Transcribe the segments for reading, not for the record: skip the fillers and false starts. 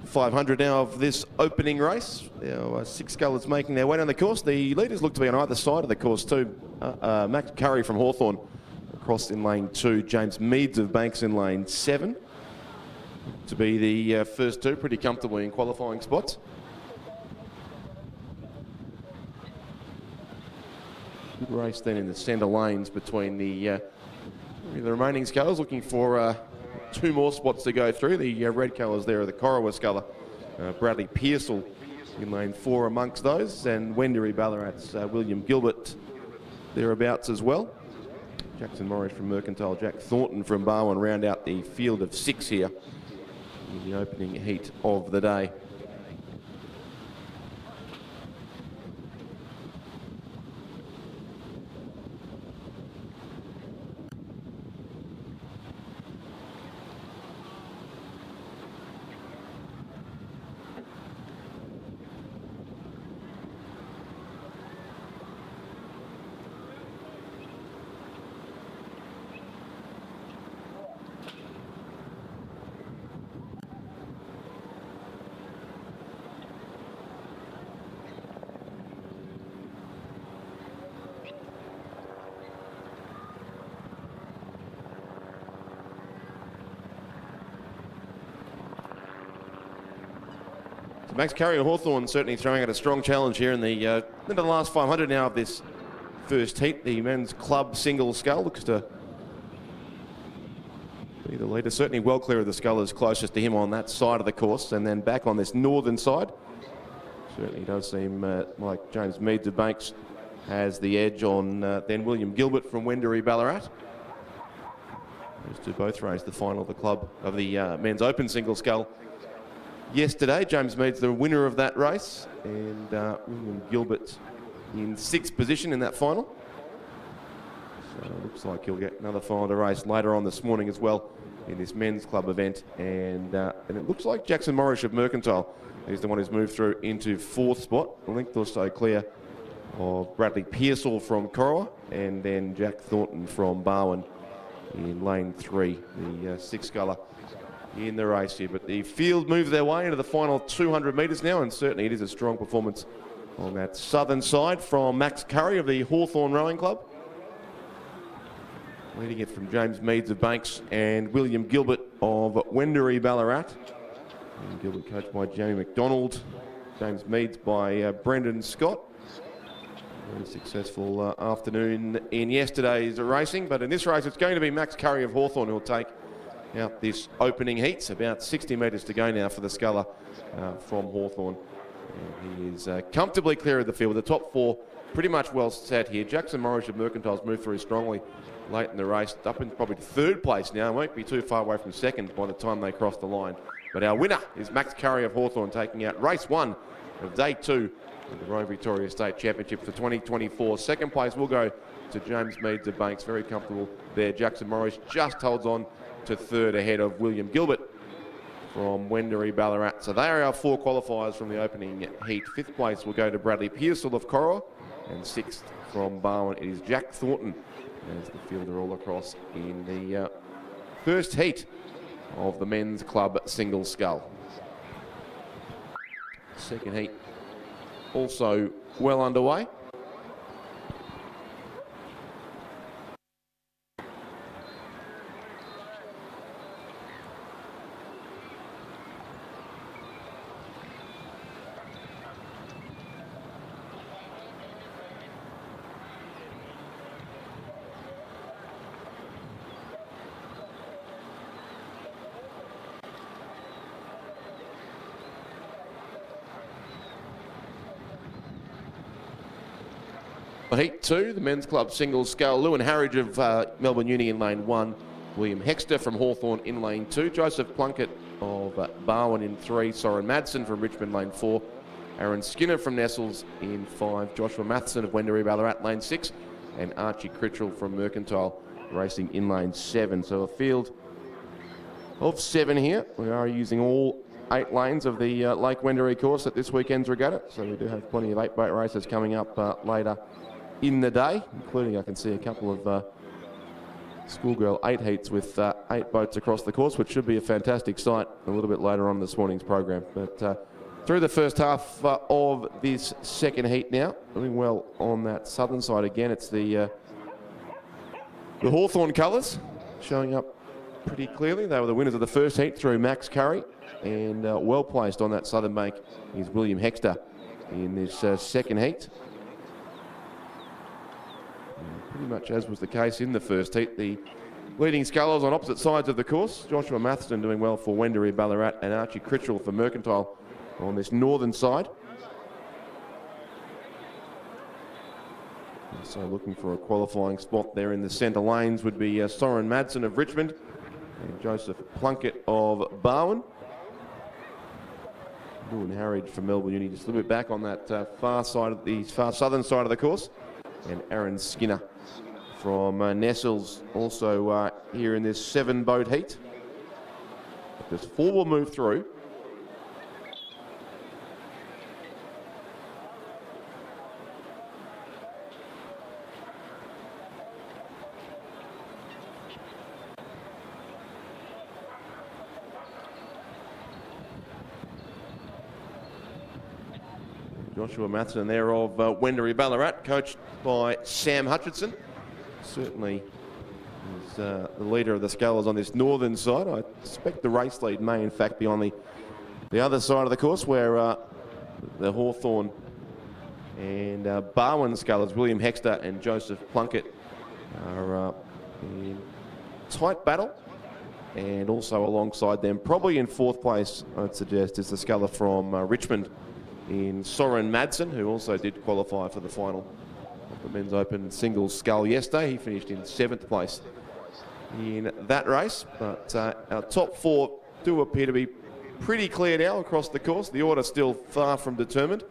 500 now of this opening race. Our 6 scullers making their way down the course. The leaders look to be on either side of the course too. Max Curry from Hawthorn across in lane 2. James Meads of Banks in lane 7. To be the first two, pretty comfortably in qualifying spots. Good race then in the centre lanes between the remaining scullers, looking for 2 more spots to go through. The red colours there are the Corowa sculler. Bradley Pearsall in lane 4 amongst those, and Wendouree Ballarat's William Gilbert thereabouts as well. Jackson Morris from Mercantile, Jack Thornton from Barwon round out the field of 6 here in the opening heat of the day. Max Curry and Hawthorn certainly throwing out a strong challenge here in the last 500 now of this first heat. The men's club single scull looks to be the leader. Certainly well clear of the scullers closest to him on that side of the course, and then back on this northern side. Certainly does seem like James Meads of Banks has the edge on then William Gilbert from Wendouree Ballarat. Those two both raced the final of the club of the men's open single scull yesterday. James Meads the winner of that race, and William Gilbert in 6th position in that final. So it looks like he'll get another final to race later on this morning as well in this men's club event. And it looks like Jackson Morris of Mercantile is the one who's moved through into 4th spot. A length or so clear of Bradley Pearsall from Corowa, and then Jack Thornton from Barwon in lane 3, the 6 sculler in the race here. But the field moves their way into the final 200 metres now, and certainly it is a strong performance on that southern side from Max Curry of the Hawthorn Rowing Club. Leading it from James Meads of Banks and William Gilbert of Wendouree Ballarat. And Gilbert coached by Jamie McDonald. James Meads by Brendan Scott. Very successful afternoon in yesterday's racing, but in this race it's going to be Max Curry of Hawthorn who'll take out this opening heat. It's about 60 metres to go now for the sculler from Hawthorn. And he is comfortably clear of the field. The top 4 pretty much well set here. Jackson Morris of Mercantile's moved through strongly late in the race, up in probably 3rd place now. Won't be too far away from 2nd by the time they cross the line. But our winner is Max Curry of Hawthorn, taking out race 1 of day 2 of the Rowing Victoria State Championship for 2024. 2nd place will go to James Meads of Banks. Very comfortable there. Jackson Morris just holds on to 3rd ahead of William Gilbert from Wendouree Ballarat. So they are our 4 qualifiers from the opening heat. 5th place will go to Bradley Pearsall of Corowa, and 6th from Barwon it is Jack Thornton as the fielder all across in the first heat of the men's club single scull. 2nd heat also well underway. Heat 2, the men's club single scull. Lewin Harridge of Melbourne Uni in lane 1. William Hexter from Hawthorn in lane 2. Joseph Plunkett of Barwon in 3. Soren Madsen from Richmond lane 4. Aaron Skinner from Nestles in 5. Joshua Matheson of Wendouree Ballarat lane 6. And Archie Critchell from Mercantile racing in lane 7. So a field of 7 here. We are using all 8 lanes of the Lake Wendouree course at this weekend's regatta. So we do have plenty of 8-boat races coming up later in the day, including I can see a couple of schoolgirl 8 heats with 8 boats across the course, which should be a fantastic sight a little bit later on in this morning's program. But through the first half of this second heat now, doing well on that southern side again. It's the Hawthorn colours showing up pretty clearly. They were the winners of the first heat through Max Curry, and well placed on that southern bank is William Hexter in this second heat. And pretty much as was the case in the first heat, the leading scullers on opposite sides of the course. Joshua Matheson doing well for Wendouree Ballarat, and Archie Critchell for Mercantile on this northern side. So looking for a qualifying spot there in the centre lanes would be Soren Madsen of Richmond and Joseph Plunkett of Barwon. Lewin Harridge from Melbourne Uni just a little bit back on that far southern side of the course. And Aaron Skinner from Nestles also here in this 7-boat heat. This 4 will move through. Joshua Matheson there of Wendouree Ballarat, coached by Sam Hutchinson. Certainly is the leader of the scullers on this northern side. I suspect the race lead may in fact be on the other side of the course, where the Hawthorn and Barwon scullers, William Hexter and Joseph Plunkett, are in tight battle. And also alongside them, probably in 4th place, I'd suggest, is the sculler from Richmond in Soren Madsen, who also did qualify for the final of the Men's Open singles scull yesterday. He finished in 7th place in that race. But our top 4 do appear to be pretty clear now across the course. The order still far from determined.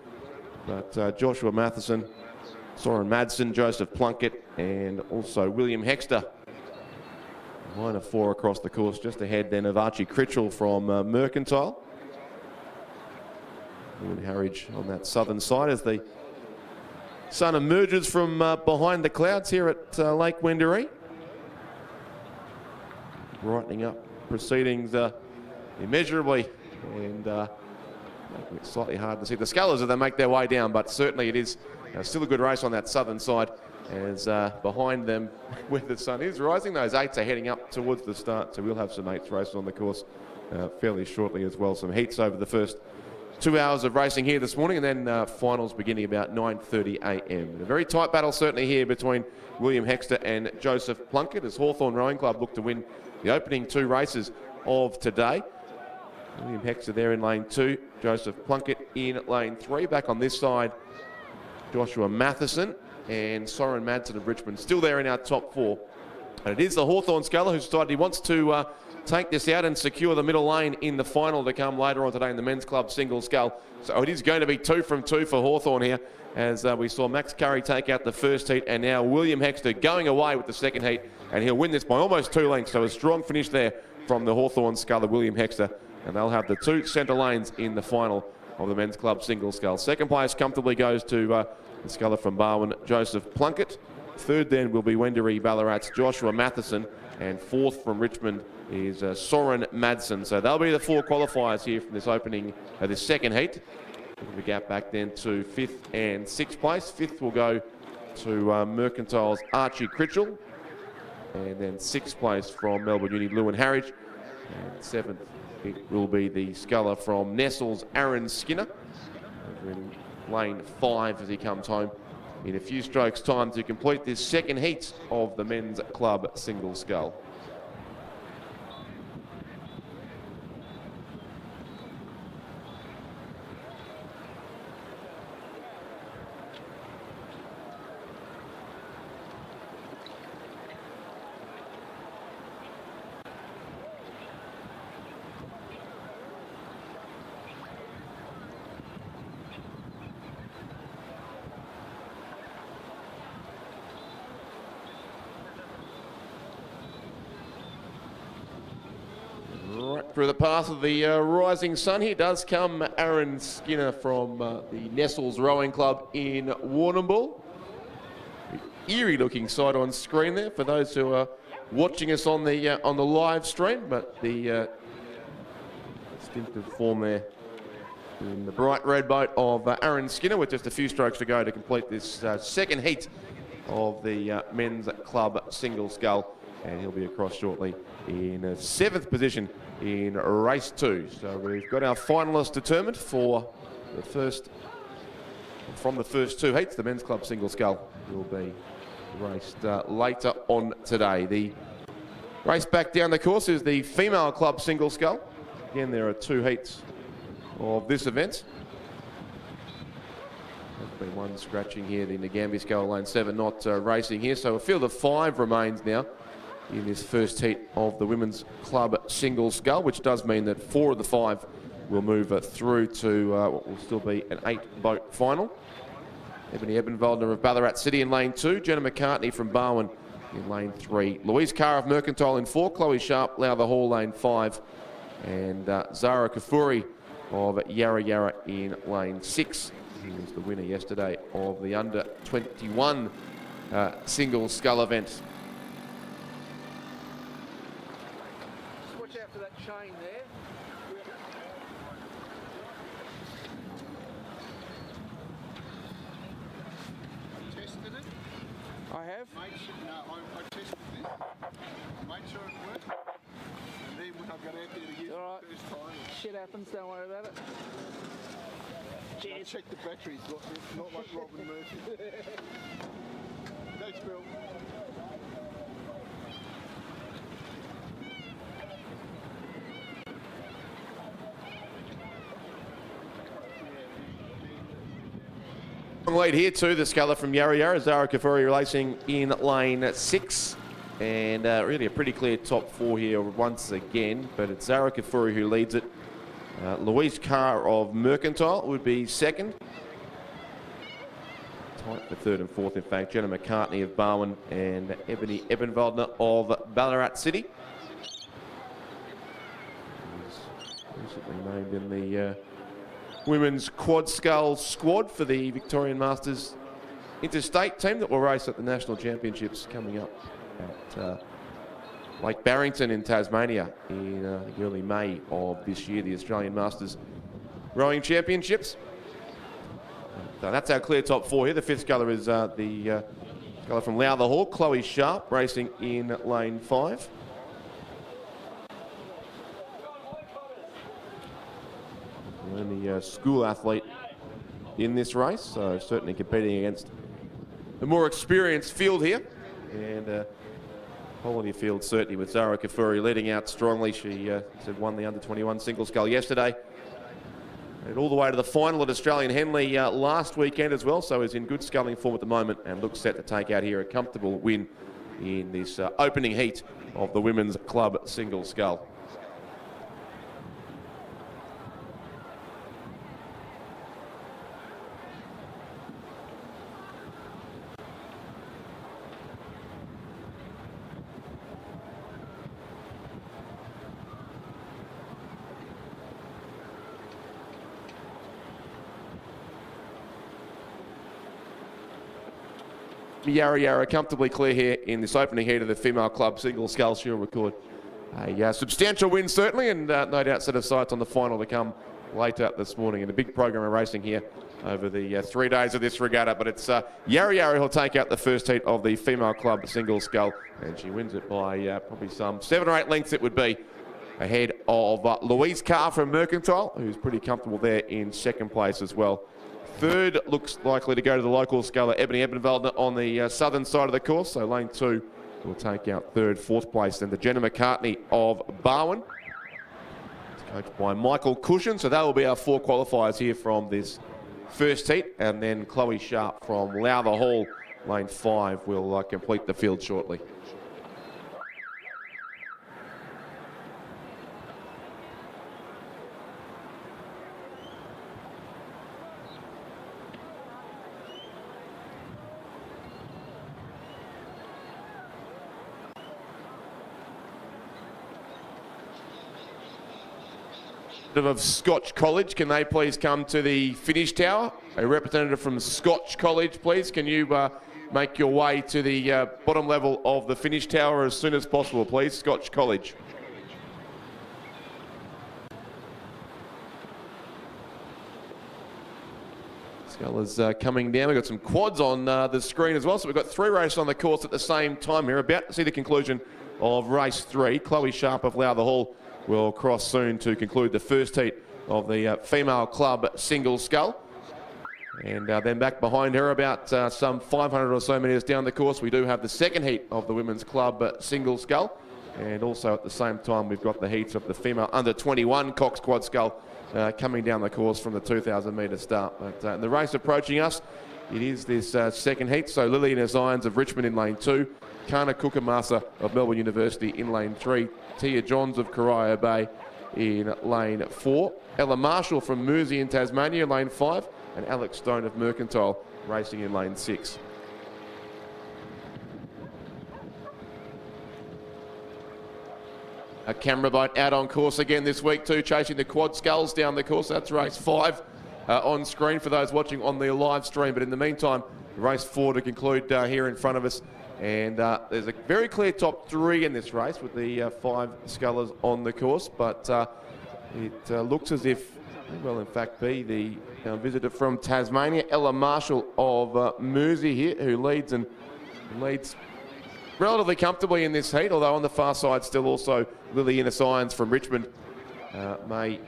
But Joshua Matheson, Soren Madsen, Joseph Plunkett, and also William Hexter. Line of 4 across the course, just ahead then of Archie Critchell from Mercantile. Lewin Harridge on that southern side as the sun emerges from behind the clouds here at Lake Wendouree. Brightening up proceedings immeasurably, and making it slightly hard to see the scullers as they make their way down, but certainly it is still a good race on that southern side, as behind them where the sun is rising, those 8s are heading up towards the start, so we'll have some 8s races on the course fairly shortly as well. Some heats over the first 2 hours of racing here this morning, and then finals beginning about 9:30 a.m. A very tight battle certainly here between William Hexter and Joseph Plunkett, as Hawthorn Rowing Club look to win the opening 2 races of today. William Hexter there in lane 2, Joseph Plunkett in lane 3. Back on this side, Joshua Matheson and Soren Madsen of Richmond still there in our top 4. And it is the Hawthorn sculler who's decided he wants to take this out and secure the middle lane in the final to come later on today in the men's club single scull. So it is going to be 2 from 2 for Hawthorn here, as we saw Max Curry take out the first heat, and now William Hexter going away with the second heat, and he'll win this by almost 2 lengths. So a strong finish there from the Hawthorn sculler, William Hexter, and they'll have the 2 centre lanes in the final of the men's club single scull. Second place comfortably goes to the sculler from Barwon, Joseph Plunkett. Third then will be Wendouree Ballarat's Joshua Matheson, and 4th from Richmond is Soren Madsen. So they'll be the 4 qualifiers here from this opening, this second heat. The gap back then to 5th and 6th place. 5th will go to Mercantile's Archie Critchell, and then 6th place from Melbourne Uni, Lewin Harridge, and 7th it will be the sculler from Nestles, Aaron Skinner, over in lane 5 as he comes home in a few strokes time to complete this second heat of the men's club single scull. Through the path of the rising sun here does come Aaron Skinner from the Nestles Rowing Club in Warrnambool. Eerie looking sight on screen there for those who are watching us on the live stream, but the distinctive form there in the bright red boat of Aaron Skinner with just a few strokes to go to complete this second heat of the men's club single scull, and he'll be across shortly in 7th position in race 2. So we've got our finalists determined for the first, from the first 2 heats. The men's club single scull will be raced later on today. The race back down the course is the female club single scull. Again, there are 2 heats of this event. There's been one scratching here, the Nagambie Scull Lane 7 not racing here. So a field of 5 remains now in this first heat of the women's club single scull, which does mean that 4 of the 5 will move through to what will still be an 8-boat final. Ebony Ebenwaldner of Ballarat City in lane 2, Jenna McCartney from Barwon in lane 3, Louise Carr of Mercantile in 4, Chloe Sharp, Lowther Hall lane 5, and Zara Kafuri of Yarra Yarra in lane 6. He was the winner yesterday of the under-21 single scull event. Watch out for that chain there. Tested it? I have. I tested this. Made sure it worked. And then when I got out there to use it the first time. Shit happens, don't worry about it. I checked the batteries, not like Robin Murphy. Thanks, Bill. Lead here too, the sculler from Yarra Yarra, Zara Kafuri racing in lane 6. And really a pretty clear top 4 here once again, but it's Zara Kafuri who leads it. Louise Carr of Mercantile would be 2nd. Tight for 3rd and 4th, in fact. Jenna McCartney of Barwon and Ebony Ebenwaldner of Ballarat City. He's recently named in the women's quad scull squad for the Victorian Masters interstate team that will race at the National Championships coming up at Lake Barrington in Tasmania in early May of this year, the Australian Masters Rowing Championships. So that's our clear top 4 here. The 5th sculler is the sculler from Lowther Hall, Chloe Sharp, racing in lane 5. The only school athlete in this race, so certainly competing against the more experienced field here. And quality field certainly with Zara Kafuri leading out strongly. She won the under-21 single scull yesterday. And all the way to the final at Australian Henley last weekend as well, so is in good sculling form at the moment and looks set to take out here a comfortable win in this opening heat of the women's club single scull. Yarra Yarra comfortably clear here in this opening heat of the female club single scull. She'll record a substantial win certainly, and no doubt set of sights on the final to come later this morning. And a big program of racing here over the 3 days of this regatta. But it's Yarra Yarra who'll take out the first heat of the female club single scull, and she wins it by probably some 7 or 8 lengths it would be, ahead of Louise Carr from Mercantile, who's pretty comfortable there in 2nd place as well. 3rd looks likely to go to the local sculler Ebony Ebenwaldner on the southern side of the course. So lane 2 will take out 3rd, 4th place. Then the Jenna McCartney of Barwon. It's coached by Michael Cushion. So that will be our 4 qualifiers here from this first heat. And then Chloe Sharp from Lowther Hall, lane 5, will complete the field shortly. Of Scotch College, can they please come to the finish tower? A representative from Scotch College, please. Can you make your way to the bottom level of the finish tower as soon as possible, please. Scotch College. Scullers coming down. We've got some quads on the screen as well. So we've got 3 races on the course at the same time here. About to see the conclusion of race 3. Chloe Sharp of Lowther Hall will cross soon to conclude the first heat of the female club single scull. And then back behind her, about some 500 or so metres down the course, we do have the second heat of the women's club single scull. And also at the same time, we've got the heats of the female under 21 coxed quad scull coming down the course from the 2,000 metre start. But the race approaching us, it is this second heat. So Lily and His Irons of Richmond in lane 2, Kana Kukamasa of Melbourne University in lane 3, Tia Johns of Corio Bay in lane 4, Ella Marshall from Mersey in Tasmania in lane 5, and Alex Stone of Mercantile racing in lane 6. A camera boat out on course again this week too, chasing the quad sculls down the course. That's race 5 on screen for those watching on the live stream. But in the meantime, race 4 to conclude here in front of us. And there's a very clear top 3 in this race with the 5 scullers on the course. But it looks as if, well, in fact, be the visitor from Tasmania, Ella Marshall of Mersey here, who leads relatively comfortably in this heat, although on the far side still also Lily Innes Irons from Richmond may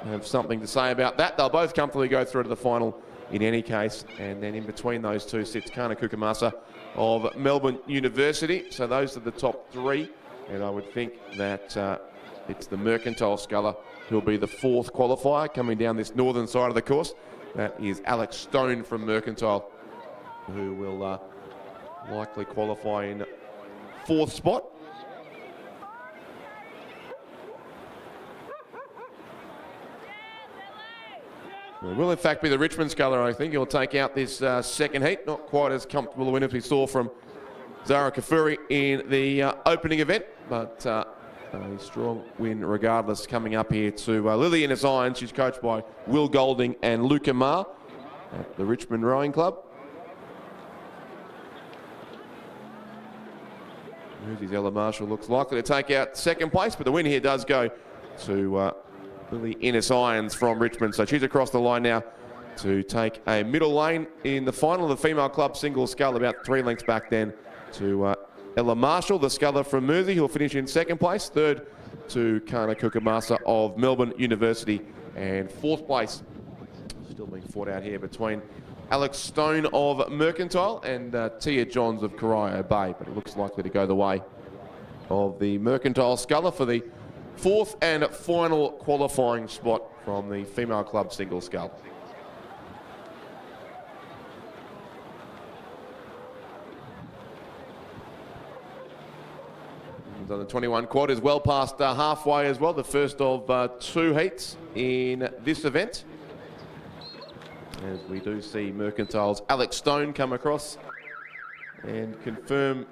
have something to say about that. They'll both comfortably go through to the final in any case, and then in between those two sits Kana Kukamasa of Melbourne University. So those are the top 3, and I would think that it's the Mercantile sculler who'll be the 4th qualifier coming down this northern side of the course. That is Alex Stone from Mercantile, who will likely qualify in 4th spot. It will in fact be the Richmond sculler, I think. He'll take out this second heat. Not quite as comfortable a win as we saw from Zara Kafuri in the opening event, but a strong win regardless coming up here to Lily Innes Irons. She's coached by Will Golding and Luca Marr at the Richmond Rowing Club. Mersey's Ella Marshall looks likely to take out second place, but the win here does go to Lily Innes Irons from Richmond. So she's across the line now to take a middle lane in the final of the female club single scull, about 3 lengths back then to Ella Marshall, the sculler from Mersey, who'll finish in second place. Third to Kana Kukamasa of Melbourne University, and 4th place still being fought out here between Alex Stone of Mercantile and Tia Johns of Corio Bay, but it looks likely to go the way of the Mercantile sculler for the 4th and final qualifying spot from the female club single scull. On the 21 quad is well past halfway as well, the first of 2 heats in this event, as we do see Mercantile's Alex Stone come across and confirm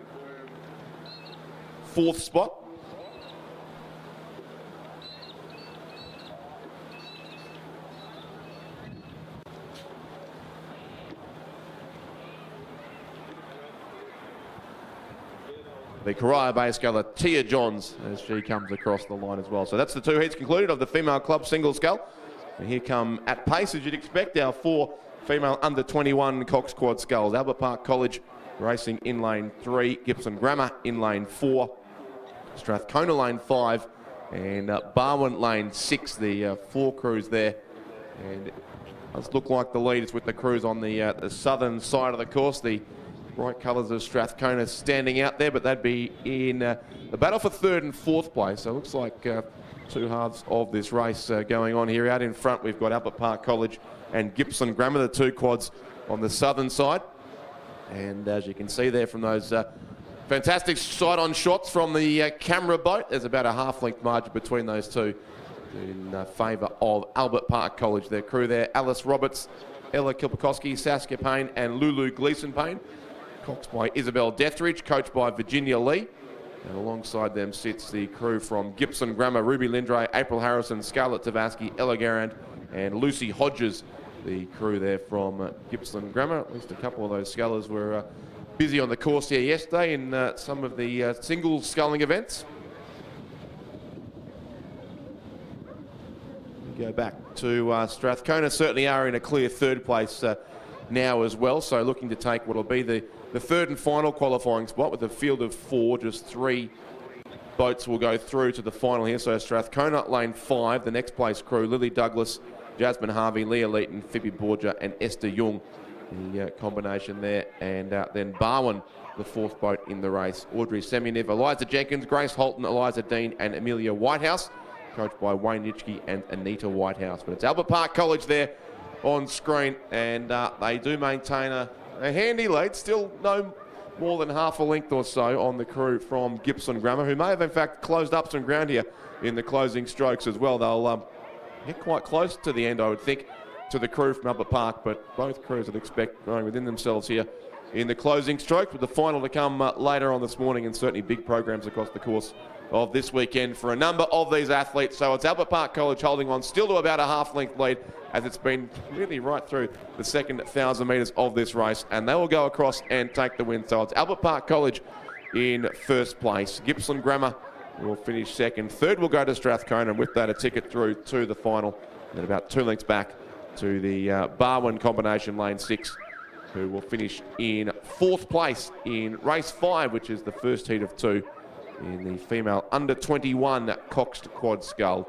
4th spot. The Corio Bay sculler Tia Johns as she comes across the line as well. So that's the 2 heats concluded of the female club single scull. And here come at pace, as you'd expect, our 4 female under 21 coxed quad sculls. Albert Park College racing in lane 3, Gibson Grammar in lane 4, Strathcona lane 5, and Barwon lane 6, the 4 crews there. And it does look like the lead is with the crews on the southern side of the course. The bright colours of Strathcona standing out there, but that'd be in the battle for 3rd and 4th place. So it looks like 2 halves of this race going on here. Out in front, we've got Albert Park College and Gibson Grammar, the 2 quads on the southern side. And as you can see there from those fantastic side-on shots from the camera boat, there's about a half-length margin between those 2 in favour of Albert Park College. Their crew there, Alice Roberts, Ella Kilpakoski, Saskia Payne and Lulu Gleeson Payne. Coxed by Isabel Dethridge, coached by Virginia Lee. And alongside them sits the crew from Gibson Grammar, Ruby Lindray, April Harrison, Scarlett Tavaski, Ella Garand and Lucy Hodges the crew there from Gippsland Grammar. At least a couple of those scullers were busy on the course here yesterday in some of the single sculling events. We go back to Strathcona, certainly are in a clear third place now as well, so looking to take what will be the third and final qualifying spot with a field of 4. Just 3 boats will go through to the final here. So Strathcona, lane 5, the next place crew, Lily Douglas, Jasmine Harvey, Leah Leeton, Phoebe Borgia and Esther Young. The combination there. And then Barwon, the 4th boat in the race. Audrey Semyonov, Eliza Jenkins, Grace Holton, Eliza Dean and Amelia Whitehouse, coached by Wayne Nitschke and Anita Whitehouse. But it's Albert Park College there on screen, and they do maintain a handy lead, still no more than half a length or so on the crew from Gippsland Grammar, who may have in fact closed up some ground here in the closing strokes as well. They'll get quite close to the end, I would think, to the crew from Albert Park, but both crews would expect growing within themselves here in the closing strokes, with the final to come later on this morning, and certainly big programs across the course of this weekend for a number of these athletes. So it's Albert Park College holding on still to about a half-length lead, as it's been really right through the second 1,000 metres of this race, and they will go across and take the win. So it's Albert Park College in first place. Gippsland Grammar will finish second. Third will go to Strathcona, and with that a ticket through to the final. And then about 2 lengths back to the Barwon combination, lane 6, who will finish in 4th place in race 5, which is the first heat of 2 in the female under 21 coxed quad scull.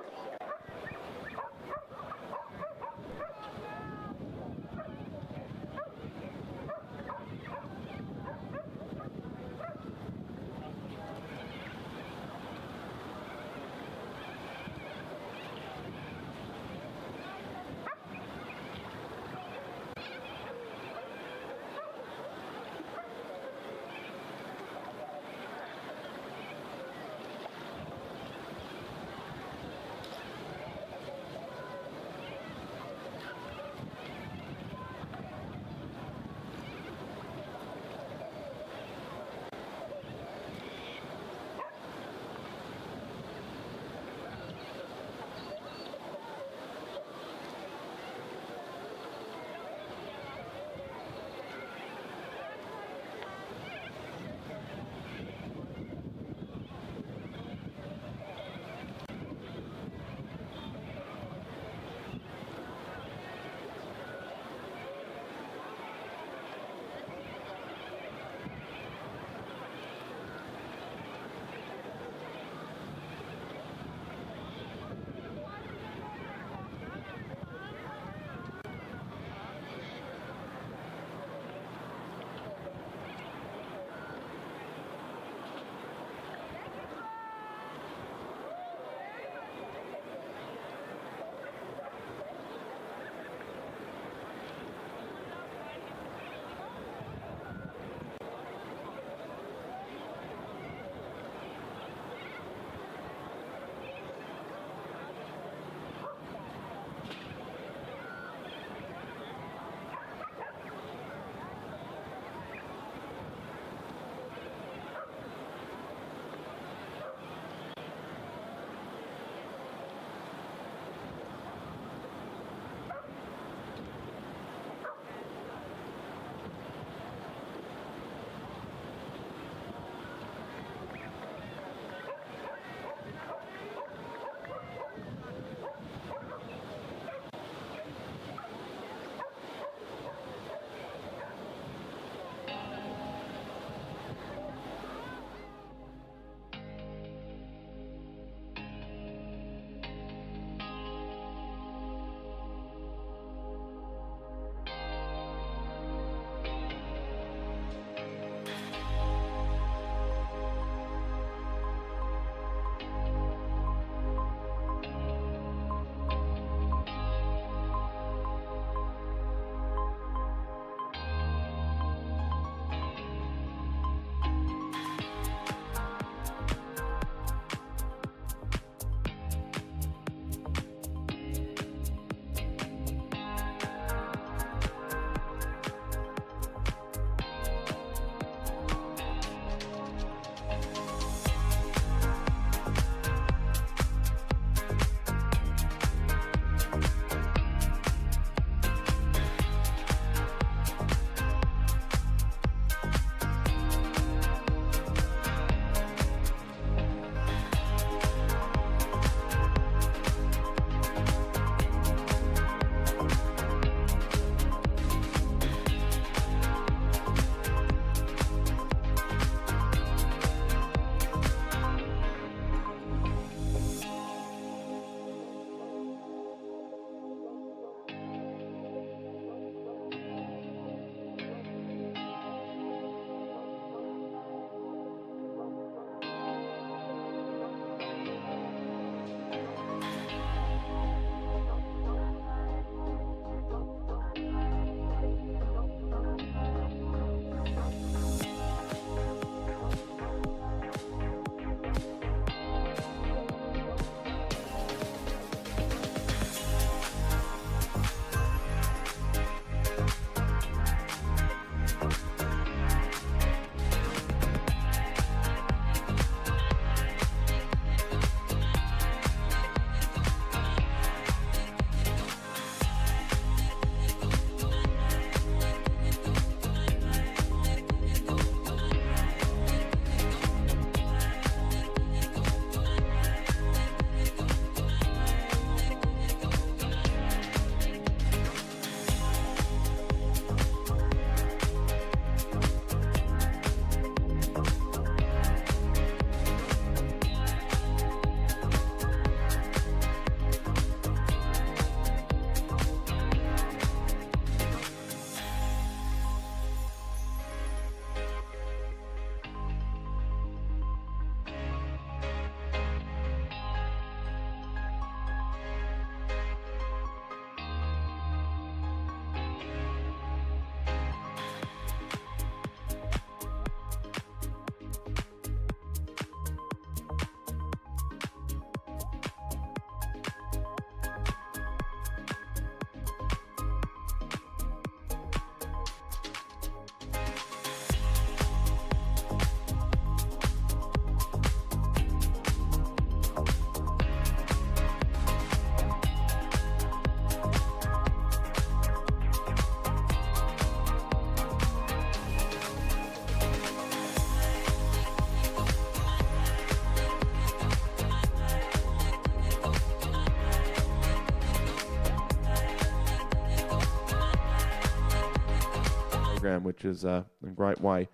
program, which is a great way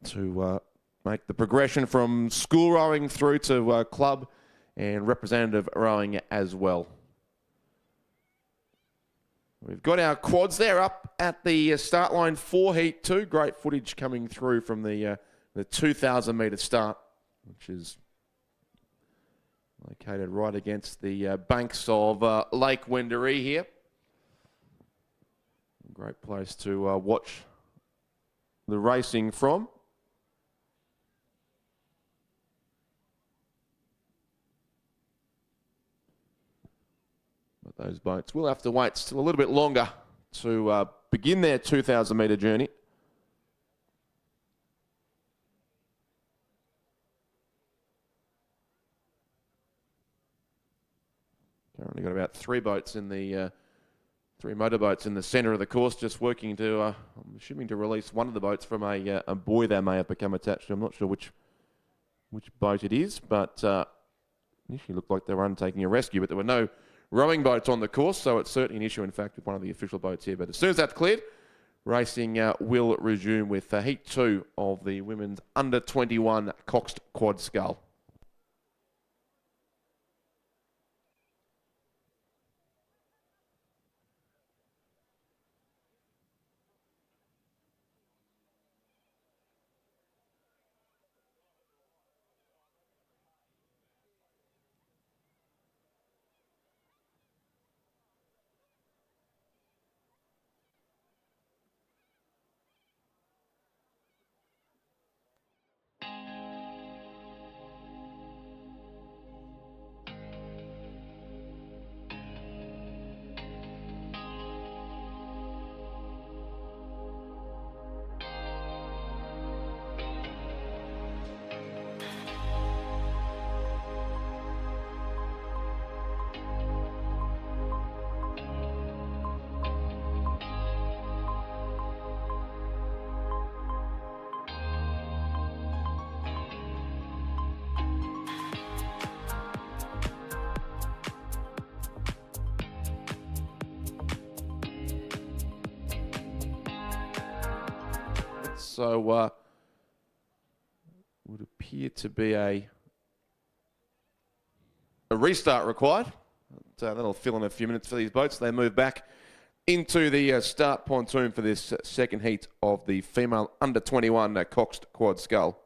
to make the progression from school rowing through to club and representative rowing as well. We've got our quads there up at the start line for Heat 2. Great footage coming through from the 2,000 metre start, which is located right against the banks of Lake Wendouree here. Great place to watch the racing from. But those boats will have to wait still a little bit longer to begin their 2,000 metre journey. Currently got about three motorboats in the centre of the course, just working to, I'm assuming, to release one of the boats from a buoy they may have become attached to. I'm not sure which boat it is, but initially looked like they were undertaking a rescue, but there were no rowing boats on the course, so it's certainly an issue, in fact, with one of the official boats here. But as soon as that's cleared, racing will resume with Heat 2 of the women's under-21 coxed quad scull. So would appear to be a restart required. That'll fill in a few minutes for these boats. They move back into the start pontoon for this second heat of the female under-21 coxed quad scull.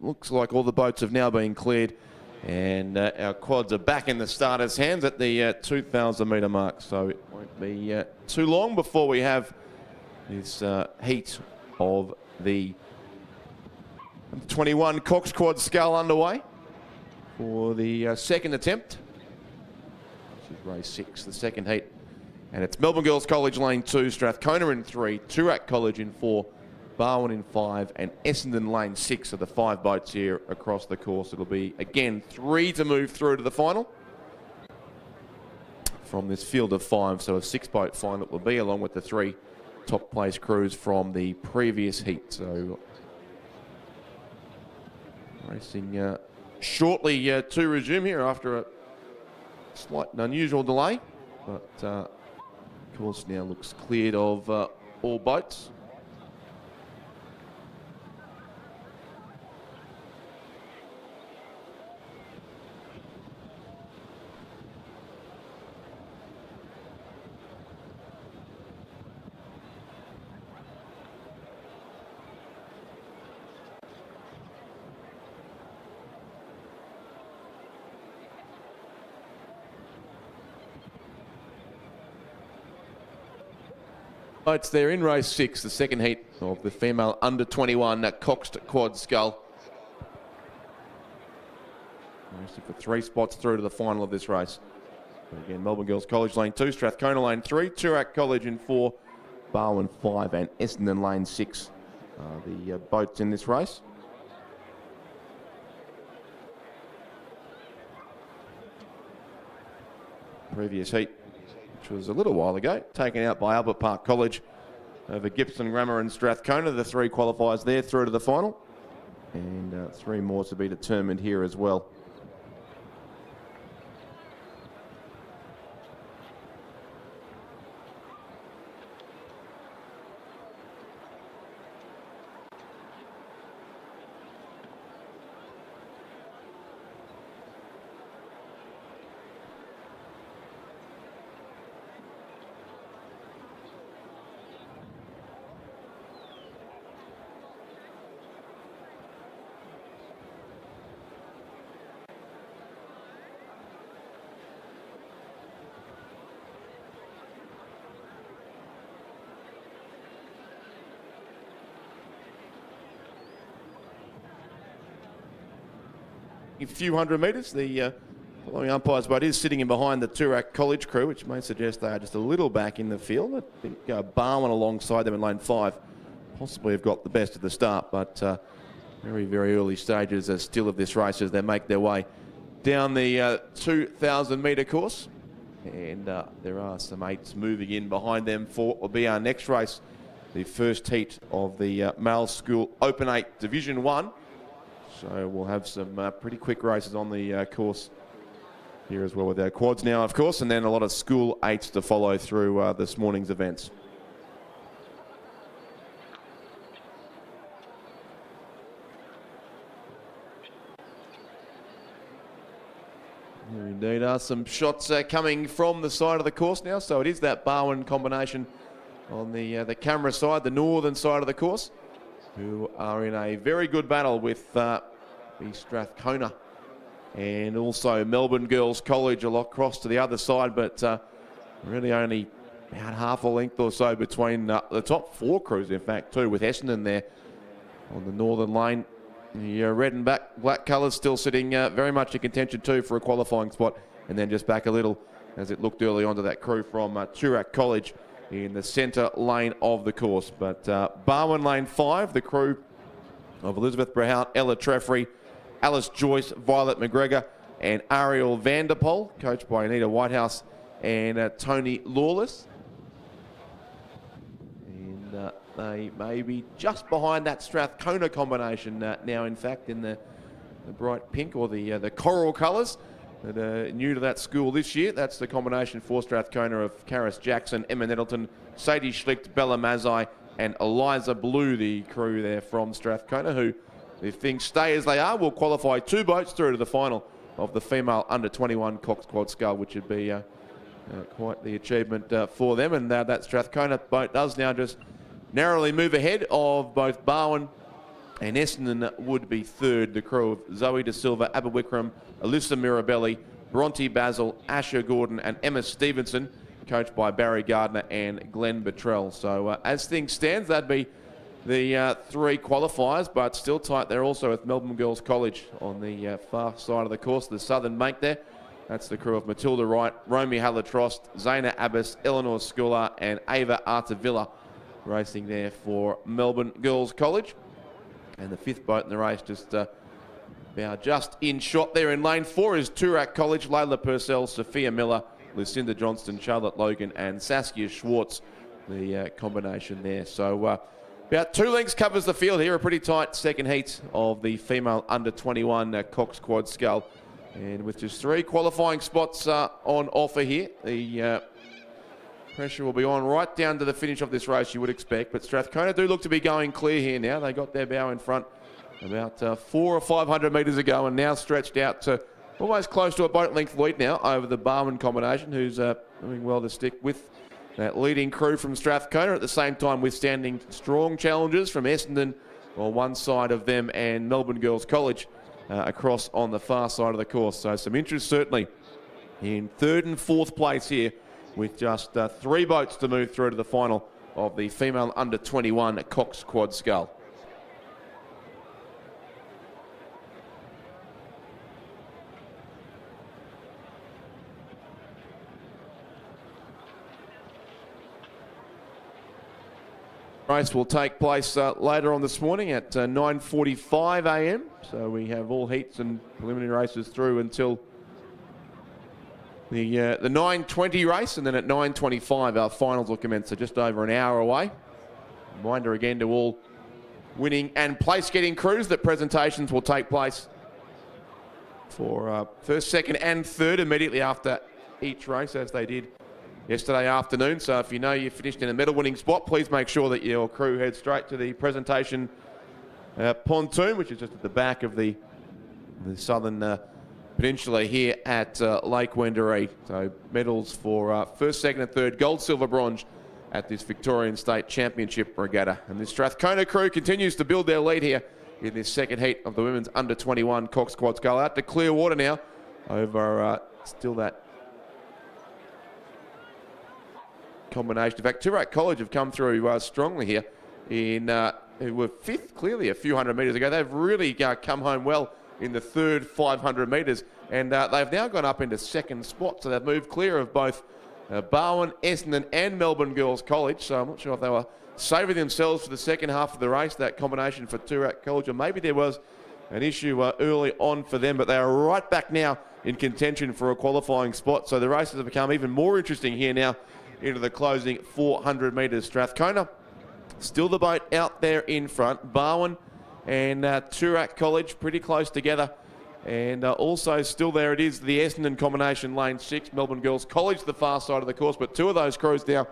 looks like all the boats have now been cleared, and our quads are back in the starters' hands at the 2,000 metre mark. So it won't be too long before we have this heat of the 21 coxed quad scull underway for the second attempt. This is race 6, the second heat. And it's Melbourne Girls College Lane 2, Strathcona in 3, Toorak College in 4, Barwon in 5, and Essendon Lane 6 are the 5 boats here across the course. It'll be, again, 3 to move through to the final from this field of 5. So a 6-boat final it will be, along with the 3 top place crews from the previous heat. So racing shortly to resume here after a slight and unusual delay. But course now looks cleared of all boats. Boats there in race 6, the second heat of the female under 21 coxed quad scull. Racing for 3 spots through to the final of this race. So again, Melbourne Girls College Lane 2, Strathcona Lane 3, Toorak College in 4, Barwon 5, and Essendon Lane 6 are the boats in this race. Previous heat, which was a little while ago, taken out by Albert Park College over Gibson Grammar and Strathcona. The 3 qualifiers there through to the final, and 3 more to be determined here as well. A few hundred metres. The following umpire's boat is sitting in behind the Toorak College crew, which may suggest they are just a little back in the field. I think Barwon alongside them in lane 5 possibly have got the best of the start, but very, very early stages still of this race as they make their way down the 2,000 metre course. And there are some 8s moving in behind them for what will be our next race, the first heat of the Male School Open 8 Division 1. So we'll have some pretty quick races on the course here as well with our quads now, of course, and then a lot of school 8s to follow through this morning's events. There indeed are some shots coming from the side of the course now. So it is that Barwon combination on the camera side, the northern side of the course, who are in a very good battle with the Strathcona and also Melbourne Girls College a lot across to the other side, but really only about half a length or so between the top 4 crews, in fact, too, with Essendon there on the northern lane. The red and black colours still sitting very much in contention too for a qualifying spot, and then just back a little as it looked early onto that crew from Toorak College in the centre lane of the course. But Barwon Lane 5, the crew of Elizabeth Brahout, Ella Treffry, Alice Joyce, Violet McGregor, and Ariel Vanderpoel, coached by Anita Whitehouse and Tony Lawless. And they may be just behind that Strathcona combination now, in fact, in the bright pink or the coral colours that are new to that school this year. That's the combination for Strathcona of Karis Jackson, Emma Nettleton, Sadie Schlicht, Bella Mazzai, and Eliza Blue, the crew there from Strathcona, who, if things stay as they are, will qualify 2 boats through to the final of the female under 21 coxed quad scull, which would be quite the achievement for them. And that Strathcona boat does now just narrowly move ahead of both Barwon And Essendon would be third, the crew of Zoe De Silva, Abba Wickram, Alyssa Mirabelli, Bronte Basil, Asher Gordon and Emma Stevenson, coached by Barry Gardner and Glenn Buttrell. So as things stand, that'd be the three qualifiers, but still tight there also with Melbourne Girls College on the far side of the course, the southern bank there. That's the crew of Matilda Wright, Romy Hallatrost, Zaina Abbas, Eleanor Sculler and Ava Artavilla racing there for Melbourne Girls College. And the fifth boat in the race just in shot there in lane 4 is Toorak College, Layla Purcell, Sophia Miller, Lucinda Johnston, Charlotte Logan and Saskia Schwartz, the combination there. So about 2 lengths covers the field here, a pretty tight second heat of the female under 21 Cox Quad Scull. And with just 3 qualifying spots on offer here, the pressure will be on right down to the finish of this race, you would expect. But Strathcona do look to be going clear here now. They got their bow in front about 400 or 500 metres ago and now stretched out to almost close to a boat length lead now over the Barwon combination, who's doing well to stick with that leading crew from Strathcona, at the same time withstanding strong challenges from Essendon on one side of them and Melbourne Girls College across on the far side of the course. So some interest certainly in 3rd and 4th place here, with just 3 boats to move through to the final of the female under 21 Cox Quad Scull. Race will take place later on this morning at 9:45 a.m. So we have all heats and preliminary races through until the 9:20 race, and then at 9:25 our finals will commence, so just over an hour away. Reminder again to all winning and place-getting crews that presentations will take place for 1st, 2nd and 3rd immediately after each race, as they did yesterday afternoon. So if you know you finished in a medal winning spot, please make sure that your crew head straight to the presentation pontoon, which is just at the back of the southern peninsula here at Lake Wendouree. So medals for 1st, 2nd and 3rd, gold, silver, bronze at this Victorian State Championship regatta. And this Strathcona crew continues to build their lead here in this second heat of the women's under 21 Cox Quad Scull. Out to clear water now over still that combination. In fact, Toorak College have come through strongly here in who were 5th clearly a few hundred metres ago. They've really come home well in the 3rd 500 metres, and they've now gone up into 2nd spot, so they've moved clear of both Barwon, Essendon and Melbourne Girls College. So I'm not sure if they were saving themselves for the second half of the race, that combination for Toorak College, or maybe there was an issue early on for them, but they are right back now in contention for a qualifying spot. So the races have become even more interesting here now into the closing 400 metres. Strathcona still the boat out there in front. Barwon and Toorak College pretty close together. And also still there it is, the Essendon combination, lane 6. Melbourne Girls College, the far side of the course. But 2 of those crews now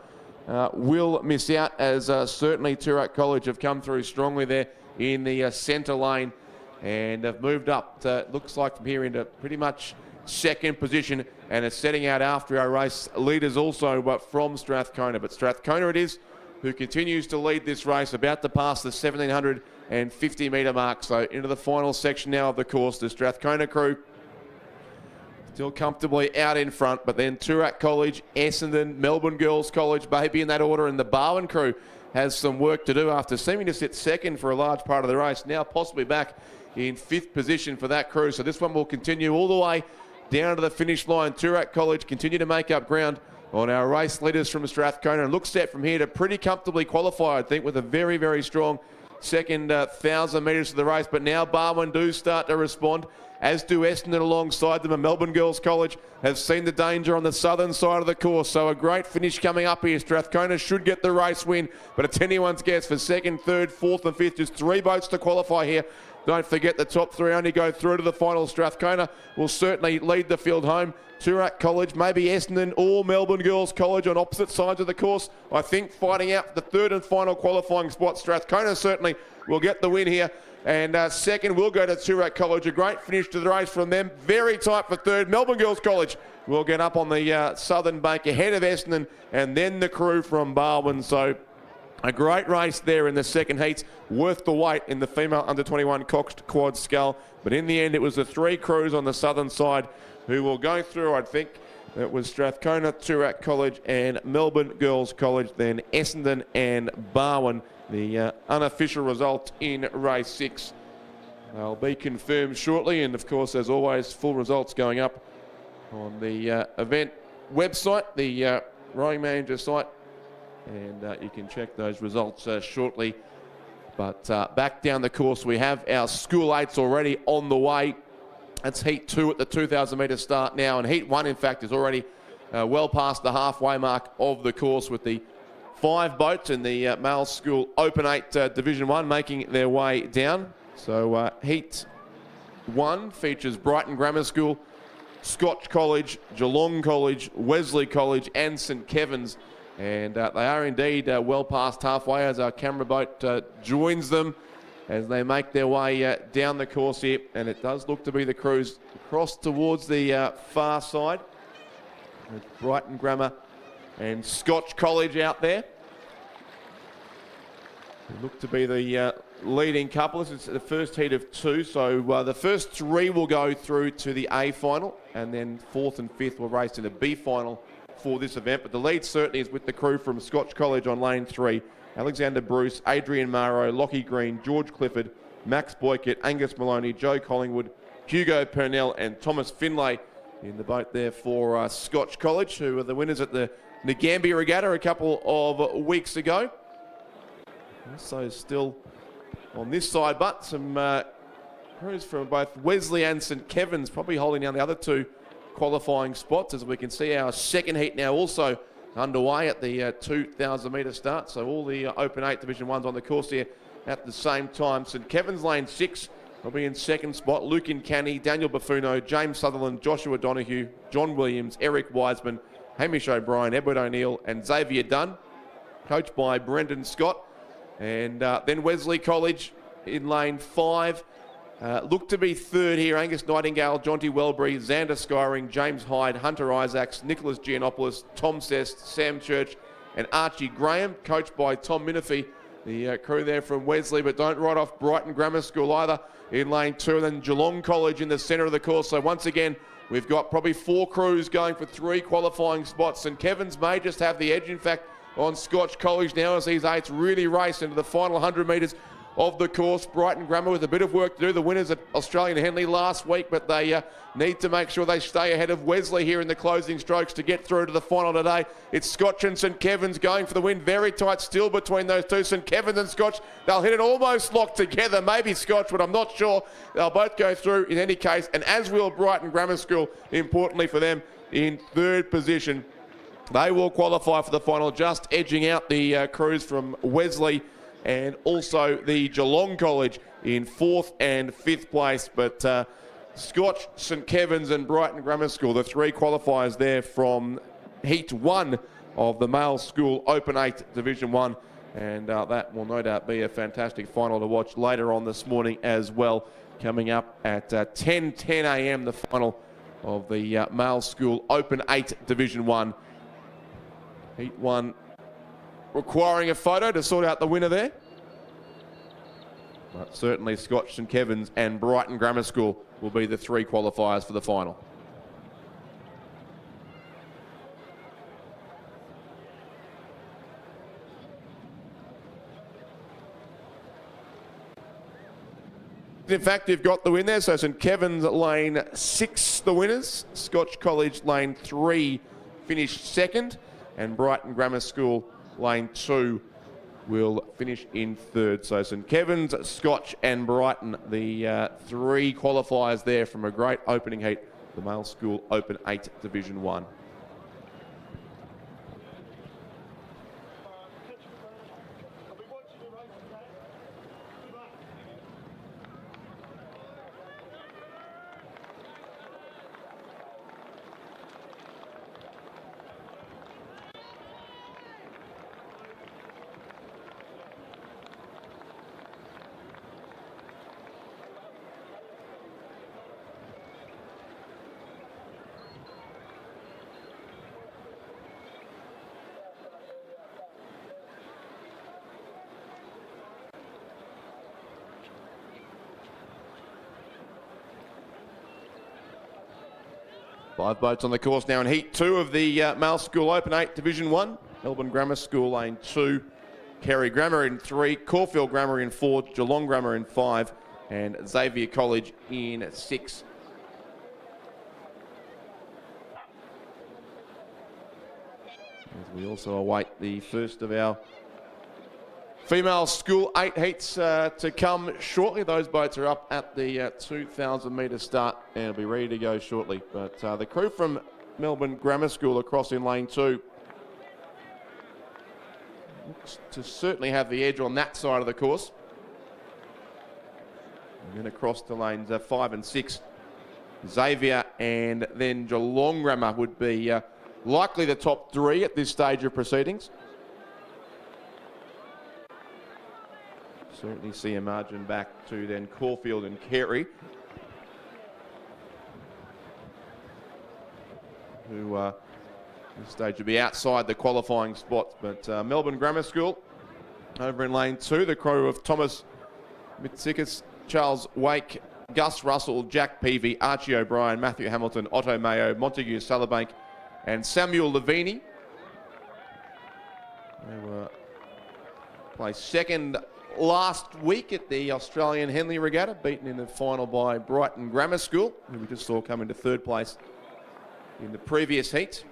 will miss out, as certainly Toorak College have come through strongly there in the centre lane and have moved up, looks like from here, into pretty much 2nd position, and are setting out after our race leaders also from Strathcona. But Strathcona it is who continues to lead this race, about to pass the 1750 metre mark. So into the final section now of the course, the Strathcona crew still comfortably out in front, but then Toorak College, Essendon, Melbourne Girls College, maybe in that order, and the Barwon crew has some work to do after seeming to sit 2nd for a large part of the race, now possibly back in 5th position for that crew. So this one will continue all the way down to the finish line. Toorak College continue to make up ground on our race leaders from Strathcona, and looks set from here to pretty comfortably qualify, I think, with a very, very strong second 1,000 metres of the race. But now Barwon do start to respond, as do Essendon alongside them. And Melbourne Girls College have seen the danger on the southern side of the course. So a great finish coming up here. Strathcona should get the race win, but it's anyone's guess for 2nd, 3rd, 4th and 5th. Just 3 boats to qualify here. Don't forget the top 3 only go through to the final. Strathcona will certainly lead the field home. Toorak College, maybe Essendon or Melbourne Girls College on opposite sides of the course, I think, fighting out for the 3rd and final qualifying spot. Strathcona certainly will get the win here. And 2nd will go to Toorak College. A great finish to the race from them. Very tight for 3rd. Melbourne Girls College will get up on the southern bank ahead of Essendon, and then the crew from Barwon. So A great race there in the second heat, worth the wait in the female under-21 coxed quad scull. But in the end, it was the three crews on the southern side who will go through, I think. It was Strathcona, Toorak College and Melbourne Girls College, then Essendon and Barwon. The unofficial result in race 6. They'll be confirmed shortly, and of course, as always, full results going up on the event website, the rowing manager site, and you can check those results shortly. But back down the course, we have our school 8s already on the way. That's heat 2 at the 2,000 metre start now, and heat 1, in fact, is already well past the halfway mark of the course, with the 5 boats in the male school Open 8 Division 1 making their way down. So heat 1 features Brighton Grammar School, Scotch College, Geelong College, Wesley College and St Kevin's. And they are indeed well past halfway as our camera boat joins them as they make their way down the course here. And it does look to be the crews across towards the far side. There's Brighton Grammar and Scotch College out there. They look to be the leading couple. It's the first heat of 2, so the first 3 will go through to the A final, and then 4th and 5th will race to the B final for this event. But the lead certainly is with the crew from Scotch College on lane 3. Alexander Bruce, Adrian Morrow, Lockie Green, George Clifford, Max Boykett, Angus Maloney, Joe Collingwood, Hugo Purnell and Thomas Finlay in the boat there for Scotch College, who were the winners at the Ngambia Regatta a couple of weeks ago. So still on this side, but some crews from both Wesley and St Kevin's probably holding down the other 2 qualifying spots, as we can see our second heat now also underway at the 2,000 metre start. So all the Open 8 Division 1s on the course here at the same time. St Kevin's lane 6 will be in second spot. Luke Incanny, Daniel Buffuno, James Sutherland, Joshua Donoghue, John Williams, Eric Wiseman, Hamish O'Brien, Edward O'Neill and Xavier Dunn, coached by Brendan Scott. And then Wesley College in lane 5. Look to be third here. Angus Nightingale, Jonty Welbury, Xander Skyring, James Hyde, Hunter Isaacs, Nicholas Giannopoulos, Tom Sest, Sam Church and Archie Graham, coached by Tom Minifee, the crew there from Wesley. But don't write off Brighton Grammar School either in lane 2. And then Geelong College in the centre of the course. So once again, we've got probably 4 crews going for 3 qualifying spots. St Kevin's may just have the edge, in fact, on Scotch College now, as these 8s really race into the final 100 metres of the course. Brighton Grammar with a bit of work to do. The winners at Australian Henley last week, but they need to make sure they stay ahead of Wesley here in the closing strokes to get through to the final today. It's Scotch and St Kevin's going for the win. Very tight still between those 2. St Kevin's and Scotch, they'll hit it almost locked together. Maybe Scotch, but I'm not sure. They'll both go through in any case, and as will Brighton Grammar School, importantly for them, in 3rd position. They will qualify for the final, just edging out the crews from Wesley and also the Geelong College in 4th and 5th place. But Scotch, St Kevin's and Brighton Grammar School, the 3 qualifiers there from heat 1 of the male school Open 8 Division 1. And that will no doubt be a fantastic final to watch later on this morning as well. Coming up at 10 a.m, the final of the male school Open 8 Division 1. Heat 1 requiring a photo to sort out the winner there. But certainly Scotch, St Kevin's and Brighton Grammar School will be the 3 qualifiers for the final. In fact, you've got the win there. So St Kevin's lane 6, the winners. Scotch College lane 3 finished second. And Brighton Grammar School lane 2 will finish in 3rd. So St Kevin's, Scotch and Brighton, the 3 qualifiers there from a great opening heat, the male school Open 8 Division 1. 5 boats on the course now in Heat 2 of the Male School Open 8 Division 1. Melbourne Grammar School Lane 2, Carey Grammar in 3, Caulfield Grammar in 4, Geelong Grammar in 5, and Xavier College in 6. As we also await the first of our female school 8 heats to come shortly. Those boats are up at the 2,000 metre start and will be ready to go shortly. But the crew from Melbourne Grammar School across in lane 2 looks to certainly have the edge on that side of the course. And then across to lanes 5 and 6, Xavier and then Geelong Grammar would be likely the top 3 at this stage of proceedings. Certainly see a margin back to then Caulfield and Carey, who at this stage will be outside the qualifying spots. But Melbourne Grammar School over in lane 2, the crew of Thomas Mitsikis, Charles Wake, Gus Russell, Jack Peavy, Archie O'Brien, Matthew Hamilton, Otto Mayo, Montague Salabank and Samuel Levini. They were placed second last week at the Australian Henley Regatta, beaten in the final by Brighton Grammar School, who we just saw come into 3rd place in the previous heat.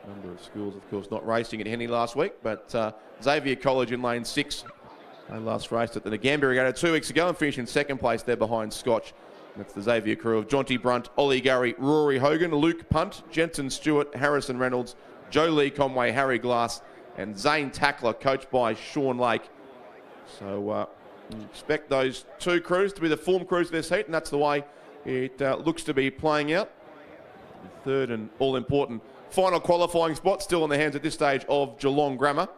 A number of schools, of course, not racing at Henley last week, but Xavier College in lane 6. They last raced at the Gambia Regatta 2 weeks ago and finished in 2nd place there behind Scotch. That's the Xavier crew of Jonty Brunt, Ollie Gurry, Rory Hogan, Luke Punt, Jensen Stewart, Harrison Reynolds, Joe Lee Conway, Harry Glass, and Zane Tackler, coached by Sean Lake. So you expect those 2 crews to be the form crews of this heat, and that's the way it looks to be playing out. The 3rd and all-important final qualifying spot still in the hands at this stage of Geelong Grammar.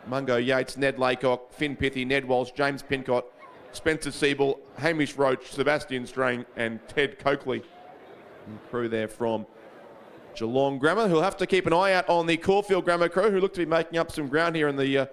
Mungo Yates, Ned Laycock, Finn Pithy, Ned Walsh, James Pincott, Spencer Siebel, Hamish Roach, Sebastian Strang, and Ted Coakley. And crew there from Geelong Grammar, who'll have to keep an eye out on the Caulfield Grammar crew, who look to be making up some ground here in the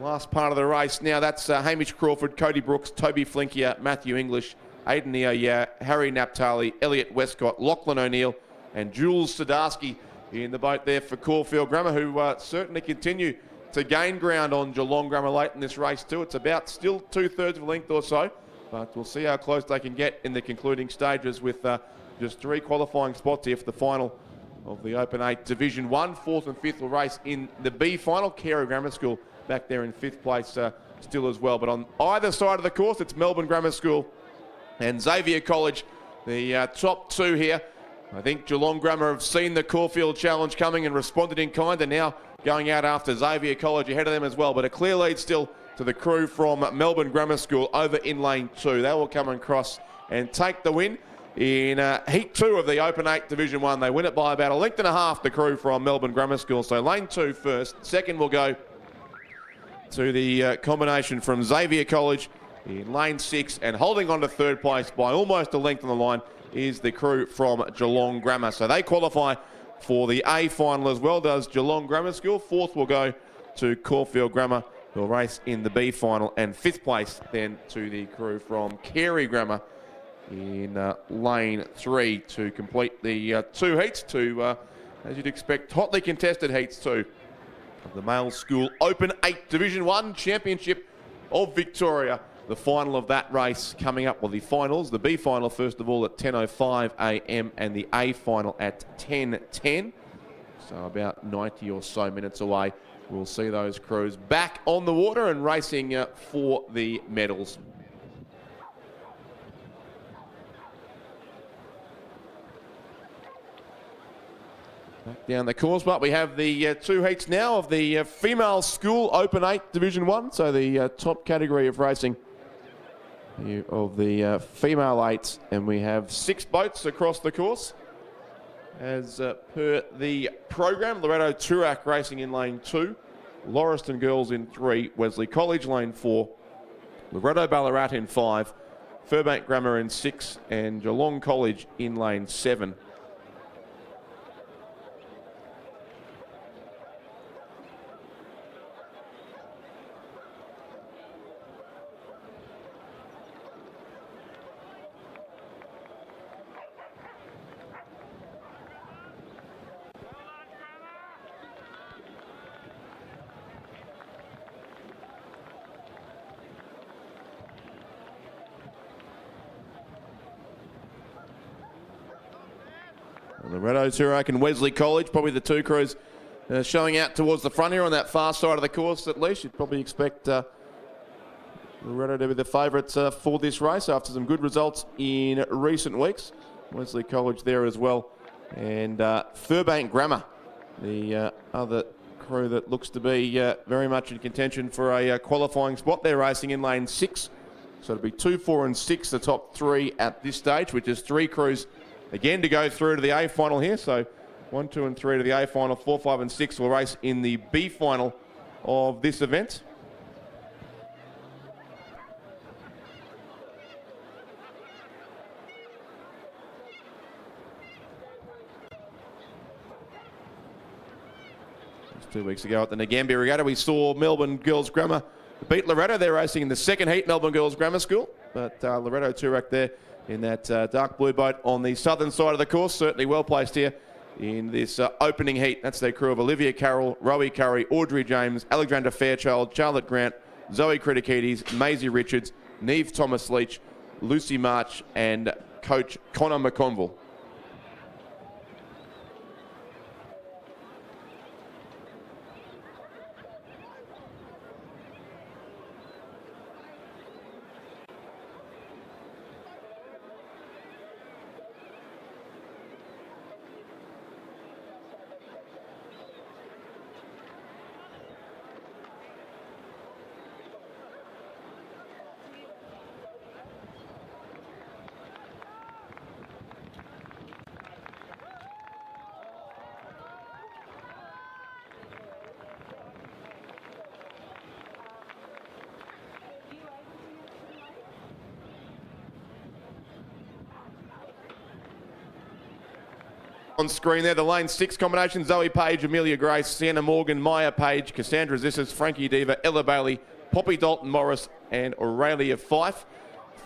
last part of the race. Now that's Hamish Crawford, Cody Brooks, Toby Flinkier, Matthew English, Aidan Neoya, Harry Naptali, Elliot Westcott, Lachlan O'Neill, and Jules Sadarsky in the boat there for Caulfield Grammar, who certainly continue to gain ground on Geelong Grammar late in this race too. It's about still 2/3 of a length or so, but we'll see how close they can get in the concluding stages with just 3 qualifying spots here for the final of the Open 8 Division 1. 4th and 5th will race in the B final. Carey Grammar School back there in 5th place still as well. But on either side of the course, it's Melbourne Grammar School and Xavier College, the top 2 here. I think Geelong Grammar have seen the Caulfield Challenge coming and responded in kind, and now going out after Xavier College ahead of them as well. But a clear lead still to the crew from Melbourne Grammar School over in lane 2. They will come across and take the win in Heat 2 of the Open 8 Division 1. They win it by about 1.5 lengths, the crew from Melbourne Grammar School. So lane 2 first. Second will go to the combination from Xavier College in lane 6. And holding on to 3rd place by almost a length on the line is the crew from Geelong Grammar. So they qualify for the A final as well, does Geelong Grammar School. 4th will go to Caulfield Grammar, who'll race in the B final. And 5th place then to the crew from Carey Grammar in lane 3 to complete the 2 heats, to, as you'd expect, hotly contested heats too of the Male School Open 8 Division 1 Championship of Victoria. The final of that race coming up, well, the finals, the B final first of all at 10:05 a.m. and the A final at 10:10. So about 90 or so minutes away. We'll see those crews back on the water and racing for the medals. Back down the course, but we have the 2 heats now of the Female School Open 8 Division 1. So the top category of racing of the female 8s, and we have 6 boats across the course as per the program. Loretto Turak racing in lane 2, Lauriston Girls in 3, Wesley College lane 4, Loretto Ballarat in 5, Furbank Grammar in 6, and Geelong College in lane 7. Loretto, Turak and Wesley College, probably the two crews showing out towards the front here on that far side of the course at least. You'd probably expect Regatta to be the favourites for this race after some good results in recent weeks. Wesley College there as well. And Furbank Grammar, the other crew that looks to be very much in contention for a qualifying spot. They're racing in lane 6. So it'll be 2, 4 and 6, the top 3 at this stage, which is 3 crews again to go through to the A final here. So 1, 2 and 3 to the A final, 4, 5 and 6 will race in the B final of this event. Just 2 weeks ago at the Nagambie Regatta, we saw Melbourne Girls Grammar beat Loretto. They're racing in the second heat, Melbourne Girls Grammar School. But Loretto Turak there in that dark blue boat on the southern side of the course. Certainly well placed here in this opening heat. That's their crew of Olivia Carroll, Rowie Curry, Audrey James, Alexandra Fairchild, Charlotte Grant, Zoe Kritikides, Maisie Richards, Neve Thomas Leach, Lucy March and coach Connor McConville. On screen there, the lane 6 combination: Zoe Page, Amelia Grace, Sienna Morgan, Maya Page, Cassandra Zissis, Frankie Diva, Ella Bailey, Poppy Dalton Morris and Aurelia Fife.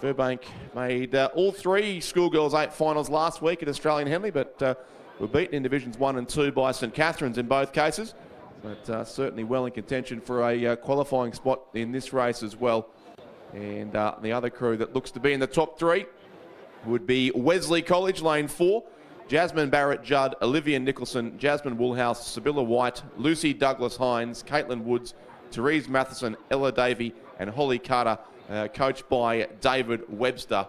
Furbank made all 3 schoolgirls 8 finals last week at Australian Henley, but were beaten in Divisions 1 and 2 by St Catherine's in both cases. But certainly well in contention for a qualifying spot in this race as well. And the other crew that looks to be in the top 3 would be Wesley College, lane 4. Jasmine Barrett Judd, Olivia Nicholson, Jasmine Woolhouse, Sibylla White, Lucy Douglas Hines, Caitlin Woods, Therese Matheson, Ella Davey and Holly Carter, coached by David Webster.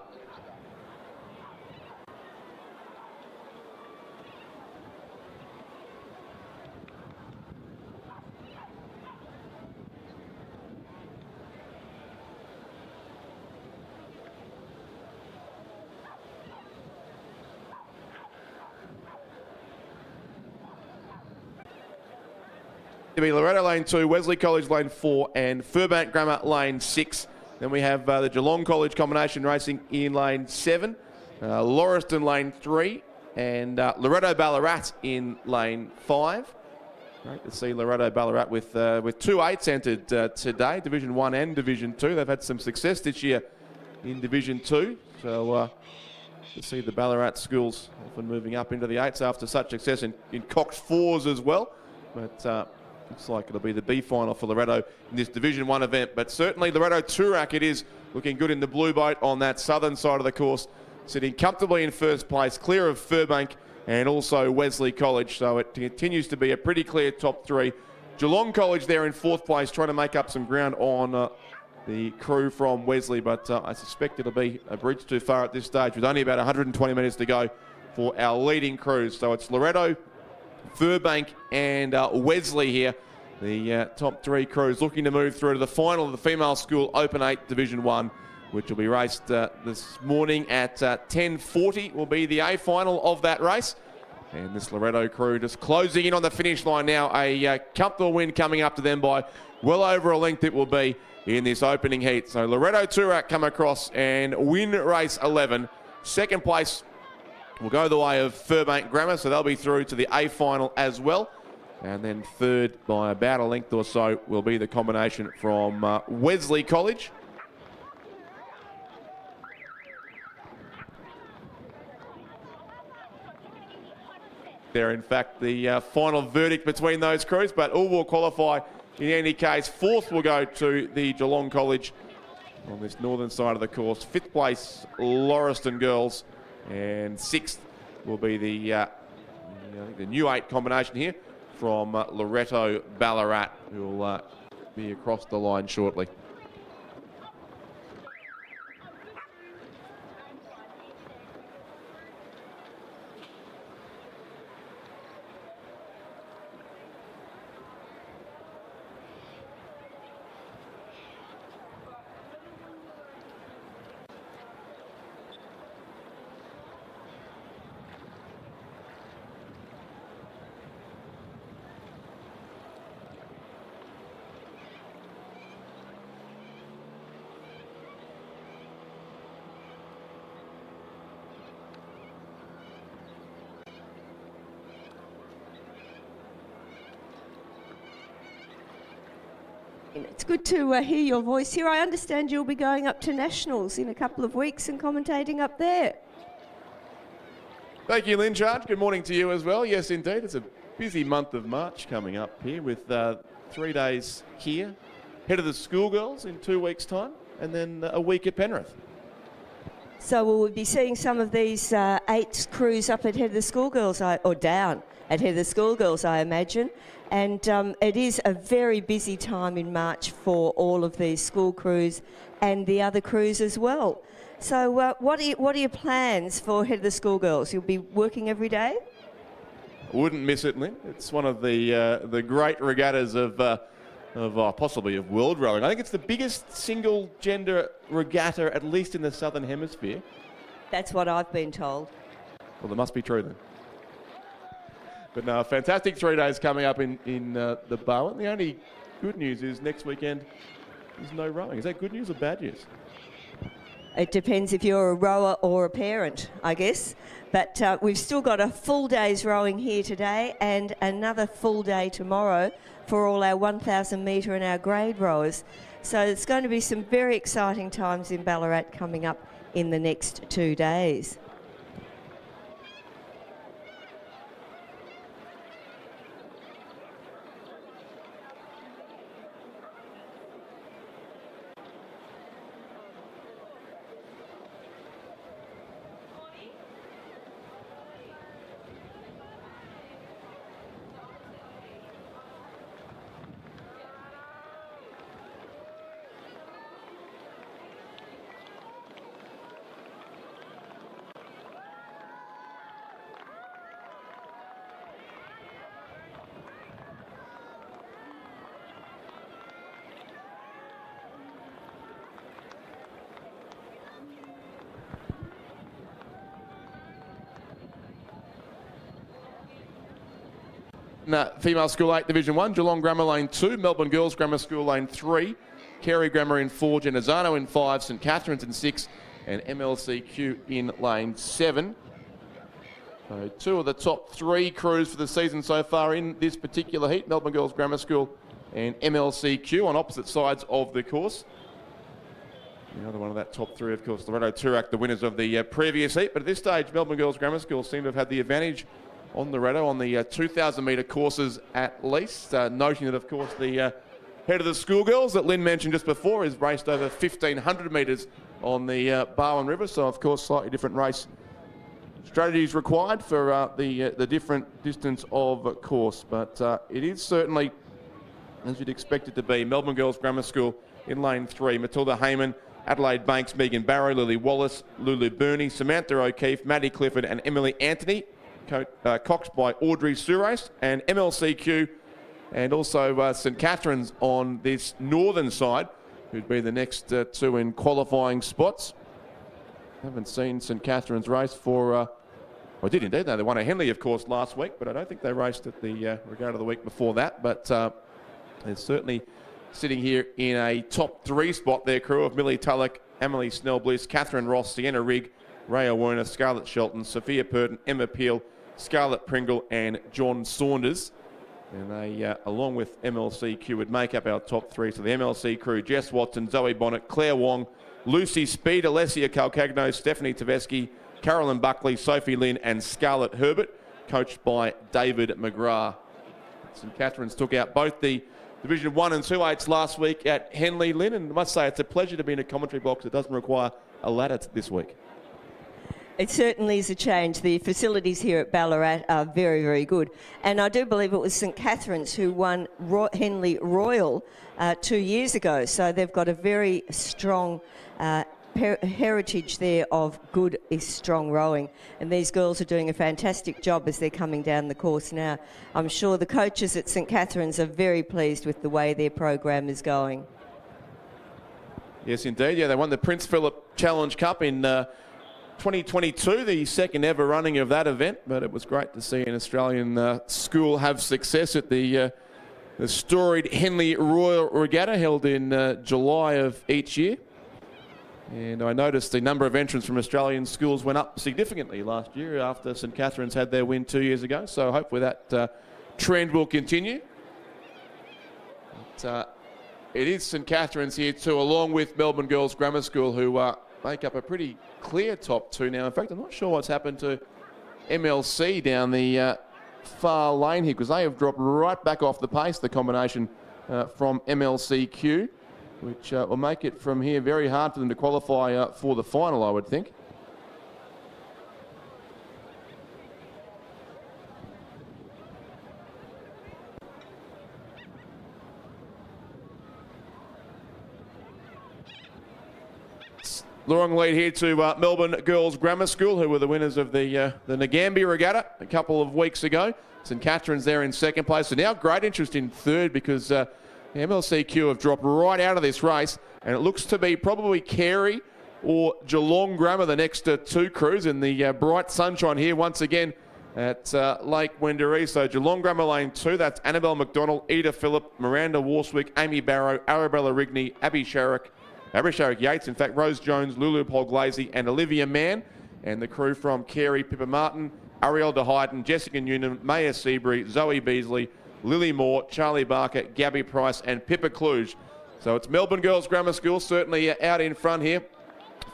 To be Loretto lane 2, Wesley College lane 4 and Furbank Grammar lane 6. Then we have the Geelong College combination racing in lane 7, Lauriston lane 3 and Loretto Ballarat in lane 5. Great to see Loretto Ballarat with 2 8s entered today, Division 1 and Division 2. They've had some success this year in Division 2. So to see the Ballarat schools often moving up into the 8s after such success in coxed 4s as well. But looks like it'll be the B final for Loretto in this Division 1 event. But certainly Loretto Turak, it is looking good in the blue boat on that southern side of the course, sitting comfortably in first place, clear of Furbank and also Wesley College. So it continues to be a pretty clear top 3. Geelong College there in 4th place, trying to make up some ground on the crew from Wesley. But I suspect it'll be a bridge too far at this stage with only about 120 metres to go for our leading crews. So it's Loretto, Furbank and Wesley here, the top 3 crews looking to move through to the final of the Female School Open 8 Division 1, which will be raced this morning at 10:40 will be the A final of that race. And this Loretto crew just closing in on the finish line now. A comfortable win coming up to them by well over a length it will be in this opening heat. So Loretto Turak come across and win race 11. Second place will go the way of Furbank Grammar, so they'll be through to the A final as well. And then third by about a length or so will be the combination from Wesley College. There, in fact, the final verdict between those crews, but all will qualify in any case. 4th will go to the Geelong College on this northern side of the course. 5th place, Lauriston Girls. And 6th will be the I think the new 8 combination here from Loretto Ballarat, who will be across the line shortly. It's good to hear your voice here. I understand you'll be going up to Nationals in a couple of weeks and commentating up there. Thank you, Lynn Charge. Good morning to you as well. Yes, indeed. It's a busy month of March coming up here with 3 days here. Head of the schoolgirls in 2 weeks' time, and then a week at Penrith. So will we be seeing some of these 8 crews up at Head of the Schoolgirls, or down at Head of the Schoolgirls, I imagine. And it is a very busy time in March for all of these school crews and the other crews as well. So what are your plans for Head of the Schoolgirls? You'll be working every day? Wouldn't miss it, Lynn. It's one of the great regattas of possibly of world rowing. I think it's the biggest single gender regatta, at least in the Southern Hemisphere. That's what I've been told. Well, it must be true then. But no, fantastic 3 days coming up in the Bowen. The only good news is next weekend there's no rowing. Is that good news or bad news? It depends if you're a rower or a parent, I guess. But we've still got a full day's rowing here today and another full day tomorrow for all our 1,000 metre and our grade rowers. So it's going to be some very exciting times in Ballarat coming up in the next 2 days. Female School 8 Division 1, Geelong Grammar Lane 2, Melbourne Girls Grammar School Lane 3, Carey Grammar in 4, Genazzano in 5, St Catherine's in 6, and MLCQ in Lane 7. So 2 of the top 3 crews for the season so far in this particular heat, Melbourne Girls Grammar School and MLCQ on opposite sides of the course. The other one of that top 3, of course, Loretto Turak, the winners of the previous heat. But at this stage, Melbourne Girls Grammar School seem to have had the advantage on Loretto on the 2,000 metre courses at least. Noting that, of course, the head of the schoolgirls that Lynn mentioned just before is raced over 1,500 metres on the Barwon River. So, of course, slightly different race strategies required for the different distance of course. But it is certainly, as you'd expect it to be, Melbourne Girls Grammar School in lane 3. Matilda Heyman, Adelaide Banks, Megan Barrow, Lily Wallace, Lulu Burney, Samantha O'Keefe, Maddie Clifford and Emily Anthony. Coxed by Audrey Surace, and MLCQ and also St Catherine's on this northern side, who'd be the next 2 in qualifying spots. Haven't seen St Catherine's race for, well, did indeed. No, they won a Henley, of course, last week, but I don't think they raced at the Regatta the week before that. But they're certainly sitting here in a top 3 spot, their crew of Millie Tulloch, Emily Snell-Bliss, Catherine Ross, Sienna Rigg, Rhea Werner, Scarlett Shelton, Sophia Purton, Emma Peel, Scarlett Pringle and John Saunders. And they, along with MLCQ, would make up our top 3. So the MLC crew, Jess Watson, Zoe Bonnet, Claire Wong, Lucy Speed, Alessia Calcagno, Stephanie Tversky, Carolyn Buckley, Sophie Lynn and Scarlett Herbert, coached by David McGrath. St Catherine's took out both the Division 1 and 2 8s last week at Henley, Lynn, and I must say it's a pleasure to be in a commentary box that doesn't require a ladder this week. It certainly is a change. The facilities here at Ballarat are very, very good. And I do believe it was St Catherine's who won Henley Royal 2 years ago. So they've got a very strong heritage there of good, strong rowing. And these girls are doing a fantastic job as they're coming down the course now. I'm sure the coaches at St Catherine's are very pleased with the way their program is going. Yes, indeed. Yeah, they won the Prince Philip Challenge Cup in 2022, the second ever running of that event. But it was great to see an Australian school have success at the storied Henley Royal Regatta held in July of each year. And I noticed the number of entrants from Australian schools went up significantly last year after St Catherine's had their win 2 years ago. So hopefully that trend will continue. But, it is St Catherine's here too, along with Melbourne Girls Grammar School, who make up a pretty clear top two now. In fact, I'm not sure what's happened to MLC down the far lane here, because they have dropped right back off the pace, the combination from MLCQ, which will make it from here very hard for them to qualify for the final, I would think. Long lead here to Melbourne Girls Grammar School, who were the winners of the Nagambie Regatta a couple of weeks ago. St Catherine's there in second place. So now great interest in third, because MLCQ have dropped right out of this race, and it looks to be probably Carey or Geelong Grammar, the next two crews in the bright sunshine here once again at Lake Wendouree. So Geelong Grammar Lane 2, that's Annabelle McDonald, Eda Phillip, Miranda Warswick, Amy Barrow, Arabella Rigney, Abby Sharrock Yates, in fact, Rose Jones, Lulu Polglazzi and Olivia Mann. And the crew from Carey, Pippa Martin, Ariel de Hayden, Jessica Noonan, Maya Seabury, Zoe Beasley, Lily Moore, Charlie Barker, Gabby Price and Pippa Kluge. So it's Melbourne Girls Grammar School certainly out in front here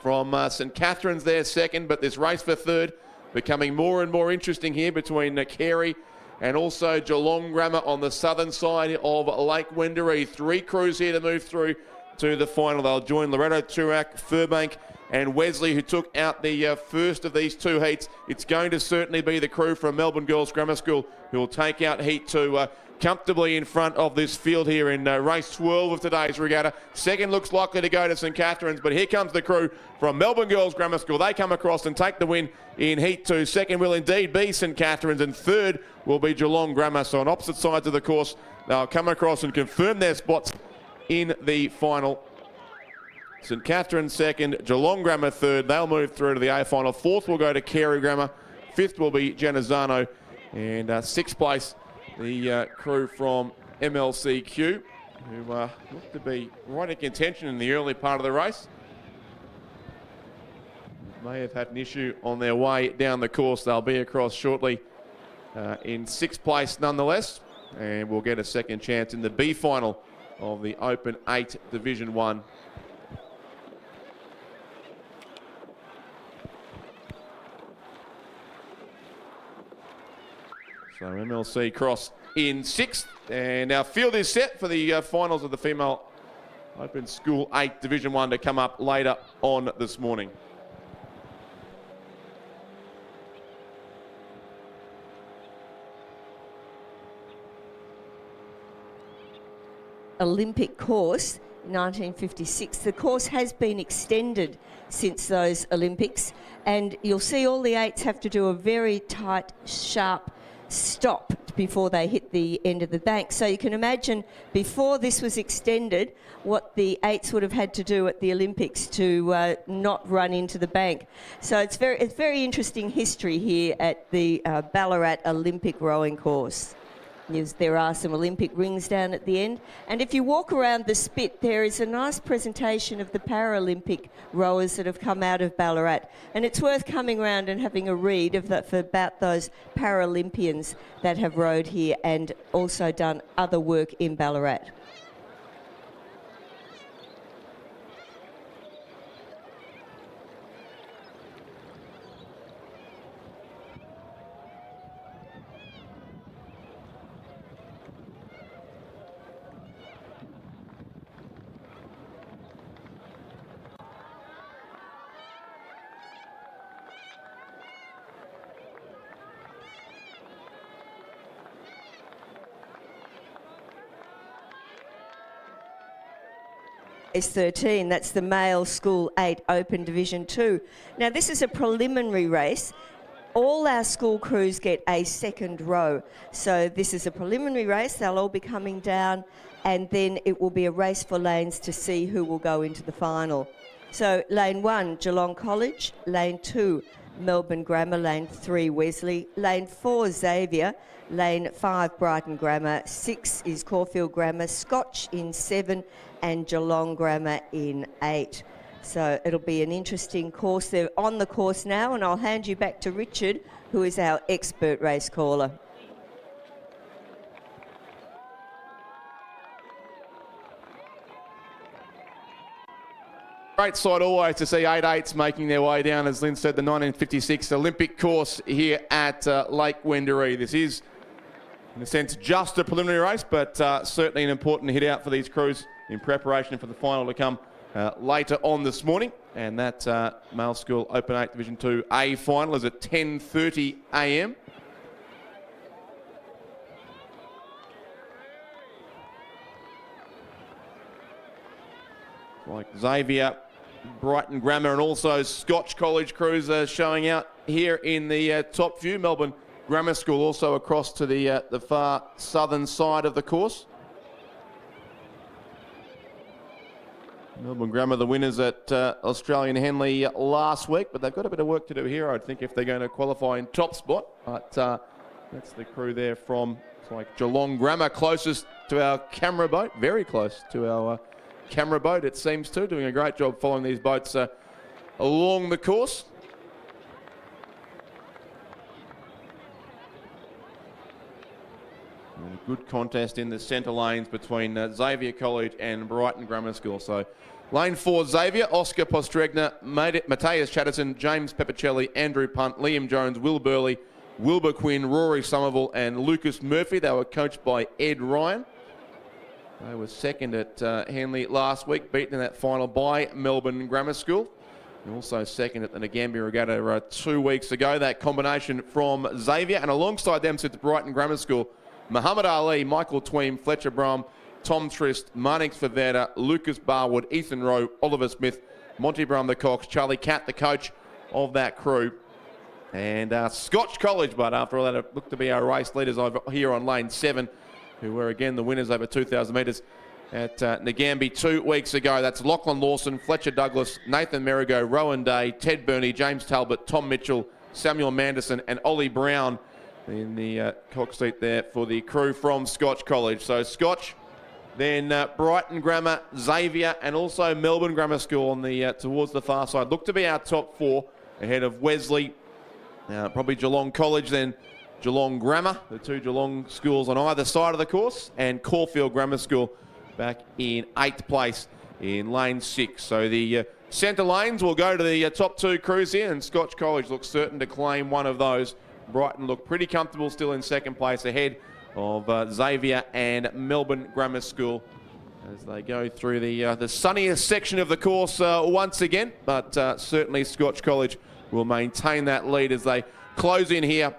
from St Catherine's there second, but this race for third becoming more and more interesting here between Carey and also Geelong Grammar on the southern side of Lake Wendouree. Three crews here to move through to the final. They'll join Loretto, Turak, Furbank and Wesley, who took out the first of these two heats. It's going to certainly be the crew from Melbourne Girls Grammar School who will take out heat two comfortably in front of this field here in race 12 of today's regatta. Second looks likely to go to St Catherine's, but here comes the crew from Melbourne Girls Grammar School. They come across and take the win in heat two. Second will indeed be St Catherine's, and third will be Geelong Grammar. So on opposite sides of the course, they'll come across and confirm their spots in the final. St Catherine's second, Geelong Grammar third. They'll move through to the A final. Fourth will go to Carey Grammar. Fifth will be Janazano. And sixth place, the crew from MLCQ, who look to be right in contention in the early part of the race. May have had an issue on their way down the course. They'll be across shortly in sixth place nonetheless. And we'll get a second chance in the B final of the Open 8 Division 1. So MLC cross in sixth, and our field is set for the finals of the Female Open School 8 Division 1 to come up later on this morning. Olympic course, 1956. The course has been extended since those Olympics, and you'll see all the eights have to do a very tight, sharp stop before they hit the end of the bank. So you can imagine before this was extended what the eights would have had to do at the Olympics to not run into the bank. So it's very interesting history here at the Ballarat Olympic rowing course. There are some Olympic rings down at the end. And if you walk around the spit, there is a nice presentation of the Paralympic rowers that have come out of Ballarat. And it's worth coming around and having a read of that about those Paralympians that have rowed here and also done other work in Ballarat. race 13. That's the male School 8 Open Division 2. Now, this is a preliminary race. All our school crews get a second row. So this is a preliminary race. They'll all be coming down, and then it will be a race for lanes to see who will go into the final. So lane 1, Geelong College. Lane 2, Melbourne Grammar. Lane 3, Wesley. Lane 4, Xavier. Lane 5, Brighton Grammar. 6 is Caulfield Grammar. Scotch in 7 and Geelong Grammar in 8. So it'll be an interesting course. They're on the course now, and I'll hand you back to Richard, who is our expert race caller. Great sight always to see 8-8s making their way down, as Lynn said, the 1956 Olympic course here at Lake Wendouree. This is, in a sense, just a preliminary race, but certainly an important hit out for these crews in preparation for the final to come later on this morning. And that Male School Open 8 Division 2A final is at 10:30 a.m. Like Xavier, Brighton Grammar and also Scotch College crews are showing out here in the top few. Melbourne Grammar School also across to the far southern side of the course. Melbourne Grammar, the winners at Australian Henley last week, but they've got a bit of work to do here, I think, if they're going to qualify in top spot. But that's the crew there from, it's like Geelong Grammar, closest to our camera boat, very close to our camera boat, it seems to, doing a great job following these boats along the course. And a good contest in the centre lanes between Xavier College and Brighton Grammar School. So lane 4, Xavier, Oscar Postregna, Matthias Chatterton, James Peppicelli, Andrew Punt, Liam Jones, Will Burley, Wilbur Quinn, Rory Somerville and Lucas Murphy. They were coached by Ed Ryan. They were second at Henley last week, beaten in that final by Melbourne Grammar School. And also second at the Ngambia Regatta 2 weeks ago. That combination from Xavier, and alongside them sits Brighton Grammar School, Muhammad Ali, Michael Tweem, Fletcher Brum, Tom Trist, Marnix Favetta, Lucas Barwood, Ethan Rowe, Oliver Smith, Monty Brum the Cox, Charlie Catt, the coach of that crew. And Scotch College, but after all that, it looked to be our race leaders over here on lane 7, who were again the winners over 2,000 metres at Ngambia 2 weeks ago. That's Lachlan Lawson, Fletcher Douglas, Nathan Merigo, Rowan Day, Ted Burney, James Talbot, Tom Mitchell, Samuel Manderson and Ollie Brown in the cox seat there for the crew from Scotch College. So Scotch, then Brighton Grammar, Xavier and also Melbourne Grammar School on the towards the far side. Look to be our top 4 ahead of Wesley, probably Geelong College, then Geelong Grammar, the 2 Geelong schools on either side of the course, and Caulfield Grammar School back in 8th place in lane 6. So the centre lanes will go to the top 2 crews here, and Scotch College looks certain to claim one of those. Brighton look pretty comfortable still in 2nd place ahead of Xavier and Melbourne Grammar School as they go through the sunniest section of the course once again. But certainly Scotch College will maintain that lead as they close in here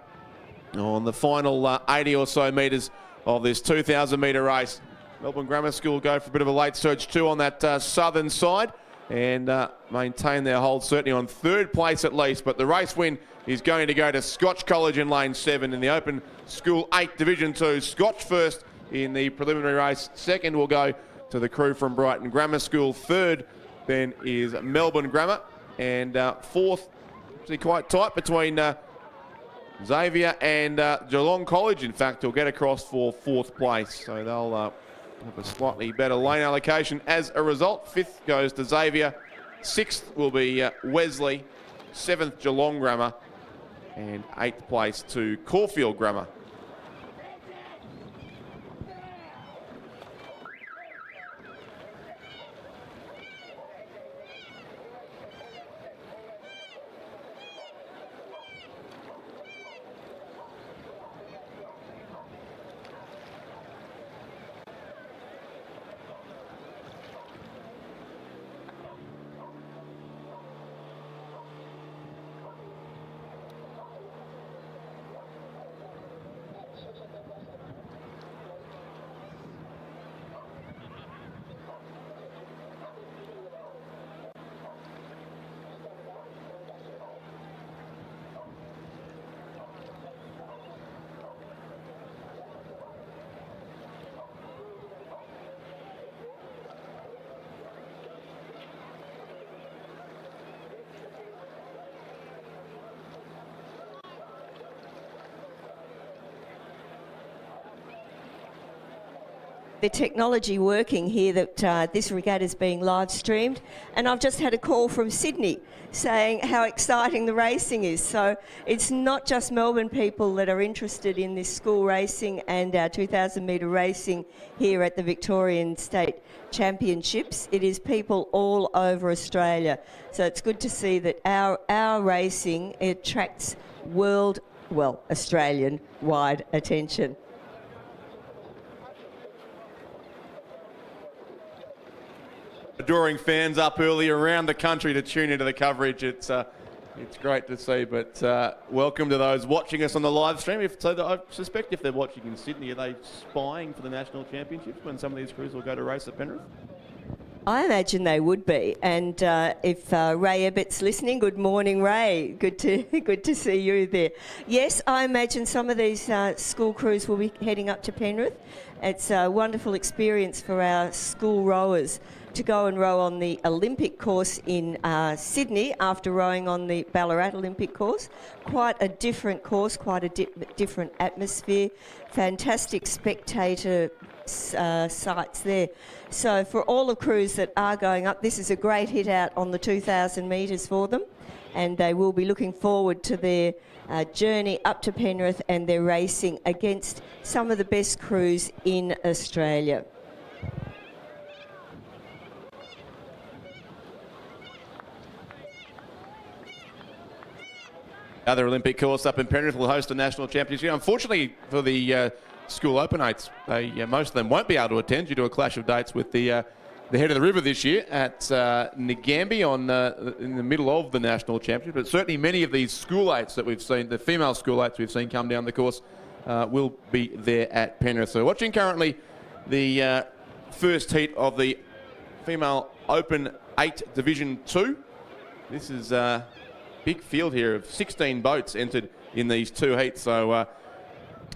on the final 80 or so metres of this 2,000 metre race. Melbourne Grammar School go for a bit of a late surge too on that southern side and maintain their hold certainly on 3rd place at least. But the race win is going to go to Scotch College in lane 7 in the Open School 8 Division 2. Scotch first in the preliminary race. 2nd will go to the crew from Brighton Grammar School. 3rd then is Melbourne Grammar. And 4th, actually quite tight between Xavier and Geelong College. In fact, will get across for 4th place. So they'll have a slightly better lane allocation as a result. 5th goes to Xavier. 6th will be Wesley. 7th, Geelong Grammar. And 8th place to Caulfield Grammar. the technology working here that this regatta is being live streamed, and I've just had a call from Sydney saying how exciting the racing is. So it's not just Melbourne people that are interested in this school racing and our 2,000 metre racing here at the Victorian State Championships. It is people all over Australia. So it's good to see that our racing attracts Australian-wide attention. Adoring fans up early around the country to tune into the coverage. It's great to see, but welcome to those watching us on the live stream. I suspect if they're watching in Sydney, are they spying for the national championships when some of these crews will go to race at Penrith? I imagine they would be, and if Ray Ebbett's listening, good morning, Ray. Good to see you there. Yes, I imagine some of these school crews will be heading up to Penrith. It's a wonderful experience for our school rowers to go and row on the Olympic course in Sydney after rowing on the Ballarat Olympic course. Quite a different course, quite a different atmosphere, fantastic spectator sites there. So for all the crews that are going up, this is a great hit out on the 2,000 metres for them, and they will be looking forward to their journey up to Penrith and their racing against some of the best crews in Australia. Other Olympic course up in Penrith will host a national championship. Unfortunately for the school open eights, most of them won't be able to attend due to a clash of dates with the head of the river this year at Ngambie in the middle of the national championship. But certainly many of these school eights that we've seen, the female school eights we've seen come down the course, will be there at Penrith. So watching currently the first heat of the female Open 8 Division 2. This is big field here of 16 boats entered in these two heats. So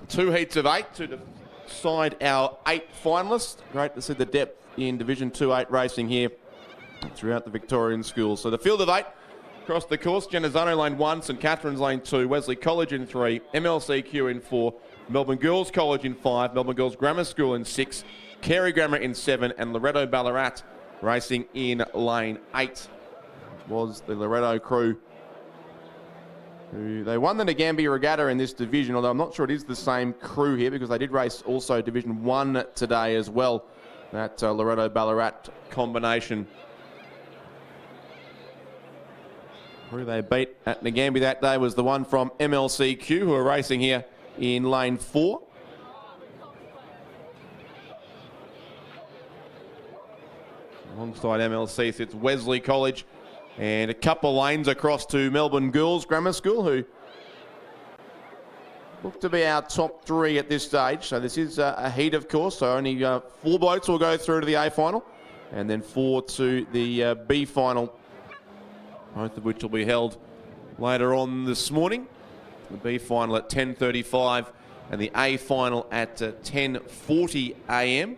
2 heats of 8 to decide our 8 finalists. Great to see the depth in Division 2-8 racing here throughout the Victorian schools. So the field of 8 across the course: Genazzano lane 1, St Catherine's lane 2, Wesley College in 3, MLCQ in 4, Melbourne Girls College in 5, Melbourne Girls Grammar School in 6, Carey Grammar in 7, and Loretto Ballarat racing in lane 8. Was the Loretto crew they won the Ngambie Regatta in this division, although I'm not sure it is the same crew here because they did race also Division 1 today as well, that Loretto Ballarat combination. Who they beat at Ngambie that day was the one from MLCQ, who are racing here in lane 4. Alongside MLC sits Wesley College, and a couple lanes across to Melbourne Girls Grammar School, who look to be our top 3 at this stage. So this is a heat, of course, so only 4 boats will go through to the A final, and then 4 to the B final, both of which will be held later on this morning. The B final at 10:35 and the A final at 10:40 a.m.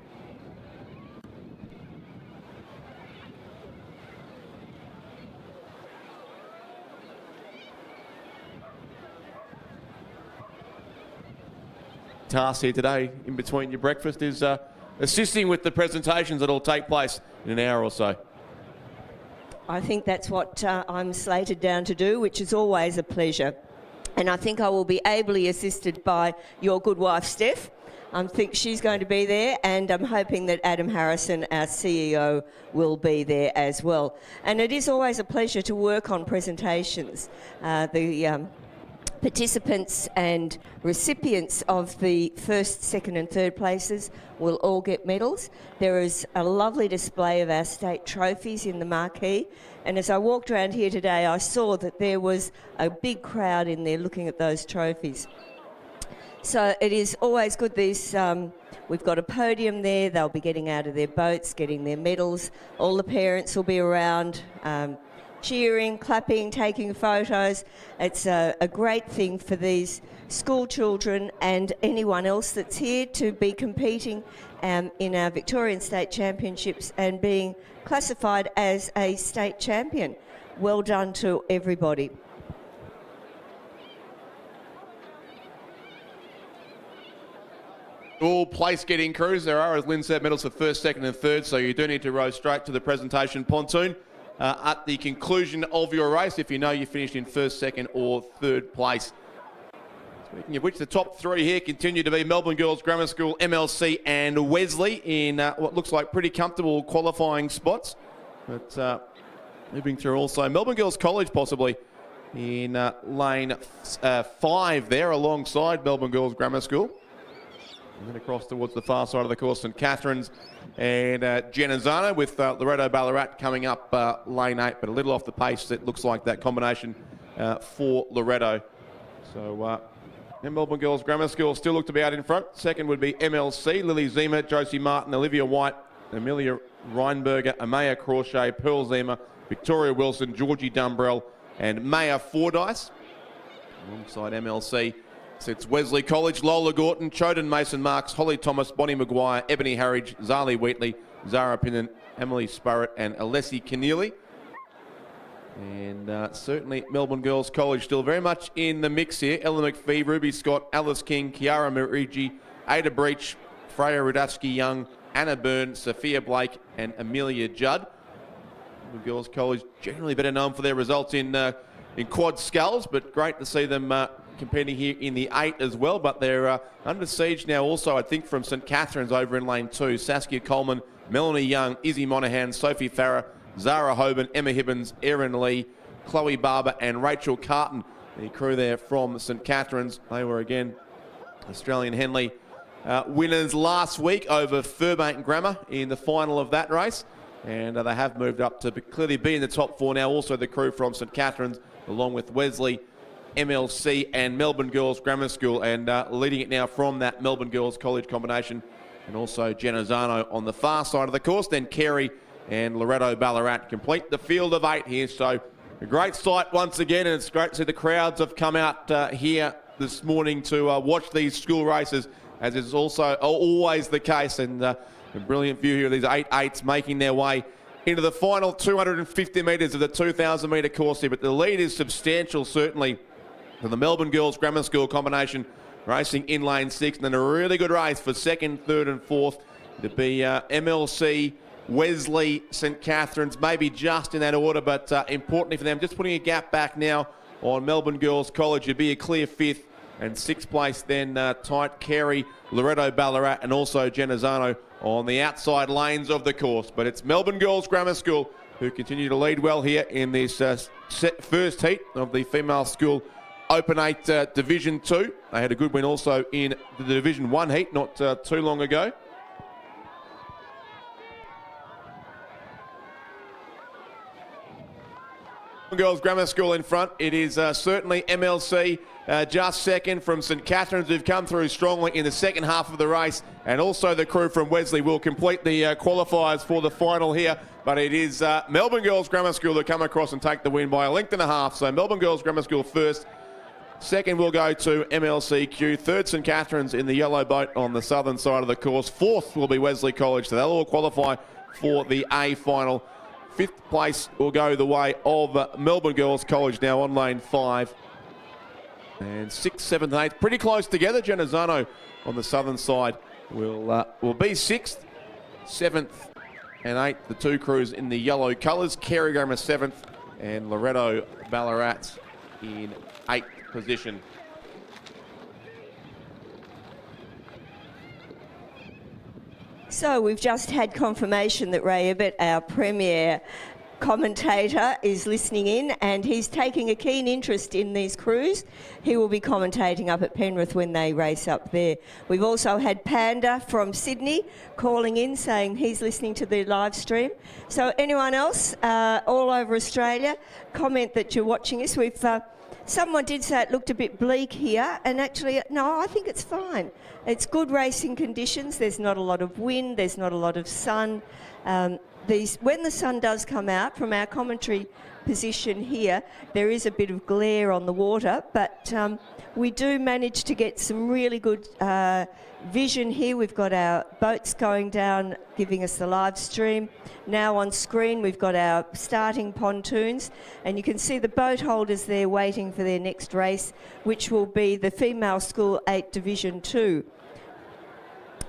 Task here today in between your breakfast is assisting with the presentations that will take place in an hour or so. I think that's what I'm slated down to do, which is always a pleasure. And I think I will be ably assisted by your good wife, Steph. I think she's going to be there, and I'm hoping that Adam Harrison, our CEO, will be there as well. And it is always a pleasure to work on presentations. The participants and recipients of the first, second and third places will all get medals. There is a lovely display of our state trophies in the marquee, and as I walked around here today I saw that there was a big crowd in there looking at those trophies. So it is always good. We've got a podium there, they'll be getting out of their boats, getting their medals. All the parents will be around cheering, clapping, taking photos. It's a great thing for these school children and anyone else that's here to be competing in our Victorian State Championships and being classified as a state champion. Well done to everybody. All place getting crews. There are, as Lynn said, medals for first, second and third, so you do need to row straight to the presentation pontoon at the conclusion of your race if you know you finished in first, second or third place. Speaking of which, the top three here continue to be Melbourne Girls Grammar School, MLC and Wesley in what looks like pretty comfortable qualifying spots. But moving through also Melbourne Girls College possibly in lane 5 there alongside Melbourne Girls Grammar School. And then across towards the far side of the course, St Catherine's and Genazzano with Loretto Ballarat coming up lane 8, but a little off the pace. It looks like that combination for Loretto. So Melbourne Girls Grammar School still look to be out in front. Second would be MLC, Lily Zima, Josie Martin, Olivia White, Amelia Reinberger, Amaya Crawshay, Pearl Zima, Victoria Wilson, Georgie Dumbrell and Maya Fordyce. Alongside MLC sits Wesley College, Lola Gorton, Choden Mason Marks, Holly Thomas, Bonnie Maguire, Ebony Harridge, Zali Wheatley, Zara Pinnan, Emily Sparrett and Alessi Keneally. And certainly Melbourne Girls College still very much in the mix here. Ella McPhee, Ruby Scott, Alice King, Kiara Marigi, Ada Breach, Freya Rudatsky Young, Anna Byrne, Sophia Blake and Amelia Judd. Melbourne Girls College generally better known for their results in quad sculls, but great to see them competing here in the 8 as well. But they're under siege now also, I think, from St Catherine's over in lane 2. Saskia Coleman, Melanie Young, Izzy Monaghan, Sophie Farah, Zara Hoban, Emma Hibbins, Erin Lee, Chloe Barber and Rachel Carton. The crew there from St Catherine's. They were again Australian Henley winners last week over Furbank Grammar in the final of that race. And they have moved up to clearly be in the top 4 now. Also the crew from St Catherine's along with Wesley, MLC and Melbourne Girls Grammar School, and leading it now from that Melbourne Girls College combination, and also Genazzano on the far side of the course. Then Carey and Loretto Ballarat complete the field of 8 here. So a great sight once again, and it's great to see the crowds have come out here this morning to watch these school races, as is also always the case. And a brilliant view here of these 8-8s making their way into the final 250 metres of the 2,000 metre course here. But the lead is substantial, certainly, for the Melbourne Girls Grammar School combination racing in lane 6. And then a really good race for second, third and fourth to be MLC, Wesley, St Catherine's, maybe just in that order, but importantly for them, just putting a gap back now on Melbourne Girls College. It'd be a clear 5th and 6th place then tight Carey, Loretto Ballarat and also Genazzano on the outside lanes of the course. But it's Melbourne Girls Grammar School who continue to lead well here in this first heat of the female school Open 8 Division 2. They had a good win also in the Division 1 heat not too long ago. Girls Grammar School in front. It is certainly MLC just second from St Catherine's, who've come through strongly in the second half of the race, and also the crew from Wesley will complete the qualifiers for the final here. But it is Melbourne Girls Grammar School that come across and take the win by a length and a half. So Melbourne Girls Grammar School first. Second will go to MLCQ. Third, St Catherine's in the yellow boat on the southern side of the course. Fourth will be Wesley College. So they'll all qualify for the A final. 5th place will go the way of Melbourne Girls College now on lane 5. And 6th, 7th and 8th pretty close together. Genazzano on the southern side will be 6th, 7th and 8th. The two crews in the yellow colours. Carey Grammar 7th and Loretto Ballarat in 8th position. So we've just had confirmation that Ray Ebbett, our premier commentator, is listening in, and he's taking a keen interest in these crews. He will be commentating up at Penrith when they race up there. We've also had Panda from Sydney calling in saying he's listening to the live stream. So anyone else all over Australia, comment that you're watching this. We've someone did say it looked a bit bleak here, and actually, no, I think it's fine. It's good racing conditions. There's not a lot of wind. There's not a lot of sun. When the sun does come out, from our commentary position here, there is a bit of glare on the water, but we do manage to get some really good vision here. We've got our boats going down, giving us the live stream. Now on screen, we've got our starting pontoons, and you can see the boat holders there waiting for their next race, which will be the Female School 8 Division 2.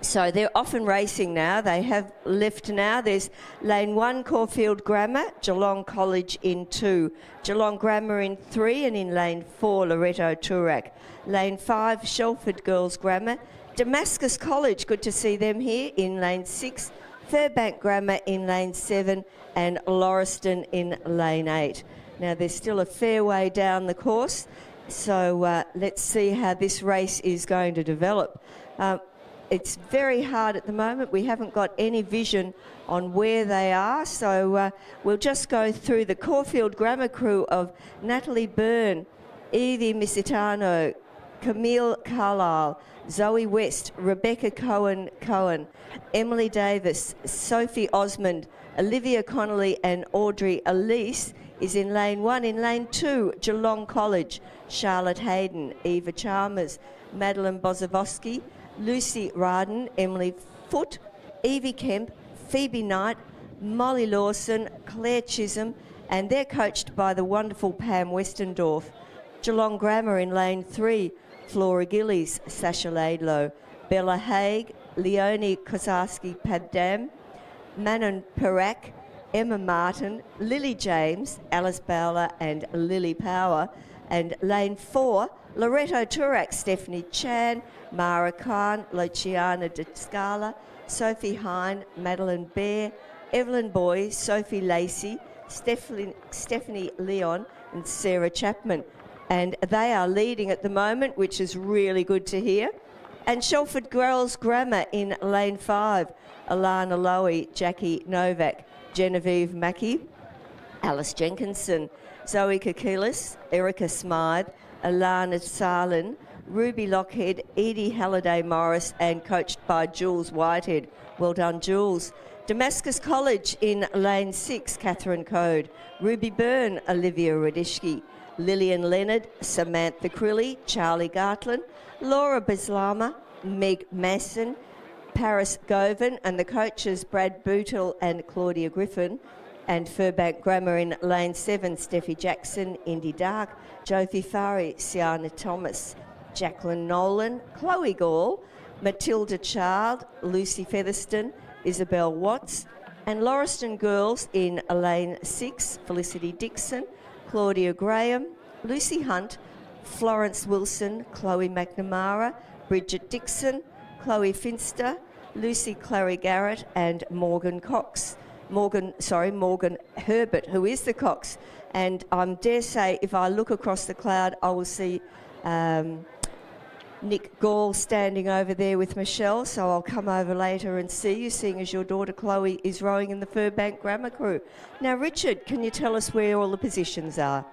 So they're off and racing now. They have left now. There's lane 1, Caulfield Grammar, Geelong College in 2, Geelong Grammar in 3, and in lane 4, Loretto Turak. Lane 5, Shelford Girls Grammar, Damascus College, good to see them here, in lane 6, Furbank Grammar in lane 7, and Lauriston in lane 8. Now there's still a fair way down the course, so let's see how this race is going to develop. It's very hard at the moment. We haven't got any vision on where they are, so we'll just go through the Caulfield Grammar crew of Natalie Byrne, Evie Misitano, Camille Carlisle, Zoe West, Rebecca Cohen, Emily Davis, Sophie Osmond, Olivia Connolly and Audrey Elise is in lane 1. In lane 2, Geelong College, Charlotte Hayden, Eva Chalmers, Madeline Bozovsky, Lucy Radin, Emily Foote, Evie Kemp, Phoebe Knight, Molly Lawson, Claire Chisholm, and they're coached by the wonderful Pam Westendorf. Geelong Grammar in lane 3, Flora Gillies, Sasha Laidlow, Bella Haig, Leonie Kozarski Padam, Manon Perak, Emma Martin, Lily James, Alice Bowler and Lily Power. And lane 4, Loretto Turak, Stephanie Chan, Mara Khan, Luciana De Scala, Sophie Hine, Madeline Bear, Evelyn Boy, Sophie Lacey, Stephanie Leon and Sarah Chapman. And they are leading at the moment, which is really good to hear. And Shelford Girls Grammar in lane 5, Alana Lowy, Jackie Novak, Genevieve Mackey, Alice Jenkinson, Zoe Kakilis, Erica Smythe, Alana Sarlin, Ruby Lockhead, Edie Halliday Morris, and coached by Jules Whitehead. Well done, Jules. Damascus College in lane 6, Catherine Code, Ruby Byrne, Olivia Radishki, Lillian Leonard, Samantha Crilly, Charlie Gartland, Laura Bislama, Meg Masson, Paris Govan, and the coaches Brad Bootle and Claudia Griffin. And Furbank Grammar in lane 7, Steffi Jackson, Indy Dark, Jofi Fari, Sienna Thomas, Jacqueline Nolan, Chloe Gall, Matilda Child, Lucy Featherston, Isabel Watts, and Lauriston Girls in lane 6, Felicity Dixon, Claudia Graham, Lucy Hunt, Florence Wilson, Chloe McNamara, Bridget Dixon, Chloe Finster, Lucy Clary Garrett and Morgan Herbert, who is the Cox. And I dare say if I look across the cloud, I will see Nick Gall standing over there with Michelle, so I'll come over later and see you, seeing as your daughter Chloe is rowing in the Furbank Grammar crew. Now, Richard, can you tell us where all the positions are?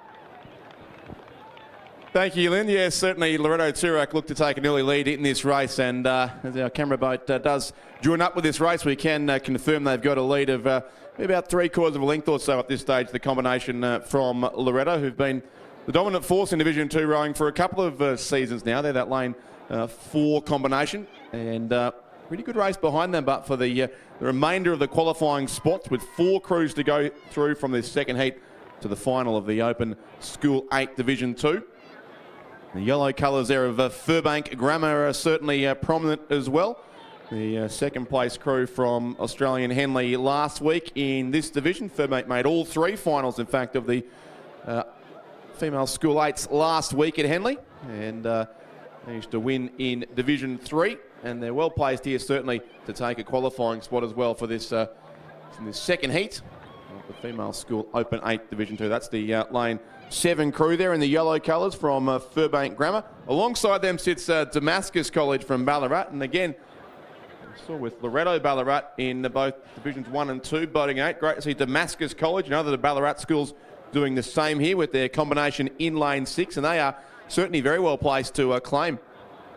Thank you, Lynn. Yes, certainly Loretto Turak looked to take an early lead in this race, and as our camera boat does join up with this race, we can confirm they've got a lead of about 3/4 of a length or so at this stage, the combination from Loretto, who've been the dominant force in Division 2 rowing for a couple of seasons now. They're that lane 4 combination, and really good race behind them, but for the remainder of the qualifying spots, with 4 crews to go through from this second heat to the final of the Open School 8 Division 2. The yellow colours there of Furbank Grammar are certainly prominent as well. The second place crew from Australian Henley last week in this division. Furbank made all 3 finals, in fact, of the female school 8s last week at Henley, and managed to win in Division 3. And they're well placed here, certainly, to take a qualifying spot as well for this from this second heat of the female school Open 8 Division 2. That's the lane 7 crew there in the yellow colours from Furbank Grammar. Alongside them sits Damascus College from Ballarat. And again, we saw with Loretto Ballarat in both Divisions 1 and 2, boating 8. Great to see Damascus College and other Ballarat schools doing the same here with their combination in lane 6. And they are certainly very well placed to claim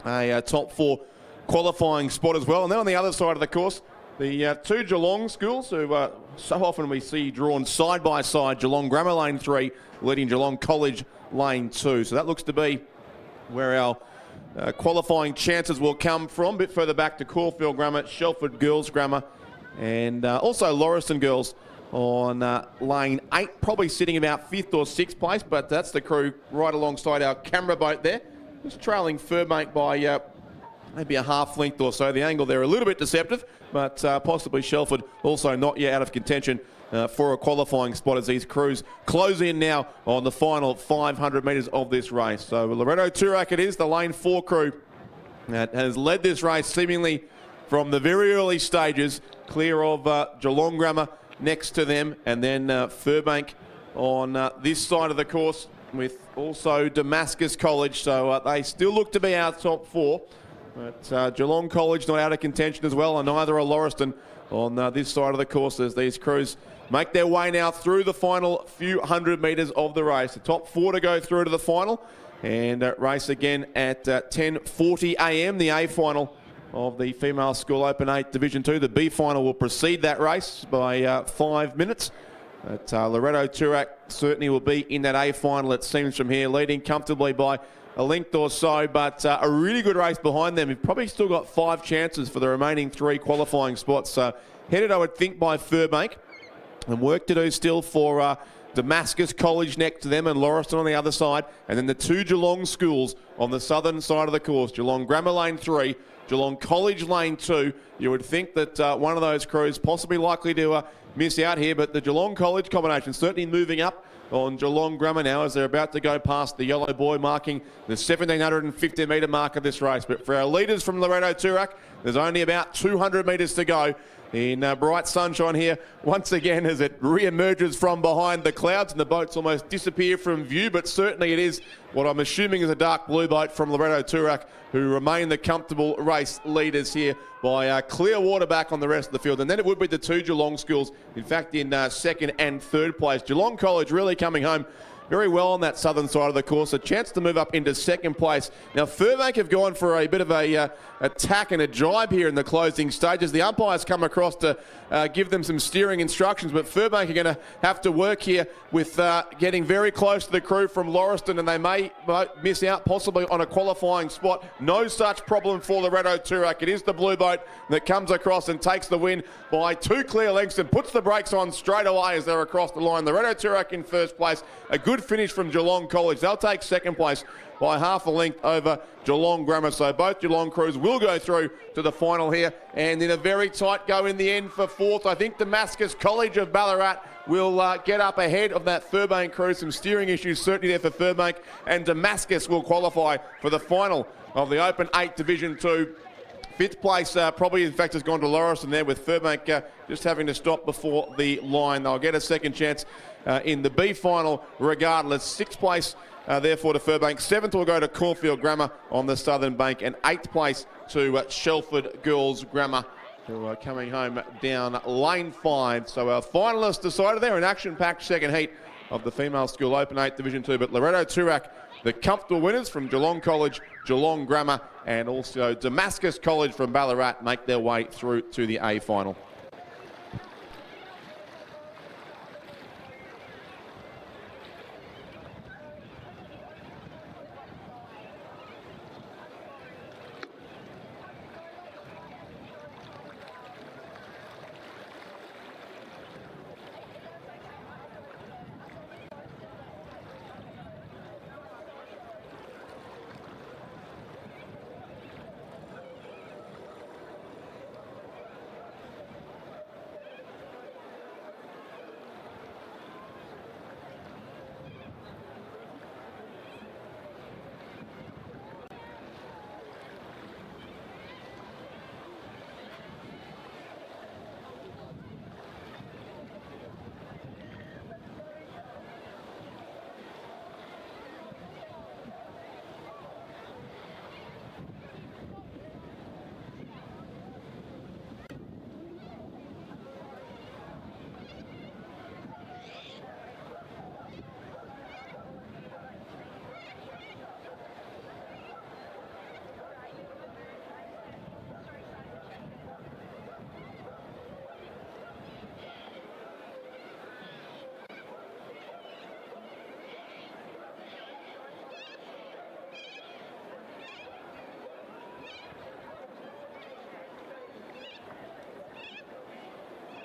a top 4 qualifying spot as well. And then on the other side of the course, the 2 Geelong schools who so often we see drawn side by side, Geelong Grammar lane 3 leading Geelong College lane 2. So that looks to be where our qualifying chances will come from. A bit further back to Caulfield Grammar, Shelford Girls Grammar, and also Lauriston Girls on lane 8, probably sitting about 5th or 6th place, but that's the crew right alongside our camera boat there. Just trailing Furbank by maybe a half length or so. The angle there a little bit deceptive, but possibly Shelford also not yet out of contention for a qualifying spot as these crews close in now on the final 500 metres of this race. So Loretto Turak it is, the lane 4 crew that has led this race seemingly from the very early stages, clear of Geelong Grammar next to them, and then Furbank on this side of the course with also Damascus College. So they still look to be our top 4. But Geelong College not out of contention as well, and neither are Lauriston on this side of the course as these crews make their way now through the final few hundred metres of the race. The top 4 to go through to the final, and race again at 10:40 a.m. The A final of the Female School Open 8 Division 2. The B final will precede that race by 5 minutes. But Loretto Turak certainly will be in that A final, it seems from here, leading comfortably by a length or so, but a really good race behind them. We've probably still got 5 chances for the remaining 3 qualifying spots. So headed, I would think, by Furbank, and work to do still for Damascus College next to them and Lauriston on the other side, and then the 2 Geelong schools on the southern side of the course. Geelong Grammar Lane 3, Geelong College Lane 2. You would think that one of those crews possibly likely to miss out here, but the Geelong College combination certainly moving up on Geelong Grammar now as they're about to go past the yellow buoy, marking the 1750 metre mark of this race. But for our leaders from Loretto Turak, there's only about 200 metres to go in bright sunshine here once again as it re-emerges from behind the clouds and the boats almost disappear from view, but certainly it is what I'm assuming is a dark blue boat from Loretto Turak, who remain the comfortable race leaders here by clear water back on the rest of the field. And then it would be the 2 Geelong schools, in fact, in 2nd and 3rd place. Geelong College really coming home very well on that southern side of the course. A chance to move up into 2nd place. Now, Furbank have gone for a bit of a attack and a jibe here in the closing stages. The umpires come across to give them some steering instructions, but Furbank are going to have to work here with getting very close to the crew from Lauriston, and they may miss out possibly on a qualifying spot. No such problem for Loretto Turak. It is the blue boat that comes across and takes the win by 2 clear lengths and puts the brakes on straight away as they're across the line. Loretto Turak in 1st place. A good finish from Geelong College. They'll take 2nd place by half a length over Geelong Grammar. So both Geelong crews will go through to the final here, and in a very tight go in the end for 4th. I think Damascus College of Ballarat will get up ahead of that Furbank crew. Some steering issues certainly there for Furbank, and Damascus will qualify for the final of the Open 8 Division 2. 5th place probably, in fact, has gone to Lauriston there, with Furbank just having to stop before the line. They'll get a second chance in the B final regardless. 6th place therefore to Furbank. 7th will go to Caulfield Grammar on the southern bank, and 8th place to Shelford Girls Grammar, who are coming home down lane 5. So our finalists decided there, an action-packed second heat of the Female School Open 8 Division 2. But Loretto Turak, the comfortable winners from Geelong College, Geelong Grammar, and also Damascus College from Ballarat make their way through to the A final.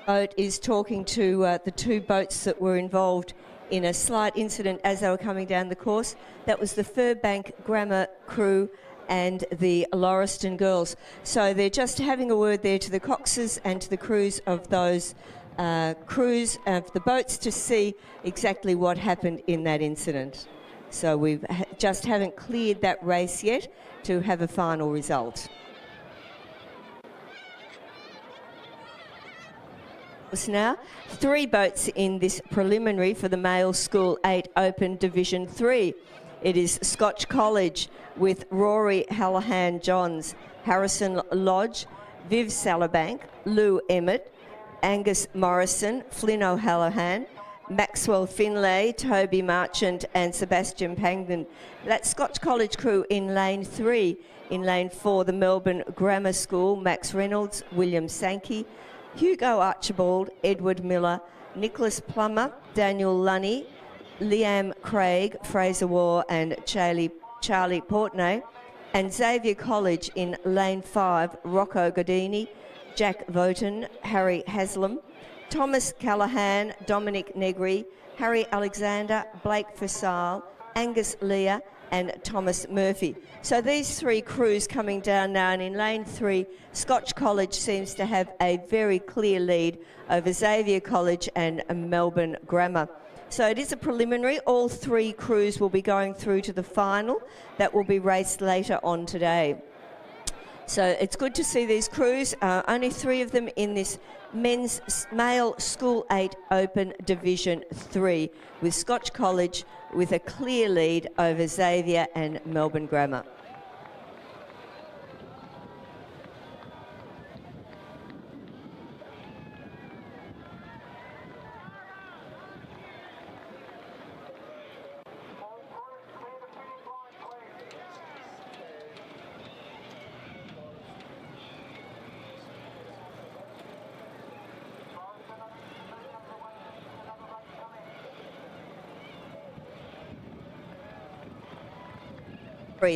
Boat is talking to the 2 boats that were involved in a slight incident as they were coming down the course. That was the Furbank Grammar crew and the Lauriston girls. So they're just having a word there to the coxes and to the crews of those crews of the boats to see exactly what happened in that incident. So we just haven't cleared that race yet to have a final result. Now, 3 boats in this preliminary for the Male School 8 Open Division 3. It is Scotch College with Rory Hallahan-Johns, Harrison Lodge, Viv Salabank, Lou Emmett, Angus Morrison, Flynn O'Hallahan, Maxwell Finlay, Toby Marchant and Sebastian Pangden. That Scotch College crew in lane 3. In lane 4, the Melbourne Grammar School, Max Reynolds, William Sankey, Hugo Archibald, Edward Miller, Nicholas Plummer, Daniel Lunny, Liam Craig, Fraser Waugh and Charlie Portney. And Xavier College in lane 5, Rocco Godini, Jack Voten, Harry Haslam, Thomas Callahan, Dominic Negri, Harry Alexander, Blake Fassal, Angus Lear and Thomas Murphy. So these 3 crews coming down now, and in lane 3, Scotch College seems to have a very clear lead over Xavier College and Melbourne Grammar. So it is a preliminary. All 3 crews will be going through to the final. That will be raced later on today. So it's good to see these crews. Only 3 of them in this Male School 8 Open Division 3, with Scotch College with a clear lead over Xavier and Melbourne Grammar.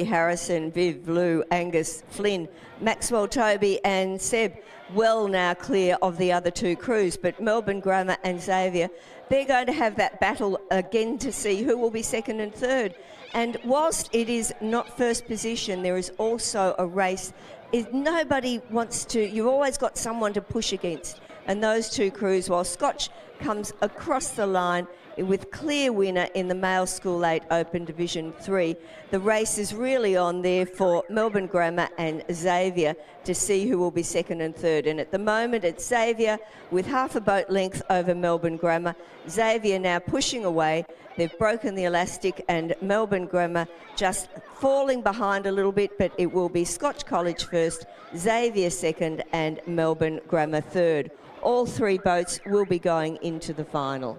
Harrison, Viv, Lou, Angus, Flynn, Maxwell, Toby and Seb well now clear of the other 2 crews, but Melbourne Grammar and Xavier, they're going to have that battle again to see who will be second and third. And whilst it is not first position, there is also a race. Nobody wants to, you've always got someone to push against. And those 2 crews, while Scotch comes across the line with clear winner in the Male School 8 Open Division 3. The race is really on there for Melbourne Grammar and Xavier to see who will be second and third. And at the moment, it's Xavier with half a boat length over Melbourne Grammar. Xavier now pushing away. They've broken the elastic and Melbourne Grammar just falling behind a little bit, but it will be Scotch College first, Xavier second and Melbourne Grammar third. All 3 boats will be going into the final.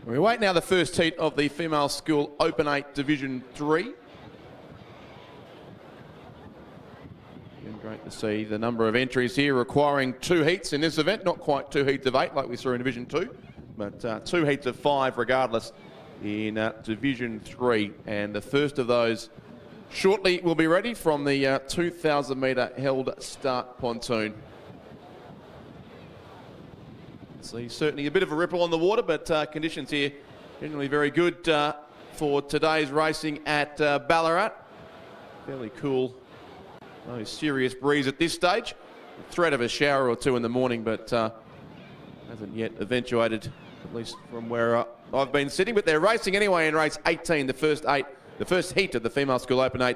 We wait now the first heat of the female school Open 8 Division 3. Again, great to see the number of entries here requiring 2 heats in this event. Not quite 2 heats of 8 like we saw in Division 2, but 2 heats of 5 regardless in Division 3. And the first of those shortly will be ready from the 2,000 metre held start pontoon. See, certainly a bit of a ripple on the water, but conditions here generally very good for today's racing at Ballarat. Fairly cool, no serious breeze at this stage. Threat of a shower or two in the morning, but hasn't yet eventuated, at least from where I've been sitting. But they're racing anyway in race 18, the first heat of the Female School Open 8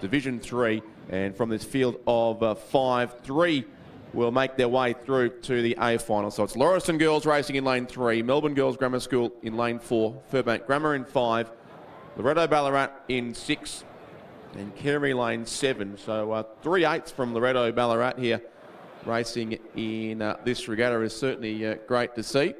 Division 3, and from this field of 5, 3 will make their way through to the A final. So it's Lauriston Girls racing in lane 3, Melbourne Girls Grammar School in lane 4, Furbank Grammar in 5, Loretto Ballarat in 6, and Carey lane 7. So 3 8s from Loretto Ballarat here racing in this regatta is certainly great to see.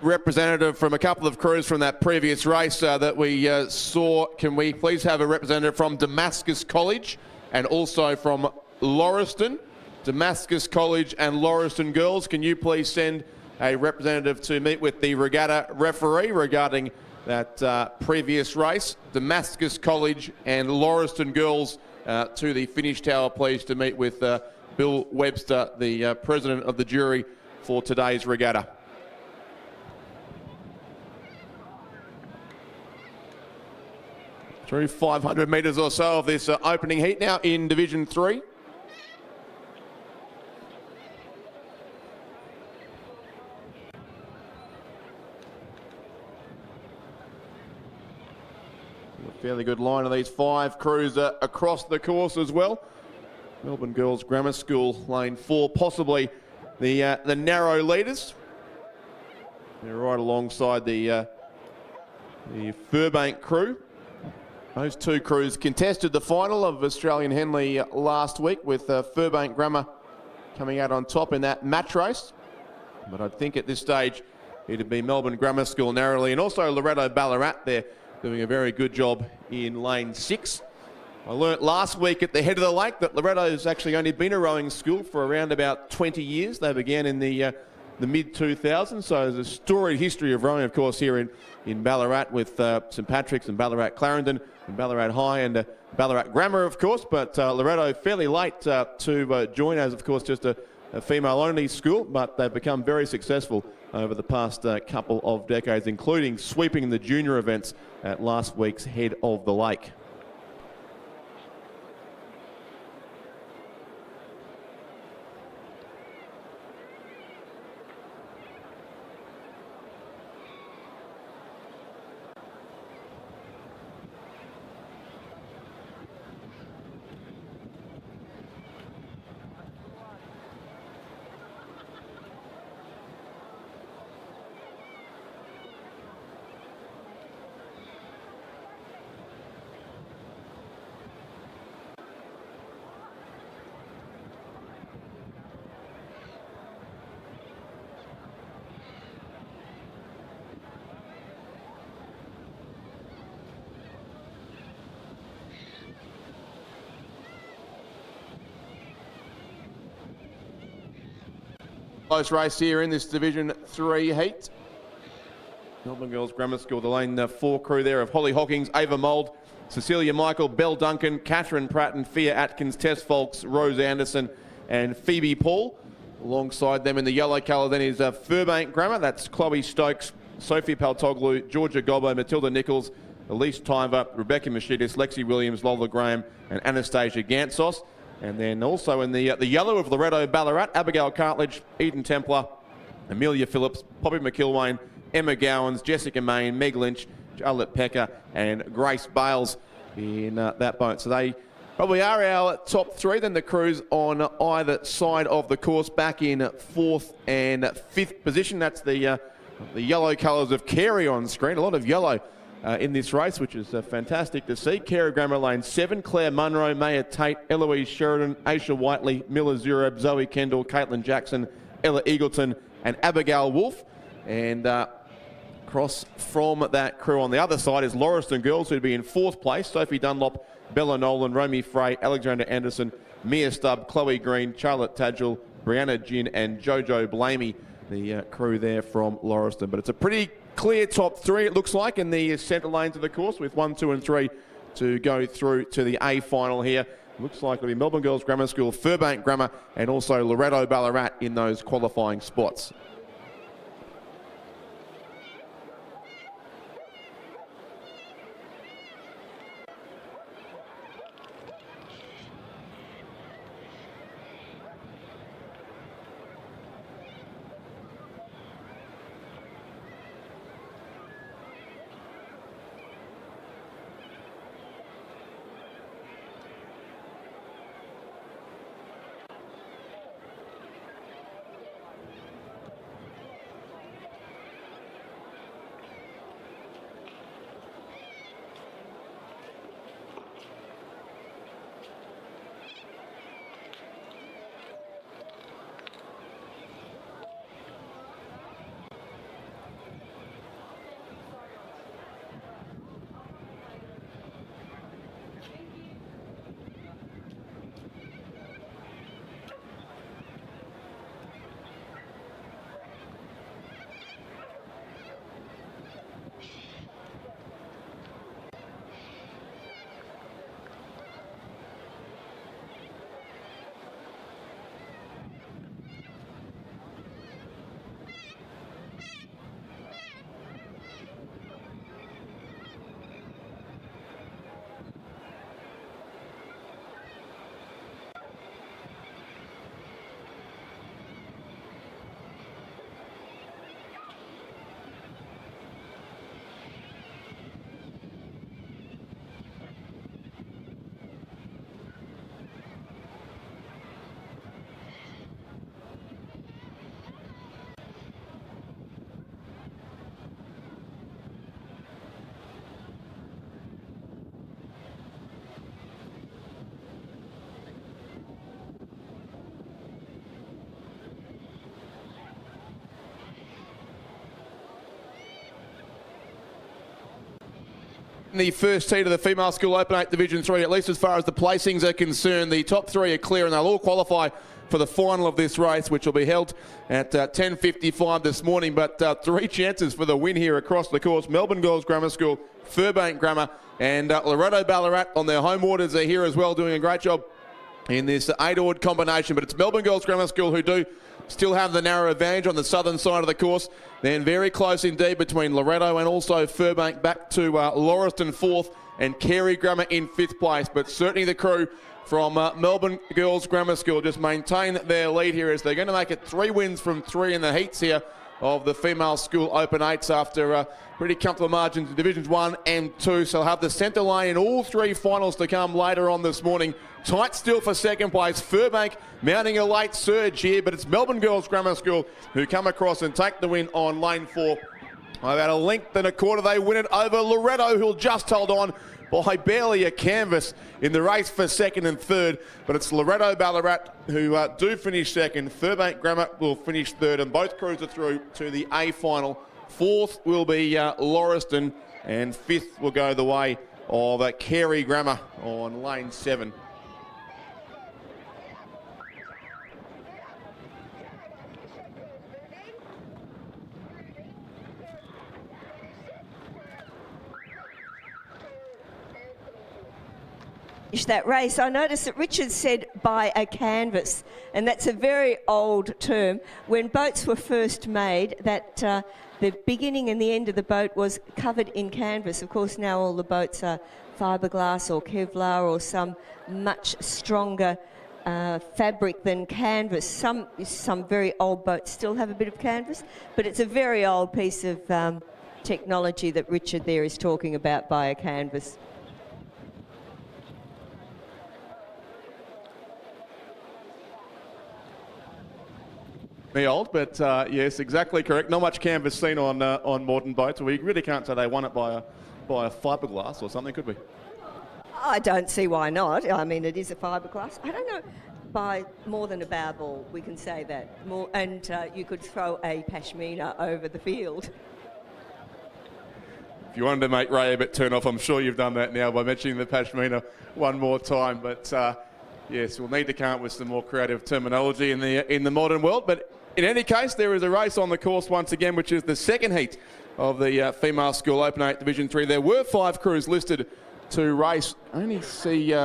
Representative from a couple of crews from that previous race that we saw. Can we please have a representative from Damascus College and also from Lauriston? Damascus College and Lauriston Girls, can you please send a representative to meet with the regatta referee regarding that previous race? Damascus College and Lauriston Girls to the finish tower, please, to meet with Bill Webster, the president of the jury for today's regatta. Through 500 metres or so of this opening heat now in Division 3. A fairly good line of these 5 crews across the course as well. Melbourne Girls Grammar School, lane 4, possibly the narrow leaders. They're right alongside the Furbank crew. Those 2 crews contested the final of Australian Henley last week, with Furbank Grammar coming out on top in that match race. But I think at this stage it'd be Melbourne Grammar School narrowly, and also Loretto Ballarat. They're doing a very good job in lane 6. I learnt last week at the head of the lake that Loretto's actually only been a rowing school for around about 20 years. They began in the mid-2000s, so there's a storied history of rowing, of course, here in Ballarat, with St Patrick's and Ballarat Clarendon and Ballarat High and Ballarat Grammar, of course. But Loretto fairly late to join as, of course, just a female-only school, but they've become very successful over the past couple of decades, including sweeping the junior events at last week's Head of the Lake. Close race here in this Division 3 heat. Melbourne Girls Grammar School, the lane 4 crew there of Holly Hawkins, Ava Mould, Cecilia Michael, Belle Duncan, Catherine Pratt and Fia Atkins, Tess Folks, Rose Anderson and Phoebe Paul. Alongside them in the yellow colour then is Furbank Grammar. That's Chloe Stokes, Sophie Paltoglu, Georgia Gobbo, Matilda Nichols, Elise Tiver, Rebecca Machidis, Lexi Williams, Lola Graham and Anastasia Gantsos. And then also in the yellow of Loretto Ballarat, Abigail Cartledge, Eden Templar, Amelia Phillips, Poppy McIlwain, Emma Gowans, Jessica Main, Meg Lynch, Charlotte Pecker and Grace Bales in that boat. So they Probably are our top three. Then the crews on either side of the course back in fourth and fifth position. That's the yellow colours of Carey on screen. A lot of yellow in this race, which is fantastic to see. Carey Grammer Lane 7, Claire Munro, Maya Tate, Eloise Sheridan, Aisha Whiteley, Miller Zurab, Zoe Kendall, Caitlin Jackson, Ella Eagleton and Abigail Wolfe. And across from that crew on the other side is Lauriston Girls, who'd be in fourth place. Sophie Dunlop, Bella Nolan, Romy Frey, Alexander Anderson, Mia Stubb, Chloe Green, Charlotte Tadgell, Brianna Ginn and Jojo Blamey, the crew there from Lauriston. But it's a pretty clear top three, it looks like, in the centre lanes of the course, with 1, 2 and 3 to go through to the A final here. Looks like it'll be Melbourne Girls Grammar School, Furbank Grammar and also Loretto Ballarat in those qualifying spots. The first heat of the Female School Open 8 Division 3, at least as far as the placings are concerned. The top three are clear and they'll all qualify for the final of this race, which will be held at 10:55 this morning. But three chances for the win here across the course. Melbourne Girls Grammar School, Furbank Grammar and Loretto Ballarat on their home waters are here as well, doing a great job in this 8-oared combination. But it's Melbourne Girls Grammar School who do still have the narrow advantage on the southern side of the course. Then very close indeed between Loretto and also Furbank, back to Lauriston fourth and Carey Grammar in fifth place. But certainly the crew from Melbourne Girls Grammar School just maintain their lead here, as they're going to make it 3 wins from 3 in the heats here of the Female School Open 8s after pretty comfortable margins in Divisions 1 and 2. So they'll have the centre lane in all 3 finals to come later on this morning. Tight still for second place. Furbank mounting a late surge here, but it's Melbourne Girls Grammar School who come across and take the win on lane 4. About a length and a quarter, they win it over Loretto, who'll just hold on by barely a canvas in the race for second and third. But it's Loretto Ballarat who do finish second. Furbank Grammar will finish third, and both crews are through to the A final. Fourth will be Lauriston, and fifth will go the way of Carey Grammar on lane 7. That race, I noticed that Richard said by a canvas, and that's a very old term. When boats were first made, that the beginning and the end of the boat was covered in canvas. Of course, now all the boats are fiberglass or Kevlar or some much stronger fabric than canvas. Some very old boats still have a bit of canvas, but it's a very old piece of technology that Richard there is talking about by a canvas. me old, but yes, exactly correct. Not much canvas seen on modern boats. We really can't say they won it by a fiberglass or something, could we? I don't see why not. I mean, it is a fiberglass. I don't know. By more than a bow ball, we can say that. More, and you could throw a pashmina over the field. If you wanted to make Ray a bit turn off, I'm sure you've done that now by mentioning the pashmina one more time. But yes, we'll need to come up with some more creative terminology in the modern world. But in any case, there is a race on the course once again, which is the second heat of the Female School Open 8 Division 3. There were 5 crews listed to race. I only see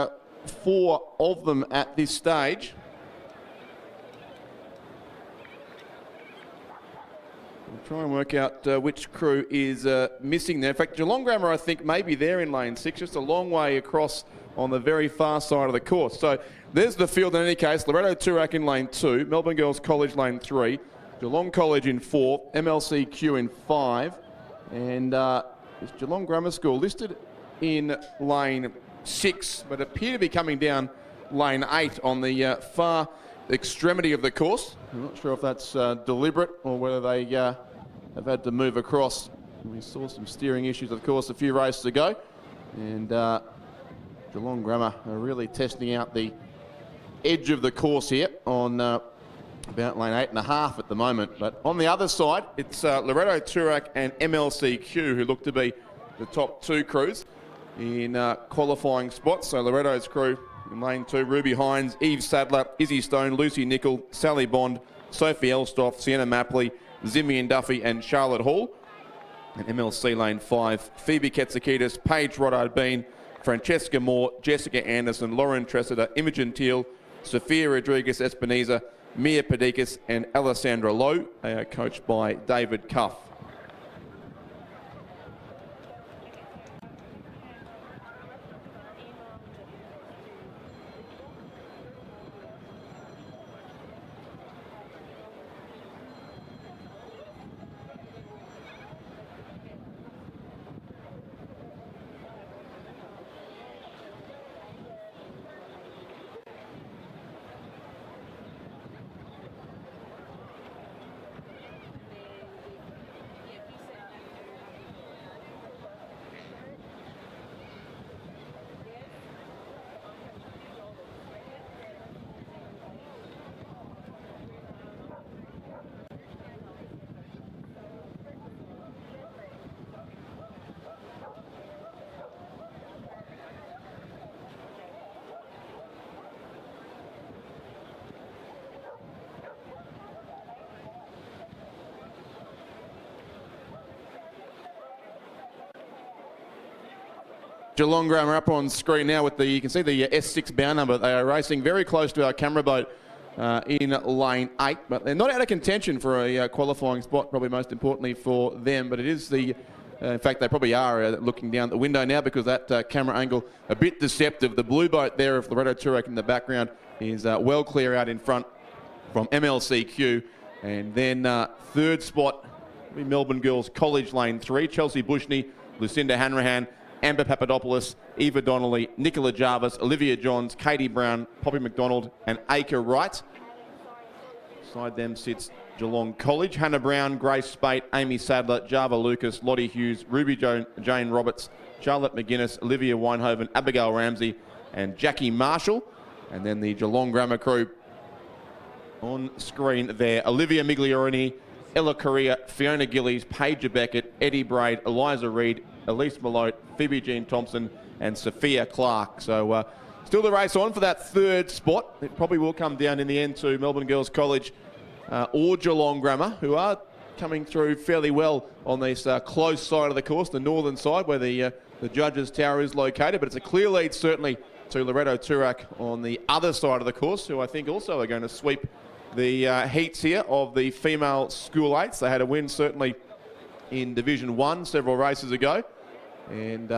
4 of them at this stage. We'll try and work out which crew is missing there. In fact, Geelong Grammar, I think, may be there in lane 6, just a long way across on the very far side of the course. So there's the field in any case. Loretto Toorak in lane 2, Melbourne Girls College lane 3, Geelong College in 4, MLCQ in 5, and is Geelong Grammar School listed in lane 6, but appear to be coming down lane 8 on the far extremity of the course. I'm not sure if that's deliberate or whether they have had to move across. We saw some steering issues, of course, a few races ago, and Geelong Grammar are really testing out the edge of the course here on about lane 8.5 at the moment. But on the other side, it's Loretto Toorak and MLCQ who look to be the top 2 crews in qualifying spots. So Loretto's crew in lane 2, Ruby Hines, Eve Sadler, Izzy Stone, Lucy Nicol, Sally Bond, Sophie Elstoff, Sienna Mapley, Zimian Duffy and Charlotte Hall. And MLC lane 5, Phoebe Ketsikidis, Paige Roddard-Bean, Francesca Moore, Jessica Anderson, Lauren Tressida, Imogen Teal, Sophia Rodriguez Espinoza, Mia Padikis and Alessandra Lowe. They are coached by David Cuff. Geelong Grammar up on screen now with you can see the S6 bow number. They are racing very close to our camera boat in lane 8, but they're not out of contention for a qualifying spot, probably most importantly for them. But it is in fact, they probably are looking down the window now because that camera angle a bit deceptive. The blue boat there of Loretto Toorak in the background is well clear out in front from MLCQ. And then third spot, Melbourne Girls College lane 3, Chelsea Bushney, Lucinda Hanrahan, Amber Papadopoulos, Eva Donnelly, Nicola Jarvis, Olivia Johns, Katie Brown, Poppy McDonald and Acre Wright. Beside them sits Geelong College, Hannah Brown, Grace Spate, Amy Sadler, Java Lucas, Lottie Hughes, Ruby Jane Roberts, Charlotte McGuinness, Olivia Winehoven, Abigail Ramsey and Jackie Marshall. And then the Geelong Grammar crew on screen there, Olivia Migliorini, Ella Correa, Fiona Gillies, Paige Beckett, Eddie Braid, Eliza Reid, Elise Malote, Phoebe Jean Thompson and Sophia Clark. So still the race on for that third spot. It probably will come down in the end to Melbourne Girls College or Geelong Grammar, who are coming through fairly well on this close side of the course, the northern side where the judges' tower is located. But it's a clear lead certainly to Loretto Toorak on the other side of the course, who I think also are going to sweep the heats here of the female school eights. They had a win certainly in Division 1 several races ago, and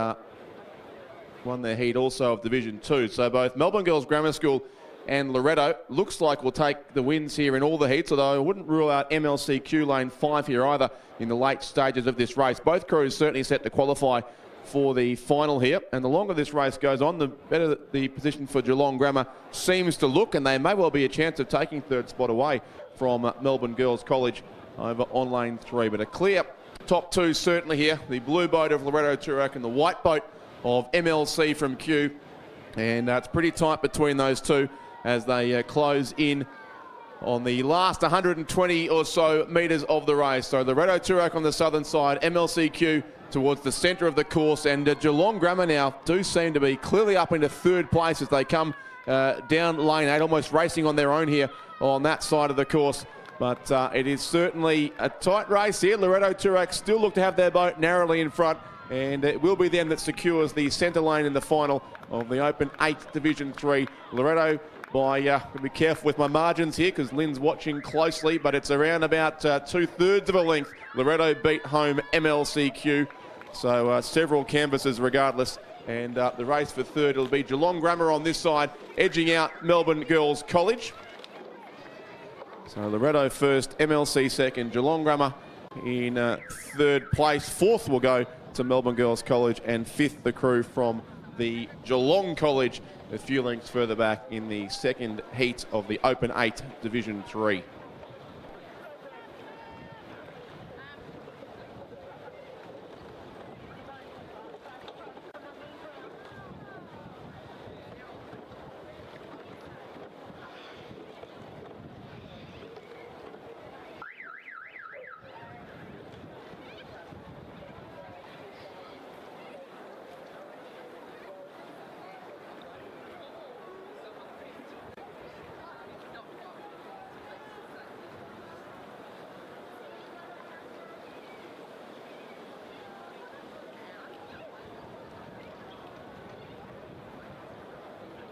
won their heat also of Division 2. So both Melbourne Girls Grammar School and Loretto looks like will take the wins here in all the heats, although I wouldn't rule out MLCQ lane 5 here either in the late stages of this race. Both crews certainly set to qualify for the final here. And the longer this race goes on, the better the position for Geelong Grammar seems to look, and they may well be a chance of taking third spot away from Melbourne Girls College over on lane 3. But a clear top two certainly here. The blue boat of Loretto Turak and the white boat of MLC from Kew. And it's pretty tight between those two as they close in on the last 120 or so metres of the race. So Loretto Turak on the southern side, MLCQ towards the centre of the course, and Geelong Grammar now do seem to be clearly up into third place as they come down lane 8, almost racing on their own here on that side of the course. But it is certainly a tight race here. Loretto Turak still look to have their boat narrowly in front, and it will be them that secures the centre lane in the final of the Open 8 Division 3. Loretto be careful with my margins here because Lynn's watching closely, but it's around about 2/3 of a length. Loretto beat home MLCQ. So several canvases regardless. And the race for third, it'll be Geelong Grammar on this side, edging out Melbourne Girls College. So Loretto first, MLC second, Geelong Grammar in third place. Fourth will go to Melbourne Girls College, and fifth the crew from the Geelong College a few lengths further back in the second heat of the Open 8 Division 3.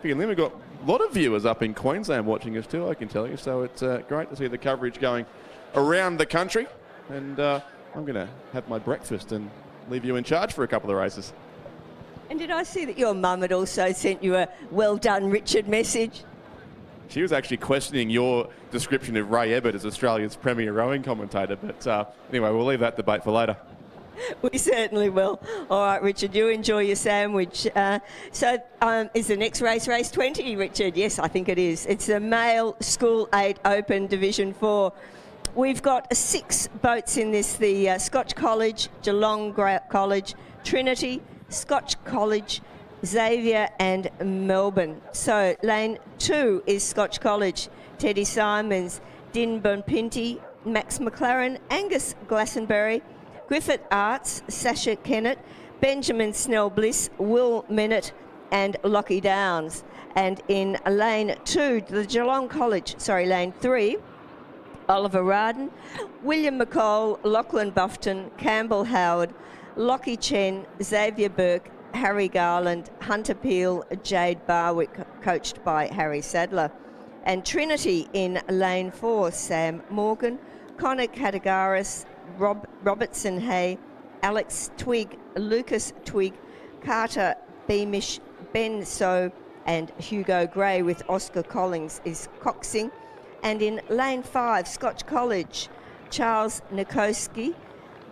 We've got a lot of viewers up in Queensland watching us too, I can tell you. So it's great to see the coverage going around the country. And I'm going to have my breakfast and leave you in charge for a couple of races. And did I see that your mum had also sent you a well done, Richard message? She was actually questioning your description of Ray Ebbett as Australia's premier rowing commentator. But anyway, we'll leave that debate for later. We certainly will. All right, Richard, you enjoy your sandwich. Is the next race 20, Richard? Yes, I think it is. It's the Male School 8 Open Division 4. We've got 6 boats in this, the Scotch College, Geelong College, Trinity, Scotch College, Xavier and Melbourne. So lane 2 is Scotch College, Teddy Simons, Din Bonpinti, Max McLaren, Angus Glastonbury, Griffith Arts, Sasha Kennett, Benjamin Snell Bliss, Will Minnett and Lockie Downs. And in lane 2, the Geelong College, lane 3, Oliver Arden, William McCall, Lachlan Buffton, Campbell Howard, Lockie Chen, Xavier Burke, Harry Garland, Hunter Peel, Jade Barwick, coached by Harry Sadler. And Trinity in lane 4, Sam Morgan, Connor Catagaris, Robertson Hay, Alex Twigg, Lucas Twigg, Carter Beamish, Ben So and Hugo Gray, with Oscar Collins is coxing. And in lane 5, Scotch College, Charles Nikoski,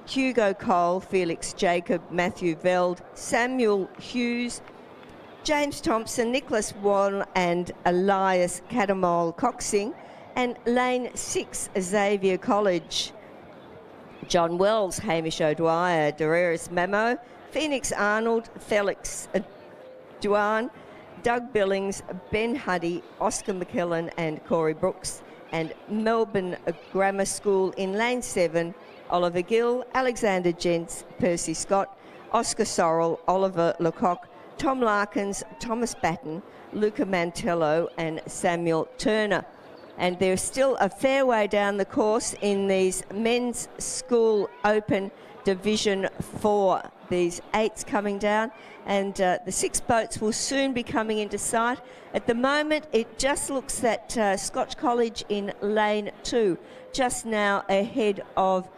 Hugo Cole, Felix Jacob, Matthew Veld, Samuel Hughes, James Thompson, Nicholas Wall and Elias Catamol coxing. And lane 6, Xavier College, John Wells, Hamish O'Dwyer, Dareris Mamo, Phoenix Arnold, Felix Duan, Doug Billings, Ben Huddy, Oscar McKellen and Corey Brooks. And Melbourne Grammar School in lane 7, Oliver Gill, Alexander Gents, Percy Scott, Oscar Sorrell, Oliver Lecoq, Tom Larkins, Thomas Batten, Luca Mantello and Samuel Turner. And there's still a fair way down the course in these Men's School Open Division 4. These 8s coming down, and the 6 boats will soon be coming into sight. At the moment, it just looks that Scotch College in lane 2, just now ahead of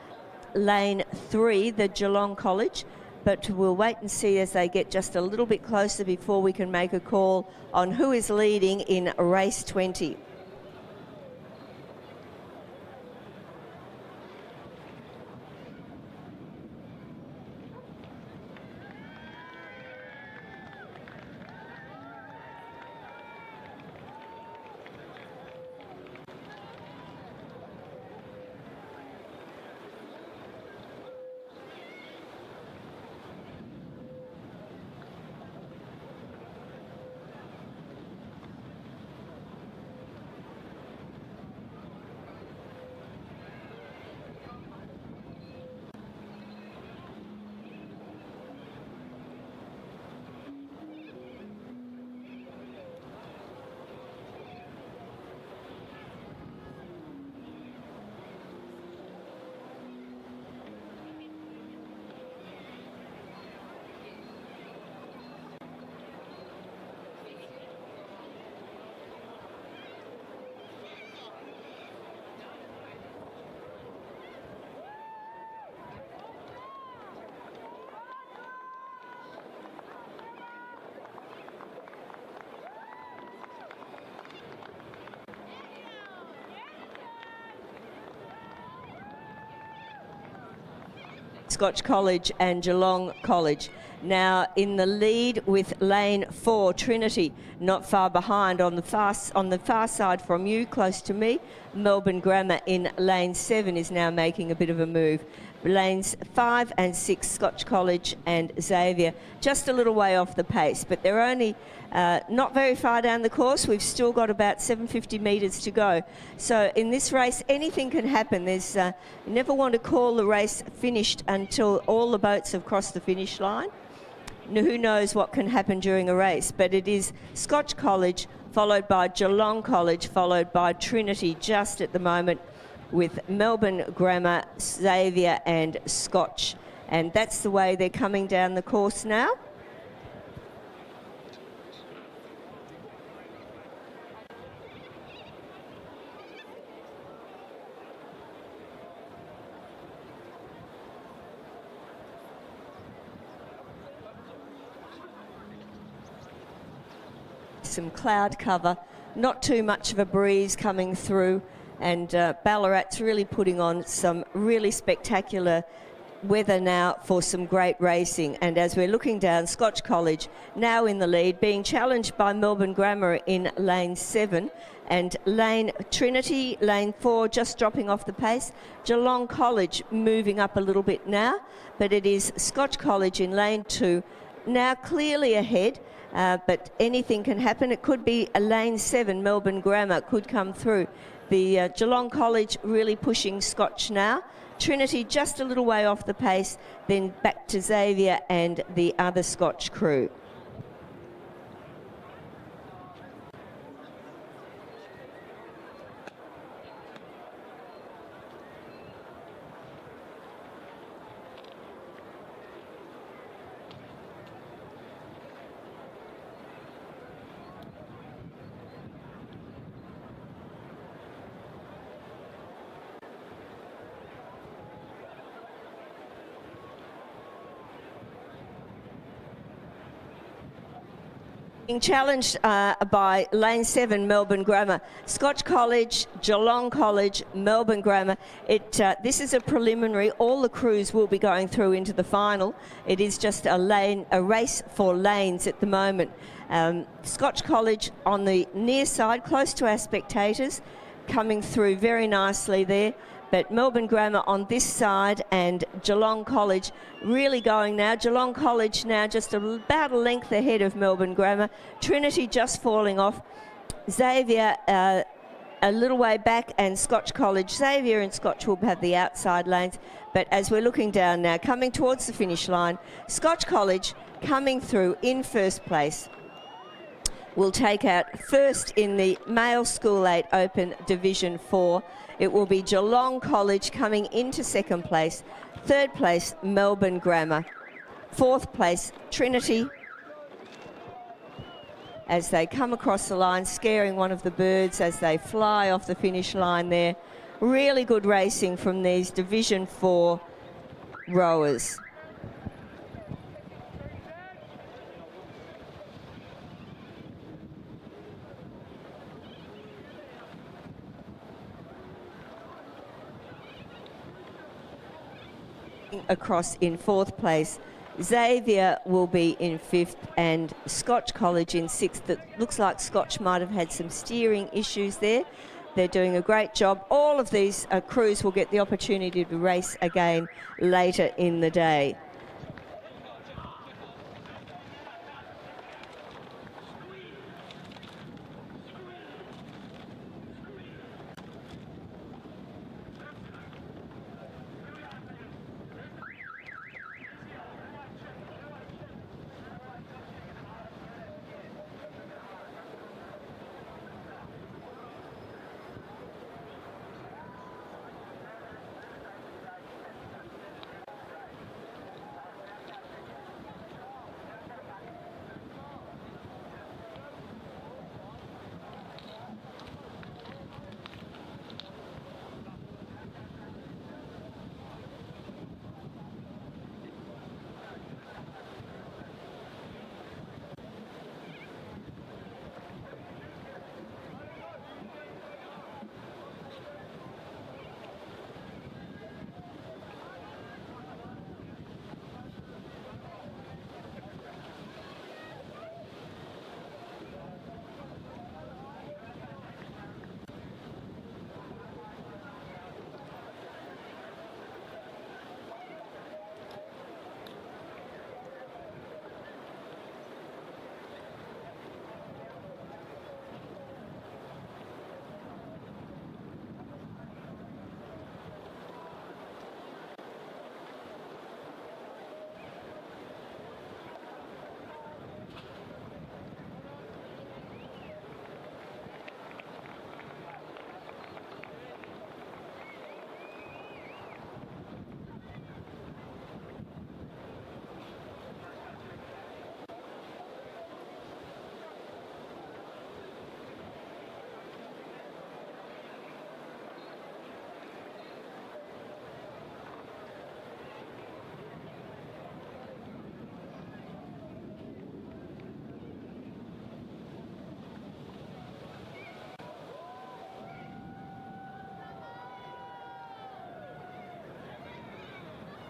lane 3, the Geelong College. But we'll wait and see as they get just a little bit closer before we can make a call on who is leading in race 20. Scotch College and Geelong College. Now in the lead with lane 4, Trinity, not far behind on the far side from you, close to me. Melbourne Grammar in lane 7 is now making a bit of a move. Lanes 5 and 6, Scotch College and Xavier, just a little way off the pace, but they're only not very far down the course. We've still got about 750 metres to go. So in this race, anything can happen. There's you never want to call the race finished until all the boats have crossed the finish line. Who knows what can happen during a race, but it is Scotch College followed by Geelong College, followed by Trinity just at the moment, with Melbourne Grammar, Xavier and Scotch. And that's the way they're coming down the course now. Some cloud cover, not too much of a breeze coming through, and Ballarat's really putting on some really spectacular weather now for some great racing. And as we're looking down, Scotch College now in the lead, being challenged by Melbourne Grammar in lane 7, and lane Trinity, lane 4, just dropping off the pace. Geelong College moving up a little bit now, but it is Scotch College in lane 2, now clearly ahead. But anything can happen. It could be a lane 7, Melbourne Grammar could come through. The Geelong College really pushing Scotch now. Trinity just a little way off the pace, then back to Xavier and the other Scotch crew. Being challenged by lane 7, Melbourne Grammar. Scotch College, Geelong College, Melbourne Grammar. This is a preliminary. All the crews will be going through into the final. It is just a race for lanes at the moment. Scotch College on the near side, close to our spectators, coming through very nicely there. But Melbourne Grammar on this side and Geelong College really going now. Geelong College now just about a length ahead of Melbourne Grammar. Trinity just falling off. Xavier a little way back, and Scotch College. Xavier and Scotch will have the outside lanes. But as we're looking down now, coming towards the finish line, Scotch College coming through in first place. Will take out first in the Male School 8 Open Division 4. It will be Geelong College coming into second place. Third place, Melbourne Grammar. Fourth place, Trinity. As they come across the line, scaring one of the birds as they fly off the finish line there. Really good racing from these Division 4 rowers. Across in fourth place. Xavier will be in fifth and Scotch College in sixth. It looks like Scotch might have had some steering issues there. They're doing a great job. All of these crews will get the opportunity to race again later in the day.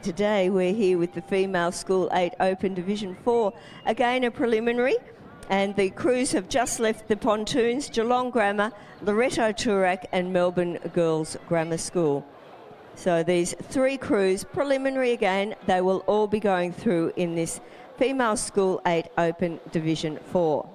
today we're here with the Female School 8 Open Division 4. Again, a preliminary, and the crews have just left the pontoons, Geelong Grammar, Loretto Toorak and Melbourne Girls Grammar School. So these three crews, preliminary again, they will all be going through in this Female School 8 Open Division 4.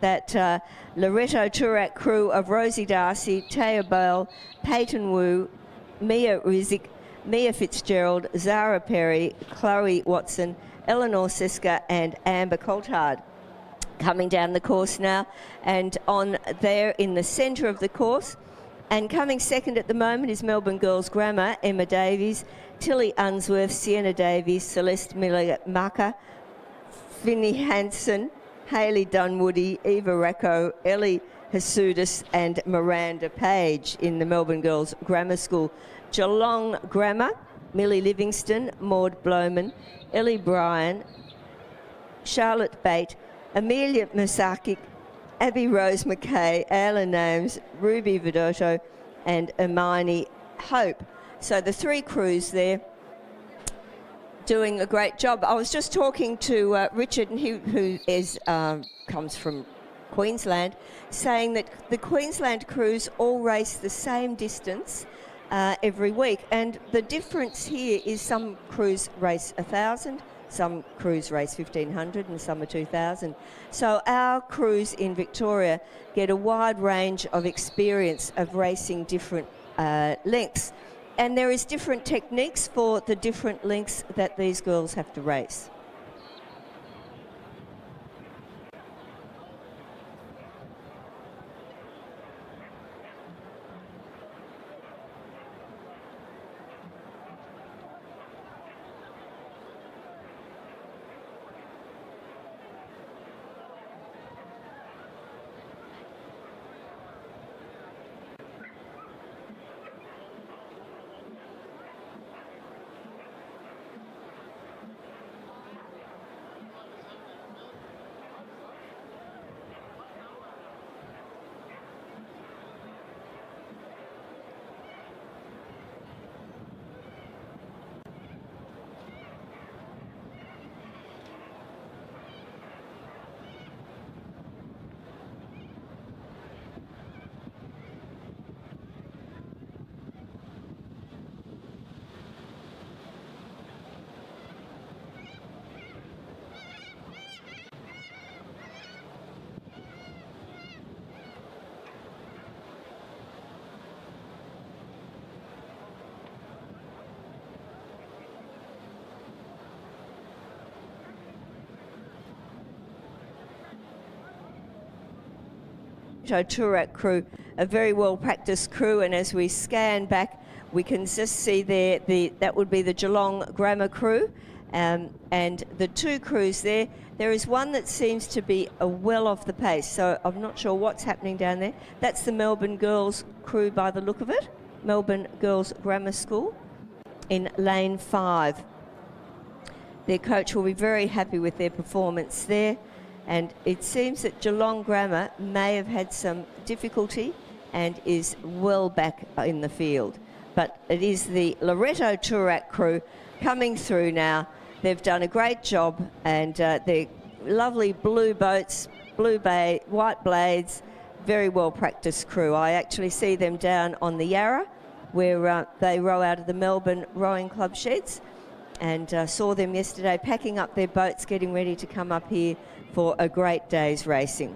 That Loretto Toorak crew of Rosie Darcy, Taya Bale, Peyton Wu, Mia Rizik, Mia Fitzgerald, Zara Perry, Chloe Watson, Eleanor Siska and Amber Coulthard. Coming down the course now, and on there in the centre of the course, and coming second at the moment is Melbourne Girls Grammar, Emma Davies, Tilly Unsworth, Sienna Davies, Celeste Miller-Maka, Finny Hansen, Hayley Dunwoody, Eva Racco, Ellie Hasudis and Miranda Page in the Melbourne Girls Grammar School. Geelong Grammar, Millie Livingston, Maud Bloman, Ellie Bryan, Charlotte Bate, Amelia Masakic, Abby Rose McKay, Ayla Names, Ruby Vidotto and Hermione Hope. So the three crews there doing a great job. I was just talking to Richard, who is comes from Queensland, saying that the Queensland crews all race the same distance every week, and the difference here is some crews race 1,000, some crews race 1,500 and some are 2,000. So our crews in Victoria get a wide range of experience of racing different lengths. And there is different techniques for the different lengths that these girls have to race. Toorak crew, a very well practiced crew, and as we scan back, we can just see there that would be the Geelong Grammar crew, and the two crews there. There is one that seems to be well off the pace, so I'm not sure what's happening down there. That's the Melbourne Girls crew by the look of it, Melbourne Girls Grammar School in lane 5. Their coach will be very happy with their performance there, and it seems that Geelong Grammar may have had some difficulty and is well back in the field. But it is the Loretto Toorak crew coming through now. They've done a great job, and they're lovely blue boats, white blades, very well practiced crew. I actually see them down on the Yarra, where they row out of the Melbourne Rowing Club sheds, and saw them yesterday packing up their boats, getting ready to come up here for a great day's racing.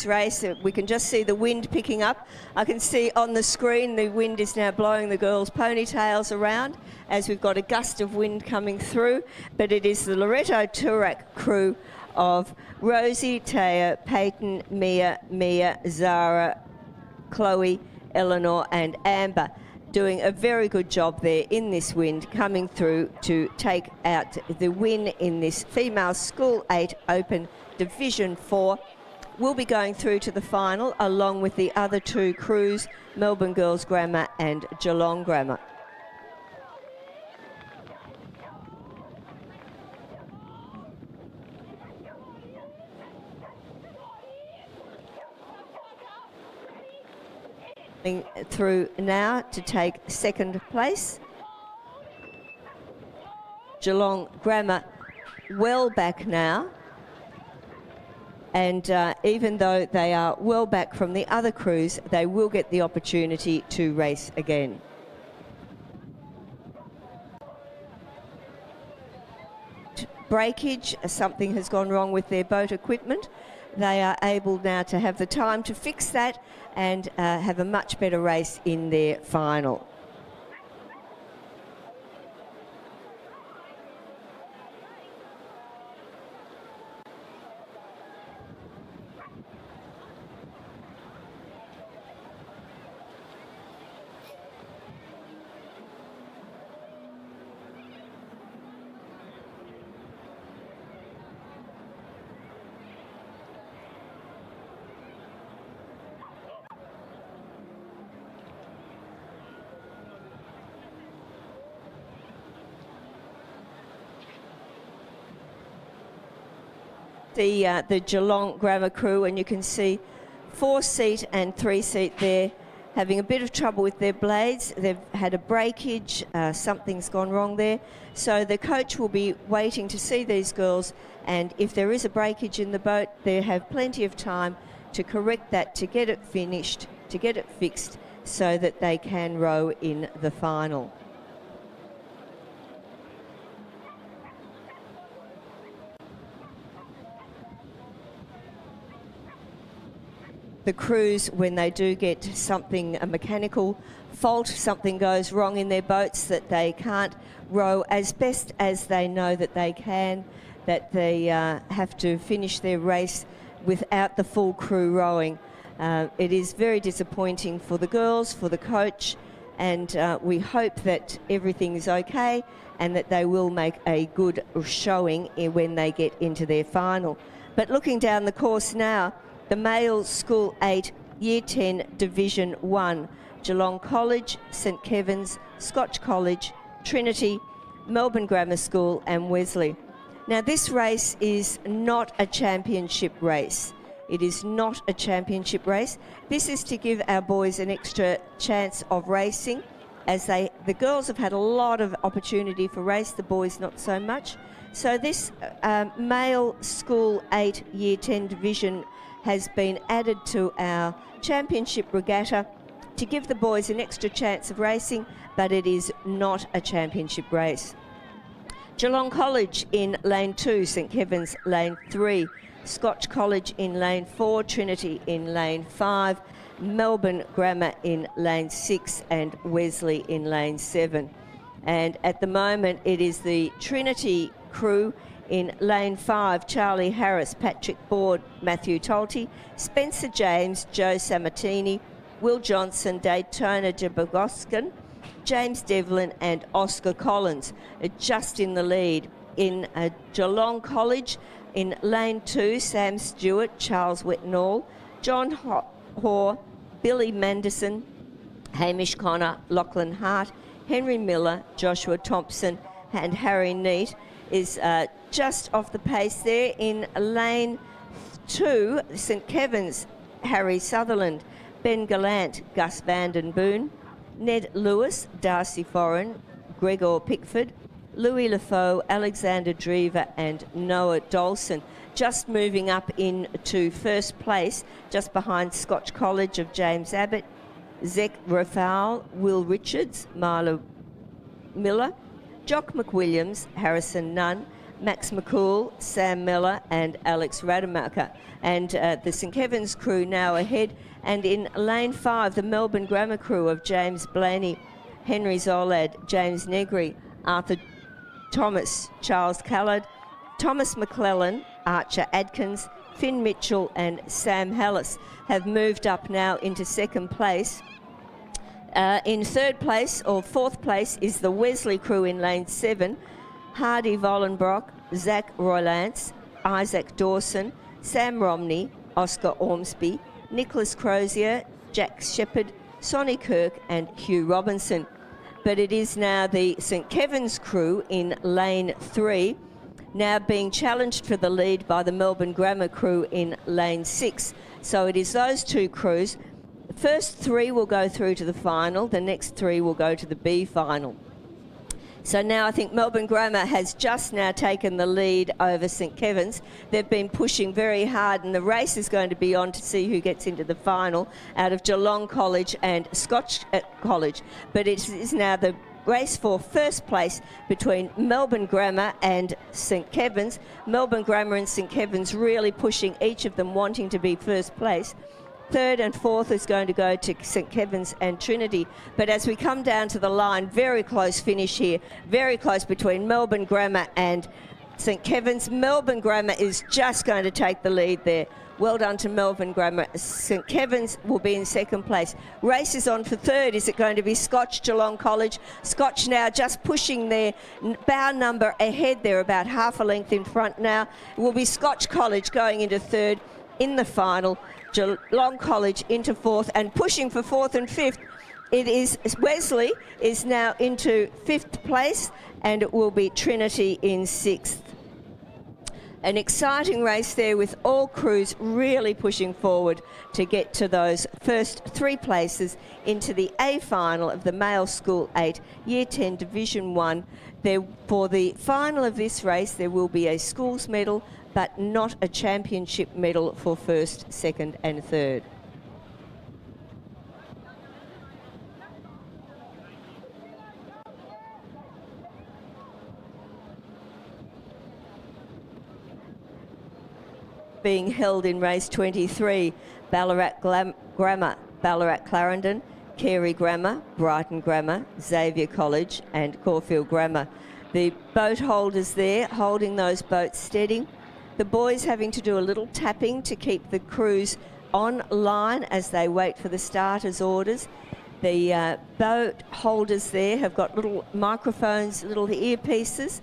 Race, we can just see the wind picking up. I can see on the screen the wind is now blowing the girls' ponytails around as we've got a gust of wind coming through, but it is the Loretto Toorak crew of Rosie, Taya, Peyton, Mia, Zara, Chloe, Eleanor and Amber doing a very good job there in this wind, coming through to take out the win in this female School 8 Open Division 4. We'll be going through to the final along with the other two crews, Melbourne Girls Grammar and Geelong Grammar. Through now to take second place. Geelong Grammar well back now. And even though they are well back from the other crews, they will get the opportunity to race again. Breakage, something has gone wrong with their boat equipment. They are able now to have the time to fix that and have a much better race in their final. The Geelong Grammar crew, and you can see 4-seat and 3-seat there having a bit of trouble with their blades. They've had a breakage, something's gone wrong there. So the coach will be waiting to see these girls, and if there is a breakage in the boat, they have plenty of time to correct that, to get it finished, to get it fixed so that they can row in the final. The crews, when they do get something, a mechanical fault, something goes wrong in their boats that they can't row as best as they know that they can, that they have to finish their race without the full crew rowing. It is very disappointing for the girls, for the coach, and we hope that everything is okay and that they will make a good showing when they get into their final. But looking down the course now, the male School 8 Year 10 Division 1, Geelong College, St Kevin's, Scotch College, Trinity, Melbourne Grammar School and Wesley. Now this race is not a championship race. It is not a championship race. This is to give our boys an extra chance of racing, as the girls have had a lot of opportunity for race, the boys not so much. So this male School 8 Year 10 division has been added to our championship regatta to give the boys an extra chance of racing, but it is not a championship race. Geelong College in lane 2, St Kevin's lane 3, Scotch College in lane 4, Trinity in lane 5, Melbourne Grammar in lane 6 and Wesley in lane 7. And at the moment it is the Trinity crew in lane 5, Charlie Harris, Patrick Board, Matthew Tolty, Spencer James, Joe Sammartini, Will Johnson, Daytona Jabogoskin, James Devlin and Oscar Collins just in the lead. In Geelong College in lane 2, Sam Stewart, Charles Wetnall, John Hoare, Billy Manderson, Hamish Connor, Lachlan Hart, Henry Miller, Joshua Thompson and Harry Neat is just off the pace there. In lane 2, St Kevin's, Harry Sutherland, Ben Gallant, Gus Vanden Boone, Ned Lewis, Darcy Foran, Gregor Pickford, Louis Lafoe, Alexander Drever and Noah Dolson just moving up into first place, just behind Scotch College of James Abbott, Zek Rafael, Will Richards, Marla Miller, Jock McWilliams, Harrison Nunn, Max McCool, Sam Miller and Alex Rademacher. And the St Kevin's crew now ahead. And in lane 5, the Melbourne Grammar crew of James Blaney, Henry Zolad, James Negri, Arthur Thomas, Charles Callard, Thomas McClellan, Archer Adkins, Finn Mitchell and Sam Hallis have moved up now into second place. In third place or fourth place is the Wesley crew in lane 7, Hardy Vollenbrock, Zach Roylance, Isaac Dawson, Sam Romney, Oscar Ormsby, Nicholas Crozier, Jack Shepherd, Sonny Kirk and Hugh Robinson. But it is now the St Kevin's crew in lane 3, now being challenged for the lead by the Melbourne Grammar crew in lane 6. So it is those two crews. The first 3 will go through to the final, the next 3 will go to the B final. So now I think Melbourne Grammar has just now taken the lead over St Kevin's. They've been pushing very hard and the race is going to be on to see who gets into the final out of Geelong College and Scotch College. But it is now the race for first place between Melbourne Grammar and St Kevin's. Melbourne Grammar and St Kevin's really pushing, each of them wanting to be first place. Third and fourth is going to go to St Kevin's and Trinity. But as we come down to the line, very close finish here, very close between Melbourne Grammar and St Kevin's. Melbourne Grammar is just going to take the lead there. Well done to Melbourne Grammar. St Kevin's will be in second place. Race is on for third. Is it going to be Scotch Geelong College? Scotch now just pushing their bow number ahead. They're about half a length in front now. It will be Scotch College going into third in the final. Geelong College into fourth and pushing for fourth and fifth. It is Wesley is now into fifth place and it will be Trinity in sixth. An exciting race there with all crews really pushing forward to get to those first 3 places into the A final of the male School 8 Year 10 Division 1. For the final of this race there will be a schools medal but not a championship medal for first, second and third. Being held in race 23, Ballarat Grammar, Ballarat Clarendon, Carey Grammar, Brighton Grammar, Xavier College and Caulfield Grammar. The boat holders there holding those boats steady. The boys having to do a little tapping to keep the crews on line as they wait for the starters' orders. The boat holders there have got little microphones, little earpieces,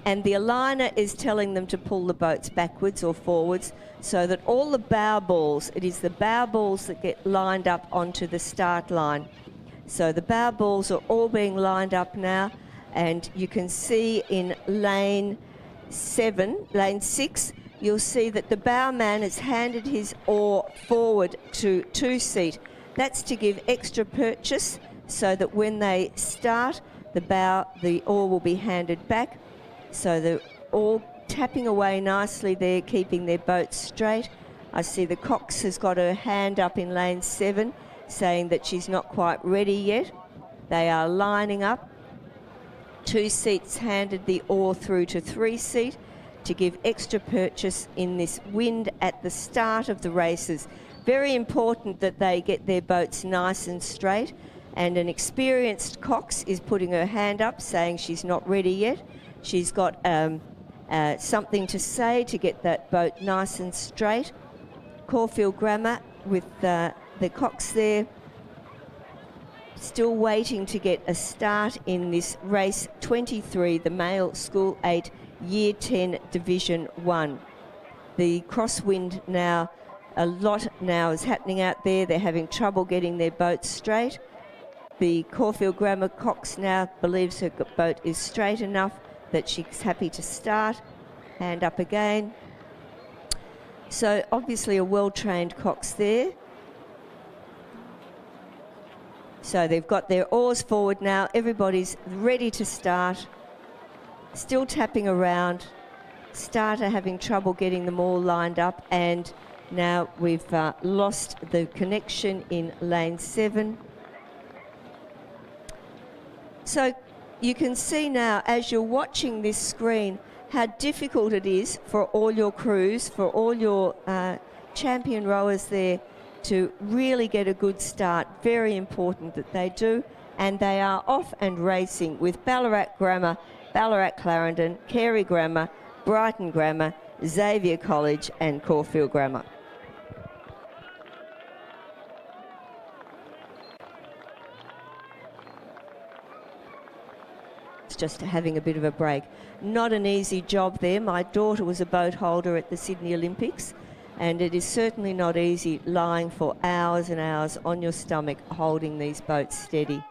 and the aligner is telling them to pull the boats backwards or forwards so that all the bow balls, it is the bow balls that get lined up onto the start line. So the bow balls are all being lined up now, and you can see in lane 6, you'll see that the bowman has handed his oar forward to 2-seat. That's to give extra purchase so that when they start, the oar will be handed back. So they're all tapping away nicely there, keeping their boat straight. I see the cox has got her hand up in lane 7, saying that she's not quite ready yet. They are lining up. 2 seats handed the oar through to 3-seat to give extra purchase in this wind at the start of the races. Very important that they get their boats nice and straight, and an experienced cox is putting her hand up saying she's not ready yet. She's got something to say to get that boat nice and straight. Caulfield Grammar with the cox there, still waiting to get a start in this race 23, the male School 8 Year 10 Division 1. The crosswind now, a lot now is happening out there. They're having trouble getting their boats straight. The Caulfield Grammar cox now believes her boat is straight enough that she's happy to start. Hand up again. So obviously a well-trained cox there. So they've got their oars forward now. Everybody's ready to start. Still tapping around. Starter having trouble getting them all lined up, and now we've lost the connection in lane 7. So you can see now, as you're watching this screen, how difficult it is for all your crews, for all your champion rowers there to really get a good start. Very important that they do, and they are off and racing with Ballarat Grammar, Ballarat Clarendon, Carey Grammar, Brighton Grammar, Xavier College and Caulfield Grammar. It's just having a bit of a break. Not an easy job there. My daughter was a boat holder at the Sydney Olympics, and it is certainly not easy lying for hours and hours on your stomach holding these boats steady.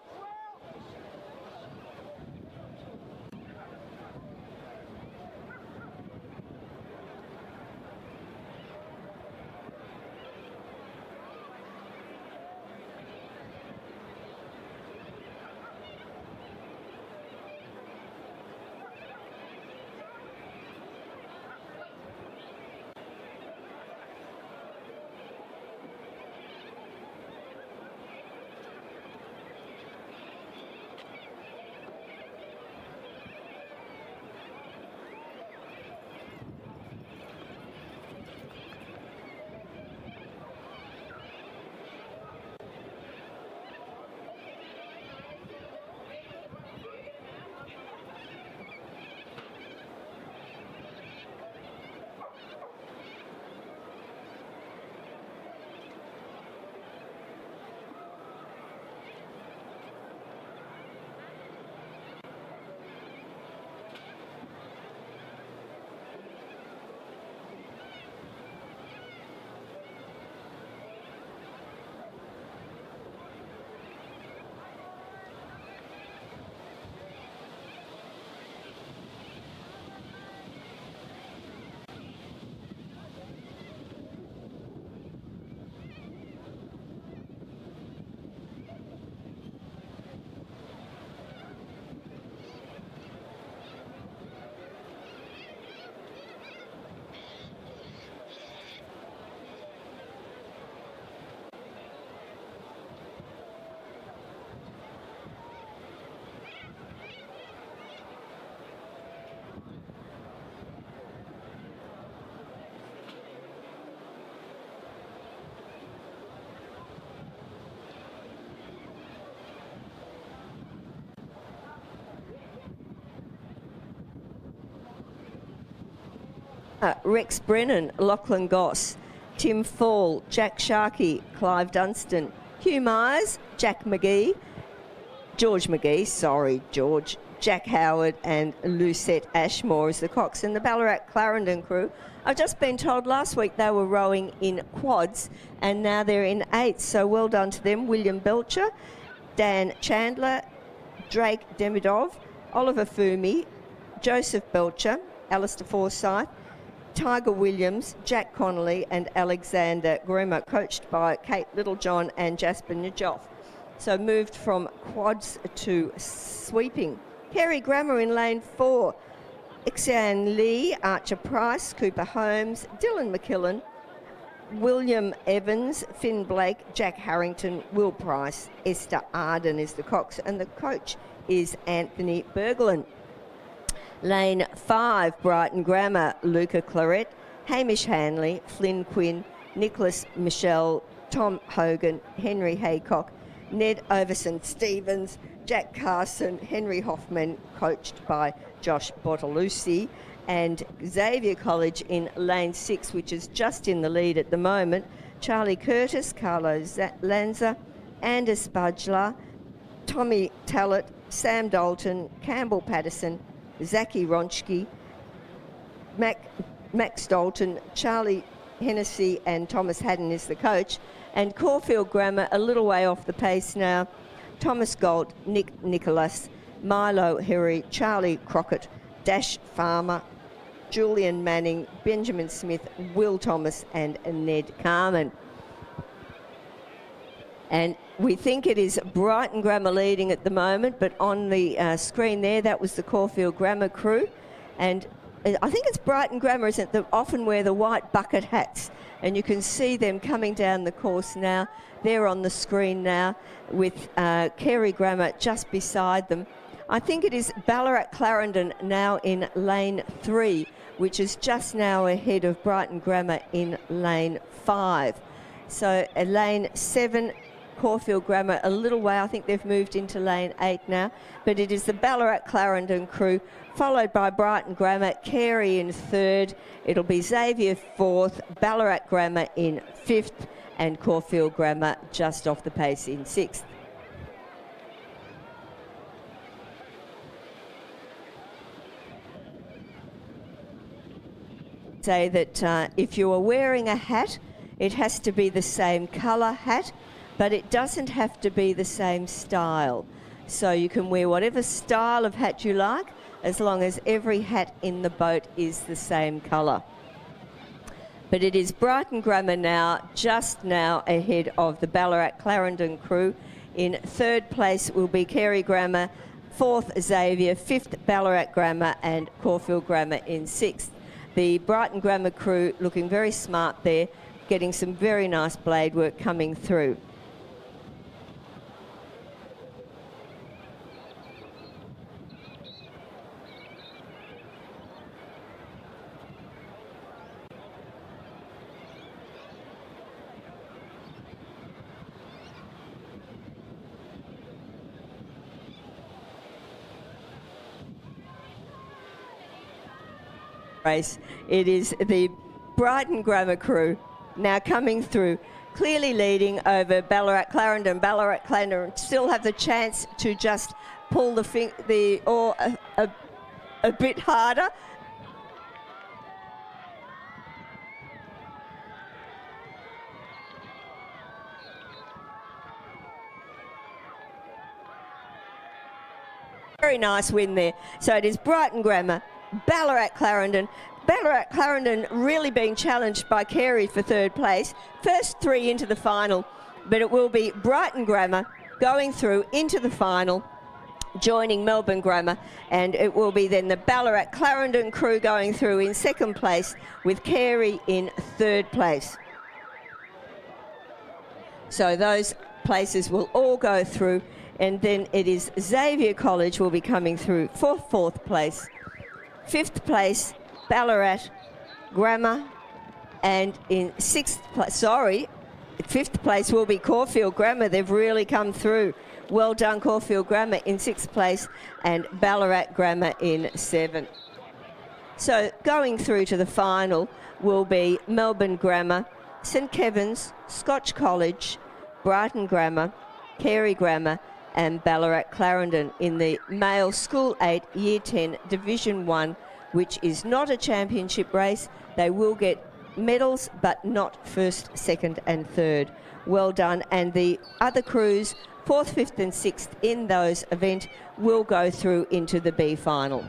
Rex Brennan, Lachlan Goss, Tim Fall, Jack Sharkey, Clive Dunstan, Hugh Myers, Jack McGee, Jack Howard and Lucette Ashmore is the cox, and the Ballarat Clarendon crew. I've just been told last week they were rowing in quads and now they're in eights, so well done to them. William Belcher, Dan Chandler, Drake Demidov, Oliver Fumi, Joseph Belcher, Alistair Forsyth, Tiger Williams, Jack Connolly and Alexander Grima, coached by Kate Littlejohn and Jasper Najoff. So moved from quads to sweeping. Kerry Grammer in lane 4. Ixian Lee, Archer Price, Cooper Holmes, Dylan McKillen, William Evans, Finn Blake, Jack Harrington, Will Price, Esther Arden is the cox, and the coach is Anthony Berglund. Lane 5, Brighton Grammar, Luca Claret, Hamish Hanley, Flynn Quinn, Nicholas Michelle, Tom Hogan, Henry Haycock, Ned Overson Stevens, Jack Carson, Henry Hoffman, coached by Josh Bottalucci, and Xavier College in lane 6, which is just in the lead at the moment. Charlie Curtis, Carlo Lanza, Anders Budgler, Tommy Tallett, Sam Dalton, Campbell Patterson, Zachy Ronchke, Max Dalton, Charlie Hennessy and Thomas Haddon is the coach. And Caulfield Grammar a little way off the pace now. Thomas Gold, Nick Nicholas, Milo Herry, Charlie Crockett, Dash Farmer, Julian Manning, Benjamin Smith, Will Thomas and Ned Carman. And we think it is Brighton Grammar leading at the moment, but on the screen there, that was the Caulfield Grammar crew. And I think it's Brighton Grammar, isn't it, that often wear the white bucket hats. And you can see them coming down the course now. They're on the screen now with Kerry Grammar just beside them. I think it is Ballarat Clarendon now in lane 3, which is just now ahead of Brighton Grammar in lane 5. So lane 7, Caulfield Grammar a little way. I think they've moved into lane 8 now. But it is the Ballarat Clarendon crew, followed by Brighton Grammar, Carey in 3rd. It'll be Xavier 4th, Ballarat Grammar in 5th, and Caulfield Grammar just off the pace in 6th. Say that if you are wearing a hat, it has to be the same colour hat, but it doesn't have to be the same style. So you can wear whatever style of hat you like, as long as every hat in the boat is the same colour. But it is Brighton Grammar now, just now ahead of the Ballarat Clarendon crew. In 3rd place will be Kerry Grammar, 4th Xavier, 5th Ballarat Grammar and Caulfield Grammar in 6th. The Brighton Grammar crew looking very smart there, getting some very nice blade work coming through. Race. It is the Brighton Grammar crew now coming through, clearly leading over Ballarat Clarendon. Ballarat Clarendon still have the chance to just pull the oar a bit harder. Very nice win there. So it is Brighton Grammar, Ballarat Clarendon. Ballarat Clarendon really being challenged by Carey for 3rd place. First 3 into the final, but it will be Brighton Grammar going through into the final, joining Melbourne Grammar, and it will be then the Ballarat Clarendon crew going through in 2nd place with Carey in 3rd place. So those places will all go through, and then it is Xavier College will be coming through for 4th place. 5th place, Ballarat Grammar, and in 6th place, 5th place will be Caulfield Grammar. They've really come through. Well done, Caulfield Grammar in 6th place, and Ballarat Grammar in 7th. So going through to the final will be Melbourne Grammar, St Kevin's, Scotch College, Brighton Grammar, Carey Grammar and Ballarat Clarendon in the male School 8 Year 10 Division 1, which is not a championship race. They will get medals, but not first, second and third. Well done. And the other crews, 4th, 5th and 6th in those events, will go through into the B final.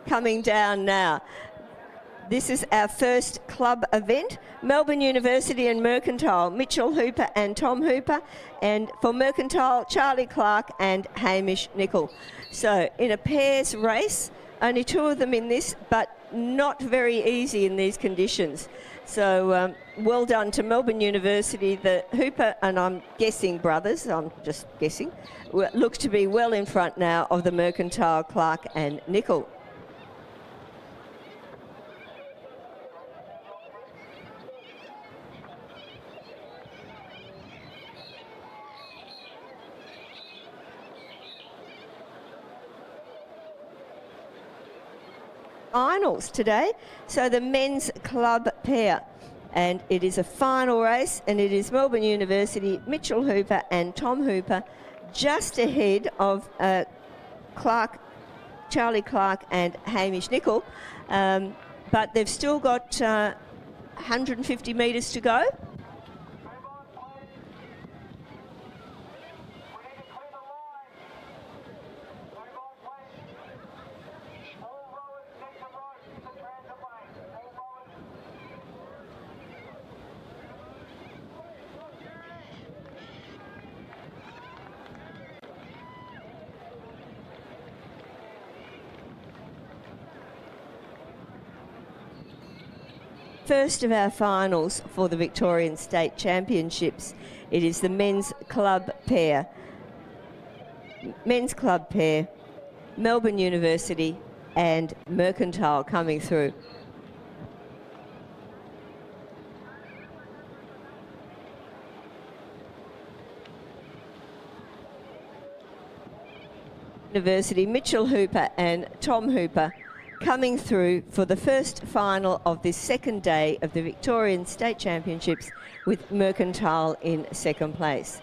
Coming down now. This is our first club event. Melbourne University and Mercantile, Mitchell Hooper and Tom Hooper. And for Mercantile, Charlie Clark and Hamish Nicol. So in a pairs race, only 2 of them in this, but not very easy in these conditions. So well done to Melbourne University. The Hooper, and I'm guessing brothers, I'm just guessing, look to be well in front now of the Mercantile, Clark and Nicol. Finals today, so the men's club pair, and it is a final race, and it is Melbourne University, Mitchell Hooper and Tom Hooper, just ahead of Clark, Charlie Clark and Hamish Nicol, but they've still got 150 metres to go. First of our finals for the Victorian State Championships. It is the men's club pair. Men's club pair, Melbourne University and Mercantile coming through. University, Mitchell Hooper and Tom Hooper coming through for the first final of this second day of the Victorian State Championships, with Mercantile in second place.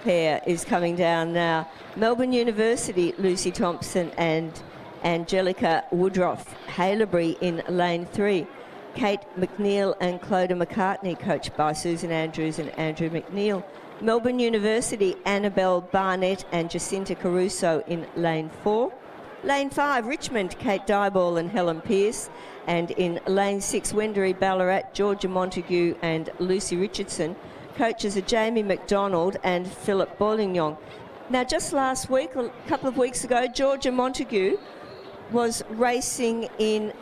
Pair is coming down now. Melbourne University, Lucy Thompson and Angelica Woodruff Halebury in lane 3. Kate McNeil and Clodagh McCartney, coached by Susan Andrews and Andrew McNeil. Melbourne University, Annabelle Barnett and Jacinta Caruso in lane 4. Lane 5, Richmond, Kate Dyball and Helen Pearce. And in lane 6, Wendouree Ballarat, Georgia Montague and Lucy Richardson. Coaches are Jamie McDonald and Philip Bourlignon. Now, just last week, a couple of weeks ago, Georgia Montague was racing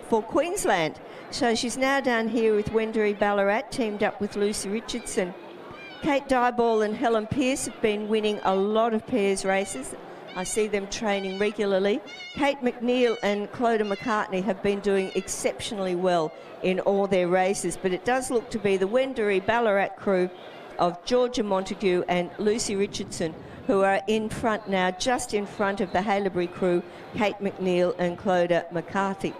for Queensland. So she's now down here with Wendouree Ballarat, teamed up with Lucy Richardson. Kate Dyball and Helen Pearce have been winning a lot of pairs races. I see them training regularly. Kate McNeil and Clodagh McCartney have been doing exceptionally well in all their races, but it does look to be the Wendouree Ballarat crew of Georgia Montague and Lucy Richardson who are in front now, just in front of the Haileybury crew, Kate McNeil and Clodagh McCarthy.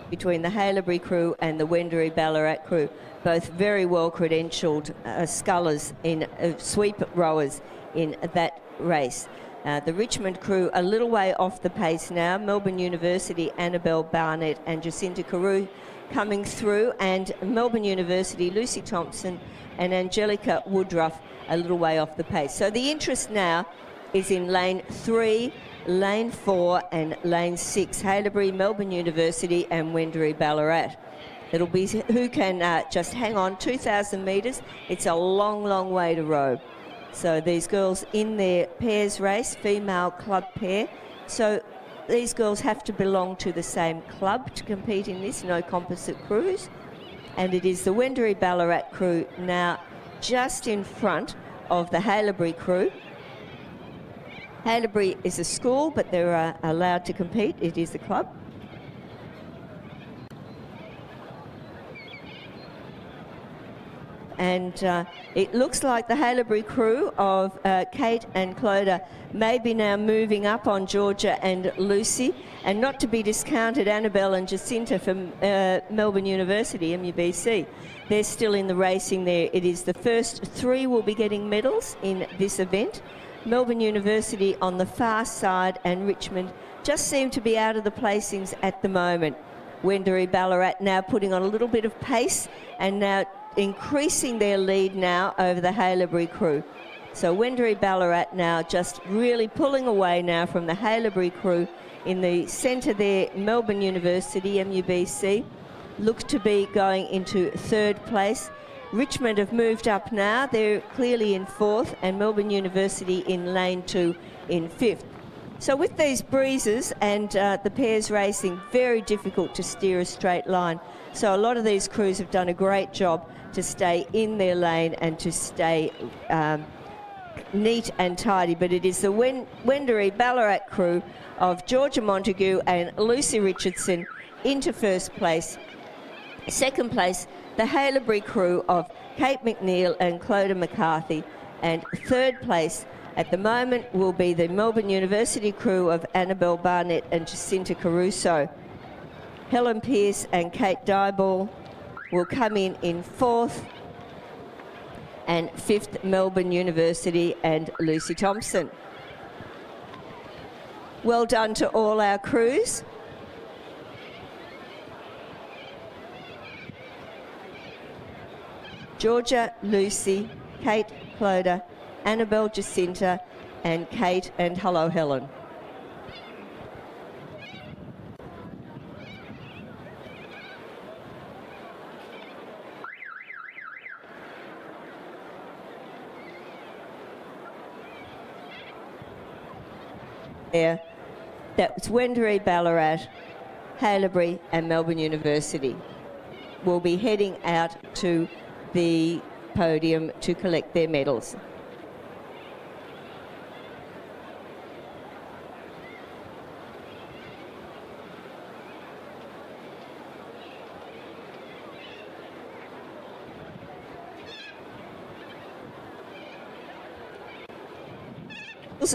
Between the Haileybury crew and the Wendouree Ballarat crew, both very well credentialed scullers in sweep rowers in that race. The Richmond crew a little way off the pace now. Melbourne University, Annabelle Barnett and Jacinta Carew coming through, and Melbourne University, Lucy Thompson and Angelica Woodruff a little way off the pace. So the interest now is in lane 3, lane 4 and lane 6, Haileybury, Melbourne University and Wendouree Ballarat. It'll be who can just hang on 2,000 metres. It's a long, long way to row. So these girls in their pairs race, female club pair. So these girls have to belong to the same club to compete in this, no composite crews. And it is the Wendouree Ballarat crew now just in front of the Haileybury crew. Haileybury is a school, but they're allowed to compete. It is a club. And it looks like the Haileybury crew of Kate and Clodagh may be now moving up on Georgia and Lucy, and not to be discounted Annabelle and Jacinta from Melbourne University, MUBC. They're still in the racing there. It is the first 3 will be getting medals in this event. Melbourne University on the far side and Richmond just seem to be out of the placings at the moment. Wendouree Ballarat now putting on a little bit of pace and now increasing their lead now over the Haileybury crew. So Wendouree Ballarat now just really pulling away now from the Haileybury crew. In the centre there, Melbourne University, MUBC, look to be going into 3rd place. Richmond have moved up now. They're clearly in 4th, and Melbourne University in lane 2 in 5th. So with these breezes and the pairs racing, very difficult to steer a straight line. So a lot of these crews have done a great job to stay in their lane and to stay neat and tidy. But it is the Wendouree Ballarat crew of Georgia Montague and Lucy Richardson into 1st place. 2nd place, the Haileybury crew of Kate McNeil and Clodagh McCarthy, and 3rd place at the moment will be the Melbourne University crew of Annabelle Barnett and Jacinta Caruso. Helen Pearce and Kate Dyball will come in 4th, and 5th Melbourne University and Lucy Thompson. Well done to all our crews. Georgia, Lucy, Kate, Clodagh, Annabelle, Jacinta, and Kate, and hello, Helen. There, that's Wendouree Ballarat, Haileybury, and Melbourne University. Will be heading out to the podium to collect their medals.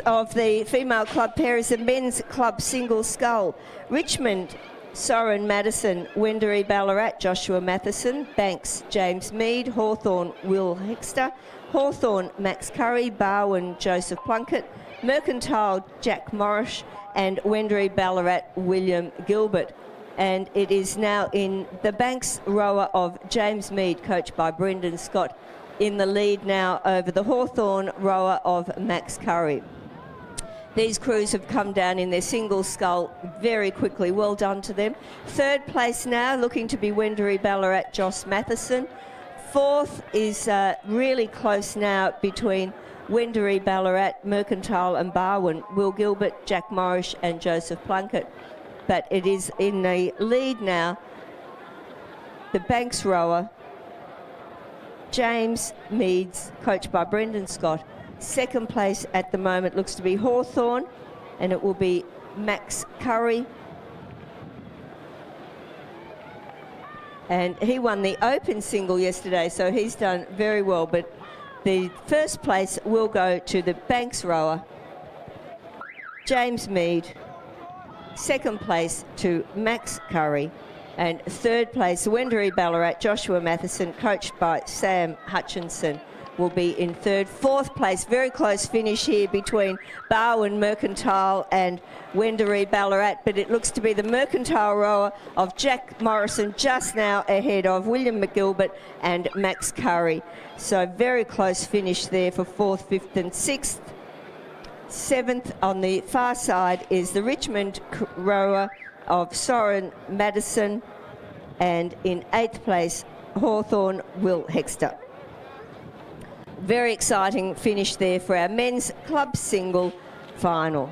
Of the female club pair is the men's club single scull. Richmond, Soren Madison, Wendouree Ballarat, Joshua Matheson, Banks, James Mead, Hawthorn, Will Hexter, Hawthorn, Max Curry, Barwon, Joseph Plunkett, Mercantile, Jack Morrish, and Wendouree Ballarat, William Gilbert. And it is now in the Banks rower of James Mead, coached by Brendan Scott, in the lead now over the Hawthorn rower of Max Curry. These crews have come down in their single scull very quickly. Well done to them. 3rd place now, looking to be Wendouree Ballarat, Josh Matheson. fourth is really close now between Wendouree, Ballarat, Mercantile and Barwon, Will Gilbert, Jack Morrish and Joseph Plunkett. But it is in the lead now, the Banks rower, James Meads, coached by Brendan Scott. Second place at the moment looks to be Hawthorn, and it will be Max Curry. And he won the open single yesterday, so he's done very well. But the first place will go to the Banks rower, James Mead. Second place to Max Curry. And third place, Wendouree Ballarat, Joshua Matheson, coached by Sam Hutchinson, will be in third. Fourth place, very close finish here between Barwon, Mercantile and Wendouree Ballarat, but it looks to be the Mercantile rower of Jack Morrison just now ahead of William McGilbert and Max Curry. So very close finish there for fourth, fifth and sixth. Seventh on the far side is the Richmond rower of Soren Madison, and in eighth place, Hawthorn Will Hexter. Very exciting finish there for our men's club single final.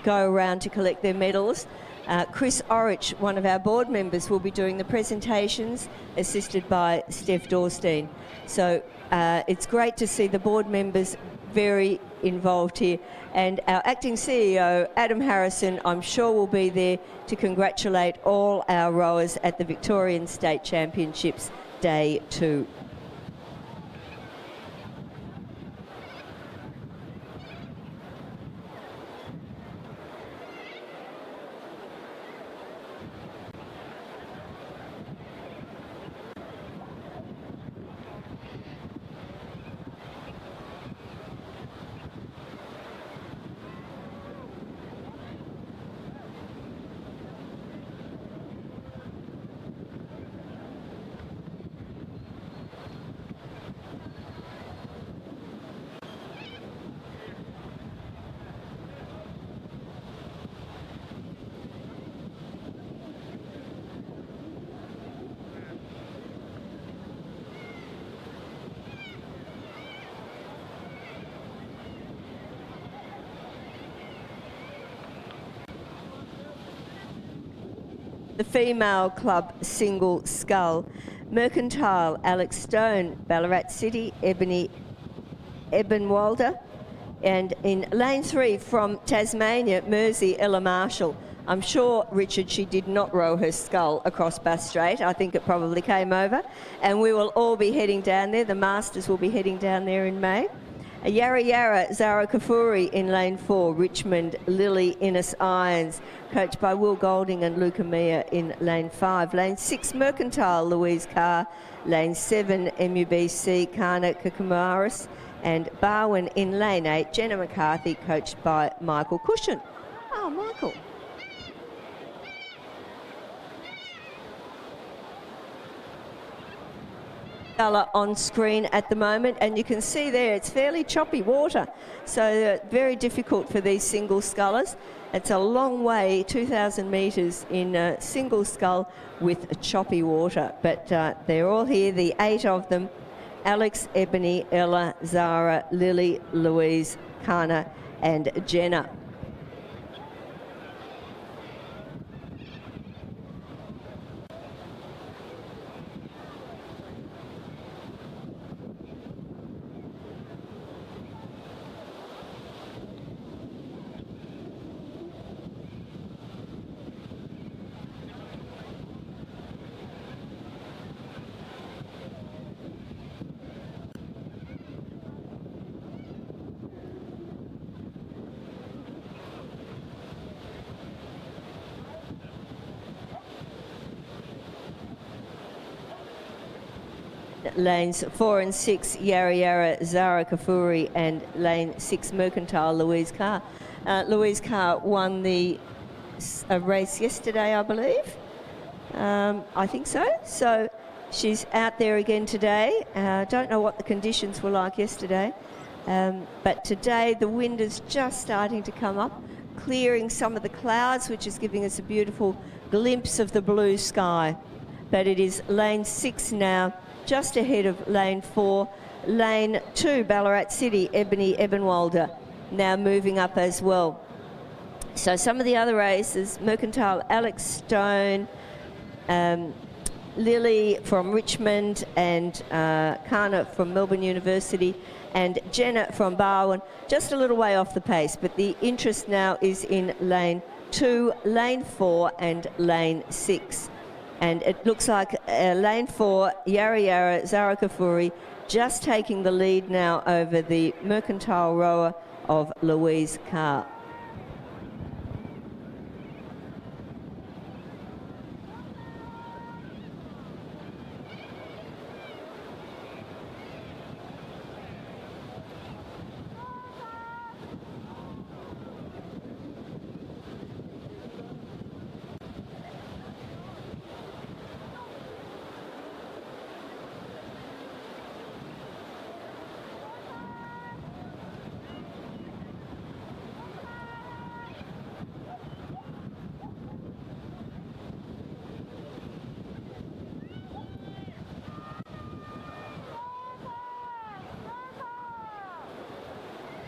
Go around to collect their medals. Chris Orich, one of our board members, will be doing the presentations, assisted by Steph Dorstein. So it's great to see the board members very involved here. And our acting CEO, Adam Harrison, I'm sure will be there to congratulate all our rowers at the Victorian State Championships Day 2. The female club single scull, Mercantile, Alex Stone, Ballarat City, Ebony Ebenwalder, and in lane 3 from Tasmania, Mersey, Ella Marshall. I'm sure, Richard, she did not row her scull across Bass Strait. I think it probably came over, and we will all be heading down there. The Masters will be heading down there in May. Yarra Yarra, Zara Kafuri in lane 4, Richmond, Lily Innes Irons, coached by Will Golding and Luca Mia in lane 5. Lane 6, Mercantile, Louise Carr. Lane 7, MUBC, Kana Kakamaris. And Barwon in lane 8, Jenna McCarthy, coached by Michael Cushion. Oh, Michael. Colour on screen at the moment, and you can see there it's fairly choppy water, so very difficult for these single scullers. It's a long way, 2,000 metres in a single scull with choppy water, but they're all here, the 8 of them: Alex, Ebony, Ella, Zara, Lily, Louise, Kana and Jenna. lanes 4 and 6, Yarra Yarra, Zara Kafuri, and lane 6, Mercantile, Louise Carr. Louise Carr won the race yesterday, I believe. I think so. So she's out there again today. Don't know what the conditions were like yesterday. But today the wind is just starting to come up, clearing some of the clouds, which is giving us a beautiful glimpse of the blue sky. But it is lane 6 now, just ahead of lane 4. Lane 2, Ballarat City, Ebony Ebenwalder, now moving up as well. So some of the other races, Mercantile, Alex Stone, Lily from Richmond, and Kana from Melbourne University, and Jenna from Barwon, just a little way off the pace. But the interest now is in lane 2, lane 4, and lane 6. And it looks like lane 4, Yarra Yarra, Zara Kafuri, just taking the lead now over the Mercantile rower of Louise Carr.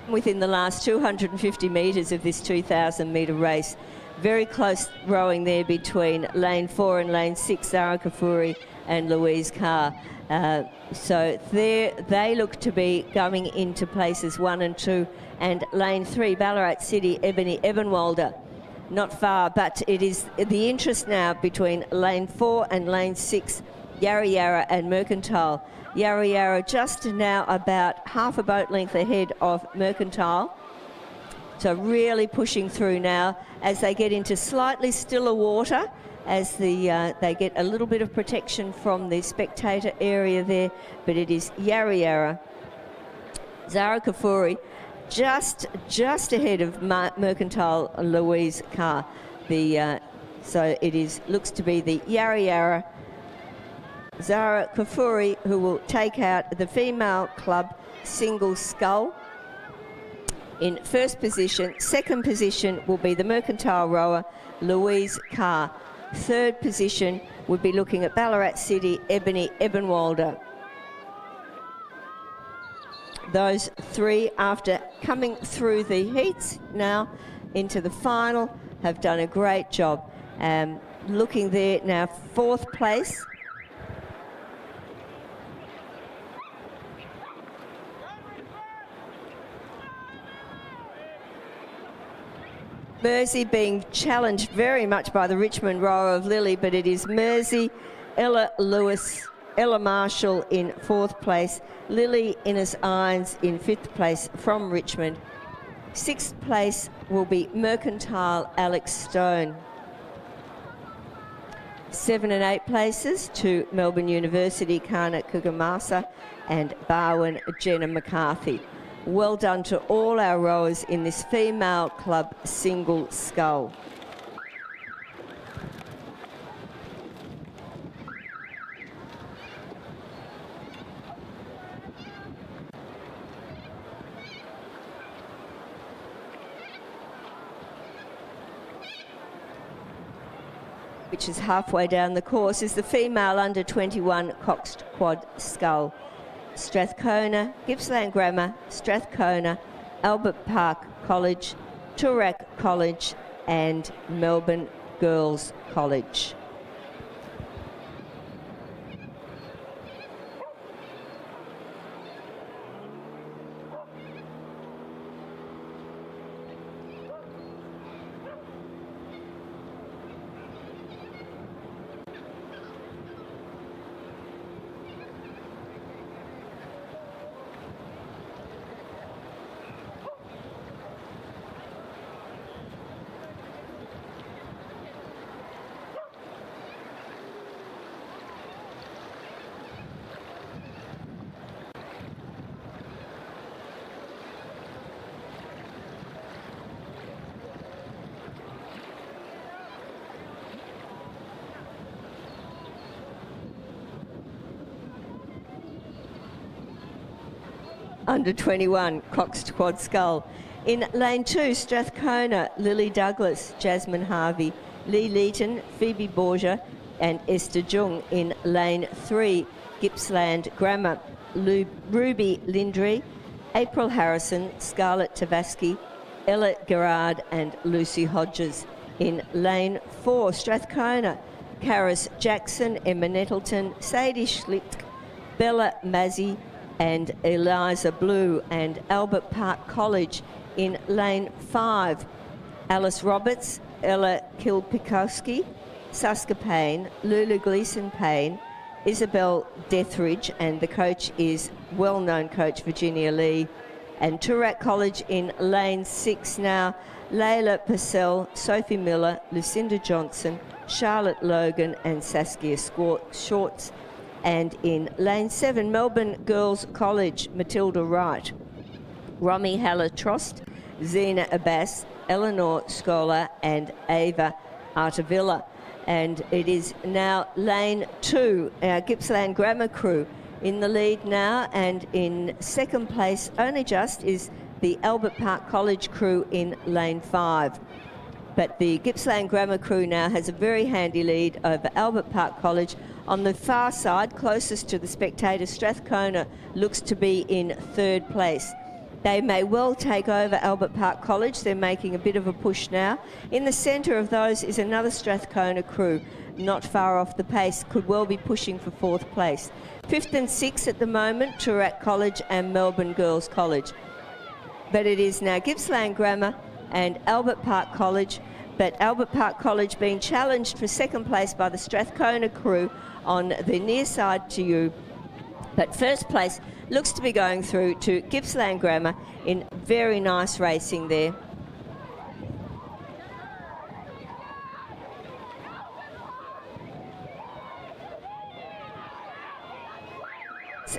Within the last 250 metres of this 2,000 metre race. Very close rowing there between lane 4 and lane 6, Zara Kafuri and Louise Carr. So there they look to be going into places 1 and 2, and lane 3, Ballarat City, Ebony Ebenwalder. Not far, but it is the interest now between lane 4 and lane 6, Yarra Yarra and Mercantile. Yarra Yarra just now about half a boat length ahead of Mercantile. So really pushing through now as they get into slightly stiller water, as they get a little bit of protection from the spectator area there. But it is Yarra Yarra, Zara Kafuri, just ahead of Mercantile, Louise Carr. So it looks to be the Yarra Yarra, Zara Kafuri, who will take out the female club single scull in first position. Second position will be the Mercantile rower, Louise Carr. Third position would be looking at Ballarat City, Ebony Ebenwalder. Those three, after coming through the heats now into the final, have done a great job. Looking there now, fourth place. Mersey being challenged very much by the Richmond rower of Lily, but it is Mersey, Ella Lewis, Ella Marshall in fourth place, Lily Innes-Irons in fifth place from Richmond. Sixth place will be Mercantile, Alex Stone. 7 and 8 places to Melbourne University, Kana Kugamasa, and Barwon, Jenna McCarthy. Well done to all our rowers in this female club single scull. Which is halfway down the course, is the female under 21 coxed quad scull. Strathcona, Gippsland Grammar, Strathcona, Albert Park College, Toorak College, and Melbourne Girls College. under 21 coxed quad scull. In lane 2, Strathcona, Lily Douglas, Jasmine Harvey, Lee Leeton, Phoebe Borgia and Esther Jung. In lane 3, Gippsland Grammar, Ruby Lindry, April Harrison, Scarlett Tavaski, Ella Gerard and Lucy Hodges. In lane 4, Strathcona, Karis Jackson, Emma Nettleton, Sadie Schlick, Bella Mazzy and Eliza Blue. And Albert Park College in lane 5, Alice Roberts, Ella Kilpikowski, Saska Payne, Lulu Gleason Payne, Isabel Dethridge, and the coach is well-known coach Virginia Lee. And Toorak College in lane 6 now, Layla Purcell, Sophie Miller, Lucinda Johnson, Charlotte Logan and Saskia Shorts. And in lane 7, Melbourne Girls College, Matilda Wright, Romy Haller-Trost, Zena Abbas, Eleanor Scholar and Ava Artavilla. And it is now lane 2, our Gippsland Grammar crew in the lead now, and in second place only just is the Albert Park College crew in lane 5. But the Gippsland Grammar crew now has a very handy lead over Albert Park College. On the far side, closest to the spectators, Strathcona looks to be in third place. They may well take over Albert Park College. They're making a bit of a push now. In the centre of those is another Strathcona crew, not far off the pace, could well be pushing for fourth place. 5th and 6th at the moment, Toorak College and Melbourne Girls College. But it is now Gippsland Grammar and Albert Park College, but Albert Park College being challenged for second place by the Strathcona crew on the near side to you. But first place looks to be going through to Gippsland Grammar in very nice racing there.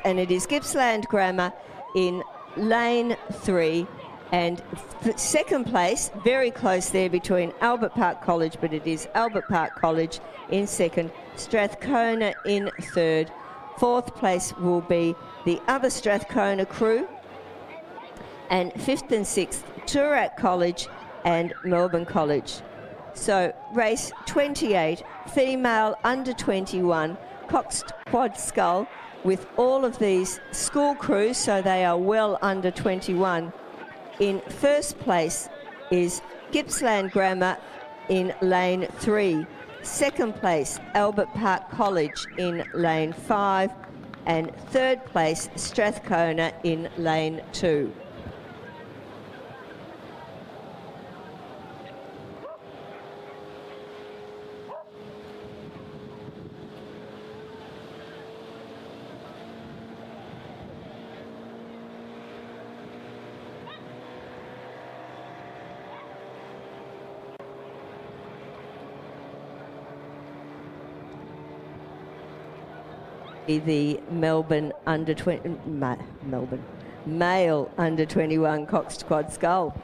And it is Gippsland Grammar in lane 3, and second place, very close there between Albert Park College, but it is Albert Park College in second, Strathcona in third. Fourth place will be the other Strathcona crew, and 5th and 6th, Toorak College and Melbourne College. So race 28, female under 21, coxed quad scull, with all of these school crews, so they are well under 21. In first place is Gippsland Grammar in lane 3. Second place, Albert Park College in lane 5. And third place, Strathcona in lane 2. The Melbourne under 20, male under 21 coxed quad scull.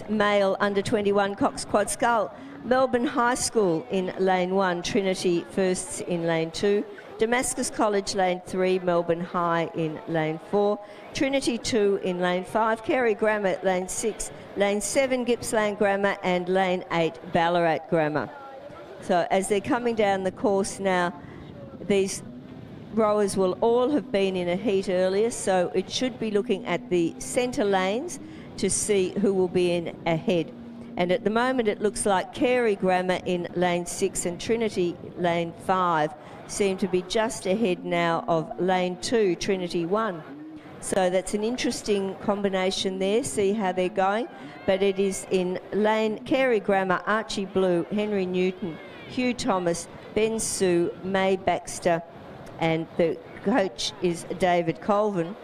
Male under 21 coxed quad scull Melbourne High School in lane 1, Trinity firsts in lane 2. Damascus College lane 3, Melbourne High in lane 4. Trinity 2 in lane 5, Carey Grammar lane 6, lane 7 Gippsland Grammar, and lane 8 Ballarat Grammar. So as they're coming down the course now, these rowers will all have been in a heat earlier, so it should be looking at the centre lanes to see who will be in ahead. And at the moment it looks like Carey Grammar in lane 6 and Trinity lane 5 seem to be just ahead now of lane 2, Trinity 1. So that's an interesting combination there, see how they're going. But it is in lane Carey Grammar, Archie Blue, Henry Newton, Hugh Thomas, Ben Sue, May Baxter, and the coach is David Colvin,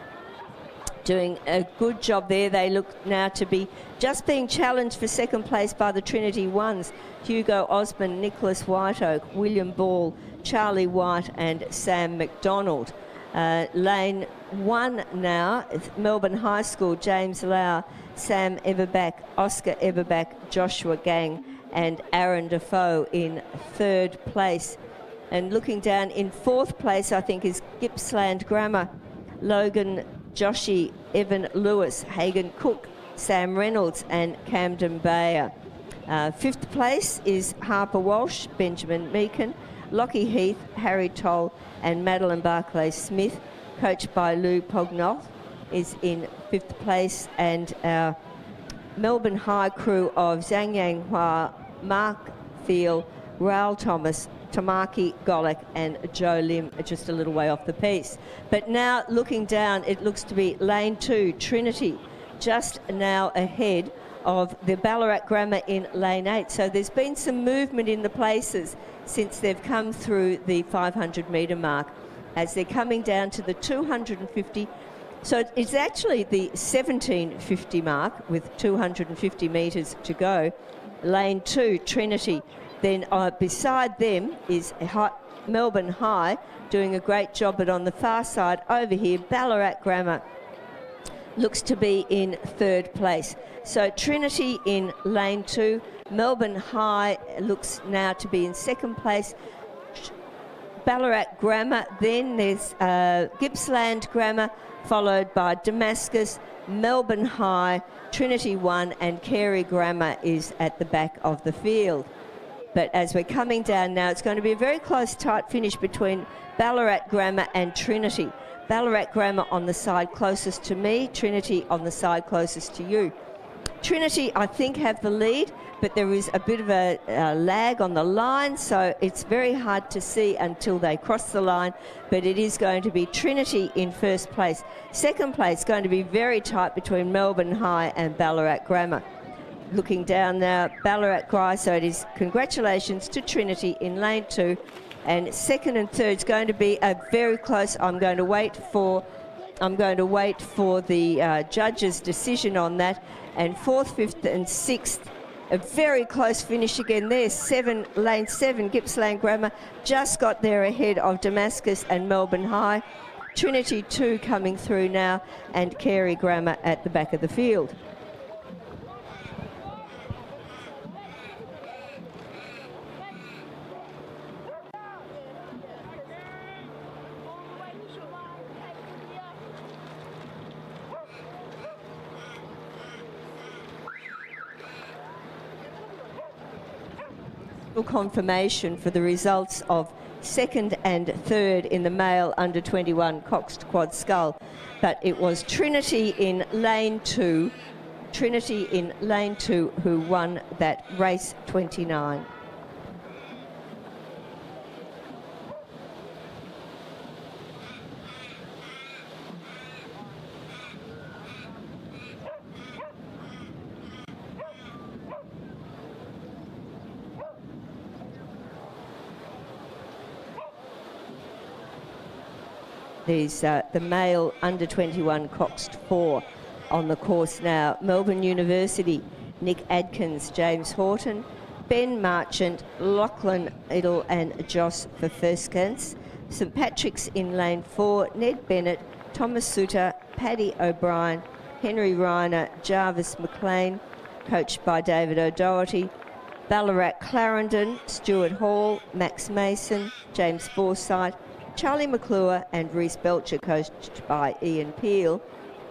doing a good job there. They look now to be just being challenged for second place by the Trinity Ones, Hugo Osmond, Nicholas Whiteoak, William Ball, Charlie White and Sam McDonald. Lane 1 now, Melbourne High School, James Lau, Sam Everback, Oscar Everback, Joshua Gang and Aaron Defoe in third place. And looking down in fourth place, I think, is Gippsland Grammar, Logan Joshi, Evan Lewis, Hagan Cook, Sam Reynolds and Camden Bayer. Fifth place is Harper Walsh, Benjamin Meakin, Lockie Heath, Harry Toll and Madeline Barclay Smith, coached by Lou Pognoff, is in fifth place. And our Melbourne High crew of Zhang Yang Hua, Mark Thiel, Raul Thomas, Tamaki Golek and Joe Lim are just a little way off the piece. But now looking down, it looks to be lane 2, Trinity, just now ahead of the Ballarat Grammar in lane 8. So there's been some movement in the places since they've come through the 500 metre mark. As they're coming down to the 250, so it's actually the 1750 mark with 250 metres to go. Lane 2, Trinity. Then beside them is Melbourne High, doing a great job, but on the far side over here, Ballarat Grammar looks to be in third place. So Trinity in lane 2, Melbourne High looks now to be in second place. Ballarat Grammar, then there's Gippsland Grammar, followed by Damascus, Melbourne High, Trinity 1 and Carey Grammar is at the back of the field. But as we're coming down now, it's going to be a very close, tight finish between Ballarat Grammar and Trinity. Ballarat Grammar on the side closest to me, Trinity on the side closest to you. Trinity, I think, have the lead, but there is a bit of a lag on the line, so it's very hard to see until they cross the line, but it is going to be Trinity in first place. Second place going to be very tight between Melbourne High and Ballarat Grammar. Looking down now, Ballarat Grammar, so it is congratulations to Trinity in lane 2, and second and third is going to be a very close. I'm going to wait for the judge's decision on that. And fourth, fifth and sixth, a very close finish again there. Lane 7, Gippsland Grammar just got there ahead of Damascus and Melbourne High. Trinity 2 coming through now and Carey Grammar at the back of the field. Confirmation for the results of second and third in the male under 21 coxed quad scull, but it was Trinity in lane 2 who won that race 29. There's the male under 21 coxed 4 on the course now. Melbourne University, Nick Adkins, James Horton, Ben Marchant, Lachlan Idle and Joss Verferskens. St Patrick's in lane 4, Ned Bennett, Thomas Suter, Paddy O'Brien, Henry Reiner, Jarvis McLean, coached by David O'Doherty. Ballarat Clarendon, Stuart Hall, Max Mason, James Forsyth, Charlie McClure and Reese Belcher, coached by Ian Peel.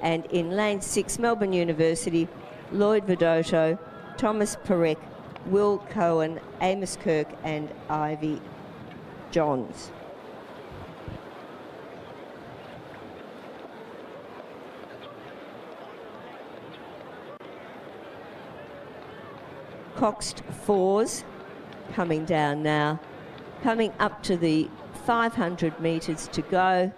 And in lane 6, Melbourne University, Lloyd Vidotto, Thomas Perek, Will Cohen, Amos Kirk and Ivy Johns. Coxed fours coming down now, coming up to the 500 metres to go,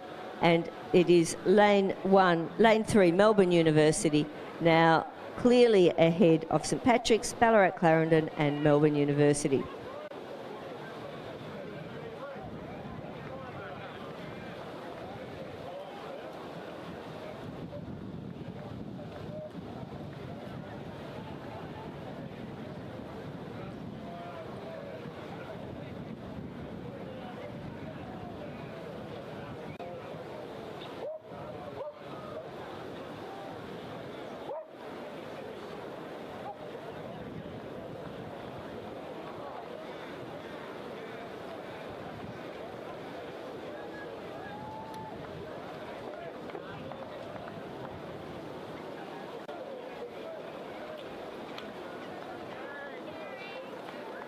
and it is lane 3, Melbourne University, now clearly ahead of St Patrick's, Ballarat Clarendon and Melbourne University.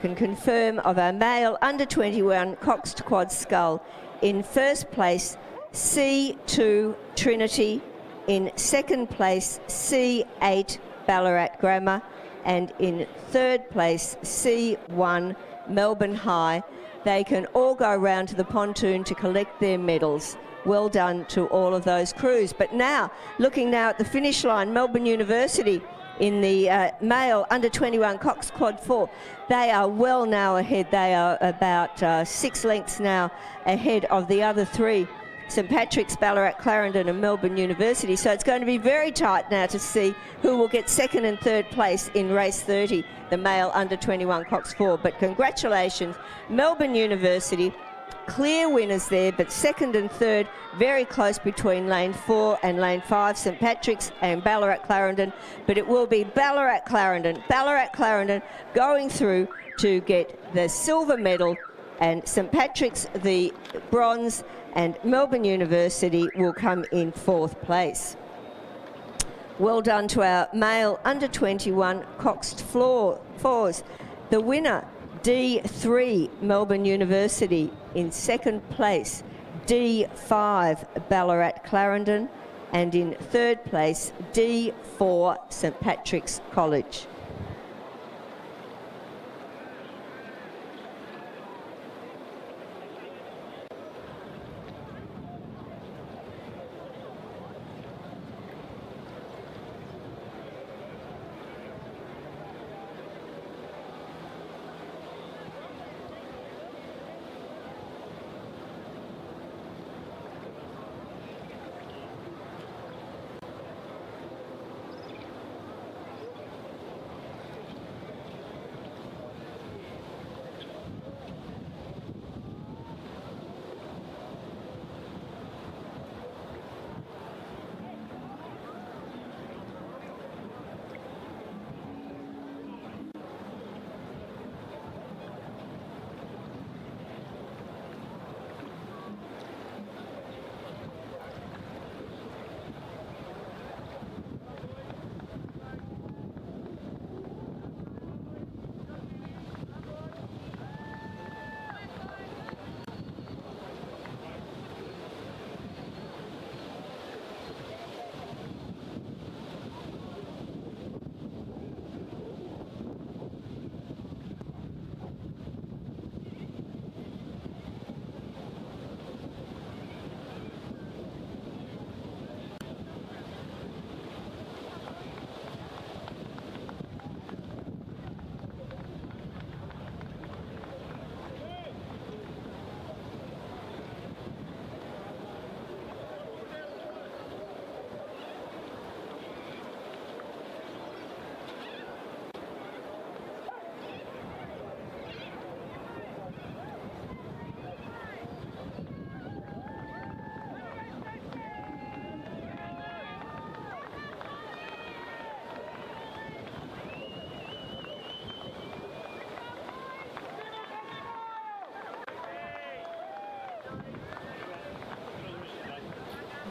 Can confirm of our male under 21 coxed quad scull. In first place, C2 Trinity. In second place, C8 Ballarat Grammar. And in third place, C1 Melbourne High. They can all go round to the pontoon to collect their medals. Well done to all of those crews. But now, looking now at the finish line, Melbourne University in the male under 21 coxed quad 4. They are well now ahead. They are about 6 lengths now ahead of the other 3, St Patrick's, Ballarat Clarendon and Melbourne University. So it's going to be very tight now to see who will get second and third place in race 30, the male under 21 coxed 4. But congratulations, Melbourne University. Clear winners there, but second and third very close between lane 4 and lane 5, St Patrick's and Ballarat Clarendon. But it will be Ballarat Clarendon going through to get the silver medal, and St Patrick's the bronze, and Melbourne University will come in 4th place. Well done to our male under 21 coxed fours. The winner, D3 Melbourne University. In second place, D5 Ballarat Clarendon, and in third place, D4 St Patrick's College.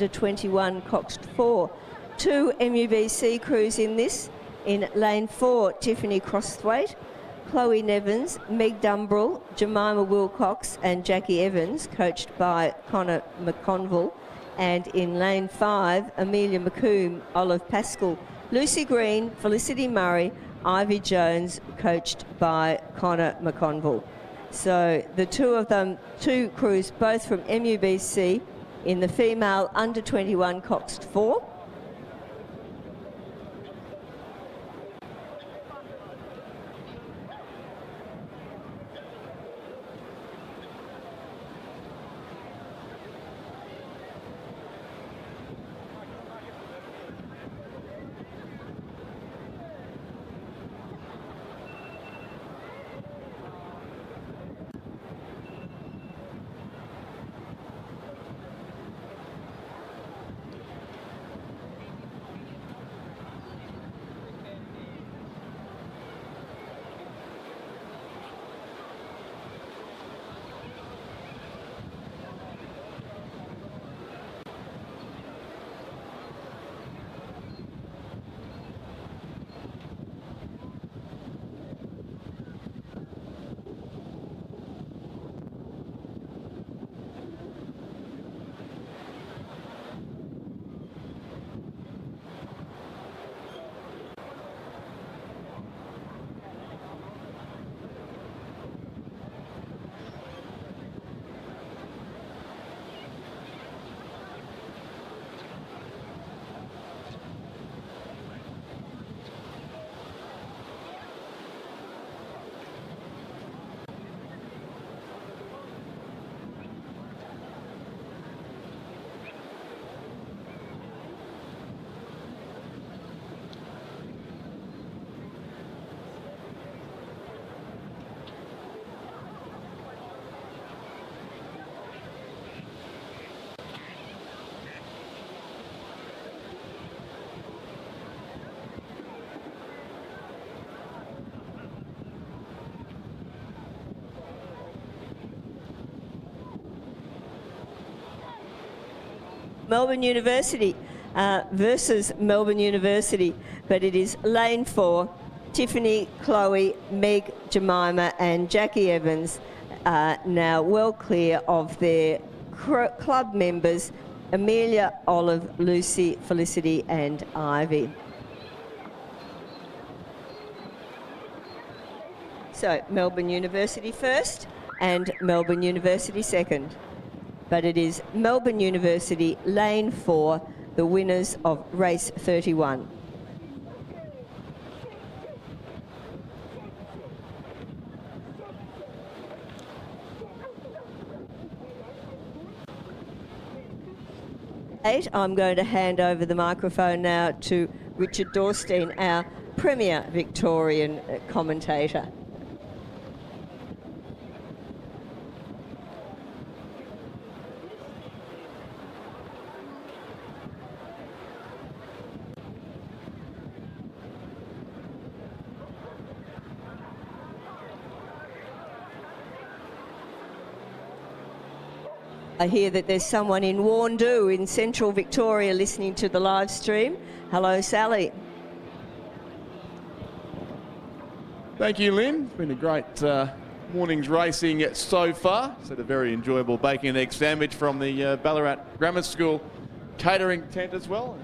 under 21 coxed 4. 2 MUBC crews in this. In lane 4, Tiffany Crossthwaite, Chloe Nevins, Meg Dumbrell, Jemima Wilcox and Jackie Evans, coached by Connor McConville. And in lane 5, Amelia McComb, Olive Pascal, Lucy Green, Felicity Murray, Ivy Jones, coached by Connor McConville. So the two of them, 2 crews, both from MUBC in the female under 21 coxed 4. Melbourne University versus Melbourne University, but it is lane 4, Tiffany, Chloe, Meg, Jemima and Jackie Evans now well clear of their club members, Amelia, Olive, Lucy, Felicity and Ivy. So Melbourne University first and Melbourne University second. But it is Melbourne University, lane 4, the winners of race 31. I'm going to hand over the microphone now to Richard Dorstein, our premier Victorian commentator. I hear that there's someone in Warndoo in central Victoria listening to the live stream. Hello, Sally. Thank you, Lynn. It's been a great morning's racing so far. It's had a very enjoyable bacon and egg sandwich from the Ballarat Grammar School catering tent as well.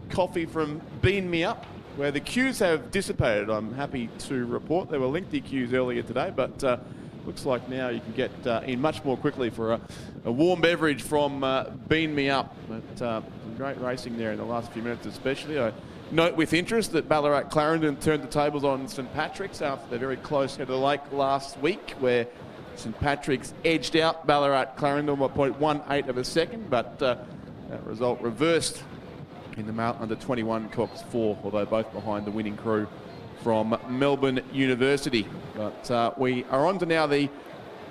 Coffee from Bean Me Up, where the queues have dissipated. I'm happy to report there were lengthy queues earlier today, but looks like now you can get in much more quickly for a warm beverage from Bean Me Up. But some great racing there in the last few minutes especially. I note with interest that Ballarat Clarendon turned the tables on St Patrick's after their very close head of the lake last week, where St Patrick's edged out Ballarat Clarendon by 0.18 of a second, but that result reversed in the male under 21 Cox 4, although both behind the winning crew from Melbourne University. But we are on to now the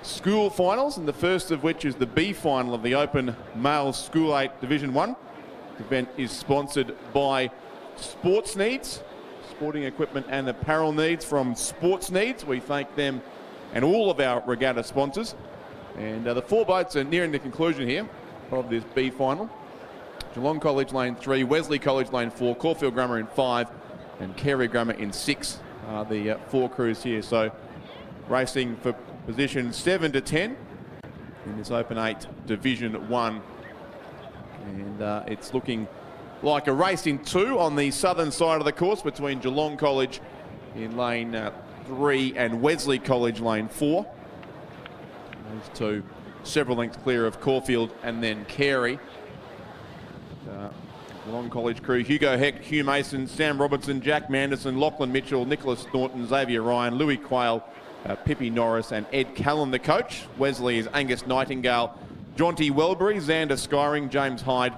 school finals, and the first of which is the B final of the Open Male School 8 Division 1. The event is sponsored by Sports Needs, sporting equipment and apparel needs from Sports Needs. We thank them and all of our regatta sponsors. And the 4 boats are nearing the conclusion here of this B final. Geelong College lane 3, Wesley College lane 4, Caulfield Grammar in 5, and Carey Grammar in 6 are the 4 crews here. So racing for position 7 to 10 in this Open 8 Division 1. And it's looking like a race in 2 on the southern side of the course between Geelong College in lane 3 and Wesley College lane 4. Those two several lengths clear of Caulfield and then Carey. Geelong College crew: Hugo Heck, Hugh Mason, Sam Robertson, Jack Manderson, Lachlan Mitchell, Nicholas Thornton, Xavier Ryan, Louis Quayle, Pippi Norris and Ed Callan the coach. Wesley is Angus Nightingale, Jonty Welbury, Xander Skyring, James Hyde,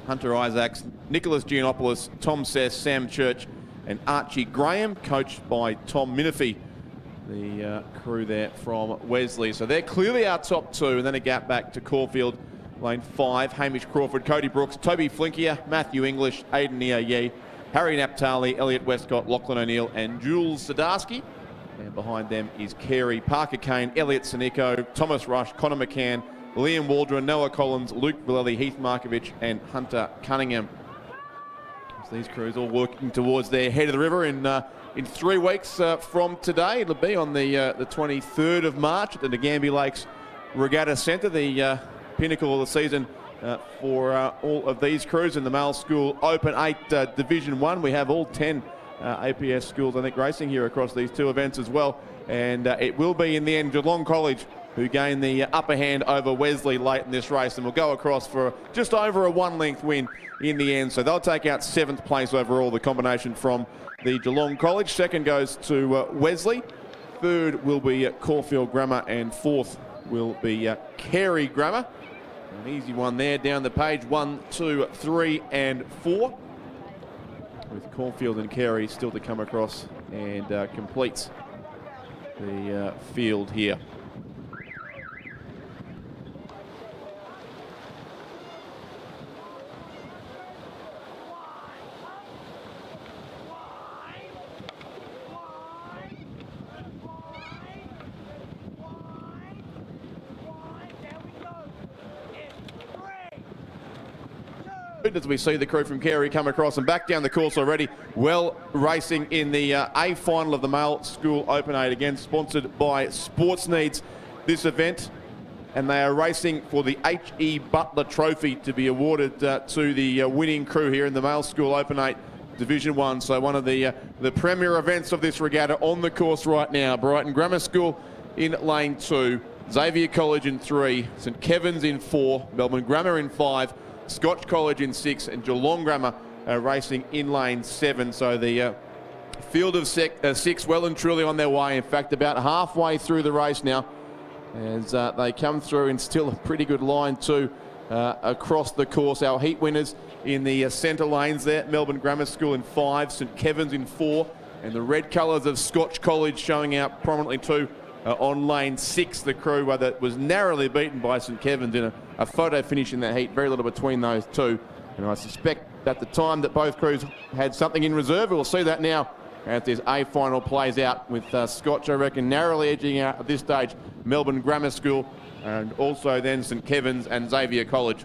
Hunter Isaacs, Nicholas Giannopoulos, Tom Sess, Sam Church and Archie Graham, coached by Tom Minifee, the crew there from Wesley. So they're clearly our top 2, and then a gap back to Caulfield lane 5, Hamish Crawford, Cody Brooks, Toby Flinkier, Matthew English, Aidan Niaye, Harry Naptali, Elliot Westcott, Lachlan O'Neill and Jules Sadarsky. And behind them is Carey, Parker Kane, Elliot Sinico, Thomas Rush, Connor McCann, Liam Waldron, Noah Collins, Luke Villelli, Heath Markovich and Hunter Cunningham. So these crews all working towards their head of the river in 3 weeks from today. It'll be on the 23rd of March at the Nagambie Lakes Regatta Centre, the pinnacle of the season for all of these crews in the Male School Open 8 Division 1. We have all 10 APS schools, I think, racing here across these 2 events as well. And it will be in the end Geelong College who gain the upper hand over Wesley late in this race, and will go across for just over a 1-length win in the end. So they'll take out 7th place overall, the combination from the Geelong College. Second goes to Wesley. Third will be Caulfield Grammar, and 4th will be Carey Grammar. An easy one there down the page, 1, 2, 3 and 4. With Caulfield and Carey still to come across and completes the field here. As we see the crew from Carey come across and back down the course already, well racing in the A final of the Male School Open 8, again sponsored by Sports Needs, this event, and they are racing for the H.E. Butler Trophy to be awarded to the winning crew here in the Male School Open 8 Division 1. So one of the premier events of this regatta on the course right now. Brighton Grammar School in lane 2, Xavier College in 3, St Kevin's in 4, Melbourne Grammar in 5, Scotch College in 6 and Geelong Grammar racing in lane 7. So the field of 6 well and truly on their way. In fact, about halfway through the race now as they come through, and still a pretty good line too across the course. Our heat winners in the centre lanes there, Melbourne Grammar School in 5, St Kevin's in 4, and the red colours of Scotch College showing out prominently too on lane 6, the crew that was narrowly beaten by St Kevin's in a photo finish in that heat. Very little between those two, and I suspect at the time that both crews had something in reserve. We'll see that now as this A final plays out, with Scotch, I reckon, narrowly edging out at this stage Melbourne Grammar School, and also then St Kevin's and Xavier College.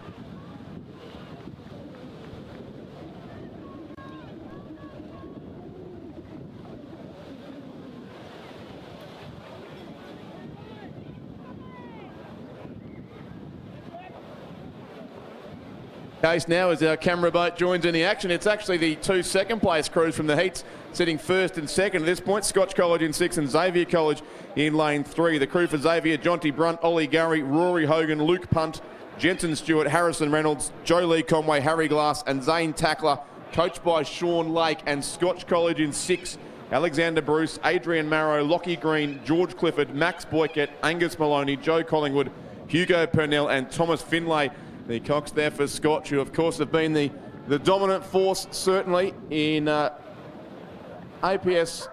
Case now as our camera boat joins in the action. It's actually the 2 second place crews from the heats sitting 1st and 2nd at this point. Scotch College in 6 and Xavier College in lane 3. The crew for Xavier: Jonty Brunt, Ollie Gurry, Rory Hogan, Luke Punt, Jensen Stewart, Harrison Reynolds, Joe Lee Conway, Harry Glass and Zane Tackler, coached by Sean Lake. And Scotch College in 6, Alexander Bruce, Adrian Marrow, Lockie Green, George Clifford, Max Boycott, Angus Maloney, Joe Collingwood, Hugo Purnell and Thomas Finlay. The Cox there for Scotch, who of course have been the dominant force certainly in APS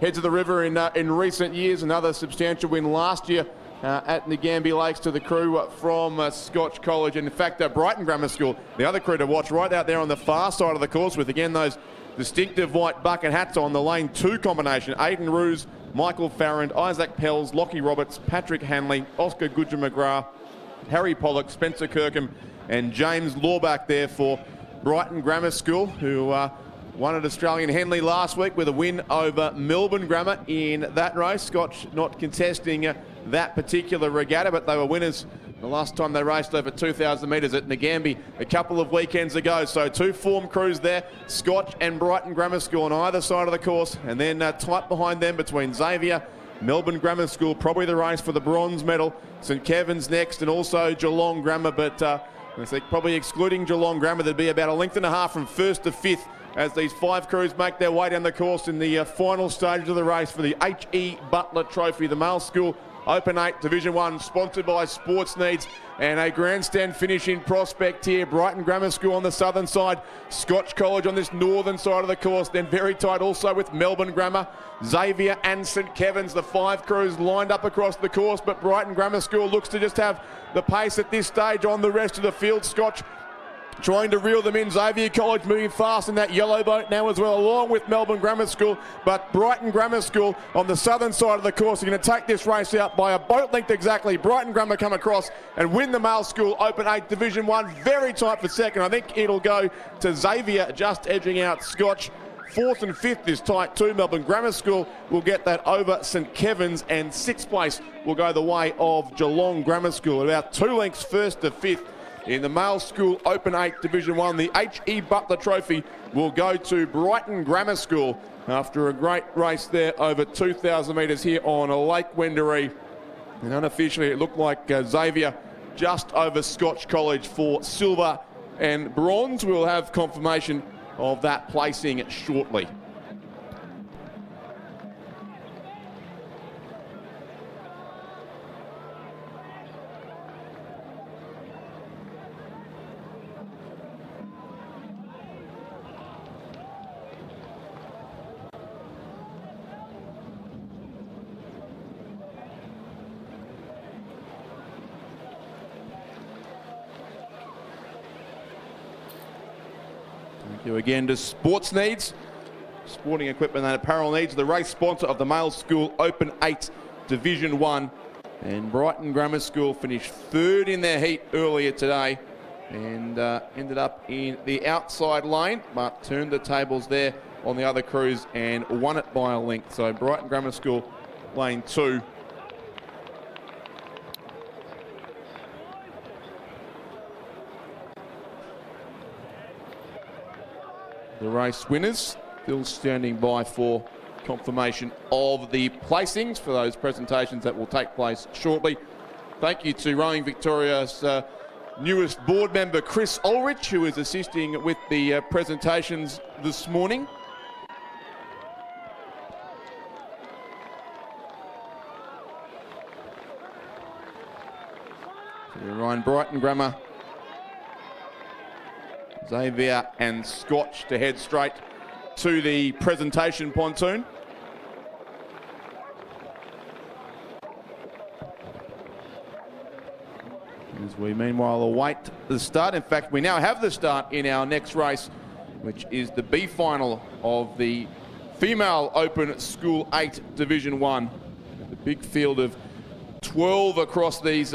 heads of the river in recent years. Another substantial win last year at Nagambie Lakes to the crew from Scotch College. And in fact, Brighton Grammar School, the other crew to watch right out there on the far side of the course, with again those distinctive white bucket hats on the lane 2 combination. Aidan Roos, Michael Farrand, Isaac Pells, Lockie Roberts, Patrick Hanley, Oscar Goodger-McGrath, Harry Pollock, Spencer Kirkham And James Lawback there for Brighton Grammar School, who won at Australian Henley last week with a win over Melbourne Grammar in that race. Scotch not contesting that particular regatta, but they were winners the last time they raced over 2,000 metres at Ngambie a couple of weekends ago. So two form crews there, Scotch and Brighton Grammar School on either side of the course, and then tight behind them between Xavier, Melbourne Grammar School, probably the race for the bronze medal. St Kevin's next, and also Geelong Grammar, but I think probably excluding Geelong Grammar, there'd be about a length and a half from first to fifth as these five crews make their way down the course in the final stages of the race for the H.E. Butler Trophy, the male school Open 8 Division 1, sponsored by Sports Needs, and a grandstand finish in prospect here. Brighton Grammar School on the southern side, Scotch College on this northern side of the course, then very tight also with Melbourne Grammar, Xavier and St Kevin's, the five crews lined up across the course, but Brighton Grammar School looks to just have the pace at this stage on the rest of the field. Scotch trying to reel them in. Xavier College moving fast in that yellow boat now as well, along with Melbourne Grammar School. But Brighton Grammar School on the southern side of the course are going to take this race out by a boat length exactly. Brighton Grammar come across and win the male school Open 8 Division 1. Very tight for second. I think it'll go to Xavier just edging out Scotch. Fourth and fifth is tight too. Melbourne Grammar School will get that over St Kevin's, and sixth place will go the way of Geelong Grammar School. About 2 lengths first to fifth. In the male school Open 8 Division 1, the H.E. Butler Trophy will go to Brighton Grammar School after a great race there over 2,000 metres here on Lake Wendouree. And unofficially it looked like Xavier just over Scotch College for silver and bronze. We'll have confirmation of that placing shortly. Thank you again to Sports Needs, sporting equipment and apparel needs, the race sponsor of the male school Open 8 Division 1. And Brighton Grammar School finished third in their heat earlier today and ended up in the outside lane, but turned the tables there on the other crews and won it by a length. So Brighton Grammar School lane 2. The race winners still standing by for confirmation of the placings for those presentations that will take place shortly. Thank you to Rowing Victoria's newest board member, Chris Ulrich, who is assisting with the presentations this morning. So Ryan Brighton Grammar, Xavier and Scotch to head straight to the presentation pontoon. As we meanwhile await the start. In fact, we now have the start in our next race, which is the B final of the Female Open School 8 Division 1. The big field of 12 across these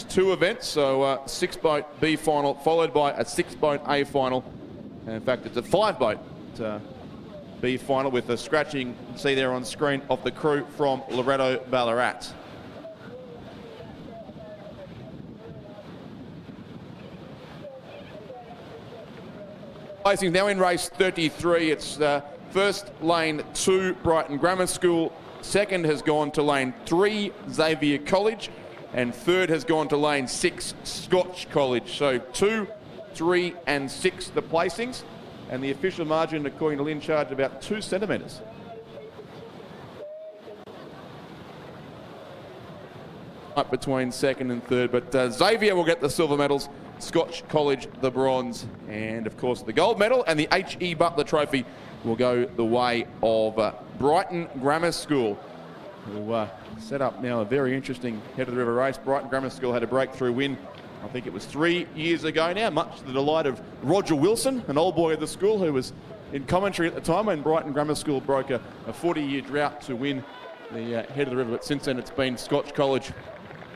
two events. So 6-boat B final followed by a 6-boat A final. And in fact, it's a 5-boat B final with the scratching you can see there on screen of the crew from Loretto Ballarat. Placing now in race 33. It's first lane 2 Brighton Grammar School, second has gone to lane 3 Xavier College, and third has gone to lane 6 Scotch College. So 2, 3 and 6 the placings, and the official margin according to Lynn Charge about 2 centimetres. Up between second and third, but Xavier will get the silver medals, Scotch College the bronze, and of course the gold medal and the H.E. Butler Trophy will go the way of Brighton Grammar School, who set up now a very interesting head of the river race. Brighton Grammar School had a breakthrough win, I think it was 3 years ago now, much to the delight of Roger Wilson, an old boy of the school who was in commentary at the time when Brighton Grammar School broke a 40-year drought to win the head of the river. But since then it's been Scotch College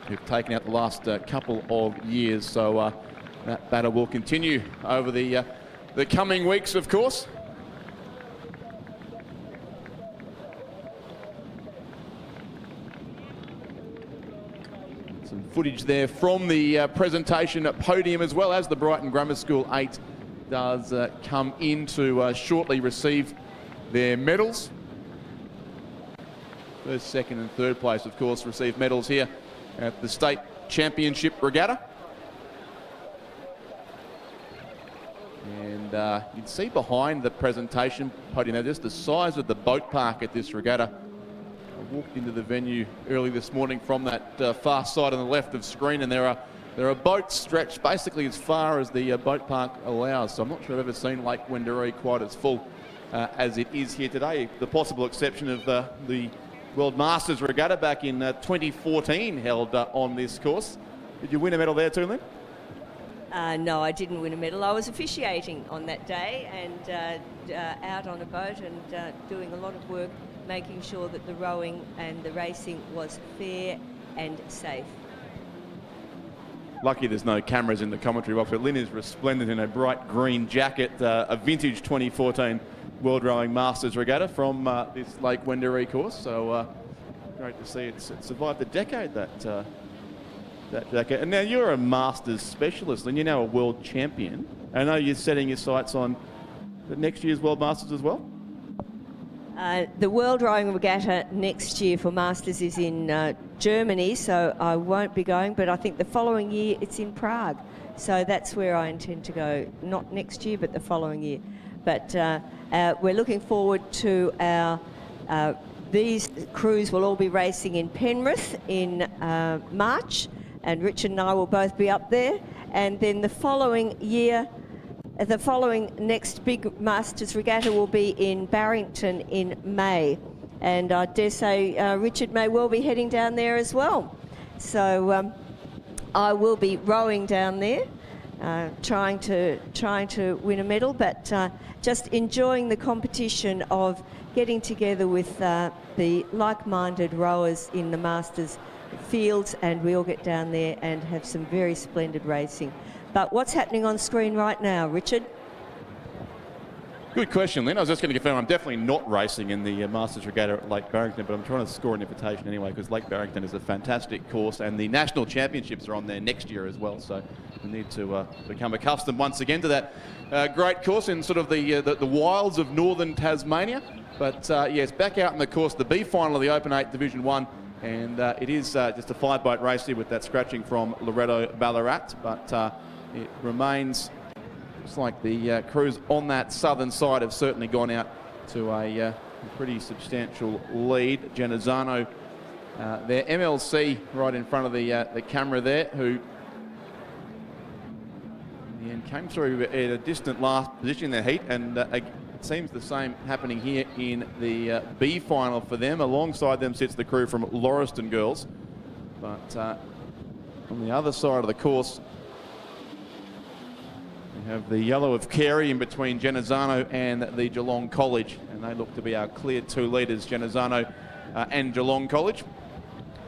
who've taken out the last couple of years. So that battle will continue over the coming weeks, of course. Some footage there from the presentation at podium, as well as the Brighton Grammar School 8 does come in to shortly receive their medals. First, second and third place, of course, receive medals here at the State Championship Regatta. And you can see behind the presentation podium there just the size of the boat park at this regatta. I walked into the venue early this morning from that far side on the left of screen, and there are boats stretched basically as far as the boat park allows. So I'm not sure I've ever seen Lake Wendouree quite as full as it is here today. The possible exception of the World Masters Regatta back in 2014 held on this course. Did you win a medal there too, Lynn? No, I didn't win a medal. I was officiating on that day and out on a boat and doing a lot of work, making sure that the rowing and the racing was fair and safe. Lucky there's no cameras in the commentary box, but Lynn is resplendent in a bright green jacket, a vintage 2014 World Rowing Masters Regatta from this Lake Wendouree course. So great to see it survived a decade, that jacket. And now you're a Masters specialist, and you're now a world champion. I know you're setting your sights on the next year's World Masters as well. The World Rowing Regatta next year for Masters is in Germany, so I won't be going, but I think the following year it's in Prague. So that's where I intend to go, not next year, but the following year. But we're looking forward to these crews will all be racing in Penrith in March, and Richard and I will both be up there. And then the following year, the following next big Masters Regatta will be in Barrington in May. And I dare say Richard may well be heading down there as well. So I will be rowing down there, trying to win a medal, but just enjoying the competition of getting together with the like-minded rowers in the Masters fields, and we all get down there and have some very splendid racing. But what's happening on screen right now, Richard? Good question, Lynn. I was just going to confirm I'm definitely not racing in the Masters Regatta at Lake Barrington, but I'm trying to score an invitation anyway because Lake Barrington is a fantastic course, and the National Championships are on there next year as well. So we need to become accustomed once again to that great course in sort of the wilds of northern Tasmania. But yes, back out in the course, the B final of the Open 8 Division 1. And it is just a 5-boat race here with that scratching from Loretto Ballarat, but it remains, looks like the crews on that southern side have certainly gone out to a pretty substantial lead. Genazzano, their MLC right in front of the camera there, who in the end came through at a distant last position in their heat, and it seems the same happening here in the B final for them. Alongside them sits the crew from Lauriston Girls, but on the other side of the course we have the yellow of Carey in between Genazzano and the Geelong College, and they look to be our clear two leaders, Genazzano and Geelong College.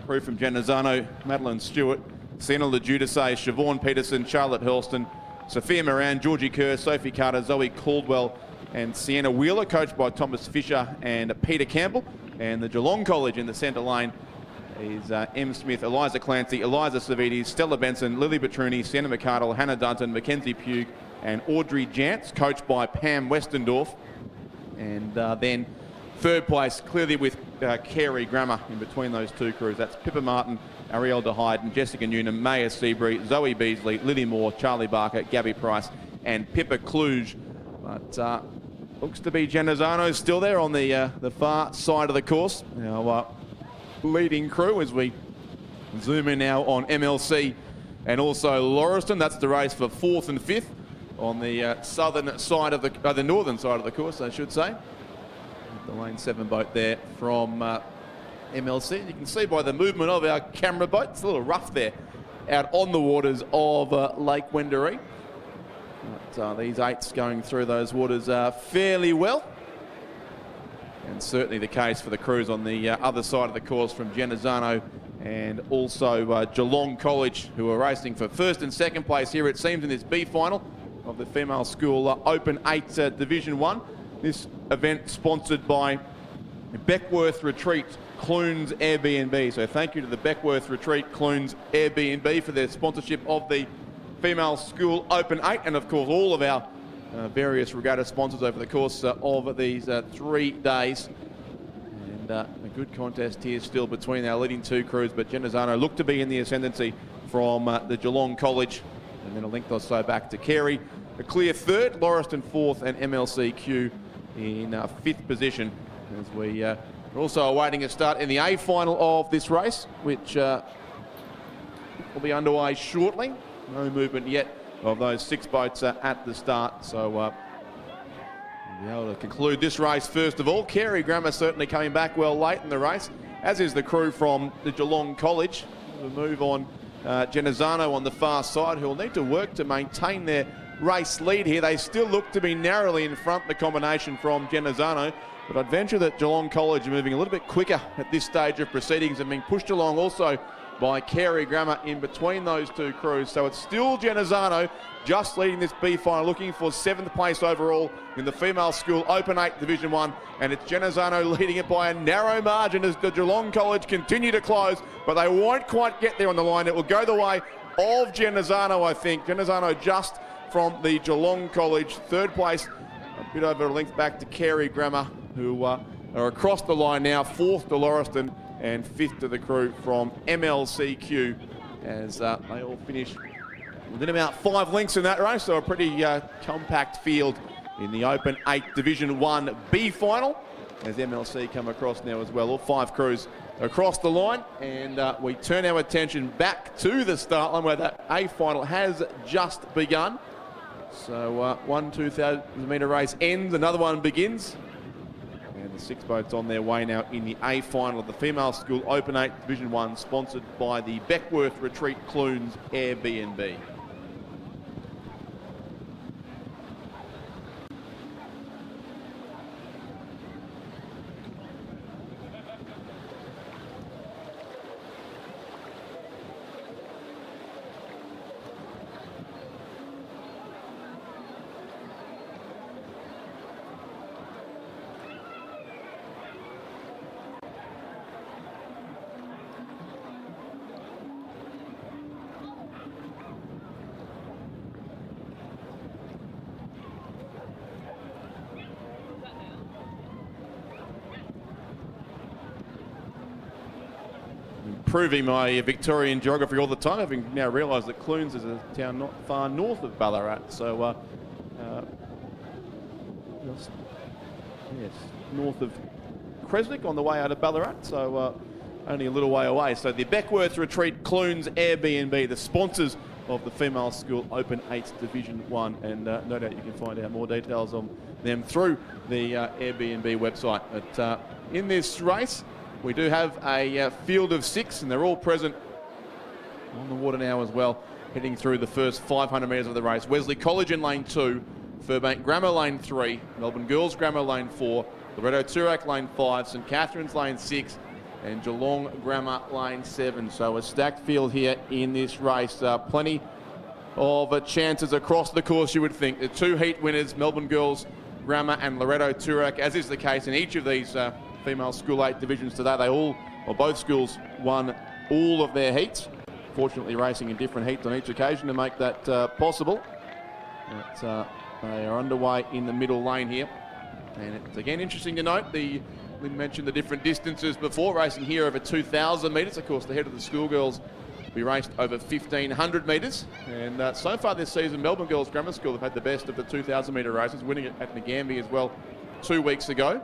Crew from Genazzano: Madeline Stewart, Sienna LaJudice, Siobhan Peterson, Charlotte Hurlston, Sophia Moran, Georgie Kerr, Sophie Carter, Zoe Caldwell and Sienna Wheeler, coached by Thomas Fisher and Peter Campbell. And the Geelong College in the centre lane is M. Smith, Eliza Clancy, Eliza Savides, Stella Benson, Lily Petruni, Sienna McCardle, Hannah Dunton, Mackenzie Pugh and Audrey Jantz, coached by Pam Westendorf. And then third place clearly with Carey Grammar in between those two crews. That's Pippa Martin, Ariel de Hyden, Jessica Newnham, Maya Seabury, Zoe Beasley, Lily Moore, Charlie Barker, Gabby Price and Pippa Kluge. But looks to be Genazzano still there on the far side of the course. Now, leading crew as we zoom in now on MLC and also Lauriston. That's the race for 4th and 5th on the southern side of the northern side of the course, I should say. The lane 7 boat there from MLC. You can see by the movement of our camera boat, it's a little rough there out on the waters of Lake Wendouree. But these 8s going through those waters fairly well. And certainly the case for the crews on the other side of the course from Genazzano and also Geelong College, who are racing for first and second place here, it seems, in this B final of the Female School Open 8 Division 1. This event sponsored by Beckworth Retreat, Clunes Airbnb. So thank you to the Beckworth Retreat, Clunes Airbnb for their sponsorship of the Female School Open 8, and of course all of our various regatta sponsors over the course of these 3 days. And a good contest here still between our leading 2 crews, but Genazzano looked to be in the ascendancy from the Geelong College, and then a length or so back to Carey. A clear 3rd, Lauriston 4th, and MLCQ in 5th position, as we are also awaiting a start in the A final of this race, which will be underway shortly. No movement yet of those 6 boats at the start, so we'll be able to conclude this race first of all. Carey Grammar certainly coming back well late in the race, as is the crew from the Geelong College. We'll move on Genazzano on the far side, who will need to work to maintain their race lead here. They still look to be narrowly in front, the combination from Genazzano, but I'd venture that Geelong College are moving a little bit quicker at this stage of proceedings and being pushed along also by Carey Grammar in between those 2 crews. So it's still Genazzano just leading this B final, looking for 7th place overall in the Female School Open 8 Division 1, and it's Genazzano leading it by a narrow margin as the Geelong College continue to close, but they won't quite get there on the line. It will go the way of Genazzano, I think. Genazzano just from the Geelong College, 3rd place, a bit over a length back to Carey Grammar, who are across the line now, 4th to Lauriston, and 5th to the crew from MLCQ, as they all finish within about 5 lengths in that race. So a pretty compact field in the Open 8 Division 1 B final, as MLC come across now as well. All 5 crews across the line, and we turn our attention back to the start line where that A final has just begun. So one 2,000 metre race ends, another one begins. And the 6 boats on their way now in the A final of the Female School Open 8 Division 1, sponsored by the Beckworth Retreat Clunes Airbnb. Improving my Victorian geography all the time, having now realised that Clunes is a town not far north of Ballarat. So, just, yes, north of Creswick on the way out of Ballarat. So, only a little way away. So, the Beckworth Retreat Clunes Airbnb, the sponsors of the Female School Open 8 Division 1. And no doubt you can find out more details on them through the Airbnb website. But in this race, we do have a field of 6, and they're all present on the water now as well, heading through the first 500 metres of the race. Wesley College in lane 2, Furbank Grammar lane 3, Melbourne Girls Grammar lane 4, Loretto Toorak lane 5, St Catherine's lane 6, and Geelong Grammar lane 7. So a stacked field here in this race. Plenty of chances across the course, you would think. The 2 heat winners, Melbourne Girls Grammar and Loretto Toorak, as is the case in each of these Female School 8 divisions today. They all, or both schools, won all of their heats. Fortunately, racing in different heats on each occasion to make that possible. But they are underway in the middle lane here. And it's again interesting to note, Lynn mentioned the different distances before, racing here over 2,000 metres. Of course, the head of the schoolgirls will be raced over 1,500 metres. And so far this season, Melbourne Girls Grammar School have had the best of the 2,000 metre races, winning it at Ngambie as well 2 weeks ago.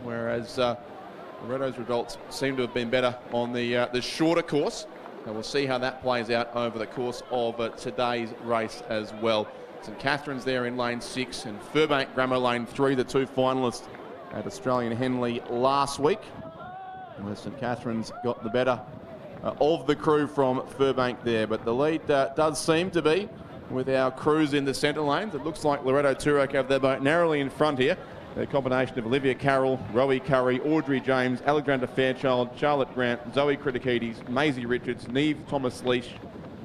Whereas Loretto's results seem to have been better on the shorter course. And we'll see how that plays out over the course of today's race as well. St Catherine's there in lane 6 and Furbank Grammar lane 3, the 2 finalists at Australian Henley last week, where St Catherine's got the better of the crew from Furbank there. But the lead does seem to be with our crews in the centre lanes. It looks like Loretto Toorak have their boat narrowly in front here. A combination of Olivia Carroll, Rowie Curry, Audrey James, Alexandra Fairchild, Charlotte Grant, Zoe Kritikidis, Maisie Richards, Neve Thomas-Leash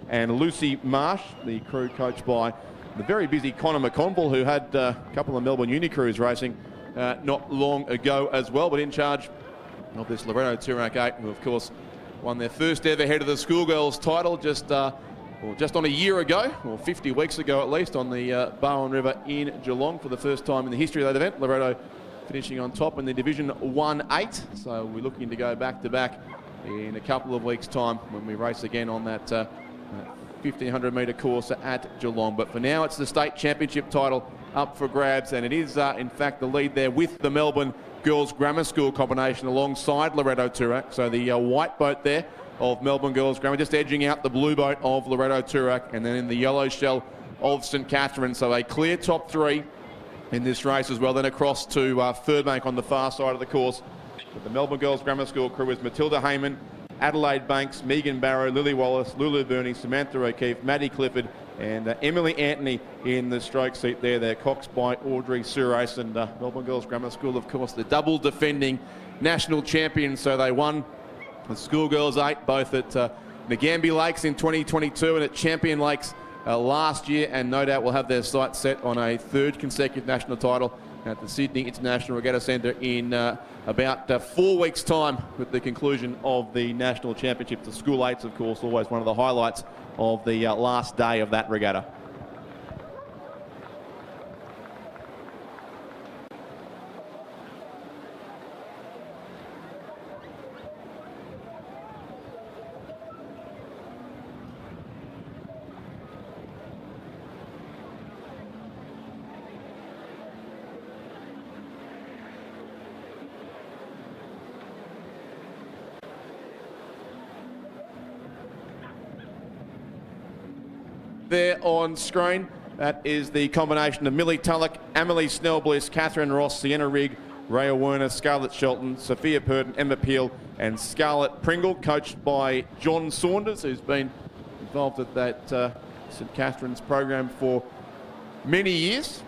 and Lucy Marsh. The crew coached by the very busy Connor McConville, who had a couple of Melbourne Uni crews racing not long ago as well, but in charge of this Loretto Toorak 8, who of course won their first ever head of the schoolgirls title just on a year ago, or 50 weeks ago at least, on the Barwon River in Geelong for the first time in the history of that event. Loretto finishing on top in the Division 1-8. So we're looking to go back-to-back in a couple of weeks' time when we race again on that 1,500 metre course at Geelong. But for now, it's the state championship title up for grabs, and it is in fact the lead there with the Melbourne Girls Grammar School combination alongside Loretto Toorak. So the white boat there of Melbourne Girls Grammar just edging out the blue boat of Loretto Toorak, and then in the yellow shell of St Catharines. So a clear top three in this race as well. Then across to Furbank on the far side of the course. But the Melbourne Girls Grammar School crew is Matilda Heyman, Adelaide Banks, Megan Barrow, Lily Wallace, Lulu Burney, Samantha O'Keefe, Maddie Clifford and Emily Anthony in the stroke seat there. They're coxed by Audrey Surais, and Melbourne Girls Grammar School, of course, the double defending national champions. So they won the Schoolgirls 8 both at Ngambie Lakes in 2022 and at Champion Lakes last year, and no doubt will have their sights set on a third consecutive national title at the Sydney International Regatta Centre in about 4 weeks' time with the conclusion of the national championship. The School 8s, of course, always one of the highlights of the last day of that regatta. There on screen, that is the combination of Millie Tulloch, Amelie Snell-Bliss, Catherine Ross, Sienna Rigg, Rhea Werner, Scarlett Shelton, Sophia Purden, Emma Peel and Scarlett Pringle, coached by John Saunders, who's been involved at that St Catherine's program for many years,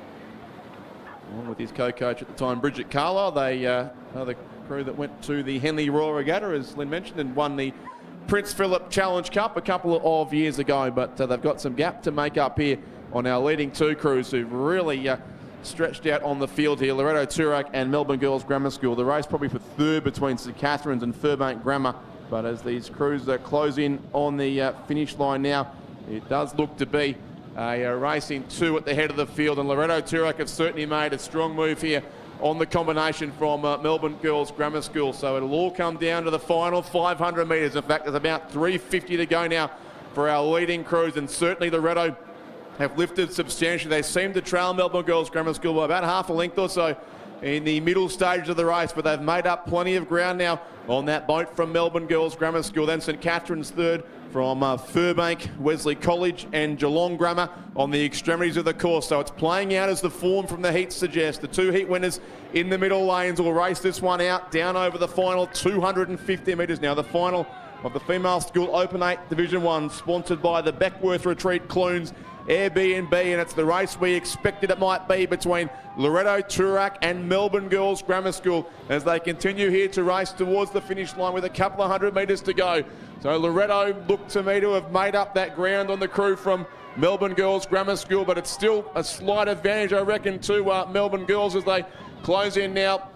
along with his co-coach at the time, Bridget Carlisle. They are the crew that went to the Henley Royal Regatta, as Lynn mentioned, and won the Prince Philip Challenge Cup a couple of years ago, but they've got some gap to make up here on our leading two crews who've really stretched out on the field here, Loretto Toorak and Melbourne Girls Grammar School. The race probably for third between St Catherine's and Furbank Grammar, but as these crews close in on the finish line now, it does look to be a race in two at the head of the field, and Loretto Toorak have certainly made a strong move here on the combination from Melbourne Girls Grammar School. So it'll all come down to the final 500 metres. In fact, there's about 350 to go now for our leading crews, and certainly Loretto have lifted substantially. They seem to trail Melbourne Girls Grammar School by about half a length or so in the middle stages of the race, but they've made up plenty of ground now on that boat from Melbourne Girls Grammar School. Then St Catherine's third from Furbank, Wesley College and Geelong Grammar on the extremities of the course. So it's playing out as the form from the heats suggest. The two heat winners in the middle lanes will race this one out down over the final 250 metres now. The final of the Female School Open 8 Division 1, sponsored by the Beckworth Retreat Clunes Airbnb, and it's the race we expected it might be between Loretto Toorak and Melbourne Girls Grammar School as they continue here to race towards the finish line with a couple of 100 metres to go. So Loretto looked to me to have made up that ground on the crew from Melbourne Girls Grammar School, but it's still a slight advantage, I reckon, to Melbourne Girls as they close in now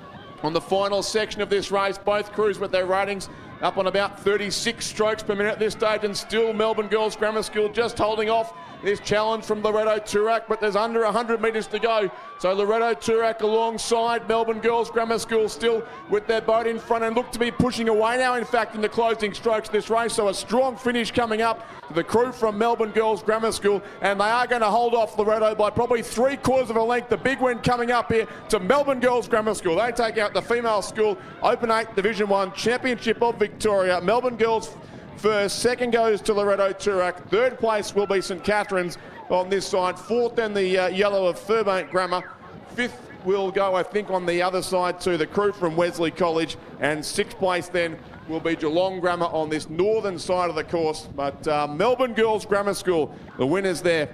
on the final section of this race. Both crews with their ratings up on about 36 strokes per minute at this stage, and still Melbourne Girls Grammar School just holding off this challenge from Loretto Toorak, but there's under 100 metres to go. So Loretto Toorak alongside Melbourne Girls Grammar School still with their boat in front and look to be pushing away now, in fact, in the closing strokes of this race. So a strong finish coming up to the crew from Melbourne Girls Grammar School, and they are going to hold off Loretto by probably 3/4 of a length. The big win coming up here to Melbourne Girls Grammar School. They take out the Female School Open 8 Division 1 Championship of Victoria. Melbourne Girls first, second goes to Loretto Toorak, third place will be St Catherine's on this side, fourth then the yellow of Furbank Grammar, fifth will go I think on the other side to the crew from Wesley College, and sixth place then will be Geelong Grammar on this northern side of the course. But Melbourne Girls Grammar School, the winners there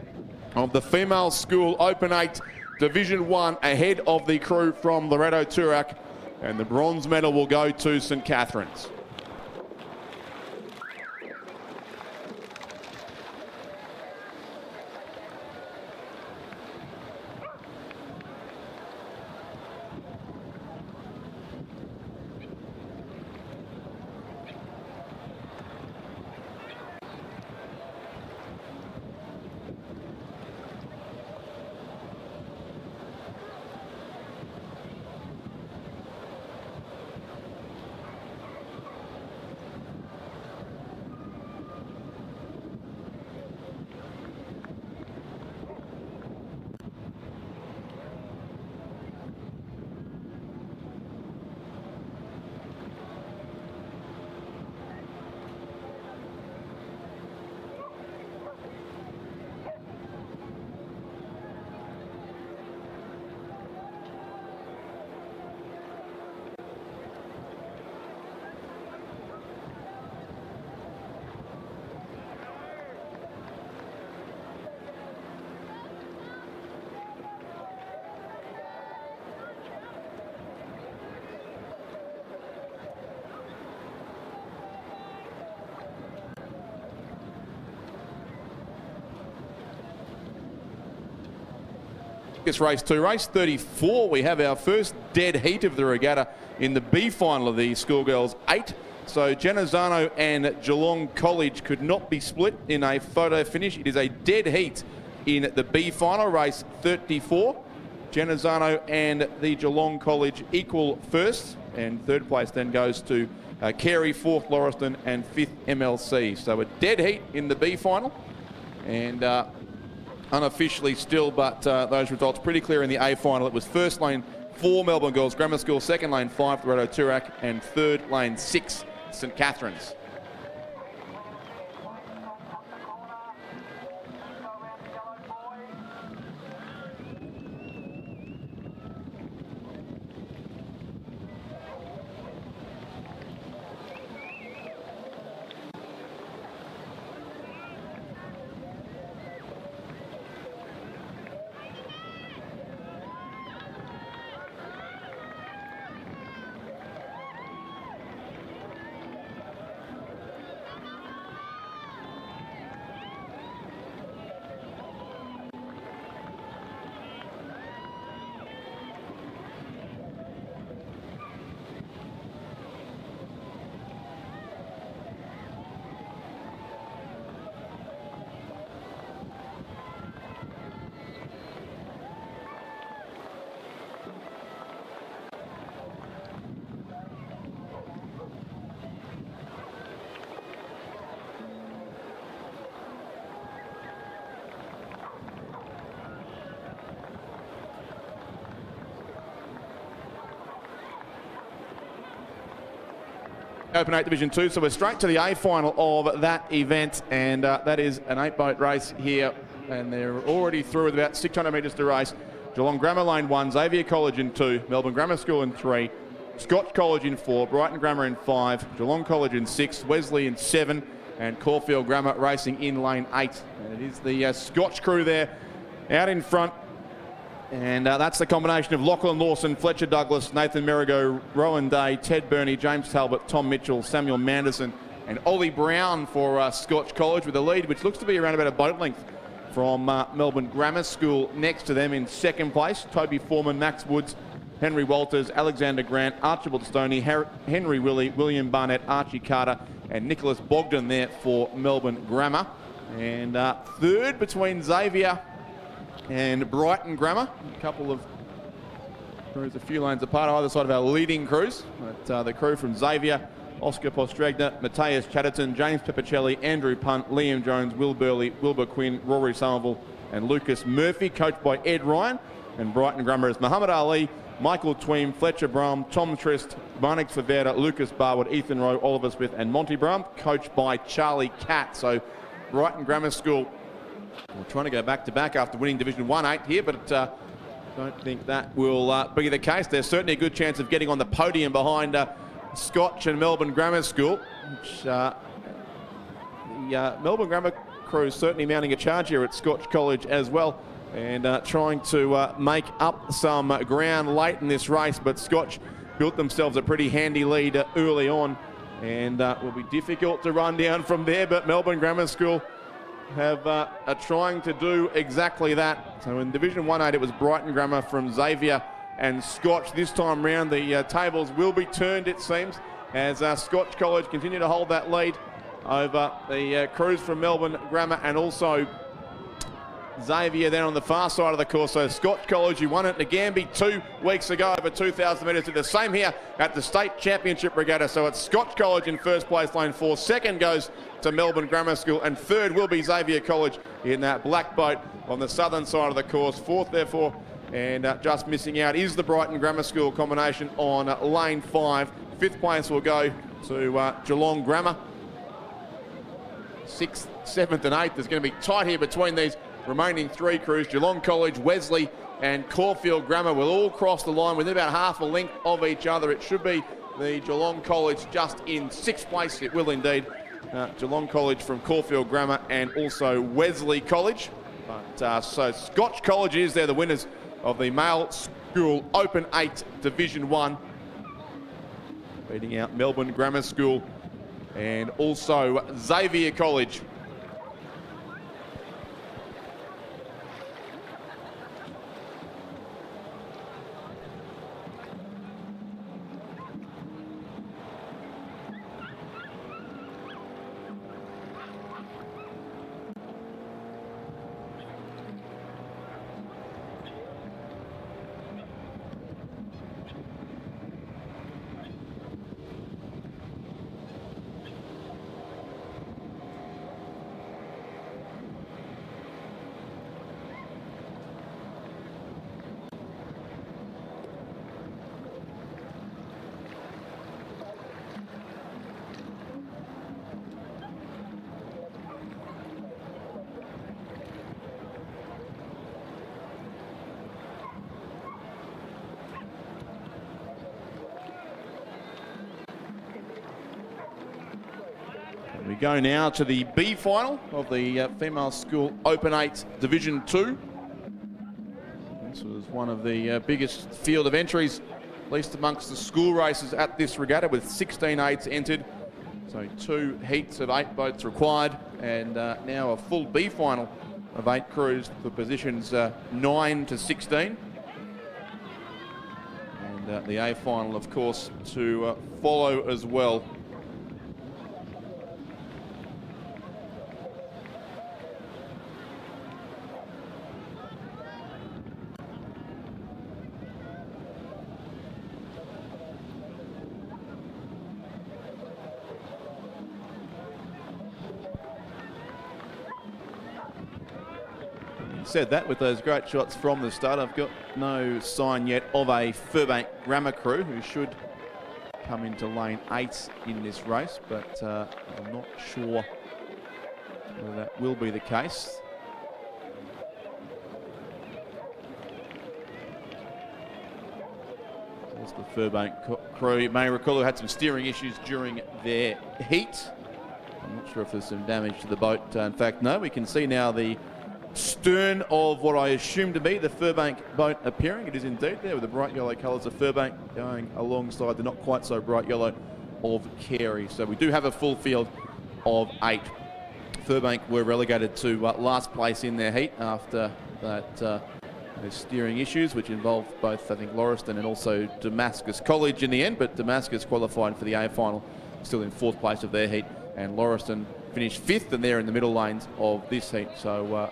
of the Female School Open 8 Division 1 ahead of the crew from Loreto Turak, and the bronze medal will go to St Catherine's. This race 2, race 34, we have our first dead heat of the regatta in the B final of the Schoolgirls 8. So Genazzano and Geelong College could not be split in a photo finish. It is a dead heat in the B final, race 34. Genazzano and the Geelong College equal first, and third place then goes to Carey, fourth Lauriston, and fifth MLC. So a dead heat in the B final, and unofficially still, but those results pretty clear in the A final. It was first lane 4 Melbourne Girls Grammar School, second lane 5 Loreto Turak, and third lane 6 St Catherine's. Open 8 Division 2, so we're straight to the A final of that event, and that is an 8-boat race here, and they're already through with about 600 metres to race. Geelong Grammar Lane 1, Xavier College in 2, Melbourne Grammar School in 3, Scotch College in 4, Brighton Grammar in 5, Geelong College in 6, Wesley in 7, and Caulfield Grammar racing in lane 8. And it is the Scotch crew there out in front. And that's the combination of Lachlan Lawson, Fletcher Douglas, Nathan Merigo, Rowan Day, Ted Burney, James Talbot, Tom Mitchell, Samuel Manderson, and Ollie Brown for Scotch College, with a lead which looks to be around about a boat length from Melbourne Grammar School. Next to them in second place, Toby Foreman, Max Woods, Henry Walters, Alexander Grant, Archibald Stoney, Henry Willie, William Barnett, Archie Carter, and Nicholas Bogdan there for Melbourne Grammar. And third between Xavier and Brighton Grammar. A couple of crews a few lanes apart on either side of our leading crews. But the crew from Xavier, Oscar Postregna, Matthias Chatterton, James Peppicelli, Andrew Punt, Liam Jones, Will Burley, Wilbur Quinn, Rory Somerville, and Lucas Murphy, coached by Ed Ryan. And Brighton Grammar is Muhammad Ali, Michael Tweem, Fletcher Brum, Tom Trist, Marnix Favera, Lucas Barwood, Ethan Rowe, Oliver Smith, and Monty Brum, coached by Charlie Catt. So Brighton Grammar School, we're trying to go back-to-back after winning Division 1-8 here, but don't think that will be the case. There's certainly a good chance of getting on the podium behind Scotch and Melbourne Grammar School, which the Melbourne Grammar crew is certainly mounting a charge here at Scotch College as well. and trying to make up some ground late in this race, but Scotch built themselves a pretty handy lead early on, and will be difficult to run down from there, but Melbourne Grammar School are trying to do exactly that. So in Division 1-8 it was Brighton Grammar from Xavier and Scotch. This time round the tables will be turned, it seems, as Scotch College continue to hold that lead over the crews from Melbourne Grammar and also Xavier then on the far side of the course. So Scotch College, who won it in Nagambie 2 weeks ago over 2,000 metres, did the same here at the State Championship Regatta. So it's Scotch College in first place, lane 4. Second goes to Melbourne Grammar School, and third will be Xavier College in that black boat on the southern side of the course. Fourth, therefore, and just missing out is the Brighton Grammar School combination on lane 5. Fifth place will go to Geelong Grammar. 6th, 7th and 8th. There's going to be tight here between these remaining 3 crews. Geelong College, Wesley and Caulfield Grammar will all cross the line within about half a length of each other. It should be the Geelong College just in 6th place. It will indeed. Geelong College from Caulfield Grammar and also Wesley College. But so Scotch Colleges, they're the winners of the Male School Open 8 Division 1. Beating out Melbourne Grammar School and also Xavier College. We go now to the B final of the Female School Open 8 Division 2. This was one of the biggest field of entries, at least amongst the school races at this regatta, with 16 8s entered. So 2 heats of 8 boats required, and now a full B final of 8 crews for positions 9 to 16. And the A final, of course, to follow as well. Said that with those great shots from the start. I've got no sign yet of a Furbank Grammar crew who should come into lane 8 in this race, but I'm not sure whether that will be the case. There's the Furbank crew. You may recall who had some steering issues during their heat. I'm not sure if there's some damage to the boat. In fact, no, we can see now the stern of what I assume to be the Furbank boat appearing. It is indeed there with the bright yellow colours of Furbank going alongside the not quite so bright yellow of Carey. So we do have a full field of 8. Furbank were relegated to last place in their heat after that those steering issues, which involved both, I think, Lauriston and also Damascus College in the end, but Damascus qualified for the A final, still in 4th place of their heat, and Lauriston finished 5th, and they're in the middle lanes of this heat. So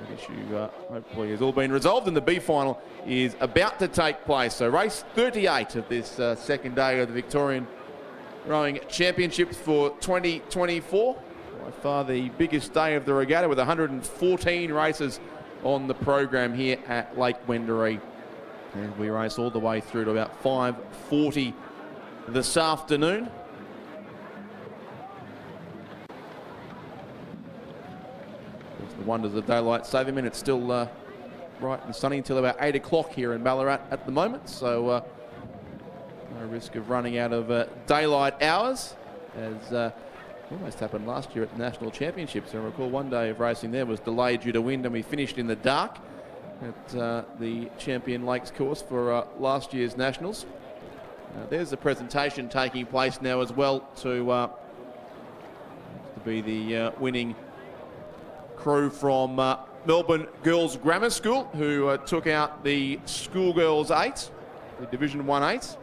the issue hopefully has all been resolved, and the B final is about to take place. So race 38 of this second day of the Victorian Rowing Championships for 2024. By far the biggest day of the regatta, with 114 races on the program here at Lake Wendouree. And we race all the way through to about 5:40 this afternoon. The wonders of daylight saving. It's still bright and sunny until about 8 o'clock here in Ballarat at the moment, so no risk of running out of daylight hours, as almost happened last year at the National Championships. I recall one day of racing there was delayed due to wind, and we finished in the dark, at the Champion Lakes course for last year's Nationals. There's the presentation taking place now as well to be the winning crew from Melbourne Girls Grammar School, who took out the Schoolgirls 8, the Division 1 8.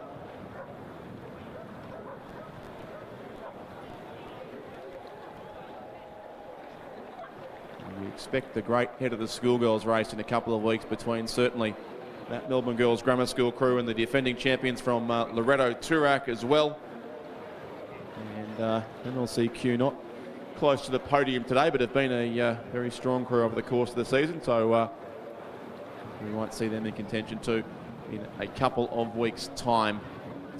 We expect the great head of the Schoolgirls race in a couple of weeks between certainly that Melbourne Girls Grammar School crew and the defending champions from Loretto Toorak as well. And MLCQ not close to the podium today, but have been a very strong crew over the course of the season, so we might see them in contention too in a couple of weeks' time.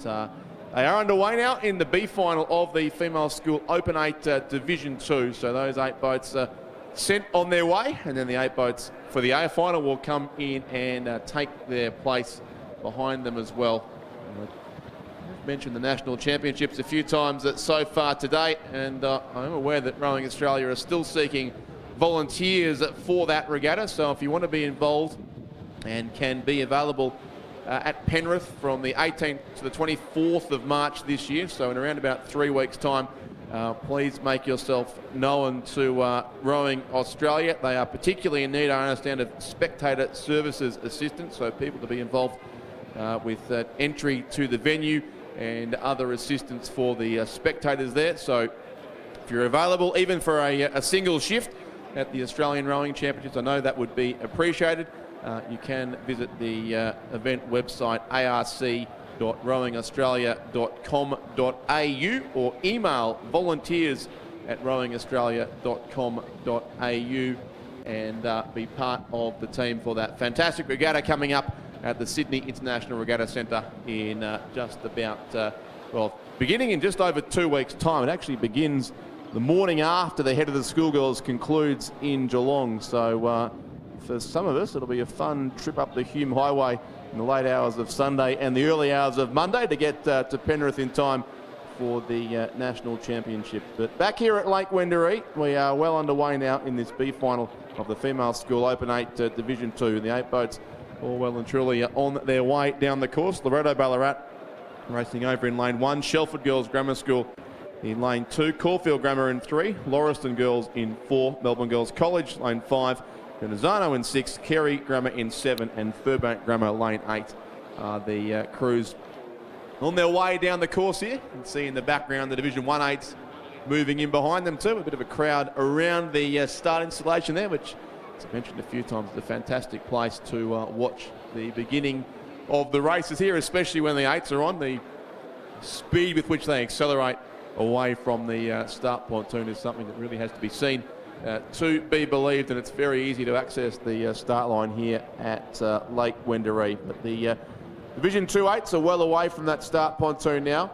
But, they are underway now in the B final of the Female School Open 8 Division 2, so those 8 boats are sent on their way, and then the 8 boats for the A final will come in and take their place behind them as well. I've mentioned the National Championships a few times so far today, and I'm aware that Rowing Australia are still seeking volunteers for that regatta, so if you want to be involved and can be available at Penrith from the 18th to the 24th of March this year, so in around about 3 weeks' time, please make yourself known to Rowing Australia. They are particularly in need, I understand, of spectator services assistance, so people to be involved with entry to the venue and other assistance for the spectators there. So if you're available even for a single shift at the Australian Rowing Championships, I know that would be appreciated. You can visit the event website arc.rowingaustralia.com.au or email volunteers@rowingaustralia.com.au and be part of the team for that fantastic regatta coming up at the Sydney International Regatta Centre in just about, beginning in just over 2 weeks' time. It actually begins the morning after the Head of the Schoolgirls concludes in Geelong. So for some of us, it'll be a fun trip up the Hume Highway in the late hours of Sunday and the early hours of Monday to get to Penrith in time for the National Championship. But back here at Lake Wendouree, we are well underway now in this B final of the Female School Open 8 Division 2. The 8 boats all well and truly on their way down the course. Loretto Ballarat racing over in lane 1, Shelford Girls Grammar School in lane 2, Caulfield Grammar in 3, Lauriston Girls in 4, Melbourne Girls College lane 5, Gunazano in 6, Kerry Grammar in 7, and Furbank Grammar lane 8 are the crews on their way down the course here. You can see in the background the Division 1-8s moving in behind them too. A bit of a crowd around the start installation there, which, as I mentioned a few times, is a fantastic place to watch the beginning of the races here, especially when the 8s are on. The speed with which they accelerate away from the start pontoon is something that really has to be seen to be believed, and it's very easy to access the start line here at Lake Wendouree. But the Division 2-8s are well away from that start pontoon now.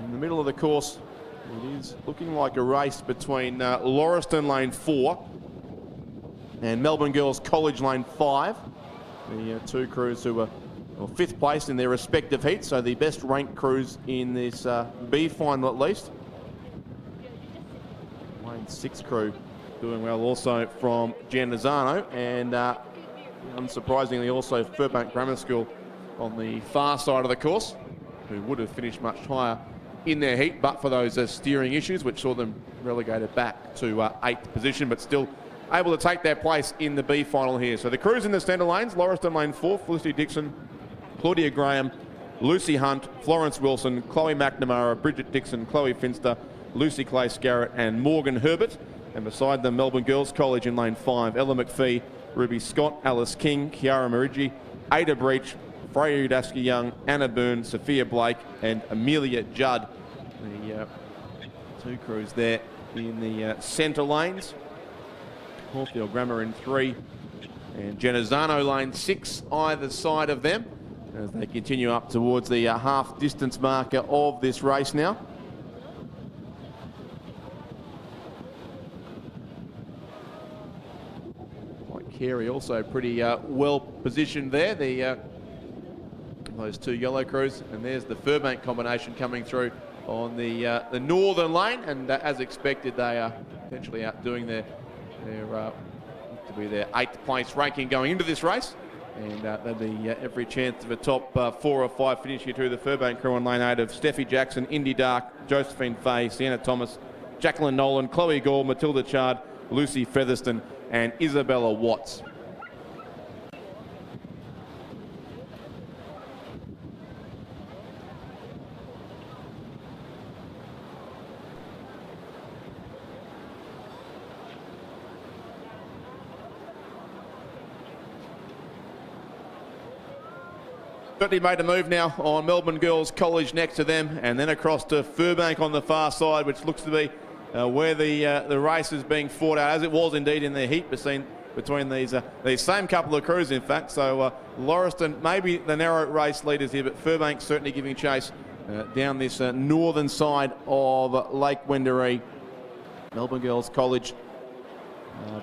In the middle of the course, it is looking like a race between Lauriston lane 4 and Melbourne Girls College lane 5. The two crews who are 5th place in their respective heats, so the best ranked crews in this B final at least. Lane 6 crew doing well also from Gendazano, and unsurprisingly also Furbank Grammar School on the far side of the course, who would have finished much higher in their heat but for those steering issues which saw them relegated back to 8th position, but still able to take their place in the B final here. So the crews in the centre lanes, Lauriston lane 4, Felicity Dixon, Claudia Graham, Lucy Hunt, Florence Wilson, Chloe McNamara, Bridget Dixon, Chloe Finster, Lucy Clay Scarrett and Morgan Herbert. And beside them, Melbourne Girls College in lane 5, Ella McPhee, Ruby Scott, Alice King, Kiara Marigi, Ada Breach, Freya Udaski Young, Anna Boone, Sophia Blake and Amelia Judd. The two crews there in the centre lanes. Caulfield Grammar in 3 and Genizano lane 6 either side of them as they continue up towards the half distance marker of this race now. Like Carey also pretty well positioned there, those two yellow crews, and there's the Furbank combination coming through on the northern lane, and as expected they are potentially outdoing their to be their 8th place ranking going into this race. And there'll be every chance of a top 4 or 5 finish here through the Furbank crew on lane 8 of Steffi Jackson, Indy Dark, Josephine Fay, Sienna Thomas, Jacqueline Nolan, Chloe Gall, Matilda Chard, Lucy Featherston and Isabella Watts. Certainly made a move now on Melbourne Girls College next to them, and then across to Furbank on the far side, which looks to be where the race is being fought out, as it was indeed in the heat between these same couple of crews, in fact. So Lauriston, maybe the narrow race leaders here, but Furbank certainly giving chase down this northern side of Lake Wendouree. Melbourne Girls College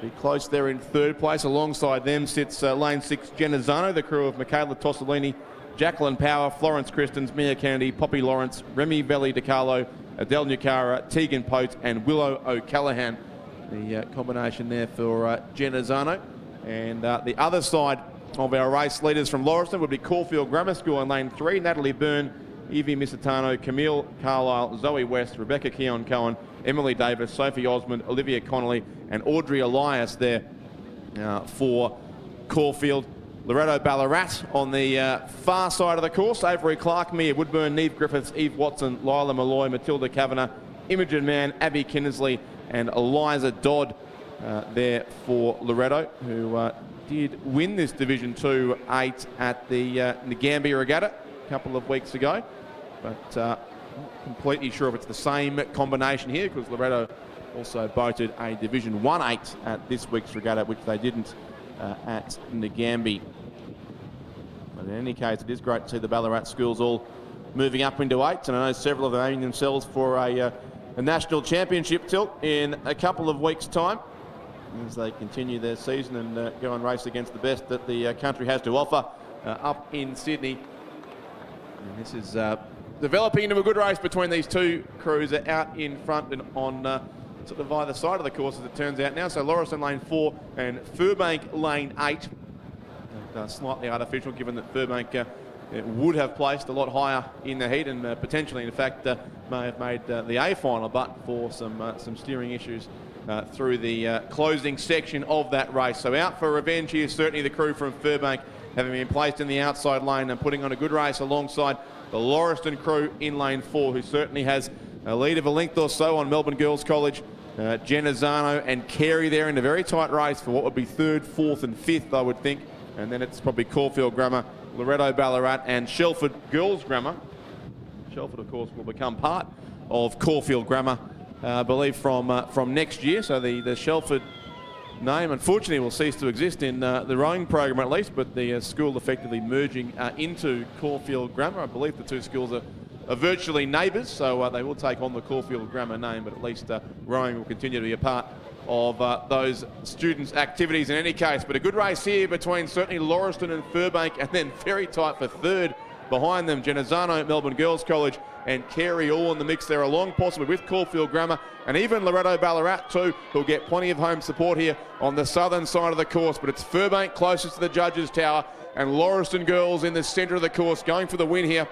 be close there in 3rd place. Alongside them sits lane 6 Genazzano, the crew of Michaela Tossolini, Jacqueline Power, Florence Christens, Mia Kennedy, Poppy Lawrence, Remy Belli DiCarlo, Adele Nucara, Tegan Pote and Willow O'Callaghan. The combination there for Genazzano. And the other side of our race leaders from Lauriston would be Caulfield Grammar School in lane 3, Natalie Byrne, Evie Misitano, Camille Carlisle, Zoe West, Rebecca Keon Cohen, Emily Davis, Sophie Osmond, Olivia Connolly and Audrey Elias there for Caulfield. Loretto Ballarat on the far side of the course. Avery Clark, Mia Woodburn, Neve Griffiths, Eve Watson, Lila Malloy, Matilda Kavanagh, Imogen Mann, Abby Kinnersley and Eliza Dodd there for Loretto, who did win this Division 2 8 at the Ngambia Regatta a couple of weeks ago. But not completely sure if it's the same combination here, because Loretto also boated a Division 1 8 at this week's regatta, which they didn't at Ngambia. But in any case, it is great to see the Ballarat schools all moving up into 8s, and I know several of them aiming themselves for a national championship tilt in a couple of weeks' time as they continue their season and go and race against the best that the country has to offer up in Sydney. And this is developing into a good race between these two crews out in front and on sort of either side of the course, as it turns out now. So Lauriston lane 4 and Furbank lane 8. And, slightly artificial, given that Furbank would have placed a lot higher in the heat and potentially, in fact, may have made the A final, but for some steering issues through the closing section of that race. So out for revenge here, certainly the crew from Furbank, having been placed in the outside lane and putting on a good race alongside the Lauriston crew in lane 4, who certainly has a lead of a length or so on Melbourne Girls College. Genazzano and Carey there in a very tight race for what would be 3rd, 4th and 5th, I would think. And then it's probably Caulfield Grammar, Loretto Ballarat and Shelford Girls Grammar. Shelford, of course, will become part of Caulfield Grammar, I believe, from next year. So the Shelford name, unfortunately, will cease to exist in the rowing program at least, but the school effectively merging into Caulfield Grammar. I believe the two schools are virtually neighbours, so they will take on the Caulfield Grammar name, but at least rowing will continue to be a part of those students' activities in any case. But a good race here between certainly Lauriston and Furbank, and then very tight for 3rd behind them, Genazzano, Melbourne Girls College and Carey all in the mix there, along possibly with Caulfield Grammar and even Loretto Ballarat too, who'll get plenty of home support here on the southern side of the course. But it's Furbank closest to the judges' tower and Lauriston Girls in the centre of the course, going for the win here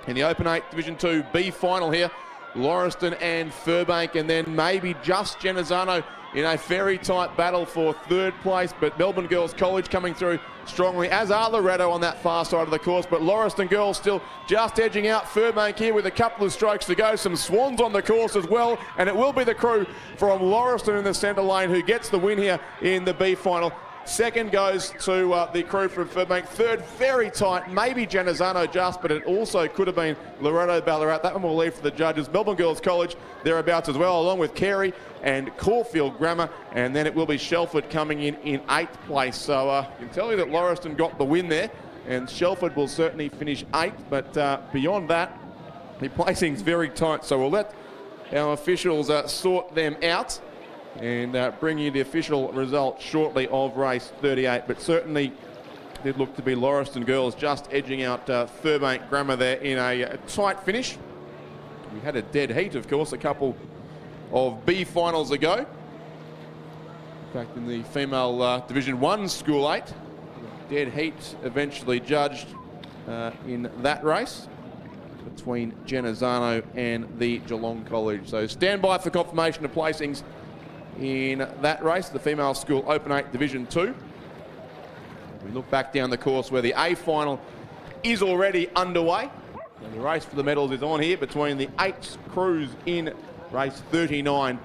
in the Open 8 Division 2 B final here. Lauriston and Furbank, and then maybe just Genazzano in a very tight battle for 3rd place, but Melbourne Girls College coming through strongly, as are Loretto on that far side of the course. But Lauriston Girls still just edging out Furbank here with a couple of strokes to go. Some swans on the course as well, and it will be the crew from Lauriston in the centre lane who gets the win here in the B final. 2nd goes to the crew from Furbank. 3rd, very tight, maybe Genazzano just, but it also could have been Loretto Ballarat. That one will leave for the judges. Melbourne Girls College thereabouts as well, along with Carey and Caulfield Grammar, and then it will be Shelford coming in 8th place. So I can tell you that Lauriston got the win there, and Shelford will certainly finish 8th, but beyond that, the placing's very tight. So we'll let our officials sort them out and bring you the official result shortly of race 38. But certainly did look to be Lauriston Girls just edging out Furbank Grammar there in a tight finish. We had a dead heat, of course, a couple of B finals ago. fact, in the female Division 1 School 8. Dead heat eventually judged in that race between Genazzano and the Geelong College. So stand by for confirmation of placings in that race, the female school Open 8 Division 2. We look back down the course where the A final is already underway. And the race for the medals is on here between the 8 crews in race 39.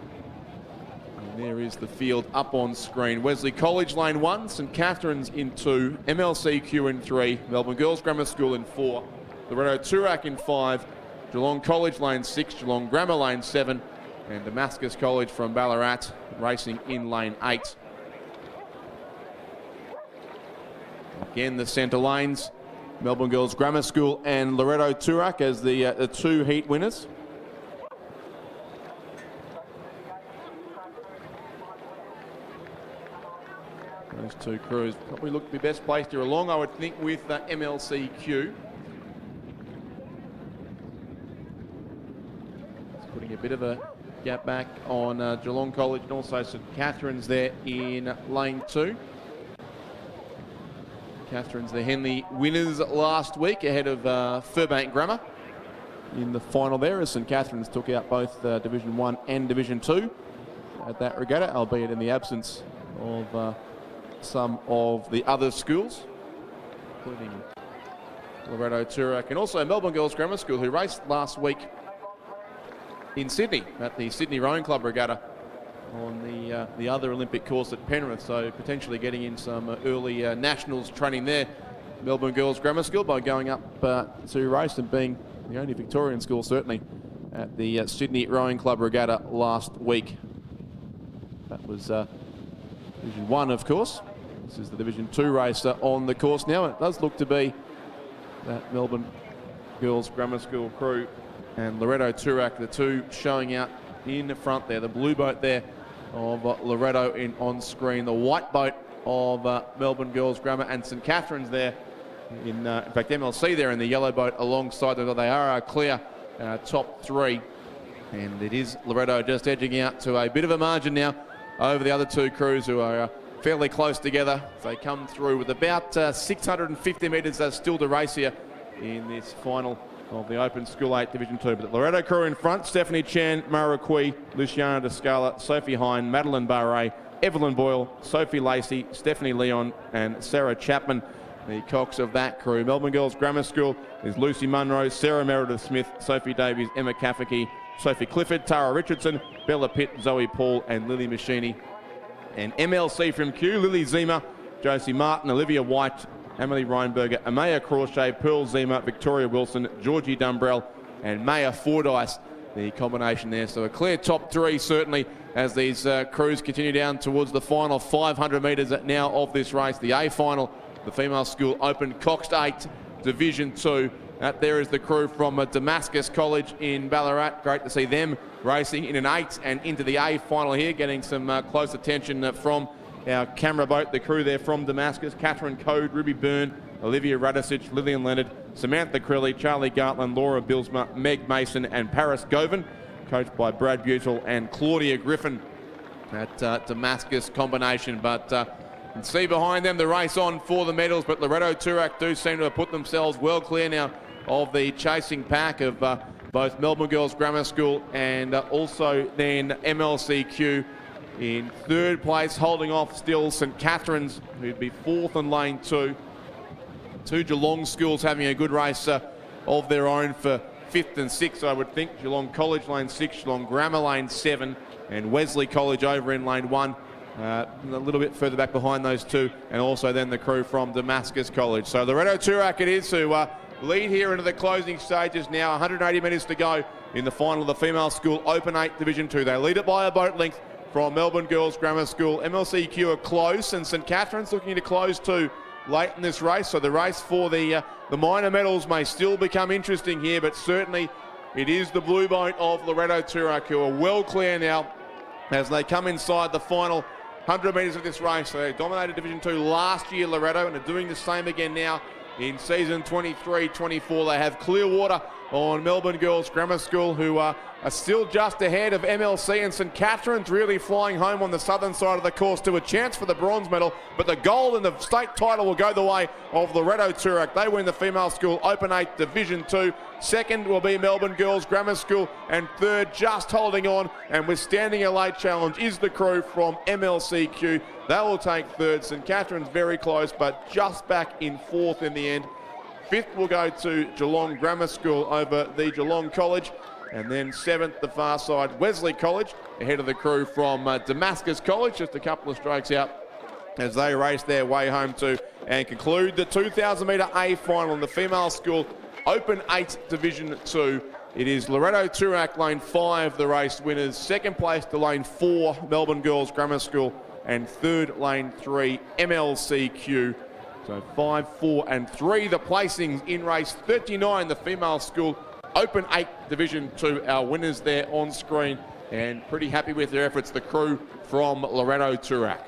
And there is the field up on screen. Wesley College lane 1, St Catherine's in 2, MLCQ in 3, Melbourne Girls Grammar School in 4, Loretto Toorak in 5, Geelong College lane 6, Geelong Grammar lane 7, and Damascus College from Ballarat racing in lane 8. Again, the centre lanes, Melbourne Girls Grammar School and Loretto Toorak as the 2 heat winners. Those 2 crews probably look to be best placed here along, I would think, with MLCQ. It's putting a bit of a gap back on Geelong College and also St Catherine's there in lane 2. Catherine's the Henley winners last week ahead of Furbank Grammar in the final there, as St Catherine's took out both Division 1 and Division 2 at that regatta, albeit in the absence of some of the other schools, including Loretto Toorak and also Melbourne Girls Grammar School, who raced last week in Sydney at the Sydney Rowing Club Regatta on the other Olympic course at Penrith, so potentially getting in some early nationals training there. Melbourne Girls Grammar School by going up to race and being the only Victorian school certainly at the Sydney Rowing Club Regatta last week. That was Division 1, of course. This is the Division 2 race on the course now. It does look to be that Melbourne Girls Grammar School crew and Loretto Toorak, the 2 showing out in the front there. The blue boat there of Loretto on screen. The white boat of Melbourne Girls Grammar and St Catherine's there. In fact, MLC there in the yellow boat alongside them. They are our clear top 3. And it is Loretto just edging out to a bit of a margin now over the other 2 crews who are fairly close together. They come through with about 650 metres still to race here in this final of the Open School 8 Division 2. But the Loretto crew in front: Stephanie Chan, Mara Kui, Luciana Descala, Sophie Hine, Madeline Barre, Evelyn Boyle, Sophie Lacey, Stephanie Leon and Sarah Chapman, the cox of that crew. Melbourne Girls Grammar School is Lucy Munro, Sarah Meredith Smith, Sophie Davies, Emma Cafferty, Sophie Clifford, Tara Richardson, Bella Pitt, Zoe Paul and Lily Machini. And MLC from Kew, Lily Zima, Josie Martin, Olivia White, Emily Reinberger, Amaya Crawshay, Pearl Zima, Victoria Wilson, Georgie Dumbrell and Maya Fordyce, the combination there. So a clear top 3 certainly as these crews continue down towards the final 500 metres now of this race. The A final, the female school Open Coxed 8 Division 2. That there is the crew from Damascus College in Ballarat. Great to see them racing in an 8 and into the A final here, getting some close attention from our camera boat. The crew there from Damascus: Catherine Code, Ruby Byrne, Olivia Radicic, Lillian Leonard, Samantha Crilly, Charlie Gartland, Laura Bilsma, Meg Mason and Paris Govan, coached by Brad Butel and Claudia Griffin at Damascus combination. But you can see behind them the race on for the medals, but Loretto Toorak do seem to have put themselves well clear now of the chasing pack of both Melbourne Girls Grammar School and also then MLCQ in 3rd place, holding off still St Catherine's, who'd be 4th in lane 2. 2 Geelong schools having a good race of their own for 5th and 6th, I would think. Geelong College lane 6, Geelong Grammar lane 7 and Wesley College over in lane 1. A little bit further back behind those 2, and also then the crew from Damascus College. So Loretto Toorak it is who lead here into the closing stages now. 180 metres to go in the final of the female school Open 8 Division 2. They lead it by a boat length from Melbourne Girls Grammar School. MLCQ are close, and St Catherine's looking to close too late in this race. So the race for the minor medals may still become interesting here, but certainly it is the blue boat of Loretto Toorak who are well clear now as they come inside the final 100 metres of this race. They dominated Division 2 last year, Loretto, and are doing the same again now in season 23-24. They have clear water on Melbourne Girls Grammar School, who are still just ahead of MLC and St Catherine's, really flying home on the southern side of the course to a chance for the bronze medal. But the gold and the state title will go the way of Loretto Turak. They win the female school Open 8 Division 2. Second will be Melbourne Girls Grammar School, and third, just holding on and withstanding a late challenge, is the crew from MLCQ. They will take third. St Catherine's very close, but just back in fourth in the end. Fifth will go to Geelong Grammar School over the Geelong College. And then seventh, the far side, Wesley College, ahead of the crew from Damascus College, just a couple of strokes out as they race their way home to and conclude the 2,000 metre A final in the female school Open 8 Division 2. It is Loretto Turak, lane 5, the race winners. Second place to lane 4, Melbourne Girls Grammar School, and third, lane 3, MLCQ. So 5, 4 and 3, the placings in race 39, the female school Open 8 Division 2. Our winners there on screen, and pretty happy with their efforts, the crew from Loretto Turak.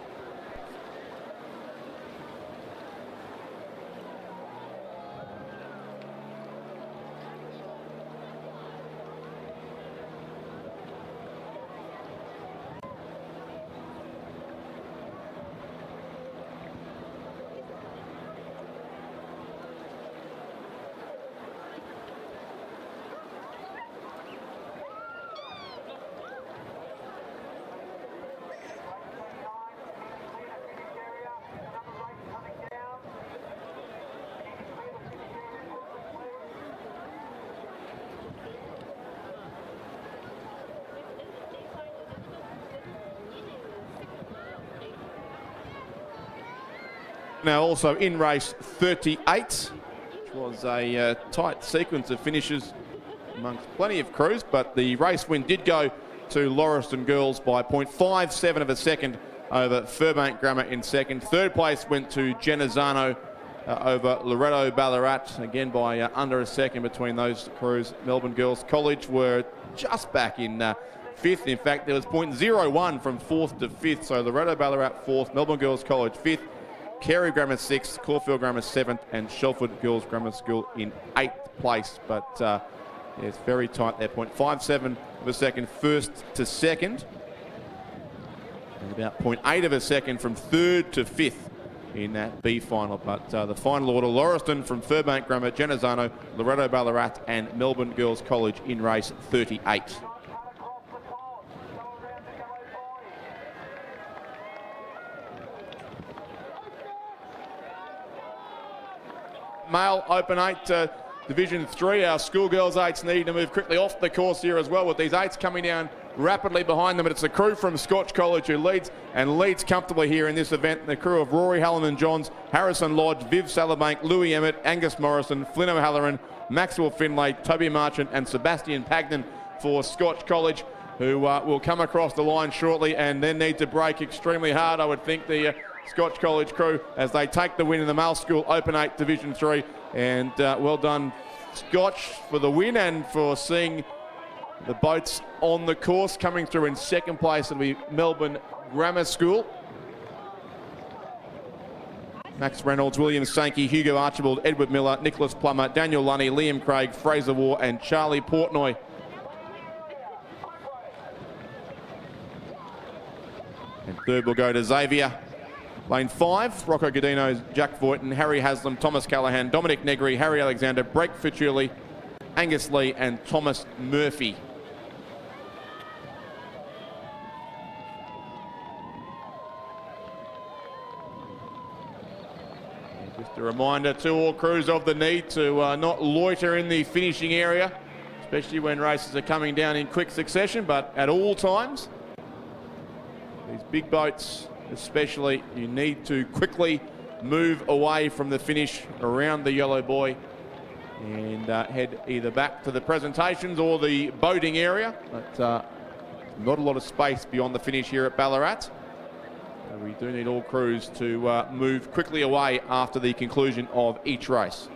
Now also in race 38, which was a tight sequence of finishes amongst plenty of crews, but the race win did go to Lauriston Girls by 0.57 of a second over Furbank Grammar in second. Third place went to Genazzano over Loretto Ballarat, again by under a second between those crews. Melbourne Girls College were just back in fifth. In fact, there was 0.01 from fourth to fifth, so Loretto Ballarat fourth, Melbourne Girls College fifth, Carey Grammar 6th, Caulfield Grammar 7th, and Shelford Girls Grammar School in 8th place. But yeah, it's very tight there, 0.57 of a second first to second, and about 0.8 of a second from third to fifth in that B final. But the final order, Lauriston from Furbank Grammar, Genazzano, Loretto Ballarat, and Melbourne Girls College in race 38. Male Open 8 Division 3. Our schoolgirls 8s need to move quickly off the course here as well, with these 8s coming down rapidly behind them. But it's the crew from Scotch College who leads comfortably here in this event. The crew of Rory Hallinan Johns, Harrison Lodge, Viv Salabank, Louis Emmett, Angus Morrison, Flynn O'Halloran, Maxwell Finlay, Toby Marchant, and Sebastian Pagnan for Scotch College, who will come across the line shortly and then need to brake extremely hard, I would think, the Scotch College crew, as they take the win in the male school Open 8 Division 3. And well done, Scotch, for the win and for seeing the boats on the course. Coming through in second place, it'll be Melbourne Grammar School. Max Reynolds, William Sankey, Hugo Archibald, Edward Miller, Nicholas Plummer, Daniel Lunny, Liam Craig, Fraser War, and Charlie Portnoy. And third will go to Xavier. Lane 5, Rocco Godino, Jack Voighton, Harry Haslam, Thomas Callahan, Dominic Negri, Harry Alexander, Brake Ficciuli, Angus Lee, and Thomas Murphy. And just a reminder to all crews of the need to not loiter in the finishing area, especially when races are coming down in quick succession, but at all times. These big boats especially, you need to quickly move away from the finish around the yellow buoy and head either back to the presentations or the boating area. But not a lot of space beyond the finish here at Ballarat. We do need all crews to move quickly away after the conclusion of each race.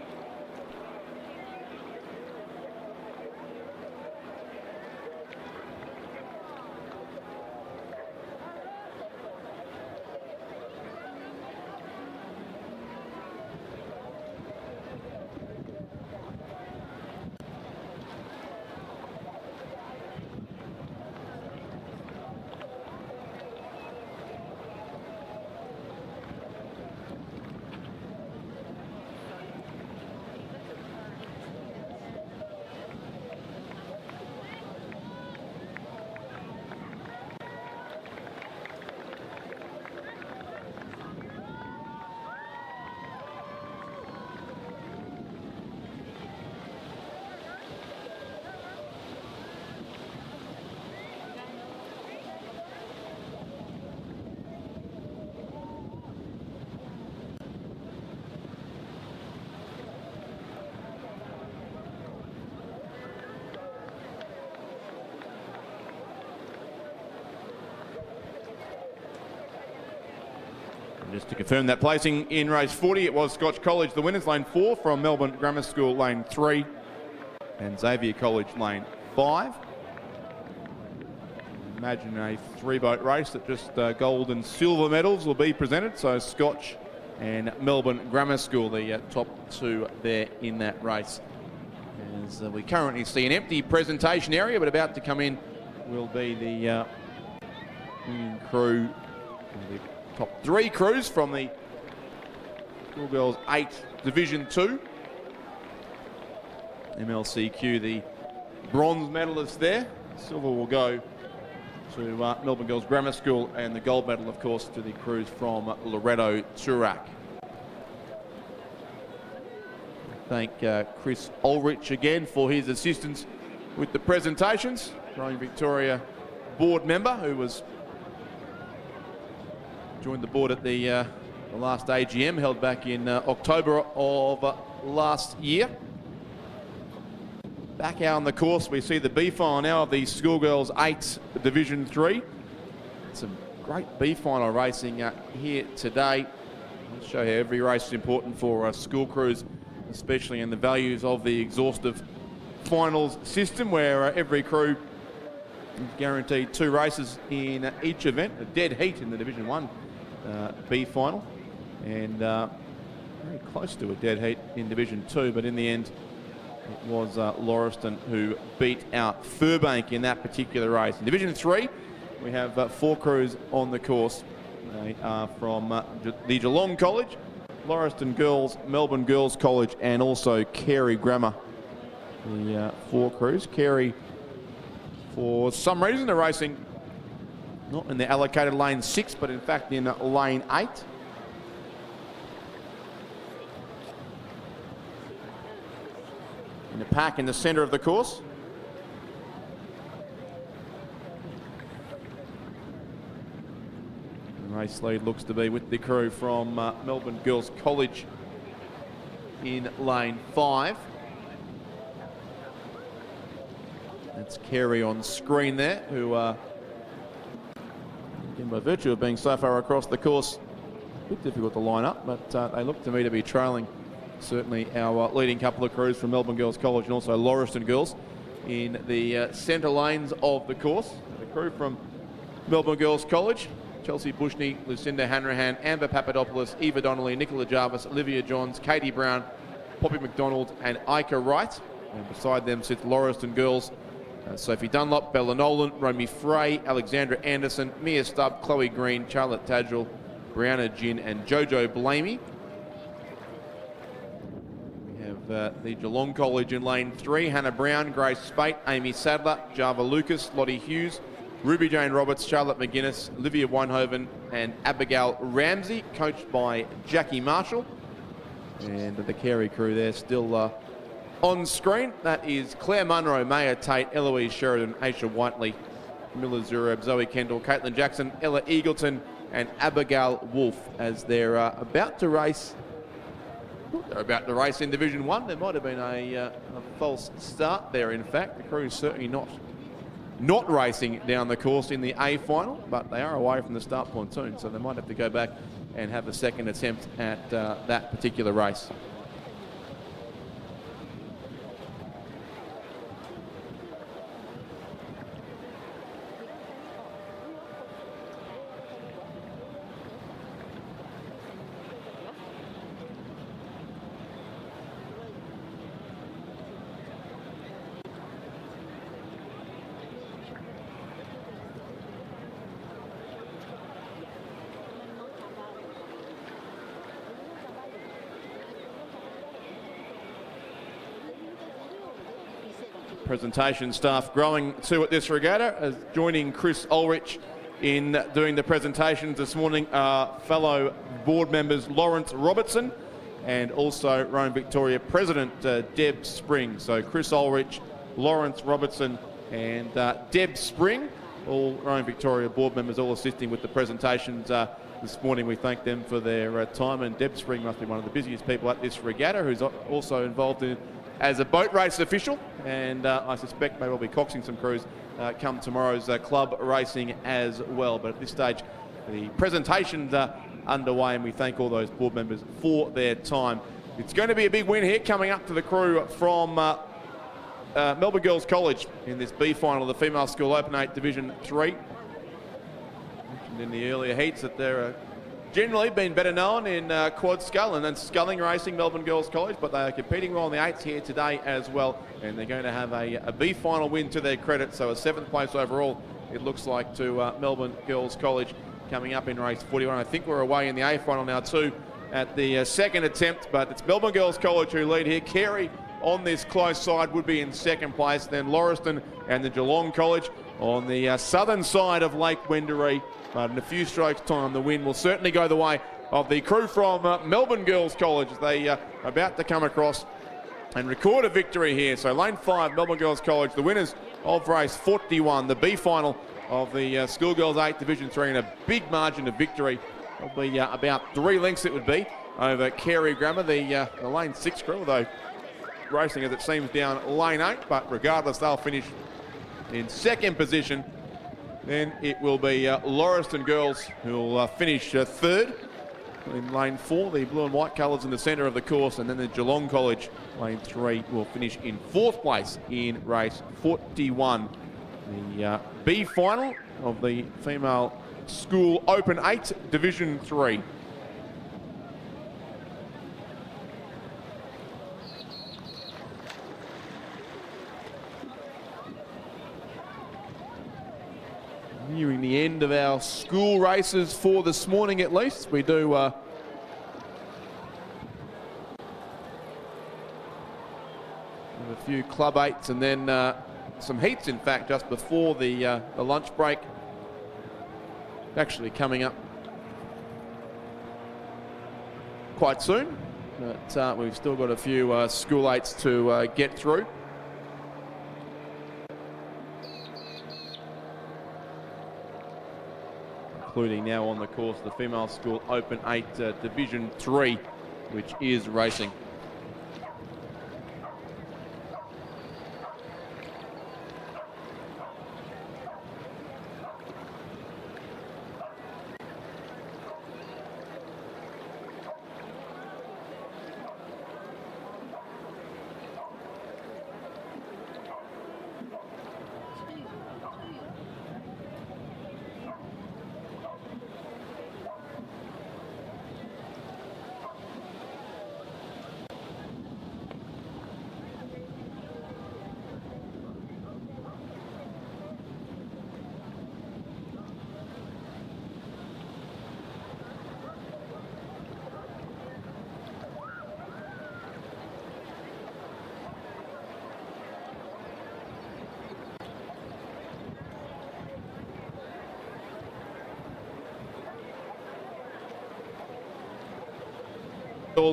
Just to confirm that placing in race 40, it was Scotch College, the winners, lane 4 from Melbourne Grammar School, lane 3, and Xavier College, lane 5. Imagine a 3-boat race that just gold and silver medals will be presented. So Scotch and Melbourne Grammar School, the top 2 there in that race. As we currently see an empty presentation area, but about to come in will be the crew, the top 3 crews from the Schoolgirls 8 Division 2. MLCQ, the bronze medalist there. Silver will go to Melbourne Girls Grammar School, and the gold medal, of course, to the crews from Loretto Turak. Thank Chris Ulrich again for his assistance with the presentations. Rowing Victoria board member who joined the board at the last AGM held back in October of last year. Back out on the course, we see the B final now of the Schoolgirls 8 Division 3. Some great B final racing here today. I'll show you how every race is important for school crews, especially in the values of the exhaustive finals system, where every crew is guaranteed 2 races in each event. A dead heat in the Division 1 B final, and very close to a dead heat in Division 2, but in the end it was Lauriston who beat out Furbank in that particular race. In Division 3, we have 4 crews on the course. They are from the Geelong College, Lauriston Girls, Melbourne Girls College, and also Carey Grammar. The 4 crews. Carey, for some reason, are racing not in the allocated lane 6, but in fact in lane 8. In the pack in the centre of the course. The race lead looks to be with the crew from Melbourne Girls College in lane 5. That's Carey on screen there, who, again, by virtue of being so far across the course, a bit difficult to line up, but they look to me to be trailing certainly our leading couple of crews from Melbourne Girls College and also Lauriston Girls in the centre lanes of the course. The crew from Melbourne Girls College: Chelsea Bushney, Lucinda Hanrahan, Amber Papadopoulos, Eva Donnelly, Nicola Jarvis, Olivia Johns, Katie Brown, Poppy McDonald and Ika Wright. And beside them sits Lauriston Girls: Sophie Dunlop, Bella Nolan, Romy Frey, Alexandra Anderson, Mia Stubb, Chloe Green, Charlotte Tadgell, Brianna Ginn and Jojo Blamey. The Geelong College in lane 3, Hannah Brown, Grace Spate, Amy Sadler, Java Lucas, Lottie Hughes, Ruby Jane Roberts, Charlotte McGuinness, Olivia Weinhoven and Abigail Ramsey, coached by Jackie Marshall. And the Carey crew there still on screen. That is Claire Munro, Maya Tate, Eloise Sheridan, Aisha Whiteley, Miller Zurab, Zoe Kendall, Caitlin Jackson, Ella Eagleton and Abigail Wolfe as they're about to race. They're about to race in Division 1. There might have been a false start there, in fact. The crew's certainly not racing down the course in the A final, but they are away from the start pontoon, so they might have to go back and have a second attempt at that particular race. Presentation staff growing too at this regatta, as joining Chris Ulrich in doing the presentations this morning are fellow board members Lawrence Robertson and also Rowing Victoria President Deb Spring. So Chris Ulrich, Lawrence Robertson and Deb Spring, all Rowing Victoria board members, all assisting with the presentations this morning. We thank them for their time, and Deb Spring must be one of the busiest people at this regatta, who's also involved in as a boat race official, and I suspect maybe we'll be coxing some crews come tomorrow's club racing as well. But at this stage, the presentations underway, and we thank all those board members for their time. It's going to be a big win here coming up to the crew from Melbourne Girls College in this B final of the Female School Open 8 Division 3. Mentioned in the earlier heats that they're generally been better known in quad scull and then sculling racing, Melbourne Girls College, but they are competing well in the 8s here today as well, and they're going to have a B final win to their credit, so a 7th place overall it looks like to Melbourne Girls College coming up in race 41. I think we're away in the A final now too at the second attempt, but it's Melbourne Girls College who lead here. Carey on this close side would be in 2nd place, then Lauriston and the Geelong College on the southern side of Lake Wendouree. But in a few strokes' time, the win will certainly go the way of the crew from Melbourne Girls College. They are about to come across and record a victory here. So lane 5, Melbourne Girls College, the winners of race 41, the B final of the Schoolgirls 8 Division 3, and a big margin of victory. It'll be about 3 lengths it would be over Carey Grammar, the lane 6 crew, although racing as it seems down lane 8, but regardless, they'll finish in 2nd position. Then it will be Lauriston Girls who will finish 3rd in lane 4, the blue and white colours in the centre of the course, and then the Geelong College, lane 3, will finish in 4th place in race 41. The B final of the Female School Open 8 Division 3. Nearing the end of our school races for this morning at least. We do have a few club 8s and then some heats, in fact, just before the lunch break. Actually coming up quite soon, but we've still got a few school 8s to get through. Including now on the course the Female School Open 8 Division 3, which is racing.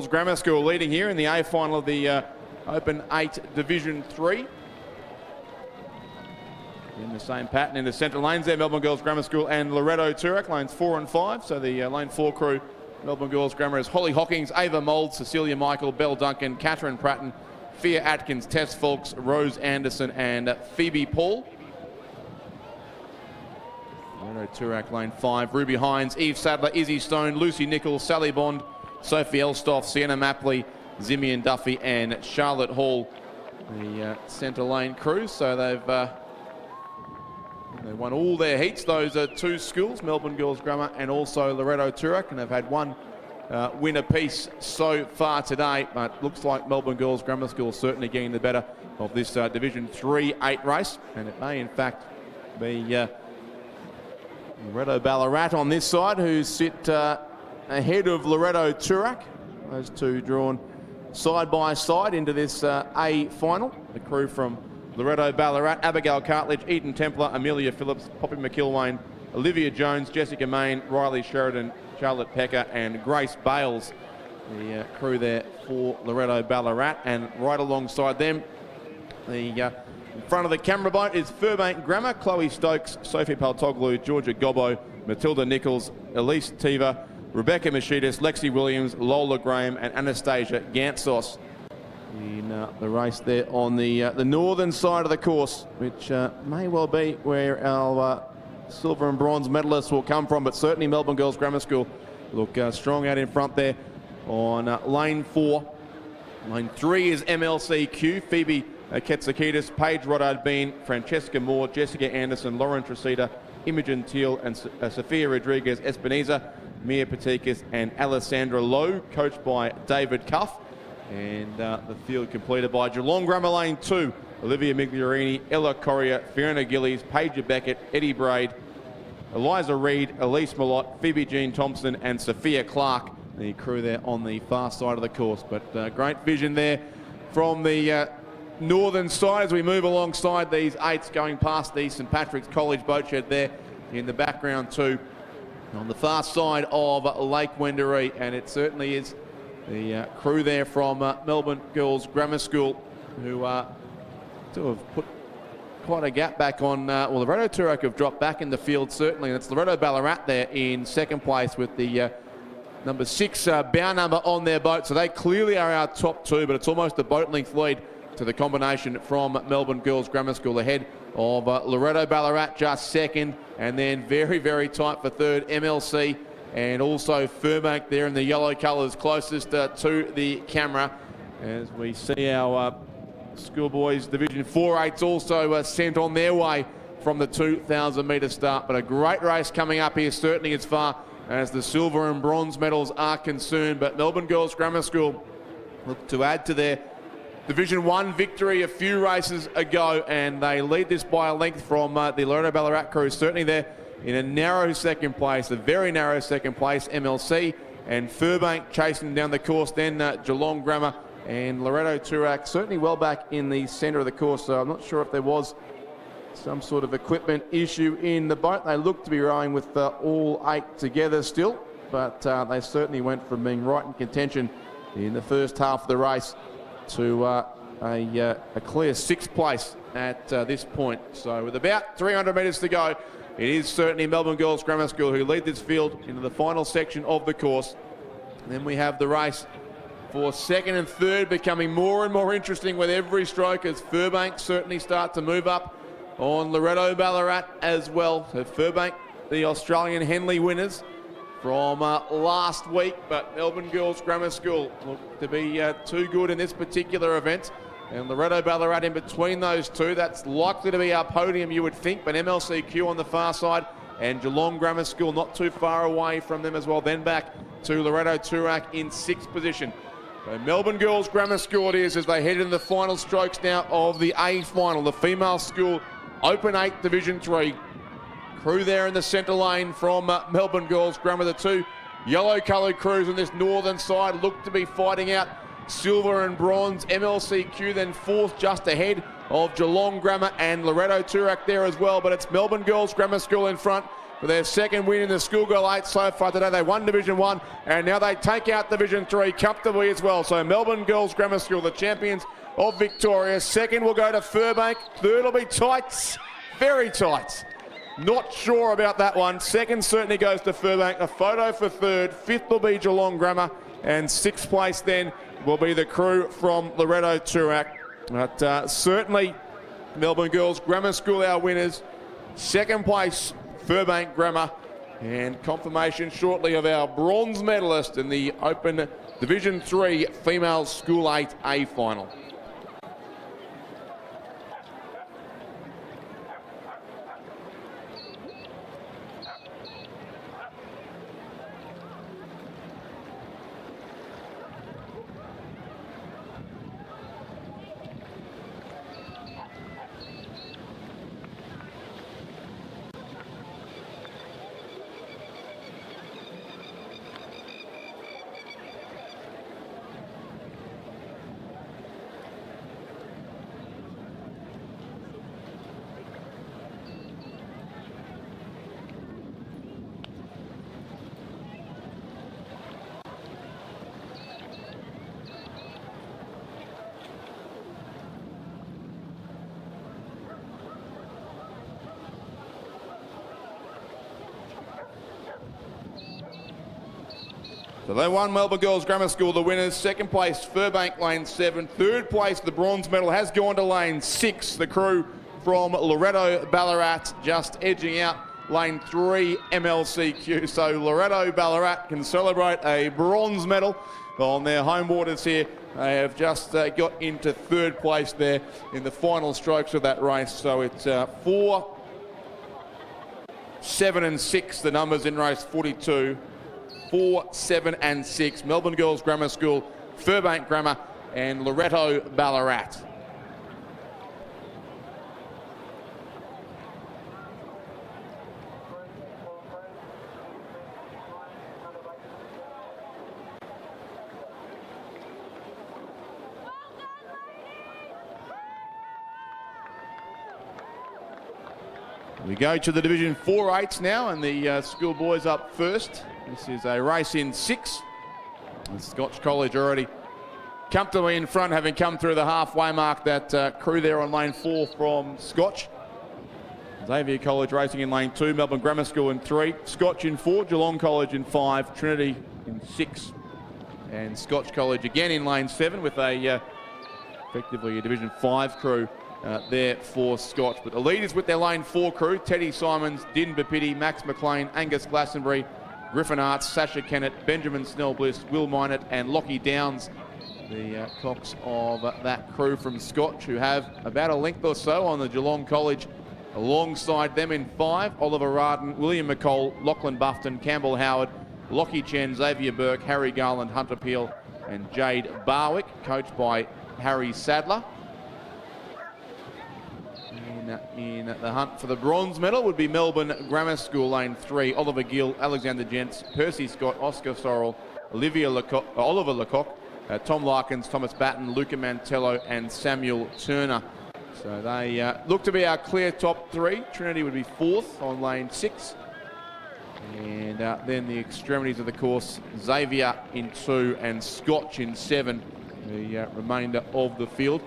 Grammar School leading here in the A final of the Open 8 Division 3. In the same pattern in the centre lanes there, Melbourne Girls Grammar School and Loretto Turak, lanes 4 and 5. So the lane 4 crew, Melbourne Girls Grammar, is Holly Hawkins, Ava Mould, Cecilia Michael, Belle Duncan, Catherine Pratton, Fia Atkins, Tess Fulks, Rose Anderson and Phoebe Paul. Loretto Turak, lane 5, Ruby Hines, Eve Sadler, Izzy Stone, Lucy Nichols, Sally Bond, Sophie Elstoff, Sienna Mapley, Zimian Duffy and Charlotte Hall, the centre lane crew. So they've won all their heats. Those are 2 schools, Melbourne Girls Grammar and also Loretto Turak, and they've had 1 win apiece so far today, but looks like Melbourne Girls Grammar School certainly getting the better of this Division 3-8 race, and it may in fact be Loretto Ballarat on this side who sit ahead of Loretto Turak. Those 2 drawn side by side into this A final. The crew from Loretto Ballarat, Abigail Cartledge, Eden Templar, Amelia Phillips, Poppy McIlwain, Olivia Jones, Jessica Main, Riley Sheridan, Charlotte Pecker and Grace Bales. The crew there for Loretto Ballarat, and right alongside them, in front of the camera boat is Furbank Grammar, Chloe Stokes, Sophie Paltoglu, Georgia Gobbo, Matilda Nichols, Elise Tiva, Rebecca Machidas, Lexi Williams, Lola Graham and Anastasia Gantsos in the race there on the northern side of the course, which may well be where our silver and bronze medalists will come from, but certainly Melbourne Girls Grammar School look strong out in front there on lane 4. Lane 3 is MLCQ, Phoebe Ketsikidis, Paige Roddard Bean, Francesca Moore, Jessica Anderson, Lauren Tresita, Imogen Teal, and Sophia Rodriguez Espinoza, Mia Patikas, and Alessandra Lowe, coached by David Cuff. And the field completed by Geelong Grammar Lane 2, Olivia Migliorini, Ella Corrier, Fiona Gillies, Paige Beckett, Eddie Braid, Eliza Reid, Elise Malott, Phoebe Jean Thompson, and Sophia Clark. The crew there on the far side of the course. But great vision there from the northern side as we move alongside these 8s going past the St Patrick's College boat shed there in the background too on the far side of Lake Wendouree, and it certainly is the crew there from Melbourne Girls Grammar School who sort of put quite a gap back on, well, Loretto Turak have dropped back in the field certainly, and it's Loretto Ballarat there in second place with the number 6 bow number on their boat, so they clearly are our top 2, but it's almost a boat length lead to the combination from Melbourne Girls Grammar School ahead of Loretto Ballarat just second, and then very, very tight for third, MLC, and also Furbank there in the yellow colours closest to the camera as we see our schoolboys Division 4-8s also sent on their way from the 2,000 metre start. But a great race coming up here, certainly as far as the silver and bronze medals are concerned. But Melbourne Girls Grammar School look to add to their Division 1 victory a few races ago, and they lead this by a length from the Loretto Ballarat crew. Certainly there in a narrow second place, a very narrow second place, MLC, and Furbank chasing down the course, then Geelong Grammar and Loretto Turak certainly well back in the centre of the course. So I'm not sure if there was some sort of equipment issue in the boat. They look to be rowing with all 8 together still, but they certainly went from being right in contention in the first half of the race to a clear 6th place at this point. So with about 300 metres to go, it is certainly Melbourne Girls Grammar School who lead this field into the final section of the course. And then we have the race for second and third becoming more and more interesting with every stroke as Furbank certainly start to move up on Loretto Ballarat as well. So Furbank, the Australian Henley winners from last week, but Melbourne Girls Grammar School look to be too good in this particular event. And Loretto Ballarat in between those two, that's likely to be our podium you would think, but MLCQ on the far side and Geelong Grammar School not too far away from them as well. Then back to Loretto Turak in 6th position. So Melbourne Girls Grammar School it is as they head into the final strokes now of the A final, the female school Open 8 Division 3. Crew there in the centre lane from Melbourne Girls Grammar. The 2 yellow coloured crews on this northern side look to be fighting out silver and bronze. MLCQ then 4th just ahead of Geelong Grammar and Loretto Turak there as well, but it's Melbourne Girls Grammar School in front for their second win in the Schoolgirl 8 so far today. They won Division 1 and now they take out Division 3 comfortably as well. So Melbourne Girls Grammar School, the champions of Victoria. Second will go to Furbank. Third will be tight, very tight. Not sure about that one. Second certainly goes to Furbank. A photo for third. 5th will be Geelong Grammar. And 6th place then will be the crew from Loretto Turak. But certainly Melbourne Girls Grammar School our winners. Second place Furbank Grammar. And confirmation shortly of our bronze medalist in the Open Division 3 Female School 8A final. So they won Melbourne Girls Grammar School, the winners. Second place, Furbank, lane 7. Third place, the bronze medal has gone to lane 6. The crew from Loretto Ballarat just edging out lane 3, MLCQ. So Loretto Ballarat can celebrate a bronze medal on their home waters here. They have just got into 3rd place there in the final strokes of that race. So it's 4, 7 and 6, the numbers in race 42. 4, 7 and 6. Melbourne Girls Grammar School, Furbank Grammar and Loretto Ballarat. We go to the Division 4-8s now, and the schoolboys up first. This is a race in 6. And Scotch College already comfortably in front, having come through the halfway mark. That crew there on lane 4 from Scotch. Xavier College racing in lane 2, Melbourne Grammar School in 3, Scotch in 4, Geelong College in 5, Trinity in 6, and Scotch College again in lane 7 with a effectively a Division 5 crew there for Scotch. But the leaders with their lane 4 crew: Teddy Simons, Din Bapiti, Max McLean, Angus Glastonbury, Griffin Arts, Sasha Kennett, Benjamin Snell-Bliss, Will Minot and Lockie Downs, the cocks of that crew from Scotch, who have about a length or so on the Geelong College. Alongside them in 5, Oliver Radin, William McCall, Lachlan Buffton, Campbell Howard, Lockie Chen, Xavier Burke, Harry Garland, Hunter Peel and Jade Barwick, coached by Harry Sadler. In the hunt for the bronze medal would be Melbourne Grammar School, lane 3, Oliver Gill, Alexander Gents, Percy Scott, Oscar Sorrell, Oliver Lecoq, Tom Larkins, Thomas Batten, Luca Mantello and Samuel Turner. So they look to be our clear top 3. Trinity would be 4th on lane 6. And then the extremities of the course, Xavier in 2 and Scotch in 7, the remainder of the field.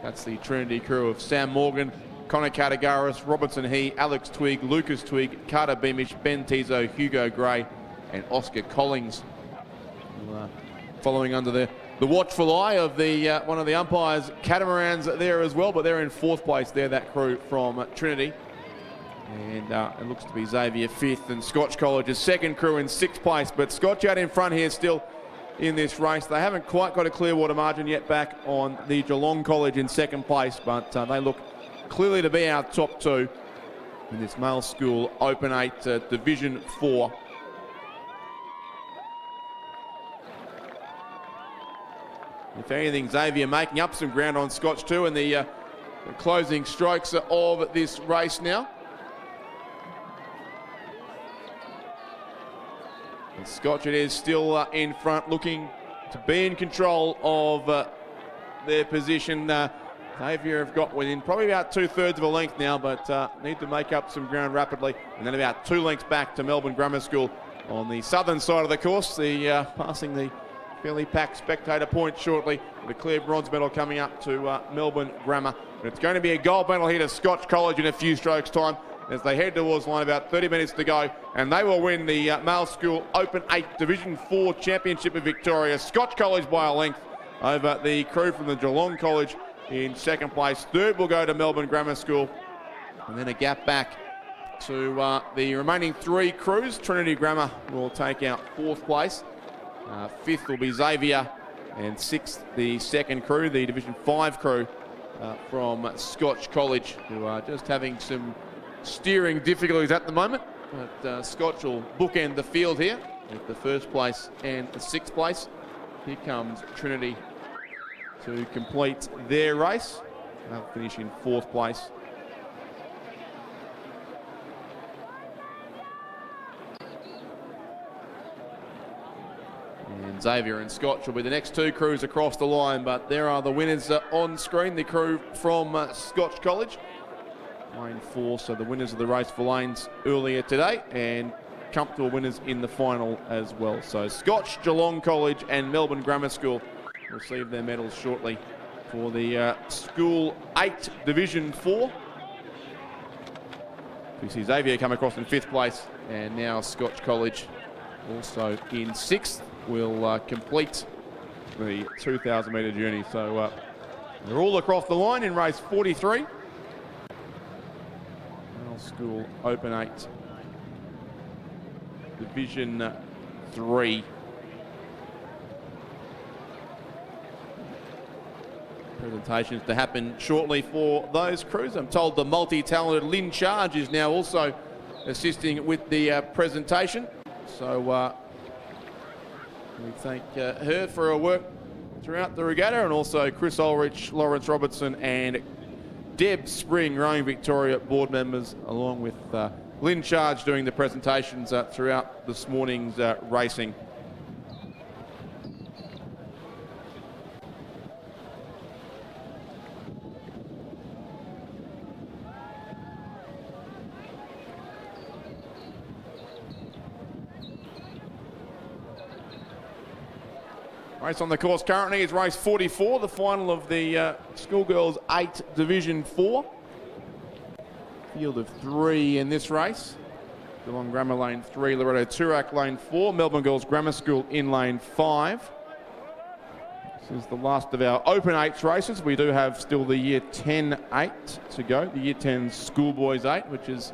That's the Trinity crew of Sam Morgan, Connor Catagaris, Robertson He, Alex Twigg, Lucas Twigg, Carter Beamish, Ben Tizo, Hugo Gray and Oscar Collings. Following under the watchful eye of the one of the umpires, Catamarans there as well, but they're in 4th place there, that crew from Trinity. And it looks to be Xavier 5th and Scotch College's 2nd crew in 6th place. But Scotch out in front here still in this race. They haven't quite got a Clearwater margin yet back on the Geelong College in 2nd place, but they look clearly to be our top 2 in this male school Open 8 Division 4. If anything, Xavier making up some ground on Scotch too in the closing strokes of this race now. And Scotch it is still in front, looking to be in control of their position. Xavier have got within probably about 2/3 of a length now, but need to make up some ground rapidly. And then about 2 lengths back to Melbourne Grammar School on the southern side of the course. The passing the fairly packed spectator point shortly. The clear bronze medal coming up to Melbourne Grammar. And it's going to be a gold medal here to Scotch College in a few strokes time as they head towards the line, about 30 minutes to go. And they will win the male school Open 8 Division 4 Championship of Victoria. Scotch College by a length over the crew from the Geelong College in 2nd place. 3rd will go to Melbourne Grammar School. And then a gap back to the remaining 3 crews. Trinity Grammar will take out 4th place. 5th will be Xavier, and 6th the 2nd crew, the Division 5 crew from Scotch College, who are just having some steering difficulties at the moment. But Scotch will bookend the field here with the 1st place and the 6th place. Here comes Trinity to complete their race. They'll finish in 4th place. And Xavier and Scotch will be the next 2 crews across the line, but there are the winners on screen, the crew from Scotch College. Lane 4, so the winners of the race for lanes earlier today, and comfortable winners in the final as well. So Scotch, Geelong College and Melbourne Grammar School receive their medals shortly for the School 8 Division 4. We see Xavier come across in 5th place, and now Scotch College also in 6th will complete the 2,000 metre journey. So they're all across the line in race 43. Male School Open 8 Division 3. Presentations to happen shortly for those crews. I'm told the multi-talented Lynn Charge is now also assisting with the presentation. So we thank her for her work throughout the regatta, and also Chris Ulrich, Lawrence Robertson and Deb Spring, Rowing Victoria board members, along with Lynn Charge doing the presentations throughout this morning's racing. Race on the course currently is race 44, the final of the Schoolgirls 8 Division 4. Field of 3 in this race. Geelong Grammar Lane 3, Loretto Toorak Lane 4, Melbourne Girls Grammar School in Lane 5. This is the last of our Open 8s races. We do have still the Year 10 8 to go, the Year 10 Schoolboys 8, which is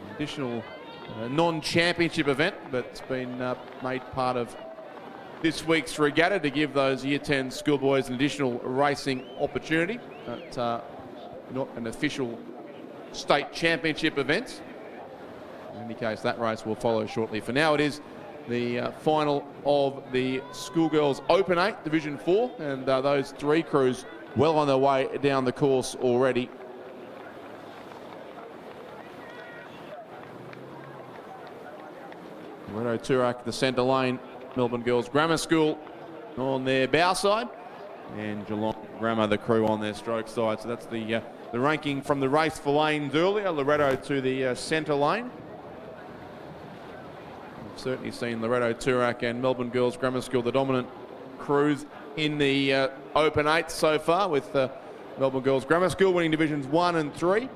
an additional non-championship event, but it's been made part of this week's regatta to give those Year 10 schoolboys an additional racing opportunity, but not an official state championship event. In any case, that race will follow shortly. For now, it is the final of the Schoolgirls Open 8 Division 4, and those 3 crews well on their way down the course already. Loretto Toorak, the centre lane, Melbourne Girls Grammar School on their bow side, and Geelong Grammar, the crew, on their stroke side. So that's the ranking from the race for lanes earlier. Loretto to the centre lane. We've certainly seen Loretto Toorak and Melbourne Girls Grammar School the dominant crews in the Open 8 so far, with Melbourne Girls Grammar School winning Divisions 1 and 3.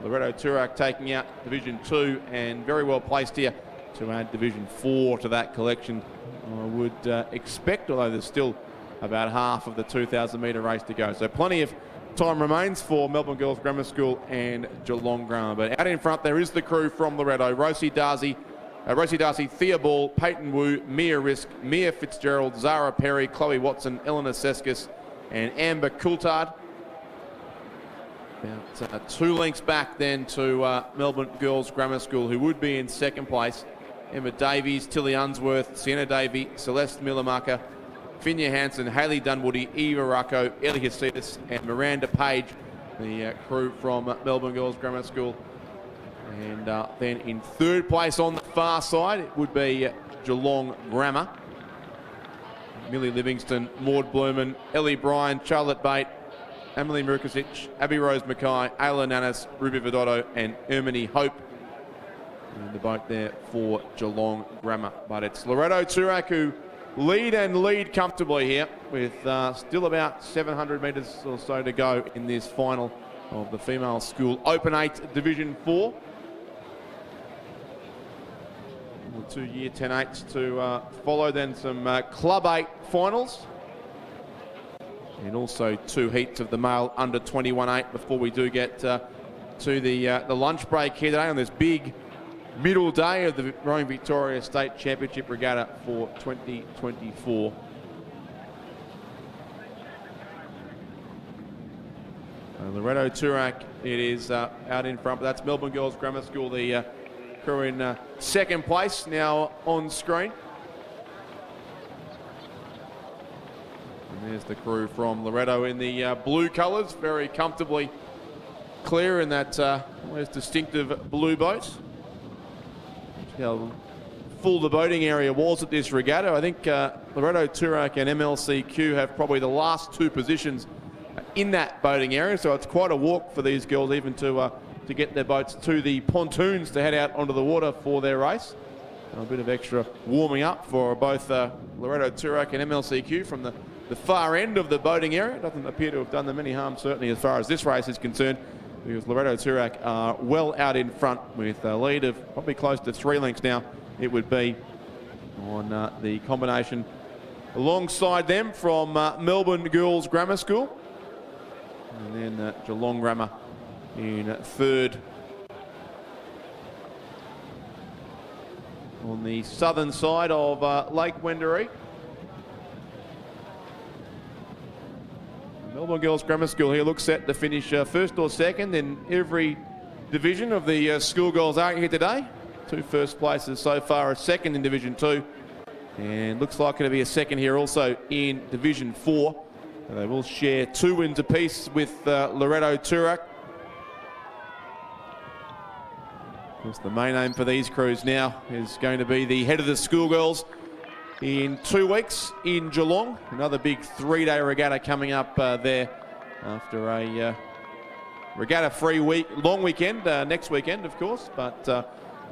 Loretto Toorak taking out Division 2, and very well placed here to add Division 4 to that collection, I would expect, although there's still about half of the 2,000 metre race to go. So plenty of time remains for Melbourne Girls Grammar School and Geelong Grammar. But out in front there is the crew from Loretto: Rosie Darcy, Thea Ball, Peyton Wu, Mia Risk, Mia Fitzgerald, Zara Perry, Chloe Watson, Eleanor Seskis and Amber Coulthard. About 2 lengths back then to Melbourne Girls Grammar School, who would be in second place. Emma Davies, Tilly Unsworth, Sienna Davey, Celeste Millermacher, Finya Hansen, Hayley Dunwoody, Eva Racco, Ellie Hasidas and Miranda Page, the crew from Melbourne Girls Grammar School. And then in third place on the far side, it would be Geelong Grammar. Millie Livingston, Maud Blumen, Ellie Bryan, Charlotte Bate, Emily Murkasic, Abby Rose Mackay, Ayla Nanas, Ruby Vidotto and Ermini Hope in the boat there for Geelong Grammar. But it's Loretto Toorak who lead comfortably here, with still about 700 metres or so to go in this final of the Female School Open 8 Division 4. The 2 Year 10 8s to follow, then some Club 8 finals, and also 2 heats of the male under 21 8 before we do get to the lunch break here today on this big middle day of the Rowing Victoria State Championship Regatta for 2024. Loretto Toorak, it is out in front, but that's Melbourne Girls Grammar School, the crew in second place now on screen. And there's the crew from Loretto in the blue colours, very comfortably clear in that almost distinctive blue boat. How full the boating area was at this regatta. I think Loretto Toorak and MLCQ have probably the last 2 positions in that boating area, so it's quite a walk for these girls even to get their boats to the pontoons to head out onto the water for their race. And a bit of extra warming up for both Loretto Toorak and MLCQ from the far end of the boating area. It doesn't appear to have done them any harm, certainly as far as this race is concerned, because Loretto Toorak are well out in front with a lead of probably close to 3 lengths now, it would be, on the combination alongside them from Melbourne Girls Grammar School. And then Geelong Grammar in third. on the southern side of Lake Wendouree. Melbourne Girls Grammar School here looks set to finish first or second in every division of the schoolgirls are here today. 2 first places so far, a second in Division 2. And looks like it'll be a second here also in Division 4. They will share 2 wins apiece with Loretto Turak. Of course, the main aim for these crews now is going to be the head of the schoolgirls in 2 weeks in Geelong. Another big 3-day regatta coming up there after a regatta-free long weekend next weekend, of course, but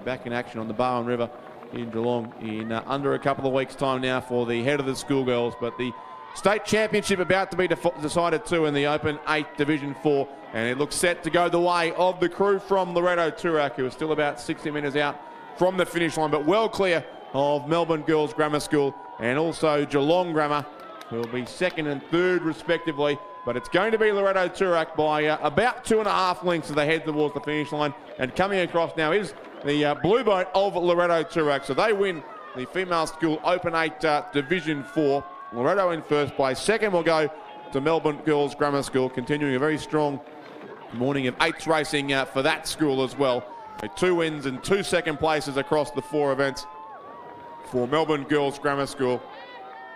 back in action on the Barwon River in Geelong in under a couple of weeks' time now for the head of the schoolgirls. But the state championship about to be decided too in the Open 8 Division 4, and it looks set to go the way of the crew from Loretto Turak, who are still about 60 metres out from the finish line, but well clear of Melbourne Girls Grammar School and also Geelong Grammar, who will be second and third respectively. But it's going to be Loretto Turak by about 2.5 lengths as they head towards the finish line. And coming across now is the Blue Boat of Loretto Turak. So they win the Female School Open 8 Division 4. Loretto in first place. Second will go to Melbourne Girls Grammar School, continuing a very strong morning of 8s racing for that school as well. 2 wins and 2 second places across the 4 events for Melbourne Girls Grammar School.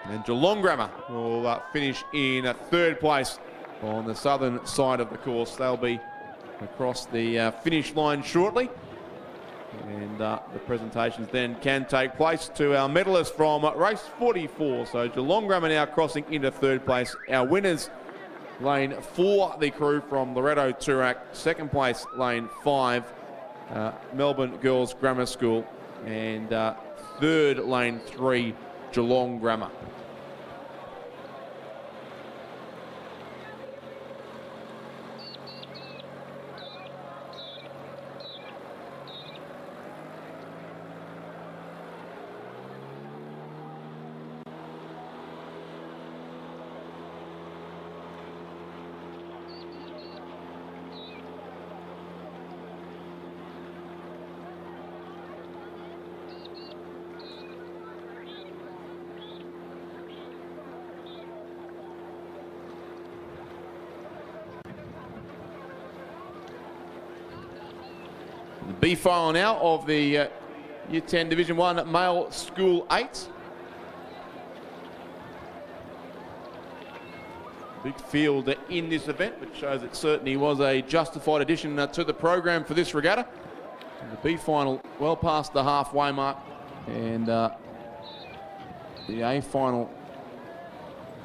And Geelong Grammar will finish in 3rd place on the southern side of the course. They'll be across the finish line shortly. And the presentations then can take place to our medalists from race 44. So Geelong Grammar now crossing into 3rd place. Our winners, lane 4, the crew from Loretto Turak. 2nd place, lane 5, Melbourne Girls Grammar School. And 3rd, lane 3, Geelong Grammar. The B final now of the Year 10 Division 1 Male School 8. Big field in this event, which shows it certainly was a justified addition to the program for this regatta. And the B final well past the halfway mark, and the A final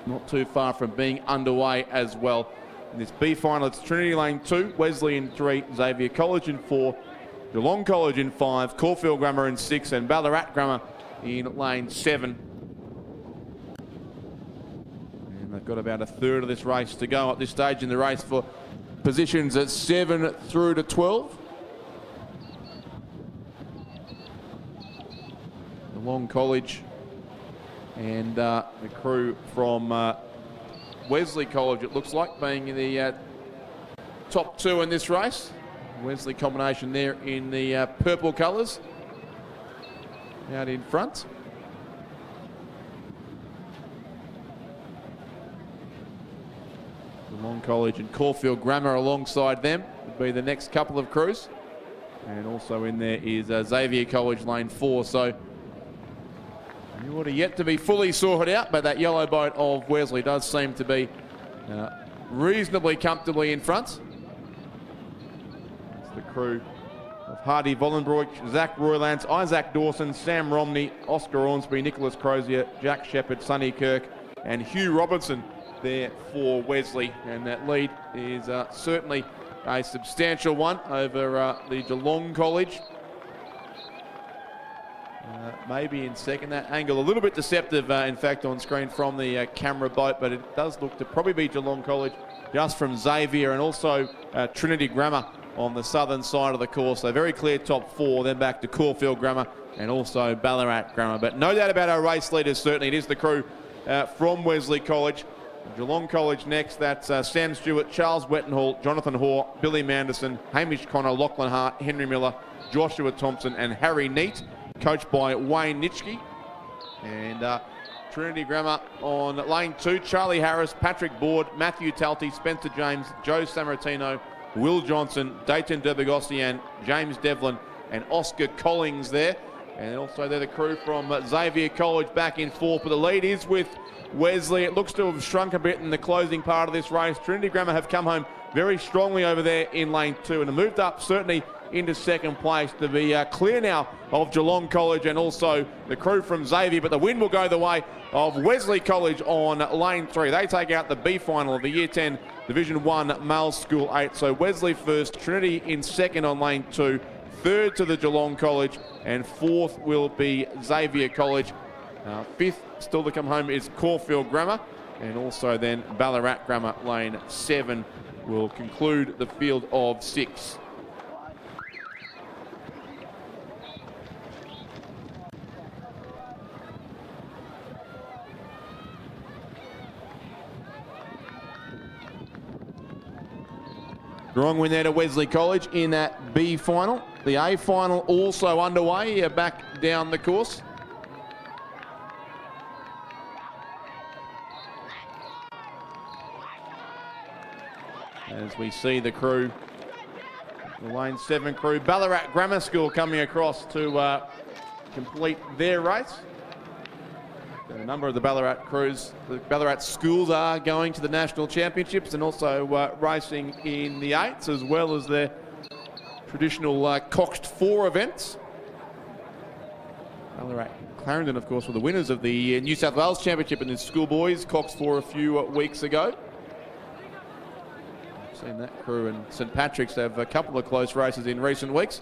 not too far from being underway as well. In this B final, it's Trinity Lane 2, Wesley in 3, Xavier College in 4, Geelong College in 5, Caulfield Grammar in 6, and Ballarat Grammar in lane 7. And they've got about a third of this race to go at this stage in the race for positions at 7 through to 12. Geelong College and the crew from Wesley College, it looks like, being in the top 2 in this race. Wesley combination there in the purple colours out in front. Geelong College and Caulfield Grammar alongside them would be the next couple of crews. And also in there is Xavier College lane 4. So the order yet to be fully sorted out, but that yellow boat of Wesley does seem to be reasonably comfortably in front. The crew of Hardy Vollenbroek, Zach Roylance, Isaac Dawson, Sam Romney, Oscar Ormsby, Nicholas Crozier, Jack Shepherd, Sonny Kirk, and Hugh Robinson there for Wesley. And that lead is certainly a substantial one over the Geelong College. Maybe in second. That angle a little bit deceptive, in fact, on screen from the camera boat, but it does look to probably be Geelong College just from Xavier, and also Trinity Grammar on the southern side of the course. So very clear top 4, then back to Caulfield Grammar and also Ballarat Grammar. But no doubt about our race leaders, certainly it is the crew from Wesley College. Geelong College next, that's Sam Stewart, Charles Wettenhall, Jonathan Hoare, Billy Manderson, Hamish Connor, Lachlan Hart, Henry Miller, Joshua Thompson and Harry Neat. coached by Wayne Nitschke. And Trinity Grammar on lane 2, Charlie Harris, Patrick Board, Matthew Talty, Spencer James, Joe Sammartino, Will Johnson, Dayton Derbogossian, James Devlin, and Oscar Collings there. And also they're the crew from Xavier College back in 4th. But the lead is with Wesley. It looks to have shrunk a bit in the closing part of this race. Trinity Grammar have come home very strongly over there in lane 2 and have moved up certainly into 2nd place to be clear now of Geelong College and also the crew from Xavier. But the win will go the way of Wesley College on lane 3. They take out the B final of the Year 10 Division 1 Male School 8. So Wesley first, Trinity in 2nd on lane 2, 3rd to the Geelong College, and 4th will be Xavier College. 5th still to come home is Caulfield Grammar, and also then Ballarat Grammar lane 7 will conclude the field of 6. Strong win there to Wesley College in that B final. The A final also underway back down the course. As we see the crew, the lane 7 crew, Ballarat Grammar School coming across to complete their race. A number of the Ballarat crews, the Ballarat schools are going to the national championships and also racing in the 8s as well as their traditional coxed 4 events. Ballarat Clarendon, of course, were the winners of the New South Wales Championship in the schoolboys coxed 4 a few weeks ago. Seen that crew, and St Patrick's have a couple of close races in recent weeks.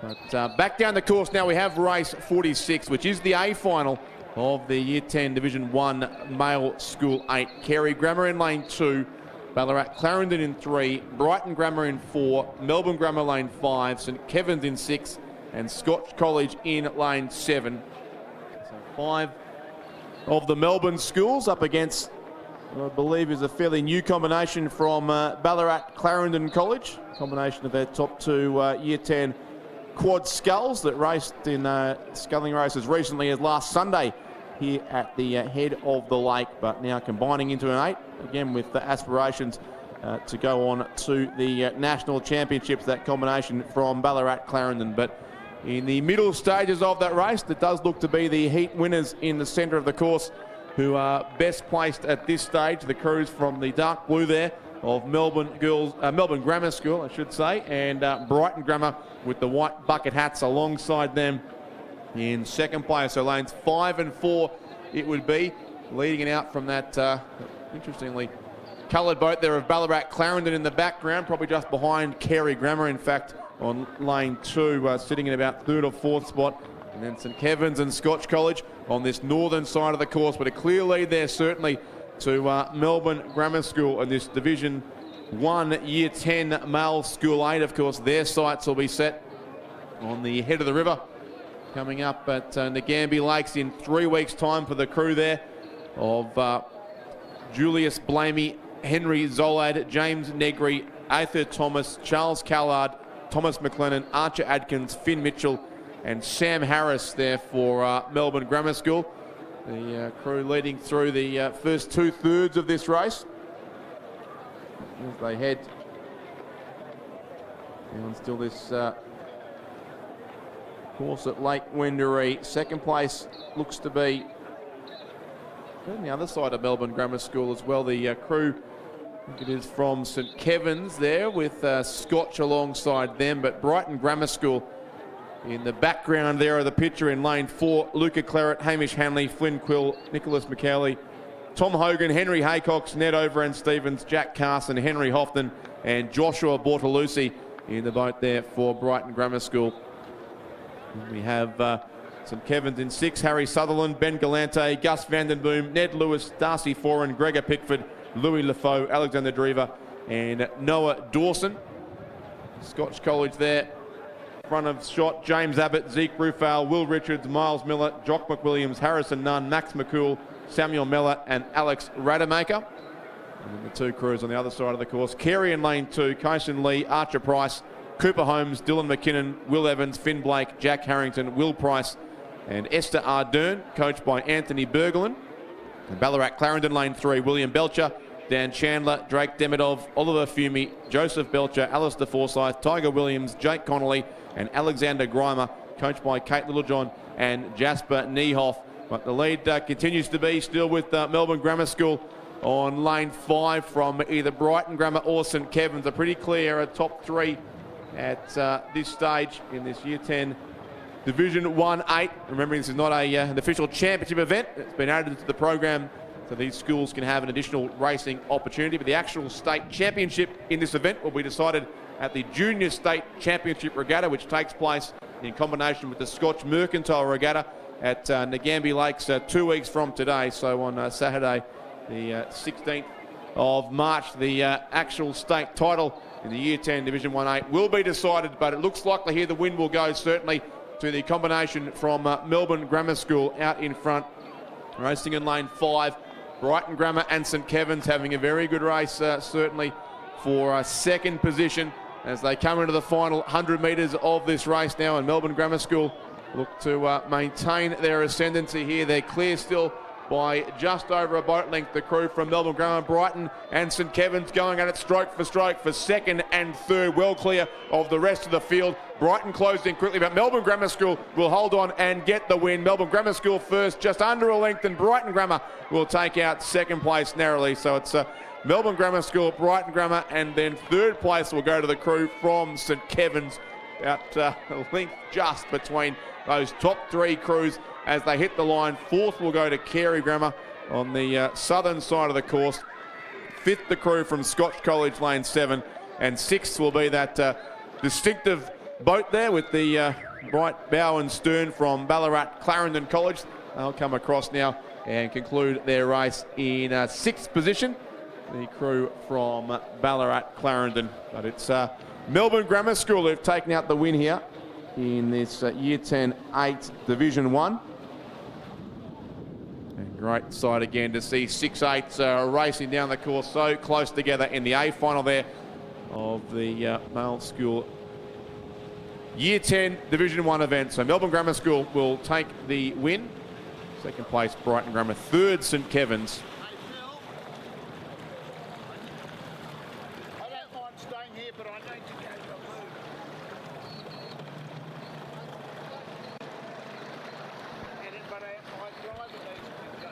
But back down the course now, we have race 46, which is the A final of the Year 10 Division 1 Male School 8. Carey Grammar in lane 2, Ballarat Clarendon in 3, Brighton Grammar in 4, Melbourne Grammar lane 5, St Kevin's in 6, and Scotch College in lane 7. So 5 of the Melbourne schools up against what I believe is a fairly new combination from Ballarat Clarendon College. Combination of their top 2 Year 10 quad sculls that raced in sculling races recently as last Sunday here at the head of the lake, but now combining into an 8, again with the aspirations to go on to the national championships, that combination from Ballarat Clarendon. But in the middle stages of that race, it does look to be the heat winners in the centre of the course who are best placed at this stage. The crews from the dark blue there of Melbourne Grammar School, I should say, and Brighton Grammar with the white bucket hats alongside them in 2nd place. So lanes 5 and 4 it would be, leading it out from that interestingly coloured boat there of Ballarat Clarendon in the background, probably just behind Carey Grammar, in fact, on lane 2, sitting in about 3rd or 4th spot. And then St Kevin's and Scotch College on this northern side of the course, but a clear lead there certainly to Melbourne Grammar School in this Division 1 Year 10 Male School 8. Of course, their sights will be set on the head of the river coming up at Nagambie Lakes in 3 weeks' time for the crew there of Julius Blamey, Henry Zolad, James Negri, Arthur Thomas, Charles Callard, Thomas McLennan, Archer Adkins, Finn Mitchell, and Sam Harris there for Melbourne Grammar School. The crew leading through the first 2/3 of this race as they head down still this course at Lake Wendouree. 2nd place looks to be on the other side of Melbourne Grammar School as well. The crew, I think it is from St Kevin's there with Scotch alongside them, but Brighton Grammar School in the background there of the picture in lane 4, Luca Claret, Hamish Hanley, Flynn Quill, Nicholas McCauley, Tom Hogan, Henry Haycox, Ned Overend Stevens, Jack Carson, Henry Houghton, and Joshua Bortolucci in the boat there for Brighton Grammar School. And we have St Kevin's in 6, Harry Sutherland, Ben Galante, Gus Vandenboom, Ned Lewis, Darcy Foran, Gregor Pickford, Louis Lafoe, Alexander Drever, and Noah Dawson. Scotch College there. Front of shot, James Abbott, Zeke Rufal, Will Richards, Miles Miller, Jock McWilliams, Harrison Nunn, Max McCool, Samuel Mellor, and Alex Rademacher. And then the 2 crews on the other side of the course. Carey in lane 2, Kyson Lee, Archer Price, Cooper Holmes, Dylan McKinnon, Will Evans, Finn Blake, Jack Harrington, Will Price and Esther Ardern, coached by Anthony Bergelin. And Ballarat Clarendon lane 3, William Belcher, Dan Chandler, Drake Demidov, Oliver Fumey, Joseph Belcher, Alistair Forsyth, Tiger Williams, Jake Connolly and Alexander Grimer, coached by Kate Littlejohn and Jasper Niehoff. But the lead continues to be still with Melbourne Grammar School on lane 5 from either Brighton Grammar or St Kevin's. A pretty clear top 3 at this stage in this Year 10 Division 1-8. Remembering this is not an official championship event. It's been added to the program so these schools can have an additional racing opportunity. But the actual state championship in this event will be decided at the Junior State Championship Regatta, which takes place in combination with the Scotch Mercantile Regatta at Nagambie Lakes 2 weeks from today. So on Saturday, the 16th of March, the actual state title in the Year 10 Division 1-8 will be decided, but it looks likely here the win will go certainly to the combination from Melbourne Grammar School out in front. Racing in lane 5, Brighton Grammar and St Kevin's having a very good race, certainly for second position as they come into the final 100 metres of this race now. And Melbourne Grammar School look to maintain their ascendancy here. They're clear still by just over a boat length, the crew from Melbourne Grammar, Brighton and St Kevin's going at it stroke for second and third, well clear of the rest of the field. Brighton closed in quickly, but Melbourne Grammar School will hold on and get the win. Melbourne Grammar School first, just under a length, and Brighton Grammar will take out second place narrowly. So it's Melbourne Grammar School, Brighton Grammar, and then third place will go to the crew from St Kevin's. About a length just between those top 3 crews as they hit the line. Fourth will go to Carey Grammar on the southern side of the course. Fifth, the crew from Scotch College lane 7, and sixth will be that distinctive boat there with the bright bow and stern from Ballarat Clarendon College. They'll come across now and conclude their race in 6th position, the crew from Ballarat Clarendon. But it's Melbourne Grammar School who've taken out the win here in this Year 10-8 Division 1. And great sight again to see 6-8s racing down the course so close together in the A final there of the male school Year 10 Division 1 event. So Melbourne Grammar School will take the win. Second place, Brighton Grammar. Third, St Kevin's. I don't mind staying here, but I need to go to the loo. But my driver needs to go.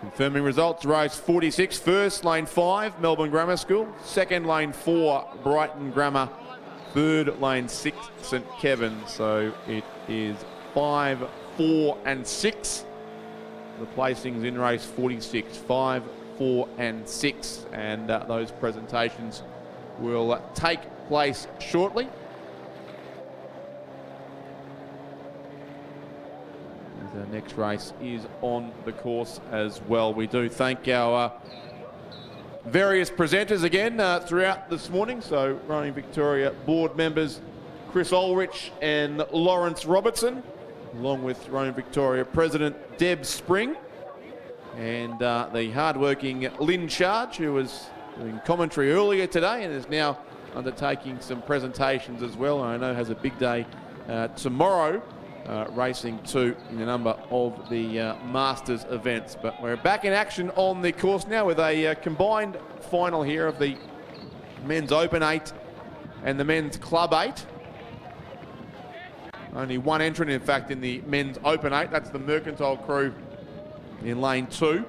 Confirming results, race 46. First, lane 5, Melbourne Grammar School. Second, lane 4, Brighton Grammar. Third, lane 6, St Kevin's. So it is 5, 4 and 6. The placings in race 46, 5, 4 and 6. And those presentations will take place shortly. The next race is on the course as well. We do thank our various presenters again throughout this morning. So Rowing Victoria board members Chris Ulrich and Lawrence Robertson, along with Rowing Victoria President Deb Spring, and the hard-working Lynn Charge, who was doing commentary earlier today and is now undertaking some presentations as well. I know has a big day tomorrow. Racing 2 in a number of the Masters events. But we're back in action on the course now with a combined final here of the Men's Open 8 and the Men's Club 8. Only one entrant, in fact, in the Men's Open 8. That's the Mercantile crew in lane 2.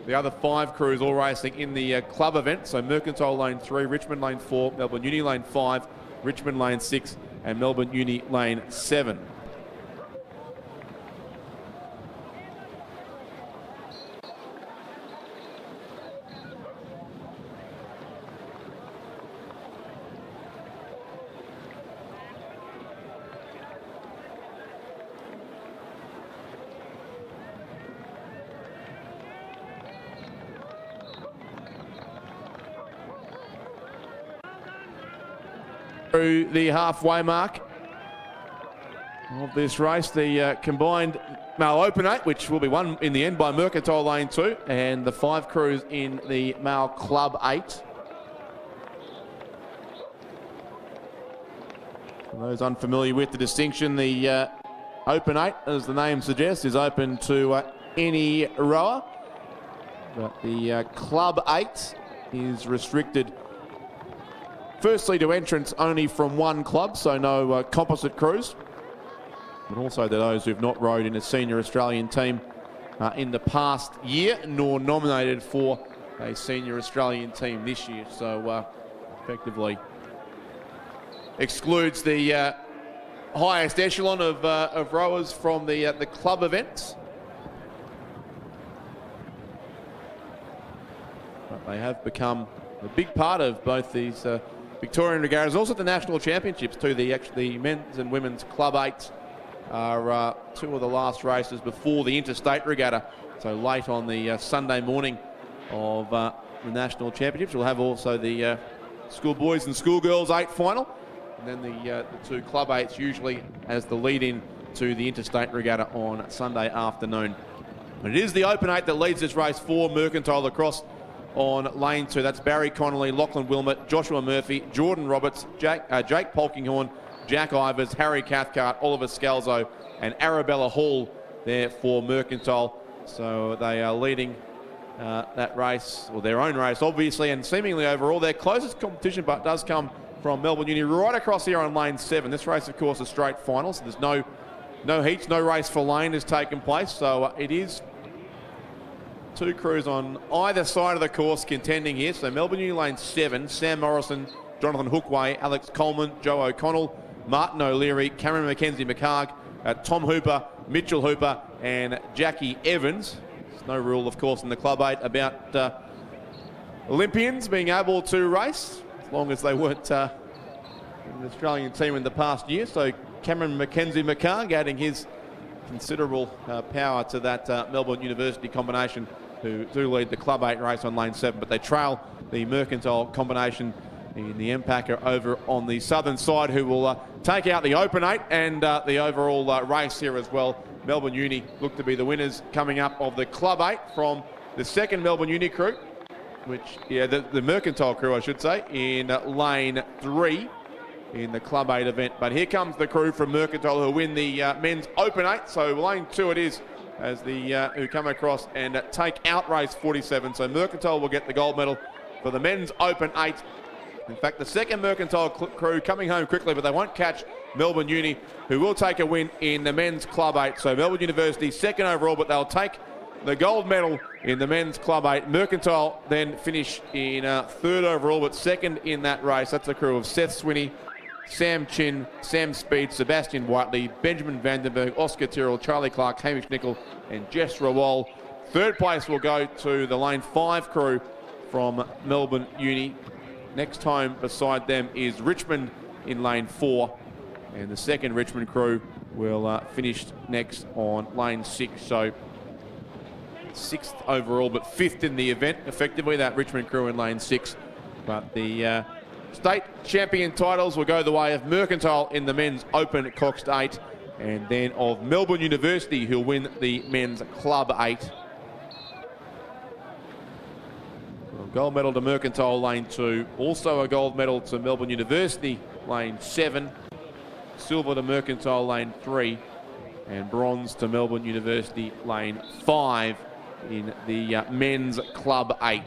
The other 5 crews all racing in the club event. So Mercantile lane 3, Richmond lane 4, Melbourne Uni lane 5, Richmond lane 6, and Melbourne Uni lane 7. Through the halfway mark. of this race, the combined male open 8, which will be won in the end by Mercantile Lane 2, and the 5 crews in the male club 8. For those unfamiliar with the distinction, the open 8, as the name suggests, is open to any rower, but the club 8 is restricted firstly to entrants only from one club, so no composite crews, but also to those who've not rowed in a senior Australian team in the past year, nor nominated for a senior Australian team this year. So effectively excludes the highest echelon of rowers from the club events. But they have become a big part of both these Victorian regattas, also the national championships too. The men's and women's club 8s are 2 of the last races before the interstate regatta. So late on the Sunday morning of the national championships, we'll have also the schoolboys and schoolgirls 8 final, and then the 2 club 8s usually as the lead-in to the interstate regatta on Sunday afternoon. But it is the open 8 that leads this race for Mercantile across on lane 2. That's Barry Connolly, Lachlan Wilmot, Joshua Murphy, Jordan Roberts, Jake Polkinghorn, Jack Ivers, Harry Cathcart, Oliver Scalzo, and Arabella Hall there for Mercantile. So they are leading that race, or their own race, obviously, and seemingly overall. Their closest competition but does come from Melbourne Uni right across here on lane 7. This race, of course, is straight final, so there's no heats, no race for lane has taken place. So it is 2 crews on either side of the course contending here. So Melbourne Uni lane 7, Sam Morrison, Jonathan Hookway, Alex Coleman, Joe O'Connell, Martin O'Leary, Cameron McKenzie-McHarg, Tom Hooper, Mitchell Hooper, and Jackie Evans. There's no rule, of course, in the Club 8 about Olympians being able to race, as long as they weren't in the Australian team in the past year. So Cameron McKenzie-McHarg adding his considerable power to that Melbourne University combination, who do lead the Club 8 race on lane 7, but they trail the Mercantile combination in the Empacker over on the southern side, who will take out the open 8 and the overall race here as well. Melbourne Uni look to be the winners coming up of the Club 8 from the second Melbourne Uni crew, the Mercantile crew, I should say, in lane 3 in the Club 8 event. But here comes the crew from Mercantile who win the men's open 8. So lane 2 it is, as the who come across and take out race 47. So Mercantile will get the gold medal for the men's open 8. In fact, the second Mercantile crew coming home quickly, but they won't catch Melbourne Uni, who will take a win in the men's Club 8. So Melbourne University second overall, but they'll take the gold medal in the men's Club 8. Mercantile then finish in third overall, but second in that race. That's the crew of Seth Swinney, Sam Chin, Sam Speed, Sebastian Whiteley, Benjamin Vandenberg, Oscar Tyrrell, Charlie Clark, Hamish Nicol, and Jess Rawal. Third place will go to the lane 5 crew from Melbourne Uni. Next home beside them is Richmond in lane 4, and the second Richmond crew will finish next on lane 6. So 6th overall, but 5th in the event, effectively, that Richmond crew in lane 6. But the state champion titles will go the way of Mercantile in the men's open coxed 8, and then of Melbourne University, who'll win the men's Club 8. Gold medal to Mercantile lane 2, also a gold medal to Melbourne University lane 7, silver to Mercantile lane 3, and bronze to Melbourne University lane 5 in the men's Club 8.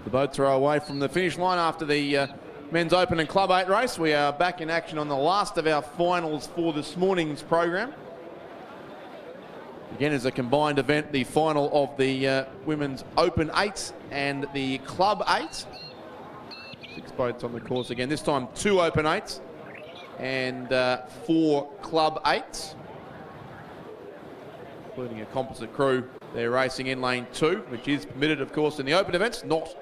The boats are away from the finish line after the Men's Open and Club 8 race. We are back in action on the last of our finals for this morning's program. Again, as a combined event, the final of the Women's Open 8 and the Club 8. 6 boats on the course again. This time 2 Open 8s and 4 Club 8s, including a composite crew. They're racing in lane 2, which is permitted, of course, in the Open events, not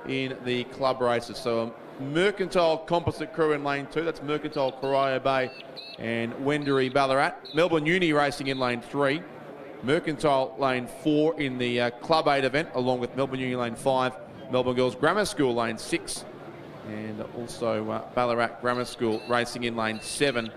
in the club races. So a Mercantile composite crew in lane 2. That's Mercantile Corio Bay and Wendouree Ballarat. Melbourne Uni racing in lane 3. Mercantile lane 4 in the Club 8 event, along with Melbourne Uni lane 5, Melbourne Girls Grammar School lane 6, and also Ballarat Grammar School racing in lane 7.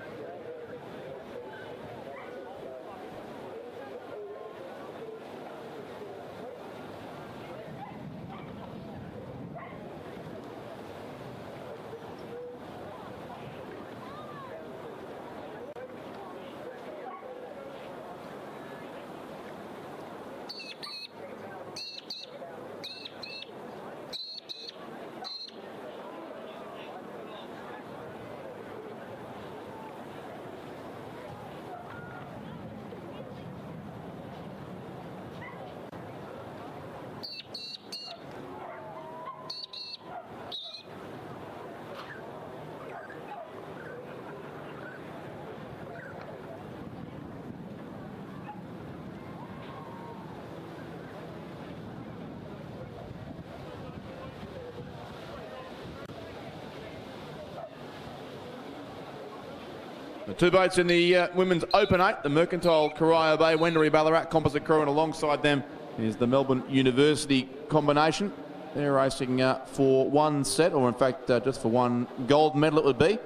The 2 boats in the Women's Open 8, the Mercantile Corio Bay, Wendouree Ballarat composite crew, and alongside them is the Melbourne University combination. They're racing for 1 set, or in fact just for 1 gold medal it would be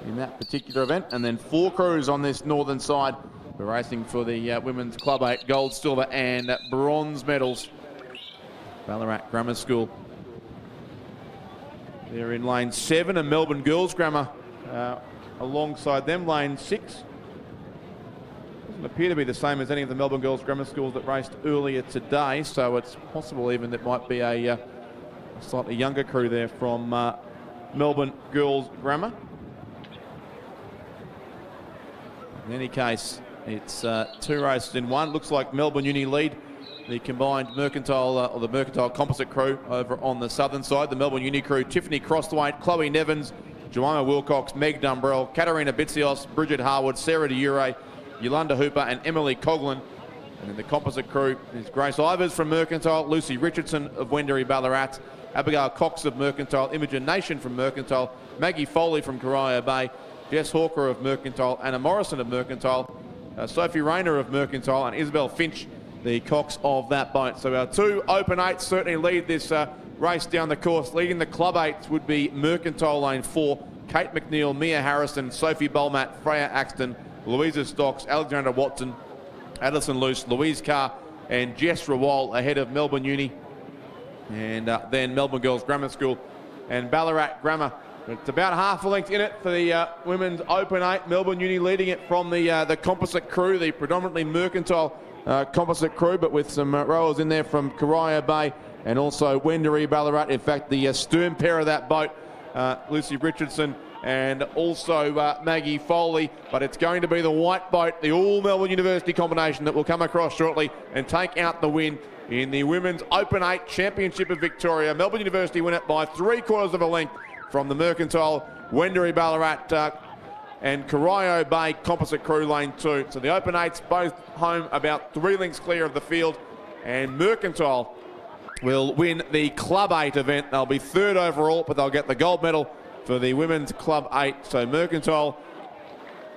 in that particular event. And then 4 crews on this northern side. We're racing for the Women's Club 8 gold, silver and bronze medals. Ballarat Grammar School. They're in lane 7, and Melbourne Girls Grammar alongside them, lane 6. Doesn't appear to be the same as any of the Melbourne Girls Grammar Schools that raced earlier today, so it's possible even that might be a slightly younger crew there from Melbourne Girls Grammar. In any case, it's 2 races in 1. Looks like Melbourne Uni lead the combined Mercantile, or the Mercantile composite crew over on the southern side. The Melbourne Uni crew, Tiffany Crosthwaite, Chloe Nevins, Jemima Wilcox, Meg Dumbrell, Katarina Bitsios, Bridget Harwood, Sarah DeUre, Yolanda Hooper and Emily Coughlin. And in the composite crew is Grace Ivers from Mercantile, Lucy Richardson of Wendouree Ballarat, Abigail Cox of Mercantile, Imogen Nation from Mercantile, Maggie Foley from Corio Bay, Jess Hawker of Mercantile, Anna Morrison of Mercantile, Sophie Rayner of Mercantile, and Isabel Finch, the cox of that boat. So our 2 Open 8s certainly lead this race down the course. Leading the Club 8s would be Mercantile lane 4, Kate McNeil, Mia Harrison, Sophie Bolmat, Freya Axton, Louisa Stocks, Alexandra Watson, Addison Luce, Louise Carr and Jess Rawal ahead of Melbourne Uni, and then Melbourne Girls Grammar School and Ballarat Grammar. It's about half a length in it for the Women's Open 8. Melbourne Uni leading it from the composite crew, the predominantly Mercantile composite crew, but with some rowers in there from Corio Bay and also Wendouree Ballarat. In fact, the stern pair of that boat, Lucy Richardson and also Maggie Foley, but it's going to be the white boat, the all Melbourne University combination, that will come across shortly and take out the win in the Women's Open 8 Championship of Victoria. Melbourne University win it by 3/4 of a length from the Mercantile, Wendouree Ballarat and Corio Bay composite crew lane 2. So the Open 8s both home about 3 lengths clear of the field, and Mercantile will win the Club 8 event. They'll be 3rd overall, but they'll get the gold medal for the Women's Club 8. So Mercantile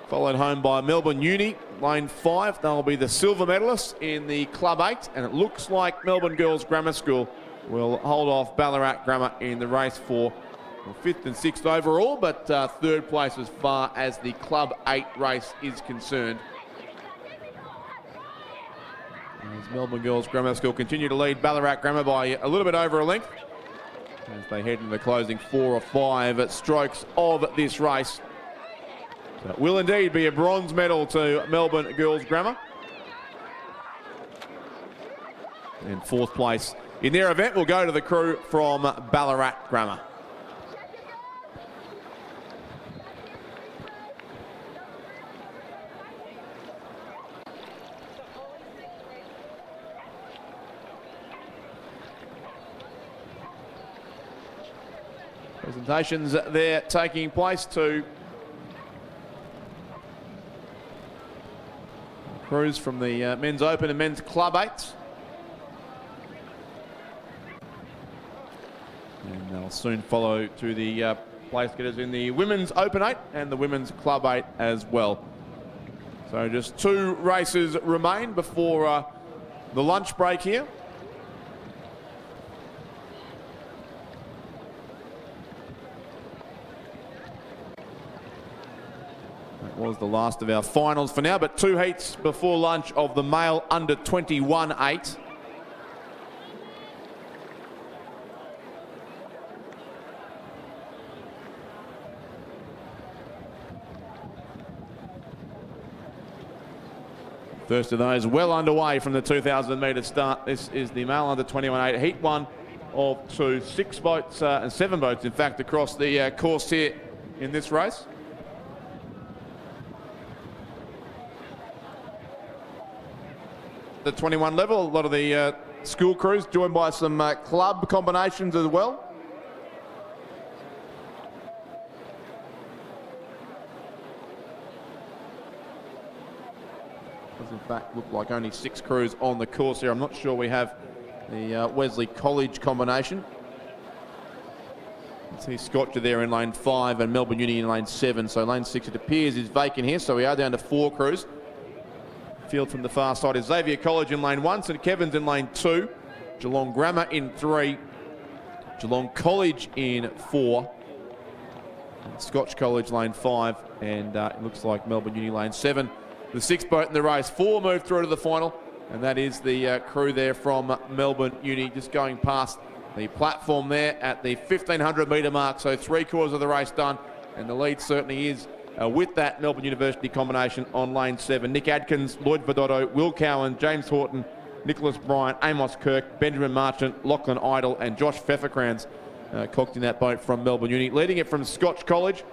followed home by Melbourne Uni, lane 5. They'll be the silver medalists in the Club 8, and it looks like Melbourne Girls Grammar School will hold off Ballarat Grammar in the race for 5th and 6th overall, but 3rd place as far as the Club 8 race is concerned. As Melbourne Girls Grammar School continue to lead Ballarat Grammar by a little bit over a length as they head into the closing 4 or 5 strokes of this race. So it will indeed be a bronze medal to Melbourne Girls Grammar. And 4th place in their event will go to the crew from Ballarat Grammar. Presentations there taking place to crews from the Men's Open and Men's Club 8s. And they'll soon follow to the place getters in the Women's Open 8 and the Women's Club 8 as well. So just 2 races remain before the lunch break here. Was the last of our finals for now, but 2 heats before lunch of the male under 21 8. First of those well underway from the 2,000 metre start. This is the male under 21 8, heat 1 of 2, 6 boats and 7 boats in fact across the course here in this race. The 21 level, a lot of the school crews joined by some club combinations as well. Does in fact look like only 6 crews on the course here. I'm not sure we have the Wesley College combination. You see Scotcher there in lane 5 and Melbourne Uni in lane 7. So lane 6 it appears is vacant here. So we are down to 4 crews. Field from the far side is Xavier College in lane 1, St Kevin's in lane 2, Geelong Grammar in 3, Geelong College in 4, Scotch College lane 5, and it looks like Melbourne Uni lane 7. The 6th boat in the race, 4 moved through to the final, and that is the crew there from Melbourne Uni, just going past the platform there at the 1,500 metre mark. So 3/4 of the race done, and the lead certainly is with that Melbourne University combination on lane 7. Nick Adkins, Lloyd Vidotto, Will Cowan, James Horton, Nicholas Bryant, Amos Kirk, Benjamin Marchant, Lachlan Idle and Josh Pfefferkranz cocked in that boat from Melbourne Uni. Leading it from Scotch College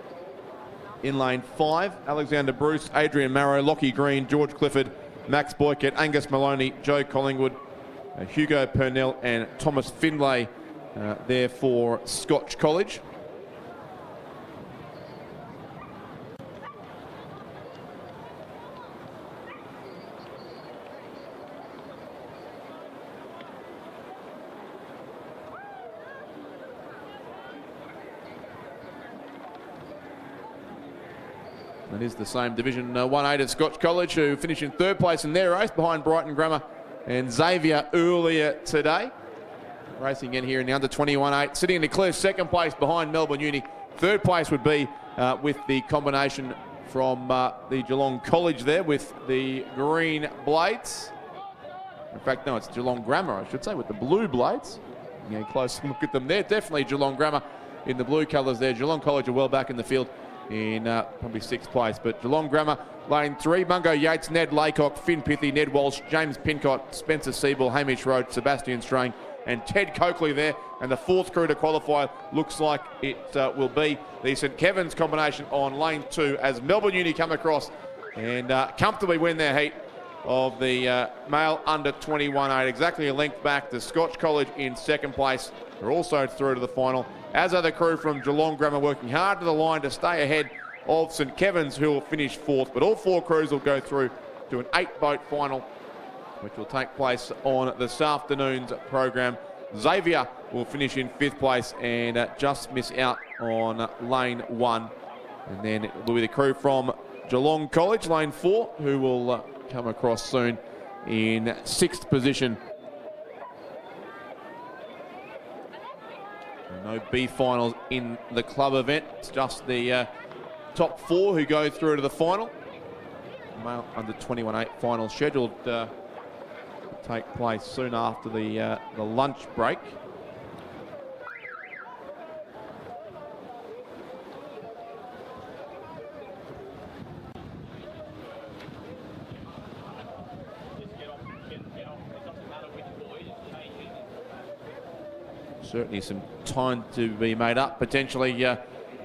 in lane 5, Alexander Bruce, Adrian Marrow, Lockie Green, George Clifford, Max Boykett, Angus Maloney, Joe Collingwood, Hugo Purnell and Thomas Findlay there for Scotch College. That is the same Division 1-8 at Scotch College, who finished in 3rd place in their race behind Brighton Grammar and Xavier earlier today. Racing again here in the under 21-8, sitting in the clear 2nd place behind Melbourne Uni. 3rd place would be with the combination from the Geelong College there with the green blades. In fact, no, it's Geelong Grammar, I should say, with the blue blades. You get a close look at them there. Definitely Geelong Grammar in the blue colours there. Geelong College are well back in the field in probably 6th place. But Geelong Grammar, lane 3, Mungo Yates, Ned Laycock, Finn Pithy, Ned Walsh, James Pincott, Spencer Siebel, Hamish Roach, Sebastian Strang and Ted Coakley there. And the 4th crew to qualify looks like it will be the St Kevin's combination on lane 2 as Melbourne Uni come across and comfortably win their heat of the male under 21-8, exactly a length back to Scotch College in 2nd place. They're also through to the final, as are the crew from Geelong Grammar, working hard to the line to stay ahead of St Kevin's, who will finish 4th. But all 4 crews will go through to an 8-boat final, which will take place on this afternoon's program. Xavier will finish in 5th place and just miss out on lane 1. And then it will be the crew from Geelong College, lane 4, who will come across soon in 6th position. No B finals in the club event. It's just the top 4 who go through to the final. Male under 21-8 final scheduled to take place soon after the lunch break. certainly some time to be made up. Potentially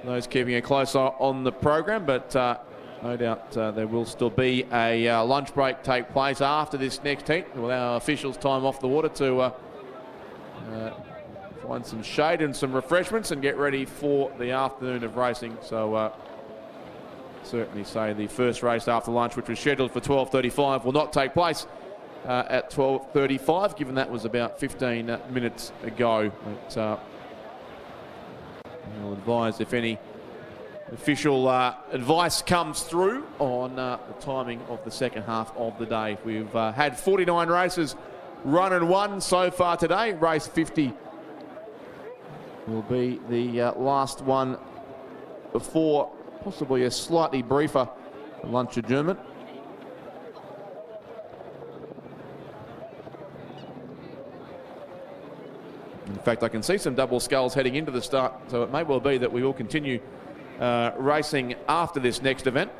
those keeping a close eye on the program, but no doubt there will still be a lunch break take place after this next heat. We'll allow officials time off the water to find some shade and some refreshments and get ready for the afternoon of racing. So certainly say the first race after lunch, which was scheduled for 12:35, will not take place at 12:35, given that was about 15 minutes ago. But I'll advise if any official advice comes through on the timing of the second half of the day. We've had 49 races run and won so far today. Race 50 will be the last one before possibly a slightly briefer lunch adjournment. In fact, I can see some double sculls heading into the start, so it may well be that we will continue racing after this next event.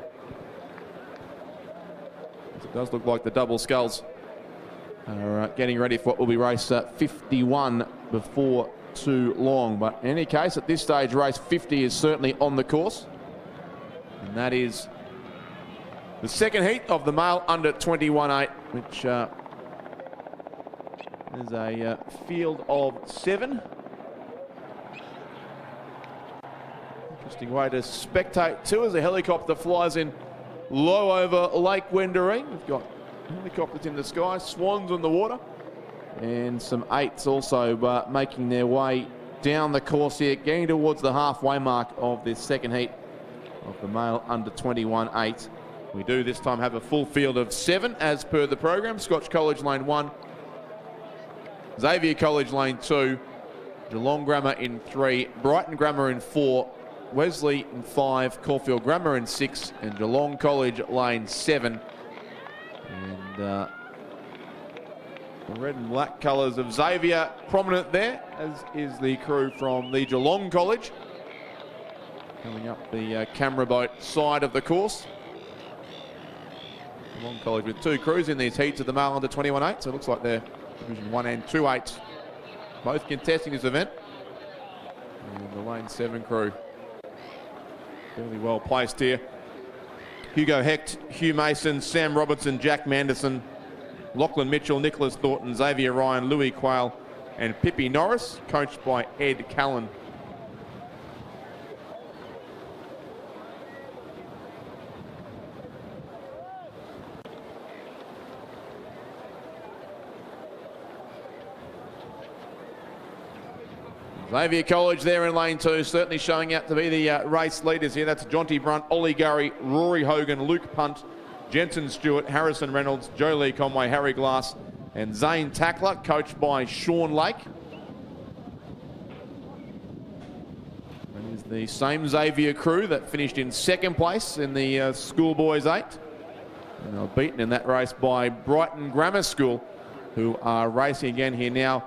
It does look like the double sculls are getting ready for what will be race 51 before too long. But in any case, at this stage, race 50 is certainly on the course. And that is the second heat of the male under 21.8, which is a field of 7. Interesting way to spectate too as a helicopter flies in low over Lake Wendouree. We've got helicopters in the sky, swans on the water, and some 8s also making their way down the course here, getting towards the halfway mark of this second heat of the male under 21.8. We do this time have a full field of 7 as per the program. Scotch College lane 1, Xavier College lane 2, Geelong Grammar in 3, Brighton Grammar in 4, Wesley in 5, Caulfield Grammar in 6, and Geelong College lane 7. And the red and black colours of Xavier prominent there, as is the crew from the Geelong College. Coming up the camera boat side of the course. Geelong College with 2 crews in these heats of the male under 21.8, so it looks like they're Division 1 and 2 8s, both contesting this event. And the lane 7 crew fairly well placed here. Hugo Hecht, Hugh Mason, Sam Robertson, Jack Manderson, Lachlan Mitchell, Nicholas Thornton, Xavier Ryan, Louis Quayle and Pippi Norris, coached by Ed Callan. Xavier College there in lane 2, certainly showing out to be the race leaders here. That's Jonty Brunt, Ollie Gurry, Rory Hogan, Luke Punt, Jensen Stewart, Harrison Reynolds, Joe Lee Conway, Harry Glass and Zane Tackler, coached by Sean Lake. That is the same Xavier crew that finished in 2nd place in the Schoolboys 8. And they were beaten in that race by Brighton Grammar School, who are racing again here now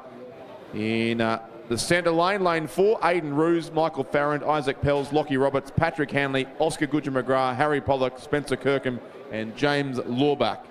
in the centre lane, lane 4, Aidan Roos, Michael Farrand, Isaac Pells, Lockie Roberts, Patrick Hanley, Oscar Goodger-McGrath, Harry Pollock, Spencer Kirkham and James Lawback.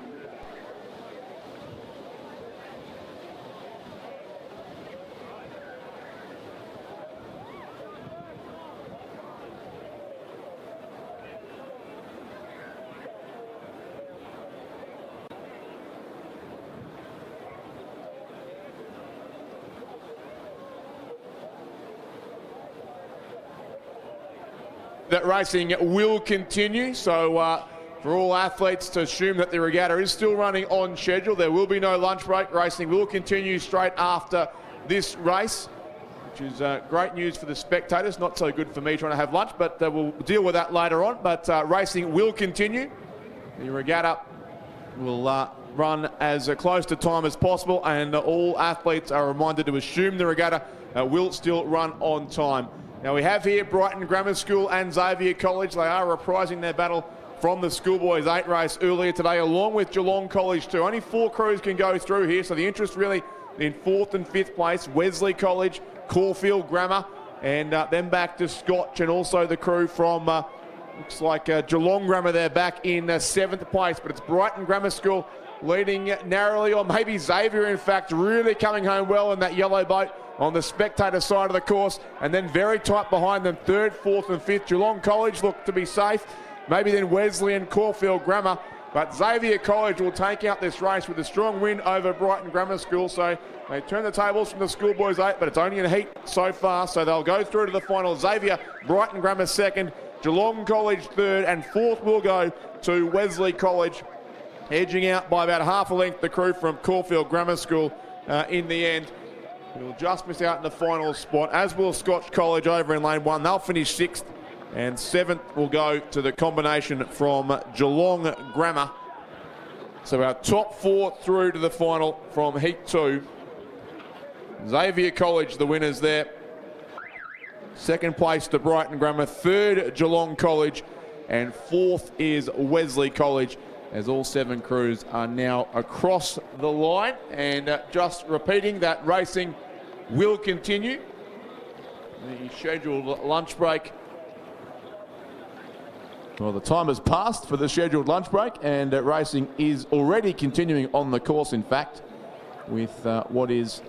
That racing will continue, so for all athletes to assume that the regatta is still running on schedule. There will be no lunch break. Racing will continue straight after this race, which is great news for the spectators. Not so good for me trying to have lunch, but we'll deal with that later on. But racing will continue. The regatta will run as close to time as possible, and all athletes are reminded to assume the regatta will still run on time. Now we have here Brighton Grammar School and Xavier College. They are reprising their battle from the Schoolboys 8 race earlier today, along with Geelong College too. Only 4 crews can go through here, so the interest really in 4th and 5th place, Wesley College, Caulfield Grammar, and then back to Scotch, and also the crew from, looks like Geelong Grammar there back in 7th place, but it's Brighton Grammar School leading narrowly, or maybe Xavier in fact really coming home well in that yellow boat. on the spectator side of the course, and then very tight behind them, 3rd, 4th and 5th. Geelong College look to be safe, maybe then Wesley and Caulfield Grammar, but Xavier College will take out this race with a strong win over Brighton Grammar School, so they turn the tables from the Schoolboys 8, but it's only in a heat so far, so they'll go through to the final. Xavier, Brighton Grammar 2nd, Geelong College 3rd, and 4th will go to Wesley College, edging out by about half a length the crew from Caulfield Grammar School in the end. We'll just miss out in the final spot, as will Scotch College over in lane 1. They'll finish 6th, and 7th will go to the combination from Geelong Grammar. So our top 4 through to the final from Heat 2. Xavier College, the winners there. 2nd place to Brighton Grammar, 3rd Geelong College, and 4th is Wesley College, as all 7 crews are now across the line. And just repeating that racing will continue. The scheduled lunch break. Well, the time has passed for the scheduled lunch break, and racing is already continuing on the course, in fact, with what is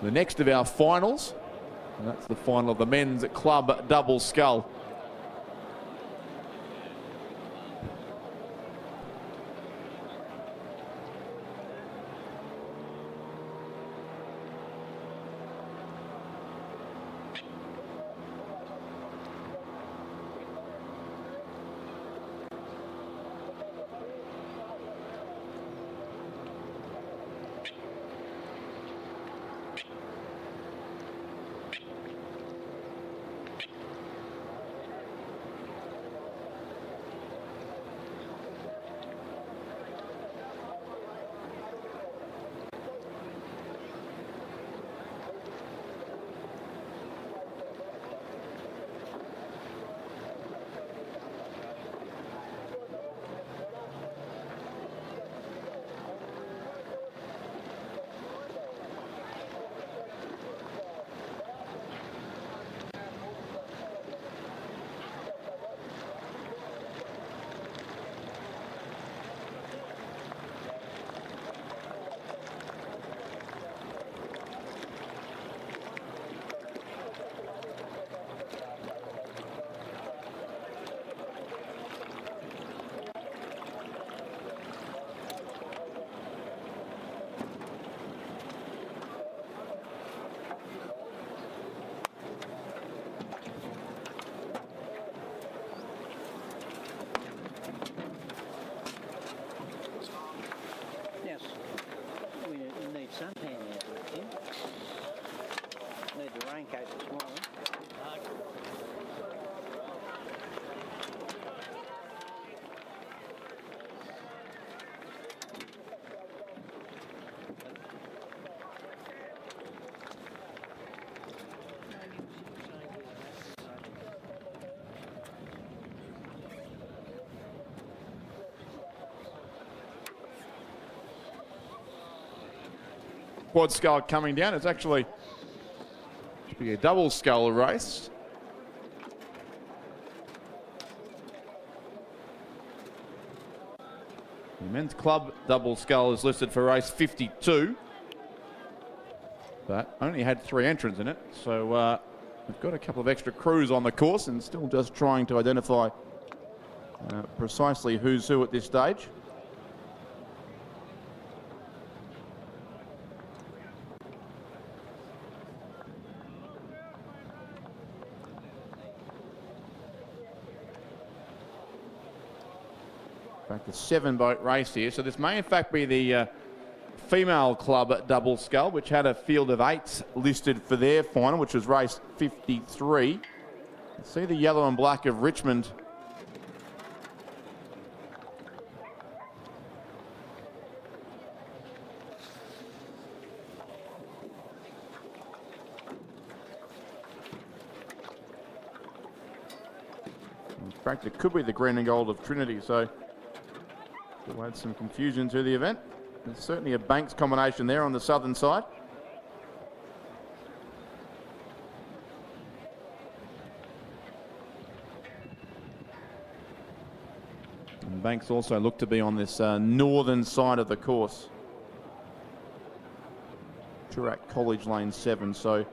the next of our finals. And that's the final of the men's club double scull. Yes, we need suntan out, Tim. Need the raincoat this morning. Quad scull coming down. It's actually to be a double scull race. The men's club double scull is listed for race 52, but only had 3 entrants in it. So we've got a couple of extra crews on the course and still just trying to identify precisely who's who at this stage. In fact, a 7-boat race here. So this may in fact be the female club double scull, which had a field of 8 listed for their final, which was race 53. You see the yellow and black of Richmond. In fact, it could be the green and gold of Trinity, so we'll add some confusion to the event. There's certainly a Banks combination there on the southern side. And Banks also look to be on this northern side of the course. Toorak College lane 7. So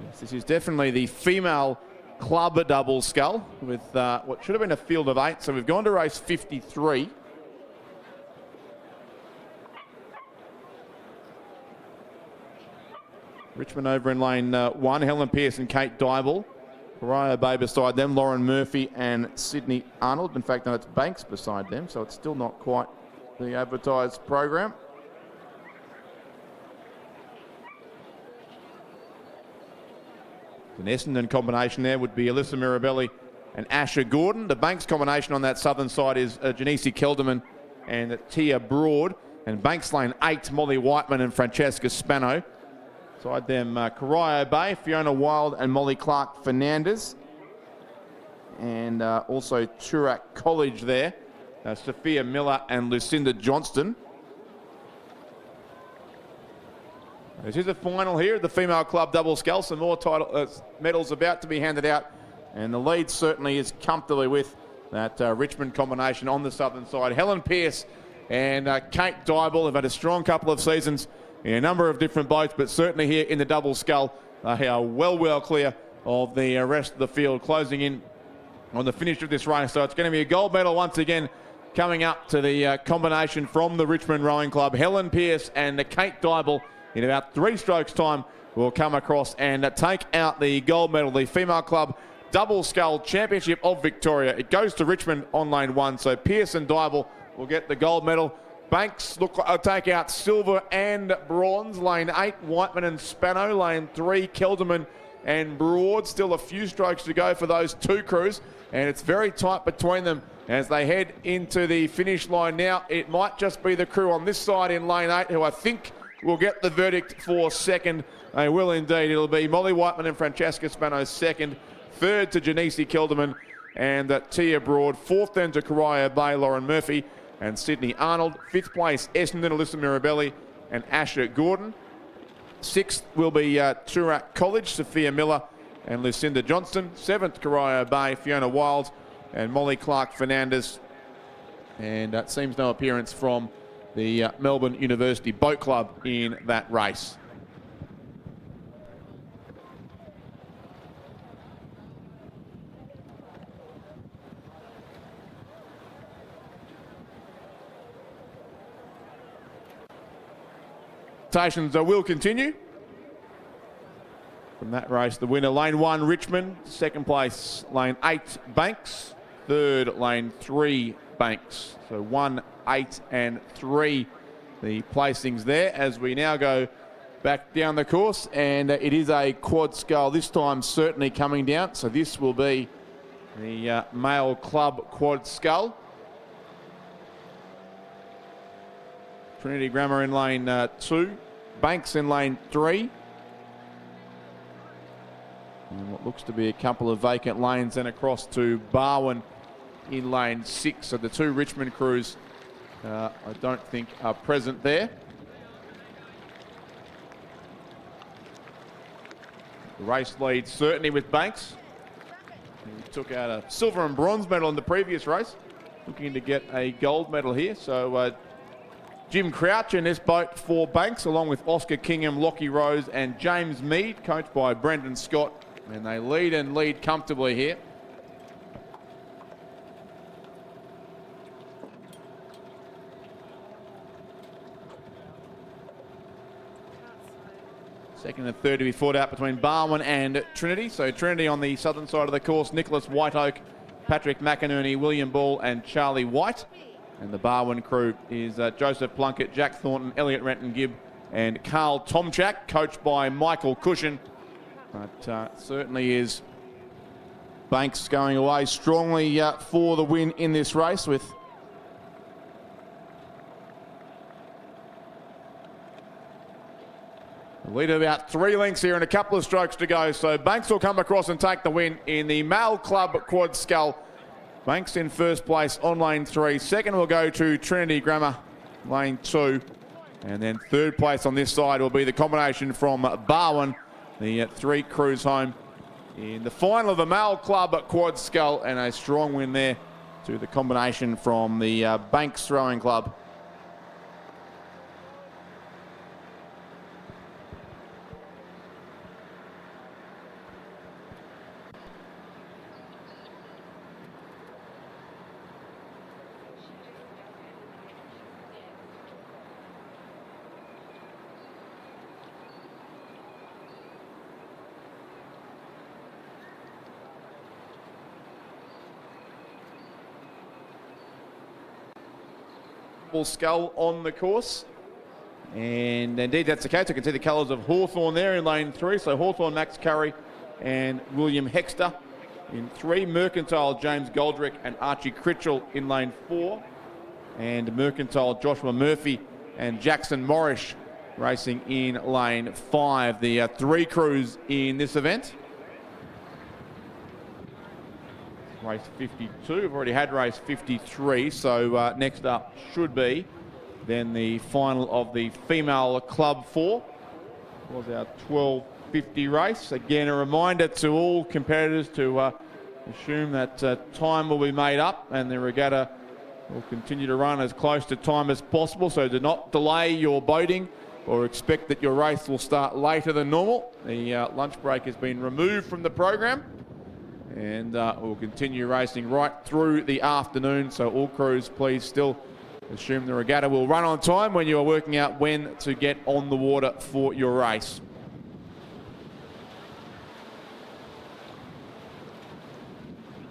yes, this is definitely the female club double scull with what should have been a field of 8. So we've gone to race 53. Richmond over in lane 1. Helen Pearce and Kate Dybel. Pariah Bay beside them. Lauren Murphy and Sydney Arnold. In fact, no, it's Banks beside them, so it's still not quite the advertised program. The Essendon combination there would be Alyssa Mirabelli and Asher Gordon. The Banks combination on that southern side is Janice Kelderman and Tia Broad. And Banks lane 8, Molly Whiteman and Francesca Spano. Side them, Corio Bay, Fiona Wild and Molly Clark Fernandez. And also Toorak College there, Sophia Miller and Lucinda Johnston. This is the final here, the female club double scull. Some more medals about to be handed out. And the lead certainly is comfortably with that Richmond combination on the southern side. Helen Pearce and Kate Dybel have had a strong couple of seasons in a number of different boats, but certainly here in the double scull, they are well clear of the rest of the field, closing in on the finish of this race. So it's going to be a gold medal once again coming up to the combination from the Richmond Rowing Club. Helen Pearce and Kate Dybel in about 3 strokes time will come across and take out the gold medal, the female club double scull championship of Victoria. It goes to Richmond on lane 1, so Pearce and Dybel will get the gold medal. Banks look like they'll take out silver and bronze. Lane 8, Whiteman and Spano. Lane 3, Kelderman and Broad. Still a few strokes to go for those 2 crews, and it's very tight between them as they head into the finish line now. It might just be the crew on this side in lane 8 who I think will get the verdict for second. They will indeed. It'll be Molly Whiteman and Francesca Spano second. Third to Janice Kelderman and Tia Broad. Fourth then to Corio Bay, Lauren Murphy and Sydney Arnold. 5th place, Essendon, Alyssa Mirabelli and Asher Gordon. 6th will be Toorak College, Sophia Miller and Lucinda Johnston. 7th, Corio Bay, Fiona Wild and Molly Clark Fernandez. And it seems no appearance from the Melbourne University Boat Club in that race. Will continue. From that race, the winner, lane 1, Richmond. 2nd place, lane 8, Banks. 3rd, lane 3, Banks. So 1, 8 and 3, the placings there as we now go back down the course. And it is a quad scull this time, certainly coming down. So this will be the male club quad scull. Trinity Grammar in lane 2. Banks in lane 3. And what looks to be a couple of vacant lanes then across to Barwon in lane 6. So the 2 Richmond crews I don't think are present there. The race lead certainly with Banks. He took out a silver and bronze medal in the previous race. Looking to get a gold medal here. So Jim Crouch in this boat for Banks, along with Oscar Kingham, Lockie Rose and James Mead, coached by Brendan Scott. And they lead comfortably here. Second and third to be fought out between Barwon and Trinity. So Trinity on the southern side of the course, Nicholas Whiteoak, Patrick McInerney, William Ball and Charlie White. And the Barwon crew is Joseph Plunkett, Jack Thornton, Elliot Renton-Gibb and Carl Tomchak, coached by Michael Cushion. But certainly is Banks going away strongly for the win in this race with a lead of about 3 lengths here and a couple of strokes to go. So Banks will come across and take the win in the male club quad scull. Banks in first place on lane 3. Second will go to Trinity Grammar, lane 2. And then third place on this side will be the combination from Barwon, the 3 crews home in the final of the male club quad scull, and a strong win there to the combination from the Banks Rowing Club. double scull on the course. And indeed that's the case. You can see the colours of Hawthorn there in lane 3. So Hawthorn, Max Curry and William Hexter in 3. Mercantile, James Goldrick and Archie Critchell in lane 4. And Mercantile, Joshua Murphy and Jackson Morrish racing in lane 5. The 3 crews in this event. Race 52. We've already had race 53. So next up should be then the final of the female club 4. Was our 12:50 race. Again, a reminder to all competitors to assume that time will be made up and the regatta will continue to run as close to time as possible. So do not delay your boating or expect that your race will start later than normal. The lunch break has been removed from the program and we'll continue racing right through the afternoon. So all crews, please still assume the regatta will run on time when you are working out when to get on the water for your race.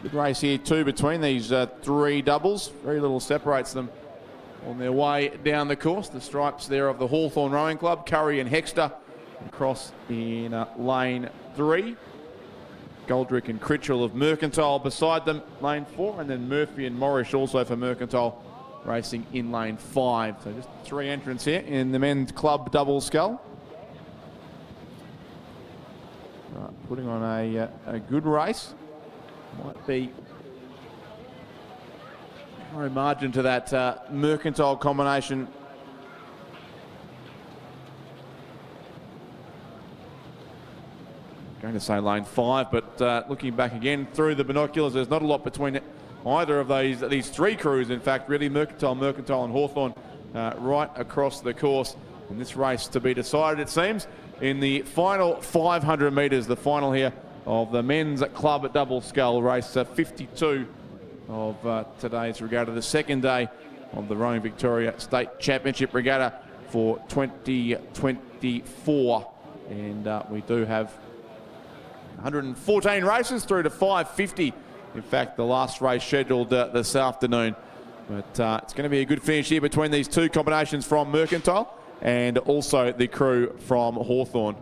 Good race here too between these 3 doubles. Very little separates them on their way down the course. The stripes there of the Hawthorn Rowing Club, Curry and Hexter across in lane 3. Goldrick and Critchell of Mercantile beside them, lane 4, and then Murphy and Morrish also for Mercantile racing in lane 5. So just 3 entrants here in the men's club double scull. Putting on a good race. Might be no margin to that Mercantile combination. Going to say lane 5, but looking back again through the binoculars, there's not a lot between either of these 3 crews. In fact, really, Mercantile and Hawthorn right across the course. And this race to be decided, it seems, in the final 500 metres, the final here of the men's club double scull race 52 of today's regatta, the second day of the Rowing Victoria State Championship regatta for 2024. And we do have 114 races through to 550. In fact, the last race scheduled this afternoon. But it's going to be a good finish here between these 2 combinations from Mercantile and also the crew from Hawthorn.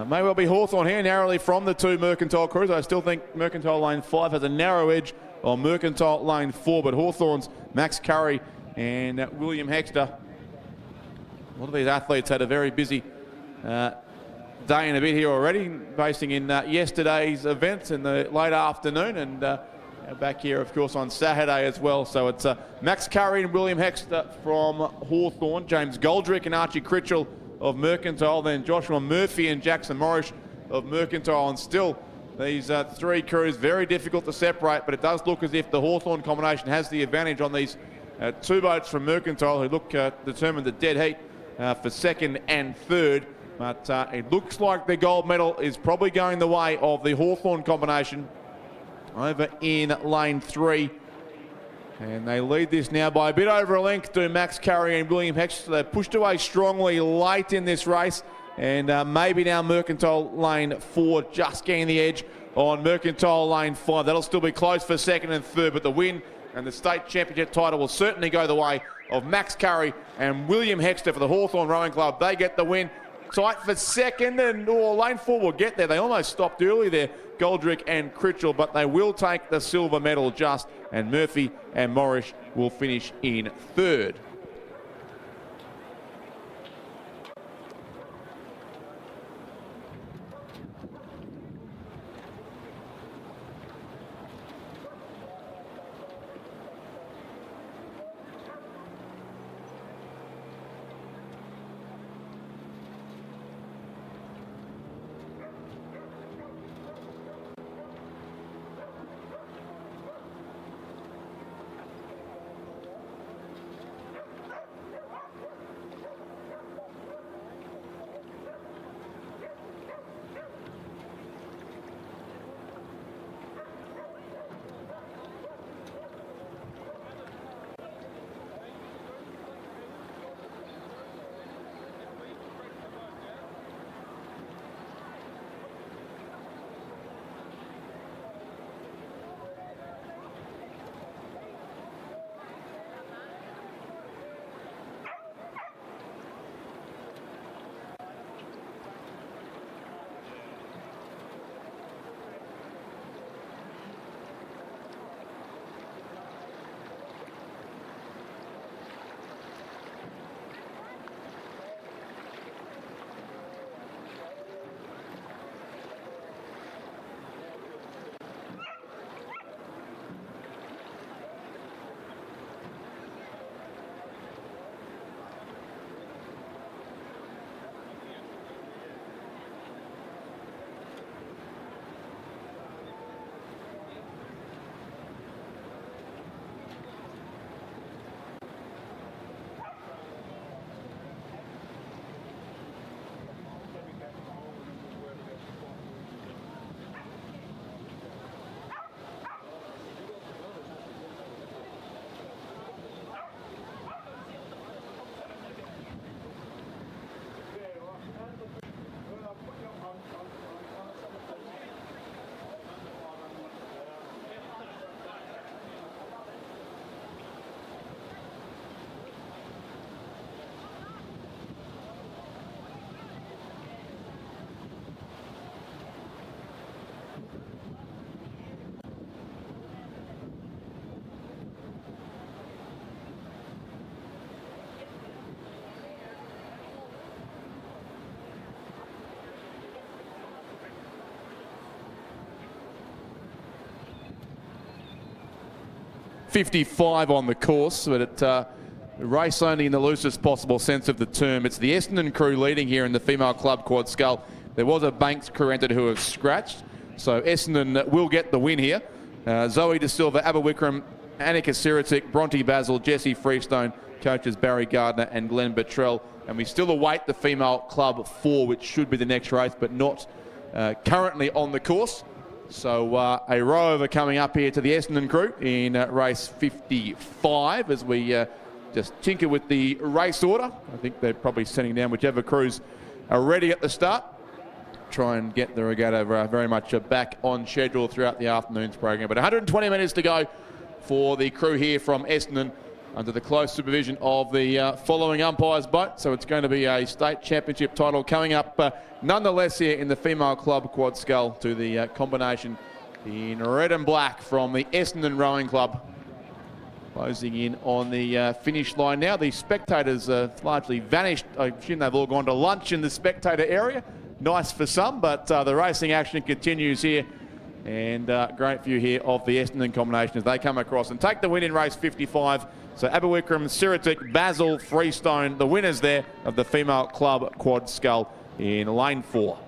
May well be Hawthorn here, narrowly from the 2 Mercantile crews. I still think Mercantile lane 5 has a narrow edge on Mercantile lane 4, but Hawthorn's Max Curry and William Hexter. A lot of these athletes had a very busy day and a bit here already, racing in yesterday's events in the late afternoon and back here, of course, on Saturday as well. So it's Max Curry and William Hexter from Hawthorn, James Goldrick and Archie Critchell of Mercantile, then Joshua Murphy and Jackson Morrish of Mercantile. And still, these 3 crews, very difficult to separate, but it does look as if the Hawthorn combination has the advantage on these 2 boats from Mercantile, who look determined to dead heat for 2nd and 3rd. But it looks like the gold medal is probably going the way of the Hawthorn combination over in lane 3. And they lead this now by a bit over a length to Max Curry and William Hexter. They're pushed away strongly late in this race. And maybe now Mercantile lane 4 just getting the edge on Mercantile lane 5. That'll still be close for 2nd and 3rd, but the win and the state championship title will certainly go the way of Max Curry and William Hexter for the Hawthorn Rowing Club. They get the win. Tight for 2nd, and lane 4 will get there. They almost stopped early there, Goldrick and Critchell, but they will take the silver medal just, and Murphy and Morrish will finish in 3rd. 55 on the course, but it race only in the loosest possible sense of the term. It's the Essendon crew leading here in the female club quad scull. There was a Banks crew entered who have scratched, so Essendon will get the win here. Zoe De Silva, Abba Wickram, Annika Siritic, Bronte Basil, Jessie Freestone, coaches Barry Gardner and Glenn Buttrell. And we still await the female club 4, which should be the next race, but not currently on the course. So a rover coming up here to the Essendon crew in race 55 as we just tinker with the race order. I think they're probably sending down whichever crews are ready at the start. Try and get the regatta very much back on schedule throughout the afternoon's program. But 120 minutes to go for the crew here from Essendon under the close supervision of the following umpire's boat. So it's going to be a state championship title coming up nonetheless here in the female club quad scull to the combination in red and black from the Essendon Rowing Club. Closing in on the finish line now. The spectators largely vanished. I assume they've all gone to lunch in the spectator area. Nice for some, but the racing action continues here. And great view here of the Essendon combination as they come across and take the win in race 55. So Abba Wickram, Siritic, Basil, Freestone, the winners there of the female club quad scull in lane 4.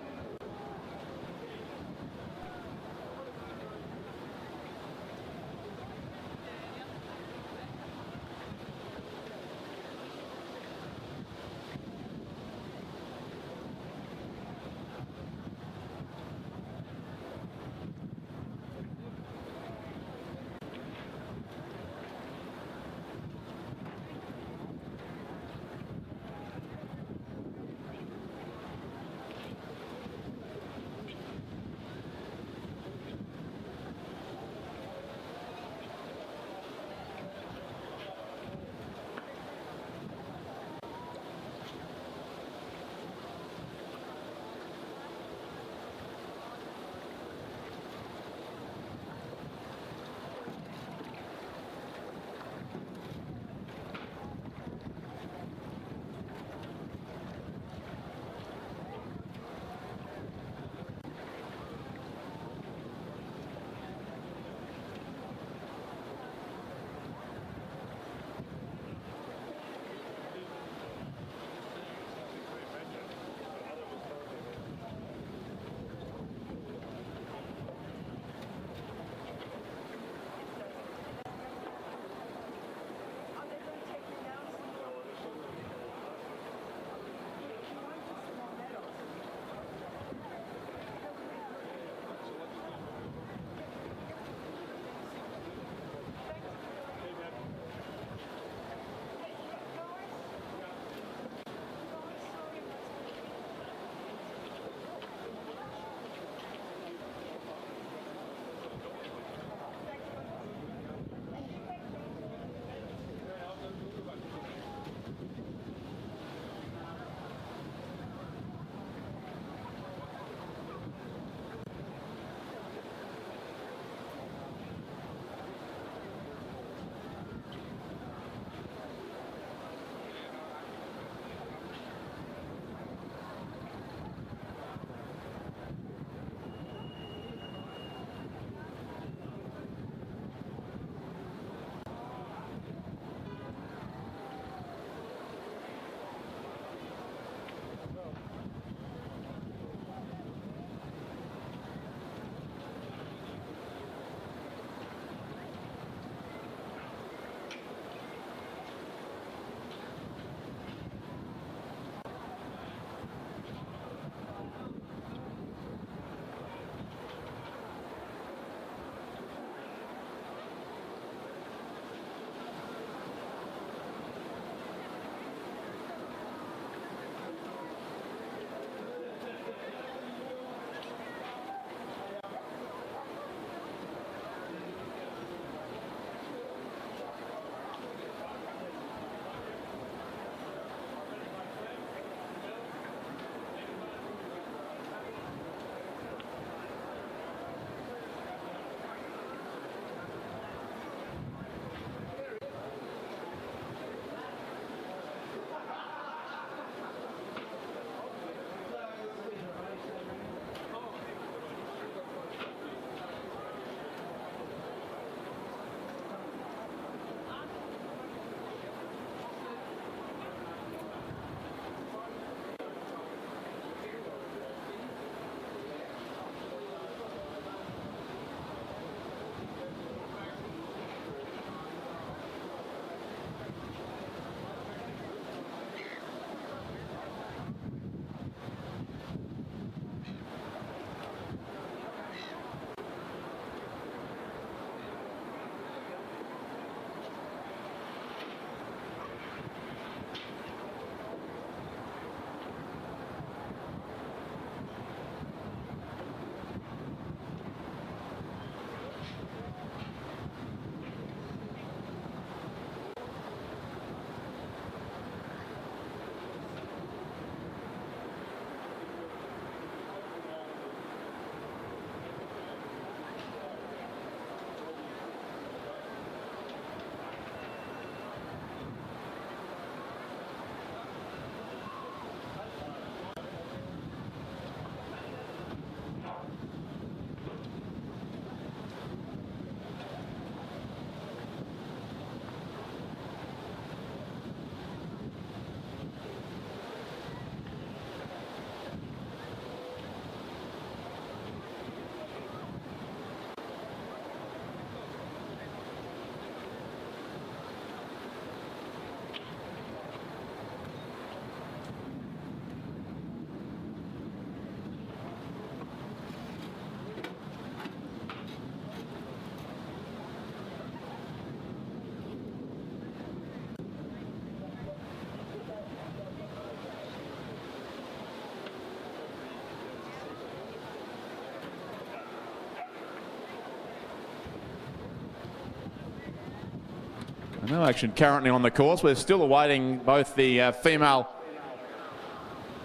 No action currently on the course. We're still awaiting both the female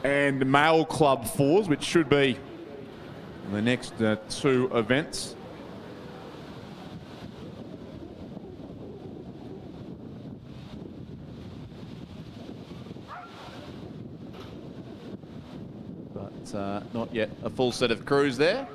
and male club fours, which should be the next two events. But not yet a full set of crews there.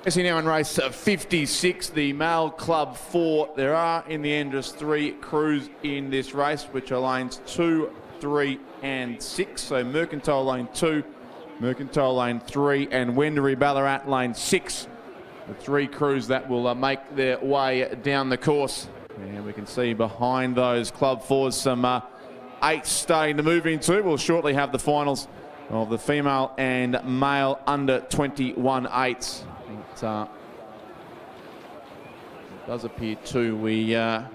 Racing now in race 56, the male club 4. There are in the end just 3 crews in this race, which are lanes 2, 3 and 6. So Mercantile lane 2, Mercantile lane 3 and Wendouree Ballarat lane 6. The 3 crews that will make their way down the course. And we can see behind those club 4s some 8 starting to move into. We'll shortly have the finals of the female and male under 21 8s. It does appear too we did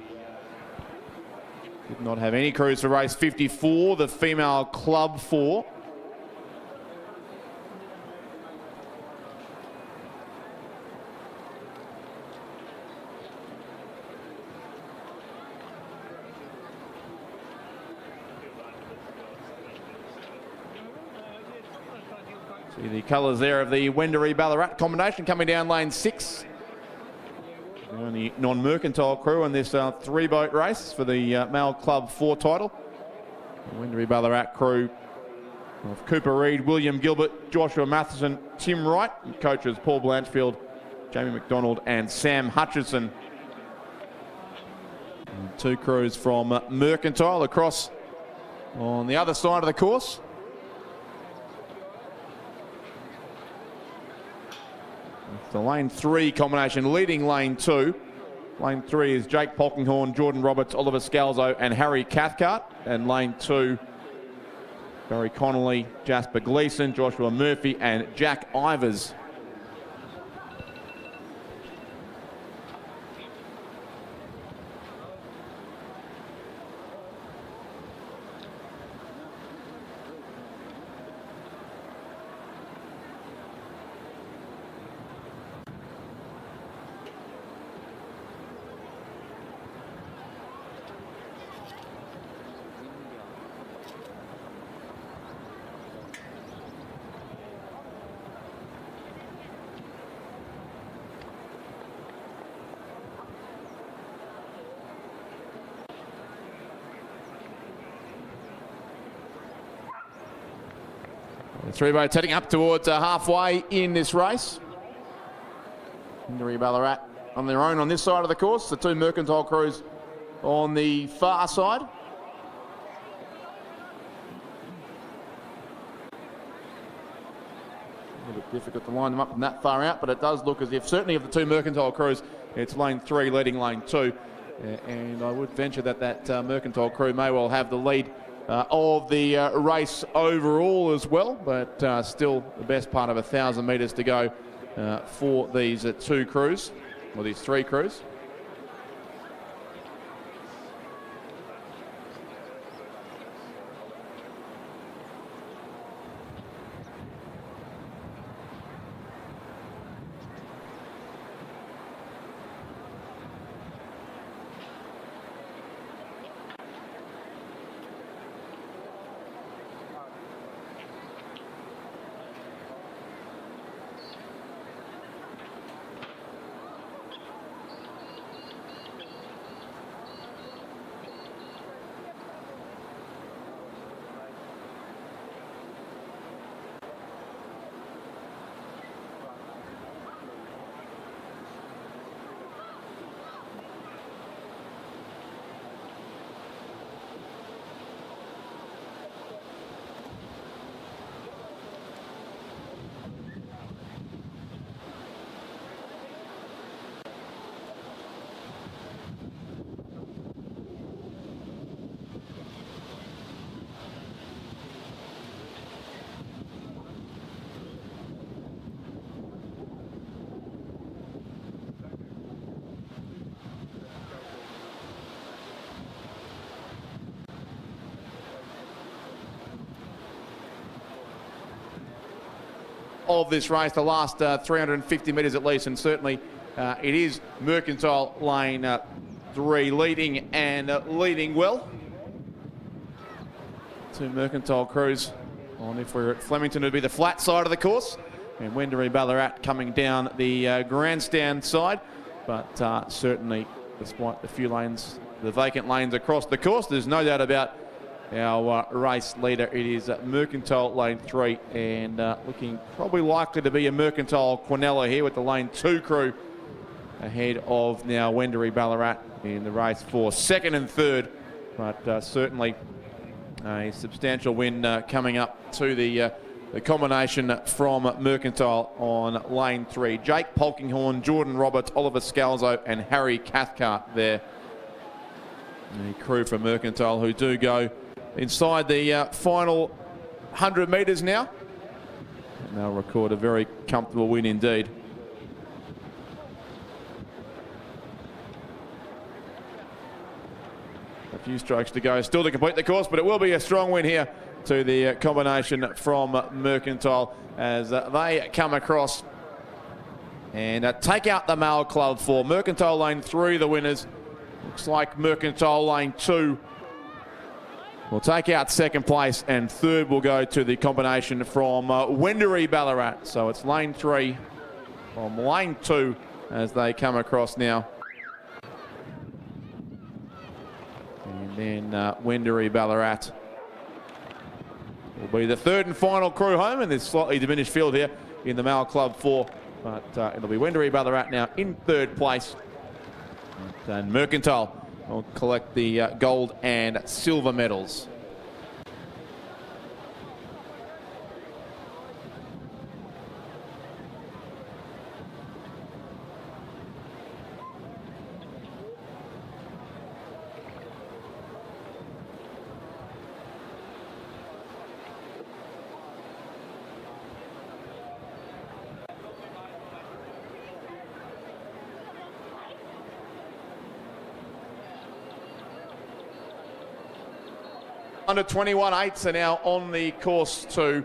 not have any crews for race 54, the female club 4. See the colours there of the Wendouree Ballarat combination coming down lane 6. The only non-mercantile crew in this 3-boat race for the male club 4 title. The Wendouree Ballarat crew of Cooper Reid, William Gilbert, Joshua Matheson, Tim Wright, and coaches Paul Blanchfield, Jamie McDonald and Sam Hutchison. And 2 crews from Mercantile across on the other side of the course. The lane 3 combination leading lane 2. Lane 3 is Jake Polkinghorne, Jordan Roberts, Oliver Scalzo and Harry Cathcart. And lane 2, Barry Connolly, Jasper Gleeson, Joshua Murphy and Jack Ivers. The three boats heading up towards halfway in this race. Windery Ballarat on their own on this side of the course. The two Mercantile crews on the far side. A little bit difficult to line them up from that far out, but it does look as if, certainly of the two Mercantile crews, it's lane 3 leading lane 2. And I would venture that Mercantile crew may well have the lead of the race overall as well, but still the best part of 1,000 metres to go for these two crews, or these three crews. Of this race, the last 350 metres at least, and certainly it is Mercantile lane 3 leading and leading well. Two Mercantile crews on, if we're at Flemington, it would be the flat side of the course, and Windery Ballarat coming down the grandstand side, but certainly despite the few lanes, the vacant lanes across the course, there's no doubt about our race leader. It is Mercantile lane 3, and looking probably likely to be a Mercantile Quinella here with the lane 2 crew ahead of now Windery Ballarat in the race for second and third, but certainly a substantial win coming up to the combination from Mercantile on lane 3. Jake Polkinghorn, Jordan Roberts, Oliver Scalzo and Harry Cathcart there. The crew for Mercantile who do go inside the final 100 metres now. And they'll record a very comfortable win indeed. A few strokes to go still to complete the course, but it will be a strong win here to the combination from Mercantile as they come across and take out the Mail Club for Mercantile lane 3, the winners. Looks like Mercantile lane 2 will take out second place, and third will go to the combination from Windery Ballarat. So it's lane 3 from lane 2 as they come across now. And then Windery Ballarat will be the third and final crew home in this slightly diminished field here in the Mail Club 4. But it'll be Windery Ballarat now in third place. And Mercantile will collect the gold and silver medals. Under 21 eights are now on the course too,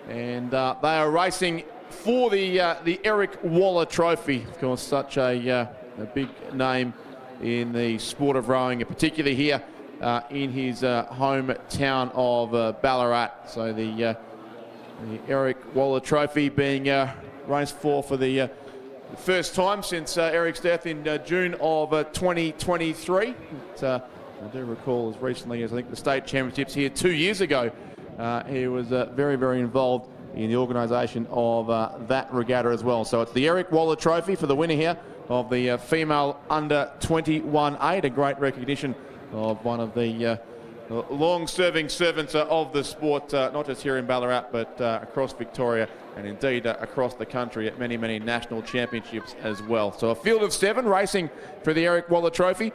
and they are racing for the Eric Waller Trophy. Of course, such a big name in the sport of rowing, particularly here in his hometown of Ballarat. So the Eric Waller Trophy being raced for the first time since Eric's death in June of 2023. I do recall as recently as I think the state championships here 2 years ago, he was very, very involved in the organisation of that regatta as well. So it's the Eric Waller Trophy for the winner here of the female under 21A. A great recognition of one of the long-serving servants of the sport, not just here in Ballarat, but across Victoria and indeed across the country at many, many national championships as well. So a field of 7 racing for the Eric Waller Trophy.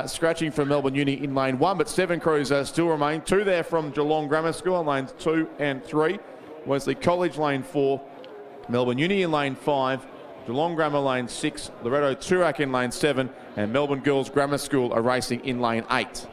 Scratching from Melbourne Uni in lane 1, but 7 crews still remain. 2 there from Geelong Grammar School in lanes 2 and 3. Wesley College lane 4, Melbourne Uni in lane 5, Geelong Grammar lane 6, Loretto Toorak in lane 7, and Melbourne Girls Grammar School are racing in lane 8.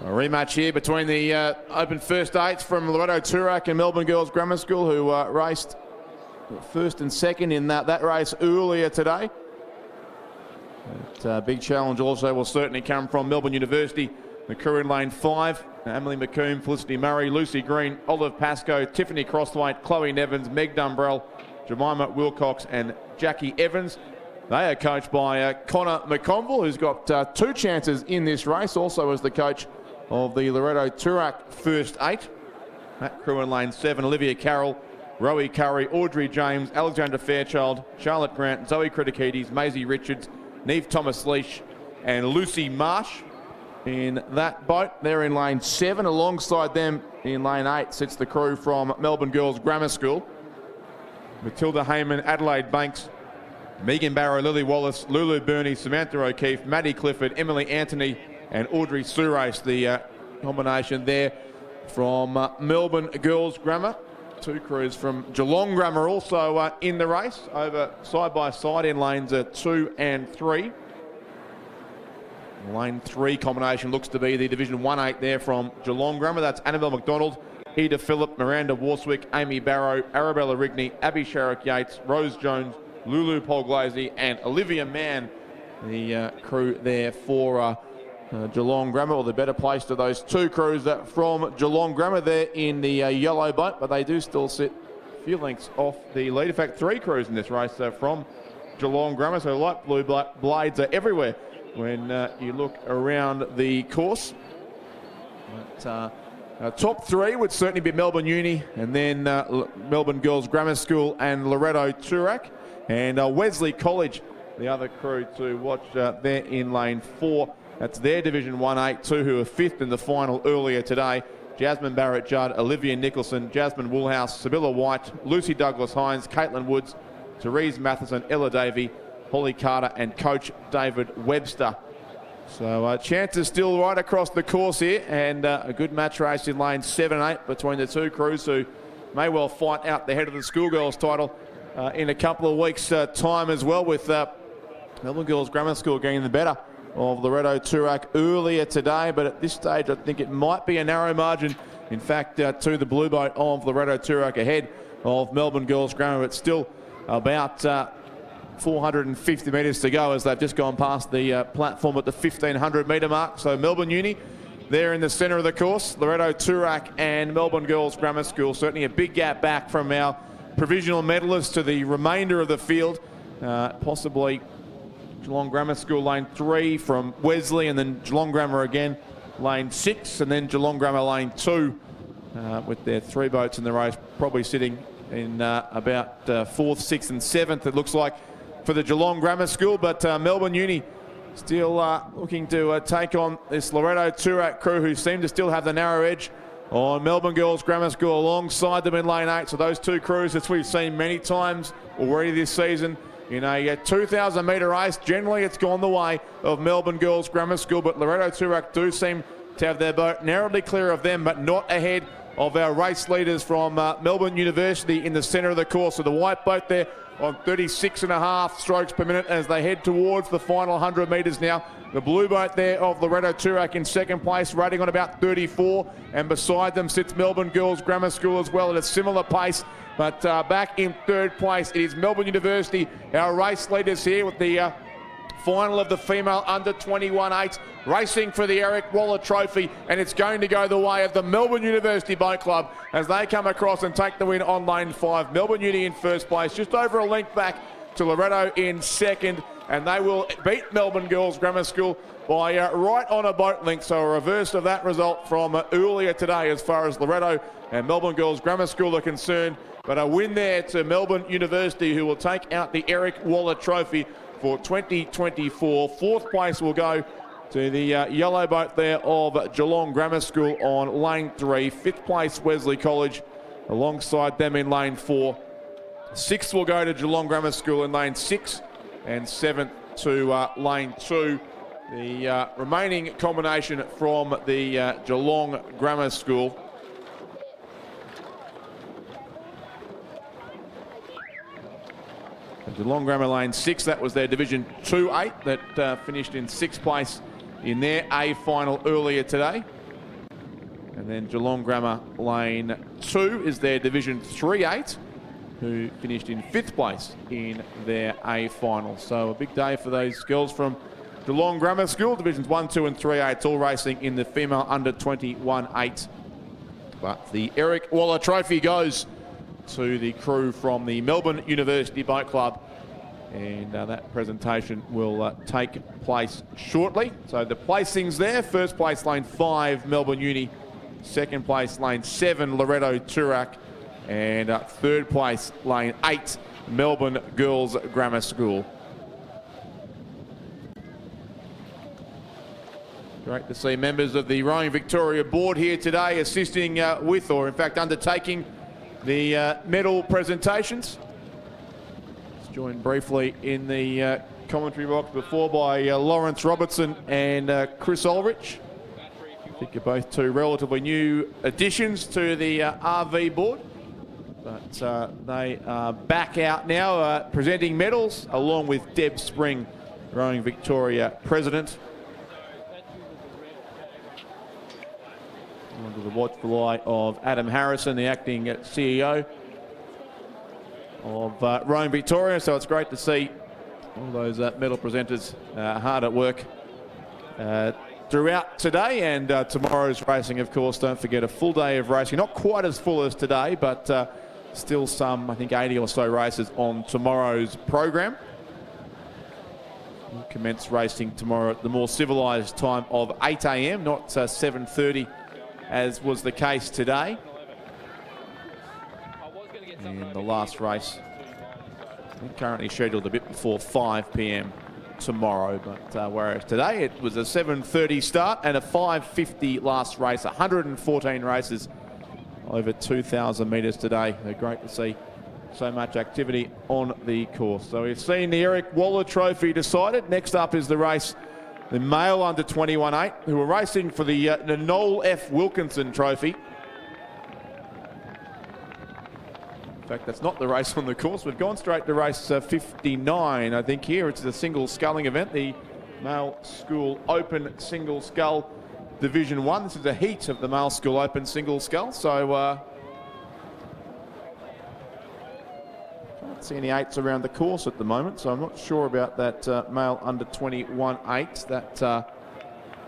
A rematch here between the open first 8s from Loretto Toorak and Melbourne Girls Grammar School, who raced 1st and 2nd in that race earlier today. But, big challenge also will certainly come from Melbourne University. The crew in lane 5, Emily McComb, Felicity Murray, Lucy Green, Olive Pascoe, Tiffany Crosswaite, Chloe Nevins, Meg Dumbrell, Jemima Wilcox and Jackie Evans. They are coached by Connor McConville, who's got 2 chances in this race, also as the coach of the Loretto Toorak first 8. That crew in lane 7, Olivia Carroll, Rowie Curry, Audrey James, Alexandra Fairchild, Charlotte Grant, Zoe Critikides, Maisie Richards, Neve Thomas-Leash and Lucy Marsh in that boat. They're in lane 7. Alongside them in lane 8 sits the crew from Melbourne Girls Grammar School. Matilda Heyman, Adelaide Banks, Megan Barrow, Lily Wallace, Lulu Burney, Samantha O'Keefe, Maddie Clifford, Emily Anthony and Audrey Surace, the combination there from Melbourne Girls Grammar. 2 crews from Geelong Grammar also in the race, over side by side in lanes 2 and 3. Lane 3 combination looks to be the Division 1-8 there from Geelong Grammar. That's Annabelle McDonald, Eda Phillip, Miranda Warswick, Amy Barrow, Arabella Rigney, Abby Sharrock Yates, Rose Jones, Lulu Polglazzi and Olivia Mann, the crew there for Geelong Grammar, or the better place to those 2 crews from Geelong Grammar there in the yellow boat, but they do still sit a few lengths off the lead. In fact, 3 crews in this race from Geelong Grammar, so light blue blades are everywhere when you look around the course. But, top 3 would certainly be Melbourne Uni, and then Melbourne Girls Grammar School and Loretto Toorak, and Wesley College, the other crew to watch there in lane 4. That's their Division 1-8, 2 who are 5th in the final earlier today. Jasmine Barrett-Judd, Olivia Nicholson, Jasmine Woolhouse, Sibylla White, Lucy Douglas-Hines, Caitlin Woods, Therese Matheson, Ella Davey, Holly Carter and coach David Webster. So chances still right across the course here, and a good match race in lanes 7 and 8 between the 2 crews who may well fight out the head of the schoolgirls title in a couple of weeks' time as well, with Melbourne Girls Grammar School getting the better of Loretto Toorak earlier today, but at this stage I think it might be a narrow margin, in fact, to the blue boat of Loretto Toorak ahead of Melbourne Girls Grammar. It's still about 450 metres to go as they've just gone past the platform at the 1500 metre mark. So Melbourne Uni there in the centre of the course, Loretto Toorak and Melbourne Girls Grammar School, certainly a big gap back from our provisional medalists to the remainder of the field, possibly Geelong Grammar School lane 3 from Wesley, and then Geelong Grammar again lane 6, and then Geelong Grammar lane 2 with their 3 boats in the race, probably sitting in about 4th, 6th and 7th it looks like for the Geelong Grammar School. But Melbourne Uni still looking to take on this Loretto Toorak crew, who seem to still have the narrow edge on Melbourne Girls Grammar School alongside them in lane 8. So those 2 crews, as we've seen many times already this season, in a 2,000 metre race, generally it's gone the way of Melbourne Girls Grammar School, but Loretto Toorak do seem to have their boat narrowly clear of them, but not ahead of our race leaders from Melbourne University in the centre of the course. So the white boat there on 36.5 strokes per minute as they head towards the final 100 metres now. The blue boat there of Loretto Toorak in 2nd place, rating on about 34, and beside them sits Melbourne Girls Grammar School as well at a similar pace. But back in 3rd place, it is Melbourne University, our race leaders here with the final of the female under 21/8, racing for the Eric Waller Trophy, and it's going to go the way of the Melbourne University Boat Club as they come across and take the win on lane 5. Melbourne Uni in first place, just over a length back to Loretto in second, and they will beat Melbourne Girls Grammar School by right on a boat length, so a reverse of that result from earlier today as far as Loretto and Melbourne Girls Grammar School are concerned. But a win there to Melbourne University, who will take out the Eric Waller Trophy for 2024. Fourth place will go to the yellow boat there of Geelong Grammar School on lane 3. Fifth place Wesley College alongside them in lane 4. Sixth will go to Geelong Grammar School in lane 6, and seventh to lane 2. The remaining combination from the Geelong Grammar School. Geelong Grammar lane 6, that was their Division 2-8 that finished in 6th place in their A final earlier today. And then Geelong Grammar lane 2 is their Division 3-8, who finished in 5th place in their A final. So a big day for those girls from Geelong Grammar School, Divisions 1, 2 and 3-8, all racing in the female under 21-8. But the Eric Waller Trophy goes to the crew from the Melbourne University Boat Club, and that presentation will take place shortly. So the placings there: first place lane 5 Melbourne Uni, second place lane 7 Loretto Toorak, and third place lane 8 Melbourne Girls Grammar School. Great to see members of the Rowing Victoria board here today assisting with, or in fact undertaking, the medal presentations. Just joined briefly in the commentary box before by Lawrence Robertson and Chris Ulrich. I think you're both two relatively new additions to the RV board, but they are back out now presenting medals along with Deb Spring, Rowing Victoria President. Under the watchful eye of Adam Harrison, the acting CEO of Rowing Victoria. So it's great to see all those medal presenters hard at work throughout today and tomorrow's racing. Of course, don't forget a full day of racing. Not quite as full as today, but still some, I think, 80 or so races on tomorrow's program. We'll commence racing tomorrow at the more civilised time of 8 a.m, not 7:30. As was the case today. And the last race currently scheduled a bit before 5 p.m. tomorrow, but whereas today it was a 7:30 start and a 5:50 last race. 114 races over 2,000 metres today. Great to see so much activity on the course. So we've seen the Eric Waller Trophy decided. Next up is the race, the male under 21-8, who are racing for the Noel F. Wilkinson Trophy. In fact, that's not the race on the course. We've gone straight to race 59, I think, here. It's the single sculling event, the Male School Open Single Scull Division 1. This is a heat of the Male School Open Single Scull. So, can't see any 8s around the course at the moment, so I'm not sure about that male under 21-8. That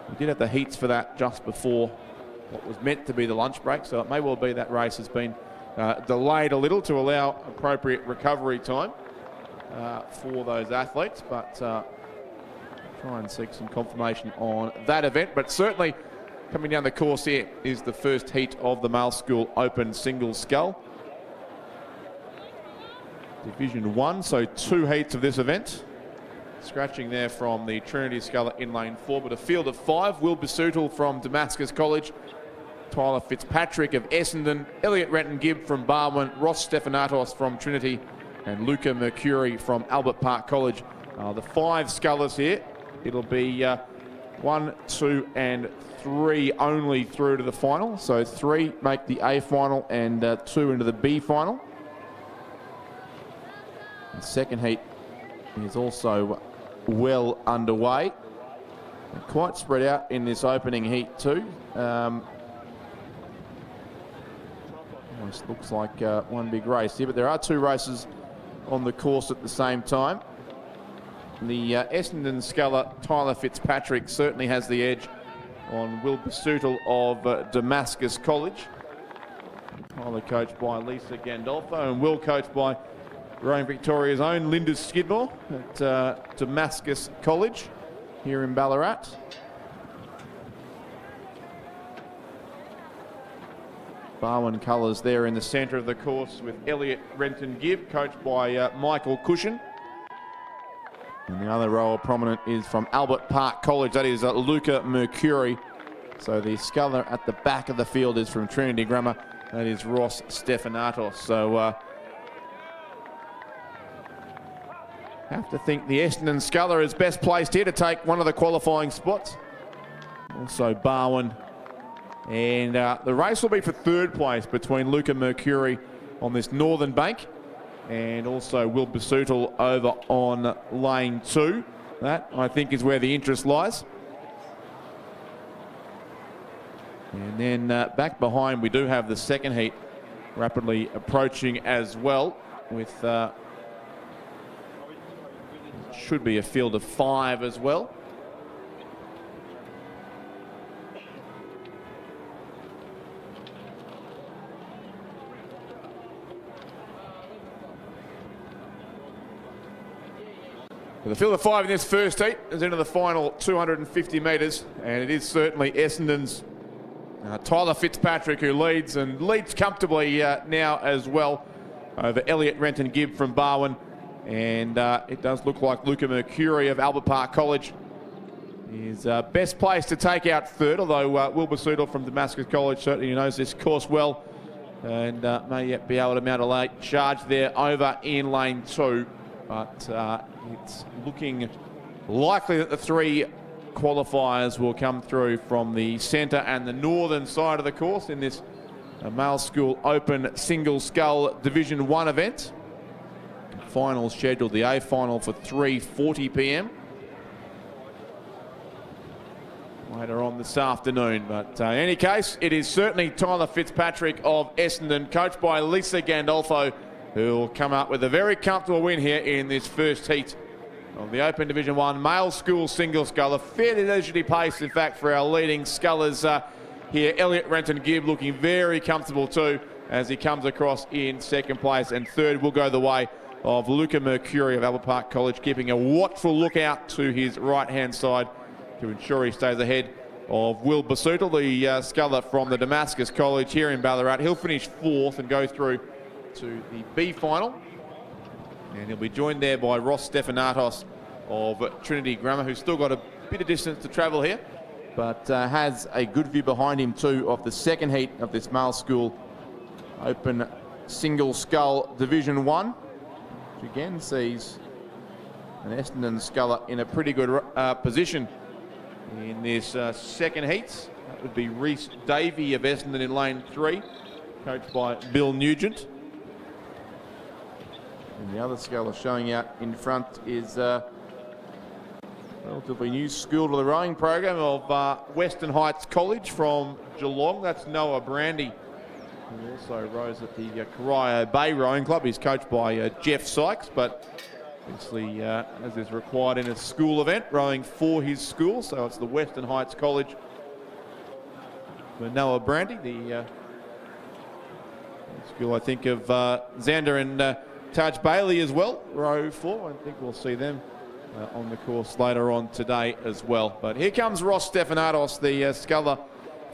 we did have the heats for that just before what was meant to be the lunch break, so it may well be that race has been delayed a little to allow appropriate recovery time for those athletes, but try and seek some confirmation on that event. But certainly coming down the course here is the first heat of the Male School Open Single Scull Division 1, so 2 heats of this event. Scratching there from the Trinity Sculler in lane 4, but a field of 5. Will Basutil from Damascus College, Tyler Fitzpatrick of Essendon, Elliot Renton-Gibb from Barwon, Ross Stephanatos from Trinity, and Luca Mercuri from Albert Park College. The 5 scullers here. It'll be 1, 2 and 3 only through to the final. So 3 make the A final and 2 into the B final. The second heat is also well underway. And quite spread out in this opening heat too. Almost looks like one big race here, but there are 2 races on the course at the same time. the Essendon sculler Tyler Fitzpatrick certainly has the edge on Will Basutil of Damascus College. Tyler coached by Lisa Gandolfo and Will coached by Rowing Victoria's own Linda Skidmore at Damascus College here in Ballarat. Barwon colours there in the centre of the course with Elliot Renton-Gibb, coached by Michael Cushion. And the other rower prominent is from Albert Park College, that is Luca Mercuri. So the sculler at the back of the field is from Trinity Grammar, that is Ross Stephanatos. So have to think the Essendon sculler is best placed here to take one of the qualifying spots. Also Barwon. And the race will be for third place between Luca Mercuri on this northern bank and also Will Basutil over on lane 2. That, I think, is where the interest lies. And then back behind, we do have the second heat rapidly approaching as well with should be a field of 5 as well. The field of 5 in this first heat is into the final 250 metres, and it is certainly Essendon's Tyler Fitzpatrick who leads, and leads comfortably now as well over Elliot Renton-Gibb from Barwon. And it does look like Luca Mercuri of Albert Park College is best placed to take out third, although Will Basutil from Damascus College certainly knows this course well and may yet be able to mount a late charge there over in lane 2. But it's looking likely that the 3 qualifiers will come through from the centre and the northern side of the course in this male school open single scull Division 1 event. Final scheduled, the A final, for 3:40 p.m. later on this afternoon. But in any case, it is certainly Tyler Fitzpatrick of Essendon, coached by Lisa Gandolfo, who will come up with a very comfortable win here in this first heat of the Open Division 1 male school single sculler. Fairly leisurely pace, in fact, for our leading scullers here. Elliot Renton-Gibb looking very comfortable too as he comes across in second place, and third will go the way of Luca Mercuri of Albert Park College, keeping a watchful lookout to his right-hand side to ensure he stays ahead of Will Basutil, the sculler from the Damascus College here in Ballarat. He'll finish 4th and go through to the B final, and he'll be joined there by Ross Stephanatos of Trinity Grammar, who's still got a bit of distance to travel here, but has a good view behind him too of the second heat of this male school open single scull Division 1, which again sees an Essendon sculler in a pretty good position in this second heat. That would be Reese Davey of Essendon in lane 3, coached by Bill Nugent. And the other sculler showing out in front is relatively new school to the rowing program of Western Heights College from Geelong. That's Noah Brandy, who also rows at the Corio Bay Rowing Club. He's coached by Jeff Sykes, but obviously, as is required in a school event, rowing for his school. So it's the Western Heights College for Noah Brandy, the school, I think, of Xander and Taj Bailey as well, row 4. I think we'll see them on the course later on today as well. But here comes Ross Stephanatos, the sculler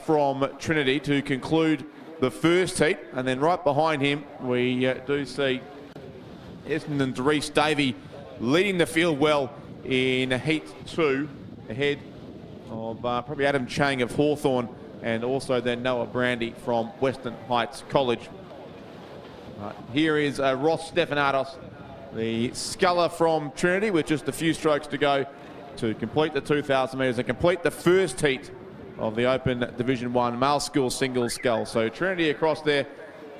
from Trinity, to conclude the first heat. And then right behind him, we do see Essendon's Reese Davey leading the field well in heat 2, ahead of probably Adam Chang of Hawthorn, and also then Noah Brandy from Western Heights College. Here is Ross Stephanatos, the sculler from Trinity, with just a few strokes to go to complete the 2,000 metres and complete the first heat of the Open Division 1 male school single scull. So Trinity across there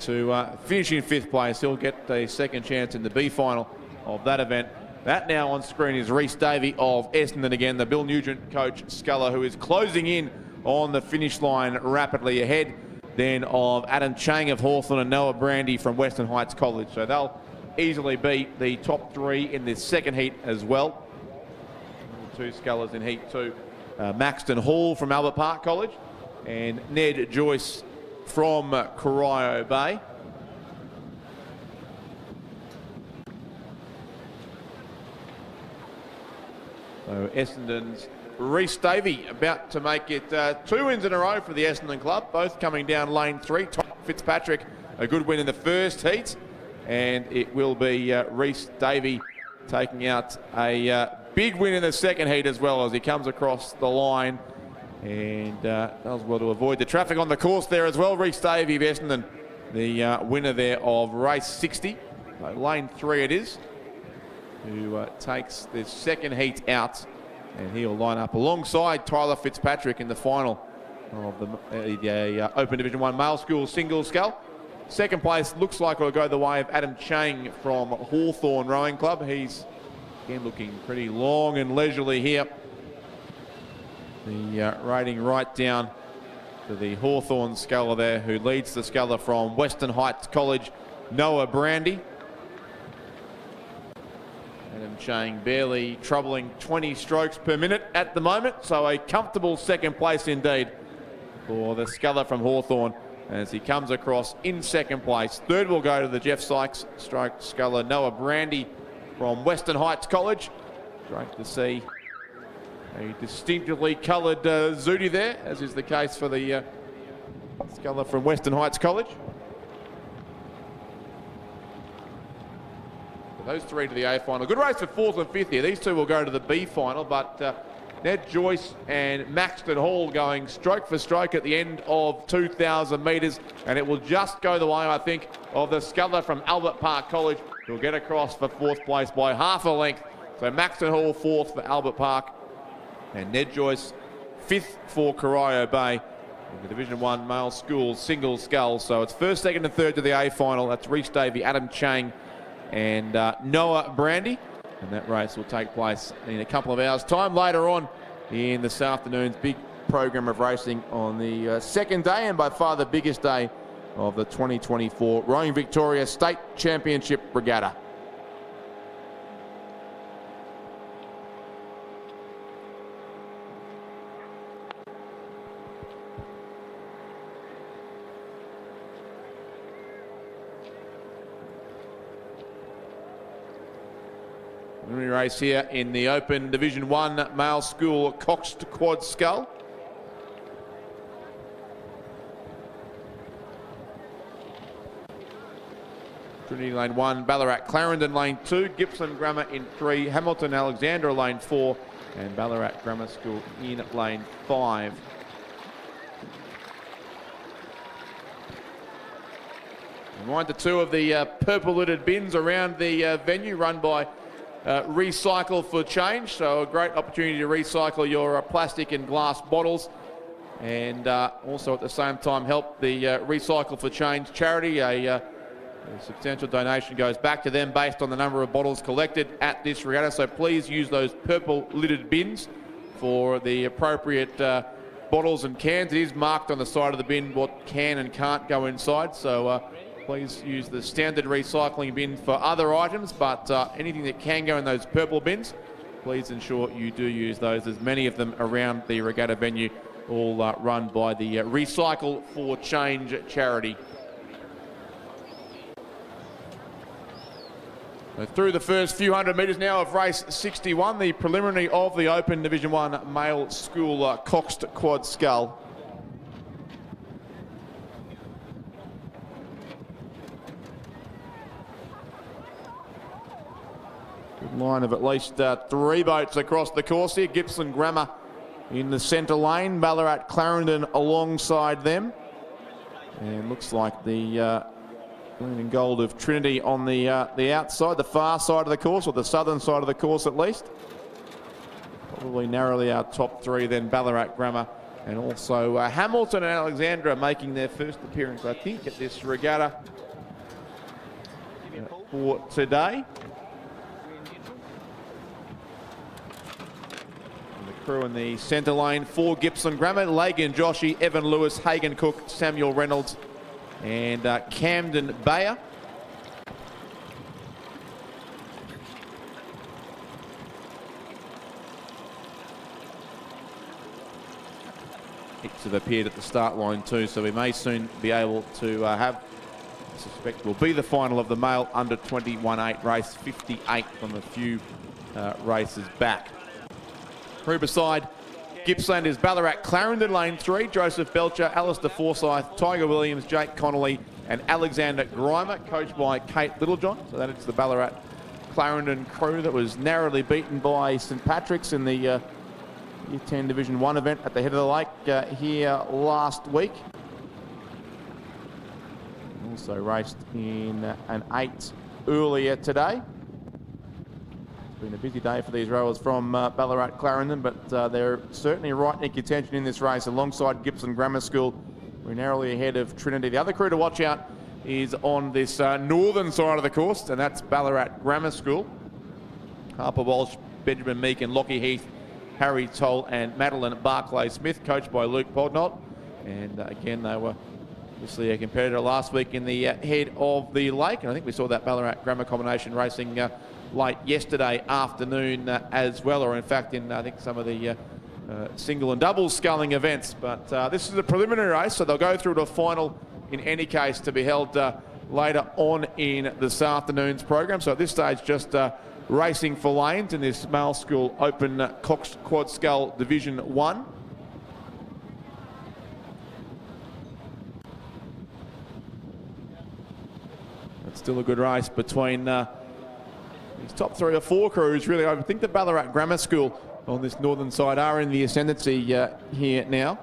to finish in 5th place. He'll get a second chance in the B final of that event. That now on screen is Reese Davey of Essendon again, the Bill Nugent coach sculler, who is closing in on the finish line rapidly, ahead then of Adam Chang of Hawthorn and Noah Brandy from Western Heights College. So they'll easily beat the top 3 in this second heat as well. two scullers in Heat 2. Maxton Hall from Albert Park College and Ned Joyce from Corio Bay. So Essendon's Reece Davey about to make it 2 wins in a row for the Essendon club, both coming down lane 3. Tom Fitzpatrick, a good win in the first heat, and it will be Reece Davey taking out a big win in the second heat as well as he comes across the line and does well to avoid the traffic on the course there as well. Reece Davey of Essendon, the winner there of race 60, lane 3 it is, who takes the second heat out, and he'll line up alongside Tyler Fitzpatrick in the final of the Open Division 1 male school single scull. Second place looks like it'll go the way of Adam Chang from Hawthorn Rowing Club. He's again looking pretty long and leisurely here. The rating right down to the Hawthorn sculler there, who leads the sculler from Western Heights College, Noah Brandy. Adam Chang barely troubling 20 strokes per minute at the moment, so a comfortable second place indeed for the sculler from Hawthorn as he comes across in second place. Third will go to the Jeff Sykes stroke sculler Noah Brandy from Western Heights College. Great to see a distinctively coloured Zudi there, as is the case for the sculler from Western Heights College. Those three to the A final. Good race for 4th and 5th here. These two will go to the B final, but Ned Joyce and Maxton Hall going stroke for stroke at the end of 2,000 metres, and it will just go the way, I think, of the sculler from Albert Park College, who'll get across for 4th place by half a length. So Maxton Hall 4th for Albert Park, and Ned Joyce 5th for Corio Bay in the Division 1 male school single scull. So it's 1st, 2nd and 3rd to the A final. That's Reece Davey, Adam Chang and Noah Brandy, and that race will take place in a couple of hours time later on in this afternoon's big program of racing on the second day and by far the biggest day of the 2024 Rowing Victoria State Championship Regatta. Race here in the Open Division 1 male school coxed quad scull. Trinity lane 1, Ballarat Clarendon lane 2, Gippsland Grammar in 3, Hamilton Alexandra lane 4, and Ballarat Grammar School in lane 5. Reminder too of the purple lidded bins around the venue run by Recycle for Change, so a great opportunity to recycle your plastic and glass bottles, and also at the same time help the Recycle for Change charity. A substantial donation goes back to them based on the number of bottles collected at this regatta, so please use those purple lidded bins for the appropriate bottles and cans. It is marked on the side of the bin what can and can't go inside, so please use the standard recycling bin for other items, but anything that can go in those purple bins, please ensure you do use those. There's many of them around the regatta venue, all run by the Recycle for Change charity. So through the first few hundred metres now of race 61, the preliminary of the Open Division 1 male school coxed quad scull. Good line of at least 3 boats across the course here. Gippsland Grammar in the centre lane, Ballarat Clarendon alongside them. And looks like the green and gold of Trinity on the outside, the far side of the course, or the southern side of the course at least. Probably narrowly our top 3 then Ballarat Grammar, and also Hamilton and Alexandra making their first appearance, I think, at this regatta for today. Crew in the centre lane for Gippsland Grammar, Lagan Joshi, Evan Lewis, Hagan Cook, Samuel Reynolds and Camden Bayer. hits have appeared at the start line too, so we may soon be able to have, I suspect will be the final of the male under 21.8 race 58 from a few races back. Through beside Gippsland is Ballarat Clarendon, lane 3, Joseph Belcher, Alistair Forsyth, Tiger Williams, Jake Connolly and Alexander Grimer, coached by Kate Littlejohn. So that is the Ballarat Clarendon crew that was narrowly beaten by St Patrick's in the Year 10 Division 1 event at the head of the lake here last week. Also raced in an 8 earlier today. It's been a busy day for these rowers from Ballarat Clarendon, but they're certainly right in contention in this race alongside Gippsland Grammar School. We're narrowly ahead of Trinity. The other crew to watch out is on this northern side of the course, and that's Ballarat Grammar School. Harper Walsh, Benjamin Meek and Lockie Heath, Harry Toll and Madeline Barclay Smith, coached by Luke Podnold. And again, they were obviously a competitor last week in the head of the lake. And I think we saw that Ballarat Grammar combination racing late yesterday afternoon as well, or in fact in I think some of the single and double sculling events. But this is a preliminary race, so they'll go through to a final in any case to be held later on in this afternoon's program. So at this stage, just racing for lanes in this male school open coxed quad scull Division 1. It's still a good race between these top 3 or 4 crews, really. I think the Ballarat Grammar School on this northern side are in the ascendancy here now.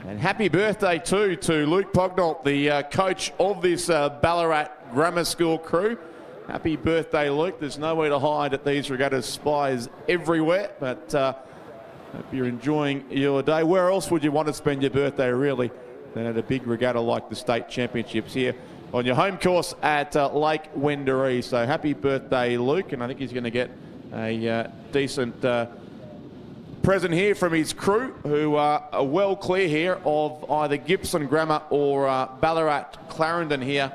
And happy birthday too to Luke Podnold, the coach of this Ballarat Grammar School crew. Happy birthday, Luke. There's nowhere to hide at these regattas, spies everywhere, but hope you're enjoying your day. Where else would you want to spend your birthday, really, than at a big regatta like the State Championships here on your home course at Lake Wendouree. So happy birthday, Luke, and I think he's going to get a decent present here from his crew, who are well clear here of either Gippsland Grammar or Ballarat Clarendon here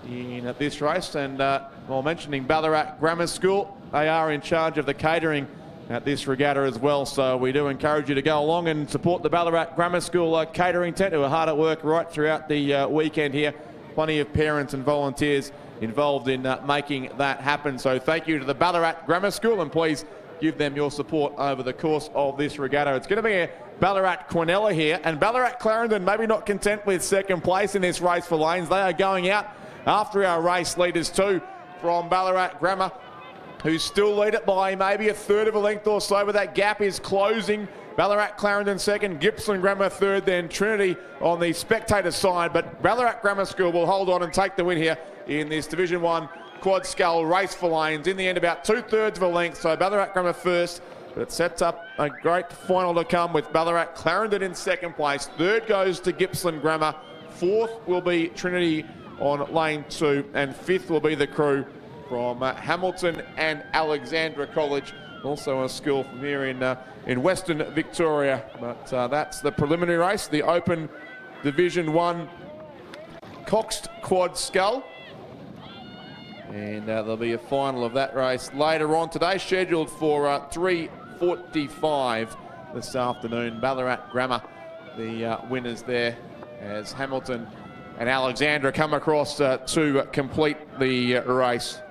in this race. And while mentioning Ballarat Grammar School, they are in charge of the catering at this regatta as well. So we do encourage you to go along and support the Ballarat Grammar School catering tent, who are hard at work right throughout the weekend here. Plenty of parents and volunteers involved in making that happen. So thank you to the Ballarat Grammar School, and please give them your support over the course of this regatta. It's going to be a Ballarat Quinella here, and Ballarat Clarendon maybe not content with second place in this race for lanes. They are going out after our race leaders too from Ballarat Grammar, who still lead it by maybe a third of a length or so, but that gap is closing. Ballarat Clarendon second, Gippsland Grammar third, then Trinity on the spectator side. But Ballarat Grammar School will hold on and take the win here in this Division 1 quad scull race for lanes. In the end, about 2/3 of a length, so Ballarat Grammar first, but it sets up a great final to come with Ballarat Clarendon in second place. Third goes to Gippsland Grammar. Fourth will be Trinity on lane 2, and fifth will be the crew from Hamilton and Alexandra College, also a school from here in Western Victoria. But that's the preliminary race, the Open Division 1 coxed quad scull. And there'll be a final of that race later on today, scheduled for 3:45 this afternoon. Ballarat Grammar, the winners there, as Hamilton and Alexandra come across to complete the race.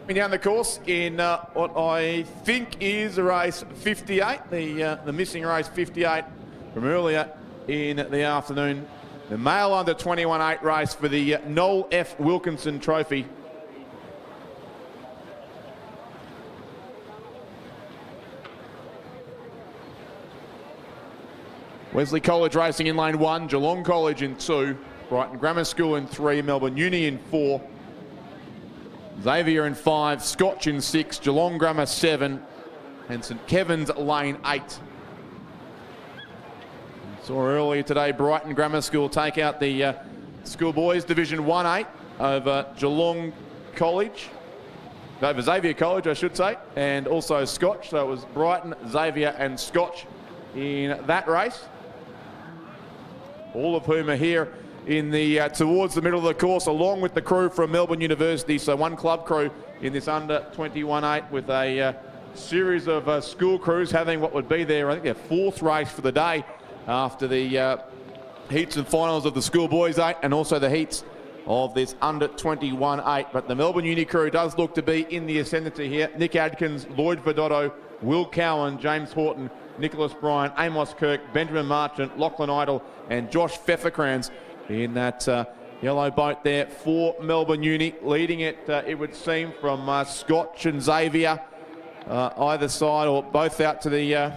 Down the course in what I think is race 58, the missing race 58 from earlier in the afternoon. The male under 21-8 race for the Noel F. Wilkinson Trophy. Wesley College racing in lane 1, Geelong College in 2, Brighton Grammar School in 3, Melbourne Uni in 4, Xavier in 5, Scotch in 6, Geelong Grammar 7, and St Kevin's lane 8. Saw earlier today Brighton Grammar School take out the schoolboys Division 1A over Geelong College, over Xavier College I should say, and also Scotch. So it was Brighton, Xavier and Scotch in that race. All of whom are here in the towards the middle of the course, along with the crew from Melbourne University. So one club crew in this under 21-8 with a series of school crews having what would be their, I think, their 4th race for the day after the heats and finals of the schoolboys 8 and also the heats of this under 21-8. But the Melbourne Uni crew does look to be in the ascendancy here. Nick Adkins, Lloyd Verdotto, Will Cowan, James Horton, Nicholas Bryan, Amos Kirk, Benjamin Marchant, Lachlan Idle and Josh Pfefferkrans in that yellow boat there for Melbourne Uni. Leading it, it would seem, from Scotch and Xavier, either side or both out to the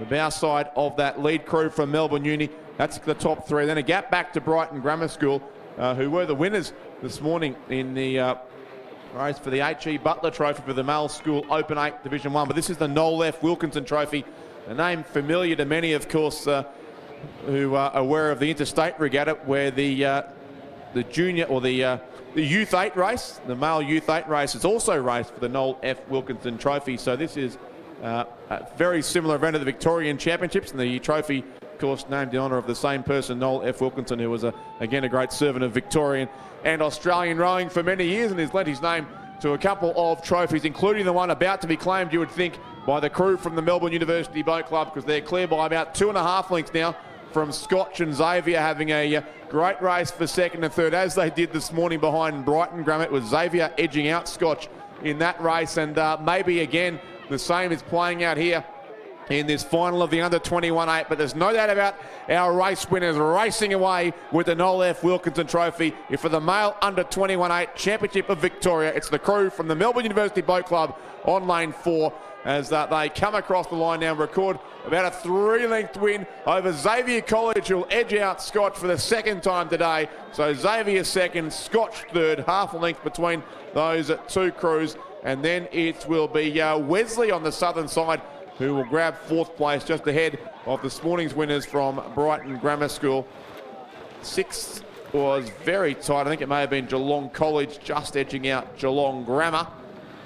bow side of that lead crew from Melbourne Uni. That's the top 3. Then a gap back to Brighton Grammar School, who were the winners this morning in the race for the H.E. Butler Trophy for the Male School Open 8 Division 1. But this is the Noel F. Wilkinson Trophy, a name familiar to many, of course, who are aware of the Interstate Regatta, where the junior or the Youth 8 race, the Male Youth 8 race, is also raced for the Noel F. Wilkinson Trophy. So this is a very similar event to the Victorian Championships, and the trophy, of course, named in honour of the same person, Noel F. Wilkinson, who was, again, a great servant of Victorian and Australian rowing for many years, and has lent his name to a couple of trophies, including the one about to be claimed, you would think, by the crew from the Melbourne University Boat Club, because they're clear by about 2.5 lengths now from Scotch and Xavier, having a great race for 2nd and 3rd, as they did this morning behind Brighton Grammar. It was Xavier edging out Scotch in that race, and maybe again the same is playing out here in this final of the under 21-8, but there's no doubt about our race winners racing away with the Noel F. Wilkinson Trophy for the male under 21-8 Championship of Victoria. It's the crew from the Melbourne University Boat Club on lane 4 as they come across the line now and record about a 3-length win over Xavier College, who'll edge out Scotch for the 2nd time today. So Xavier 2nd, Scotch 3rd, half a length between those 2 crews. And then it will be Wesley on the southern side, who will grab 4th place just ahead of this morning's winners from Brighton Grammar School. 6th was very tight. I think it may have been Geelong College just edging out Geelong Grammar.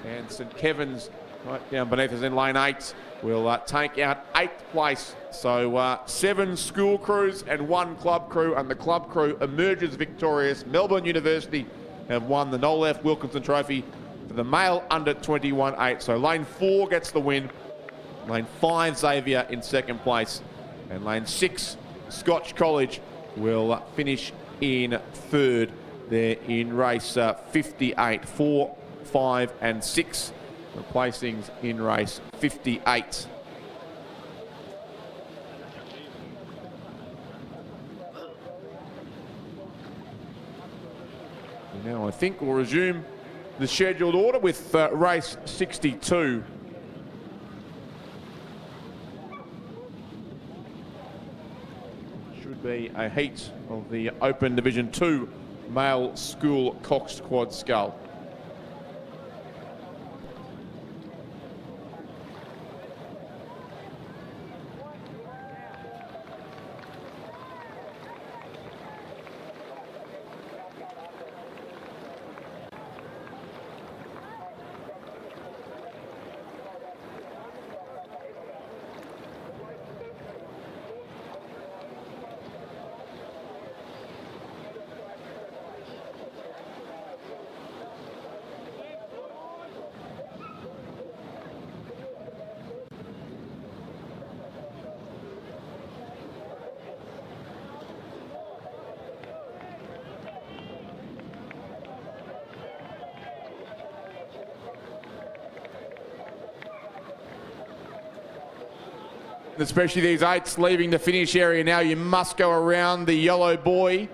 And St Kevin's right down beneath us in lane 8 will take out 8th place. So 7 school crews and 1 club crew, and the club crew emerges victorious. Melbourne University have won the Noel F. Wilkinson Trophy for the male under 21-8. So lane 4 gets the win. Lane 5, Xavier in 2nd place. And lane 6, Scotch College, will finish in 3rd there in race 58. 4, 5 and 6 placings in race 58. Now I think we'll resume the scheduled order with race 62. Should be a heat of the Open Division 2 Male School Coxed Quad Scull. especially these 8s leaving the finish area now. You must go around the yellow buoy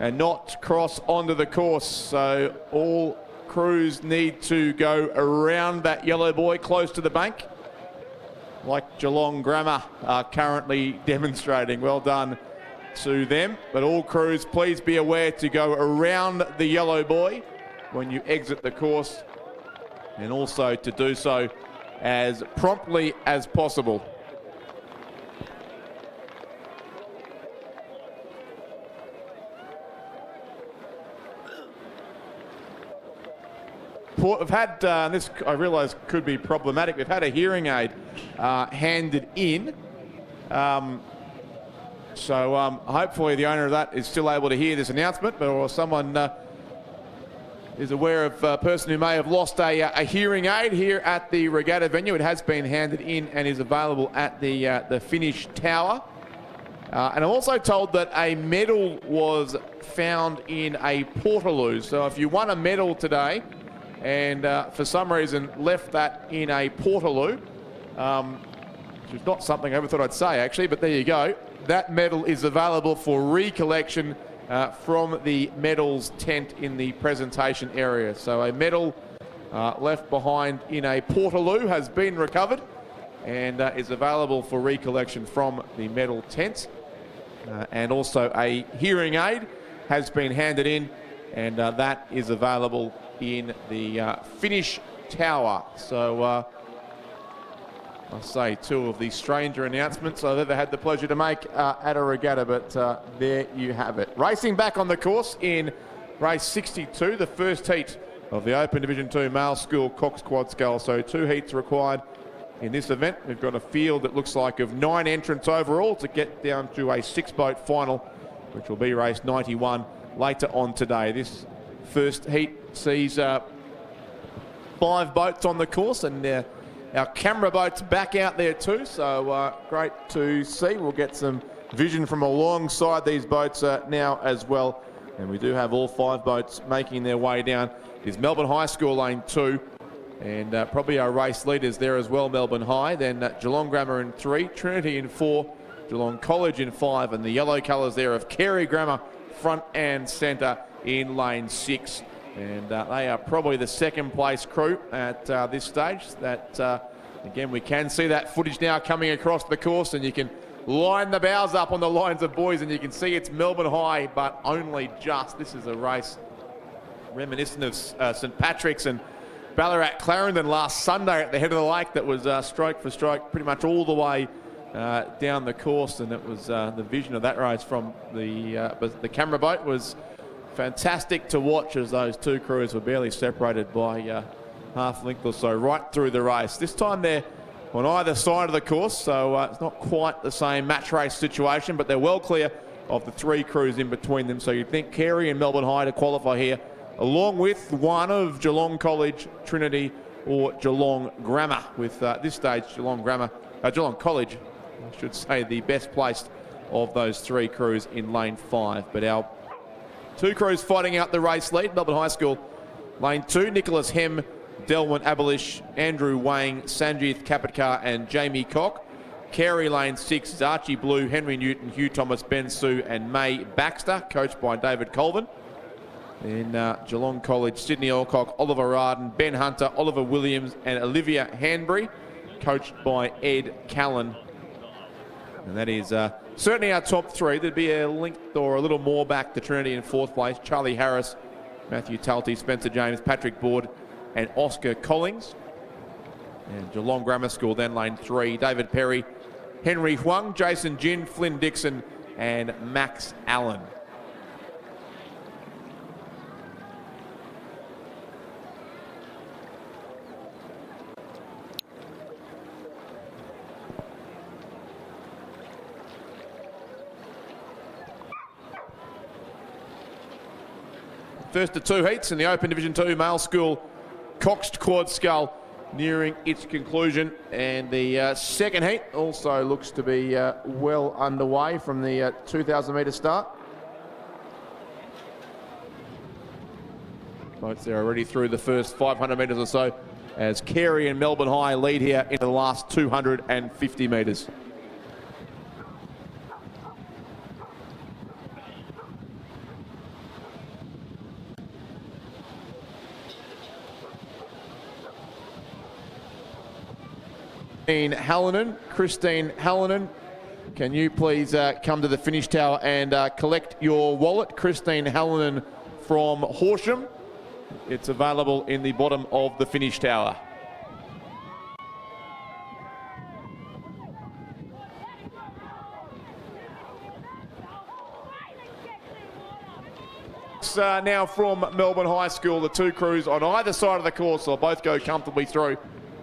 and not cross onto the course. So all crews need to go around that yellow buoy close to the bank, like Geelong Grammar are currently demonstrating. Well done to them. But all crews, please be aware to go around the yellow buoy when you exit the course, and also to do so as promptly as possible. We've had, this I realise could be problematic, we've had a hearing aid handed in. So hopefully the owner of that is still able to hear this announcement, but or someone is aware of a person who may have lost a hearing aid here at the Regatta venue. It has been handed in and is available at the finish tower. And I'm also told that a medal was found in a portaloo. So if you won a medal today and for some reason left that in a portaloo, which is not something I ever thought I'd say actually, but there you go. That medal is available for recollection from the medals tent in the presentation area. So a medal left behind in a portaloo has been recovered and is available for recollection from the medal tent. And also a hearing aid has been handed in, and that is available in the finish tower. So I'll say two of the stranger announcements I've ever had the pleasure to make at a regatta, but there you have it. Racing back on the course in race 62, the first heat of the Open Division 2 male school coxed quad scull. So 2 heats required in this event. We've got a field that looks like of 9 entrants overall to get down to a 6-boat final, which will be race 91 later on today. This first heat sees 5 boats on the course, and our camera boat's back out there too, so great to see. We'll get some vision from alongside these boats now as well. And we do have all 5 boats making their way down. Is Melbourne High School lane 2, and probably our race leaders there as well, Melbourne High. Then Geelong Grammar in 3, Trinity in 4, Geelong College in 5, and the yellow colours there of Carey Grammar front and centre in lane 6. And they are probably the second place crew at this stage. That again, we can see that footage now coming across the course, and you can line the bows up on the lines of buoys, and you can see it's Melbourne High, but only just. This is a race reminiscent of St Patrick's and Ballarat Clarendon last Sunday at the head of the lake. That was stroke for stroke pretty much all the way down the course, and it was the vision of that race from the camera boat was fantastic to watch, as those 2 crews were barely separated by half length or so right through the race. This time they're on either side of the course, so it's not quite the same match race situation, but they're well clear of the 3 crews in between them. So you'd think Carey and Melbourne High to qualify here, along with one of Geelong College, Trinity or Geelong Grammar. With this stage, Geelong College, I should say, the best placed of those 3 crews in lane 5. But our 2 crews fighting out the race lead. Melbourne High School, lane 2, Nicholas Hem, Delwyn Abelish, Andrew Wang, Sanjeev Kapatkar and Jamie Cock. Carey, lane 6, is Archie Blue, Henry Newton, Hugh Thomas, Ben Sue and May Baxter, coached by David Colvin. In Geelong College, Sydney Alcock, Oliver Arden, Ben Hunter, Oliver Williams and Olivia Hanbury, coached by Ed Callan. And that is certainly our top 3. There'd be a link or a little more back to Trinity in 4th place. Charlie Harris, Matthew Talty, Spencer James, Patrick Board and Oscar Collings. And Geelong Grammar School then lane 3, David Perry, Henry Huang, Jason Jin, Flynn Dixon and Max Allen. First of 2 heats in the Open Division 2 male school coxed quad scull nearing its conclusion, and the second heat also looks to be well underway from the 2,000 metre start. Boats there already through the first 500 metres or so, as Carey and Melbourne High lead here in the last 250 metres. Christine Hallinan, can you please come to the finish tower and collect your wallet? Christine Hallinan from Horsham. It's available in the bottom of the finish tower. Now from Melbourne High School, the two crews on either side of the course will both go comfortably through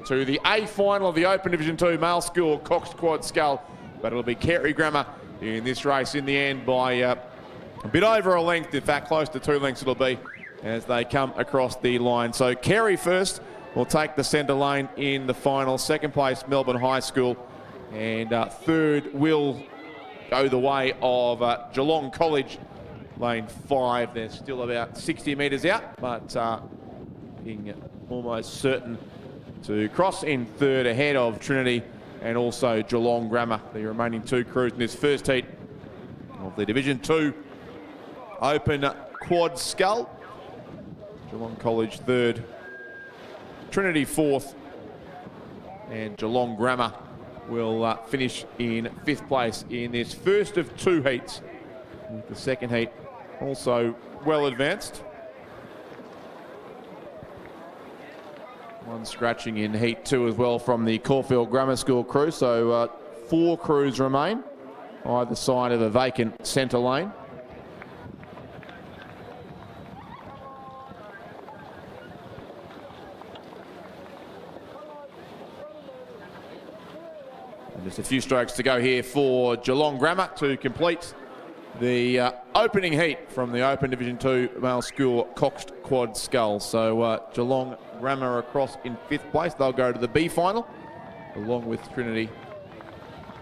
to the A final of the Open Division 2 male school coxed quad scull. But it'll be Kerry Grammer in this race in the end by a bit over a length. In fact, close to 2 lengths it'll be as they come across the line. So Kerry first will take the centre lane in the final. Second place, Melbourne High School. And third will go the way of Geelong College. Lane 5, they're still about 60 metres out, but being almost certain to cross in third ahead of Trinity and also Geelong Grammar, the remaining two crews in this first heat of the Division 2 Open Quad Scull. Geelong College third, Trinity fourth, and Geelong Grammar will finish in 5th place in this first of 2 heats. The second heat also well advanced. One scratching in heat 2 as well from the Caulfield Grammar School crew. So 4 crews remain either side of a vacant centre lane. And just a few strokes to go here for Geelong Grammar to complete the opening heat from the Open Division 2 male school coxed quad scull. So Geelong Grammar across in 5th place. They'll go to the B final along with Trinity.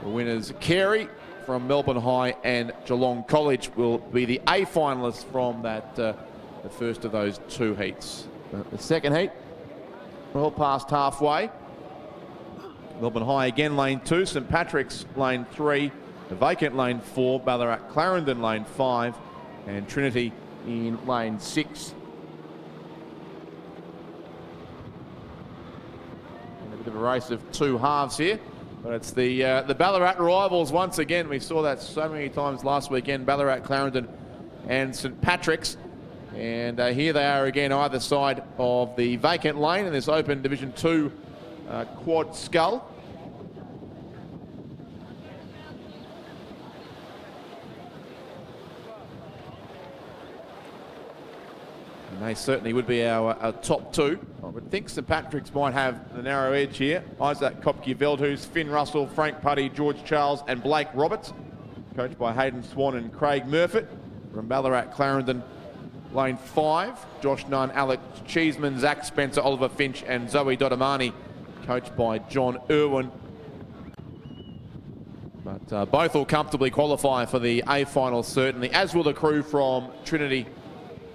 The winners Carey from Melbourne High and Geelong College will be the A finalists from that the first of those 2 heats. The second heat, well past halfway. Melbourne High again lane 2, St Patrick's lane 3, the vacant lane 4, Ballarat Clarendon lane 5, and Trinity in lane 6. And a bit of a race of 2 halves here, but it's the Ballarat rivals once again. We saw that so many times last weekend, Ballarat Clarendon and St Patrick's. And here they are again either side of the vacant lane in this Open Division 2 quad scull. And they certainly would be our top 2. I would think St Patrick's might have the narrow edge here. Isaac Kopke-Veldhuis, Finn Russell, Frank Putty, George Charles and Blake Roberts, coached by Hayden Swan and Craig Murfitt. From Ballarat Clarendon, lane 5, Josh Nunn, Alex Cheeseman, Zach Spencer, Oliver Finch and Zoe Dodamani, coached by John Irwin. But both will comfortably qualify for the A final certainly, as will the crew from Trinity.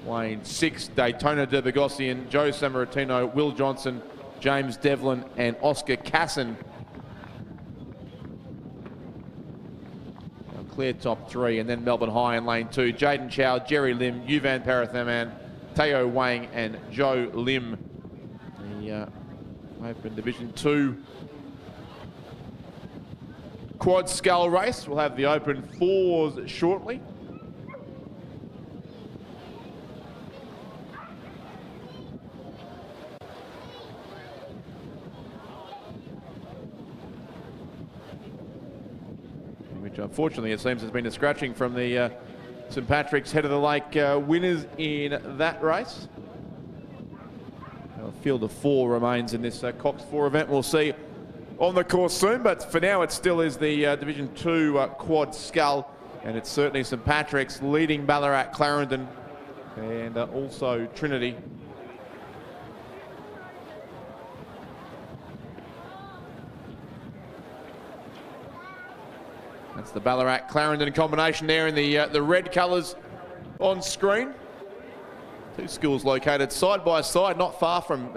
Lane 6, Daytona Derbogossian, Joe Sammartino, Will Johnson, James Devlin and Oscar Casson. Clear top 3, and then Melbourne High in lane 2, Jaden Chow, Jerry Lim, Yuvan Parathaman, Teo Wang and Joe Lim. The Open Division 2 quad scull race. We'll have the Open 4s shortly. Which unfortunately it seems has been a scratching from the St Patrick's Head of the Lake winners in that race. A field of 4 remains in this Cox 4 event. We'll see on the course soon, but for now it still is the Division 2 quad scull, and it's certainly St Patrick's leading Ballarat Clarendon and also Trinity. That's the Ballarat Clarendon combination there in the red colours on screen. 2 schools located side by side, not far from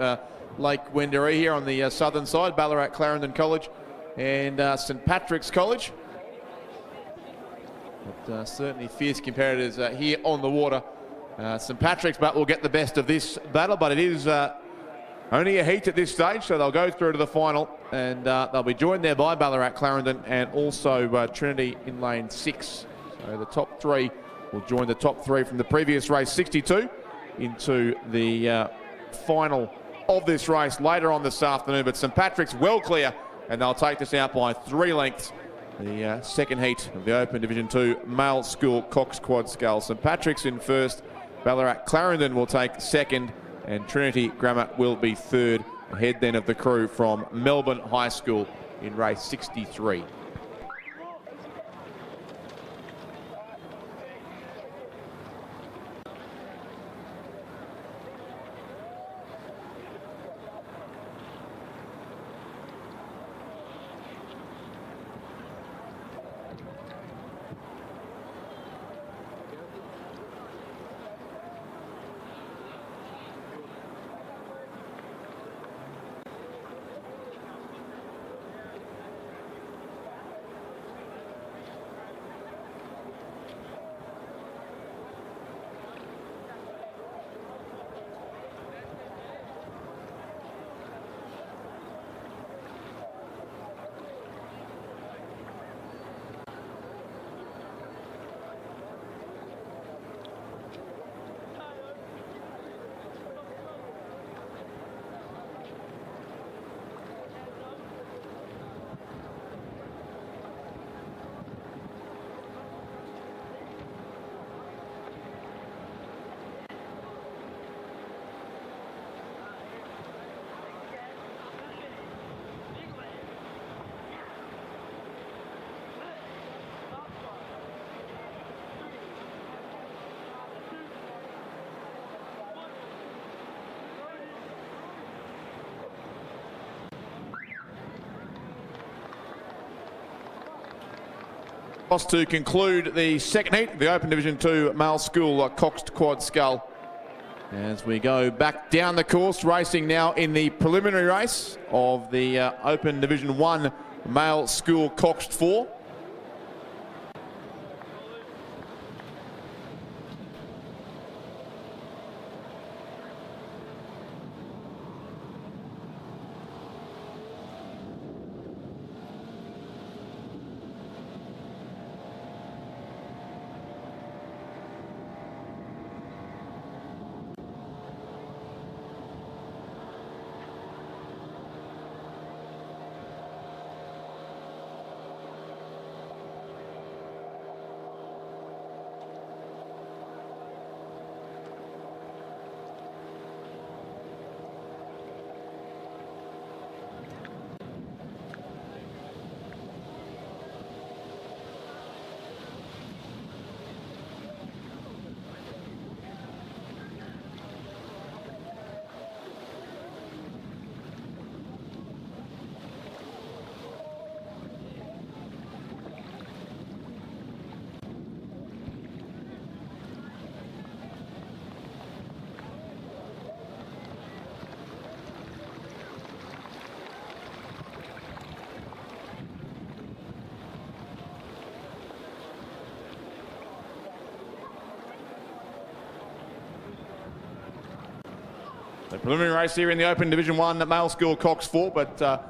Lake Wendouree here on the southern side. Ballarat Clarendon College and St Patrick's College. But certainly fierce competitors here on the water. St Patrick's but will get the best of this battle, but it is Only a heat at this stage, so they'll go through to the final, and they'll be joined there by Ballarat, Clarendon, and also Trinity in lane 6. So the top 3 will join the top 3 from the previous race, 62, into the final of this race later on this afternoon. But St Patrick's well clear, and they'll take this out by 3 lengths. The second heat of the Open Division 2 male school coxed quad scull. St Patrick's in first, Ballarat Clarendon will take second, and Trinity Grammar will be third, ahead then of the crew from Melbourne High School in race 63. To conclude the second heat, the Open Division 2 male school coxed quad scull. As we go back down the course, racing now in the preliminary race of the Open Division 1 male school coxed 4. The preliminary race here in the Open Division 1 male school coxed 4, but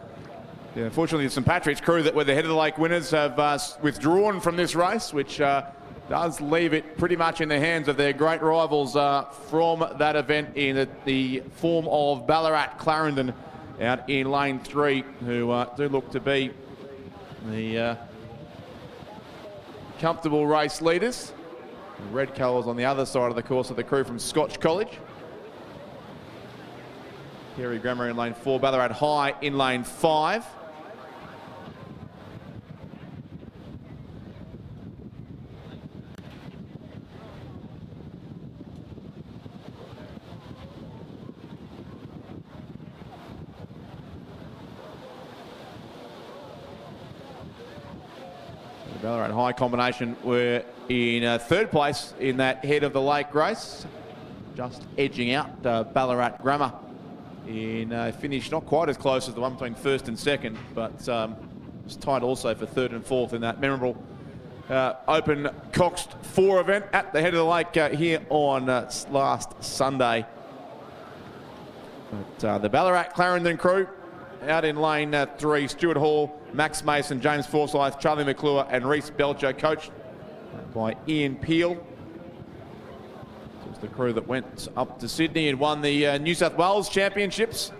unfortunately the St Patrick's crew that were the head of the lake winners have withdrawn from this race, which does leave it pretty much in the hands of their great rivals from that event in the form of Ballarat Clarendon out in lane 3, who do look to be the comfortable race leaders. The red colours on the other side of the course of the crew from Scotch College. Kerry Grammar in lane 4, Ballarat High in lane 5. The Ballarat High combination were in third place in that head of the lake race, just edging out Ballarat Grammar in a finish not quite as close as the one between first and second, but was tied also for third and fourth in that memorable Open Coxed 4 event at the head of the lake here on last Sunday. But the Ballarat Clarendon crew out in lane 3, Stuart Hall, Max Mason, James Forsyth, Charlie McClure and Reece Belcher, coached by Ian Peel. This was the crew that went up to Sydney and won the New South Wales Championships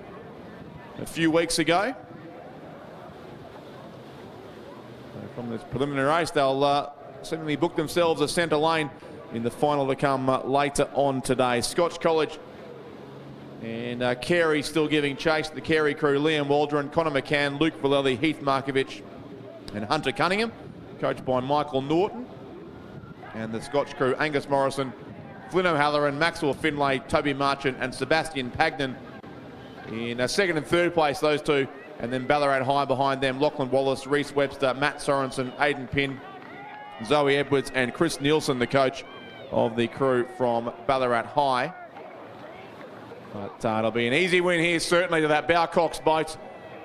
a few weeks ago. So from this preliminary race, they'll seemingly book themselves a centre lane in the final to come later on today. Scotch College and Carey still giving chase. The Carey crew, Liam Waldron, Connor McCann, Luke Vallely, Heath Markovich and Hunter Cunningham, coached by Michael Norton. And the Scotch crew, Angus Morrison, Flynn O'Halloran, Maxwell Finlay, Toby Marchant and Sebastian Pagnan in second and third place, those two. And then Ballarat High behind them, Lachlan Wallace, Reece Webster, Matt Sorensen, Aidan Pinn, Zoe Edwards and Chris Nielsen, the coach of the crew from Ballarat High. But it'll be an easy win here, certainly, to that Bowcox boat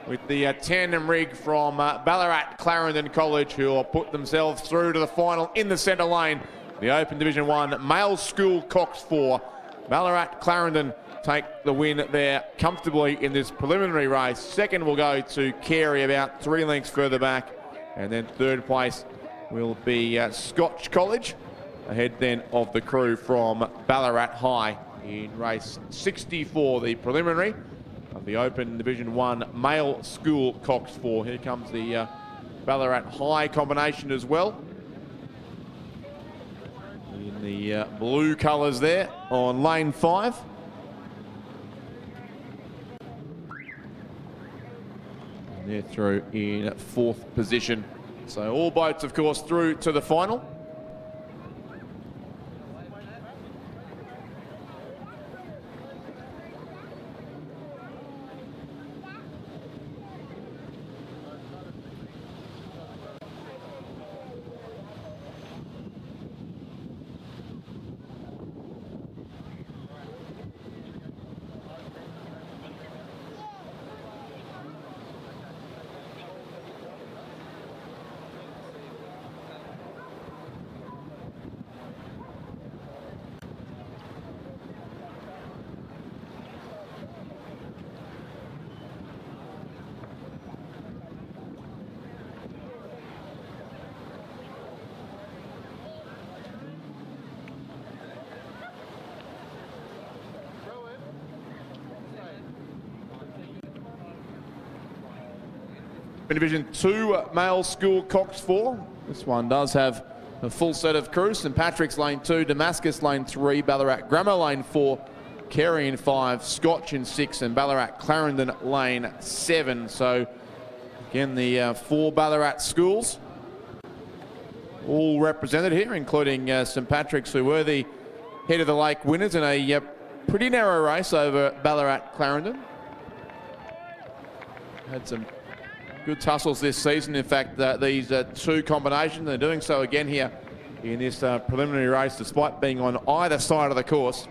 with the tandem rig from Ballarat Clarendon College, who will put themselves through to the final in the centre lane. The Open Division 1 Male School Cox 4. Ballarat Clarendon take the win there comfortably in this preliminary race. Second will go to Carey, about 3 lengths further back. And then third place will be Scotch College, ahead then of the crew from Ballarat High in race 64, the preliminary of the Open Division 1 Male School Cox 4. Here comes the Ballarat High combination as well, in the blue colours there on lane 5. And they're through in 4th position. So all boats, of course, through to the final. Division 2 Male School Cox 4. This one does have a full set of crews. St Patrick's lane 2, Damascus lane 3, Ballarat Grammar lane 4, Carey in 5, Scotch in 6 and Ballarat Clarendon lane 7. So again, the 4 Ballarat schools all represented here, including St Patrick's, who were the head of the lake winners in a pretty narrow race over Ballarat Clarendon. Had some good tussles this season. In fact, these 2 combinations, they're doing so again here in this preliminary race, despite being on either side of the course.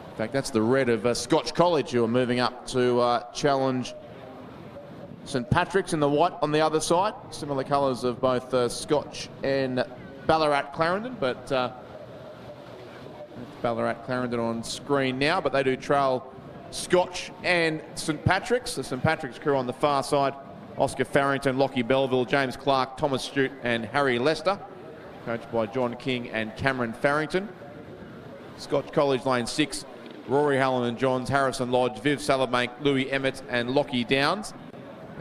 In fact, that's the red of Scotch College, who are moving up to challenge St Patrick's, in the white on the other side. Similar colours of both Scotch and Ballarat Clarendon, but Ballarat Clarendon on screen now, but they do trail Scotch and St Patrick's. The St Patrick's crew on the far side, Oscar Farrington, Lockie Belleville, James Clark, Thomas Stute and Harry Lester, coached by John King and Cameron Farrington. Scotch College lane 6, Rory Hallen and Johns, Harrison Lodge, Viv Salabank, Louis Emmett and Lockie Downs.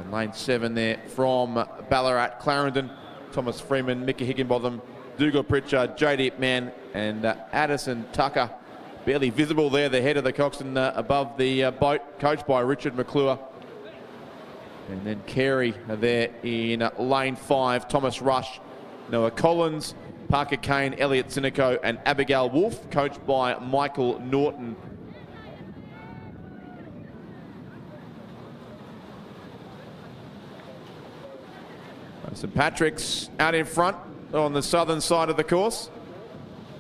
And lane 7 there from Ballarat Clarendon, Thomas Freeman, Mickey Higginbotham, Dougal Pritchard, Jaydeep Mann and Addison Tucker. Barely visible there, the head of the coxswain above the boat, coached by Richard McClure. And then Carey there in lane 5, Thomas Rush, Noah Collins, Parker Kane, Elliot Sinico and Abigail Wolfe, coached by Michael Norton. St Patrick's out in front on the southern side of the course.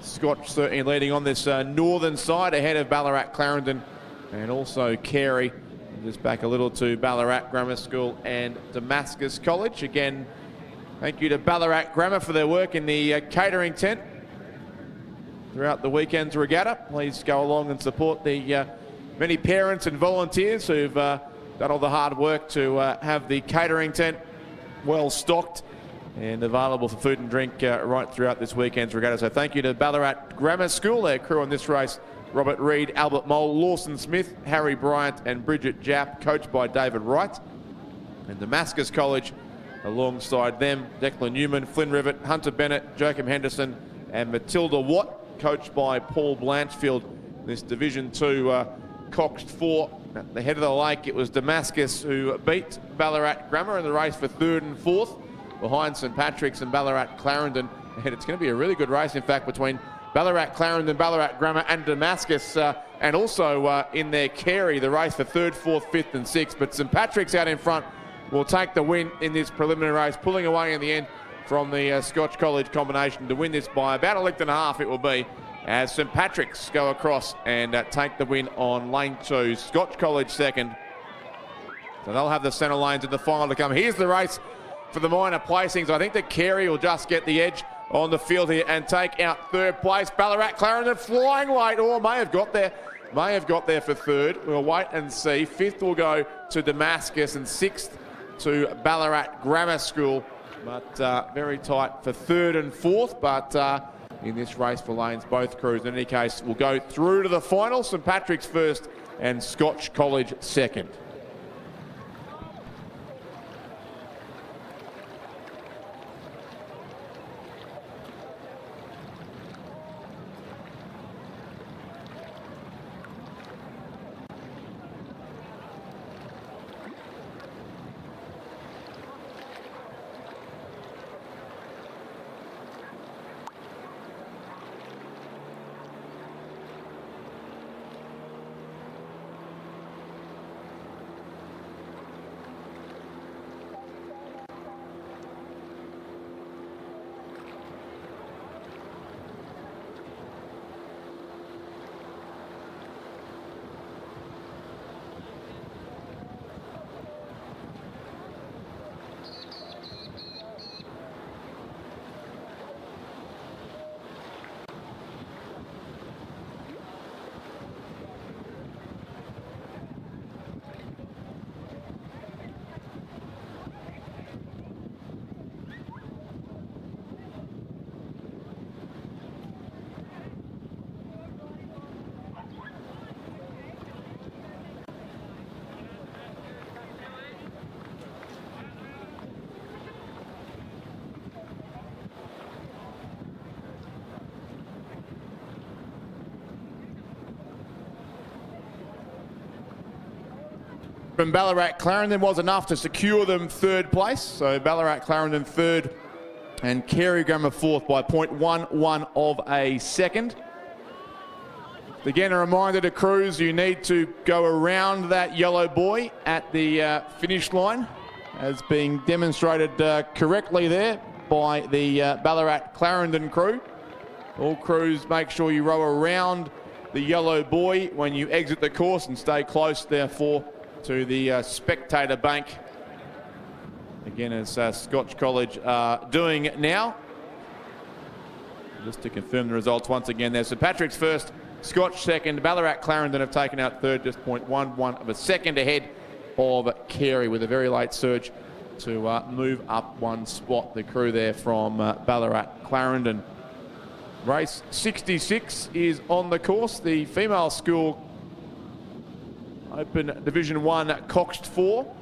Scotch certainly leading on this northern side, ahead of Ballarat Clarendon and also Carey. Just back a little to Ballarat Grammar School and Damascus College. Again, thank you to Ballarat Grammar for their work in the catering tent. throughout the weekend's regatta. Please go along and support the many parents and volunteers who've done all the hard work to have the catering tent well stocked and available for food and drink right throughout this weekend's regatta. So thank you to Ballarat Grammar School, their crew on this race: Robert Reid, Albert Mole, Lawson Smith, Harry Bryant and Bridget Japp, coached by David Wright. And Damascus College, alongside them, Declan Newman, Flynn Rivet, Hunter Bennett, Joachim Henderson and Matilda Watt, coached by Paul Blanchfield. This Division 2 Coxed 4 at the head of the lake. It was Damascus who beat Ballarat Grammar in the race for 3rd and 4th, behind St Patrick's and Ballarat Clarendon. And it's going to be a really good race, in fact, between Ballarat Clarendon, Ballarat Grammar and Damascus, and also in their Carey, the race for 3rd, 4th, 5th and 6th. But St Patrick's out in front will take the win in this preliminary race, pulling away in the end from the Scotch College combination to win this by about 1.5 lengths it will be, as St Patrick's go across and take the win on lane 2. Scotch College second. So they'll have the centre lanes in the final to come. Here's the race for the minor placings. I think that Carey will just get the edge on the field here and take out 3rd place. Ballarat Clarendon flying late, or may have got there for 3rd. We'll wait and see. 5th will go to Damascus and 6th to Ballarat Grammar School, but very tight for 3rd and 4th. But in this race for lanes, both crews in any case will go through to the final. St Patrick's first and Scotch College second. From Ballarat Clarendon was enough to secure them 3rd place. So Ballarat Clarendon 3rd and Carey Grammar 4th by 0.11 of a second. Again, a reminder to crews, you need to go around that yellow buoy at the finish line, as being demonstrated correctly there by the Ballarat Clarendon crew. All crews, make sure you row around the yellow buoy when you exit the course and stay close, therefore, to the spectator bank. Again, as Scotch College are doing now. Just to confirm the results once again, there's St Patrick's first, Scotch second. Ballarat Clarendon have taken out 3rd, just 0.11 of a second ahead of Carey, with a very late surge to move up 1 spot. The crew there from Ballarat Clarendon. Race 66 is on the course. The female school Open Division 1 Coxed 4.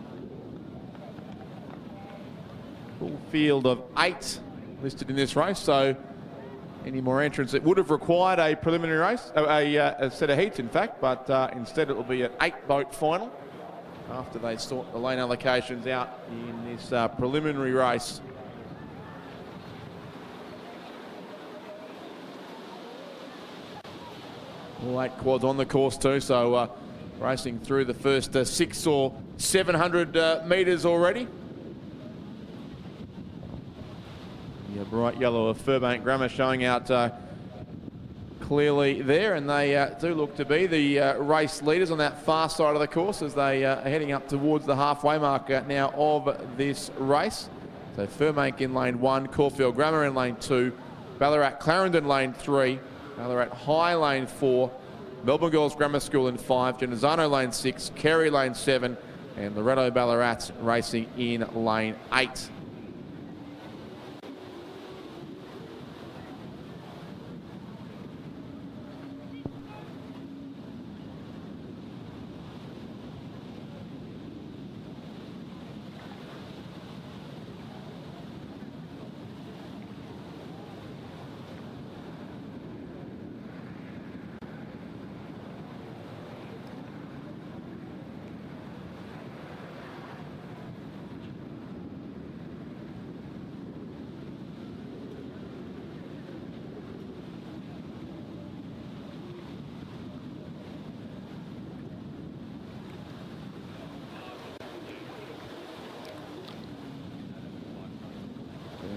Full field of 8 listed in this race, so any more entrants, it would have required a preliminary race, a set of heats in fact, but instead it will be an 8-boat final after they sort the lane allocations out in this preliminary race. All 8 quads on the course too, so racing through the first 600 or 700 metres already. Yeah, bright yellow of Furbank Grammar showing out clearly there, and they do look to be the race leaders on that far side of the course as they are heading up towards the halfway mark now of this race. So Furbank in lane 1, Caulfield Grammar in lane 2, Ballarat Clarendon lane 3, Ballarat High lane 4, Melbourne Girls Grammar School in 5, Genazzano lane 6, Carey lane 7, and Loretto Ballarat racing in lane 8.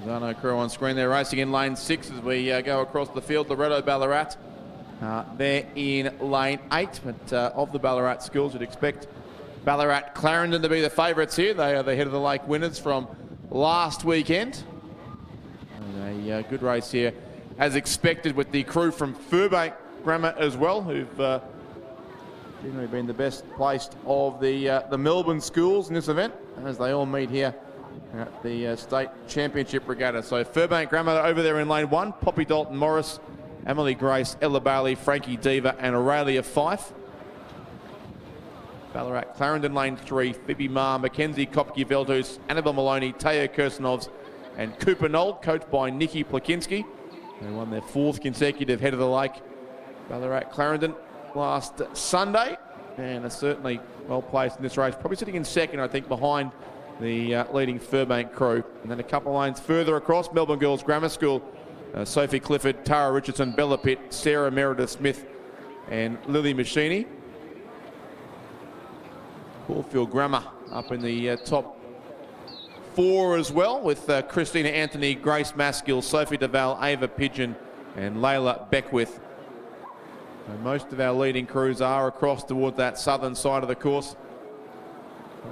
Genazzano crew on screen there, racing in lane 6 as we go across the field. Loretto Ballarat there in lane 8, but of the Ballarat schools, you'd expect Ballarat Clarendon to be the favourites here. They are the head of the lake winners from last weekend. And a good race here, as expected, with the crew from Furbank Grammar as well, who've generally been the best placed of the Melbourne schools in this event, as they all meet here at the State Championship Regatta. So Furbank Grammar over there in lane 1, Poppy Dalton Morris, Emily Grace, Ella Bailey, Frankie Diva and Aurelia Fife. Ballarat Clarendon lane 3, Phoebe Marr, Mackenzie Kopke-Veldhuis, Annabelle Maloney, Taya Kirsanovs and Cooper Nold, coached by Nikki Plakinski. They won their 4th consecutive head of the lake, Ballarat Clarendon, last Sunday, and are certainly well placed in this race. Probably sitting in second, I think, behind the leading Furbank crew. And then a couple of lanes further across, Melbourne Girls Grammar School, Sophie Clifford, Tara Richardson, Bella Pitt, Sarah Meredith Smith and Lily Machini. Caulfield Grammar up in the top 4 as well, with Christina Anthony, Grace Maskill, Sophie Deval, Ava Pigeon and Layla Beckwith. So most of our leading crews are across towards that southern side of the course.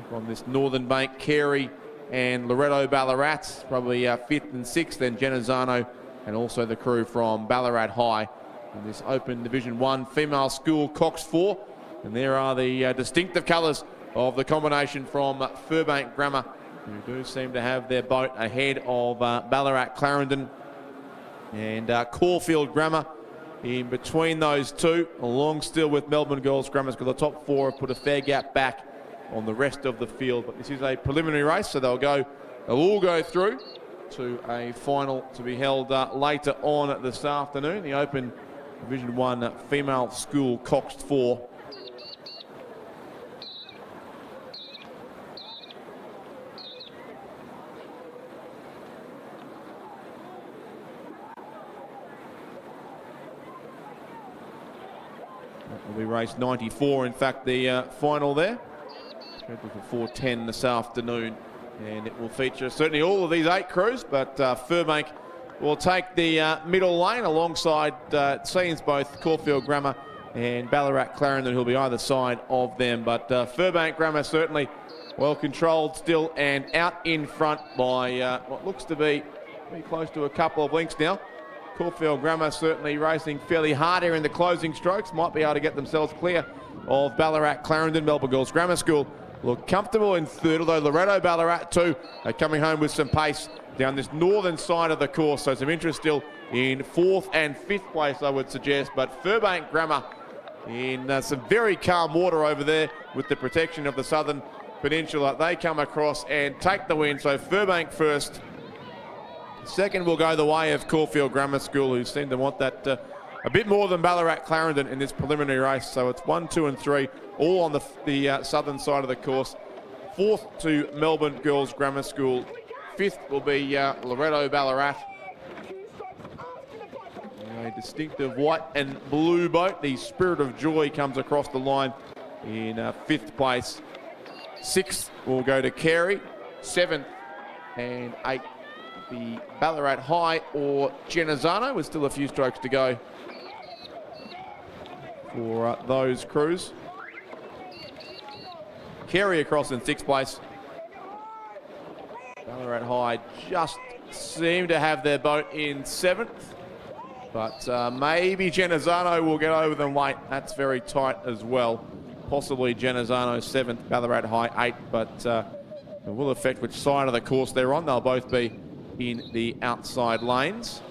From this northern bank, Carey and Loretto Ballarat, probably 5th and 6th, then Genazzano and also the crew from Ballarat High in this open Division 1 female school coxed 4. And there are the distinctive colours of the combination from Furbank Grammar, who do seem to have their boat ahead of Ballarat Clarendon and Caulfield Grammar in between those two, along still with Melbourne Girls Grammar School. The top 4 have put a fair gap back on the rest of the field, but this is a preliminary race, so they'll all go through to a final to be held later on this afternoon, the Open Division 1 female school coxed 4. That will be race 94, in fact, the final there. Scheduled for 4:10 this afternoon, and it will feature certainly all of these 8 crews, but Furbank will take the middle lane alongside, it seems, both Caulfield Grammar and Ballarat Clarendon, who'll be either side of them. But Furbank Grammar certainly well controlled still and out in front by what looks to be pretty close to a couple of lengths now. Caulfield Grammar certainly racing fairly hard here in the closing strokes, might be able to get themselves clear of Ballarat Clarendon. Melbourne Girls Grammar School look comfortable in 3rd, although Loretto Ballarat too are coming home with some pace down this northern side of the course. So some interest still in 4th and 5th place, I would suggest. But Furbank Grammar in some very calm water over there with the protection of the southern peninsula. They come across and take the win. So Furbank first. Second will go the way of Caulfield Grammar School, who seem to want that a bit more than Ballarat Clarendon in this preliminary race. So it's 1, 2 and 3, all on the southern side of the course. 4th to Melbourne Girls Grammar School. 5th will be Loretto Ballarat. A distinctive white and blue boat. The Spirit of Joy comes across the line in 5th place. 6th will go to Carey. 7th and 8th the Ballarat High or Genazzano, with still a few strokes to go for those crews. Carey across in 6th place. Ballarat High just seem to have their boat in 7th. But maybe Genazzano will get over them late. That's very tight as well. Possibly Genazzano 7th, Ballarat High 8th, but it will affect which side of the course they're on. They'll both be in the outside lanes.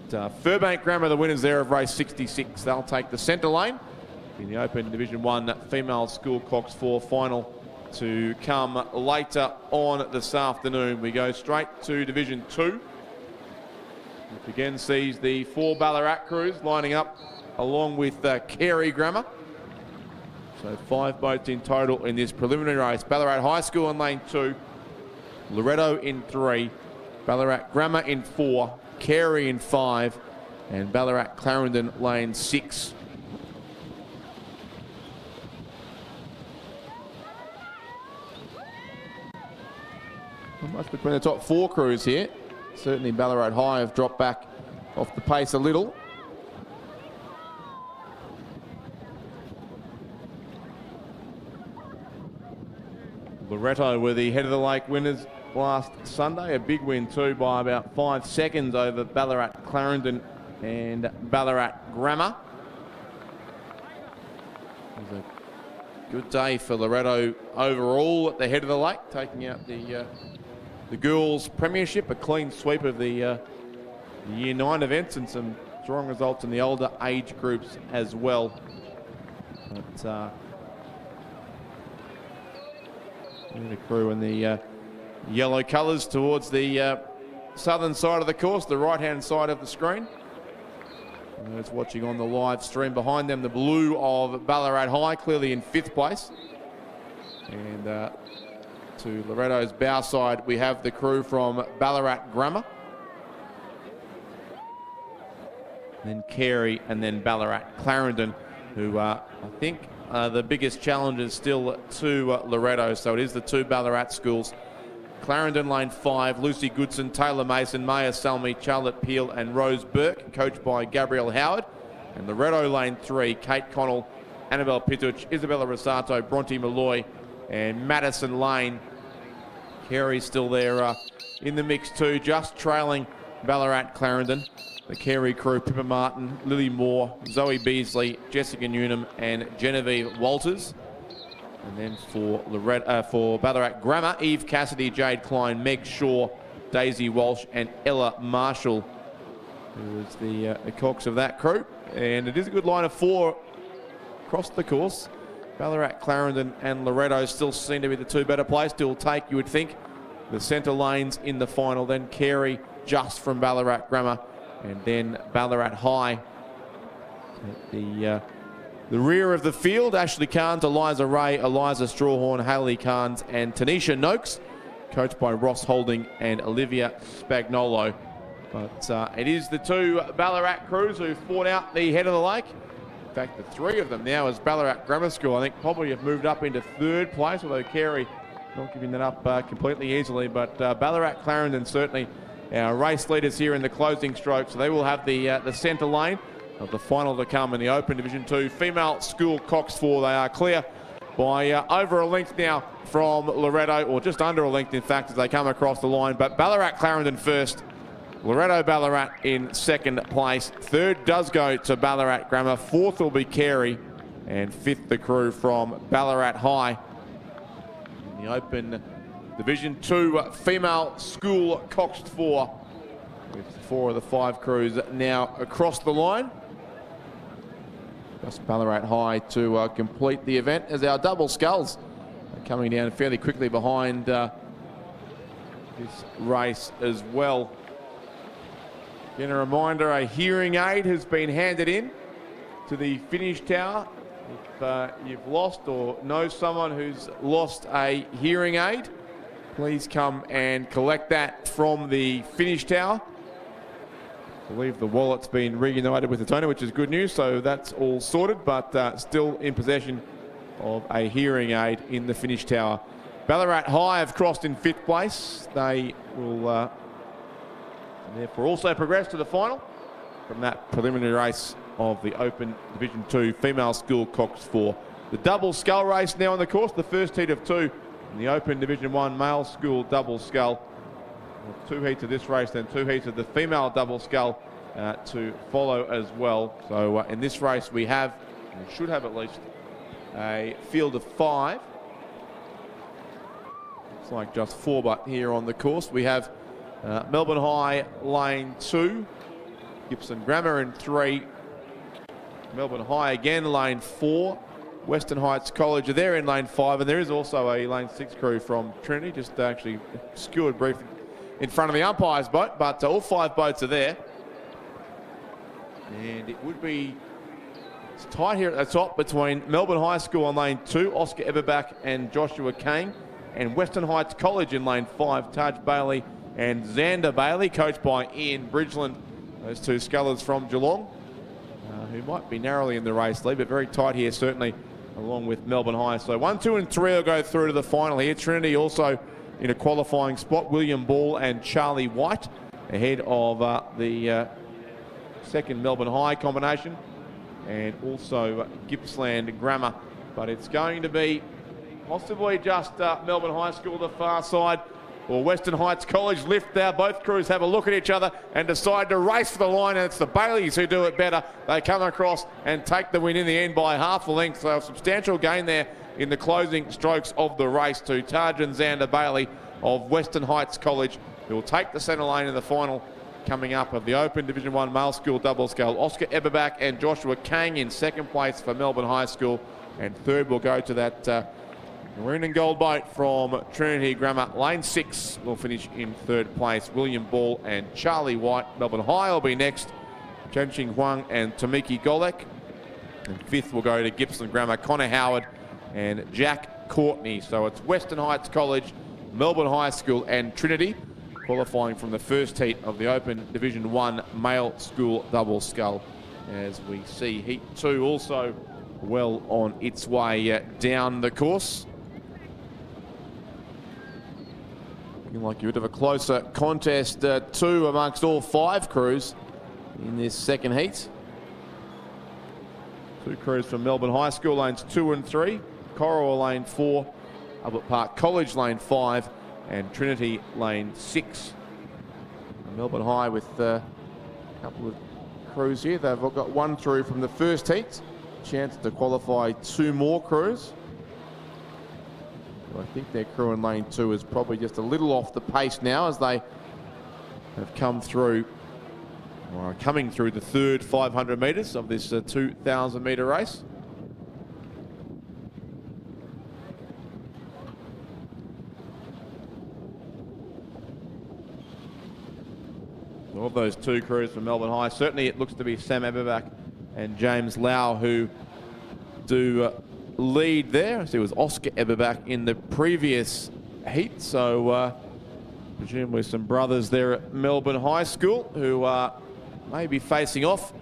But Furbank Grammar, the winners there of race 66. They'll take the centre lane in the Open Division 1 female school Cox 4 final to come later on this afternoon. We go straight to Division 2. Which again sees the 4 Ballarat crews lining up along with Carey Grammar. So 5 boats in total in this preliminary race. Ballarat High School in lane 2, Loretto in 3, Ballarat Grammar in 4, Carey in 5, and Ballarat Clarendon lane 6. Not much between the top 4 crews here. Certainly Ballarat High have dropped back off the pace a little. Loretto were the head of the lake winners last Sunday. A big win too by about 5 seconds over Ballarat Clarendon and Ballarat Grammar. It was a good day for Loretto overall at the head of the lake, taking out the girls' premiership, a clean sweep of the Year 9 events and some strong results in the older age groups as well. But the crew in the yellow colours towards the southern side of the course, the right-hand side of the screen. And those watching on the live stream behind them, the blue of Ballarat High, clearly in 5th place. And to Loretto's bow side, we have the crew from Ballarat Grammar. Then Carey and then Ballarat Clarendon, who I think the biggest challengers still to Loretto. So it is the 2 Ballarat schools. Clarendon lane 5, Lucy Goodson, Taylor Mason, Maya Salmi, Charlotte Peel and Rose Burke, coached by Gabrielle Howard. And Loretto lane 3, Kate Connell, Annabelle Pituch, Isabella Rosato, Bronte Malloy and Madison Lane. Carey's still there in the mix too, just trailing Ballarat Clarendon. The Carey crew, Pippa Martin, Lily Moore, Zoe Beasley, Jessica Newnham and Genevieve Walters. And then for Ballarat Grammar, Eve Cassidy, Jade Klein, Meg Shaw, Daisy Walsh and Ella Marshall, who is the cox of that crew. And it is a good line of 4 across the course. Ballarat, Clarendon and Loretto still seem to be the 2 better placed. Still take, you would think, the centre lanes in the final. Then Carey just from Ballarat Grammar. And then Ballarat High at the rear of the field. Ashley Carnes, Eliza Ray, Eliza Strawhorn, Hayley Carnes and Tanisha Noakes, coached by Ross Holding and Olivia Spagnolo. But it is the 2 Ballarat crews who fought out the head of the lake. In fact, the 3 of them now as Ballarat Grammar School, I think probably have moved up into 3rd place, although Carey not giving that up completely easily. But Ballarat Clarendon certainly our race leaders here in the closing stroke, so they will have the centre lane of the final to come in the Open Division 2 female school Cox 4. They are clear by over a length now from Loretto, or just under a length in fact, as they come across the line. But Ballarat Clarendon first, Loretto Ballarat in 2nd place. 3rd does go to Ballarat Grammar. 4th will be Carey, and 5th the crew from Ballarat High in the Open Division 2 female school Coxed 4, with 4 of the 5 crews now across the line. Just Ballarat High to complete the event, as our double sculls are coming down fairly quickly behind this race as well. Again, a reminder, a hearing aid has been handed in to the finish tower. If you've lost or know someone who's lost a hearing aid, please come and collect that from the finish tower. I believe the wallet's been reunited with its owner, which is good news, so that's all sorted, but still in possession of a hearing aid in the finish tower. Ballarat High have crossed in 5th place. They will therefore also progress to the final from that preliminary race of the Open Division 2 female school Cox 4. The double scull race now on the course, the first heat of 2 in the Open Division 1 male school double scull. 2 heats of this race, then 2 heats of the female double scull to follow as well. So in this race we have, we should have at least, a field of 5. Looks like just 4, but here on the course we have Melbourne High lane 2, Gibson Grammar in 3, Melbourne High again lane 4, Western Heights College are there in lane 5, and there is also a lane 6 crew from Trinity, just actually skewered briefly in front of the umpire's boat, but all 5 boats are there. And it would be, it's tight here at the top between Melbourne High School on lane 2, Oscar Eberbach and Joshua Kane, and Western Heights College in lane 5, Taj Bailey and Xander Bailey, coached by Ian Bridgeland, those 2 scullers from Geelong, who might be narrowly in the race lead, but very tight here certainly, along with Melbourne High. So 1, 2 and 3 will go through to the final here. Trinity also in a qualifying spot, William Ball and Charlie White, ahead of the second Melbourne High combination, and also Gippsland Grammar. But it's going to be possibly just Melbourne High School the far side, or Western Heights College lift there. Both crews have a look at each other and decide to race for the line, and it's the Baileys who do it better. They come across and take the win in the end by half a length, so a substantial gain there in the closing strokes of the race to Taj and Xander Bailey of Western Heights College, who will take the centre lane in the final coming up of the Open Division 1 Male School Double Scull. Oscar Eberbach and Joshua Kang in second place for Melbourne High School, and third will go to that maroon and gold boat from Trinity Grammar. Lane 6 will finish in third place. William Ball and Charlie White. Melbourne High will be next. Chen Ching Huang and Tamiki Golek. And fifth will go to Gippsland Grammar, Connor Howard and Jack Courtney. So it's Western Heights College, Melbourne High School and Trinity qualifying from the first heat of the Open Division 1 Male School Double Scull. As we see Heat 2 also well on its way down the course. Looking like a bit of a closer contest too amongst all 5 crews in this second heat. 2 crews from Melbourne High School, lanes 2 and 3, Corowa lane 4, Albert Park College lane 5, and Trinity lane 6. Melbourne High with a couple of crews here. They've got 1 through from the first heat. Chance to qualify 2 more crews. I think their crew in lane 2 is probably just a little off the pace now, as they have come through, or are coming through the third 500 metres of this 2,000 metre race. Of those 2 crews from Melbourne High, certainly it looks to be Sam Eberbach and James Lau who do lead there. So it was Oscar Eberbach in the previous heat, so presumably some brothers there at Melbourne High School who may be facing off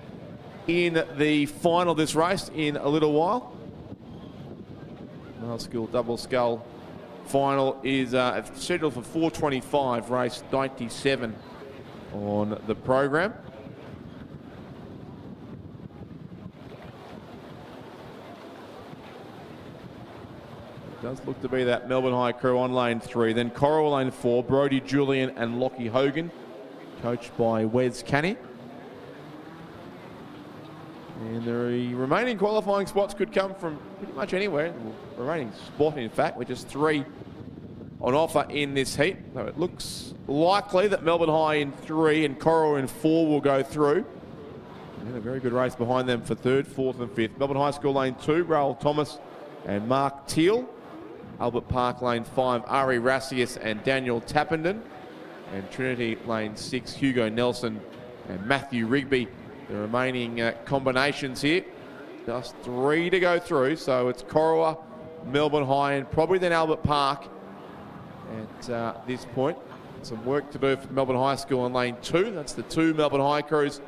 in the final of this race in a little while. Male School Double Scull final is scheduled for 4:25, race 97 on the program. It does look to be that Melbourne High crew on lane 3, then Coral lane 4, Brodie Julian and Lockie Hogan, coached by Wes Canny. And the remaining qualifying spots could come from pretty much anywhere. The remaining spot, in fact, with just 3 on offer in this heat. So it looks likely that Melbourne High in 3 and Coral in 4 will go through. And a very good race behind them for 3rd, 4th and 5th. Melbourne High School lane 2, Raoul Thomas and Mark Teal. Albert Park lane 5, Ari Rassius and Daniel Tappenden. And Trinity lane 6, Hugo Nelson and Matthew Rigby. The remaining combinations here. Just 3 to go through. So it's Corowa, Melbourne High and probably then Albert Park at this point. Some work to do for Melbourne High School on lane 2. That's the 2 Melbourne High crews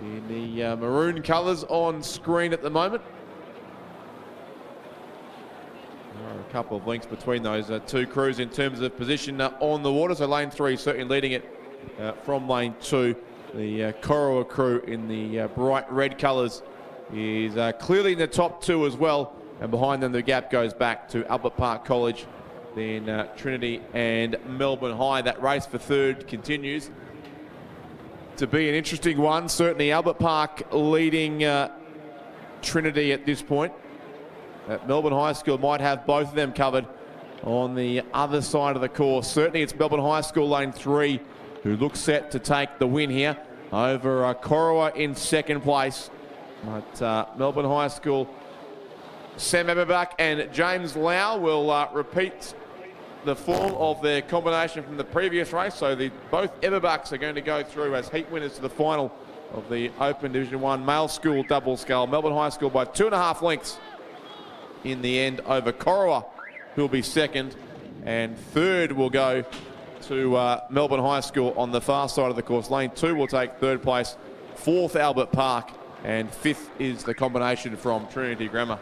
in the maroon colours on screen at the moment. A couple of links between those 2 crews in terms of position on the water. So lane 3 certainly leading it from lane 2. The Corowa crew in the bright red colours is clearly in the top 2 as well. And behind them the gap goes back to Albert Park College then Trinity and Melbourne High. That race for third continues to be an interesting one. Certainly Albert Park leading Trinity at this point. Melbourne High School might have both of them covered on the other side of the course. Certainly it's Melbourne High School lane 3 who looks set to take the win here over Corowa in second place. But Melbourne High School, Sam Eberbach and James Lau will repeat the form of their combination from the previous race. So both Eberbachs are going to go through as heat winners to the final of the Open Division 1 male school double scull. Melbourne High School by 2.5 lengths in the end over Corowa, who will be second, and third will go to Melbourne High School on the far side of the course. Lane 2 will take third place, fourth Albert Park, and fifth is the combination from Trinity Grammar.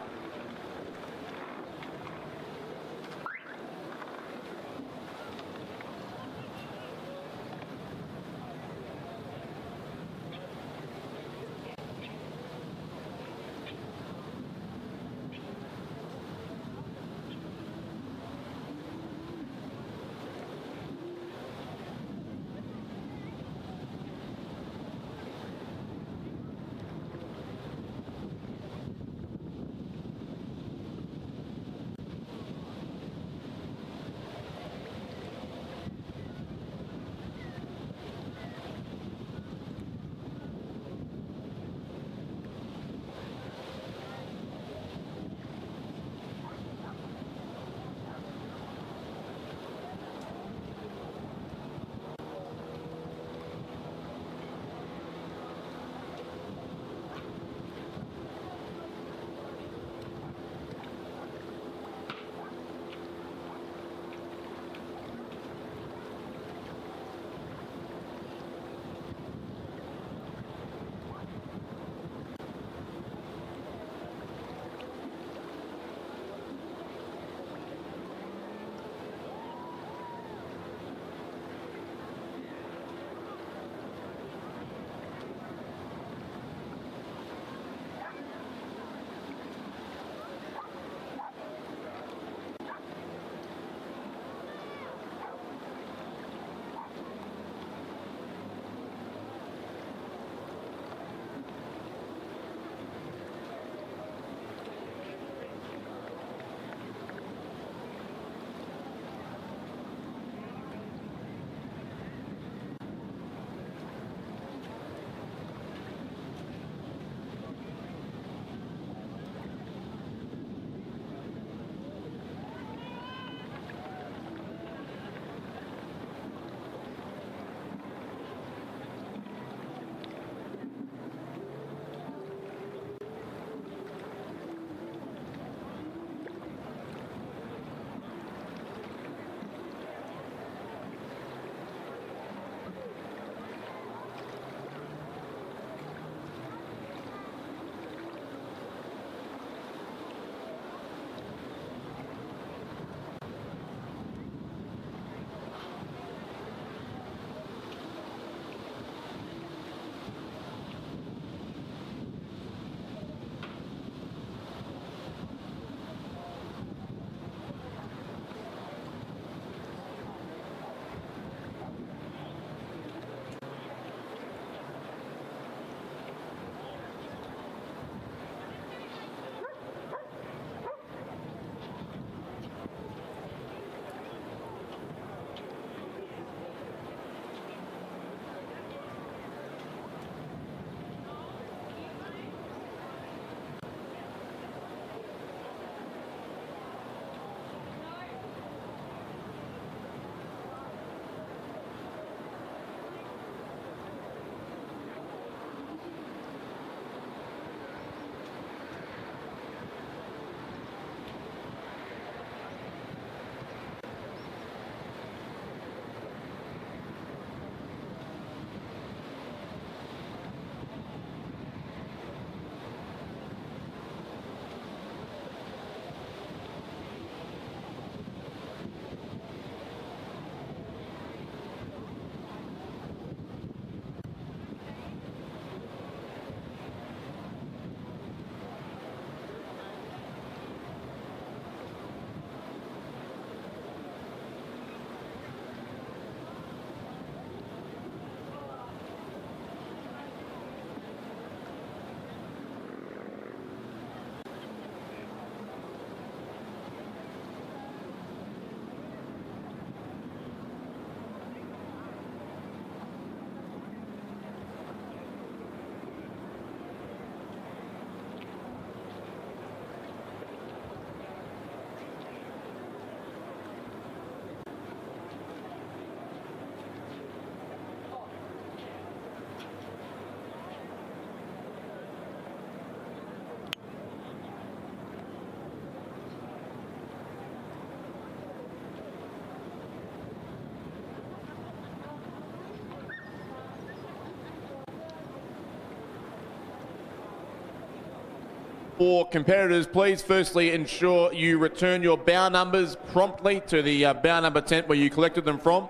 for competitors, please firstly ensure you return your bow numbers promptly to the bow number tent where you collected them from.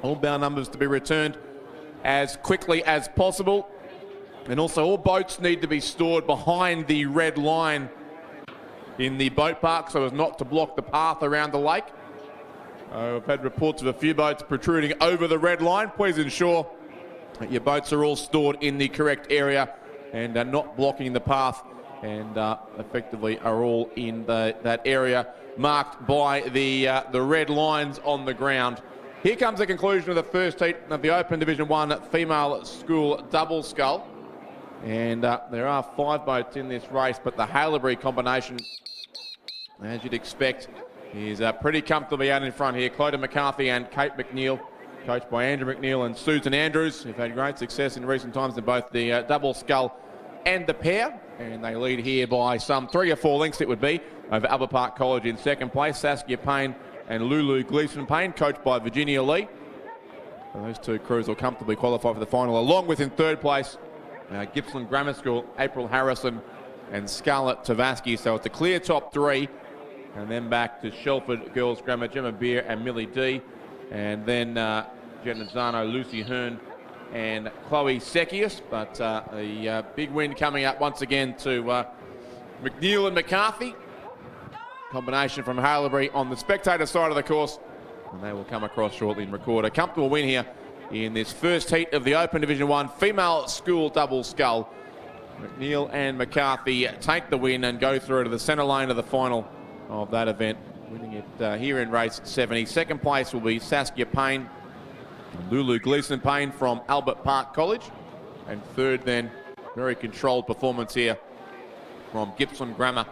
All bow numbers to be returned as quickly as possible. And also all boats need to be stored behind the red line in the boat park so as not to block the path around the lake. I've had reports of a few boats protruding over the red line. Please ensure that your boats are all stored in the correct area and are not blocking the path, and effectively are all in that area marked by the red lines on the ground. Here comes the conclusion of the first heat of the Open Division 1 female school double scull. And there are 5 boats in this race, but the Haileybury combination, as you'd expect, is pretty comfortably out in front here. Clodagh McCarthy and Kate McNeil, coached by Andrew McNeil and Susan Andrews, who've had great success in recent times in both the double scull and the pair. And they lead here by some 3 or 4 lengths, it would be, over Albert Park College in second place. Saskia Payne and Lulu Gleeson-Payne, coached by Virginia Lee. So those 2 crews will comfortably qualify for the final, along with in third place Gippsland Grammar School, April Harrison and Scarlett Tavaski. So it's a clear top 3. And then back to Shelford Girls Grammar, Gemma Beer and Millie D. And then Jenna Zano, Lucy Hearn and Chloe Sekius. But the big win coming up once again to McNeil and McCarthy. Combination from Haileybury on the spectator side of the course. And they will come across shortly and record a comfortable win here in this first heat of the Open Division 1 female school double scull. McNeil and McCarthy take the win and go through to the centre lane of the final of that event, winning it here in race 70. Second place will be Saskia Payne and Lulu Gleeson-Payne from Albert Park College. And third then, very controlled performance here from Gippsland Grammar,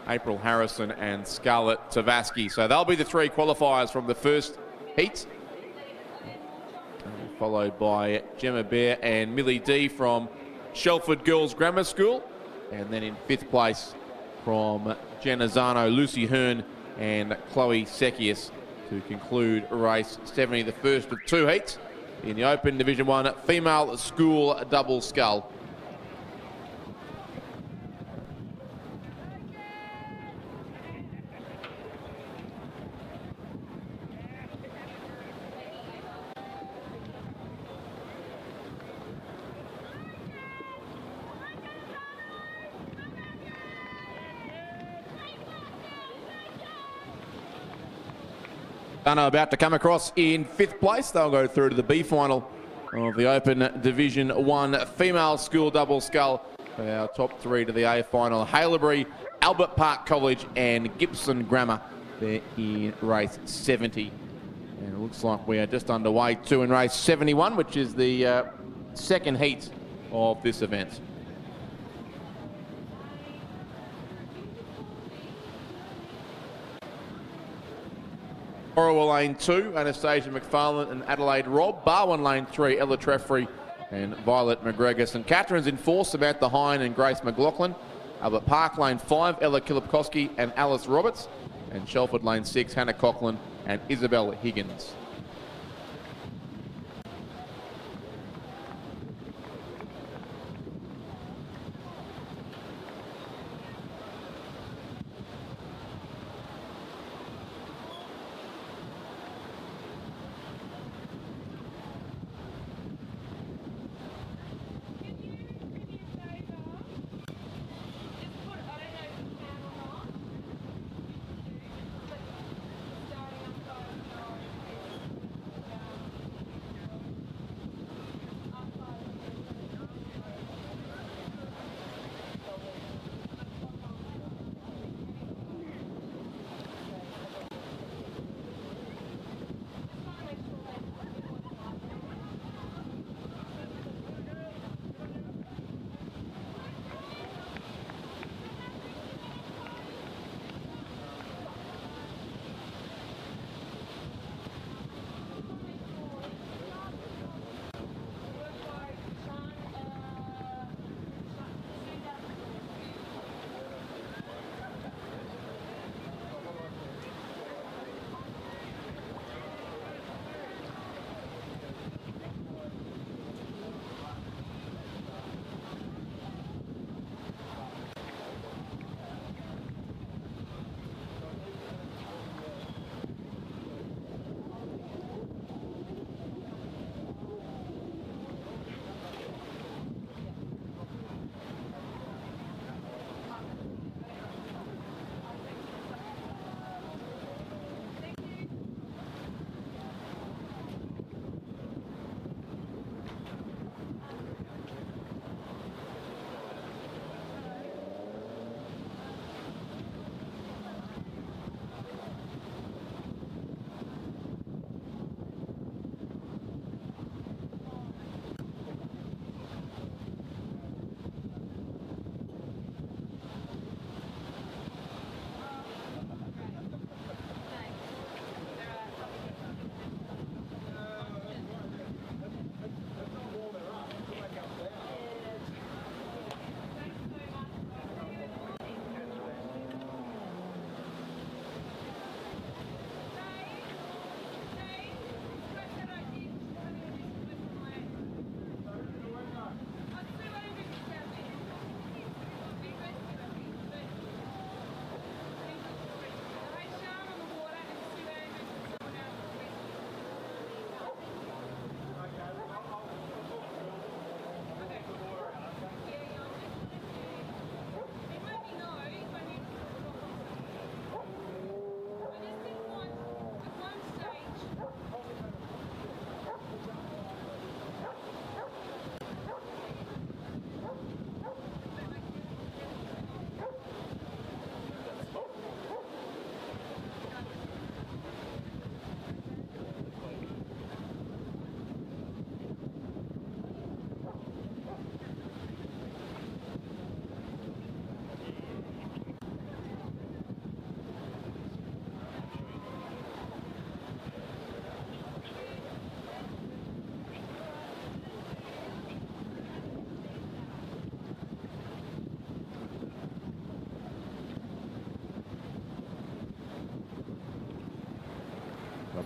April Harrison and Scarlett Tavaski. So they'll be the 3 qualifiers from the first heat, followed by Gemma Bear and Millie D from Shelford Girls Grammar School. And then in 5th place from Jenna Zano, Lucy Hearn and Chloe Sekius to conclude race 70, the first of 2 heats in the Open Division 1 female school double scull. Dunno about to come across in 5th place. They'll go through to the B final of the Open Division 1 female school double scull. Our top 3 to the A final: Haileybury, Albert Park College and Gippsland Grammar. They're in race 70. And it looks like we are just underway 2 in race 71, which is the second heat of this event. Ottawa Lane 2, Anastasia McFarlane and Adelaide Robb. Barwon Lane 3, Ella Treffry and Violet McGregor. St Catherine's in 4, Samantha Hine and Grace McLaughlin. Albert Park Lane 5, Ella Kilipkowski and Alice Roberts. And Shelford Lane 6, Hannah Coughlin and Isabel Higgins.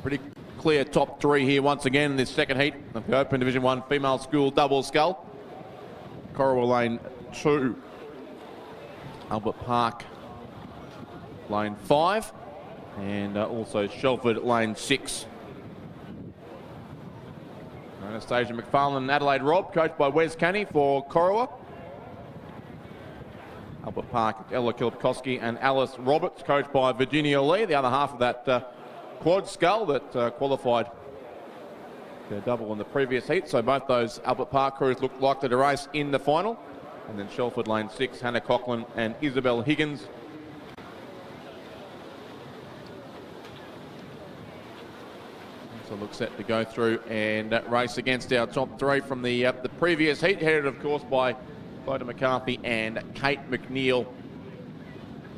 Pretty clear top three here once again in this second heat of the Open Division 1 female school double scull. Corowa lane 2. Albert Park lane 5. And also Shelford lane 6. Anastasia McFarlane and Adelaide Robb, coached by Wes Canny for Corowa. Albert Park, Ella Kilpkowski and Alice Roberts, coached by Virginia Lee, the other half of that quad scull that qualified their double in the previous heat. So both those Albert Park crews look likely to race in the final. And then Shelford lane 6, Hannah Coughlin and Isabel Higgins. So look set to go through and race against our top three from the previous heat, headed of course by Clyda McCarthy and Kate McNeil.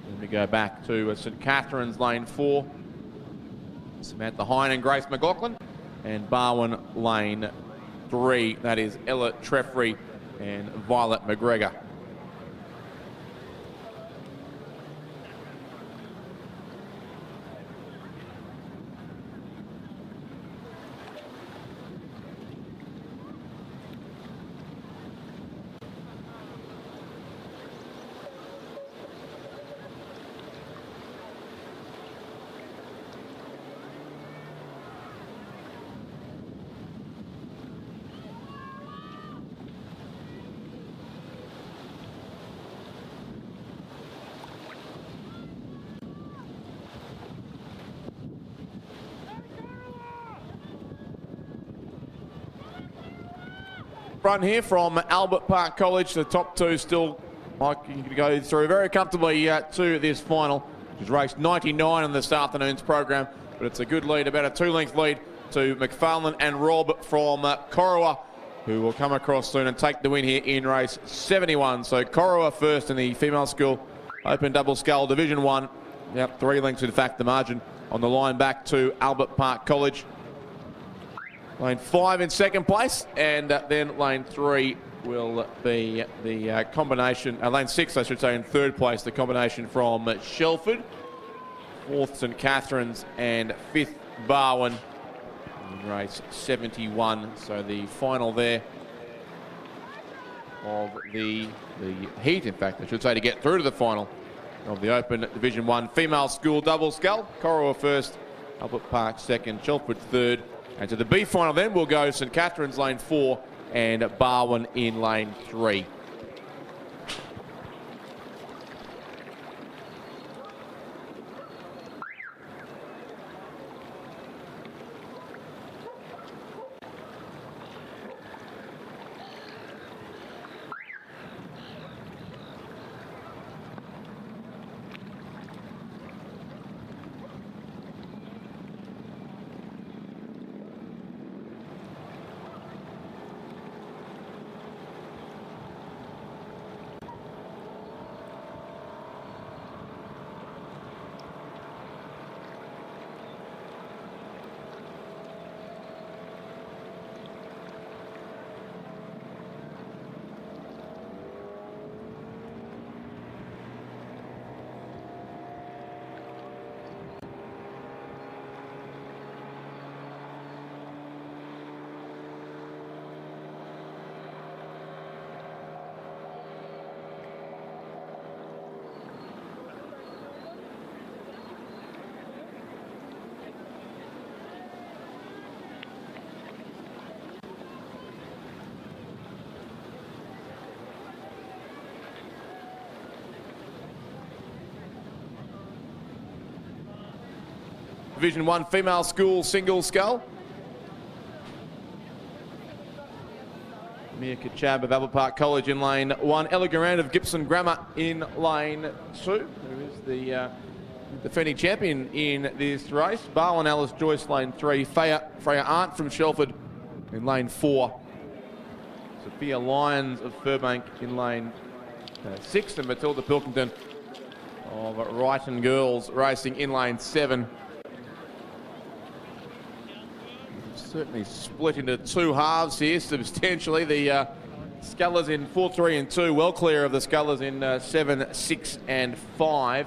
Then we go back to St Catherine's lane 4, Samantha Hine and Grace McLaughlin, and Barwon lane 3, that is Ella Treffry and Violet McGregor. Run here from Albert Park College. The top two still like you can go through very comfortably to this final, which is race 99 in this afternoon's program. But it's a good lead, about a 2-length lead to McFarlane and Robb from Corowa, who will come across soon and take the win here in race 71. So Corowa first in the female school Open Double Scull Division 1. Yep, 3 lengths in fact the margin on the line back to Albert Park College. Lane 5 in second place, and then lane 3 will be the combination, lane 6 I should say in third place, the combination from Shelford, 4th St Catherine's and 5th Barwon in race 71. So the final there of the heat, in fact I should say, to get through to the final of the Open Division 1 female school double scull. Corowa first, Albert Park second, Shelford third. And to the B final then we'll go St Catherine's lane 4 and Barwon in lane 3. Division 1 female school single scull. Mia Kachab of Albert Park College in lane 1. Ella Garand of Gibson Grammar in lane 2, who is the defending champion in this race. Barwon Alice Joyce lane 3. Freya Arndt from Shelford in lane 4. Sophia Lyons of Furbank in lane 6. And Matilda Pilkington of Wrighton Girls racing in lane 7. Certainly split into two halves here substantially. The scullers in 4, 3 and 2, well clear of the scullers in 7, 6 and 5.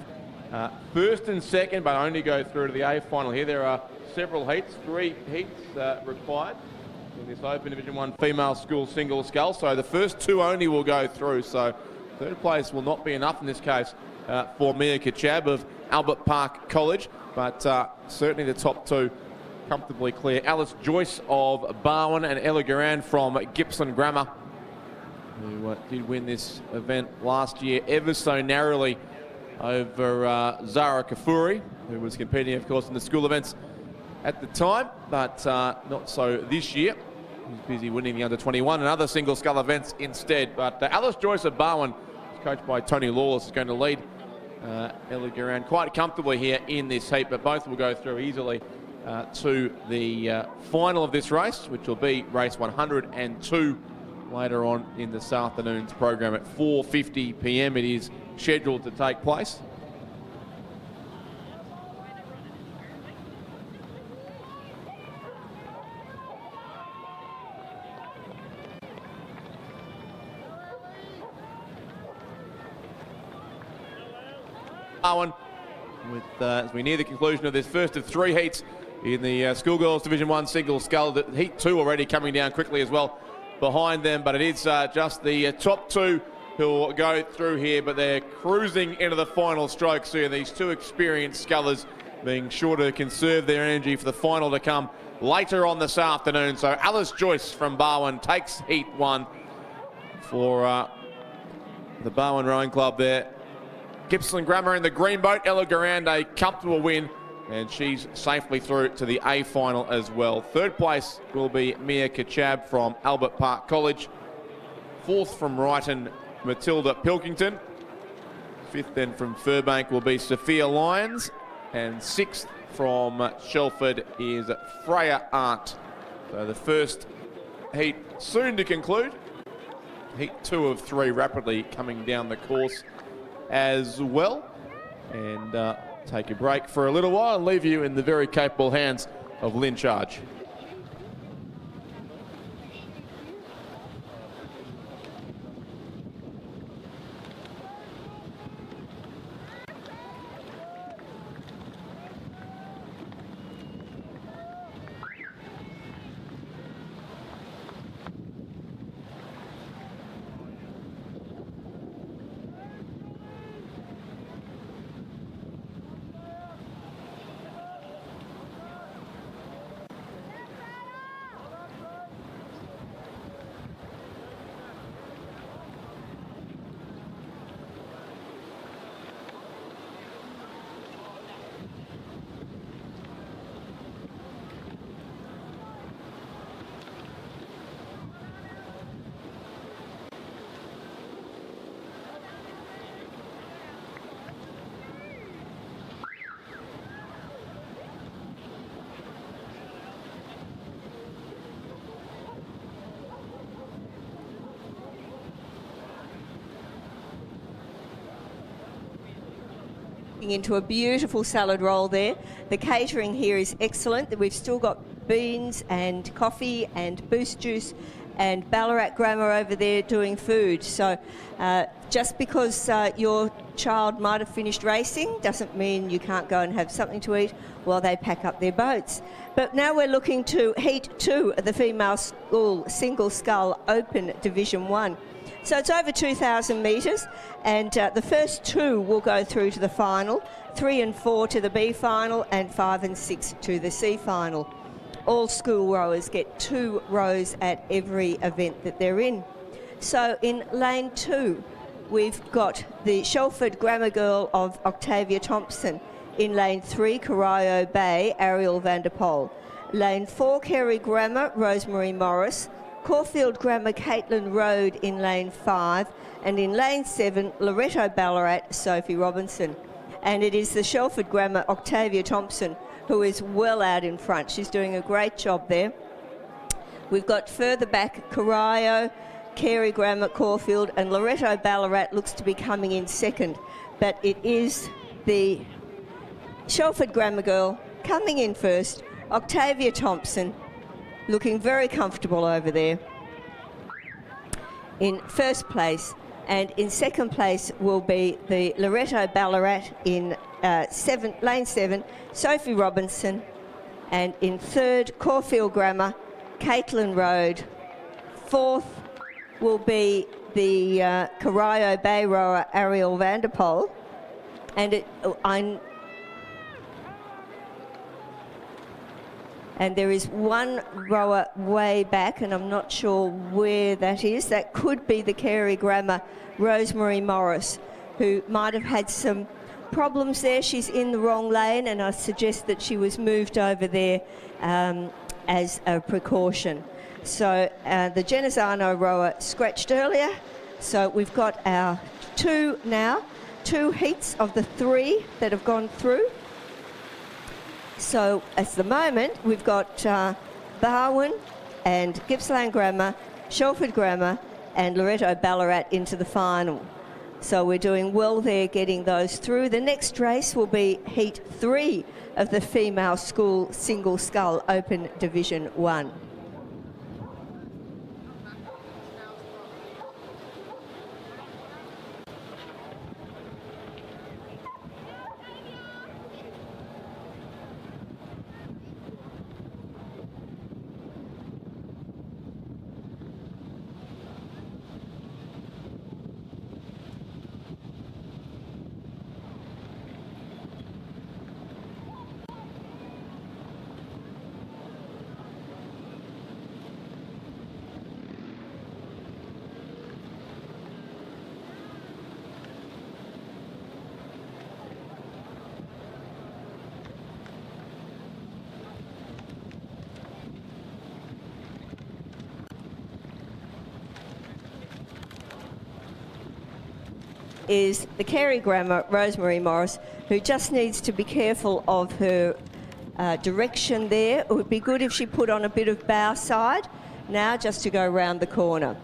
First and second, but only go through to the A final here. There are several heats, 3 heats required in this Open Division 1 female school single scull. So the first 2 only will go through. So third place will not be enough in this case for Mia Kachab of Albert Park College, but certainly the top 2 comfortably clear. Alice Joyce of Barwon and Ella Garand from Gippsland Grammar, who did win this event last year ever so narrowly over Zara Kafuri, who was competing, of course, in the school events at the time, but not so this year. He's busy winning the under-21 and other single scull events instead. But Alice Joyce of Barwon, coached by Tony Lawless, is going to lead Ella Garand quite comfortably here in this heat, but both will go through easily to the final of this race, which will be race 102 later on in this afternoon's program at 4:50 p.m. It is scheduled to take place. Owen, with as we near the conclusion of this first of 3 heats in the Schoolgirls Division 1 single scull. Heat 2 already coming down quickly as well behind them, but it is just the top 2 who will go through here, but they're cruising into the final strokes here. These 2 experienced scullers being sure to conserve their energy for the final to come later on this afternoon. So Alice Joyce from Barwon takes heat 1 for the Barwon Rowing Club there. Gippsland Grammar in the green boat. Ella Garand a comfortable win, and she's safely through to the A final as well. Third place will be Mia Kachab from Albert Park College. Fourth from Brighton, Matilda Pilkington. Fifth then from Furbank will be Sophia Lyons. And sixth from Shelford is Freya Arndt. So the first heat soon to conclude. Heat 2 of 3 rapidly coming down the course as well. And take a break for a little while and leave you in the very capable hands of Lynn Charge. Into a beautiful salad roll there. The catering here is excellent. We've still got beans and coffee and boost juice and Ballarat Grammar over there doing food. So just because your child might have finished racing doesn't mean you can't go and have something to eat while they pack up their boats. But now we're looking to Heat 2 of the Female School Single Scull Open Division 1. So it's over 2,000 metres, and the first 2 will go through to the final, 3 and 4 to the B final, and 5 and 6 to the C final. All school rowers get 2 rows at every event that they're in. So in lane 2, we've got the Shelford Grammar Girl of Octavia Thompson. In lane 3, Corio Bay, Ariel Vanderpoel. Lane 4, Kerry Grammar, Rosemary Morris. Caulfield Grammar, Caitlin Road in lane 5, and in lane 7, Loretto Ballarat, Sophie Robinson. And it is the Shelford Grammar, Octavia Thompson, who is well out in front. She's doing a great job there. We've got further back Corio, Carey Grammar, Caulfield, and Loretto Ballarat looks to be coming in second. But it is the Shelford Grammar Girl coming in first, Octavia Thompson, looking very comfortable over there in first place, and in second place will be the Loretto Ballarat in lane 7, Sophie Robinson, And in third, Caulfield Grammar, Caitlin Road. Fourth will be the Corio Bay rower, Ariel Vanderpoel. And and there is one rower way back, and I'm not sure where that is. That could be the Carey Grammar, Rosemary Morris, who might have had some problems there. She's in the wrong lane, and I suggest that she was moved over there as a precaution. So the Genazzano rower scratched earlier. So we've got our two heats of the three that have gone through. So at the moment, we've got Barwon and Gippsland Grammar, Shelford Grammar and Loretto Ballarat into the final. So we're doing well there getting those through. The next race will be Heat 3 of the Female School Single Scull Open Division 1. Is the Carey Grammar, Rosemary Morris, who just needs to be careful of her direction there. It would be good if she put on a bit of bow side now just to go round the corner.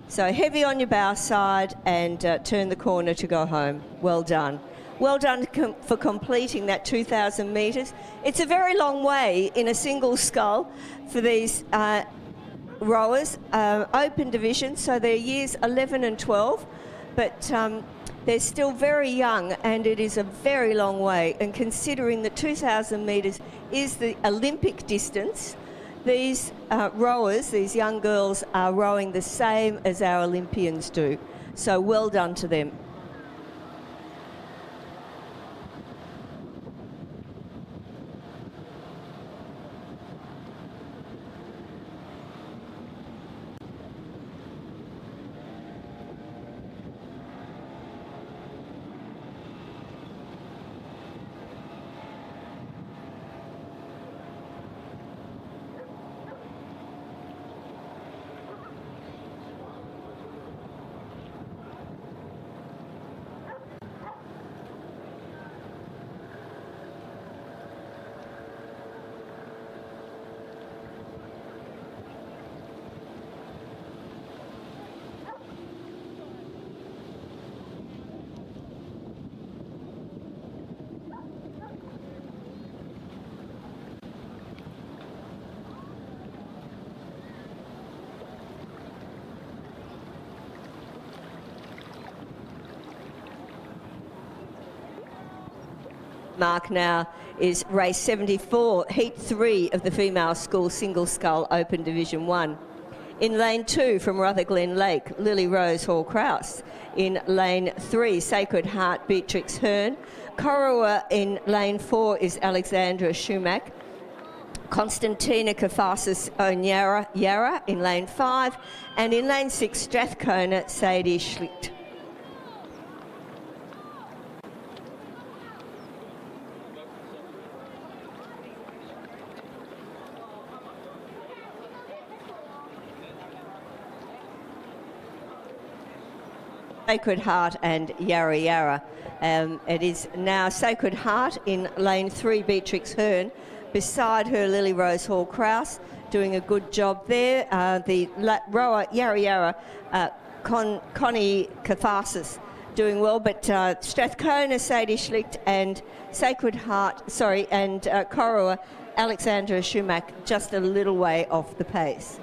So heavy on your bow side and turn the corner to go home. Well done. Well done for completing that 2,000 metres. It's a very long way in a single scull for these rowers, open division, so they're years 11 and 12. But they're still very young, and it is a very long way. And considering that 2,000 metres is the Olympic distance, these rowers, these young girls, are rowing the same as our Olympians do. So well done to them. Mark now is race 74, heat 3 of the Female School Single Scull Open Division 1. In lane 2 from Rutherglen Lake, Lily Rose Hall-Kraus. In lane 3, Sacred Heart Beatrix Hearn. Corowa in lane 4 is Alexandra Schumack. Constantina Kafasis Onyara in lane 5. And in lane 6, Strathcona Sadie Schlicht. Sacred Heart and Yarra Yarra. It is now Sacred Heart in lane 3, Beatrix Hearn. Beside her, Lily Rose Hall-Kraus, doing a good job there. The rower, Yarra Yarra, Connie Catharsis, doing well. But Strathcona, Sadie Schlicht and Sacred Heart, and Corowa, Alexandra Schumack, just a little way off the pace.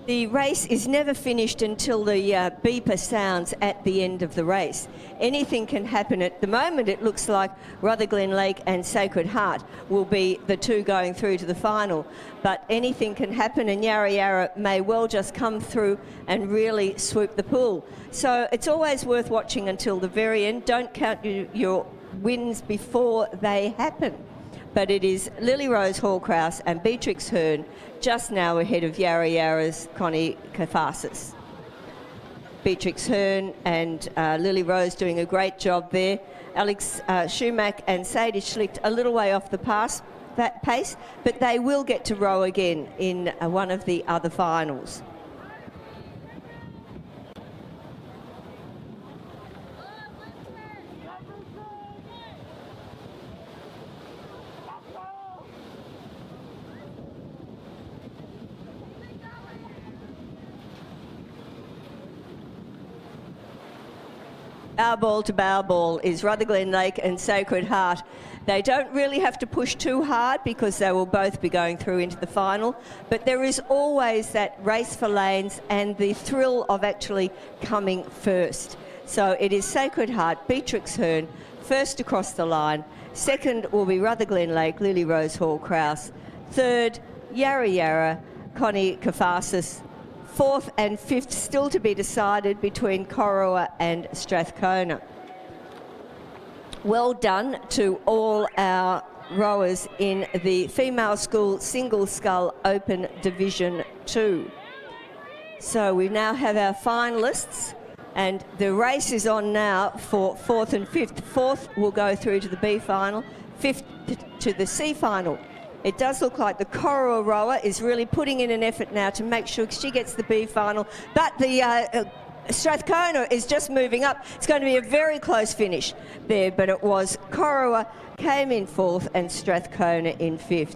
The race is never finished until the beeper sounds at the end of the race. Anything can happen. At the moment, it looks like Rutherglen Lake and Sacred Heart will be the two going through to the final. But anything can happen, and Yarra Yarra may well just come through and really swoop the pool. So it's always worth watching until the very end. Don't count your wins before they happen. But it is Lily Rose Hallcrouse and Beatrix Hearn just now ahead of Yarra Yarra's Connie Katharsis. Beatrix Hearn and Lily Rose doing a great job there. Alex Schumack and Sadie Schlicht a little way off the pace, but they will get to row again in one of the other finals. Bow ball to bow ball is Rutherglen Lake and Sacred Heart. They don't really have to push too hard because they will both be going through into the final, but there is always that race for lanes and the thrill of actually coming first. So it is Sacred Heart, Beatrix Hearn, first across the line. Second will be Rutherglen Lake, Lily Rose Hallcrouse. Third, Yarra Yarra, Connie Katharsis. Fourth and fifth still to be decided between Corowa and Strathcona. Well done to all our rowers in the Female School Single Scull Open Division 2. So we now have our finalists, and the race is on now for fourth and fifth. Fourth will go through to the B final, fifth to the C final. It does look like the Corowa rower is really putting in an effort now to make sure she gets the B final, but the Strathcona is just moving up. It's going to be a very close finish there, but it was Corowa came in fourth and Strathcona in fifth.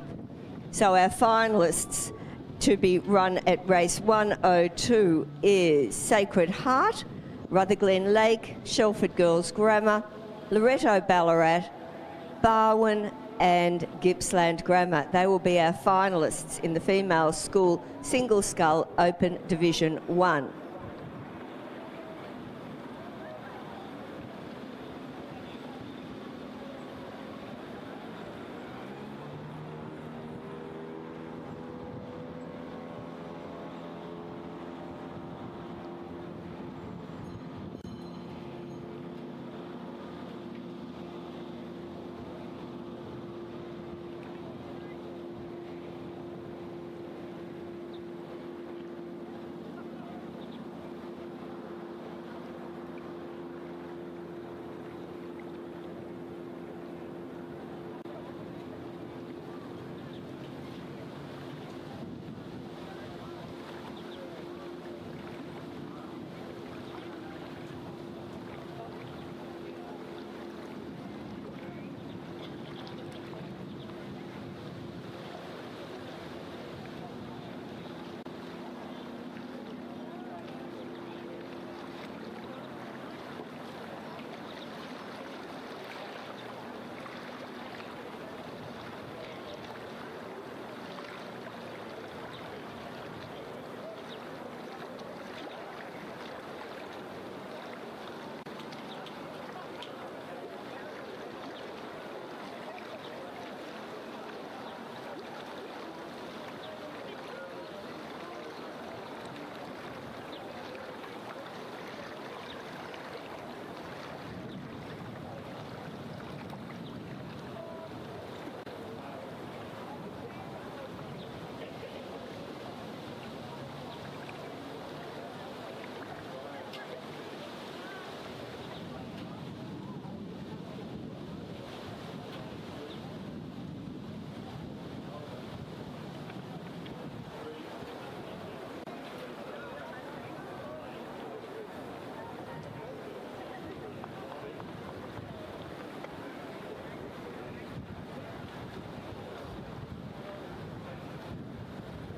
So our finalists to be run at race 102 is Sacred Heart, Rutherglen Lake, Shelford Girls Grammar, Loretto Ballarat, Barwon and Gippsland Grammar. They will be our finalists in the Female School Single Scull Open Division 1.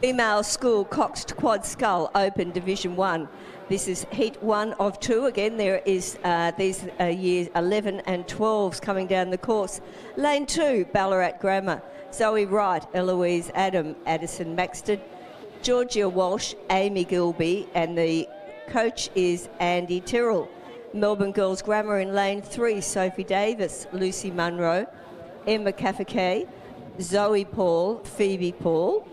Female School Coxed Quad Scull Open Division 1. This is heat 1 of 2. Again, there is these years 11 and 12s coming down the course. Lane 2, Ballarat Grammar. Zoe Wright, Eloise Adam, Addison Maxted. Georgia Walsh, Amy Gilby, and the coach is Andy Tyrrell. Melbourne Girls Grammar in lane 3, Sophie Davis, Lucy Munro, Emma Cafferkay, Zoe Paul, Phoebe Paul.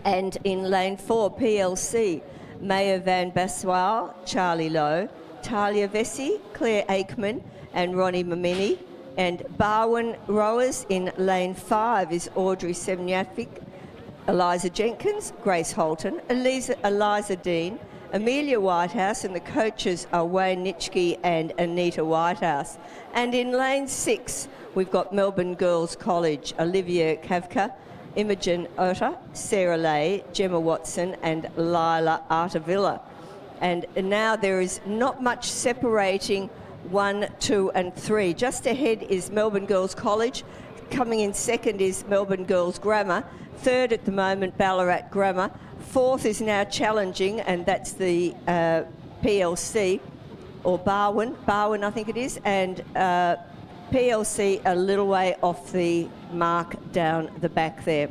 And in lane 4, PLC, Maya Van Bassoir, Charlie Lowe, Talia Vesey, Claire Aikman, and Ronnie Mamini. And Barwon Rowers in lane 5 is Audrey Semyafik, Eliza Jenkins, Grace Holton, Eliza Dean, Amelia Whitehouse, and the coaches are Wayne Nitschke and Anita Whitehouse. And in lane 6, we've got Melbourne Girls College, Olivia Kavka, Imogen Otter, Sarah Lay, Gemma Watson, and Lila Artavilla. And now there is not much separating 1, 2 and 3. Just ahead is Melbourne Girls College. Coming in second is Melbourne Girls Grammar. Third at the moment, Ballarat Grammar. Fourth is now challenging, and that's the PLC, or Barwon I think it is, and PLC a little way off the mark down the back there.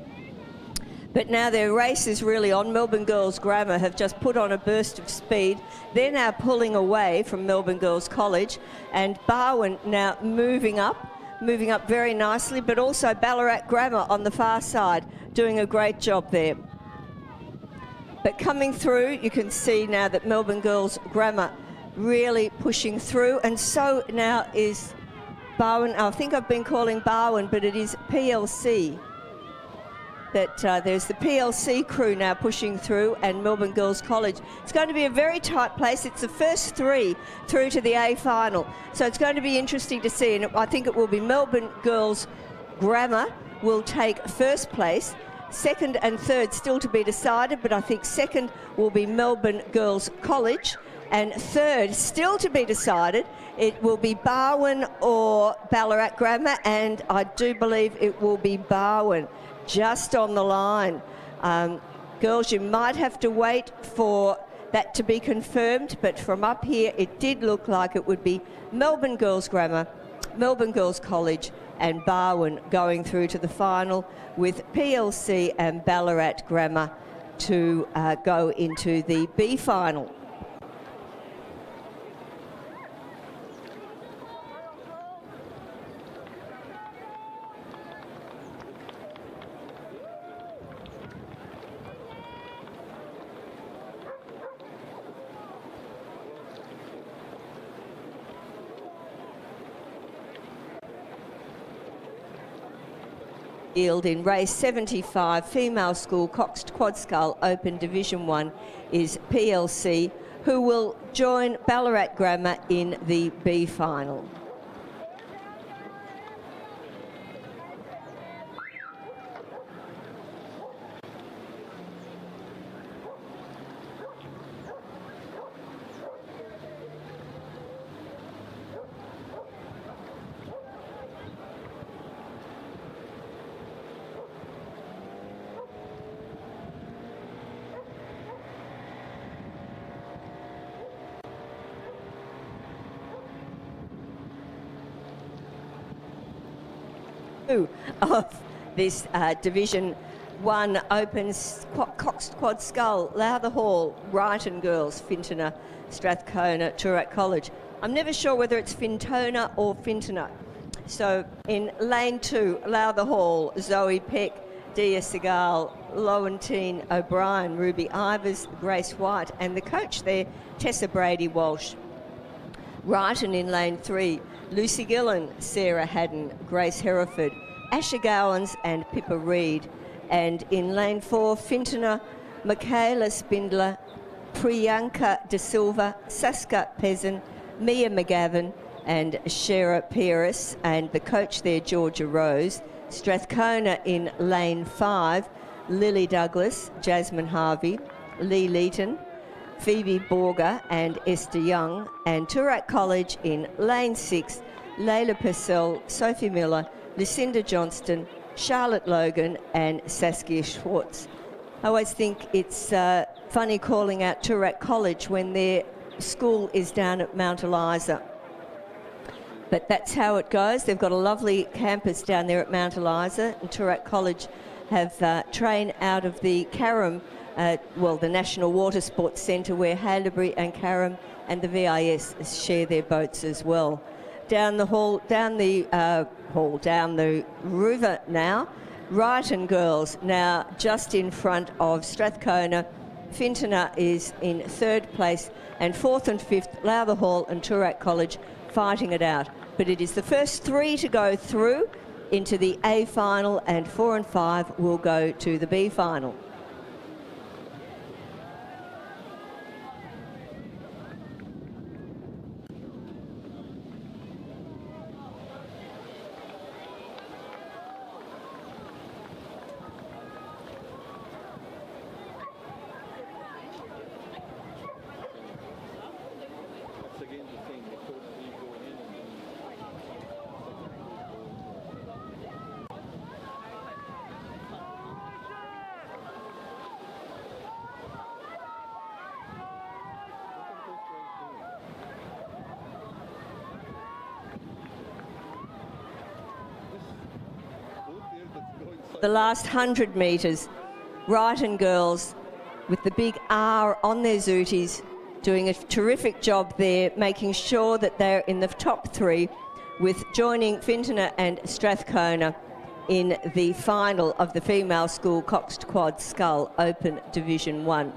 But now their race is really on. Melbourne Girls Grammar have just put on a burst of speed. They're now pulling away from Melbourne Girls College, and Barwon now moving up very nicely, but also Ballarat Grammar on the far side doing a great job there. But coming through, you can see now that Melbourne Girls Grammar really pushing through, and so now is Barwon. I think I've been calling Barwon, but it is PLC. That there's the PLC crew now pushing through, and Melbourne Girls College. It's going to be a very tight place. It's the first 3 through to the A final. So it's going to be interesting to see, and I think it will be Melbourne Girls Grammar will take first place. Second and third still to be decided, but I think second will be Melbourne Girls College, and third still to be decided. It will be Barwon or Ballarat Grammar, and I do believe it will be Barwon. Just on the line. Girls, you might have to wait for that to be confirmed, but from up here it did look like it would be Melbourne Girls Grammar, Melbourne Girls College and Barwon going through to the final, with PLC and Ballarat Grammar to go into the B final. Field in race 75, female school coxed quad scull open division 1 is PLC, who will join Ballarat Grammar in the B final. Of this Division 1 opens coxed quad scull, Lowther Hall, Brighton Girls, Fintona, Strathcona, Toorak College. I'm never sure whether it's Fintona or Fintona. So in lane 2, Lowther Hall, Zoe Peck, Dia Segal, Lowentine O'Brien, Ruby Ivers, Grace White, and the coach there, Tessa Brady Walsh. Brighton in lane 3, Lucy Gillen, Sarah Haddon, Grace Hereford, Asher Gowans and Pippa Reid. And in lane 4, Fintona, Michaela Spindler, Priyanka De Silva, Saska Pezin, Mia McGavin and Shera Pieris, and the coach there, Georgia Rose. Strathcona in lane 5, Lily Douglas, Jasmine Harvey, Lee Leeton, Phoebe Borger and Esther Young. And Toorak College in lane 6, Layla Purcell, Sophie Miller, Lucinda Johnston, Charlotte Logan and Saskia Schwartz. I always think it's funny calling out Toorak College when their school is down at Mount Eliza. But that's how it goes. They've got a lovely campus down there at Mount Eliza, and Toorak College have trained out of the Carrum, the National Water Sports Centre, where Haileybury and Carrum and the VIS share their boats as well. Down the river now, Ryton girls now just in front of Strathcona. Fintona is in third place, and fourth and fifth, Lowther Hall and Toorak College fighting it out. But it is the first three to go through into the A final, and 4 and 5 will go to the B final. The last 100 metres, Ryton girls with the big R on their zooties doing a terrific job there, making sure that they're in the top three, with joining Fintona and Strathcona in the final of the female school coxed quad scull Open Division 1.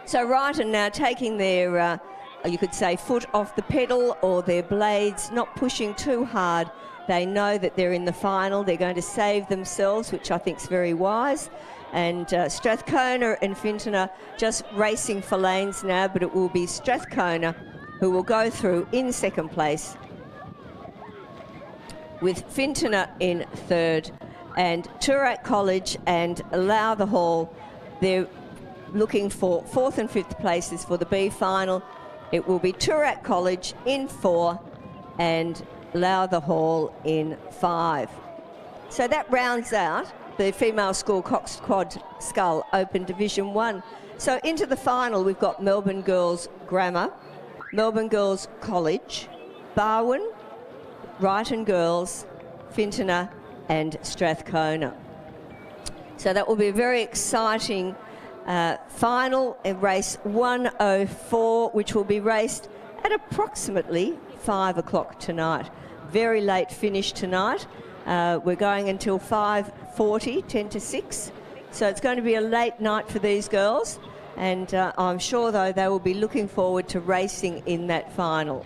So Ryton now taking their, you could say, foot off the pedal, or their blades, not pushing too hard. They know that they're in the final. They're going to save themselves, which I think is very wise. And Strathcona and Fintona just racing for lanes now, but it will be Strathcona who will go through in second place, with Fintona in third, and Toorak College and Lowther Hall, they're looking for fourth and fifth places for the B final. It will be Toorak College in 4 and Lowther Hall in 5. So that rounds out the female school coxed quad scull Open Division 1. So into the final we've got Melbourne Girls Grammar, Melbourne Girls College, Barwon, Ryton Girls, Fintona and Strathcona. So that will be a very exciting final, race 104, which will be raced at approximately 5 o'clock tonight. Very late finish tonight. We're going until 5:40, 10 to 6. So it's going to be a late night for these girls, and I'm sure though they will be looking forward to racing in that final.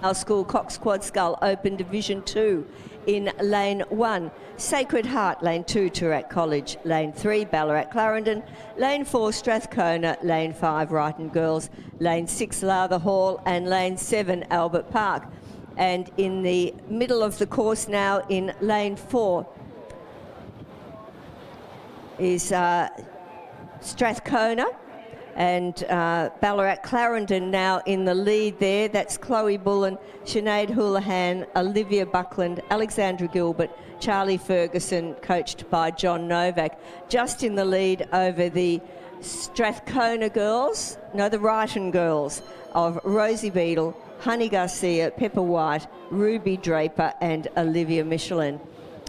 Our school Cox Quad Scull Open Division 2 in lane 1. Sacred Heart, lane 2, Toorak College, lane 3, Ballarat Clarendon, lane 4, Strathcona, lane 5, Brighton Girls, lane 6, Lather Hall, and lane 7, Albert Park. And in the middle of the course now in lane 4 is Strathcona, and Ballarat Clarendon now in the lead there. That's Chloe Bullen, Sinead Houlihan, Olivia Buckland, Alexandra Gilbert, Charlie Ferguson, coached by John Novak. Just in the lead over the Strathcona girls, no, the Wrighton girls of Rosie Beadle, Honey Garcia, Pepper White, Ruby Draper and Olivia Michelin.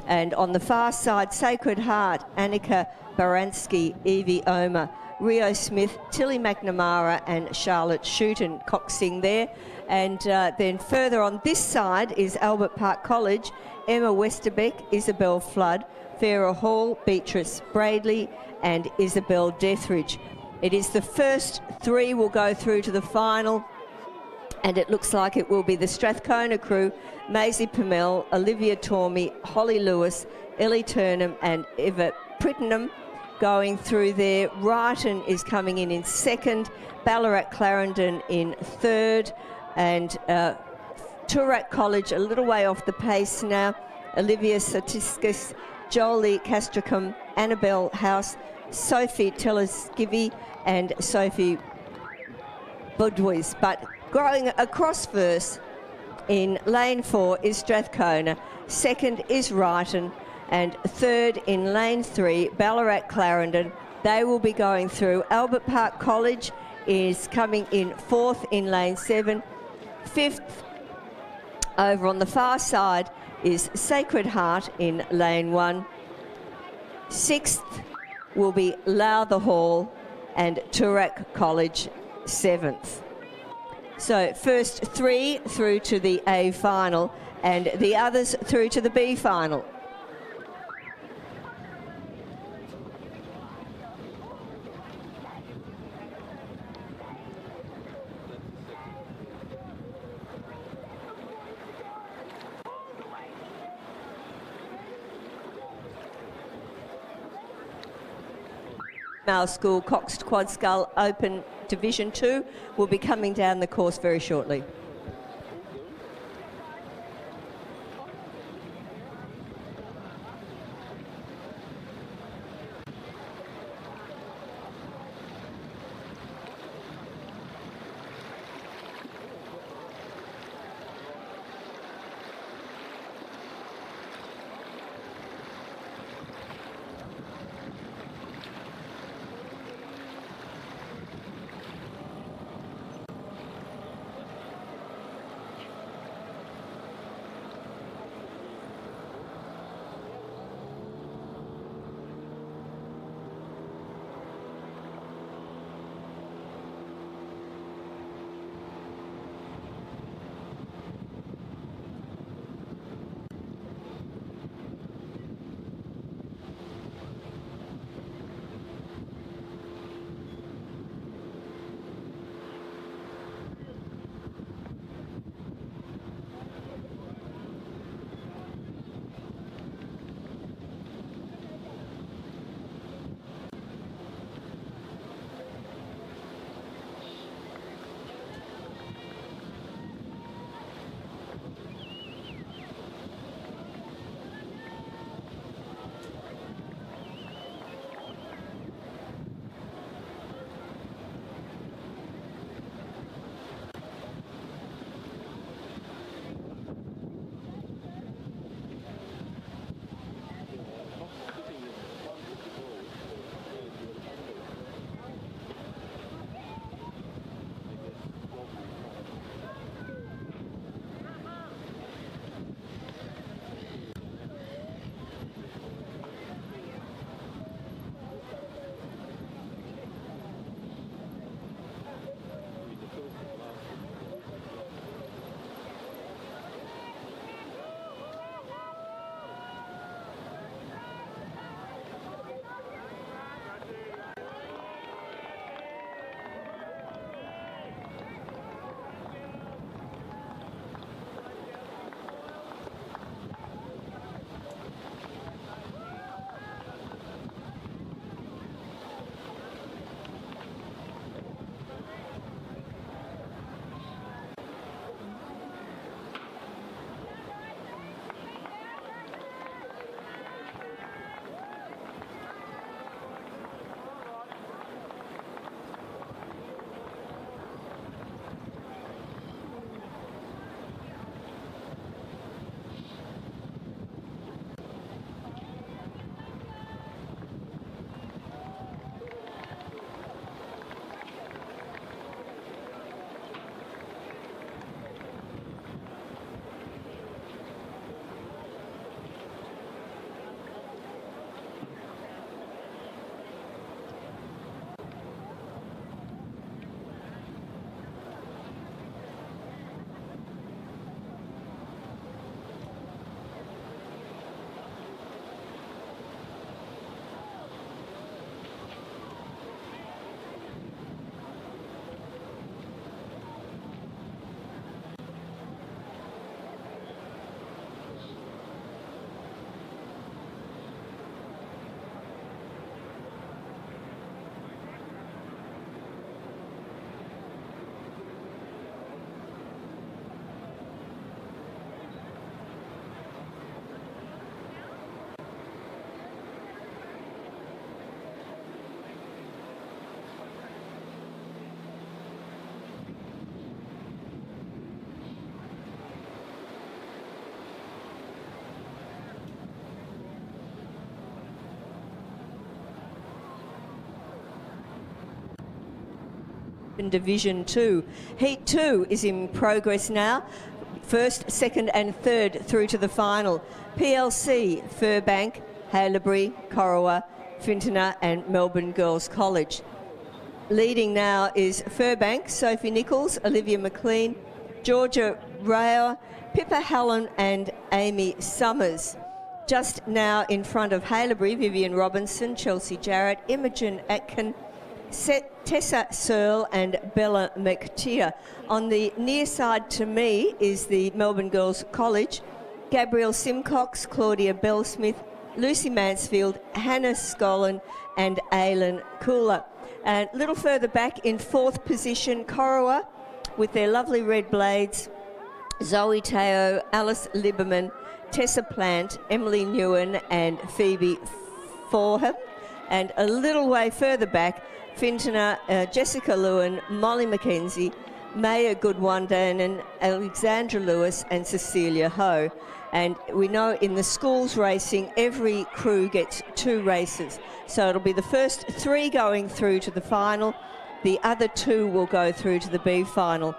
And on the far side, Sacred Heart, Annika Baranski, Evie Omer, Rio Smith, Tilly McNamara and Charlotte Shooten coxing there. And then further on this side is Albert Park College, Emma Westerbeck, Isabel Flood, Farah Hall, Beatrice Bradley and Isabel Dethridge. It is the first 3 will go through to the final, and it looks like it will be the Strathcona crew, Maisie Pamel, Olivia Tormey, Holly Lewis, Ellie Turnham and Eva Prittenham going through there. Wrighton is coming in second, Ballarat Clarendon in third, and Toorak College a little way off the pace now. Olivia Satiskas, Jolie Castricum, Annabelle House, Sophie Telesgivi and Sophie Budwis. But going across first in lane 4 is Strathcona, second is Wrighton, and third in lane 3, Ballarat Clarendon. They will be going through. Albert Park College is coming in 4th in lane 7. 5th over on the far side is Sacred Heart in lane 1. 6th will be Lowther Hall and Toorak College 7th. So first 3 through to the A final and the others through to the B final. Our school Coxed Quad Scull Open Division 2 will be coming down the course very shortly. in Division 2. Heat 2 is in progress now. First, second and third through to the final. PLC, Furbank, Haileybury, Corowa, Fintona and Melbourne Girls College. Leading now is Furbank, Sophie Nichols, Olivia McLean, Georgia Rao, Pippa Hallen and Amy Summers. Just now in front of Haileybury, Vivian Robinson, Chelsea Jarrett, Imogen Atkin, Tessa Searle and Bella McTeer. On the near side to me is the Melbourne Girls College, Gabrielle Simcox, Claudia Bellsmith, Lucy Mansfield, Hannah Scollen and Aileen Cooler. And a little further back in fourth position, Corowa with their lovely red blades, Zoe Teo, Alice Liberman, Tessa Plant, Emily Newen and Phoebe Forham. And a little way further back, Fintona, Jessica Lewin, Molly McKenzie, Maya Goodwandanen, Alexandra Lewis and Cecilia Ho. And we know in the schools racing, every crew gets 2 races. So it'll be the first 3 going through to the final. The other 2 will go through to the B final.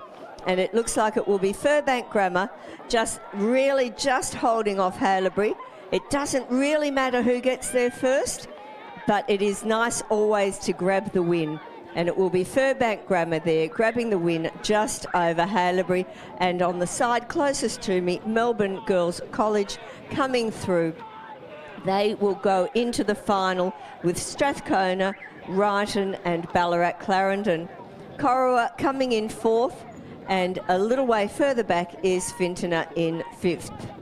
And it looks like it will be Furbank Grammar, just holding off Haileybury. It doesn't really matter who gets there first, but it is nice always to grab the win. And it will be Furbank Grammar there, grabbing the win just over Haileybury. And on the side closest to me, Melbourne Girls College coming through. They will go into the final with Strathcona, Ryton and Ballarat Clarendon. Corowa coming in 4th, and a little way further back is Fintona in 5th.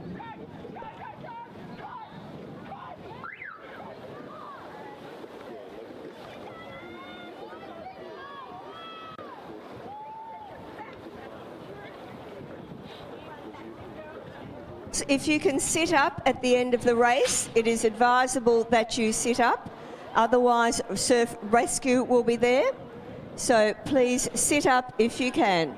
If you can sit up at the end of the race, it is advisable that you sit up. Otherwise, surf rescue will be there. So please sit up if you can.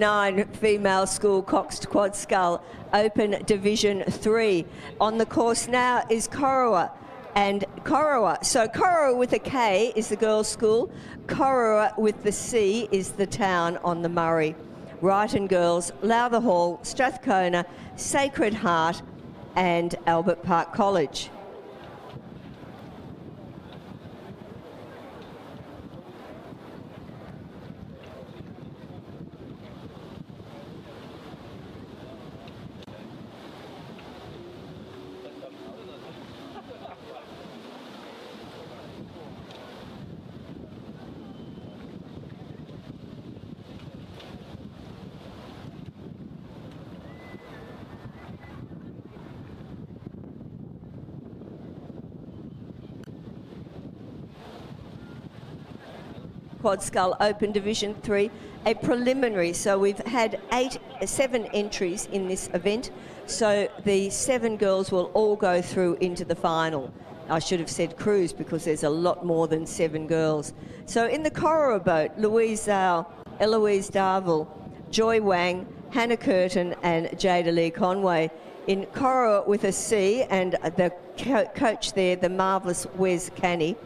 9 female school coxed quad scull, Open Division 3. On the course now is Corowa and Corowa. So Corowa with a K is the girls' school. Corowa with the C is the town on the Murray. Ryton Girls, Lowther Hall, Strathcona, Sacred Heart and Albert Park College. Quad Scull Open Division 3, a preliminary. So we've had 7 entries in this event. So the 7 girls will all go through into the final. I should have said crews because there's a lot more than 7 girls. So in the Corowa boat, Louise Zhao, Eloise Darville, Joy Wang, Hannah Curtin and Jada Lee Conway. In Corowa with a C, and the coach there, the marvellous Wes Canny,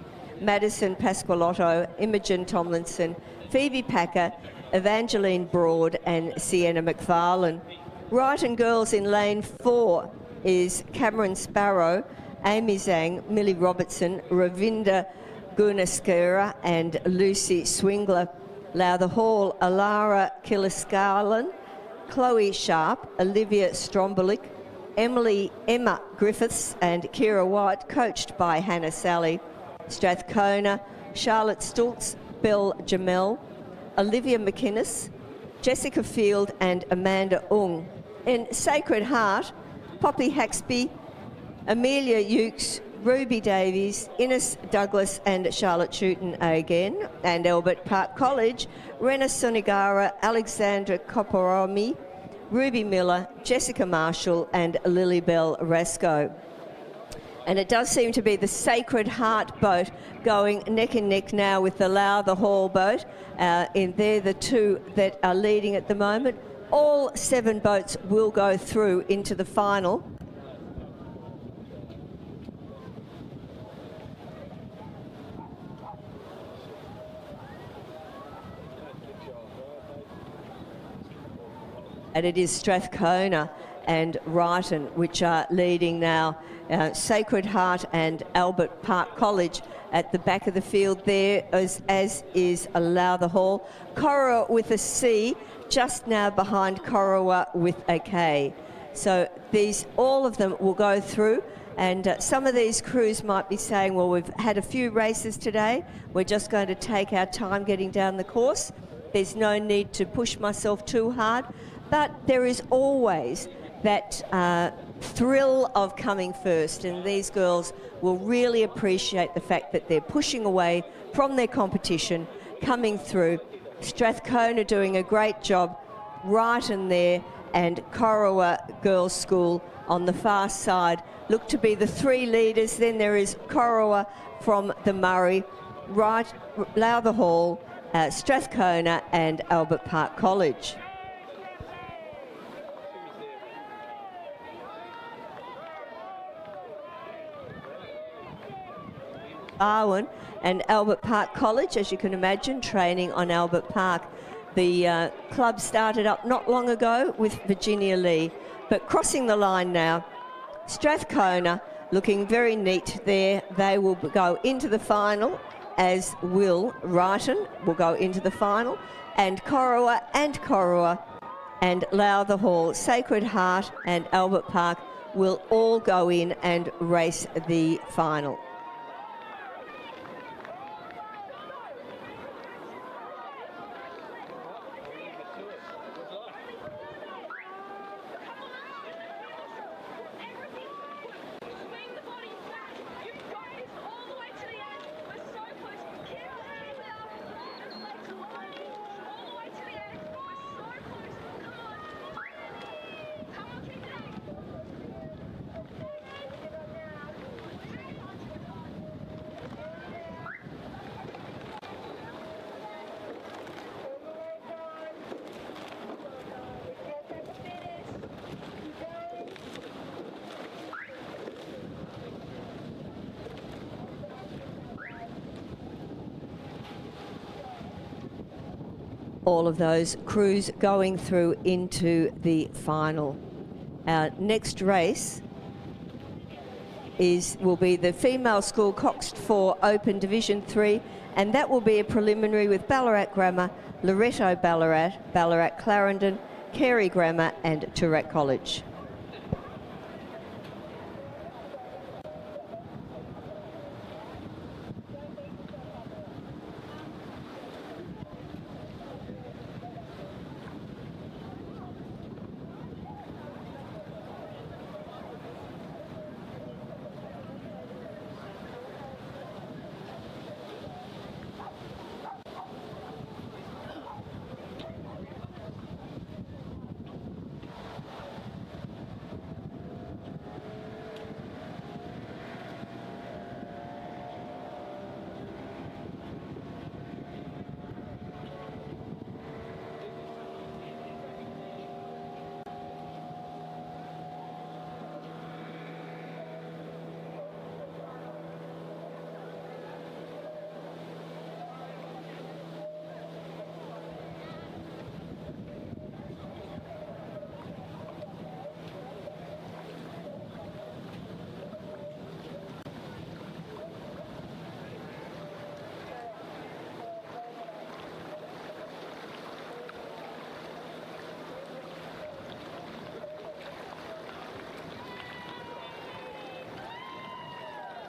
Madison Pasqualotto, Imogen Tomlinson, Phoebe Packer, Evangeline Broad and Sienna McFarlane. Ryton Girls in lane 4 is Cameron Sparrow, Amy Zhang, Millie Robertson, Ravinda Gunaskura and Lucy Swingler. Lowther Hall, Alara Killiscarlin, Chloe Sharp, Olivia Strombolik, Emma Griffiths and Kira White, coached by Hannah Sally. Strathcona, Charlotte Stultz, Belle Jamel, Olivia McInnes, Jessica Field and Amanda Ung. In Sacred Heart, Poppy Haxby, Amelia Ukes, Ruby Davies, Ines Douglas and Charlotte Shooten again. And Albert Park College, Rena Sonigara, Alexandra Koporomi, Ruby Miller, Jessica Marshall and Lilybell Rasco. And it does seem to be the Sacred Heart boat going neck and neck now with the Lowther Hall boat. They're the 2 that are leading at the moment. All 7 boats will go through into the final. And it is Strathcona and Ryton which are leading now. Sacred Heart and Albert Park College at the back of the field there, as is Lowther Hall. Corowa with a C, just now behind Corowa with a K. So all of them will go through, and some of these crews might be saying, well, we've had a few races today, we're just going to take our time getting down the course. There's no need to push myself too hard, but there is always that thrill of coming first, and these girls will really appreciate the fact that they're pushing away from their competition, coming through. Strathcona doing a great job, Ryton there, and Corowa Girls' School on the far side look to be the 3 leaders. Then there is Corowa from the Murray, Lowther Hall, Strathcona and Albert Park College. Barwon and Albert Park College, as you can imagine, training on Albert Park. The club started up not long ago with Virginia Lee, but crossing the line now, Strathcona looking very neat there. They will go into the final, as will Ryton will go into the final, and Corowa and Lowther Hall, Sacred Heart and Albert Park will all go in and race the final. all of those crews going through into the final. Our next race will be the female school coxed 4 Open Division 3, and that will be a preliminary with Ballarat Grammar, Loretto Ballarat, Ballarat Clarendon, Carey Grammar and Toorak College.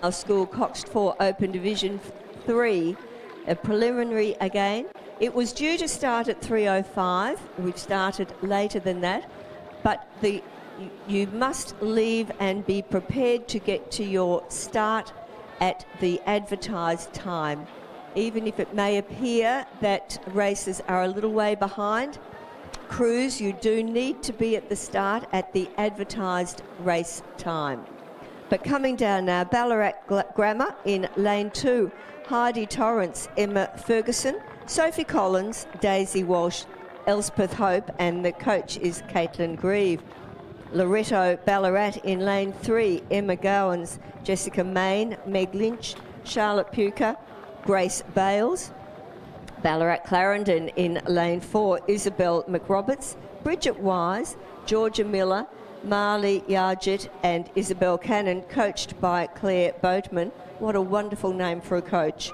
Our school coxed 4 Open Division 3, a preliminary again. It was due to start at 3:05. We've started later than that, but you must leave and be prepared to get to your start at the advertised time. Even if it may appear that races are a little way behind, crews, you do need to be at the start at the advertised race time. But coming down now, Ballarat Grammar in lane 2, Heidi Torrance, Emma Ferguson, Sophie Collins, Daisy Walsh, Elspeth Hope, and the coach is Caitlin Grieve. Loretto Ballarat in lane 3, Emma Gowans, Jessica Main, Meg Lynch, Charlotte Puker, Grace Bales. Ballarat Clarendon in lane 4, Isabel McRoberts, Bridget Wise, Georgia Miller, Marley Yargett and Isabel Cannon, coached by Claire Boatman. What a wonderful name for a coach.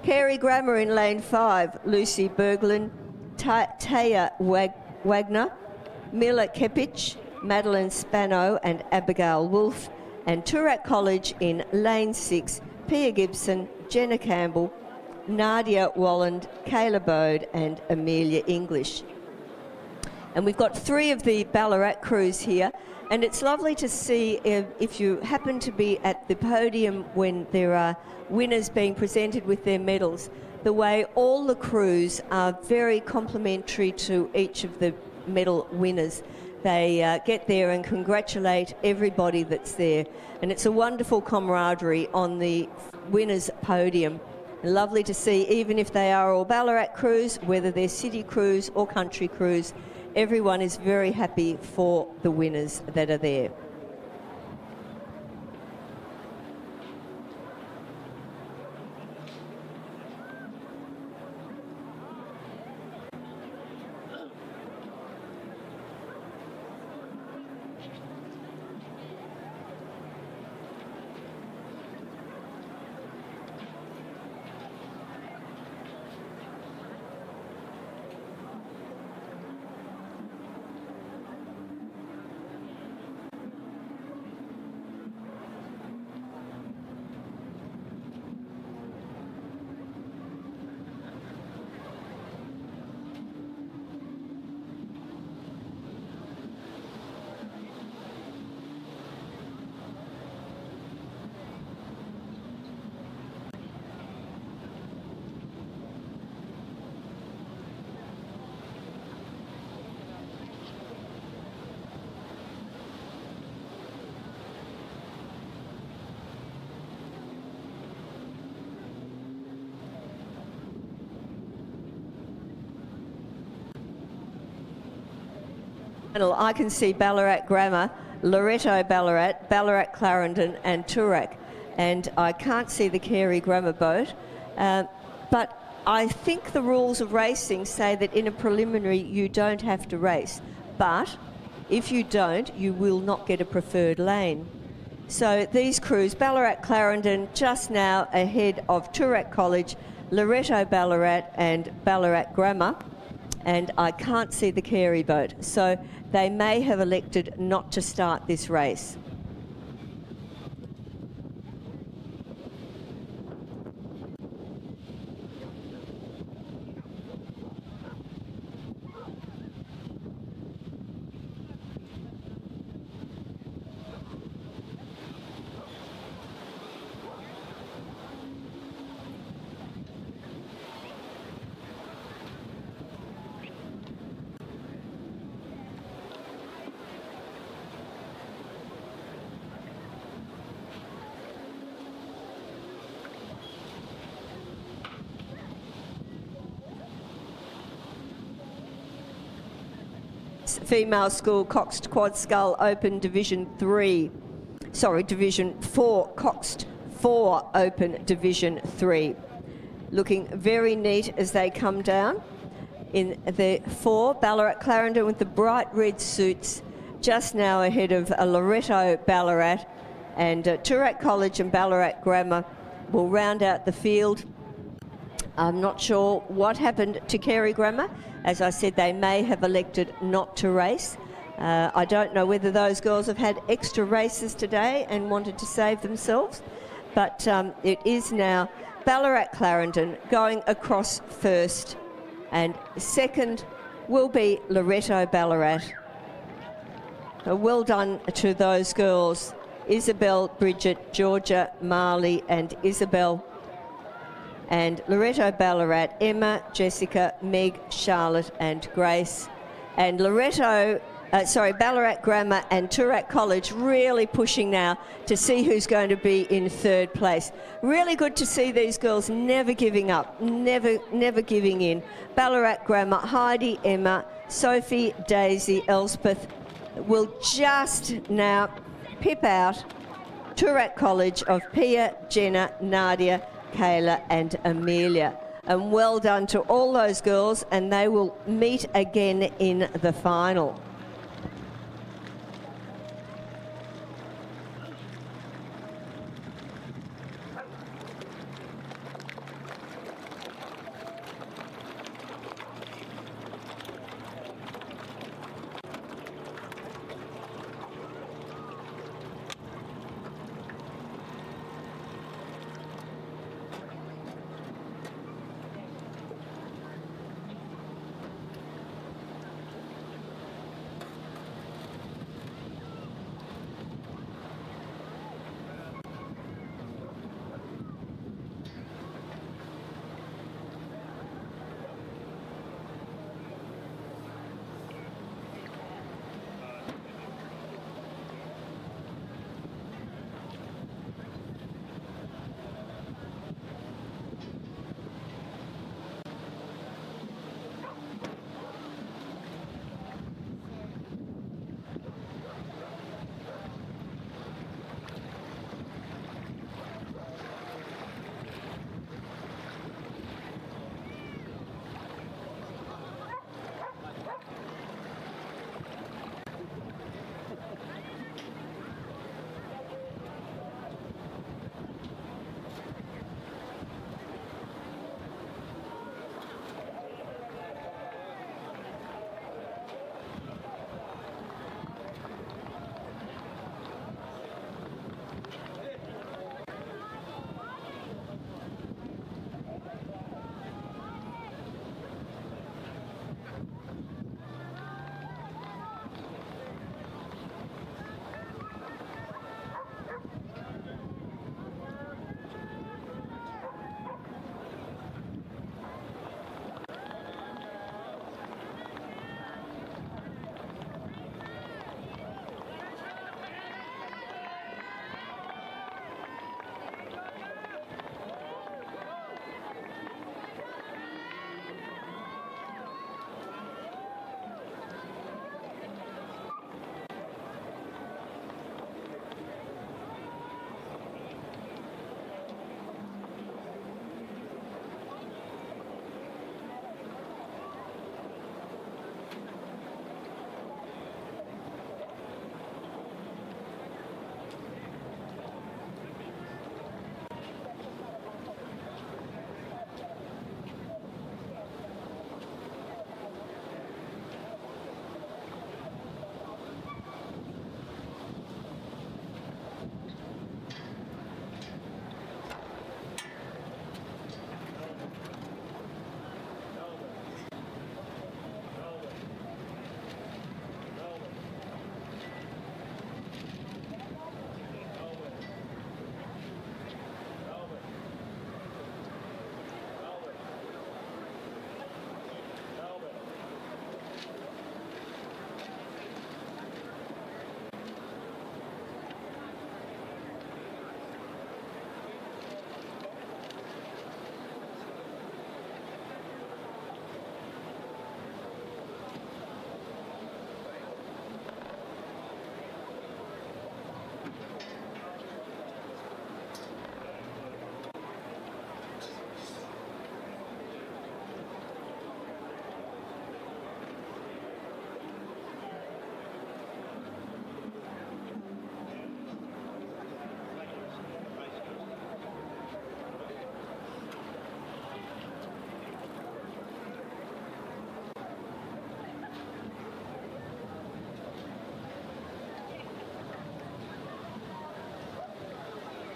Carey Grammar in lane 5, Lucy Berglund, Taya Wagner, Mila Kepich, Madeline Spano and Abigail Wolfe, and Toorak College in lane 6, Pia Gibson, Jenna Campbell, Nadia Walland, Kayla Bode and Amelia English. And we've got 3 of the Ballarat crews here, and it's lovely to see if you happen to be at the podium when there are winners being presented with their medals, the way all the crews are very complimentary to each of the medal winners. They get there and congratulate everybody that's there, and it's a wonderful camaraderie on the winners' podium. Lovely to see, even if they are all Ballarat crews, whether they're city crews or country crews, everyone is very happy for the winners that are there. I can see Ballarat Grammar, Loretto Ballarat, Ballarat Clarendon and Toorak, and I can't see the Carey Grammar boat, but I think the rules of racing say that in a preliminary you don't have to race, but if you don't, you will not get a preferred lane. So these crews, Ballarat Clarendon just now ahead of Toorak College, Loretto Ballarat and Ballarat Grammar, and I can't see the Carey boat. So they may have elected not to start this race. Female school coxed quad scull open Division 4, coxed 4 open Division 3. Looking very neat as they come down. In the 4, Ballarat Clarendon with the bright red suits just now ahead of Loretto Ballarat, and Toorak College and Ballarat Grammar will round out the field. I'm not sure what happened to Carey Grammar. As I said, they may have elected not to race. I don't know whether those girls have had extra races today and wanted to save themselves, but it is now Ballarat Clarendon going across first, and second will be Loretto Ballarat. Well done to those girls, Isabel, Bridget, Georgia, Marley and Isabel. And Loretto Ballarat, Emma, Jessica, Meg, Charlotte and Grace. And Ballarat Grammar and Toorak College really pushing now to see who's going to be in third place. Really good to see these girls never giving up, never giving in. Ballarat Grammar, Heidi, Emma, Sophie, Daisy, Elspeth will just now pip out Toorak College of Pia, Jenna, Nadia, Kayla and Amelia. And well done to all those girls, and they will meet again in the final.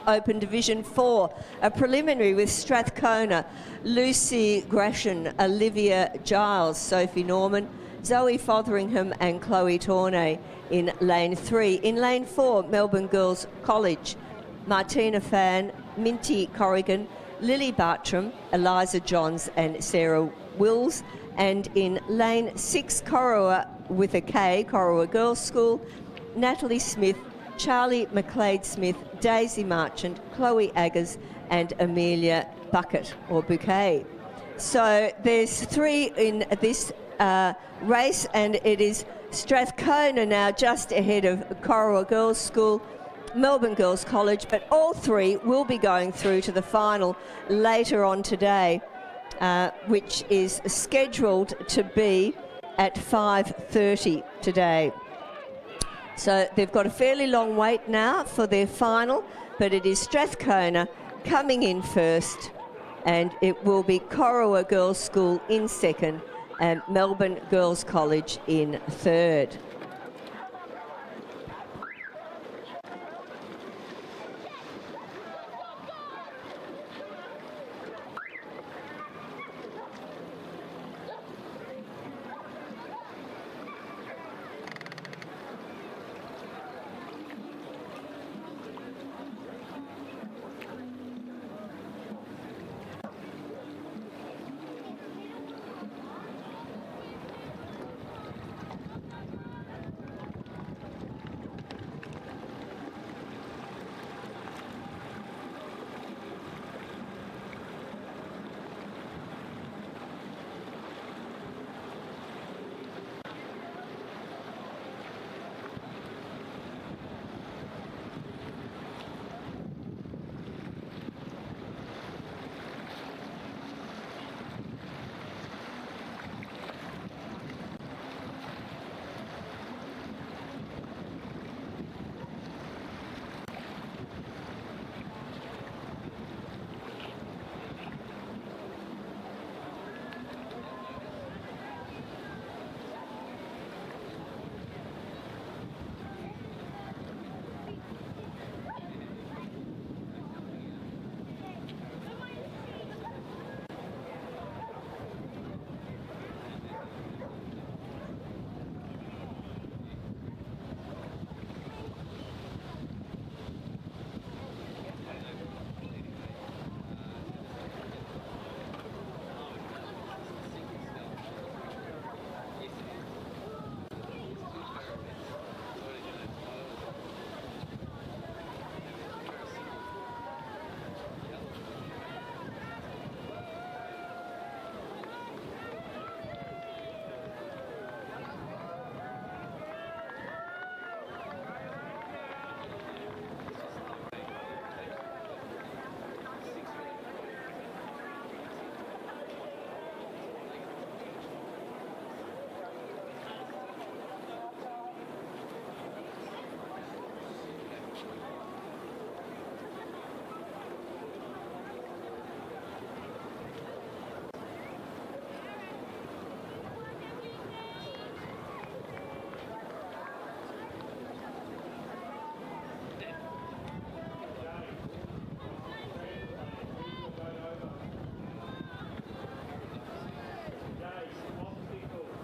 Open Division 4, a preliminary with Strathcona, Lucy Gratian, Olivia Giles, Sophie Norman, Zoe Fotheringham and Chloe Tornay in lane 3. In lane 4, Melbourne Girls College, Martina Fan, Minty Corrigan, Lily Bartram, Eliza Johns and Sarah Wills. And in lane 6, Corowa with a K, Corowa Girls School, Natalie Smith, Charlie McLeod Smith, Daisy Marchant, Chloe Aggers and Amelia Bucket or Bouquet. So there's 3 in this race, and it is Strathcona now just ahead of Corowa Girls School, Melbourne Girls College, but all 3 will be going through to the final later on today, which is scheduled to be at 5:30 today. So they've got a fairly long wait now for their final, but it is Strathcona coming in first, and it will be Corowa Girls School in second and Melbourne Girls College in third.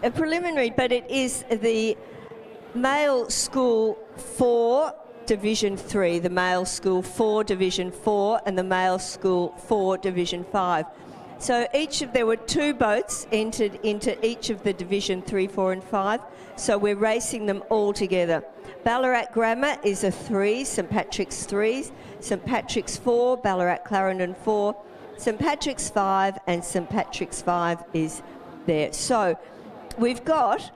A preliminary, but it is the male school 4 Division 3, the male school 4 Division 4 and the male school 4 Division 5. So there were 2 boats entered into each of the Division 3, 4 and 5, so we're racing them all together. Ballarat Grammar is a 3, St Patrick's 3s, St Patrick's 4, Ballarat Clarendon 4, St Patrick's 5 and St Patrick's 5 is there. So we've got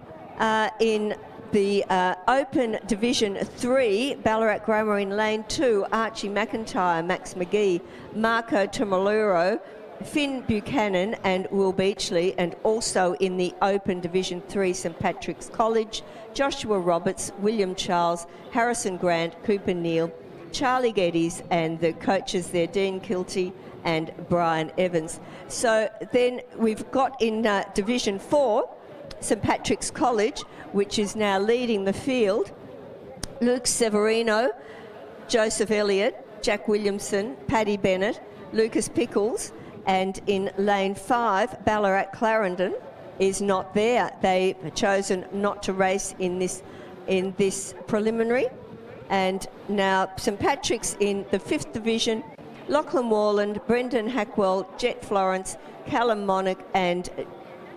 in the Open Division 3, Ballarat Grammar in lane 2, Archie McIntyre, Max McGee, Marco Tomaluro, Finn Buchanan and Will Beachley, and also in the Open Division 3, St Patrick's College, Joshua Roberts, William Charles, Harrison Grant, Cooper Neal, Charlie Geddes, and the coaches there, Dean Kilty and Brian Evans. So then we've got in Division 4, St Patrick's College, which is now leading the field, Luke Severino, Joseph Elliott, Jack Williamson, Paddy Bennett, Lucas Pickles, and in lane 5, Ballarat Clarendon is not there. They've chosen not to race in this preliminary. And now St Patrick's in the 5th division, Lachlan Warland, Brendan Hackwell, Jet Florence, Callum Monagh and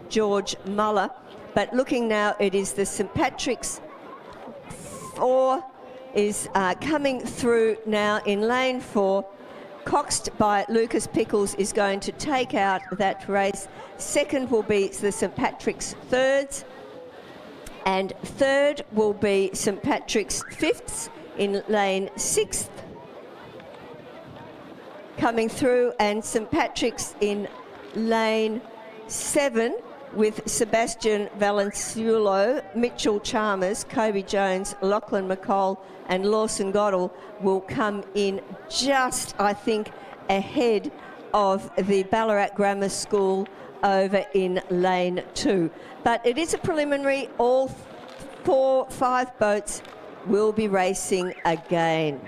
George Muller. But looking now, it is the St Patrick's 4 is coming through now in lane 4. Coxed by Lucas Pickles is going to take out that race. Second will be the St Patrick's thirds. And third will be St Patrick's fifths in lane 6th. Coming through, and St Patrick's in lane 7 with Sebastian Valenzuelo, Mitchell Chalmers, Kobe Jones, Lachlan McCall and Lawson Goddell will come in just, I think, ahead of the Ballarat Grammar School over in lane 2. But it is a preliminary. All 5 boats will be racing again.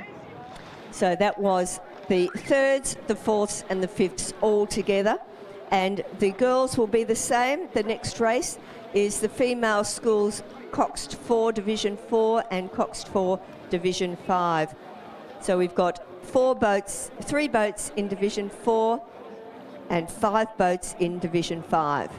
So that was the thirds, the fourths and the fifths all together. And the girls will be the same. The next race is the female schools Coxed 4 Division 4 and Coxed 4 Division 5. So we've got 3 boats in Division 4 and 5 boats in Division 5.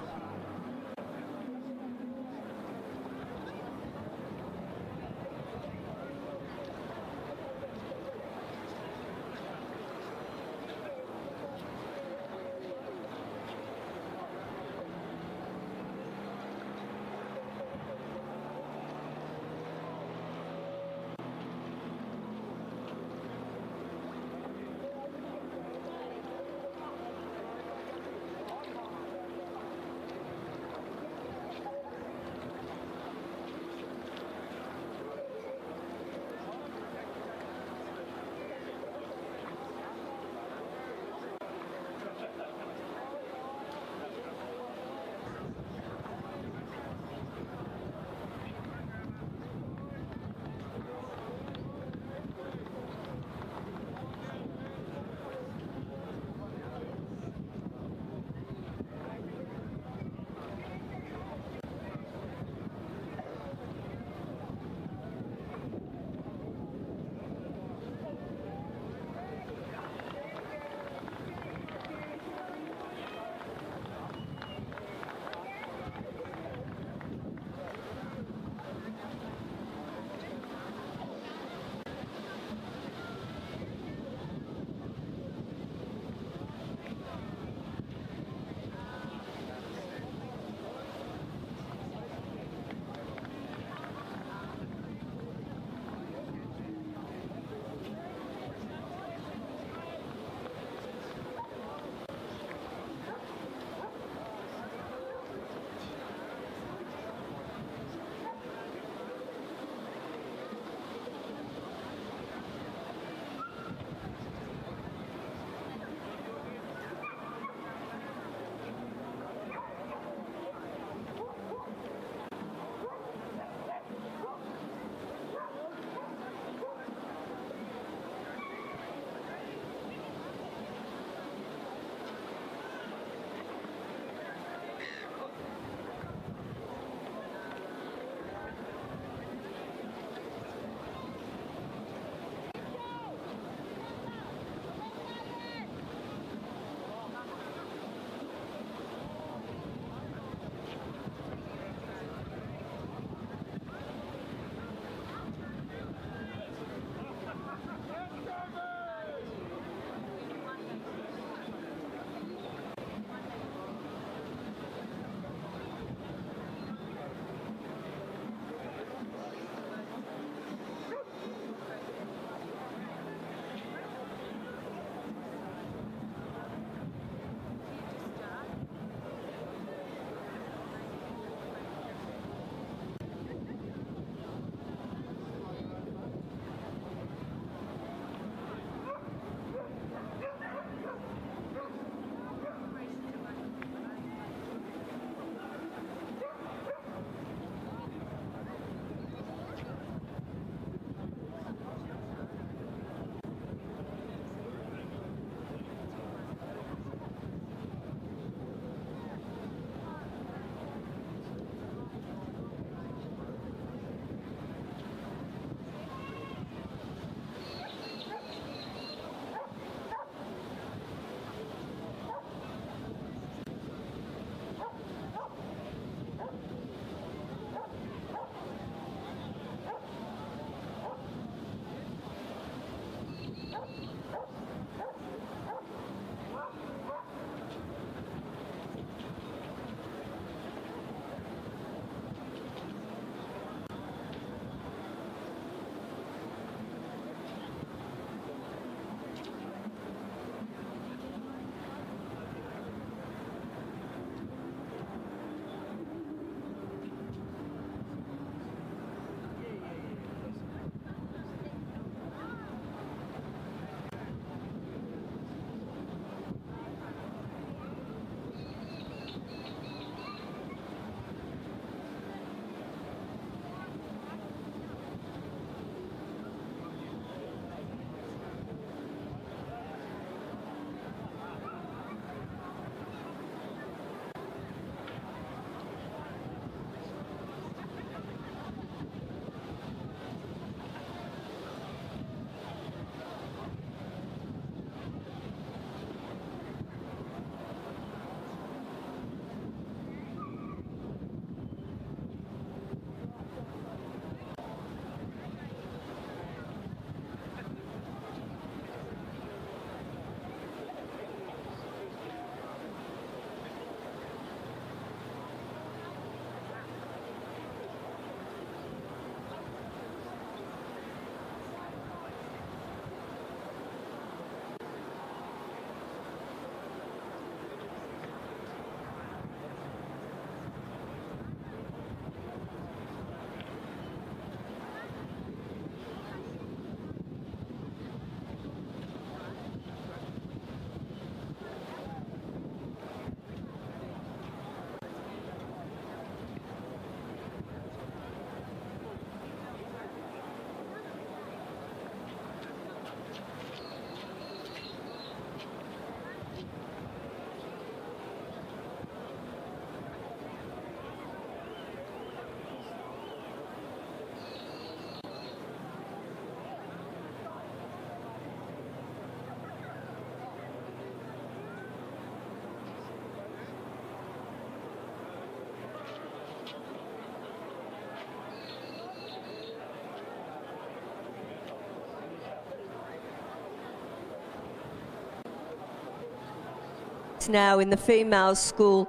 now in the female school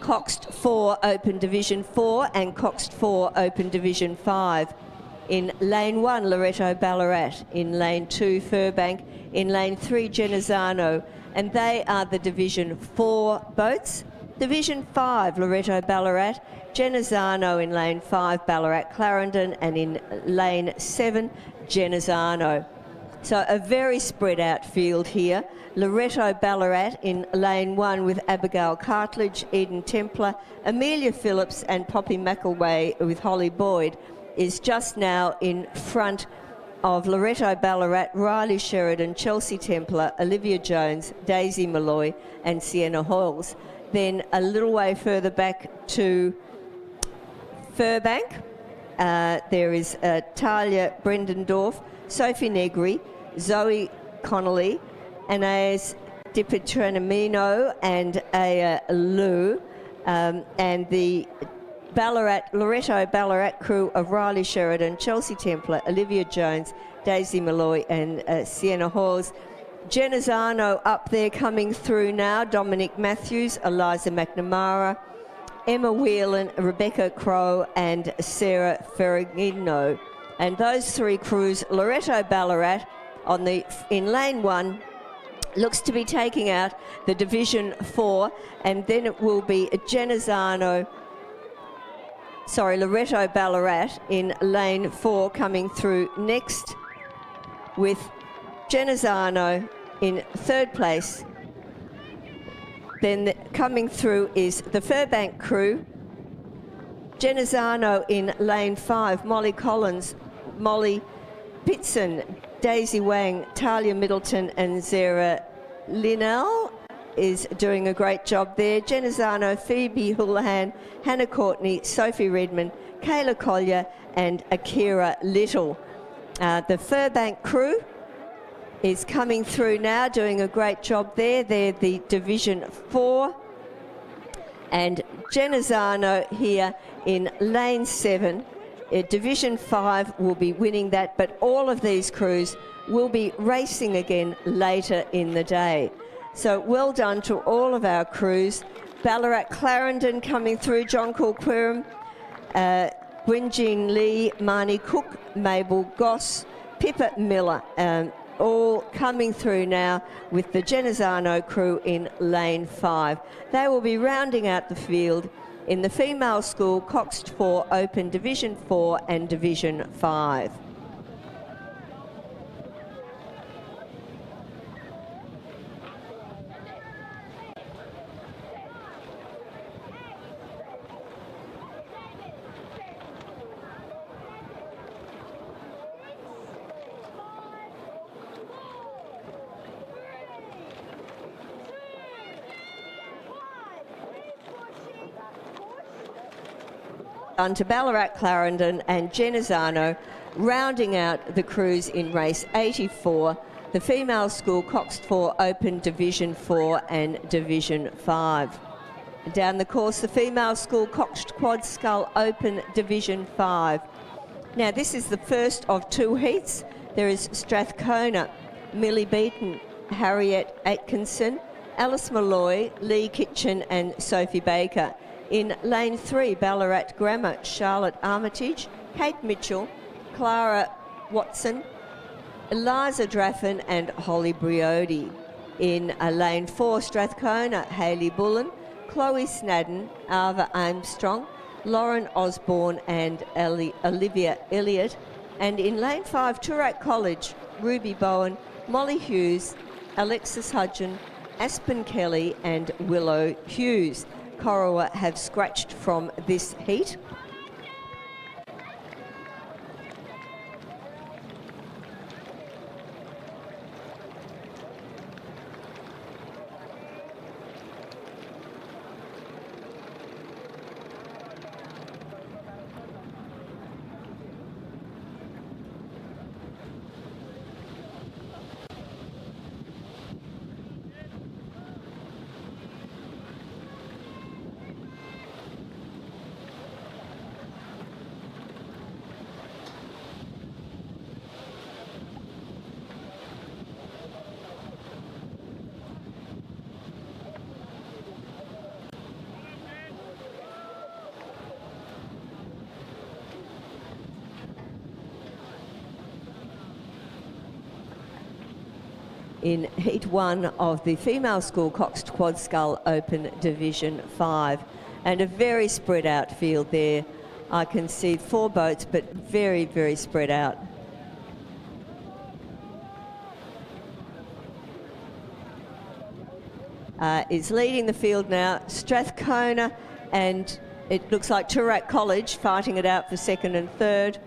Coxed 4 Open Division 4 and Coxed 4 Open Division 5. In lane 1, Loretto Ballarat. In lane 2, Furbank. In lane 3, Genazzano. And they are the Division 4 boats. Division 5, Loretto Ballarat. Genazzano in lane 5, Ballarat Clarendon. And in lane 7, Genazzano. So a very spread out field here. Loretto Ballarat in lane 1 with Abigail Cartledge, Eden Templar, Amelia Phillips and Poppy McElway with Holly Boyd is just now in front of Loretto Ballarat, Riley Sheridan, Chelsea Templar, Olivia Jones, Daisy Malloy and Sienna Hoyles. Then a little way further back to Furbank, there is Talia Brendendorf, Sophie Negri, Zoe Connolly, Anais Dipitrenamino and Aya Lou, and the Loretto Ballarat crew of Riley Sheridan, Chelsea Templar, Olivia Jones, Daisy Malloy and Sienna Hawes. Genazzano up there coming through now, Dominic Matthews, Eliza McNamara, Emma Whelan, Rebecca Crow and Sarah Ferragino. And those three crews, Loretto Ballarat in lane 1, looks to be taking out the Division 4, and then it will be Loretto Ballarat in lane 4 coming through next, with Genazzano in 3rd place. Then coming through is the Furbank crew, Genazzano in lane 5, Molly Collins, Molly Pitson, Daisy Wang, Talia Middleton and Zara Linnell is doing a great job there. Genazzano, Phoebe Houlihan, Hannah Courtney, Sophie Redmond, Kayla Collier and Akira Little. The Furbank crew is coming through now, doing a great job there. They're the Division 4. And Genazzano here in lane 7. Division 5 will be winning that, but all of these crews will be racing again later in the day. So well done to all of our crews. Ballarat Clarendon coming through, John Corquirum, Gwynjean Lee, Marnie Cook, Mabel Goss, Pippa Miller, all coming through now with the Genazzano crew in lane 5. They will be rounding out the field in the female school Coxed 4 Open Division 4 and Division 5. On to Ballarat Clarendon and Genazzano, rounding out the crews in race 84, the female school Coxed 4 Open Division 4 and Division 5. Down the course, the female school Coxed Quad Scull Open Division 5. Now this is the first of 2 heats. There is Strathcona, Millie Beaton, Harriet Atkinson, Alice Malloy, Lee Kitchen and Sophie Baker. In lane 3, Ballarat Grammar, Charlotte Armitage, Kate Mitchell, Clara Watson, Eliza Draffin and Holly Briody. In lane 4, Strathcona, Hayley Bullen, Chloe Snadden, Ava Armstrong, Lauren Osborne and Olivia Elliott. And in lane 5, Toorak College, Ruby Bowen, Molly Hughes, Alexis Hudgen, Aspen Kelly and Willow Hughes. Corowa have scratched from this heat. in Heat 1 of the female school coxed quad scull Open Division 5. And a very spread out field there. I can see 4 boats, but very, very spread out. Is leading the field now, Strathcona, and it looks like Toorak College fighting it out for second and third.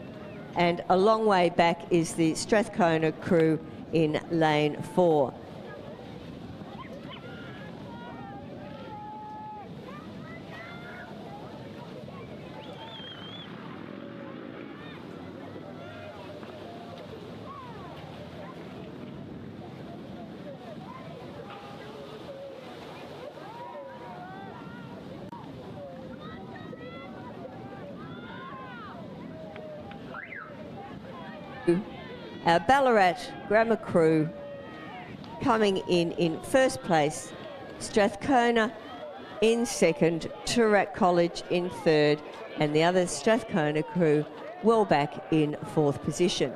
And a long way back is the Strathcona crew in lane 4. Our Ballarat Grammar crew coming in first place, Strathcona in second, Toorak College in third, and the other Strathcona crew well back in fourth position.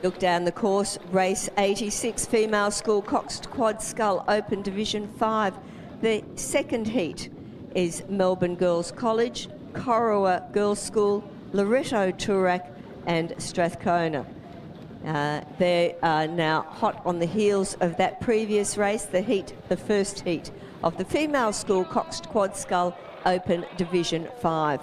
Look down the course, race 86, female school coxed quad scull Open Division 5. The second heat is Melbourne Girls College, Corowa Girls School, Loreto Toorak and Strathcona. They are now hot on the heels of that previous race, the first heat of the female school coxed quad scull Open Division 5.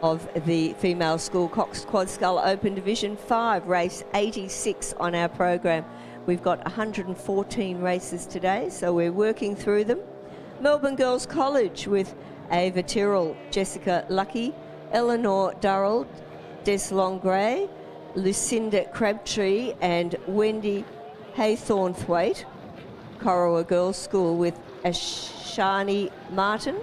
Of the female school coxed quad scull Open Division 5, race 86 on our program. We've got 114 races today, so we're working through them. Melbourne Girls College with Ava Tyrrell, Jessica Lucky, Eleanor Durrell, Des Longray, Lucinda Crabtree and Wendy Haythornthwaite. Corowa Girls School with Ashani Martin,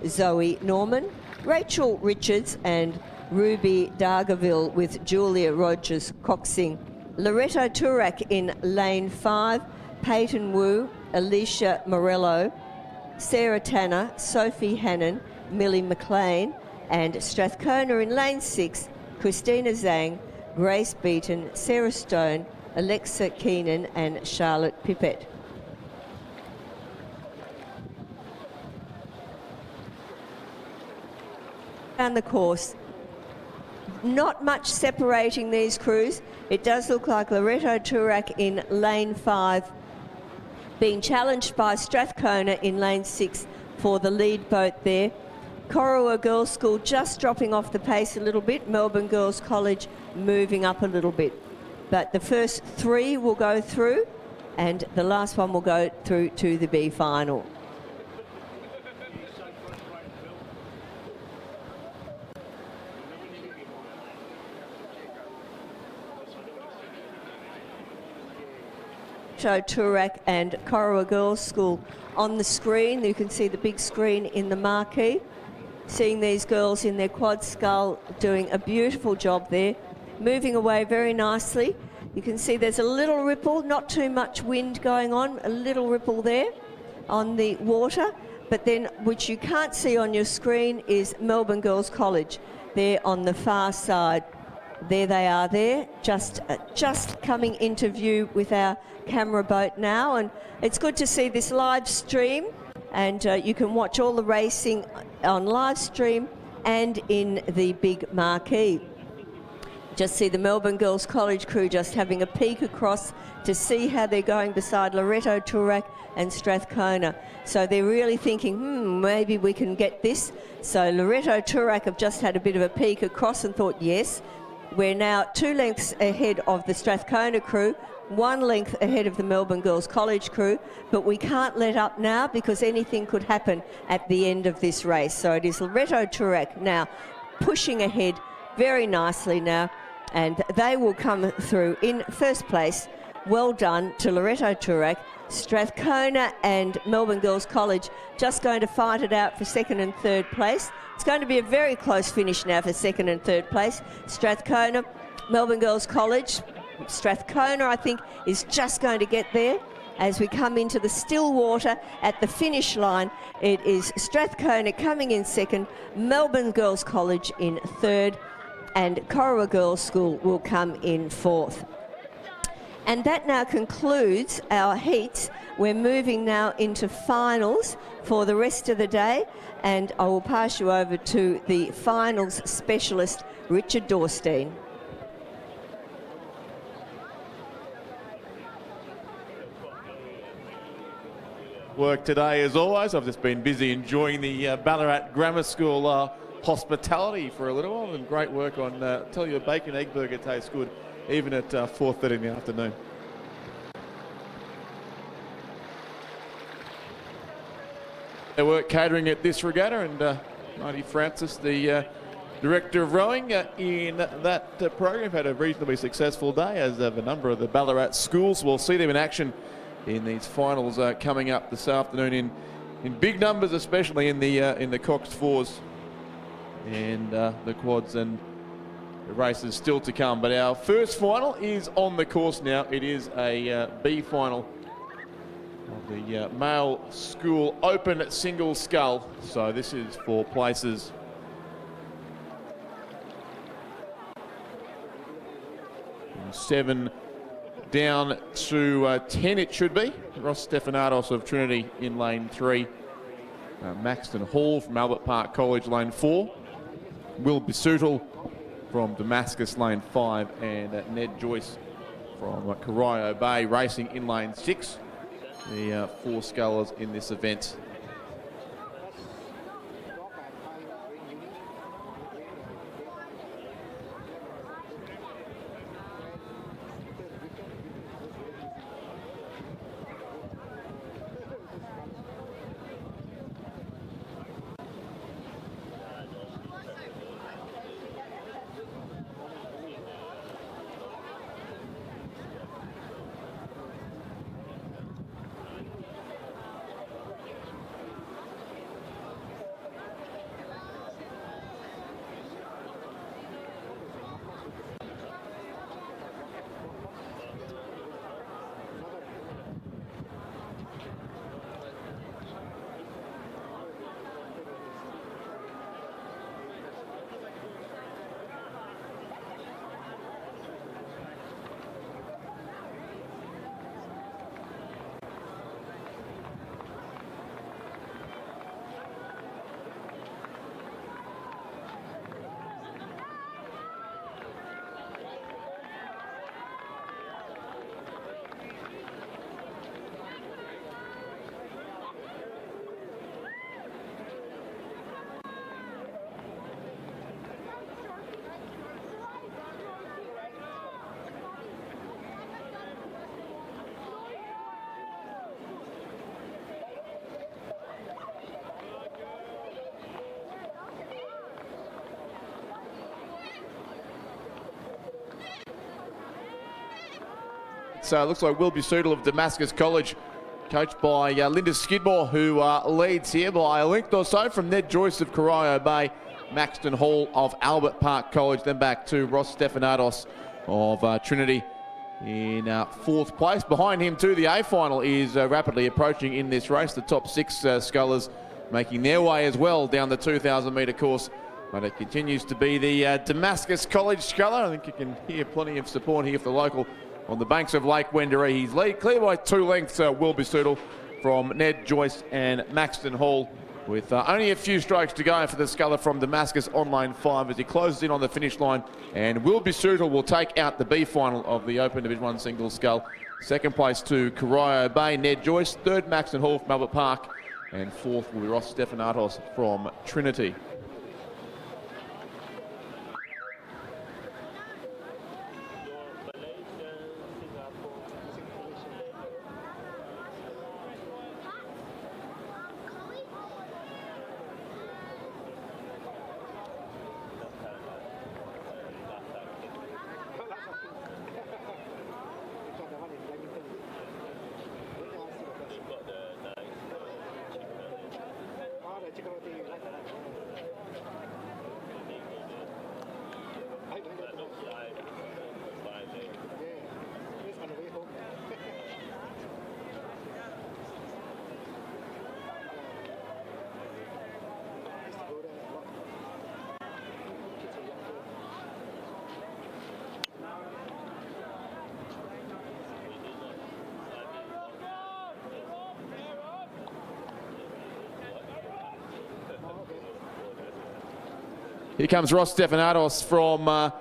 Zoe Norman, Rachel Richards and Ruby Dargaville with Julia Rogers coxing. Loreto Toorak in lane 5, Peyton Wu, Alicia Morello, Sarah Tanner, Sophie Hannon, Millie McLean, and Strathcona in lane 6, Christina Zhang, Grace Beaton, Sarah Stone, Alexa Keenan and Charlotte Pippett. Down the course, not much separating these crews. It does look like Loreto Toorak in lane 5 being challenged by Strathcona in lane 6 for the lead boat there. Corowa Girls School just dropping off the pace a little bit. Melbourne Girls College moving up a little bit. But the first 3 will go through and the last one will go through to the B final. Loretto Toorak and Corowa Girls School on the screen. You can see the big screen in the marquee. Seeing these girls in their quad scull doing a beautiful job there, moving away very nicely. You can see there's a little ripple, not too much wind going on, a little ripple there on the water, but then which you can't see on your screen is Melbourne Girls College there on the far side. There they are there, just coming into view with our camera boat now, and it's good to see this live stream, and you can watch all the racing on live stream and in the big marquee. Just see the Melbourne Girls College crew just having a peek across to see how they're going beside Loretto Toorak and Strathcona. So they're really thinking, maybe we can get this. So Loretto Toorak have just had a bit of a peek across and thought, yes, we're now 2 lengths ahead of the Strathcona crew, 1 length ahead of the Melbourne Girls College crew, but we can't let up now because anything could happen at the end of this race. So it is Loretto Toorak now pushing ahead very nicely now, and they will come through in first place. Well done to Loretto Toorak. Strathcona and Melbourne Girls College just going to fight it out for second and third place. It's going to be a very close finish now for second and third place. Strathcona, Melbourne Girls College. Strathcona, I think, is just going to get there. As we come into the still water at the finish line, it is Strathcona coming in second, Melbourne Girls College in third, and Corowa Girls School will come in fourth. And that now concludes our heats. We're moving now into finals for the rest of the day, and I will pass you over to the finals specialist, Richard Dorstein. Work today as always. I've just been busy enjoying the Ballarat Grammar School hospitality for a little while, and great work on, tell you, a bacon egg burger tastes good even at 4:30 in the afternoon. They work catering at this regatta, and Marty Francis, the Director of Rowing in that program, had a reasonably successful day, as have a number of the Ballarat schools. We'll see them in action in these finals coming up this afternoon in big numbers, especially in the coxed fours and the quads, and the races still to come. But our first final is on the course now. It is a B final of the male school open single scull. So this is for places from 7 down to 10 it should be. Ross Stephanatos of Trinity in lane 3. Maxton Hall from Albert Park College lane 4. Will Bisutil from Damascus lane 5, and Ned Joyce from Corio Bay racing in lane 6. The 4 scullers in this event. 88. So it looks like Will Busutal of Damascus College, coached by Linda Skidmore, who leads here by a length or so from Ned Joyce of Corio Bay, Maxton Hall of Albert Park College, then back to Ross Stephanatos of Trinity in fourth place. Behind him too, the A final is rapidly approaching in this race. The top six scullers making their way as well down the 2,000 metre course. But it continues to be the Damascus College sculler. I think you can hear plenty of support here for the local on the banks of Lake Wendouree. He's clear by 2 lengths, Will Busutal from Ned Joyce and Maxton Hall, with only a few strokes to go for the sculler from Damascus on lane 5 as he closes in on the finish line. And Will Busutal will take out the B final of the Open Division 1 single scull. Second place to Corio Bay, Ned Joyce. Third, Maxton Hall from Albert Park. And fourth will be Ross Stephanatos from Trinity. Here comes Ross Stephanatos from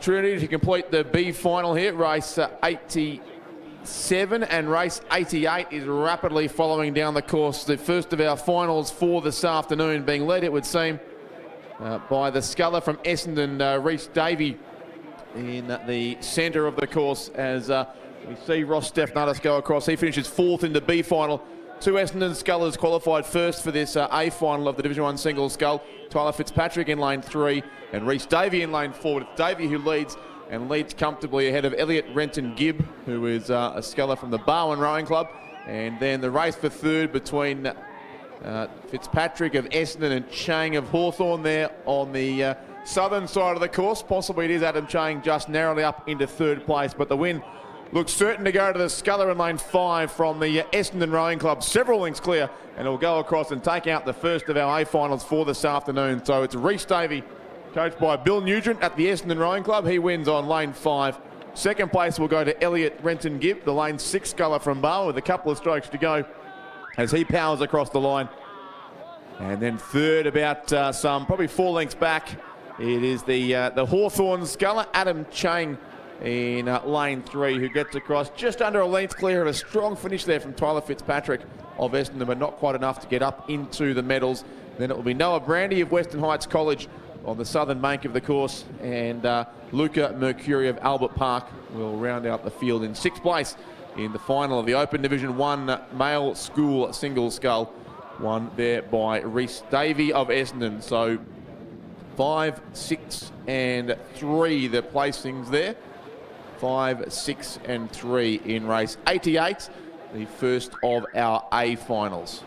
Trinity to complete the B final here. Race 87 and race 88 is rapidly following down the course. The first of our finals for this afternoon being led, it would seem, by the sculler from Essendon, Rhys Davey, in the centre of the course as we see Ross Stephanatos go across. He finishes fourth in the B final. 2 Essendon scullers qualified first for this A final of the Division 1 single scull. Tyler Fitzpatrick in lane 3 and Rhys Davey in lane 4. It's Davey who leads and leads comfortably ahead of Elliot Renton Gibb, who is a sculler from the Barwon Rowing Club. And then the race for third between Fitzpatrick of Essendon and Chang of Hawthorn there on the southern side of the course. Possibly it is Adam Chang just narrowly up into third place, but the win looks certain to go to the sculler in lane 5 from the Essendon Rowing Club. Several lengths clear, and it'll go across and take out the first of our A finals for this afternoon. So it's Rhys Davey, coached by Bill Nugent at the Essendon Rowing Club. He wins on lane 5. Second place will go to Elliot Renton Gibb, the lane 6 sculler from Barwon, with a couple of strokes to go as he powers across the line. And then third, about some probably 4 lengths back, it is the Hawthorn sculler, Adam Chang, in lane 3, who gets across just under a length clear of a strong finish there from Tyler Fitzpatrick of Essendon, but not quite enough to get up into the medals. Then it will be Noah Brandy of Western Heights College on the southern bank of the course, and Luca Mercuri of Albert Park will round out the field in 6th place in the final of the Open Division 1 male school single scull, won there by Rhys Davey of Essendon. So 5, 6 and 3 the placings there. 5, 6 and 3 in race 88, the first of our A finals.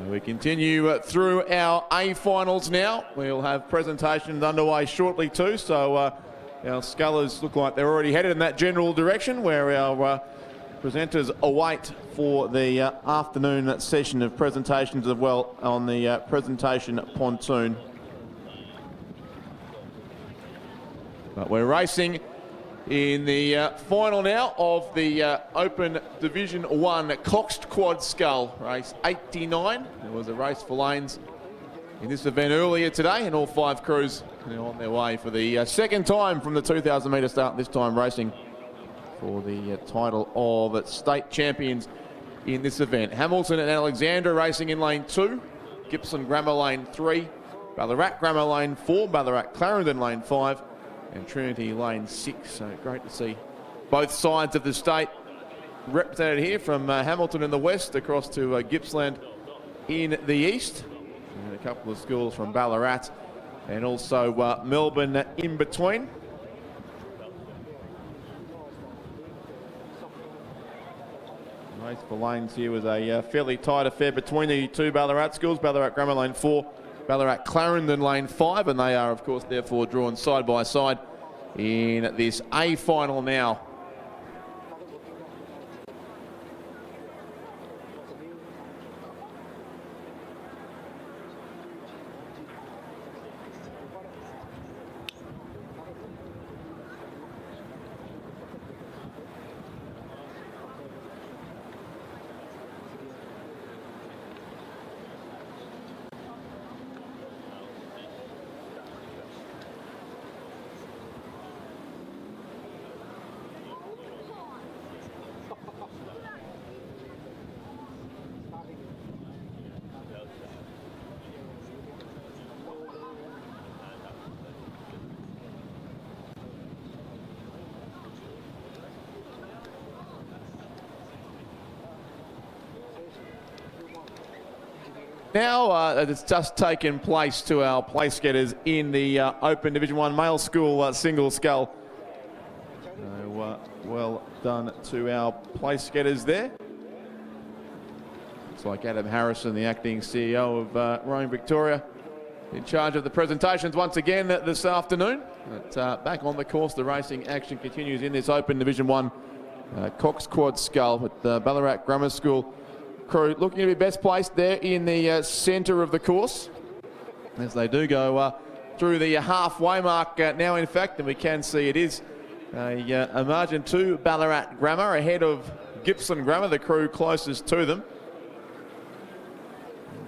We continue through our A finals now. We'll have presentations underway shortly too, so our scullers look like they're already headed in that general direction, where our presenters await for the afternoon session of presentations as well on the presentation pontoon. But we're racing in the final now of the Open Division 1 Coxed Quad Scull, race 89. There was a race for lanes in this event earlier today, and all 5 crews are on their way for the second time from the 2,000 metre start, this time racing for the title of state champions in this event. Hamilton and Alexandra racing in lane 2, Gippsland Grammar lane 3, Ballarat Grammar lane 4, Ballarat Clarendon lane 5, and Trinity lane 6. So great to see both sides of the state represented here, from Hamilton in the west across to Gippsland in the east, and a couple of schools from Ballarat and also Melbourne in between. Race for lanes here was a fairly tight affair between the 2 Ballarat schools, Ballarat Grammar lane 4, Ballarat Clarendon lane 5, and they are of course therefore drawn side by side in this A final now. Now it's just taken place to our place getters in the Open Division 1 male school single scull. So well done to our place getters there. Looks like Adam Harrison, the acting CEO of Rowing Victoria, in charge of the presentations once again this afternoon. But back on the course, the racing action continues in this Open Division 1 Coxed Quad Scull, with the Ballarat Grammar School crew looking to be best placed there in the centre of the course, as they do go through the halfway mark now, in fact, and we can see it is a margin to Ballarat Grammar ahead of Gippsland Grammar, the crew closest to them.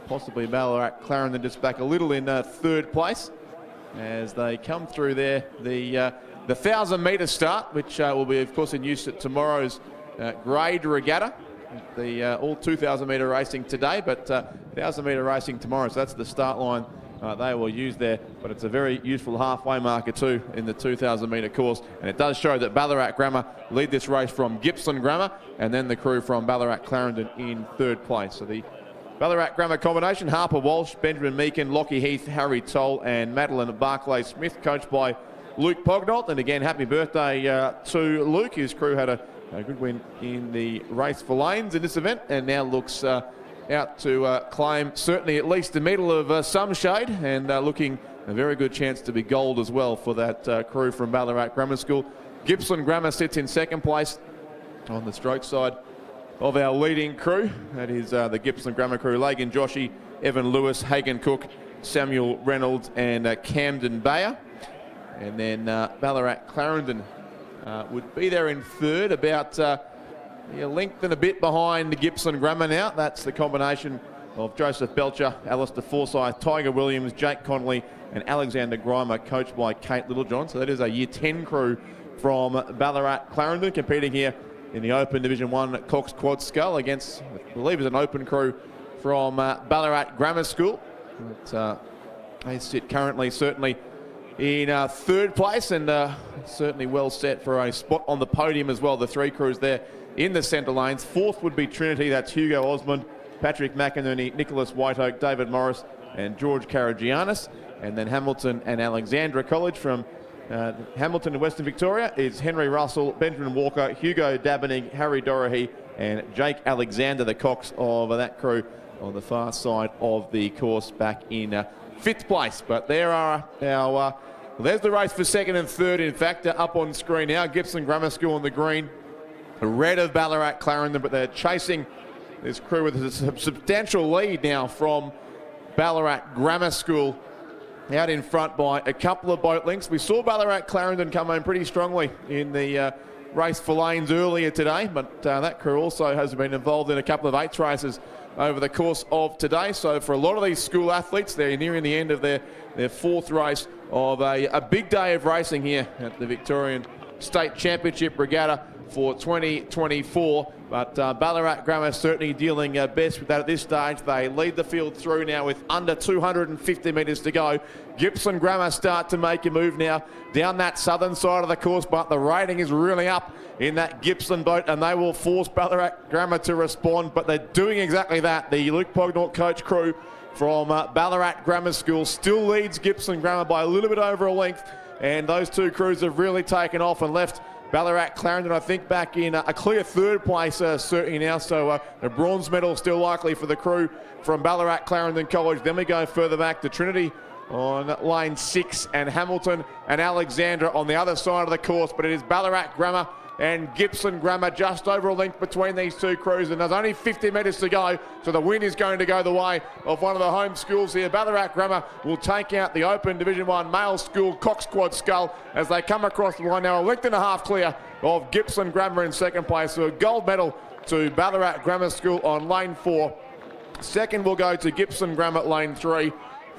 Possibly Ballarat Clarendon just back a little in 3rd place as they come through there. The 1,000 metre start, which will be of course in use at tomorrow's grade regatta. The all 2,000 metre racing today, but 1,000 metre racing tomorrow, so that's the start line they will use there. But it's a very useful halfway marker too in the 2,000 metre course, and it does show that Ballarat Grammar lead this race from Gippsland Grammar, and then the crew from Ballarat Clarendon in 3rd place. So the Ballarat Grammar combination: Harper Walsh, Benjamin Meakin, Lockie Heath, Harry Toll and Madeline Barclay-Smith, coached by Luke Pognolt. And again, happy birthday to Luke. His crew had a good win in the race for lanes in this event, and now looks out to claim certainly at least the middle of some shade, and looking a very good chance to be gold as well for that crew from Ballarat Grammar School. Gippsland Grammar sits in 2nd place on the stroke side of our leading crew. That is the Gippsland Grammar crew: Lagan Joshi, Evan Lewis, Hagan Cook, Samuel Reynolds and Camden Bayer. And then Ballarat Clarendon would be there in 3rd, about length and a bit behind the Gippsland Grammar now. That's the combination of Joseph Belcher, Alistair Forsyth, Tiger Williams, Jake Connolly and Alexander Grimer, coached by Kate Littlejohn. So that is a Year 10 crew from Ballarat Clarendon competing here in the Open Division 1 Coxed Quad Scull against, I believe, is an open crew from Ballarat Grammar School. But, they sit currently certainly in 3rd place, and certainly well set for a spot on the podium as well. The 3 crews there in the centre lanes. 4th would be Trinity. That's Hugo Osmond, Patrick McInerney, Nicholas Whiteoak, David Morris and George Karagianis. And then Hamilton and Alexandra College from Hamilton in Western Victoria is Henry Russell, Benjamin Walker, Hugo Dabening, Harry Dorahy and Jake Alexander, the cox of that crew on the far side of the course back in 5th place. But there are our, there's the race for 2nd and 3rd, in fact, up on screen now. Gippsland Grammar School on the green, the red of Ballarat Clarendon, but they're chasing this crew with a substantial lead now from Ballarat Grammar School, out in front by a couple of boat lengths. We saw Ballarat Clarendon come home pretty strongly in the race for lanes earlier today, but that crew also has been involved in a couple of 8s races over the course of today. So for a lot of these school athletes, they're nearing the end of their 4th race of a big day of racing here at the Victorian State Championship Regatta for 2024. But Ballarat Grammar certainly dealing best with that at this stage. They lead the field through now with under 250 metres to go. Gippsland Grammar start to make a move now down that southern side of the course, but the rating is really up in that Gippsland boat, and they will force Ballarat Grammar to respond, but they're doing exactly that. The Luke Pognall coach crew from Ballarat Grammar School still leads Gippsland Grammar by a little bit over a length, and those two crews have really taken off and left Ballarat Clarendon, I think, back in a clear 3rd place certainly now. So a bronze medal still likely for the crew from Ballarat Clarendon College. Then we go further back to Trinity on lane 6 and Hamilton and Alexandra on the other side of the course. But it is Ballarat Grammar and Gippsland Grammar just over a length between these two crews, and there's only 50 metres to go, so the win is going to go the way of one of the home schools here. Ballarat Grammar will take out the Open Division 1 male school coxed scull as they come across the line now, a length and a half clear of Gippsland Grammar in 2nd place. So a gold medal to Ballarat Grammar School on lane 4. 2nd will go to Gippsland Grammar lane 3.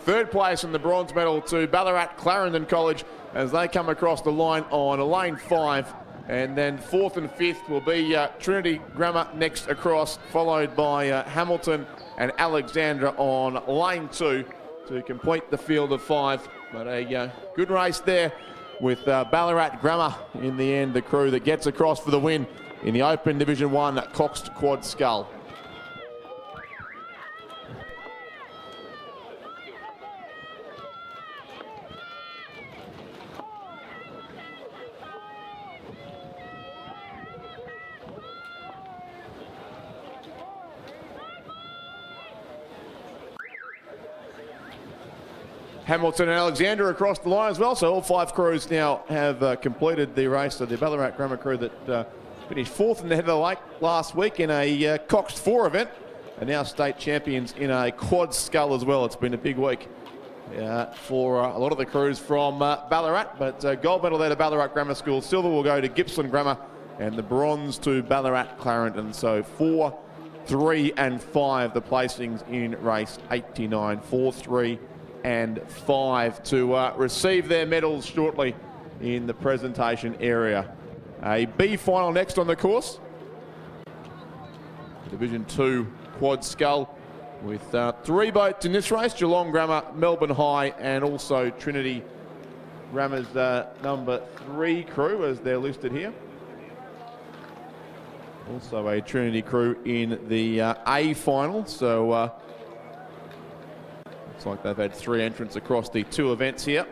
3rd place and the bronze medal to Ballarat Clarendon College as they come across the line on lane 5. And then 4th and 5th will be Trinity Grammar next across, followed by Hamilton and Alexandra on lane 2 to complete the field of 5. But a good race there with Ballarat Grammar in the end, the crew that gets across for the win in the Open Division 1 coxed scull. Hamilton and Alexander across the line as well. So all 5 crews now have completed the race. So the Ballarat Grammar crew that finished 4th in the head of the lake last week in a coxed 4 event are now state champions in a quad scull as well. It's been a big week for a lot of the crews from Ballarat. But gold medal there to Ballarat Grammar School. Silver will go to Gippsland Grammar and the bronze to Ballarat Clarendon. So 4, 3 and 5 the placings in race 89. 4, 3 and 5 to receive their medals shortly in the presentation area. A B final next on the course. Division 2 quad scull with 3 boats in this race. Geelong Grammar, Melbourne High and also Trinity Grammar's number 3 crew as they're listed here. Also a Trinity crew in the A final. So looks like they've had 3 entrants across the 2 events here.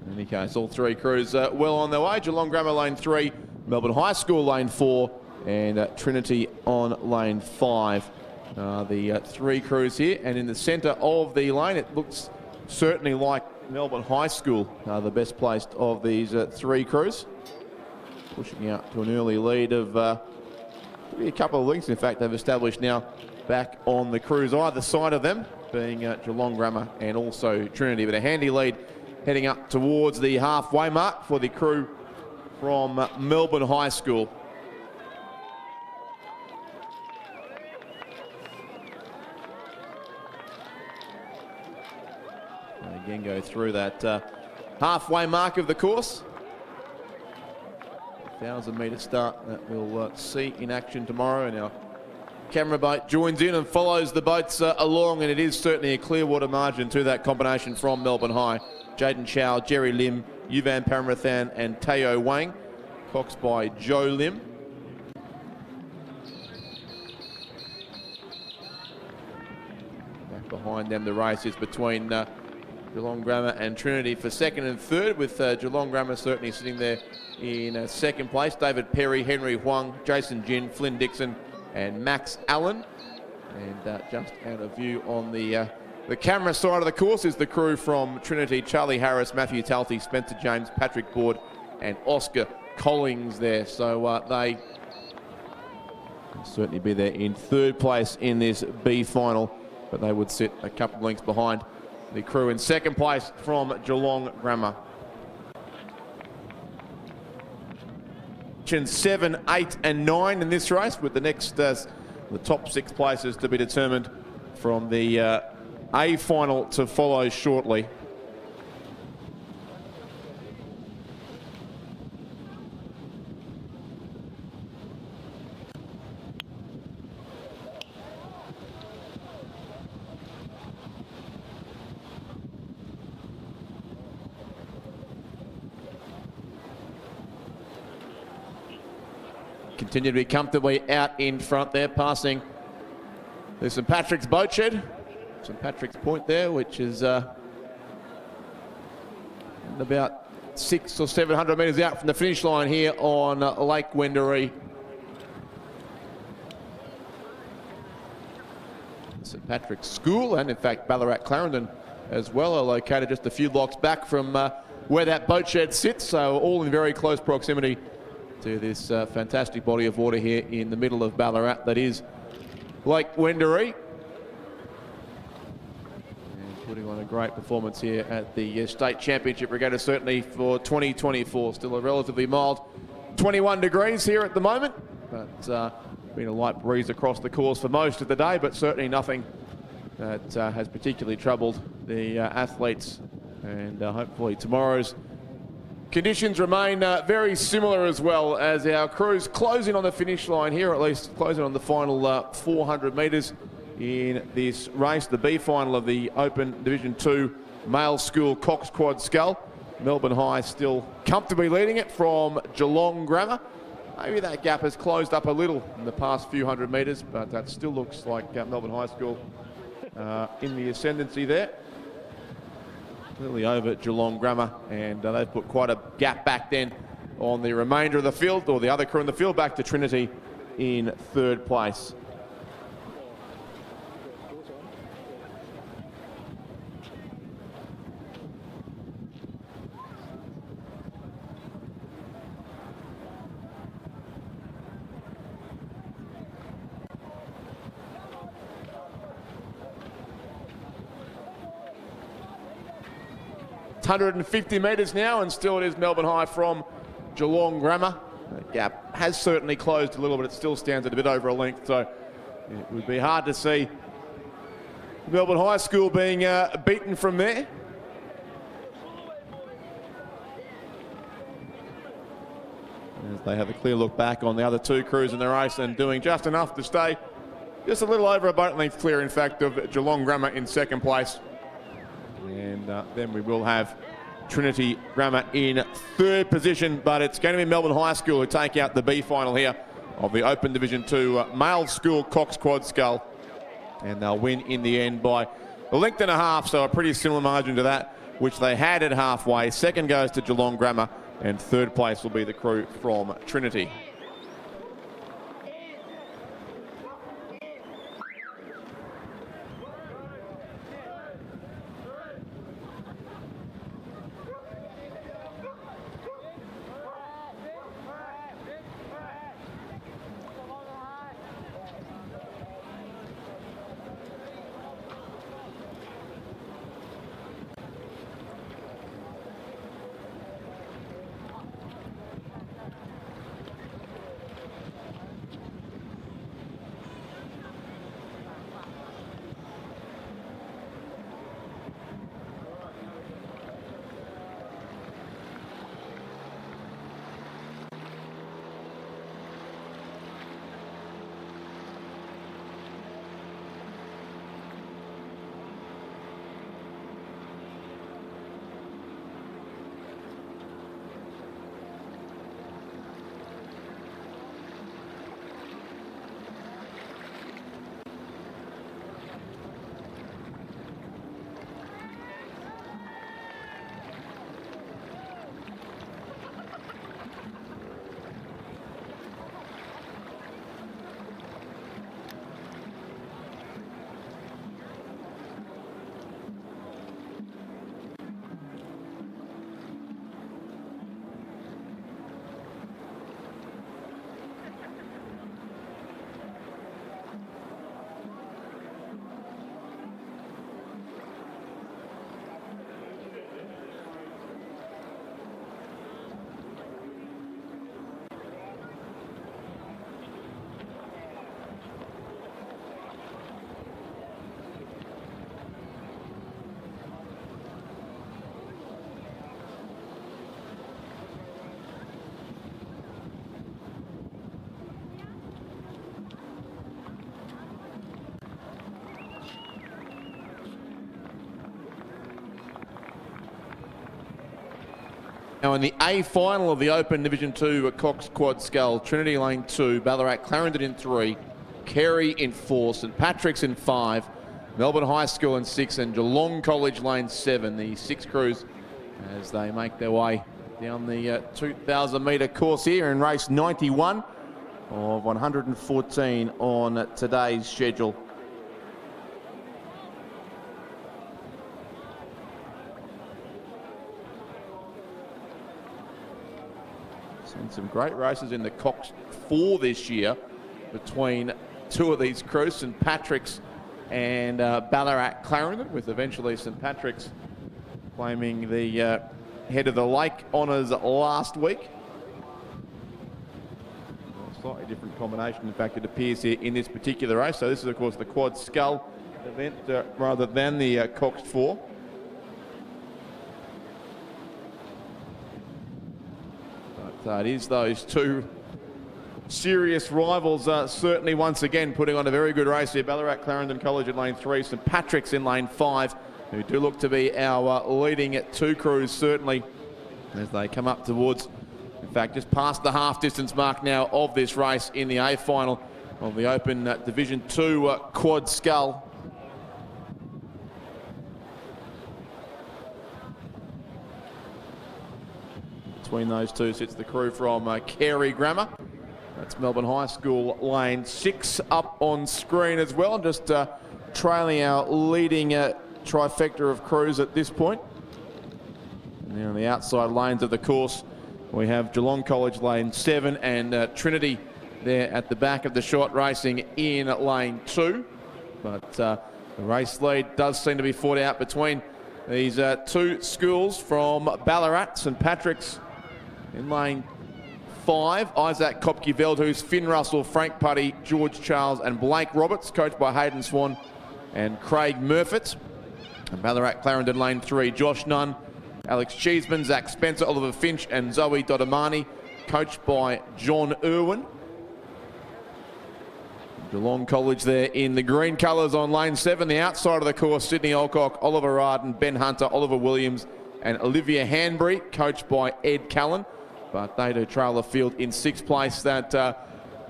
In any case, all 3 crews well on their way. Geelong Grammar lane 3, Melbourne High School lane 4 and Trinity on lane 5. The 3 crews here, and in the centre of the lane it looks certainly like Melbourne High School are the best placed of these 3 crews. Pushing out to an early lead of a couple of lengths. In fact, they've established now back on the crews either side of them, being Geelong Grammar and also Trinity. But a handy lead heading up towards the halfway mark for the crew from Melbourne High School. Again, go through that halfway mark of the course. 1,000-metre start that we'll see in action tomorrow. And our camera boat joins in and follows the boats along, and it is certainly a clear water margin to that combination from Melbourne High. Jaden Chow, Jerry Lim, Yuvan Paramathan and Teo Wang. Coxed by Joe Lim. Back behind them, the race is between Geelong Grammar and Trinity for second and third, with Geelong Grammar certainly sitting there in second place. David Perry, Henry Huang, Jason Jin, Flynn Dixon and Max Allen. And just out of view on the camera side of the course is the crew from Trinity: Charlie Harris, Matthew Talty, Spencer James, Patrick Board and Oscar Collings there. So they will certainly be there in third place in this B final, but they would sit a couple of lengths behind the crew in second place from Geelong Grammar. 7, 8 and 9 in this race, with the next the top 6 places to be determined from the A final to follow shortly. Continue to be comfortably out in front there, passing there's St Patrick's boat shed, St Patrick's Point there, which is about 600 or 700 metres out from the finish line here on Lake Wendouree. St Patrick's School and in fact Ballarat Clarendon as well are located just a few blocks back from where that boat shed sits, so all in very close proximity to this fantastic body of water here in the middle of Ballarat that is Lake Wendouree. And putting on a great performance here at the State Championship Regatta, certainly for 2024. Still a relatively mild 21 degrees here at the moment, but been a light breeze across the course for most of the day, but certainly nothing that has particularly troubled the athletes. And hopefully tomorrow's conditions remain very similar as well, as our crews close in on the finish line here, at least closing on the final 400 metres in this race, the B final of the Open Division 2 Male School Coxed Quad Scull. Melbourne High still comfortably leading it from Geelong Grammar. Maybe that gap has closed up a little in the past few hundred metres, but that still looks like Melbourne High School in the ascendancy there. Clearly over Geelong Grammar, and they've put quite a gap back then on the remainder of the field, or the other crew in the field, back to Trinity in third place. It's 150 metres now, and still it is Melbourne High from Geelong Grammar. The gap has certainly closed a little, but it still stands at a bit over a length, so it would be hard to see Melbourne High School being beaten from there. As they have a clear look back on the other two crews in the race and doing just enough to stay just a little over a boat length clear, in fact, of Geelong Grammar in second place. And then we will have Trinity Grammar in third position, but it's going to be Melbourne High School who take out the B final here of the Open Division 2 Male School Cox Quad Scull. And they'll win in the end by a length and a half, so a pretty similar margin to that which they had at halfway. Second goes to Geelong Grammar, and third place will be the crew from Trinity. Now in the A final of the Open Division 2 coxed quad scull, Trinity Lane 2, Ballarat Clarendon in 3, Carey in 4, St Patrick's in 5, Melbourne High School in 6, and Geelong College Lane 7. The 6 crews as they make their way down the 2,000 metre course here in race 91 of 114 on today's schedule. Seen some great races in the Cox 4 this year between two of these crews, St Patrick's and Ballarat Clarendon, with eventually St Patrick's claiming the head of the lake honours last week. A slightly different combination, in fact, it appears here in this particular race. So this is, of course, the quad scull event rather than the Cox 4. But it is those two serious rivals certainly once again putting on a very good race here. Ballarat Clarendon College in lane 3, St Patrick's in lane 5, who do look to be our leading 2 crews certainly as they come up towards, in fact, just past the half distance mark now of this race in the A final of the Open Division 2 quad scull. Between those two sits the crew from Carey Grammar. That's Melbourne High School lane 6 up on screen as well, just trailing our leading trifecta of crews at this point. And now on the outside lanes of the course, we have Geelong College lane 7 and Trinity there at the back of the shot racing in lane 2. But the race lead does seem to be fought out between these 2 schools from Ballarat, St Patrick's in lane 5, Isaac Kopke-Veldhuis, Finn Russell, Frank Putty, George Charles and Blake Roberts, coached by Hayden Swan and Craig Murfitt. And Ballarat Clarendon lane 3, Josh Nunn, Alex Cheeseman, Zach Spencer, Oliver Finch and Zoe Dodamani, coached by John Irwin. Geelong College there in the green colours on lane 7. The outside of the course, Sydney Alcock, Oliver Arden, Ben Hunter, Oliver Williams and Olivia Hanbury, coached by Ed Callan. But they do trail the field in 6th place. That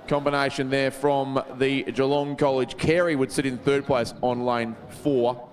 combination there from the Geelong College. Carey would sit in 3rd place on lane 4.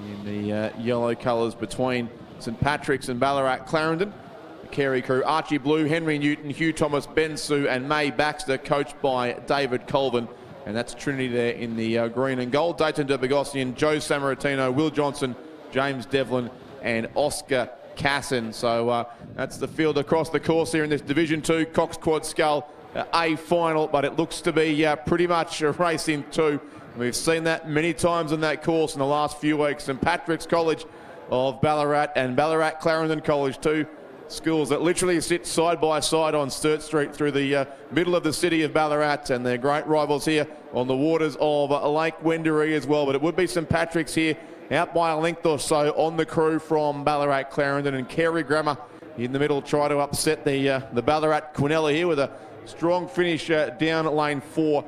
In the yellow colours between St Patrick's and Ballarat Clarendon. The Carey crew, Archie Blue, Henry Newton, Hugh Thomas, Ben Sue and May Baxter, coached by David Colvin. And that's Trinity there in the green and gold. Dayton Derbogossian, Joe Sammartino, Will Johnson, James Devlin and Oscar Casson. So that's the field across the course here in this Division 2 Cox Quad Scull A final, but it looks to be pretty much a race in 2. We've seen that many times on that course in the last few weeks. St Patrick's College of Ballarat and Ballarat Clarendon College, 2 schools that literally sit side by side on Sturt Street through the middle of the city of Ballarat, and they're great rivals here on the waters of Lake Wendouree as well. But it would be St Patrick's here, out by a length or so on the crew from Ballarat Clarendon, and Carey Grammar in the middle try to upset the Ballarat Quinella here with a strong finish down at lane 4.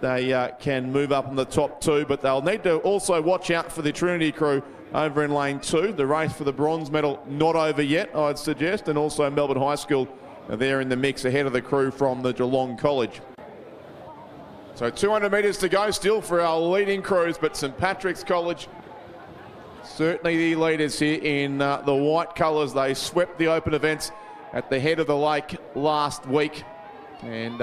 They can move up in the top 2, but they'll need to also watch out for the Trinity crew over in lane 2. The race for the bronze medal not over yet, I'd suggest, and also Melbourne High School are there in the mix ahead of the crew from the Geelong College. So 200 metres to go still for our leading crews, but St Patrick's College certainly the leaders here in the white colours. They swept the Open events at the head of the lake last week, and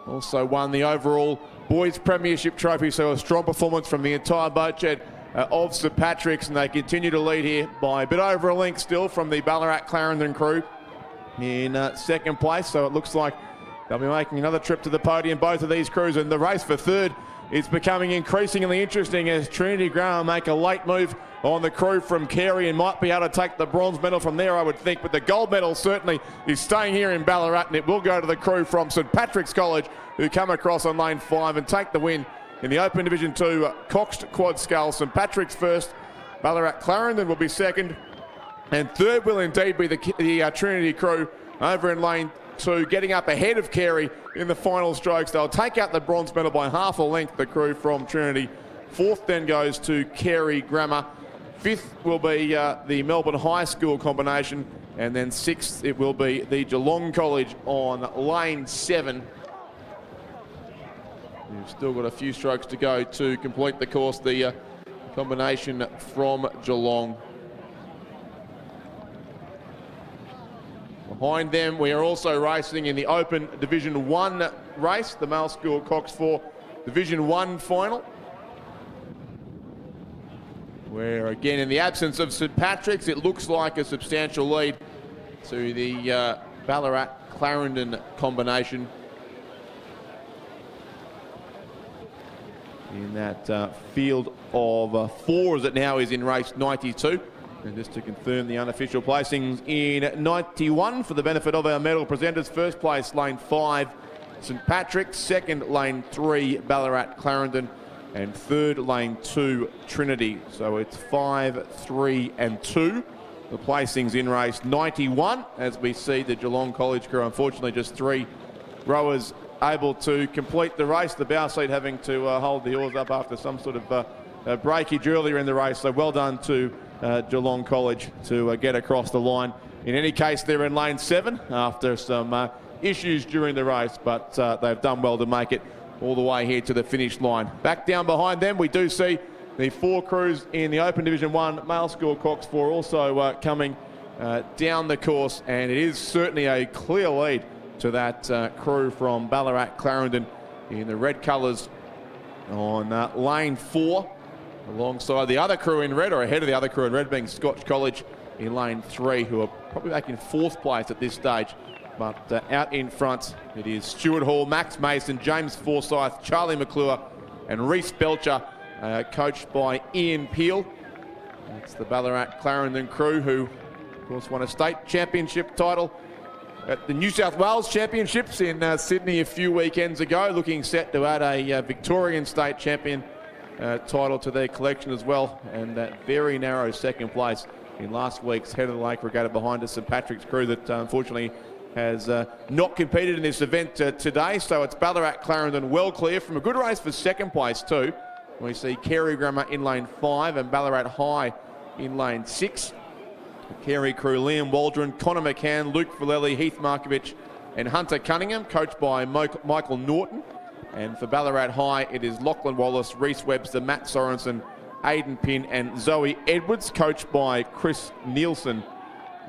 also won the overall boys premiership trophy. So a strong performance from the entire boat shed of St Patrick's, and they continue to lead here by a bit over a length still from the Ballarat Clarendon crew in 2nd place. So it looks like they'll be making another trip to the podium, both of these crews, and the race for 3rd is becoming increasingly interesting as Trinity Grammar make a late move on the crew from Carey and might be able to take the bronze medal from there, I would think. But the gold medal certainly is staying here in Ballarat, and it will go to the crew from St Patrick's College, who come across on lane 5 and take the win in the Open Division 2 coxed quad scull. St Patrick's first, Ballarat Clarendon will be second, and third will indeed be the Trinity crew over in lane 2, getting up ahead of Carey in the final strokes. They'll take out the bronze medal by half a length, the crew from Trinity. Fourth then goes to Carey Grammar. Fifth will be the Melbourne High School combination, and then sixth it will be the Geelong College on lane 7. You've still got a few strokes to go to complete the course, the combination from Geelong. Behind them, we are also racing in the Open Division 1 race, the Male School Cox 4 Division 1 final, where again, in the absence of St Patrick's, it looks like a substantial lead to the Ballarat-Clarendon combination in that field of 4 as it now is in race 92. And just to confirm the unofficial placings in 91 for the benefit of our medal presenters. First place, lane 5, St Patrick's. Second, lane 3, Ballarat Clarendon. And third, lane 2, Trinity. So it's 5, 3 and 2. The placings in race 91 as we see the Geelong College crew. Unfortunately, just 3 rowers able to complete the race. The bow seat having to hold the oars up after some sort of breakage earlier in the race. So well done to Geelong College to get across the line. In any case, they're in lane 7 after some issues during the race, but they've done well to make it all the way here to the finish line. Back down behind them, we do see the 4 crews in the Open Division 1 Male School Cox 4 also coming down the course, and it is certainly a clear lead to that crew from Ballarat Clarendon in the red colours on lane 4. Alongside the other crew in red, or ahead of the other crew in red, being Scotch College in lane 3, who are probably back in 4th place at this stage. But out in front, it is Stuart Hall, Max Mason, James Forsyth, Charlie McClure, and Reece Belcher, coached by Ian Peel. That's the Ballarat Clarendon crew, who, of course, won a state championship title at the New South Wales Championships in Sydney a few weekends ago, looking set to add a Victorian state champion title to their collection as well, and that very narrow second place in last week's Head of the Lake Regatta behind us, St Patrick's crew that unfortunately has not competed in this event today. So it's Ballarat Clarendon well clear from a good race for second place too. We see Carey Grammar in lane 5 and Ballarat High in lane 6. The Carey crew, Liam Waldron, Connor McCann, Luke Vallely, Heath Markovich and Hunter Cunningham, coached by Michael Norton. And for Ballarat High, it is Lachlan Wallace, Reece Webster, Matt Sorensen, Aidan Pinn and Zoe Edwards, coached by Chris Nielsen,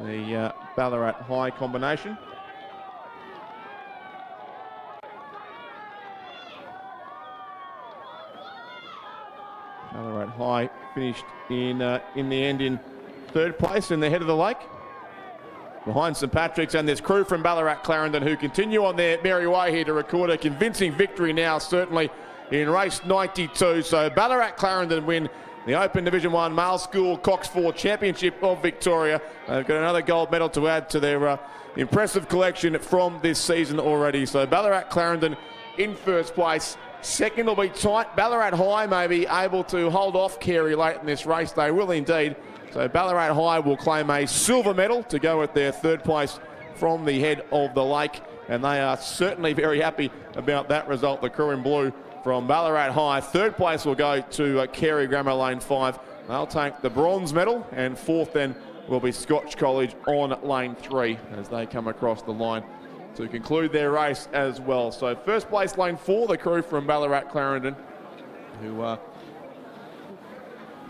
the Ballarat High combination. Ballarat High finished in the end in 3rd place in the Head of the Lake, behind St Patrick's, and this crew from Ballarat Clarendon who continue on their merry way here to record a convincing victory now, certainly in race 92. So Ballarat Clarendon win the Open Division 1 Male School Cox 4 Championship of Victoria. They've got another gold medal to add to their impressive collection from this season already. So Ballarat Clarendon in 1st place. Second will be tight. Ballarat High may be able to hold off Carey late in this race. They will indeed. So Ballarat High will claim a silver medal to go at their 3rd place from the Head of the Lake. And they are certainly very happy about that result. The crew in blue from Ballarat High. 3rd place will go to Carey Grammar lane 5. They'll take the bronze medal. And 4th then will be Scotch College on lane 3 as they come across the line to conclude their race as well. So 1st place lane 4, the crew from Ballarat Clarendon, who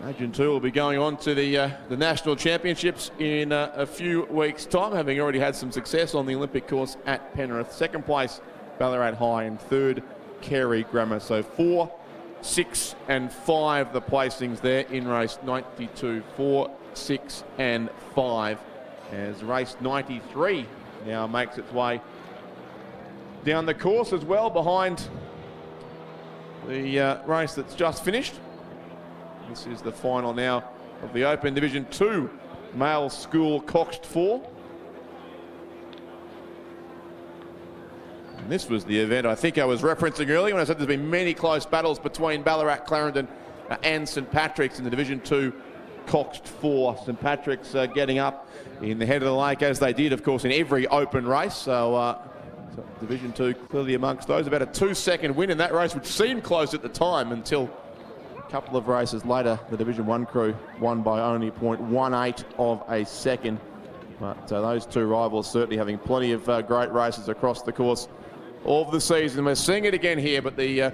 Imagine too will be going on to the National Championships in a few weeks' time, having already had some success on the Olympic course at Penrith. 2nd place, Ballarat High, and 3rd, Carey Grammar. So 4, 6 and 5 the placings there in race 92. 4, 6 and 5 as race 93 now makes its way down the course as well, behind the race that's just finished. This is the final now of the Open Division 2 Male School Coxed 4. And this was the event I think I was referencing earlier when I said there's been many close battles between Ballarat Clarendon and St Patrick's in the Division 2 Coxed 4. St Patrick's getting up in the Head of the Lake, as they did, of course, in every open race. So Division 2 clearly amongst those. About a 2-second win in that race, which seemed close at the time until couple of races later, the Division 1 crew won by only 0.18 of a second. But those two rivals certainly having plenty of great races across the course of the season. We're seeing it again here, but the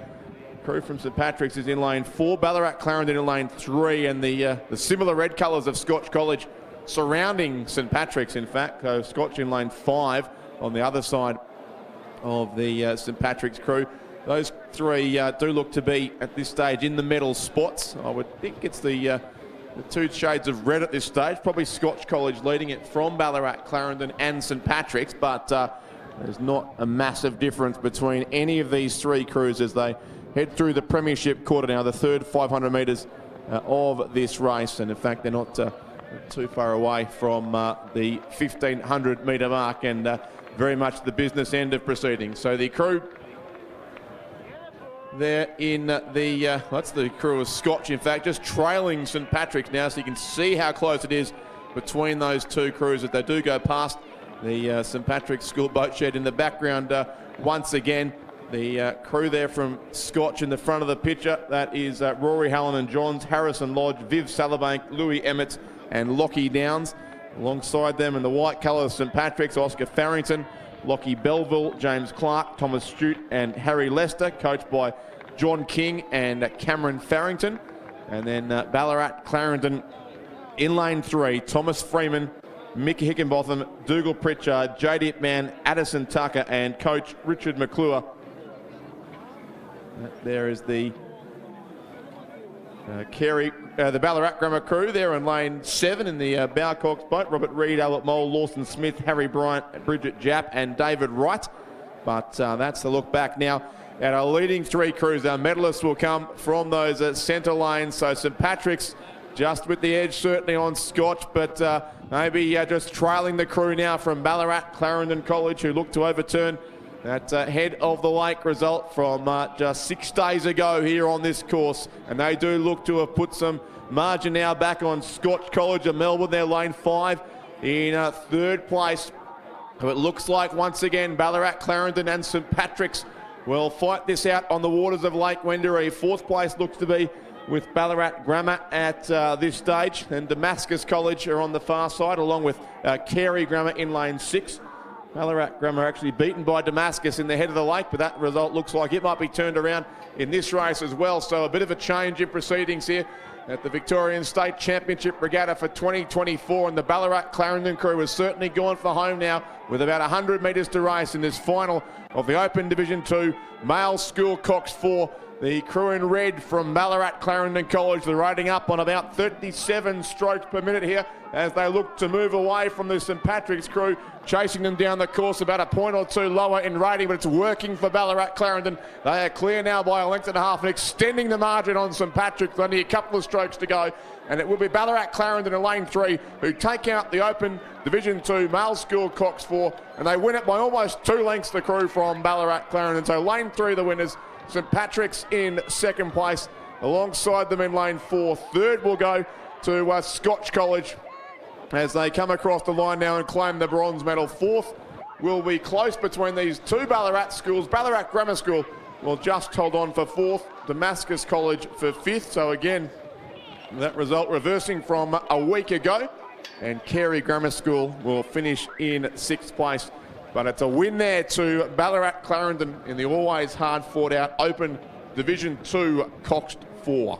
crew from St Patrick's is in lane 4, Ballarat Clarendon in lane 3, and the similar red colours of Scotch College surrounding St Patrick's, in fact. Scotch in lane 5 on the other side of the St Patrick's crew. Those three do look to be, at this stage, in the medal spots. I would think it's the two shades of red at this stage. Probably Scotch College leading it from Ballarat, Clarendon and St Patrick's, but there's not a massive difference between any of these three crews as they head through the premiership quarter now, the third 500 metres of this race. And in fact, they're not too far away from the 1,500 metre mark, and very much the business end of proceedings. So the crew there in that's the crew of Scotch, in fact, just trailing St Patrick's now, so you can see how close it is between those two crews as they do go past the St Patrick's School boat shed in the background. Once again, the crew there from Scotch in the front of the picture. That is Rory Hallen and Johns, Harrison Lodge, Viv Salabank, Louis Emmett and Lockie Downs. Alongside them in the white colours, St Patrick's, Oscar Farrington, Lockie Belleville, James Clark, Thomas Stute and Harry Lester, coached by John King and Cameron Farrington. And then Ballarat Clarendon in lane 3, Thomas Freeman, Mickey Hickenbotham, Dougal Pritchard, JD Mann, Addison Tucker and coach Richard McClure. There is the the Ballarat Grammar crew there in lane 7 in the Bowcox boat. Robert Reid, Albert Mole, Lawson Smith, Harry Bryant, Bridget Japp and David Wright. But that's the look back now at our leading three crews. Our medalists will come from those centre lanes. So St Patrick's just with the edge certainly on Scotch, but maybe just trailing the crew now from Ballarat Clarendon College, who look to overturn that head of the lake result from just 6 days ago here on this course. And they do look to have put some margin now back on Scotch College of Melbourne. They're lane 5 in third place. So it looks like once again Ballarat Clarendon and St Patrick's will fight this out on the waters of Lake Wendouree. Fourth place looks to be with Ballarat Grammar at this stage. And Damascus College are on the far side, along with Carey Grammar in lane 6. Ballarat Grammar actually beaten by Damascus in the head of the lake, but that result looks like it might be turned around in this race as well. So a bit of a change in proceedings here at the Victorian State Championship Regatta for 2024. And the Ballarat Clarendon crew has certainly gone for home now with about 100 metres to race in this final of the Open Division 2 Male School Coxed 4. The crew in red from Ballarat Clarendon College, they're riding up on about 37 strokes per minute here as they look to move away from the St Patrick's crew, chasing them down the course about a point or two lower in rating, but it's working for Ballarat Clarendon. They are clear now by a length and a half and extending the margin on St Patrick's, only a couple of strokes to go. And it will be Ballarat Clarendon in lane 3 who take out the Open Division 2 Male School Cox 4, and they win it by almost 2 lengths the crew from Ballarat Clarendon. So lane 3 the winners. St Patrick's in second place. Alongside them in lane 4, third will go to Scotch College as they come across the line now and claim the bronze medal. Fourth will be close between these two Ballarat schools. Ballarat Grammar School will just hold on for 4th, Damascus College for 5th. So again, that result reversing from a week ago, and Carey Grammar School will finish in 6th place. But it's a win there to Ballarat Clarendon in the always hard fought out Open Division 2 Coxed 4.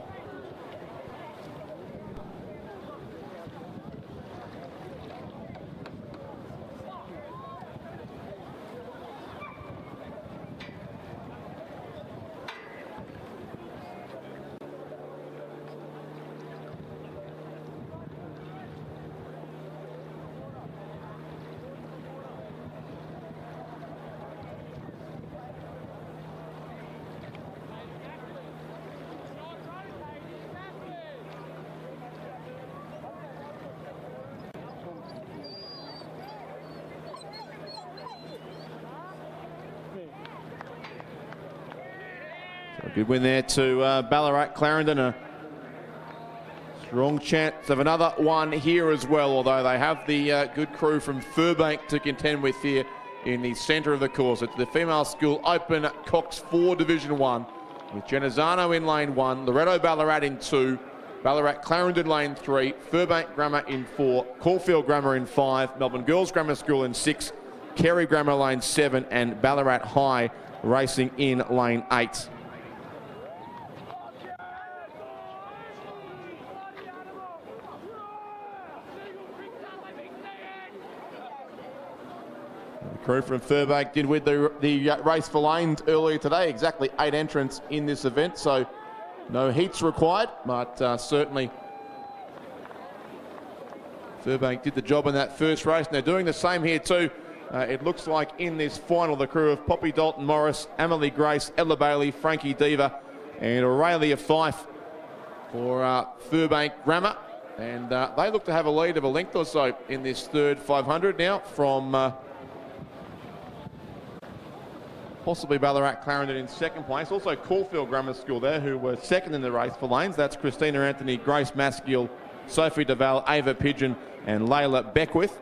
Good win there to Ballarat Clarendon. A strong chance of another one here as well, although they have the good crew from Furbank to contend with here in the centre of the course. It's the Female School Open Cox 4 Division 1. with Genazzano in lane 1, Loretto Ballarat in 2, Ballarat Clarendon lane 3, Furbank Grammar in 4, Caulfield Grammar in 5, Melbourne Girls Grammar School in 6, Kerry Grammar lane 7, and Ballarat High racing in lane 8. The crew from Furbank did with the race for lanes earlier today. Exactly 8 entrants in this event, so no heats required, but certainly Furbank did the job in that first race, and they're doing the same here too. It looks like in this final, the crew of Poppy Dalton-Morris, Emily Grace, Ella Bailey, Frankie Diva, and Aurelia Fife for Furbank Grammar. And they look to have a lead of a length or so in this third 500 now from possibly Ballarat Clarendon in second place. Also Caulfield Grammar School there, who were second in the race for lanes. That's Christina Anthony, Grace Maskill, Sophie Deval, Ava Pigeon, and Layla Beckwith.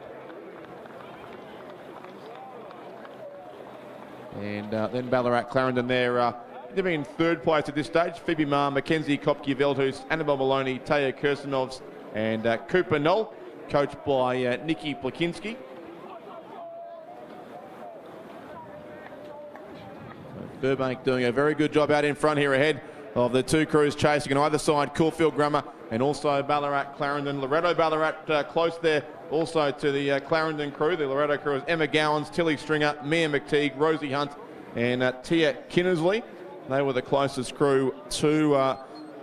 And then Ballarat Clarendon there, they've been in third place at this stage. Phoebe Marr, Mackenzie Kopke-Veldhuis, Annabelle Maloney, Taya Kirsanovs, and Cooper Knoll, coached by Nikki Plakinski. Furbank doing a very good job out in front here ahead of the two crews chasing on either side, Caulfield Grammar and also Ballarat Clarendon. Loretto Ballarat close there also to the Clarendon crew. The Loretto crew is Emma Gowans, Tilly Stringer, Mia McTeague, Rosie Hunt and Tia Kinnersley. They were the closest crew to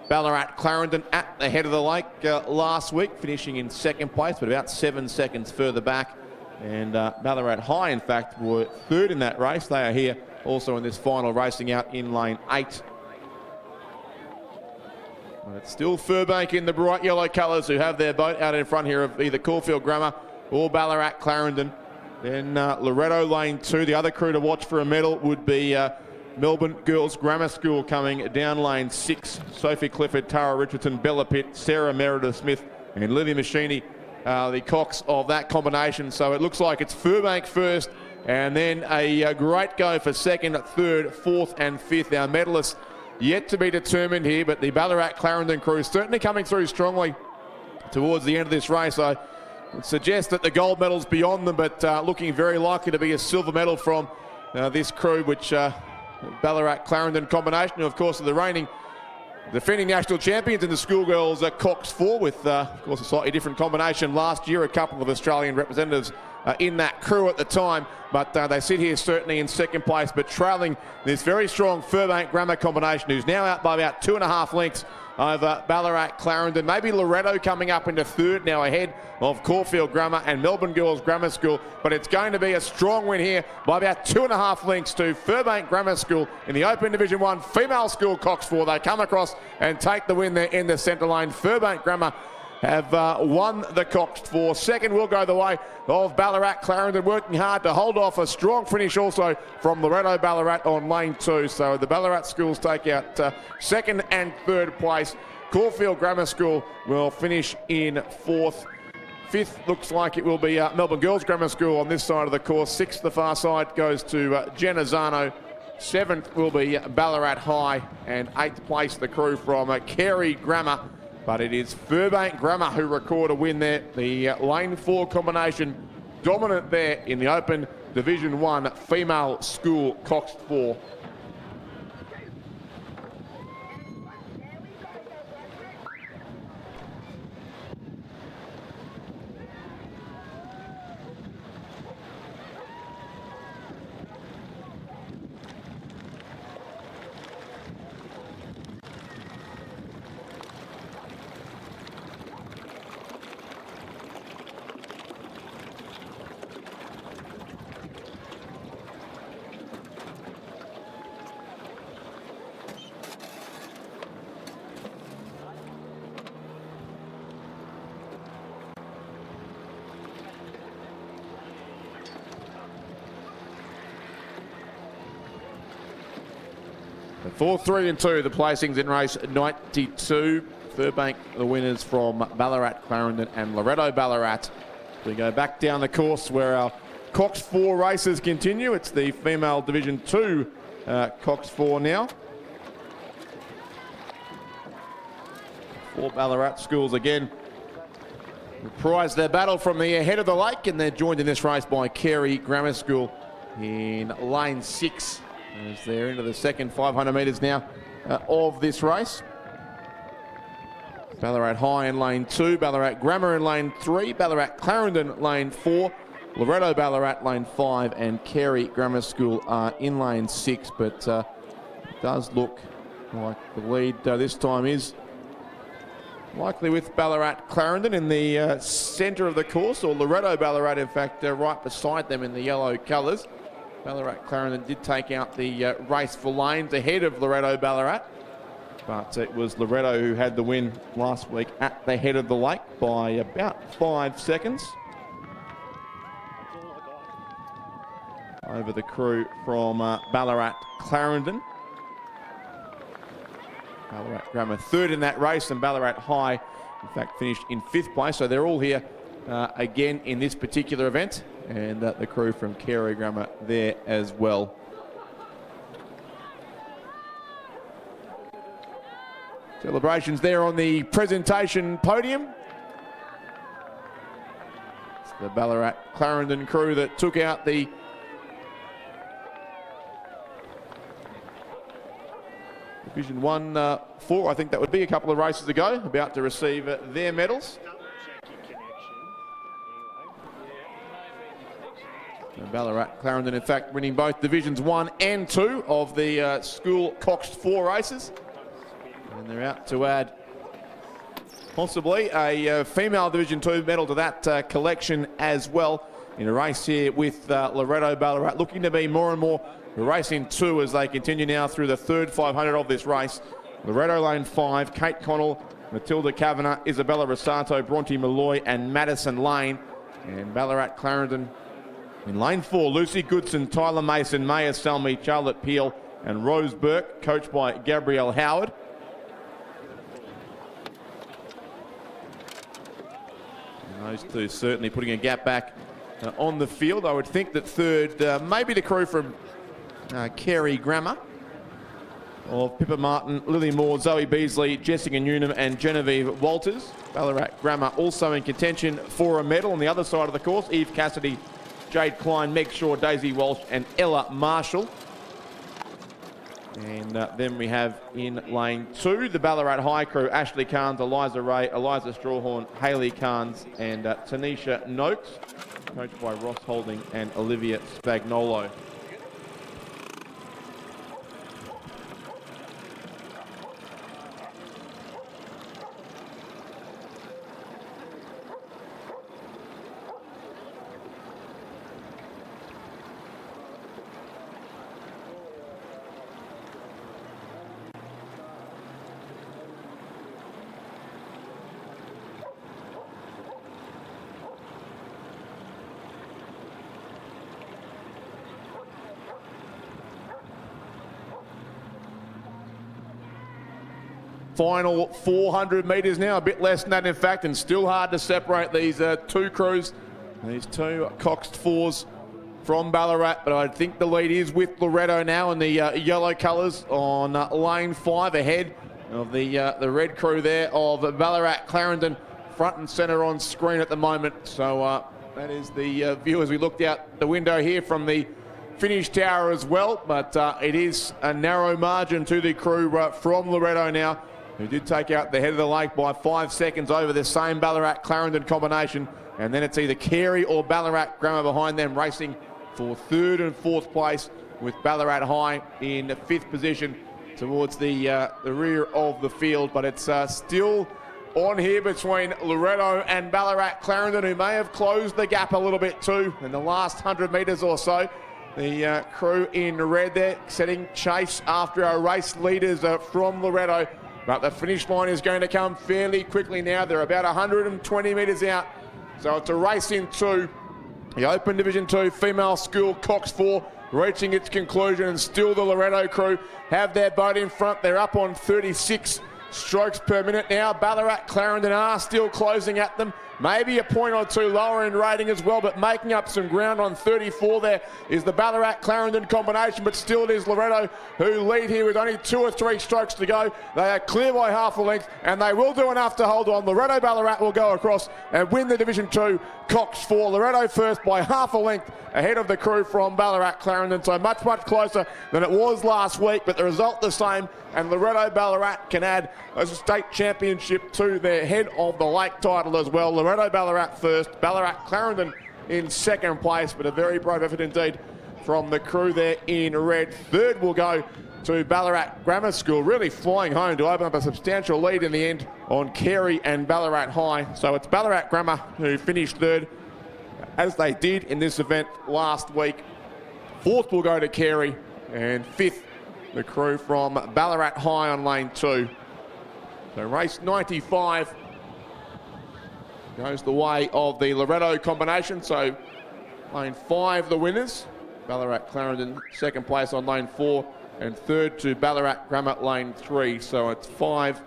Ballarat Clarendon at the head of the lake last week, finishing in second place, but about 7 seconds further back. And Ballarat High, in fact, were third in that race. They are here also in this final, racing out in lane 8. But it's still Furbank in the bright yellow colours who have their boat out in front here of either Caulfield Grammar or Ballarat Clarendon. Then Loretto lane 2. The other crew to watch for a medal would be Melbourne Girls Grammar School coming down lane 6. Sophie Clifford, Tara Richardson, Bella Pitt, Sarah Meredith Smith and Lily Machini, the cocks of that combination. So it looks like it's Furbank first and then a great go for second, third, fourth and fifth. Our medalists yet to be determined here, but the Ballarat Clarendon crew certainly coming through strongly towards the end of this race. I would suggest that the gold medal's beyond them, but looking very likely to be a silver medal from this crew, which Ballarat Clarendon combination, who of course are the reigning defending national champions in the schoolgirls coxed 4 with of course a slightly different combination last year, a couple of Australian representatives in that crew at the time, but they sit here certainly in second place, but trailing this very strong Furbank Grammar combination, who's now out by about 2.5 lengths over Ballarat Clarendon. Maybe Loretto coming up into third now ahead of Caulfield Grammar and Melbourne Girls Grammar School, but it's going to be a strong win here by about 2.5 lengths to Furbank Grammar School in the Open Division 1 female school cox 4. They come across and take the win there in the centre lane. Furbank Grammar have won the coxed 4. Second will go the way of Ballarat Clarendon, working hard to hold off a strong finish also from Loretto Ballarat on lane 2. So the Ballarat schools take out second and third place. Caulfield Grammar School will finish in fourth. Fifth looks like it will be Melbourne Girls Grammar School on this side of the course. Sixth, the far side, goes to Genazzano. Seventh will be Ballarat High, and eighth place the crew from Carey Grammar. But it is Furbank Grammar who record a win there. The lane 4 combination dominant there in the Open Division 1 female school coxed 4. The 4, 3 and 2, the placings in race 92. Furbank, the winners from Ballarat Clarendon and Loretto Ballarat. We go back down the course where our Cox 4 races continue. It's the female Division 2 Cox 4 now. for Ballarat. Schools again reprise their battle from the head of the lake, and they're joined in this race by Carey Grammar School in lane 6 as they're into the second 500 metres now of this race. Ballarat High in lane 2, Ballarat Grammar in lane 3, Ballarat Clarendon lane 4, Loretto Ballarat lane 5, and Carey Grammar School are in lane 6, but it does look like the lead this time is likely with Ballarat Clarendon in the centre of the course, or Loretto Ballarat, in fact, right beside them in the yellow colours. Ballarat Clarendon did take out the race for lanes ahead of Loretto Ballarat, but it was Loretto who had the win last week at the head of the lake by about 5 seconds over the crew from Ballarat Clarendon. Ballarat Grammar third in that race, and Ballarat High, in fact, finished in 5th place. So they're all here again in this particular event, and the crew from Carey Grammar there as well. Celebrations there on the presentation podium. It's the Ballarat Clarendon crew that took out the Division 1 4, I think that would be a couple of races ago, about to receive their medals. And Ballarat Clarendon, in fact, winning both Divisions 1 and 2 of the school coxed 4 races. And they're out to add possibly a female Division 2 medal to that collection as well, in a race here with Loretto Ballarat, looking to be more and more a race in 2 as they continue now through the third 500 of this race. Loretto lane 5, Kate Connell, Matilda Kavanagh, Isabella Rosato, Bronte Malloy and Madison Lane. And Ballarat Clarendon in lane 4, Lucy Goodson, Tyler Mason, Maya Selmy, Charlotte Peel and Rose Burke, coached by Gabrielle Howard. And those two certainly putting a gap back on the field. I would think that third, maybe the crew from Carey Grammar of Pippa Martin, Lily Moore, Zoe Beasley, Jessica Newnham and Genevieve Walters. Ballarat Grammar also in contention for a medal on the other side of the course. Eve Cassidy, Jade Klein, Meg Shaw, Daisy Walsh and Ella Marshall. And then we have in lane 2 the Ballarat High crew, Ashley Carnes, Eliza Ray, Eliza Strawhorn, Hayley Carnes and Tanisha Noakes, coached by Ross Holding and Olivia Spagnolo. Final 400 metres now, a bit less than that in fact, and still hard to separate these two crews, these two coxed 4s from Ballarat, but I think the lead is with Loretto now in the yellow colours on lane 5 ahead of the red crew there of Ballarat Clarendon, front and centre on screen at the moment. So that is the view as we looked out the window here from the finish tower as well, but it is a narrow margin to the crew from Loretto now, who did take out the head of the lake by 5 seconds over the same Ballarat Clarendon combination. And then it's either Carey or Ballarat Grammar behind them, racing for 3rd and 4th place, with Ballarat High in 5th position towards the rear of the field. But it's still on here between Loretto and Ballarat Clarendon, who may have closed the gap a little bit too in the last 100 metres or so. The crew in red there setting chase after our race leaders from Loretto. But the finish line is going to come fairly quickly now. They're about 120 metres out. So it's a race in 2. The Open Division 2 female school coxed 4 reaching its conclusion, and still the Loretto crew have their boat in front. They're up on 36 strokes per minute now. Ballarat, Clarendon are still closing at them. Maybe a point or two lower in rating as well, but making up some ground on 34 there is the Ballarat-Clarendon combination, but still it is Loretto who lead here with only 2 or 3 strokes to go. They are clear by half a length, and they will do enough to hold on. Loretto-Ballarat will go across and win the Division 2 Cox 4. Loretto first by half a length ahead of the crew from Ballarat-Clarendon, so much, much closer than it was last week, but the result the same, and Loretto-Ballarat can add a state championship to their head of the lake title as well. Loretto-Ballarat first, Ballarat-Clarendon in second place, but a very brave effort indeed from the crew there in red. Third will go to Ballarat Grammar School, really flying home to open up a substantial lead in the end on Carey and Ballarat High. So it's Ballarat Grammar who finished third, as they did in this event last week. Fourth will go to Carey, and fifth, the crew from Ballarat High on lane 2. So race 95 goes the way of the Loretto combination. So lane 5, the winners. Ballarat Clarendon second place on lane 4, and third to Ballarat Grammar lane 3. So it's 5,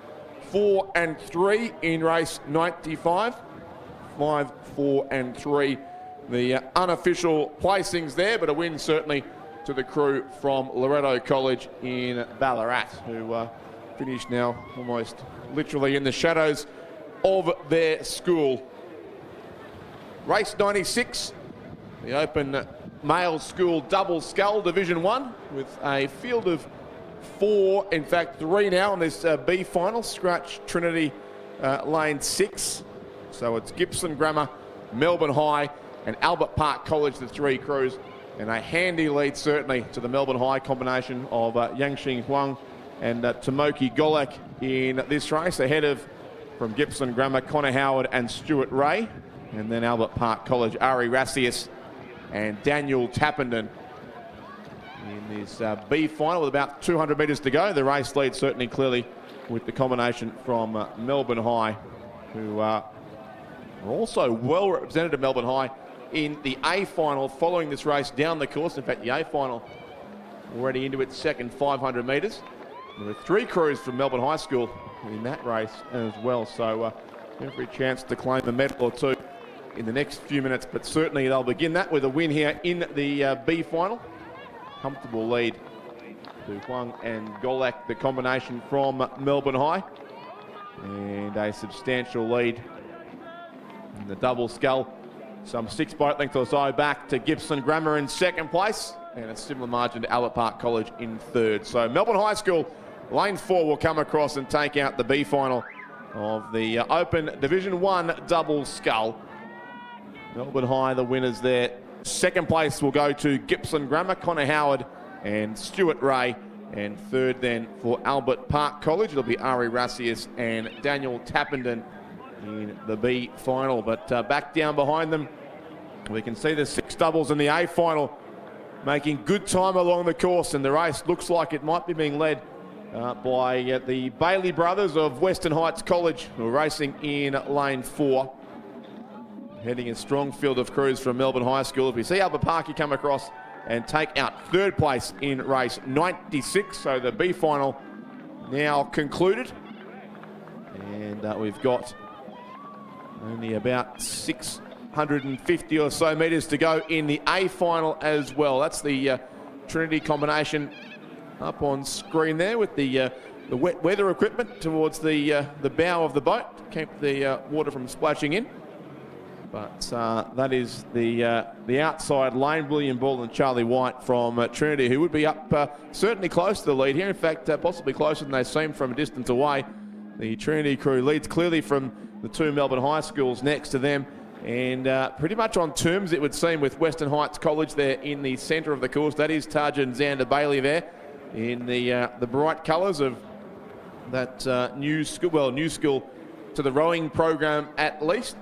4 and 3 in race 95. 5, 4 and 3. The unofficial placings there, but a win certainly to the crew from Loretto College in Ballarat, who finished now almost literally in the shadows of their school. Race 96, the Open Male School Double Scull Division 1, with a field of 4, in fact 3 now in this B final. Scratch Trinity lane 6. So it's Gibson Grammar, Melbourne High and Albert Park College, the 3 crews. And a handy lead certainly to the Melbourne High combination of Yangxing Huang and Tomoki Golek in this race, ahead of, from Gibson Grammar, Connor Howard and Stuart Ray. And then Albert Park College, Ari Rassius and Daniel Tappenden in this B final with about 200 metres to go. The race lead certainly clearly with the combination from Melbourne High, who are also well represented at Melbourne High in the A final following this race down the course. In fact, the A final already into its second 500 metres. There were 3 crews from Melbourne High School in that race as well, so every chance to claim a medal or 2 in the next few minutes, but certainly they'll begin that with a win here in the B final. Comfortable lead to Huang and Golak, the combination from Melbourne High, and a substantial lead in the double scull, some 6 boat lengths or so back to Gibson Grammar in second place, and a similar margin to Albert Park College in third. So Melbourne High School, lane 4 will come across and take out the B final of the Open Division 1 double scull. Melbourne High, the winners there. Second place will go to Gibson Grammar, Connor Howard and Stuart Ray. And third then for Albert Park College, it'll be Ari Rassius and Daniel Tappenden in the B final. But back down behind them, we can see the 6 doubles in the A final making good time along the course, and the race looks like it might be being led by the Bailey brothers of Western Heights College, who are racing in lane 4. Heading a strong field of crews from Melbourne High School. If we see Albert Parky come across and take out third place in race 96, so the B final now concluded. And we've got only about 650 or so metres to go in the A final as well. That's the Trinity combination up on screen there with the wet weather equipment towards the bow of the boat to keep the water from splashing in. But that is the outside lane. William Ball and Charlie White from Trinity, who would be up certainly close to the lead here. In fact, possibly closer than they seem from a distance away. The Trinity crew leads clearly from the 2 Melbourne High Schools next to them. And pretty much on terms, it would seem, with Western Heights College there in the centre of the course. That is Tarjan Xander Bailey there in the bright colours of that new school to the rowing program at least.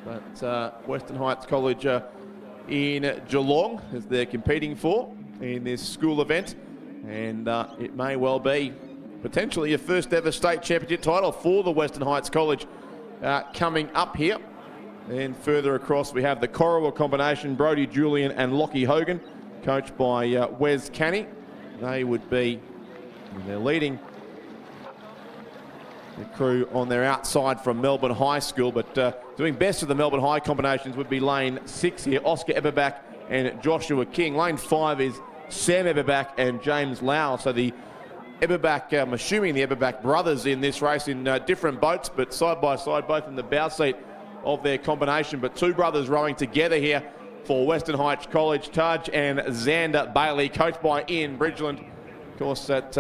But Western Heights College in Geelong, as they're competing for in this school event. And it may well be potentially a first ever state championship title for the Western Heights College coming up here. And further across we have the Corowa combination, Brodie Julian and Lockie Hogan, coached by Wes Canny. They would be, they're leading the crew on their outside from Melbourne High School, but doing best of the Melbourne High combinations would be lane 6 here, Oscar Eberbach and Joshua King. Lane 5 is Sam Eberbach and James Lau. So the Eberbach, I'm assuming the Eberbach brothers in this race in different boats, but side by side, both in the bow seat of their combination. But two brothers rowing together here for Western Heights College, Taj and Xander Bailey, coached by Ian Bridgeland, of course, at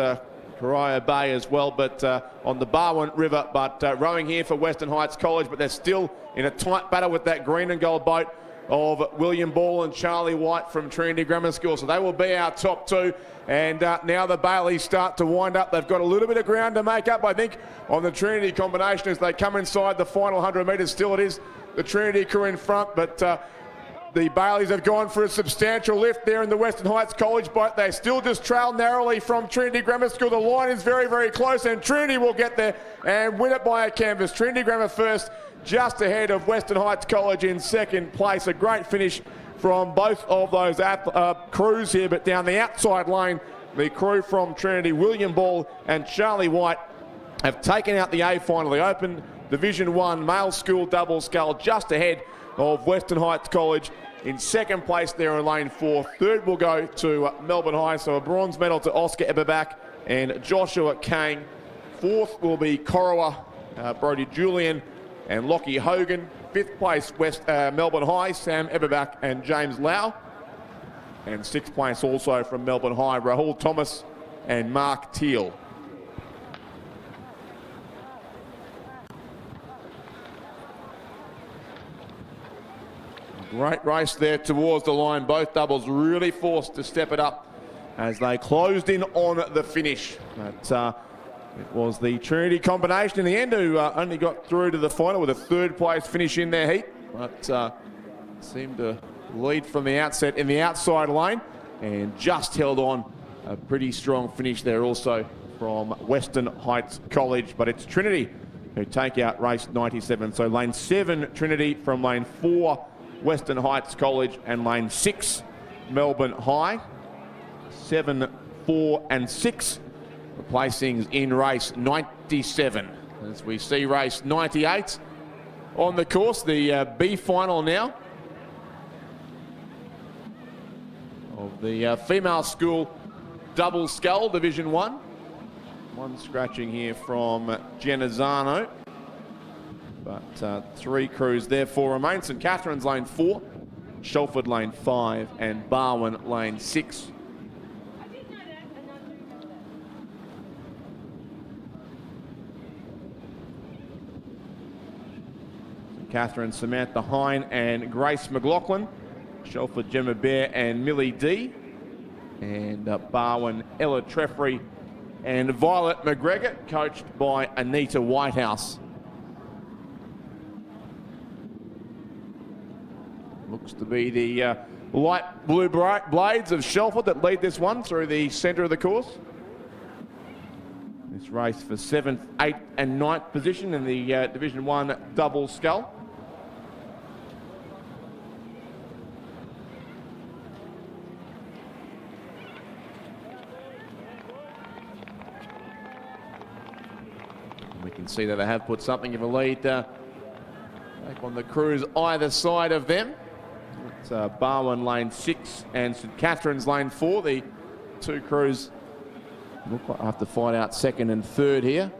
Corio Bay as well, but on the Barwon River, but rowing here for Western Heights College, but they're still in a tight battle with that green and gold boat of William Ball and Charlie White from Trinity Grammar School. So they will be our top two. And now the Baileys start to wind up. They've got a little bit of ground to make up, I think, on the Trinity combination as they come inside the final 100 metres. Still it is the Trinity crew in front, but the Baileys have gone for a substantial lift there in the Western Heights College boat. They still just trail narrowly from Trinity Grammar School. The line is very, very close, and Trinity will get there and win it by a canvas. Trinity Grammar first, just ahead of Western Heights College in second place. A great finish from both of those crews here, but down the outside lane, the crew from Trinity, William Ball and Charlie White, have taken out the A final. The Open Division 1 male school double scull just ahead of Western Heights College in second place there in lane 4. Third will go to Melbourne High, so a bronze medal to Oscar Eberbach and Joshua Kang. Fourth will be Corowa, Brody Julian and Lockie Hogan. Fifth place, Melbourne High, Sam Eberbach and James Lau. And sixth place also from Melbourne High, Rahul Thomas and Mark Teal. Great race there towards the line. Both doubles really forced to step it up as they closed in on the finish. But it was the Trinity combination in the end who only got through to the final with a third place finish in their heat, but seemed to lead from the outset in the outside lane and just held on. A pretty strong finish there also from Western Heights College, but it's Trinity who take out race 97. So lane 7 Trinity from lane 4 Western Heights College and lane 6 Melbourne High. 7, 4 and 6 placings in race 97. As we see race 98 on the course, the B final now of the female school double scull Division 1. One scratching here from Genazzano, but three crews therefore remain. St Catherine's lane 4, Shelford lane 5 and Barwon lane 6. Catherine Samantha Hine and Grace McLaughlin, Shelford Gemma Bear and Millie D, and Barwon Ella Treffry and Violet McGregor, coached by Anita Whitehouse. Looks to be the light blue blades of Shelford that lead this one through the centre of the course. This race for 7th, 8th and 9th position in the Division 1 double scull. We can see that they have put something of a lead back on the crews either side of them. It's Barwon lane 6 and St Catherine's lane 4. The two crews look like I have to find out second and third here.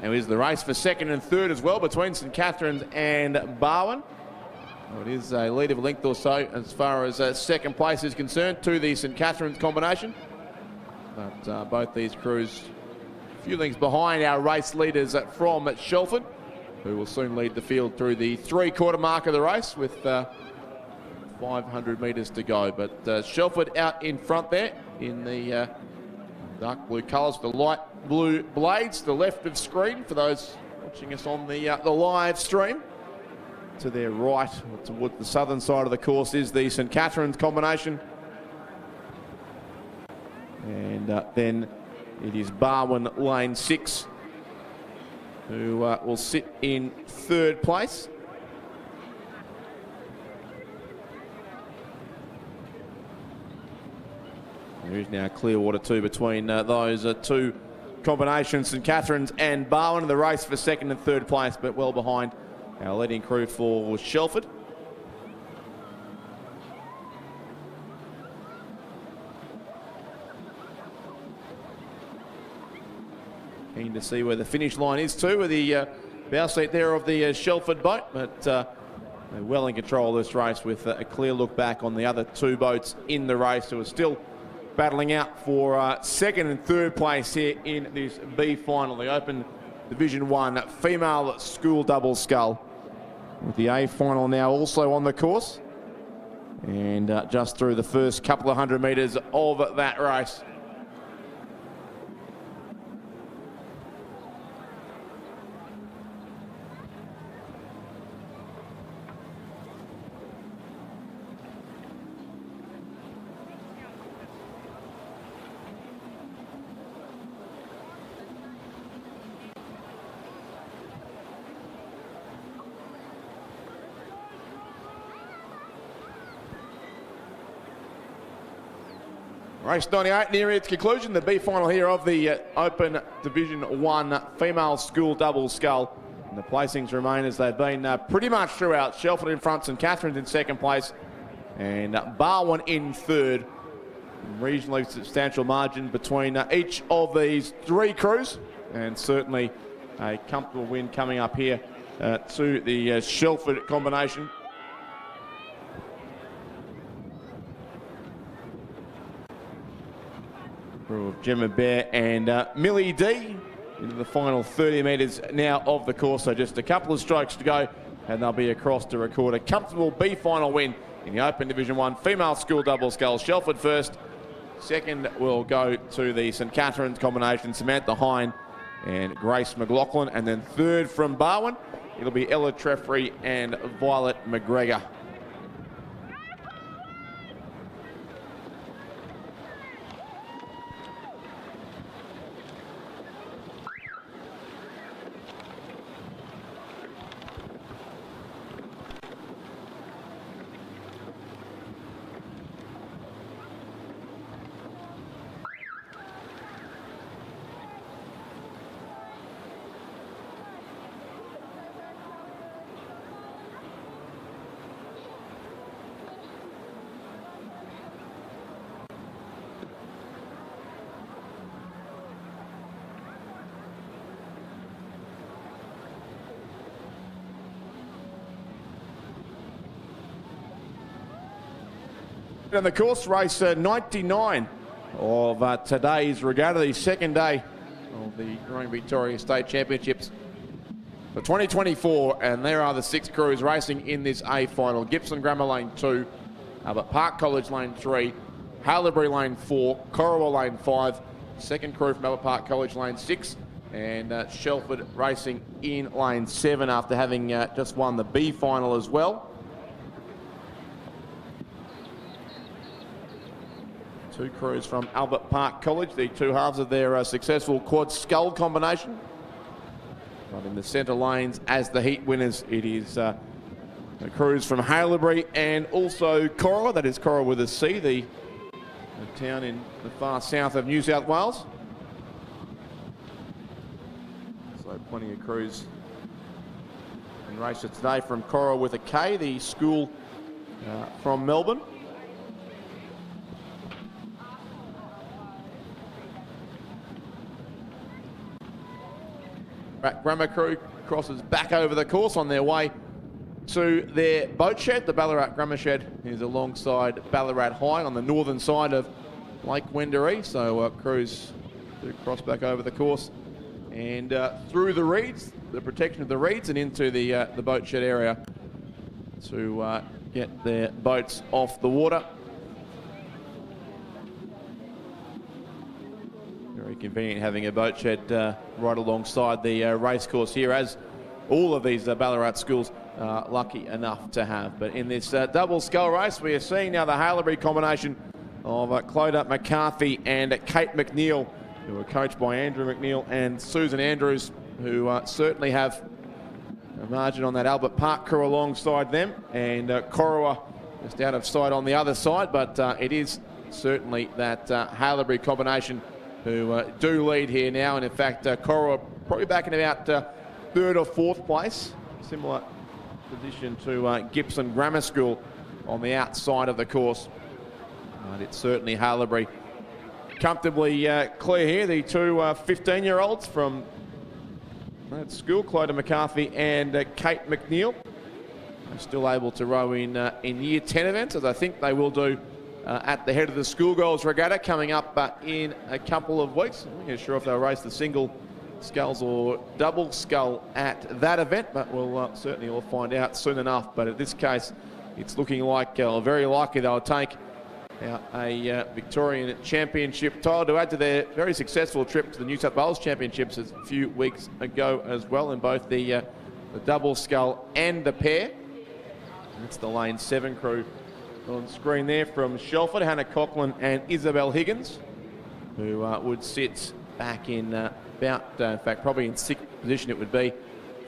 And it is the race for second and third as well between St Catherine's and Barwon. Well, it is a lead of a length or so as far as second place is concerned to the St Catherine's combination. But both these crews few lengths behind our race leaders from Shelford, who will soon lead the field through the 3/4 mark of the race with 500 metres to go. But Shelford out in front there in the dark blue colours, the light blue blades, the left of screen for those watching us on the live stream. To their right, towards the southern side of the course, is the St Catherine's combination. And then it is Barwon lane 6 who will sit in 3rd place. There is now Clearwater 2 between those two combinations, St Catherine's and Barwon, in the race for 2nd and 3rd place, but well behind our leading crew for Shelford. Keen to see where the finish line is too, with the bow seat there of the Shelford boat, but they're well in control of this race with a clear look back on the other 2 boats in the race who are still battling out for 2nd and 3rd place here in this B final, the Open Division 1 female school double scull, with the A final now also on the course, and just through the first couple of 100 metres of that race. Race 98 nearing its conclusion, the B final here of the Open Division 1 female school double scull. And the placings remain as they've been pretty much throughout. Shelford in front, St Catherine's in 2nd place, and Barwon in 3rd. Reasonably substantial margin between each of these 3 crews, and certainly a comfortable win coming up here to the Shelford combination. Of Gemma Bear and Millie D into the final 30 metres now of the course. So just a couple of strokes to go and they'll be across to record a comfortable B final win in the Open Division 1 female school double scull. Shelford first, 2nd will go to the St Catherine's combination, Samantha Hine and Grace McLaughlin, and then 3rd from Barwon, it'll be Ella Treffry and Violet McGregor. On the course, race 99 of today's regatta, the 2nd day of the Growing Victoria State Championships for 2024, and there are the 6 crews racing in this A final. Gippsland Grammar Lane 2, Albert Park College Lane 3, Haileybury Lane 4, Corowa Lane 5, 2nd crew from Albert Park College Lane 6, and Shelford racing in Lane 7 after having just won the B final as well. 2 crews from Albert Park College, the 2 halves of their successful quad scull combination. But in the centre lanes as the heat winners, it is the crews from Haileybury and also Corowa, that is Corowa with a C, the town in the far south of New South Wales. So plenty of crews in races today from Corowa with a K, the school from Melbourne. Grammar crew crosses back over the course on their way to their boat shed. The Ballarat Grammar Shed is alongside Ballarat High on the northern side of Lake Wendouree. So crews do cross back over the course and through the reeds, the protection of the reeds, and into the boat shed area to get their boats off the water. Very convenient having a boat shed right alongside the race course here, as all of these Ballarat schools are lucky enough to have. But in this double scull race, we are seeing now the Haileybury combination of Clodagh McCarthy and Kate McNeil, who are coached by Andrew McNeil and Susan Andrews, who certainly have a margin on that Albert Park crew alongside them, and Corowa just out of sight on the other side. But it is certainly that Haileybury combination who do lead here now, and in fact Corowa probably back in about third or fourth place, similar position to Gippsland Grammar School on the outside of the course. But it's certainly Haileybury comfortably clear here. The two 15-year-olds from that school, Clodagh McCarthy and Kate McNeil, are still able to row in Year 10 events, as I think they will do at the head of the Schoolgirls Regatta coming up in a couple of weeks. I'm not sure if they'll race the single sculls or double scull at that event, but we'll certainly all find out soon enough. But in this case, it's looking like, very likely they'll take out a Victorian Championship title to add to their very successful trip to the New South Wales Championships a few weeks ago as well, in both the double scull and the pair. That's the Lane 7 crew on screen there from Shelford, Hannah Coughlin and Isabel Higgins, who would sit back in about, in fact, probably in sixth position it would be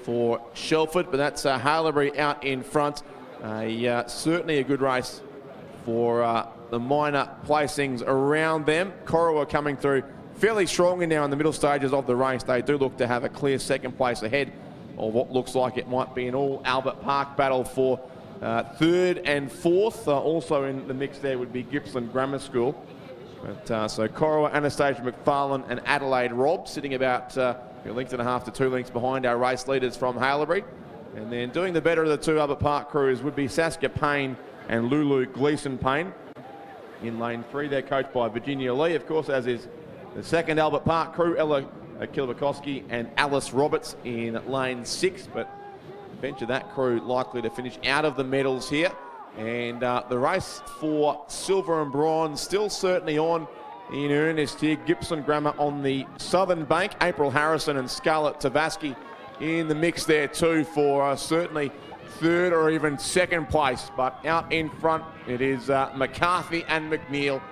for Shelford. But that's Haileybury out in front. Certainly a good race for the minor placings around them. Corowa coming through fairly strongly now in the middle stages of the race. They do look to have a clear second place ahead of what looks like it might be an all Albert Park battle for third and fourth. Also in the mix there would be Gippsland Grammar School. But so Corowa, Anastasia McFarlane and Adelaide Robb sitting about a length and a half to 2 lengths behind our race leaders from Haileybury. And then doing the better of the two Albert Park crews would be Saskia Payne and Lulu Gleeson-Payne. In lane 3, they're coached by Virginia Lee, of course, as is the second Albert Park crew, Ella Kilbakowski and Alice Roberts in lane 6. But venture that crew likely to finish out of the medals here. And the race for silver and bronze still certainly on in earnest here. Gippsland Grammar on the southern bank. April Harrison and Scarlett Tavaski in the mix there too for certainly third or even second place. But out in front it is McCarthy and McNeil.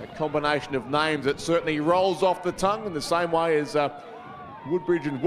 A combination of names that certainly rolls off the tongue in the same way as Woodbridge and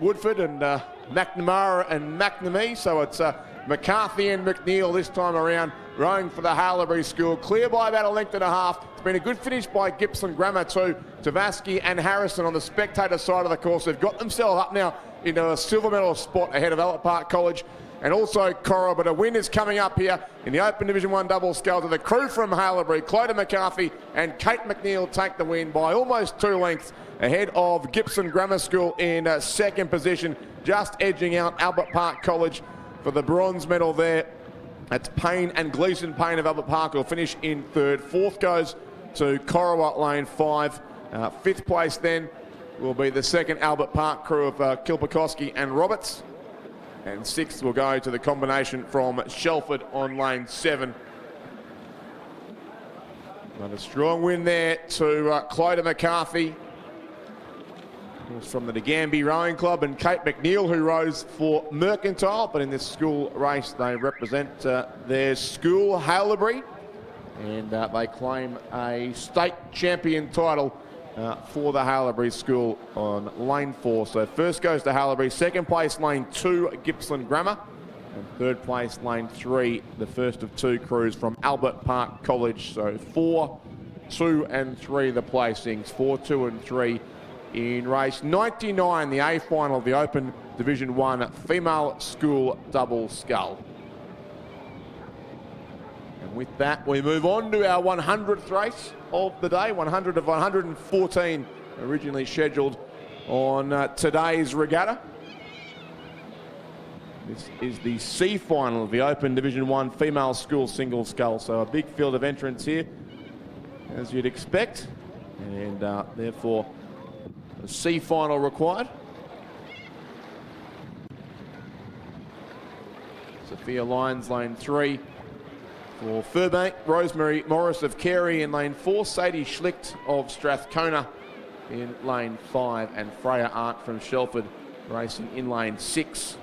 Woodford and McNamara and McNamee. So it's McCarthy and McNeil this time around, rowing for the Haileybury School. Clear by about a length and a half. It's been a good finish by Gippsland Grammar too. Tavaski and Harrison on the spectator side of the course. They've got themselves up now into a silver medal spot ahead of Albert Park College and also Corowa. But a win is coming up here in the Open Division 1 double scull to the crew from Haileybury. Clodagh McCarthy and Kate McNeil take the win by almost 2 lengths ahead of Gippsland Grammar School in second position, just edging out Albert Park College for the bronze medal there. That's Payne and Gleeson-Payne of Albert Park will finish in third. Fourth goes to Corowa, lane 5. Fifth place then will be the second Albert Park crew of Kilpakowski and Roberts. And sixth will go to the combination from Shelford on lane 7. Another strong win there to Clodagh McCarthy. It was from the Nagambie Rowing Club, and Kate McNeil, who rows for Mercantile, but in this school race they represent their school, Haileybury, and they claim a state champion title for the Haileybury School on lane 4. So first goes to Haileybury, second place lane 2 Gippsland Grammar, and third place lane 3, the first of 2 crews from Albert Park College. So 4, 2 and 3 the placings, 4, 2 and 3 in race 99, the A final of the Open Division 1 female school double scull. And with that, we move on to our 100th race of the day, 100 of 114 originally scheduled on today's regatta. This is the C final of the Open Division 1 female school single scull. So a big field of entrants here, as you'd expect, and therefore The C final required. Sophia Lyons, lane 3. For Furbank, Rosemary Morris of Carey in lane 4. Sadie Schlicht of Strathcona in lane 5. And Freya Arndt from Shelford racing in lane 6.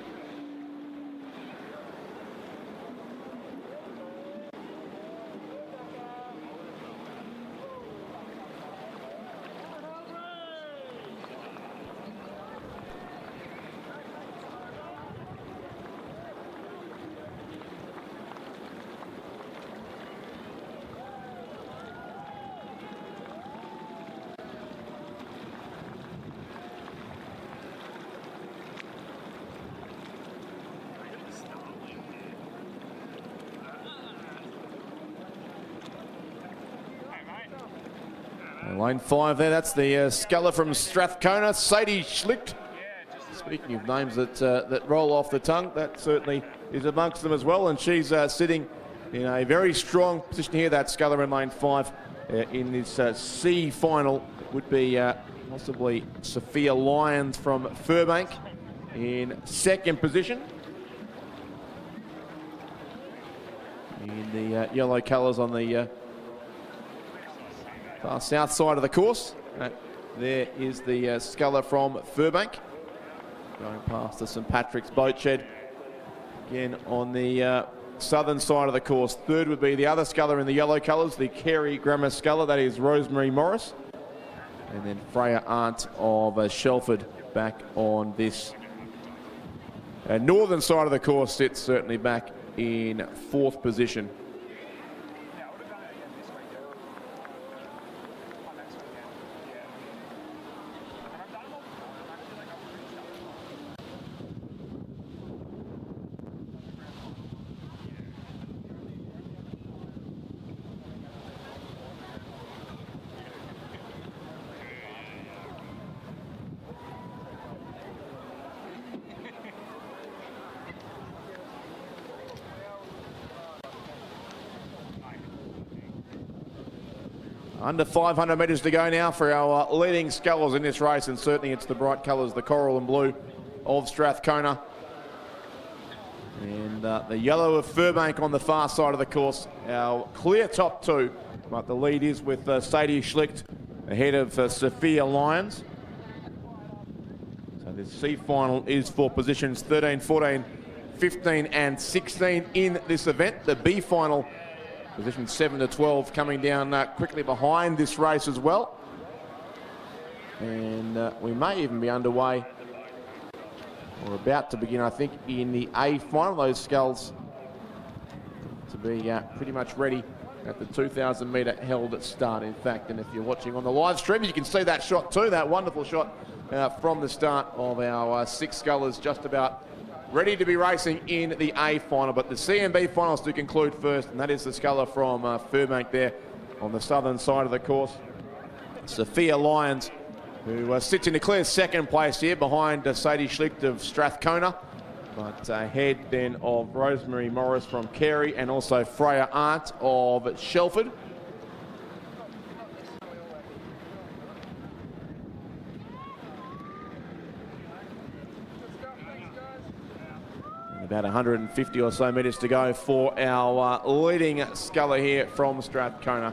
Lane 5 there, that's the sculler from Strathcona, Sadie Schlicht. Speaking of names that roll off the tongue, that certainly is amongst them as well, and she's sitting in a very strong position here, that sculler in lane 5. In this C final would be possibly Sophia Lyons from Furbank in second position. In the yellow colours on the far south side of the course. There is the sculler from Furbank going past the St Patrick's boat shed. Again on the southern side of the course. Third would be the other sculler in the yellow colours, the Carey Grammar sculler, that is Rosemary Morris. And then Freya Arndt of Shelford back on this northern side of the course, sits certainly back in fourth position. Under 500 metres to go now for our leading scullers in this race, and certainly it's the bright colours, the coral and blue of Strathcona. And the yellow of Furbank on the far side of the course. Our clear top two, but the lead is with Sadie Schlicht ahead of Sophia Lyons. So this C final is for positions 13, 14, 15 and 16 in this event. The B final, position 7 to 12, coming down quickly behind this race as well. And we may even be underway, or about to begin, I think, in the A final. Those sculls to be pretty much ready at the 2,000 metre held at start, in fact. And if you're watching on the live stream, you can see that shot too, that wonderful shot from the start of our 6 scullers just about ready to be racing in the A final. But the C and B finals to conclude first, and that is the sculler from Furbank there on the southern side of the course. Sophia Lyons, who sits in a clear second place here behind Sadie Schlicht of Strathcona, but ahead then of Rosemary Morris from Carey and also Freya Arndt of Shelford. About 150 or so metres to go for our leading sculler here from Strathcona.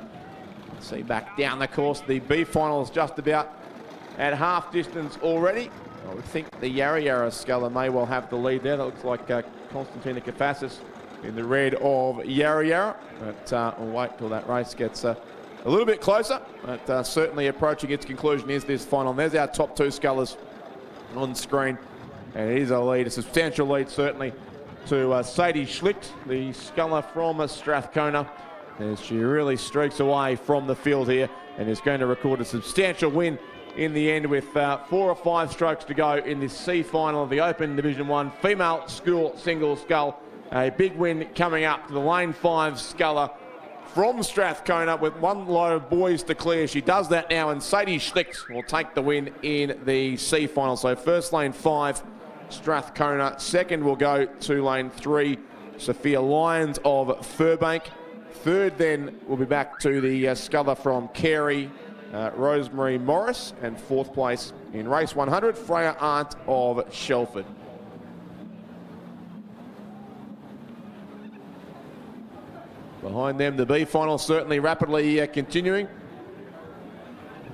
See back down the course, the B final is just about at half distance already. I would think the Yarra Yarra sculler may well have the lead there. That looks like Constantina Kafasis in the red of Yarra Yarra. But we'll wait till that race gets a little bit closer. But certainly approaching its conclusion is this final. And there's our top 2 scullers on screen. And it is a lead, a substantial lead certainly, to Sadie Schlicht, the sculler from Strathcona, as she really streaks away from the field here and is going to record a substantial win in the end with 4 or 5 strokes to go in this C final of the Open Division 1 female school single scull. A big win coming up to the lane 5 sculler from Strathcona with one load of boys to clear. She does that now, and Sadie Schlicht will take the win in the C final. So first lane 5, Strathcona. Second will go to lane 3, Sophia Lyons of Furbank. Third then will be back to the sculler from Carey Rosemary Morris, and 4th place in race 100, Freya Arndt of Shelford. Behind them, the B final certainly rapidly continuing.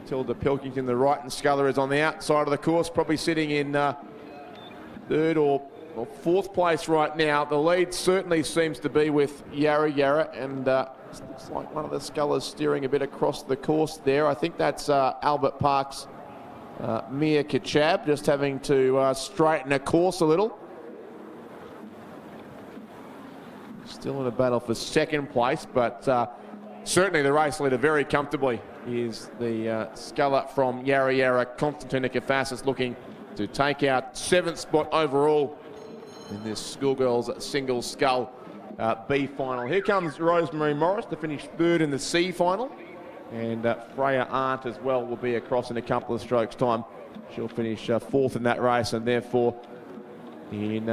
Matilda Pilkington, the right, and Sculler is on the outside of the course, probably sitting in 3rd or 4th place right now. The lead certainly seems to be with Yarra Yarra, and looks like one of the Scullers steering a bit across the course there. I think that's Albert Park's Mia Kachab, just having to straighten her course a little. Still in a battle for 2nd place, but certainly the race leader very comfortably is the Sculler from Yarra Yarra, Constantina Kafasis, looking to take out 7th spot overall in this schoolgirls single scull B final. Here comes Rosemary Morris to finish 3rd in the C final, and Freya Arndt as well will be across in a couple of strokes time. She'll finish 4th in that race, and therefore in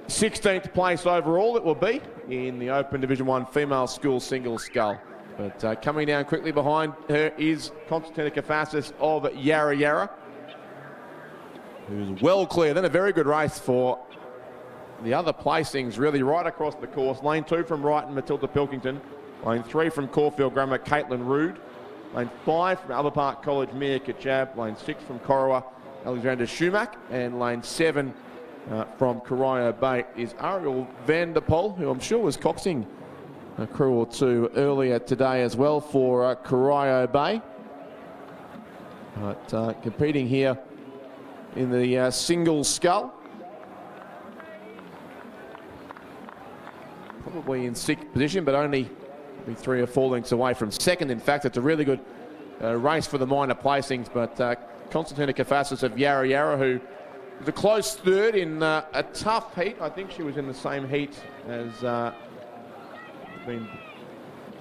16th place overall it will be in the Open Division 1 female school single scull. But coming down quickly behind her is Constantina Kafasis of Yarra Yarra, who's well clear. Then a very good race for the other placings, really right across the course. Lane 2 from Brighton, Matilda Pilkington. Lane 3 from Caulfield Grammar, Caitlin Rood. Lane 5 from Albert Park College, Mia Kachab. Lane 6 from Corowa, Alexander Schumack. And lane 7 from Corio Bay is Ariel van der Pol, who I'm sure was coxing a crew or two earlier today as well for Corio Bay. But competing here in the single scull. Probably in 6th position, but only 3 or 4 lengths away from 2nd. In fact, it's a really good race for the minor placings, but Constantina Kafasis of Yarra Yarra, who was a close 3rd in a tough heat. I think she was in the same heat as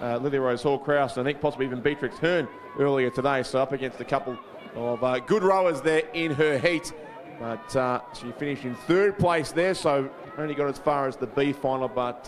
Lily Rose Hall-Kraus, and I think possibly even Beatrix Hearn earlier today, so up against a couple of good rowers there in her heat. But she finished in 3rd place there, so only got as far as the B final, but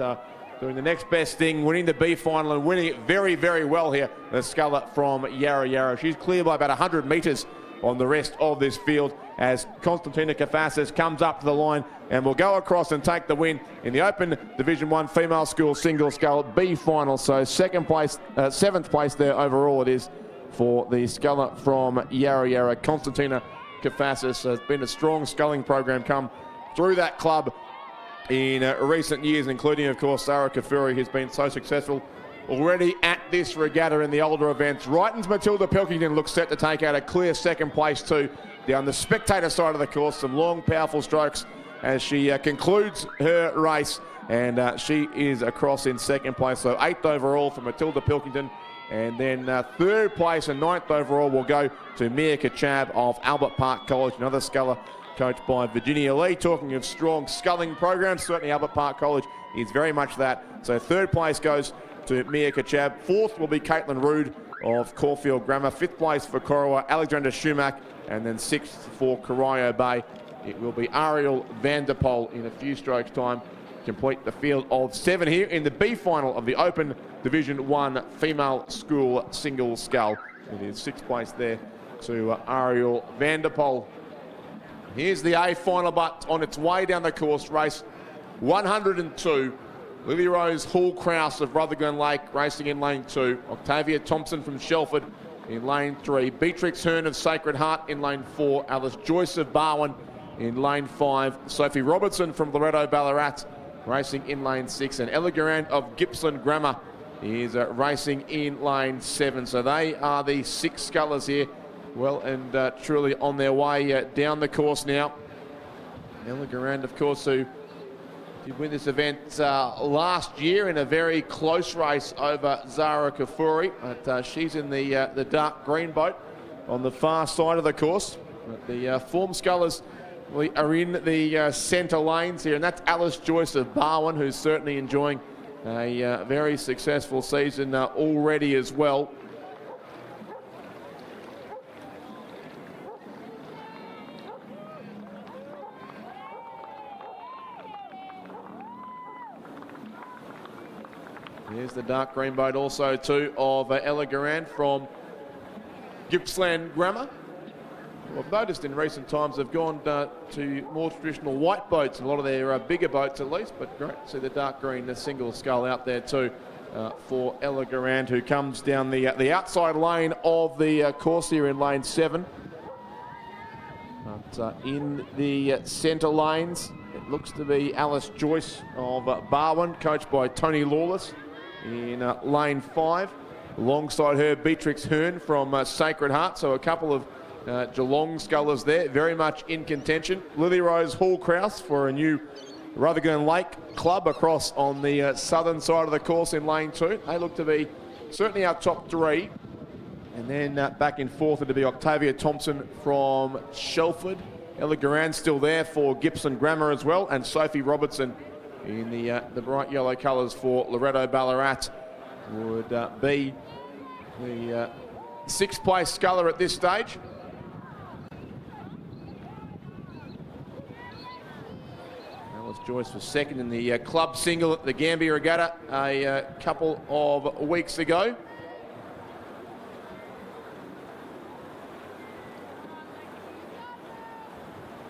doing the next best thing, winning the B final and winning it very, very well here. The sculler from Yarra Yarra. She's clear by about 100 metres on the rest of this field as Constantina Kafasis comes up to the line and will go across and take the win in the Open Division 1 female school single scull B final. So 2nd place, 7th place there overall it is for the sculler from Yarra Yarra. Constantina Kafasis has been a strong sculling program come through that club in recent years, including, of course, Sarah Kafuri, who's been so successful already at this regatta in the older events. Wrighton's Matilda Pilkington looks set to take out a clear 2nd place too down the spectator side of the course. Some long, powerful strokes as she concludes her race, and she is across in 2nd place. So 8th overall for Matilda Pilkington, and then 3rd place and 9th overall will go to Mia Kachab of Albert Park College, another sculler coached by Virginia Lee. Talking of strong sculling programs, certainly Albert Park College is very much that. So 3rd place goes to Mia Kachab. 4th will be Caitlin Rood of Caulfield Grammar. 5th place for Corowa, Alexander Schumack. And then 6th for Corio Bay, it will be Ariel van der Pol in a few strokes time. Complete the field of 7 here in the B final of the Open Division 1 female school single scull. It is 6th place there to Ariel van der Pol. Here's the A final, but on its way down the course, race 102. Lily Rose Hall-Kraus of Rutherglen Lake racing in lane 2. Octavia Thompson from Shelford in lane 3. Beatrix Hearn of Sacred Heart in lane 4. Alice Joyce of Barwon in lane 5. Sophie Robertson from Loretto Ballarat racing in lane 6. And Ella Garand of Gippsland Grammar is racing in lane 7. So they are the 6 scullers here. Well and truly on their way down the course now. Ella Garand, of course, who did win this event last year in a very close race over Zara Kafuri. But she's in the dark green boat on the far side of the course. But the form scullers are in the centre lanes here, and that's Alice Joyce of Barwon, who's certainly enjoying a very successful season already as well. Here's the dark green boat also too of Ella Garand from Gippsland Grammar. Well, I've noticed in recent times they've gone to more traditional white boats, a lot of their bigger boats at least, but great to see the dark green, the single scull out there too for Ella Garand, who comes down the outside lane of the course here in lane 7. But in the centre lanes, it looks to be Alice Joyce of Barwon, coached by Tony Lawless in lane 5. Alongside her, Beatrix Hearn from Sacred Heart, so a couple of Geelong scullers there, very much in contention. Lily Rose Hall-Kraus for a new Rutherglen Lake club across on the southern side of the course in lane 2. They look to be certainly our top 3. And then back in 4th it'll be Octavia Thompson from Shelford. Ella Garand still there for Gippsland Grammar as well, and Sophie Robertson in the bright yellow colours for Loretto Ballarat would be the 6th place sculler at this stage. Alice Joyce was 2nd in the club single at the Gambia Regatta a couple of weeks ago.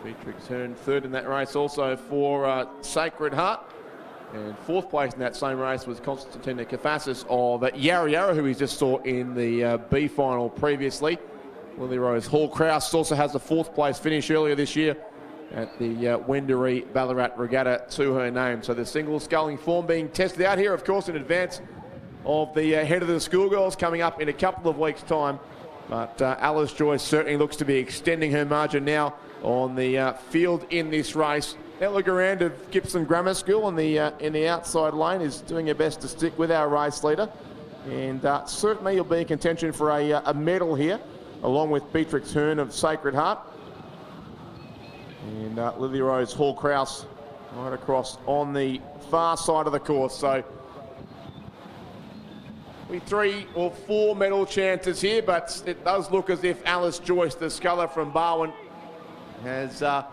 Beatrix Hearn 3rd in that race also for Sacred Heart. And 4th place in that same race was Constantina Kafasis of Yarra Yarra, who we just saw in the B final previously. Lily Rose Hall-Kraus also has a 4th place finish earlier this year at the Wendouree Ballarat Regatta to her name. So the single sculling form being tested out here, of course, in advance of the head of the schoolgirls coming up in a couple of weeks' time. But Alice Joyce certainly looks to be extending her margin now on the field in this race. Ella Garand of Gippsland Grammar School in the outside lane is doing her best to stick with our race leader. And certainly you'll be in contention for a medal here, along with Beatrix Hearn of Sacred Heart. And Lily Rose Hall-Kraus right across on the far side of the course. So we 3 or 4 medal chances here, but it does look as if Alice Joyce, the sculler from Barwon, has a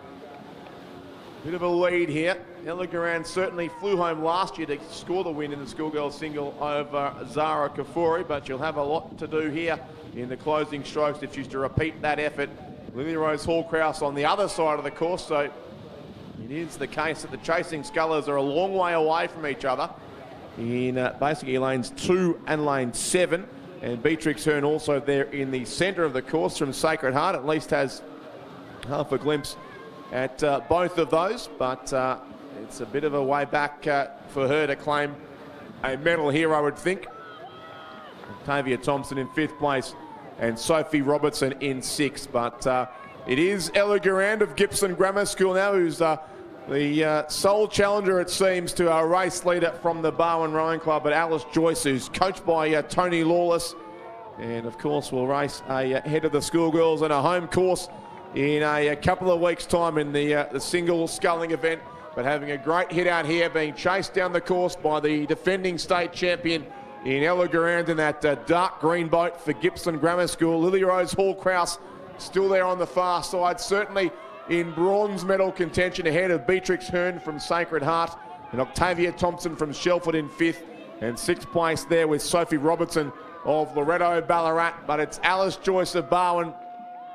bit of a lead here. Ella Garand certainly flew home last year to score the win in the schoolgirl single over Zara Kafuri, but she'll have a lot to do here in the closing strokes if she's to repeat that effort. Lily Rose Hall-Kraus on the other side of the course, so it is the case that the chasing scullers are a long way away from each other in basically lanes 2 and lane 7. And Beatrix Hearn also there in the centre of the course from Sacred Heart, at least has half a glimpse at both of those, but it's a bit of a way back for her to claim a medal here, I would think. Octavia Thompson in 5th place and Sophie Robertson in 6th, but it is Ella Garand of Gippsland Grammar School now who's the sole challenger, it seems, to our race leader from the Barwon Rowing Club, but Alice Joyce, who's coached by Tony Lawless, and of course will race ahead of the schoolgirls on a home course in a couple of weeks' time in the single sculling event. But having a great hit out here, being chased down the course by the defending state champion in Ella Garand in that dark green boat for Gippsland Grammar School. Lily Rose Hall-Kraus still there on the far side, certainly in bronze medal contention ahead of Beatrix Hearn from Sacred Heart and Octavia Thompson from Shelford in 5th, and 6th place there with Sophie Robertson of Loretto Ballarat. But it's Alice Joyce of Barwon.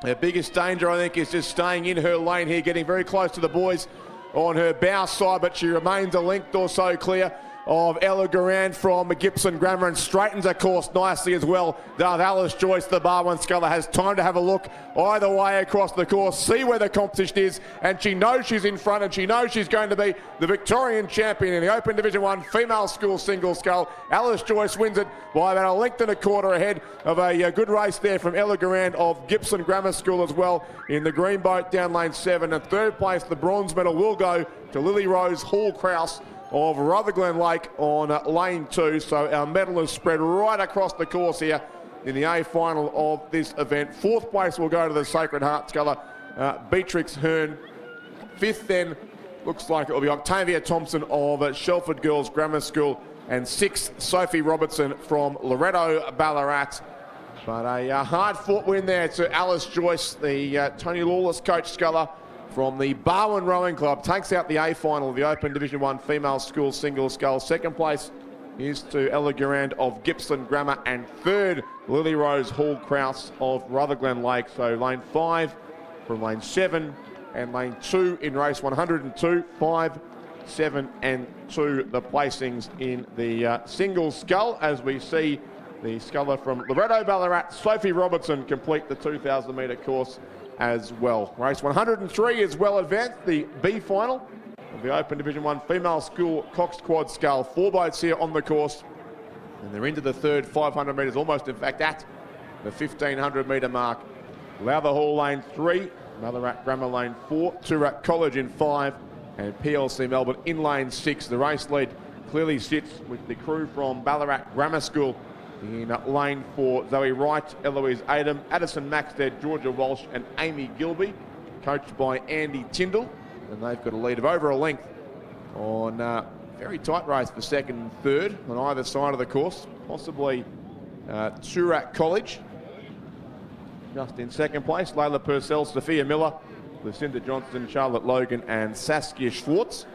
Her biggest danger, I think, is just staying in her lane here, getting very close to the boys on her bow side, but she remains a length or so clear of Ella Garand from Gippsland Grammar and straightens her course nicely as well. Alice Joyce, the Barwon sculler, has time to have a look either way across the course, see where the competition is, and she knows she's in front and she knows she's going to be the Victorian champion in the Open Division 1 female school single scull. Alice Joyce wins it by about a length and a quarter ahead of a good race there from Ella Garand of Gippsland Grammar School as well in the green boat down lane 7. And 3rd place, the bronze medal will go to Lily Rose Hall-Kraus of Rutherglen Lake on lane 2. So our medal is spread right across the course here in the A final of this event. 4th place will go to the Sacred Heart sculler, Beatrix Hearn. 5th then looks like it will be Octavia Thompson of Shelford Girls Grammar School, and 6th Sophie Robertson from Loretto Ballarat. But a hard-fought win there to Alice Joyce, the Tony Lawless coach sculler from the Barwon Rowing Club, takes out the A final of the Open Division 1 female school single scull. 2nd place is to Ella Durand of Gippsland Grammar, and third, Lily Rose Hall Kraus of Rutherglen Lake. So lane 5 from lane 7 and lane 2 in race 102, 5, 7 and 2 the placings in the single scull, as we see the sculler from Loretto Ballarat, Sophie Robertson, complete the 2,000 metre course as well. Race 103 is well advanced, the B final of the Open Division 1 Female School Coxed Quad Scull. 4 boats here on the course, and they're into the third 500 metres, almost in fact at the 1,500 metre mark. Lowther Hall lane 3, Ballarat Grammar lane 4, Toorak College in 5, and PLC Melbourne in lane 6. The race lead clearly sits with the crew from Ballarat Grammar School in lane 4. Zoe Wright, Eloise Adam, Addison Maxted, Georgia Walsh and Amy Gilby, coached by Andy Tyndall. And they've got a lead of over a length on very tight race for second and third on either side of the course. Possibly Toorak College just in second place. Layla Purcell, Sophia Miller, Lucinda Johnston, Charlotte Logan and Saskia Schwartz.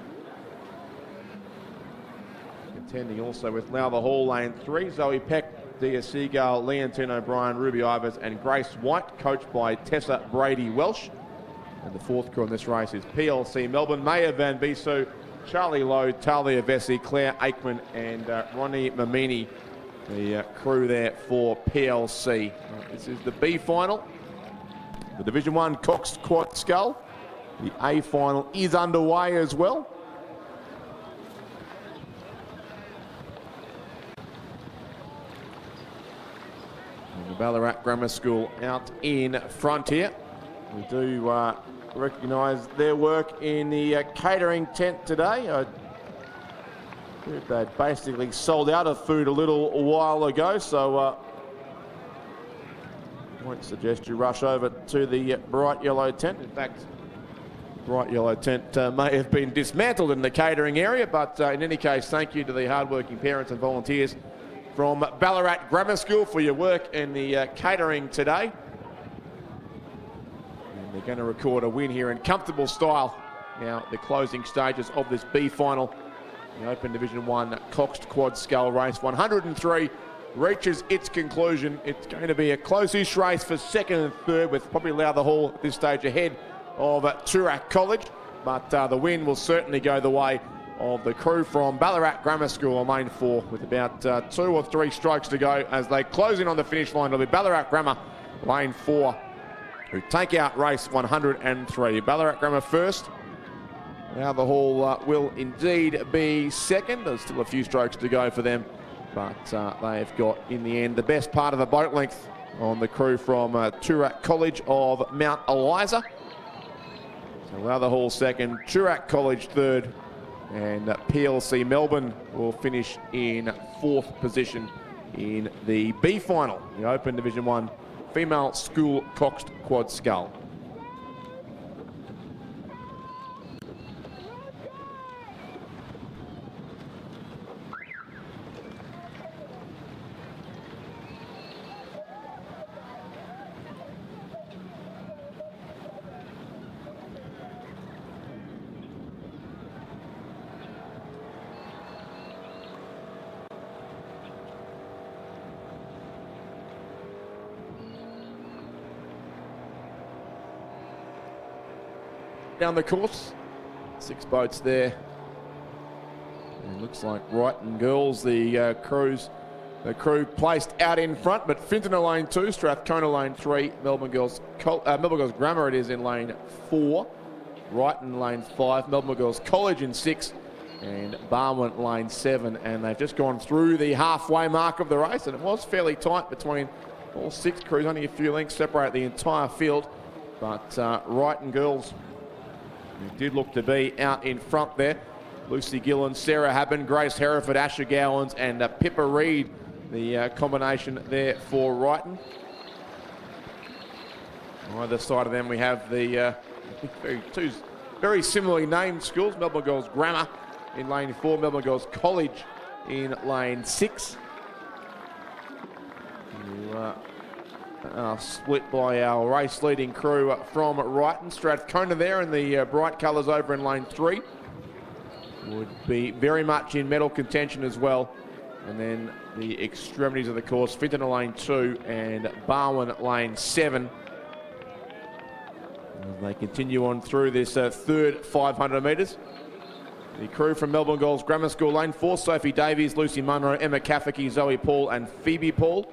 Contending also with Lowther Hall lane 3, Zoe Peck, Dia Seagull, Leontine O'Brien, Ruby Ivers and Grace White, coached by Tessa Brady Welsh. And the fourth crew in this race is PLC Melbourne, Maya Van Biso, Charlie Lowe, Talia Vesey, Claire Aikman and Ronnie Mamini, the crew there for PLC. This is the B final, the Division 1 Coxed Quad Scull. The A final is underway as well. And the Ballarat Grammar School out in front here. We do recognise their work in the catering tent today. They'd basically sold out of food a little while ago, so I won't suggest you rush over to the bright yellow tent. In fact, the bright yellow tent may have been dismantled in the catering area, but in any case, thank you to the hardworking parents and volunteers from Ballarat Grammar School for your work in the catering today. They're going to record a win here in comfortable style. Now, the closing stages of this B final, the Open Division 1 Coxed Quad Scull race 103 reaches its conclusion. It's going to be a close-ish race for second and third, with probably Lowther Hall at this stage ahead of Toorak College. But the win will certainly go the way of the crew from Ballarat Grammar School on lane 4, with about 2 or 3 strokes to go as they close in on the finish line. It'll be Ballarat Grammar lane 4 who take out race 103. Ballarat Grammar first. Now the Hall will indeed be second. There's still a few strokes to go for them, but they've got, in the end, the best part of a boat length on the crew from Toorak College of Mount Eliza. So Lowther Hall second, Toorak College third, and PLC Melbourne will finish in 4th position in the B final, the Open Division 1 Female School Coxed Quad Scull. Down the course, 6 boats there. And it looks like Brighton Girls, the crew placed out in front, but Finton lane 2, Strathcona lane 3, Melbourne Girls Grammar it is in lane 4, Brighton lane 5, Melbourne Girls College in 6, and Barwon lane 7. And they've just gone through the halfway mark of the race, and it was fairly tight between all 6 crews. Only a few lengths separate the entire field, but Brighton Girls, who did look to be out in front there. Lucy Gillen, Sarah Haben, Grace Hereford, Asher Gowans and Pippa Reid, the combination there for Wrighton. On either side of them we have the two very similarly named schools. Melbourne Girls Grammar in lane 4, Melbourne Girls College in lane 6. Split by our race leading crew from Wrighton. Strathcona there in the bright colours over in lane 3 would be very much in medal contention as well. And then the extremities of the course, Finton lane 2 and Barwon lane 7. As they continue on through this third 500 metres. The crew from Melbourne Girls Grammar School lane 4, Sophie Davies, Lucy Munro, Emma Kafiki, Zoe Paul and Phoebe Paul.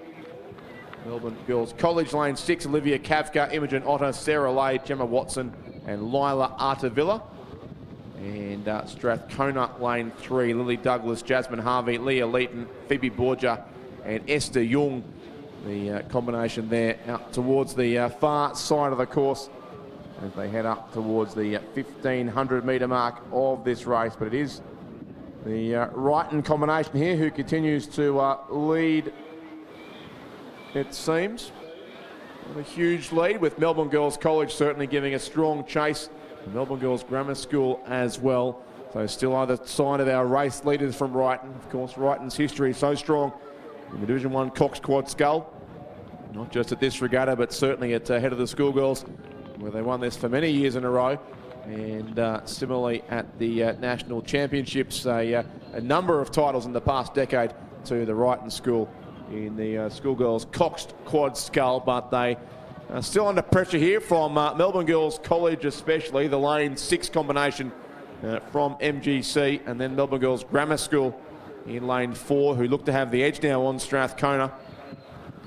Melbourne Girls College lane 6, Olivia Kavka, Imogen Otter, Sarah Lade, Gemma Watson and Lila Artavilla. And Strathcona lane 3, Lily Douglas, Jasmine Harvey, Leah Leeton, Phoebe Borgia and Esther Young. The combination there out towards the far side of the course as they head up towards the 1,500 metre mark of this race. But it is the Wrighton combination here who continues to lead, it seems. A huge lead with Melbourne Girls College certainly giving a strong chase. Melbourne Girls Grammar School as well. So still either side of our race leaders from Wrighton. Of course, Wrighton's history is so strong in the Division 1 coxed quad scull. Not just at this regatta, but certainly at head of the schoolgirls, where they won this for many years in a row. And similarly at the National Championships, a number of titles in the past decade to the Wrighton School in the schoolgirls coxed quad scull, but they still under pressure here from Melbourne Girls College, especially the lane 6 combination from MGC, and then Melbourne Girls Grammar School in lane 4, who look to have the edge now on Strathcona.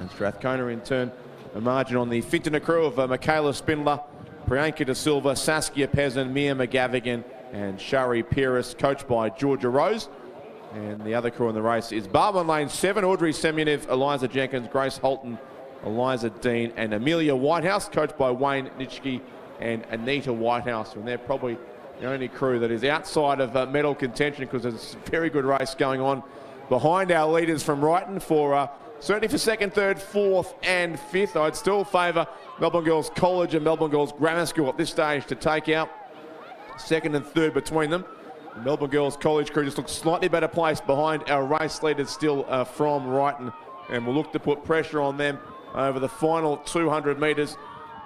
And Strathcona in turn a margin on the Finton crew of Michaela Spindler, Priyanka De Silva, Saskia Peasant, Mia McGavigan and Shari Pires, coached by Georgia Rose. And the other crew in the race is Barwon lane 7, Audrey Semyonev, Eliza Jenkins, Grace Holton, Eliza Dean and Amelia Whitehouse, coached by Wayne Nitschke and Anita Whitehouse. And they're probably the only crew that is outside of medal contention, because there's a very good race going on behind our leaders from Wrighton for certainly for 2nd, 3rd, 4th and 5th. I'd still favour Melbourne Girls College and Melbourne Girls Grammar School at this stage to take out 2nd and 3rd between them. The Melbourne Girls College crew just looks slightly better placed behind our race leaders still from Wrighton, and we'll look to put pressure on them over the final 200 metres.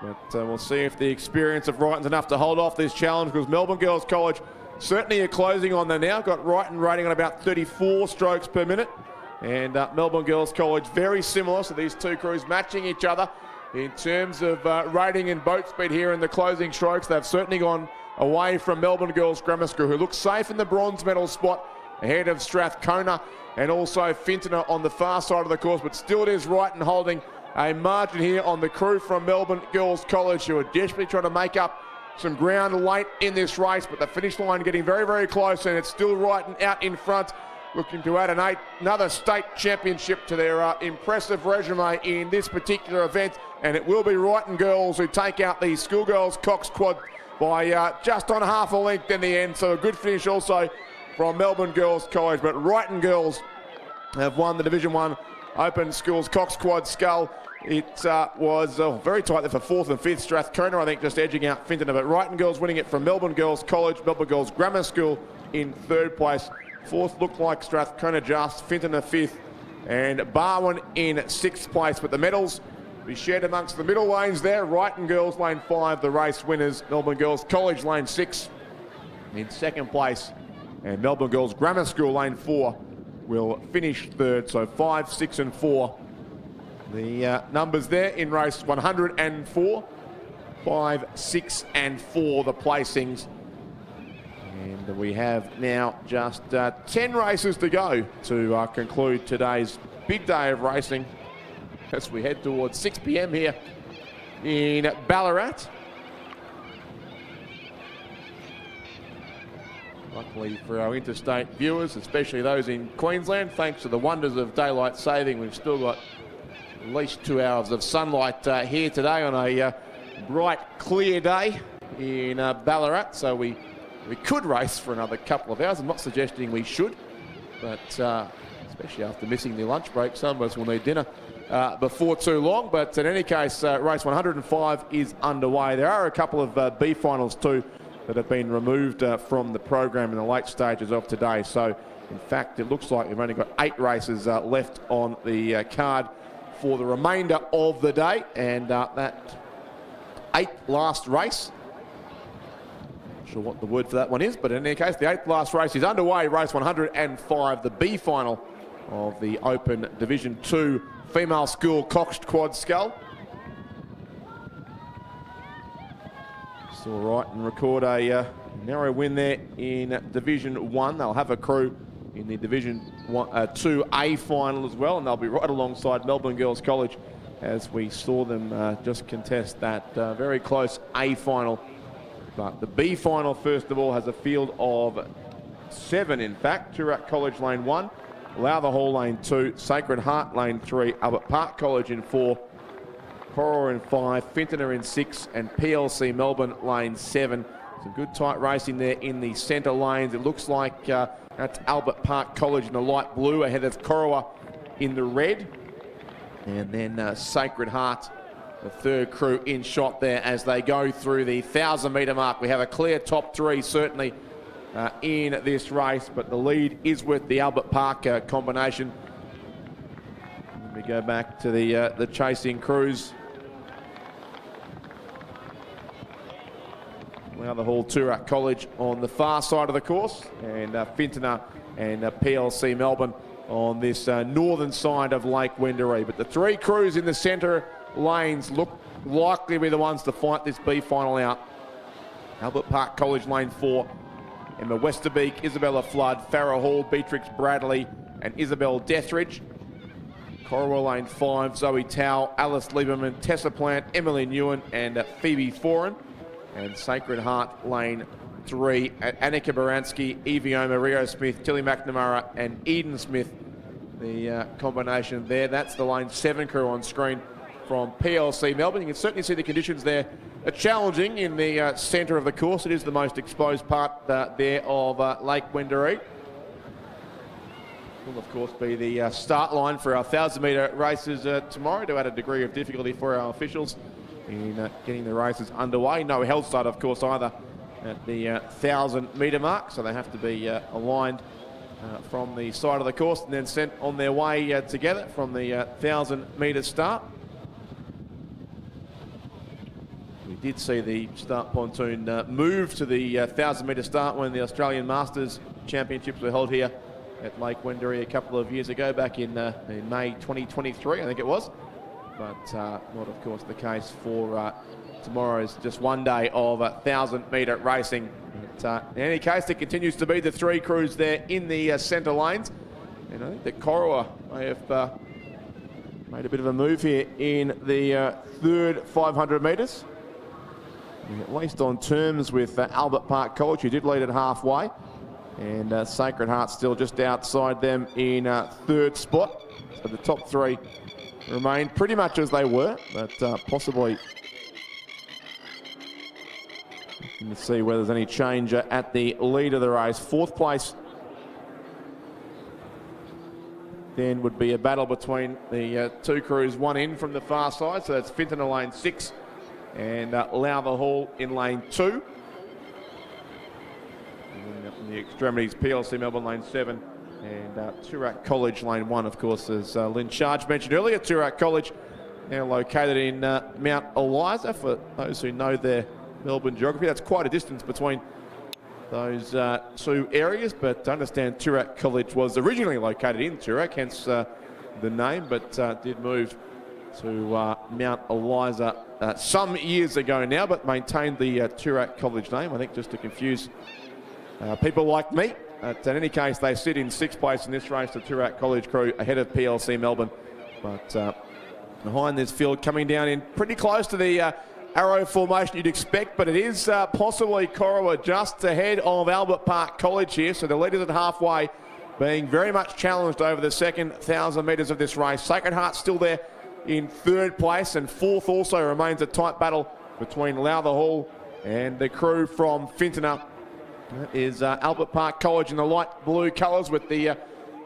But we'll see if the experience of Wrighton's enough to hold off this challenge, because Melbourne Girls College certainly are closing on them now. Got Wrighton rating on about 34 strokes per minute. And Melbourne Girls College very similar, so these two crews matching each other in terms of rating and boat speed here in the closing strokes. They've certainly gone away from Melbourne Girls Grammar School, who looks safe in the bronze medal spot ahead of Strathcona and also Finton on the far side of the course. But still it is Wrighton holding a margin here on the crew from Melbourne Girls College, who are desperately trying to make up some ground late in this race, but the finish line getting very, very close, and it's still Wrighton out in front, looking to add another state championship to their impressive resume in this particular event. And it will be Wrighton girls who take out the schoolgirls coxed quad by just on half a length in the end. So a good finish also from Melbourne Girls College. But Wrighton girls have won the Division 1 Open Schools coxed quad scull. It was very tight there for 4th and 5th. Strathcona, I think, just edging out Finton. But Wrighton girls winning it from Melbourne Girls College, Melbourne Girls Grammar School in 3rd place. 4th looked like Strathcona just, Finton a 5th, and Barwon in 6th place. But the medals be shared amongst the middle lanes there. Wrighton girls lane 5, the race winners. Melbourne Girls College lane 6 in 2nd place, and Melbourne Girls Grammar School lane 4 will finish 3rd. So 5, 6 and 4. The numbers there in race 104, 5, 6 and 4 the placings. And we have now just 10 races to go to conclude today's big day of racing as we head towards 6 p.m. here in Ballarat. Luckily for our interstate viewers, especially those in Queensland, thanks to the wonders of daylight saving, we've still got at least 2 hours of sunlight here today on a bright, clear day in Ballarat. So we could race for another couple of hours. I'm not suggesting we should, but especially after missing the lunch break, some of us will need dinner before too long. But in any case, race 105 is underway. There are a couple of B finals too that have been removed from the program in the late stages of today. So in fact, it looks like we've only got 8 races left on the card for the remainder of the day. And that 8th last race, sure what the word for that one is, but in any case, the 8th last race is underway. Race 105, the B final of the Open Division 2 female school coxed quad scull. Still right and record a narrow win there in Division 1. They'll have a crew in the Division 2A final as well, and they'll be right alongside Melbourne Girls College as we saw them just contest that very close A final. But the B final, first of all, has a field of 7, in fact. Toorak College lane 1, Lowther Hall lane 2, Sacred Heart lane 3, Albert Park College in 4, Corowa in 5, Fintona in 6, and PLC Melbourne lane 7. Some good tight racing there in the centre lanes. It looks like that's Albert Park College in the light blue ahead of Corowa in the red. And then Sacred Heart, the third crew in shot there as they go through the 1,000-metre mark. We have a clear top 3 certainly in this race, but the lead is with the Albert Park combination. Let me go back to the chasing crews. Now the Hall Toorak College on the far side of the course, and Fintona and PLC Melbourne on this northern side of Lake Wendouree. But the 3 crews in the centre lanes look likely to be the ones to fight this B final out. Albert Park College lane 4, Emma Westerbeek, Isabella Flood, Farrah Hall, Beatrix Bradley and Isabel Dethridge. Corowa lane 5, Zoe Tao, Alice Lieberman, Tessa Plant, Emily Newen and Phoebe Foran. And Sacred Heart lane 3, Annika Baranski, Evioma, Rio Smith, Tilly McNamara and Eden Smith. The combination there. That's the lane 7 crew on screen from PLC Melbourne. You can certainly see the conditions there are challenging in the centre of the course. It is the most exposed part there of Lake Wendouree. Will of course be the start line for our 1,000-metre races tomorrow to add a degree of difficulty for our officials in getting the races underway. No held start, of course, either at the 1,000-metre mark, so they have to be aligned from the side of the course and then sent on their way together from the 1,000-metre start. We did see the start pontoon move to the 1,000-metre start when the Australian Masters Championships were held here at Lake Wendouree a couple of years ago, back in May 2023, I think it was. But not, of course, the case for tomorrow's just one day of 1,000-metre racing. But, in any case, it continues to be the 3 crews there in the centre lanes. And I think that Corowa may have made a bit of a move here in the third 500 metres. At least on terms with Albert Park College, who did lead at halfway. And Sacred Heart still just outside them in third spot. So the top 3 remain pretty much as they were, but possibly let's see whether there's any change at the lead of the race. 4th place then would be a battle between the 2 crews, one in from the far side, so that's Fintona lane 6 and Lowther Hall in lane 2. And up in the extremities, PLC Melbourne lane 7. And Toorak College lane 1, of course, as Lynn Charge mentioned earlier. Toorak College now located in Mount Eliza. For those who know their Melbourne geography, that's quite a distance between those 2 areas, but I understand Toorak College was originally located in Toorak, hence the name, but did move to Mount Eliza some years ago now, but maintained the Toorak College name, I think just to confuse people like me. But in any case, they sit in 6th place in this race, the Toorak College crew, ahead of PLC Melbourne. But behind this field, coming down in pretty close to the arrow formation you'd expect, but it is possibly Corowa just ahead of Albert Park College here. So the leaders at halfway being very much challenged over the second 1,000 metres of this race. Sacred Heart still there in 3rd place, and 4th also remains a tight battle between Lowther Hall and the crew from Fintona. That is Albert Park College in the light blue colours with the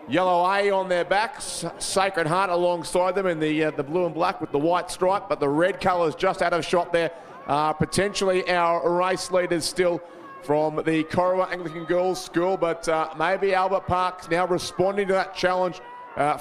yellow A on their backs. Sacred Heart alongside them in the blue and black with the white stripe, but the red colours just out of shot there. Potentially our race leaders still from the Corowa Anglican Girls School, but maybe Albert Park's now responding to that challenge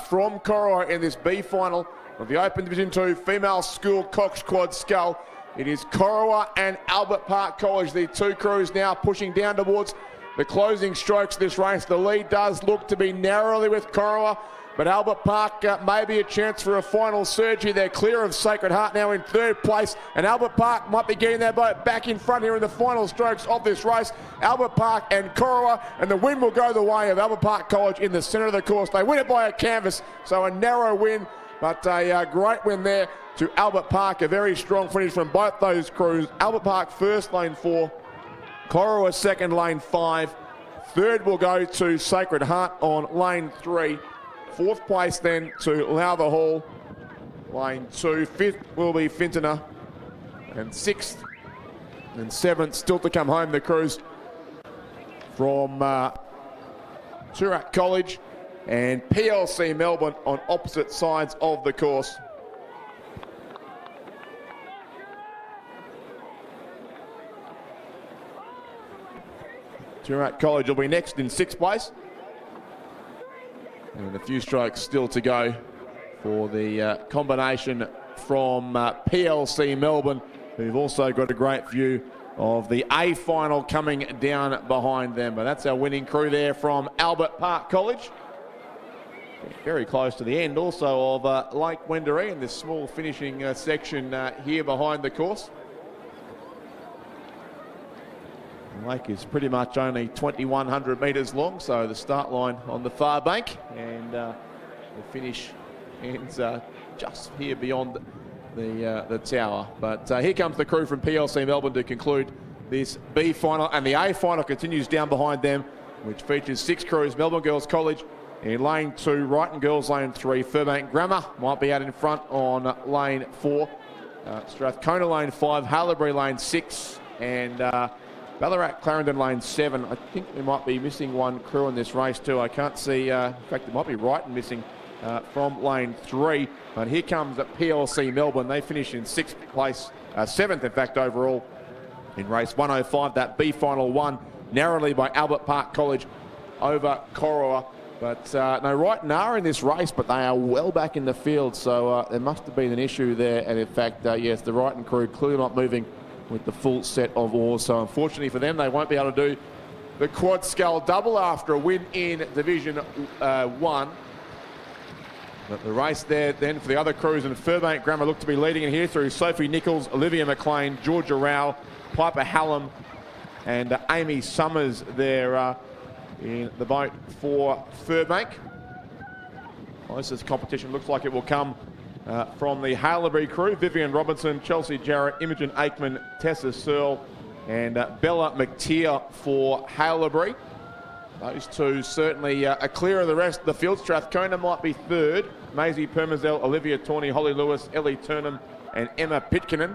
from Corowa in this B final of the Open Division 2 Female School Coxed Quad Scull. It is Corowa and Albert Park College, the 2 crews now pushing down towards the closing strokes of this race. The lead does look to be narrowly with Corowa, But Albert Park may be a chance for a final surgery. They're clear of Sacred Heart now in third place. And Albert Park might be getting their boat back in front here in the final strokes of this race. Albert Park and Corowa, and the win will go the way of Albert Park College in the centre of the course. They win it by a canvas, so a narrow win, but a great win there to Albert Park. A very strong finish from both those crews. Albert Park first, lane 4. Corowa second, lane 5. Third will go to Sacred Heart on lane 3. Fourth place then to Lowther Hall, lane 2. Fifth will be Fintona. And sixth and seventh still to come home, the crews from Toorak College and PLC Melbourne on opposite sides of the course. Toorak College will be next in 6th place. And a few strokes still to go for the combination from PLC Melbourne, who've also got a great view of the A final coming down behind them. But that's our winning crew there from Albert Park College. Very close to the end also of Lake Wendouree in this small finishing section here behind the course. The lake is pretty much only 2,100 metres long, so the start line on the far bank, and the finish ends just here beyond the tower. But here comes the crew from PLC Melbourne to conclude this B final, and the A final continues down behind them, which features 6 crews. Melbourne Girls College in lane 2, Wrighton Girls lane 3, Furbank Grammar might be out in front on lane 4, Strathcona lane 5, Haileybury lane 6, and Ballarat Clarendon lane 7. I think we might be missing one crew in this race too. I can't see, in fact it might be Wrighton missing from lane 3. But here comes PLC Melbourne. They finish in 6th place, 7th in fact overall in race 105. That B final won narrowly by Albert Park College over Corowa. But no, Wrighton are in this race, but they are well back in the field. So there must have been an issue there. And in fact, yes, the Wrighton crew clearly not moving with the full set of oars. So unfortunately for them, they won't be able to do the quad scull double after a win in Division 1. But the race there then for the other crews, and Furbank Grammar look to be leading in here through Sophie Nichols, Olivia McLean, Georgia Rowell, Piper Hallam and Amy Summers there in the boat for Furbank. Closest competition looks like it will come from the Haileybury crew, Vivian Robinson, Chelsea Jarrett, Imogen Aikman, Tessa Searle and Bella McTeer for Haileybury. Those two certainly are clear of the rest of the field. Strathcona might be third. Maisie Permazel, Olivia Tawney, Holly Lewis, Ellie Turnham and Emma Pitkinen.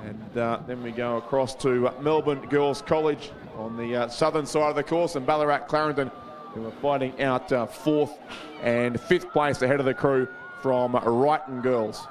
And then we go across to Melbourne Girls College on the southern side of the course, and Ballarat Clarendon, who are fighting out 4th and 5th place ahead of the crew from Wrighton Girls.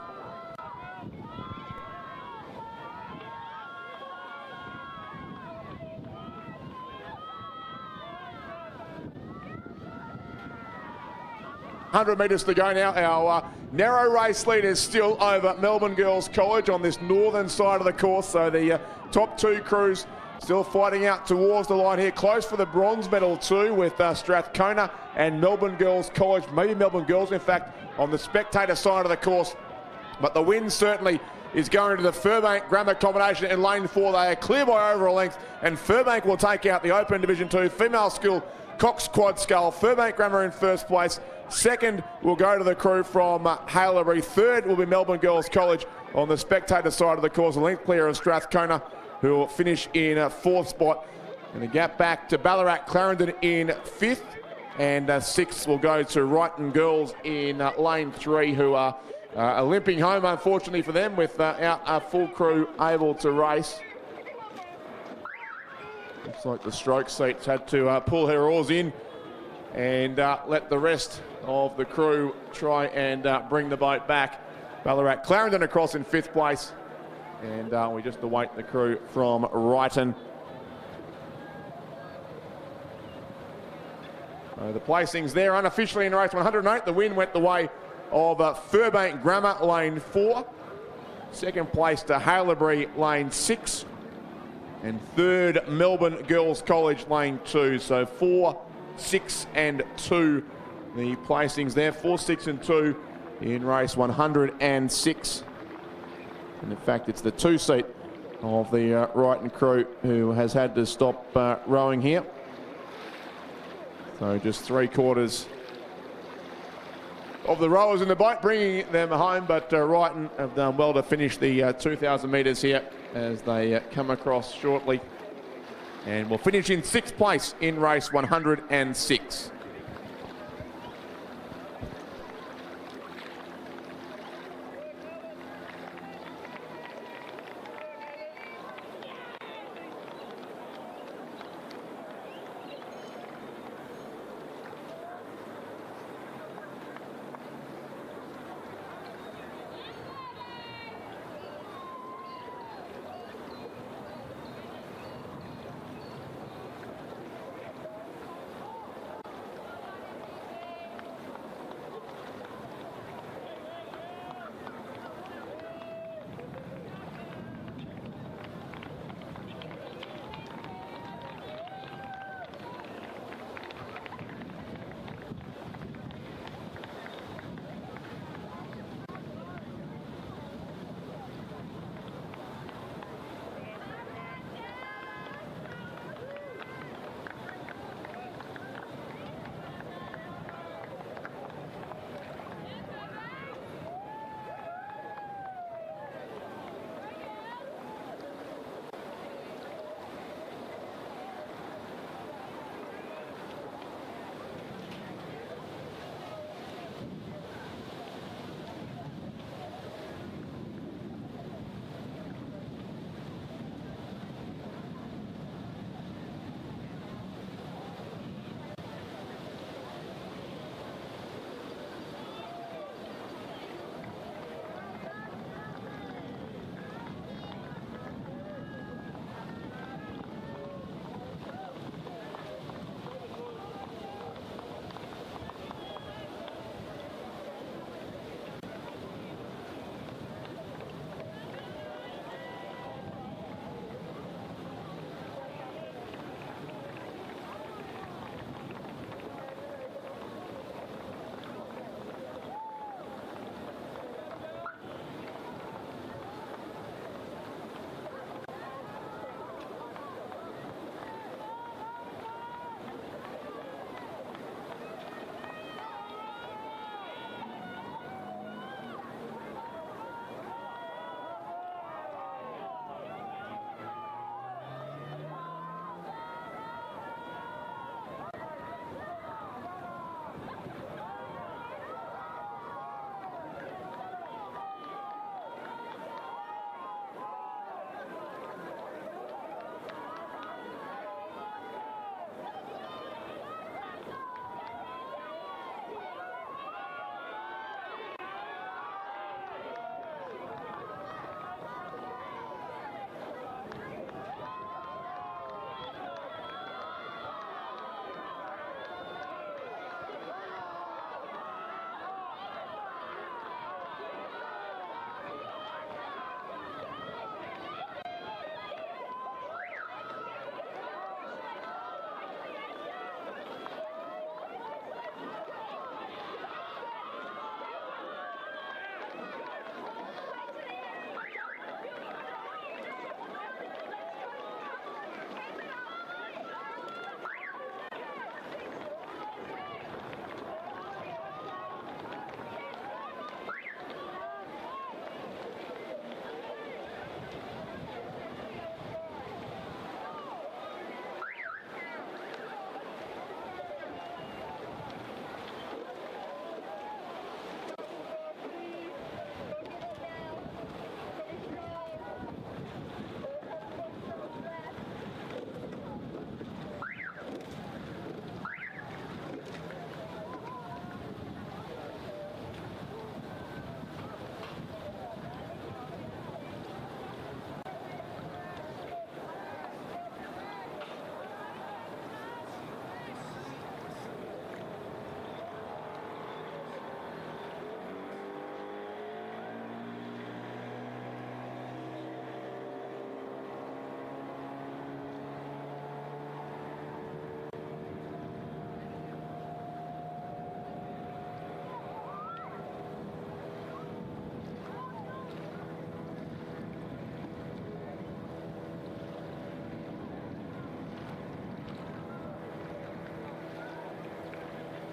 $100 metres to go now. Our narrow race lead is still over Melbourne Girls College on this northern side of the course. So the top 2 crews still fighting out towards the line here. Close for the bronze medal too, with Strathcona and Melbourne Girls College. Maybe Melbourne Girls, in fact, on the spectator side of the course. But the win certainly is going to the Furbank Grammar combination in lane 4. They are clear by over a length, and Furbank will take out the Open Division 2 female school coxed quad scull. Furbank Grammar in 1st place. 2nd will go to the crew from Haileybury. 3rd will be Melbourne Girls College on the spectator side of the course. A length clear of Strathcona, who will finish in 4th spot. And a gap back to Ballarat Clarendon in 5th. And 6th will go to Wrighton Girls in lane 3, who are limping home, unfortunately for them, without a full crew able to race. Looks like the stroke seats had to pull her oars in and let the rest of the crew try and bring the boat back. Ballarat Clarendon across in 5th place, and we just await the crew from Wrighton. The placings there unofficially in race 108. The win went the way of Furbank Grammar, lane 4. 2nd place to Haileybury, lane 6. And 3rd, Melbourne Girls College, lane 2. So 4, 6 and 2 the placings there, 4, 6 and 2 in race 106. And in fact, it's the 2-seat of the Wrighton crew who has had to stop rowing here. So just 3/4 of the rowers in the boat, bringing them home, but Wrighton have done well to finish the 2,000 metres here as they come across shortly, and will finish in 6th place in race 106.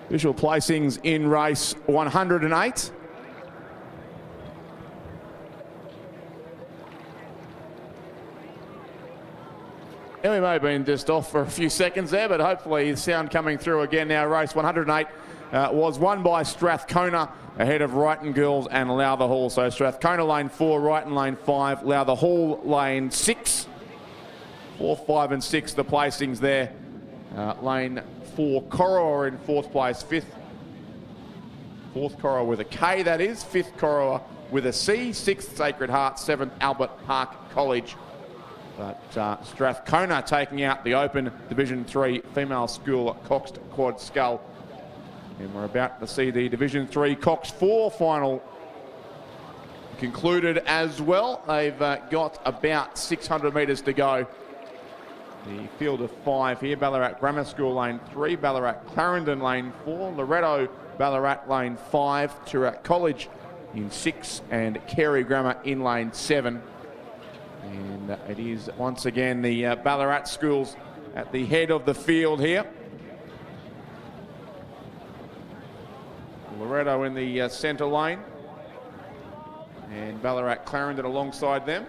Visual placings in race 108. And we may have been just off for a few seconds there, but hopefully the sound coming through again now. Race 108 was won by Strathcona ahead of Wrighton Girls and Lowther Hall. So Strathcona lane 4, Wrighton lane 5, Lowther Hall lane 6. 4, 5 and 6 the placings there. Lane 4, Corowa in 4th place, 5th. 4th Corowa with a K, that is. 5th Corowa with a C. 6th Sacred Heart. 7th Albert Park College. But Strathcona taking out the Open Division 3 female school coxed quad scull. And we're about to see the Division 3 coxed 4 final concluded as well. They've got about 600 metres to go. The field of 5 here: Ballarat Grammar School lane 3, Ballarat Clarendon lane 4, Loretto Ballarat lane 5, Toorak College in 6, and Carey Grammar in lane 7. And it is once again the Ballarat schools at the head of the field here. Loretto in the centre lane, and Ballarat Clarendon alongside them.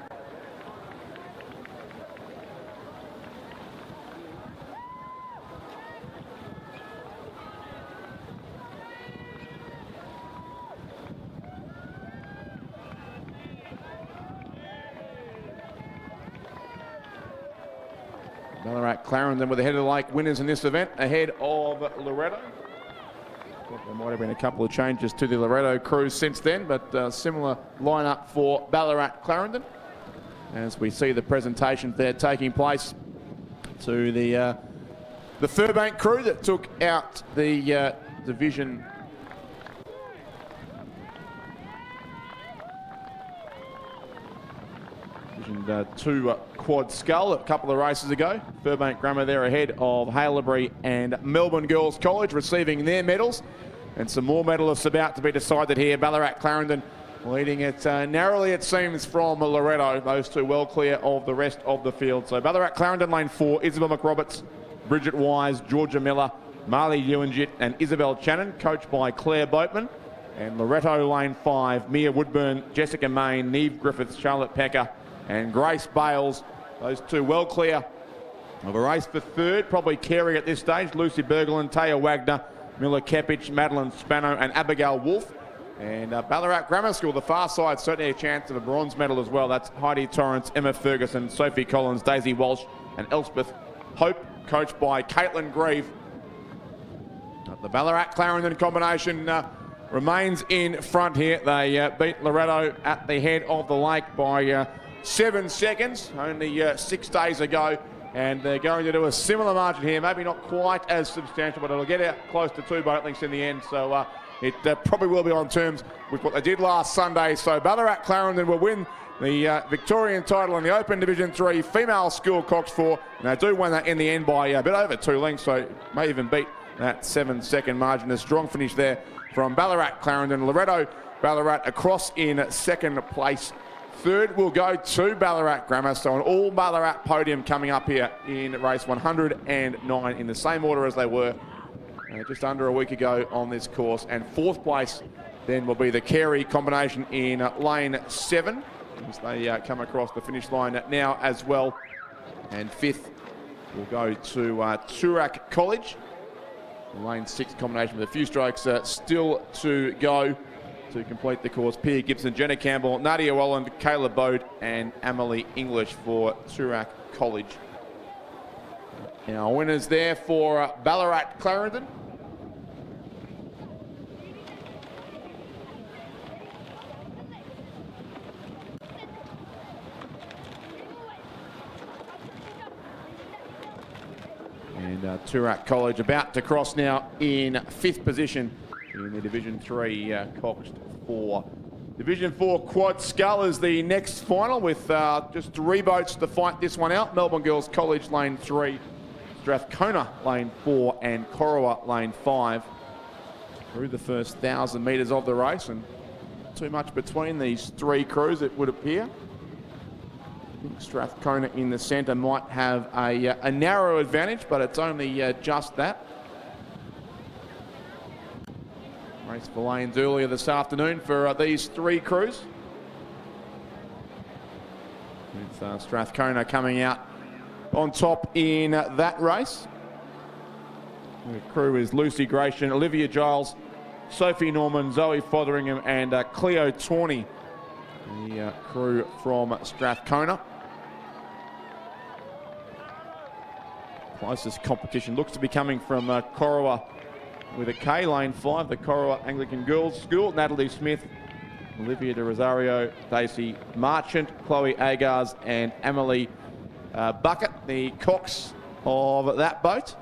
Ballarat Clarendon were the head of the lake winners in this event, ahead of Loretto. There might have been a couple of changes to the Loretto crew since then, but similar lineup for Ballarat Clarendon. As we see the presentation there taking place to the Furbank crew that took out the Division 2 quad scull a couple of races ago. Furbank Grammar there ahead of Haileybury and Melbourne Girls College, receiving their medals. And some more medalists about to be decided here. Ballarat Clarendon leading it narrowly, it seems, from Loretto. Those two well clear of the rest of the field. So Ballarat Clarendon lane 4, Isabel McRoberts, Bridget Wise, Georgia Miller, Marley Ewanjit and Isabel Channon, coached by Claire Boatman. And Loretto lane 5, Mia Woodburn, Jessica Main, Neve Griffiths, Charlotte Pecker and Grace Bales. Those two well clear of a race for third, probably Carey at this stage. Lucy Berglund, Taya Wagner, Miller Kepich, Madeline Spano and Abigail Wolfe. And Ballarat Grammar School, the far side, certainly a chance of a bronze medal as well. That's Heidi Torrance, Emma Ferguson, Sophie Collins, Daisy Walsh and Elspeth Hope, coached by Caitlin Grieve. The Ballarat Clarendon combination remains in front here. They beat Loretto at the head of the lake by 7 seconds, only 6 days ago. And they're going to do a similar margin here, maybe not quite as substantial, but it'll get out close to 2 boat lengths in the end. So it probably will be on terms with what they did last Sunday. So Ballarat Clarendon will win the Victorian title in the Open Division 3 female school coxed 4. And they do win that in the end by a bit over 2 lengths, so may even beat that 7-second margin. A strong finish there from Ballarat Clarendon. Loretto Ballarat across in second place. Third will go to Ballarat Grammar, so an all Ballarat podium coming up here in race 109 in the same order as they were just under a week ago on this course. And fourth place then will be the Carey combination in lane 7 as they come across the finish line now as well. And fifth will go to Toorak College. Lane 6 combination with a few strokes still to go to complete the course. Pia Gibson, Jenna Campbell, Nadia Walland, Kayla Bode and Emily English for Toorak College. Our winners there for Ballarat Clarendon. And Toorak College about to cross now in 5th position in the Division 3 coxed 4. Division 4 quad scull is the next final with just 3 boats to fight this one out. Melbourne Girls College lane 3, Strathcona lane 4 and Corowa lane 5. Through the first 1,000 metres of the race, and not too much between these 3 crews it would appear. I think Strathcona in the centre might have a narrow advantage, but it's only just that. Race for lanes earlier this afternoon for these three crews. With Strathcona coming out on top in that race. The crew is Lucy Gratian, Olivia Giles, Sophie Norman, Zoe Fotheringham and Cleo Tawney, the crew from Strathcona. Closest competition looks to be coming from Corowa with a K, lane 5, the Corowa Anglican Girls School. Natalie Smith, Olivia de Rosario, Daisy Marchant, Chloe Agars and Emily Bucket, the cocks of that boat.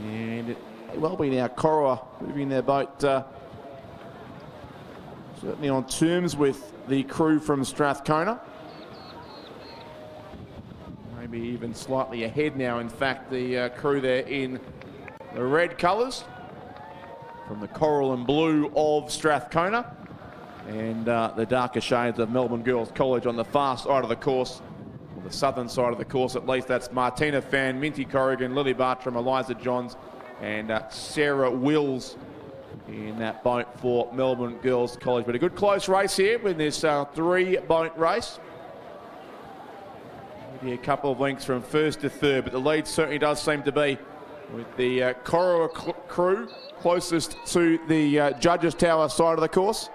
And it may well be now Corowa moving their boat certainly on terms with the crew from Strathcona. Maybe even slightly ahead now. In fact, the crew there in the red colours from the coral and blue of Strathcona, and the darker shades of Melbourne Girls College on the far side of the course, or the southern side of the course at least. That's Martina Fan, Minty Corrigan, Lily Bartram, Eliza Johns and Sarah Wills in that boat for Melbourne Girls College. But a good close race here with this three-boat race. Maybe a couple of lengths from first to third, but the lead certainly does seem to be with the Corowa crew closest to the Judges Tower side of the course.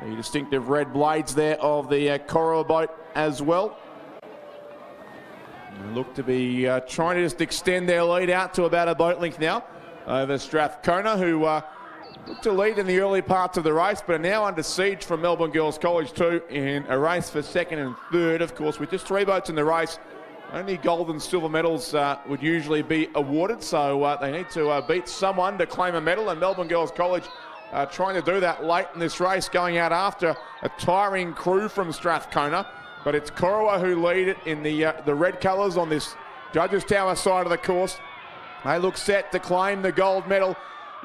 The distinctive red blades there of the Corowa boat as well. They look to be trying to just extend their lead out to about a boat length now over Strathcona, who look to lead in the early parts of the race, but are now under siege from Melbourne Girls College too in a race for second and third. Of course, with just three boats in the race, only gold and silver medals would usually be awarded, so they need to beat someone to claim a medal, and Melbourne Girls College trying to do that late in this race, going out after a tiring crew from Strathcona. But it's Corowa who lead it in the red colours on this Judges Tower side of the course. They look set to claim the gold medal.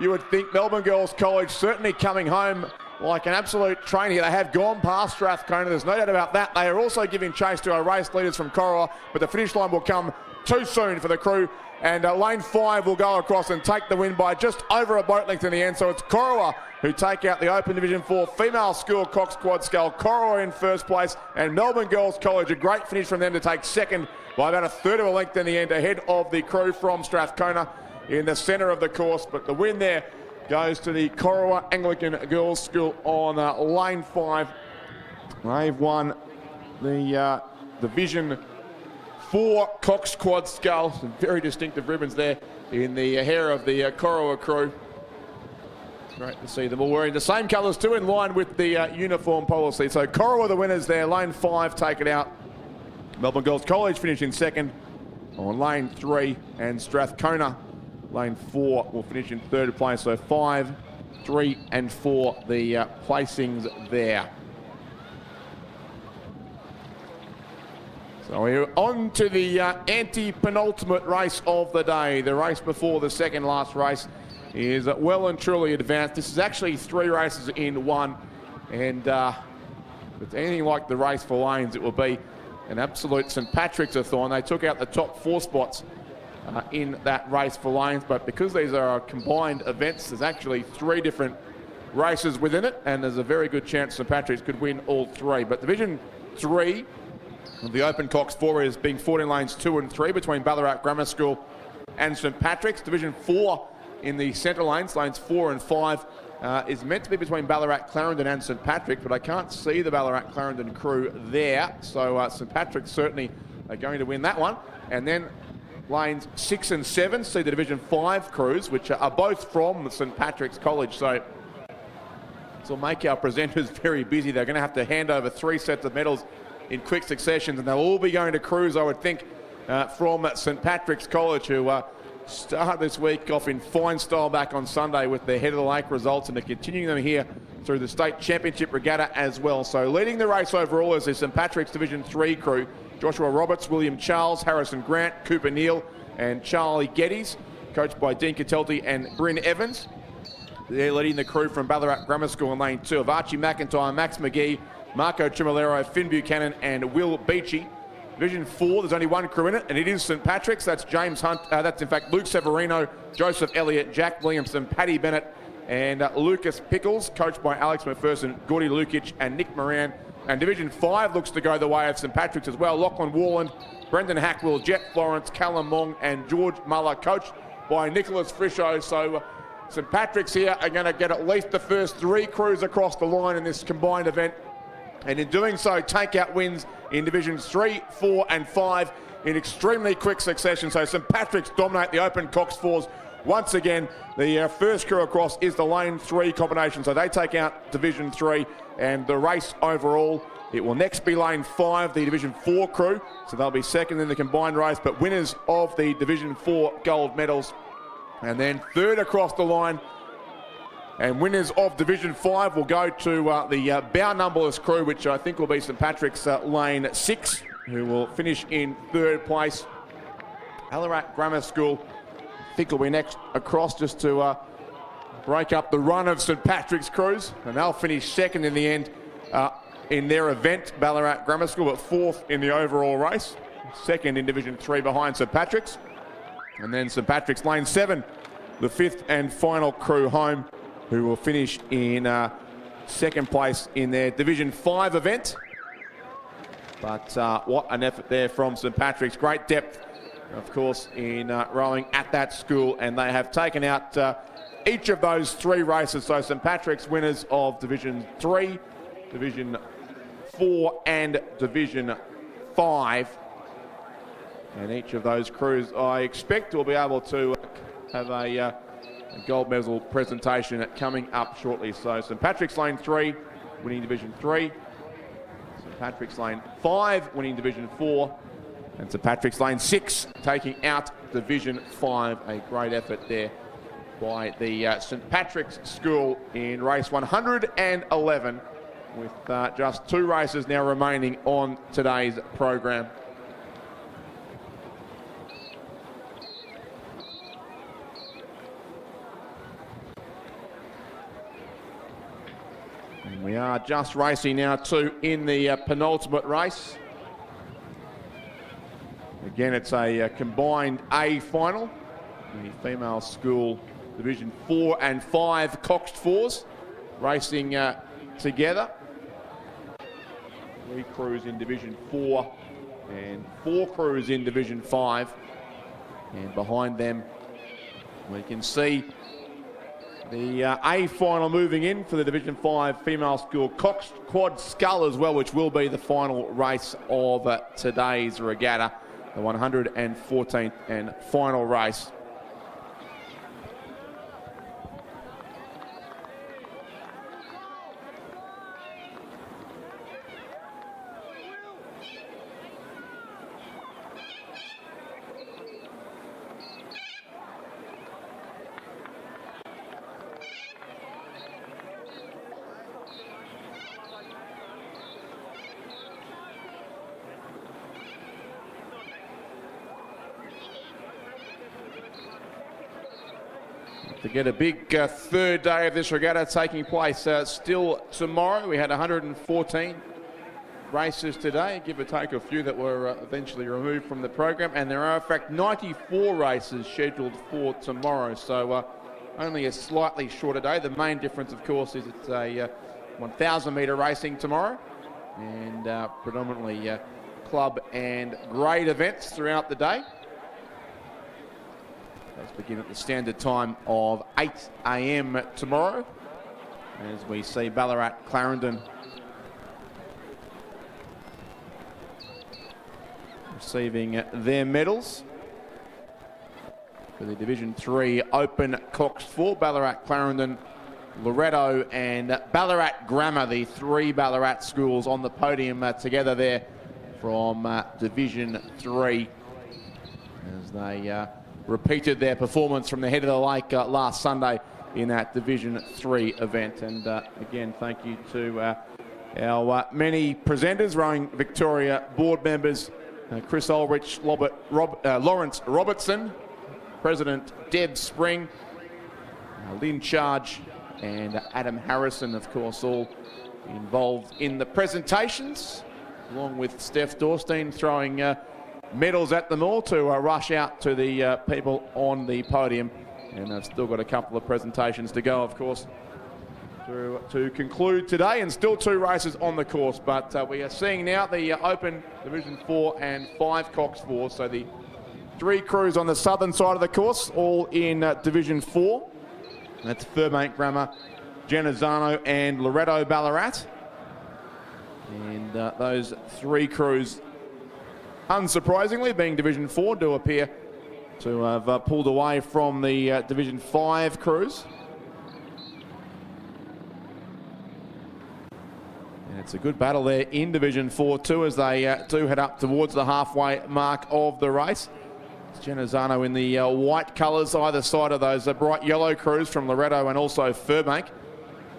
You would think Melbourne Girls College certainly coming home like an absolute train here. They have gone past Strathcona, there's no doubt about that. They are also giving chase to our race leaders from Corowa, but the finish line will come too soon for the crew, and lane 5 will go across and take the win by just over a boat length in the end. So it's Corowa who take out the Open Division 4 female school coxed quad scull. Corowa in first place, and Melbourne Girls College, a great finish from them to take second by about a third of a length in the end, ahead of the crew from Strathcona in the centre of the course. But the win there goes to the Corowa Anglican Girls School on lane 5. They've won the Division 4 coxed quad scull. Some very distinctive ribbons there in the hair of the Corowa crew. Great to see them all wearing the same colours too, in line with the uniform policy. So Corowa the winners there, lane 5 taken out. Melbourne Girls College finishing second on lane 3, and Strathcona lane 4 will finish in third place. So 5, 3 and 4 the placings there. So we're on to the anti-penultimate race of the day. The race before the second last race is well and truly advanced. This is actually 3 races in one, and if it's anything like the race for lanes, it will be an absolute St Patrick's-a-thon. They took out the top 4 spots in that race for lanes, but because these are combined events, there's actually 3 different races within it, and there's a very good chance St Patrick's could win all 3. But Division 3 of the Open Cox 4 is being 14 lanes 2 and 3 between Ballarat Grammar School and St Patrick's. Division 4 in the centre lanes, lanes 4 and 5, is meant to be between Ballarat, Clarendon and St Patrick, but I can't see the Ballarat Clarendon crew there, so St Patrick's certainly are going to win that one. And then lanes 6 and 7 see the Division 5 crews, which are both from St Patrick's College, so this will make our presenters very busy. They're going to have to hand over 3 sets of medals in quick succession, and they'll all be going to crews, I would think, from St Patrick's College, who start this week off in fine style back on Sunday with their head of the lake results, and they're continuing them here through the state championship regatta as well. So leading the race overall is the St Patrick's Division 3 crew: Joshua Roberts, William Charles, Harrison Grant, Cooper Neal and Charlie Geddes, coached by Dean Catelti and Bryn Evans. They're leading the crew from Ballarat Grammar School in lane 2 of Archie McIntyre, Max McGee, Marco Chimolero, Finn Buchanan and Will Beachy. Division 4, there's only one crew in it, and it is St Patrick's. That's James Hunt. That's in fact Luke Severino, Joseph Elliott, Jack Williamson, Paddy Bennett, and Lucas Pickles, coached by Alex McPherson, Gordy Lukic, and Nick Moran. And Division 5 looks to go the way of St Patrick's as well. Lachlan Warland, Brendan Hackwill, Jet Florence, Callum Mong, and George Muller, coached by Nicholas Frisho. So St Patrick's here are going to get at least the first 3 crews across the line in this combined event. And in doing so, take out wins in Divisions 3, 4 and 5 in extremely quick succession. So St Patrick's dominate the open coxed 4s. Once again, the first crew across is the lane 3 combination. So they take out Division 3, and the race overall, it will next be lane 5, the Division 4 crew. So they'll be second in the combined race, but winners of the Division 4 gold medals. And then third across the line, and winners of Division 5 will go to the bow numberless crew, which I think will be St Patrick's lane 6, who will finish in third place. Ballarat Grammar School, I think, will be next across just to break up the run of St Patrick's crews, and they'll finish second in the end in their event, Ballarat Grammar School, but fourth in the overall race. Second in Division 3 behind St Patrick's. And then St Patrick's lane 7, the 5th and final crew home, who will finish in second place in their Division 5 event. But what an effort there from St Patrick's. Great depth, of course, in rowing at that school, and they have taken out each of those 3 races. So St Patrick's winners of Division 3, Division 4 and Division 5. And each of those crews, I expect, will be able to have a gold medal presentation coming up shortly. So St Patrick's lane 3, winning Division 3. St Patrick's lane 5, winning Division 4. And St Patrick's lane 6, taking out Division 5. A great effort there by the St Patrick's School in race 111, with just 2 races now remaining on today's program. And we are just racing now too in the penultimate race. Again, it's a combined A final. The female school Division 4 and 5 coxed 4s racing together. 3 crews in Division 4 and 4 crews in Division 5. And behind them, we can see the A final moving in for the Division 5 female school coxed quad scull as well, which will be the final race of today's regatta, the 114th and final race. To get a big third day of this regatta taking place still tomorrow. We had 114 races today, give or take a few that were eventually removed from the program, and there are in fact 94 races scheduled for tomorrow, so only a slightly shorter day. The main difference, of course, is it's a 1,000 metre racing tomorrow, and predominantly club and grade events throughout the day. Let's begin at the standard time of 8 a.m. tomorrow, as we see Ballarat Clarendon receiving their medals for the Division 3 Open Coxed 4. Ballarat Clarendon, Loretto and Ballarat Grammar, the 3 Ballarat schools on the podium together there from Division 3, as they repeated their performance from the head of the lake last Sunday in that Division 3 event. And again, thank you to our many presenters, Rowing Victoria board members, Chris Ulrich, Lawrence Robertson, President Deb Spring, Lynn Charge and Adam Harrison, of course, all involved in the presentations. along with Steph Dorstein throwing medals at them all to rush out to the people on the podium. And they've still got a couple of presentations to go, of course, to conclude today, and still 2 races on the course. But we are seeing now the Open Division 4 and 5 Cox 4. So the 3 crews on the southern side of the course, all in Division 4. That's Furbank Grammar, Genazzano and Loretto Ballarat. And those 3 crews, unsurprisingly, being Division 4, do appear to have pulled away from the Division 5 crews. And it's a good battle there in Division 4 too, as they do head up towards the halfway mark of the race. It's Genazzano in the white colours either side of those bright yellow crews from Loretto and also Furbank.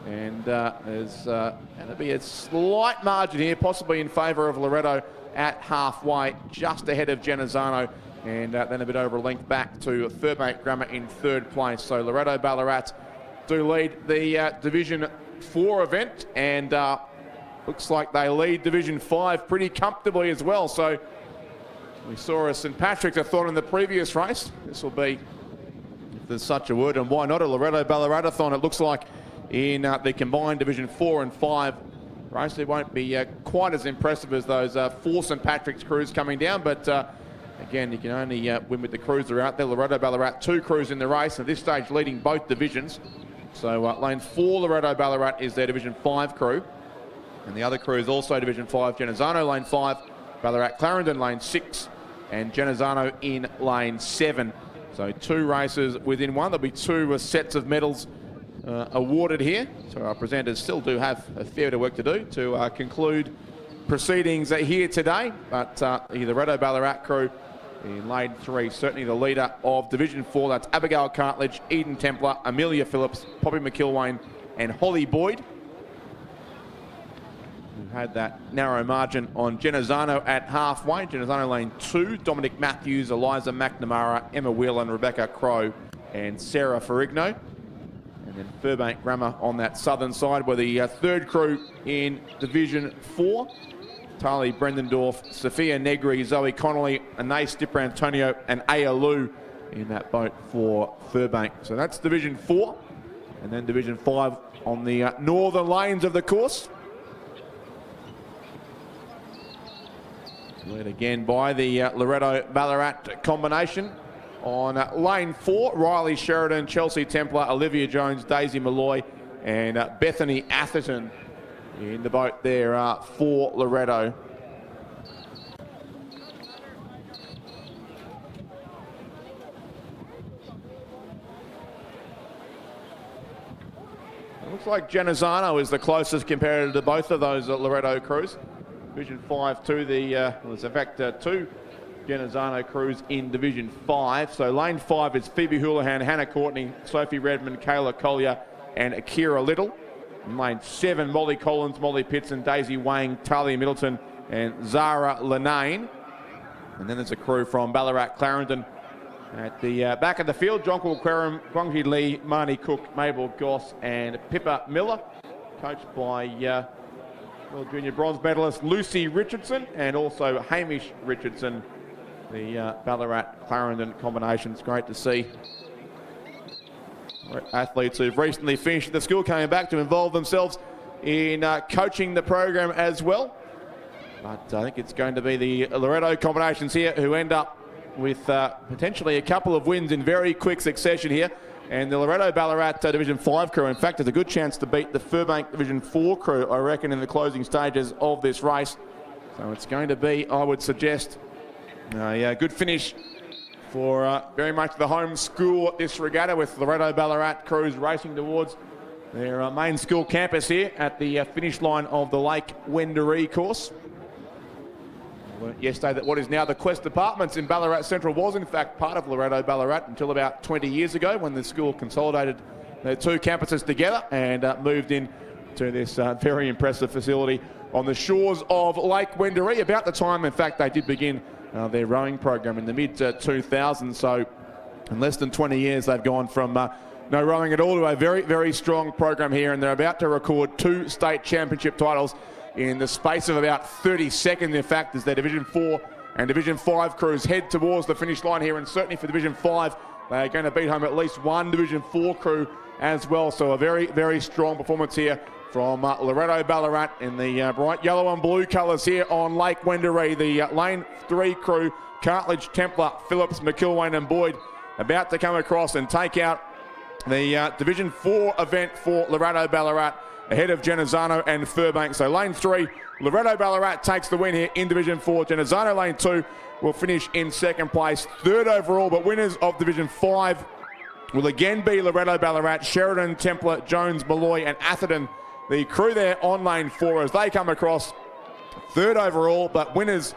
And there's going to be a slight margin here, possibly in favour of Loretto at halfway, just ahead of Genazzano, and then a bit over a length back to Furbank Grammar in 3rd place. So Loretto Ballarat do lead the Division 4 event, and looks like they lead Division 5 pretty comfortably as well. So we saw a St Patrick's-a-thon in the previous race. This will be, if there's such a word, and why not, a Loretto Ballarat-a-thon, it looks like, in the combined Division 4 and 5 race. It won't be quite as impressive as those 4 St Patrick's crews coming down, but again, you can only win with the crews that are out there. Loretto Ballarat, 2 crews in the race, at this stage leading both divisions. So lane 4 Loretto Ballarat is their Division 5 crew, and the other crew is also Division 5 Genazzano, lane 5, Ballarat Clarendon, lane 6, and Genazzano in lane 7. So 2 races within one. There'll be 2 sets of medals awarded here. So our presenters still do have a fair bit of work to do to conclude proceedings here today. But the Loretto Ballarat crew in lane 3, certainly the leader of Division 4. That's Abigail Cartledge, Eden Templar, Amelia Phillips, Poppy McIlwain and Holly Boyd, who had that narrow margin on Genazzano at halfway. Genazzano lane 2, Dominic Matthews, Eliza McNamara, Emma Whelan, Rebecca Crow and Sarah Ferrigno. And then Furbank Grammar on that southern side, where the 3rd crew in Division 4. Tali Brendendorf, Sophia Negri, Zoe Connolly, Anais Dipper-Antonio and Aya Lou in that boat for Furbank. So that's Division 4. And then Division 5 on the northern lanes of the course. Led again by the Loretto Ballarat combination. On lane 4, Riley Sheridan, Chelsea Templar, Olivia Jones, Daisy Malloy and Bethany Atherton in the boat there for Loretto. It looks like Genazzano is the closest comparator to both of those Loretto crews. Division 5 to the, well, it's in fact 2 Genazzano crews in Division 5. So lane 5 is Phoebe Houlihan, Hannah Courtney, Sophie Redmond, Kayla Collier and Akira Little. In lane 7, Molly Collins, Molly Pitson, Daisy Wang, Talia Middleton and Zara Lenane. And then there's a crew from Ballarat Clarendon at the back of the field. Jonquil Querum, Guangji Lee, Marnie Cook, Mabel Goss and Pippa Miller, coached by World Junior bronze medalist Lucy Richardson and also Hamish Richardson. The Ballarat Clarendon combination. It's great to see athletes who've recently finished the school coming back to involve themselves in coaching the program as well. But I think it's going to be the Loretto combinations here who end up with potentially a couple of wins in very quick succession here. And the Loretto Ballarat Division 5 crew, in fact, has a good chance to beat the Furbank Division 4 crew, I reckon, in the closing stages of this race. So it's going to be, I would suggest, a good finish for very much the home school at this regatta, with Loretto Ballarat crews racing towards their main school campus here at the finish line of the Lake Wendouree course. I learned yesterday that what is now the Quest Apartments in Ballarat Central was in fact part of Loretto Ballarat until about 20 years ago, when the school consolidated their 2 campuses together and moved in to this very impressive facility on the shores of Lake Wendouree. About the time, in fact, they did begin their rowing program in the mid-2000s. So in less than 20 years, they've gone from no rowing at all to a very, very strong program here, and they're about to record 2 state championship titles in the space of about 30 seconds, in fact, as their Division 4 and Division 5 crews head towards the finish line here. And certainly for Division 5, they're going to beat home at least one Division 4 crew as well. So a very, very strong performance here from Loretto Ballarat in the bright yellow and blue colours here on Lake Wendouree. The Lane 3 crew, Cartledge, Templar, Phillips, McIlwain and Boyd, about to come across and take out the Division 4 event for Loretto Ballarat ahead of Genazzano and Furbank. So Lane 3, Loretto Ballarat takes the win here in Division 4. Genazzano Lane 2 will finish in second place, third overall, but winners of Division 5 will again be Loretto Ballarat, Sheridan, Templar, Jones, Malloy and Atherton. The crew there on Lane 4 as they come across, third overall, but winners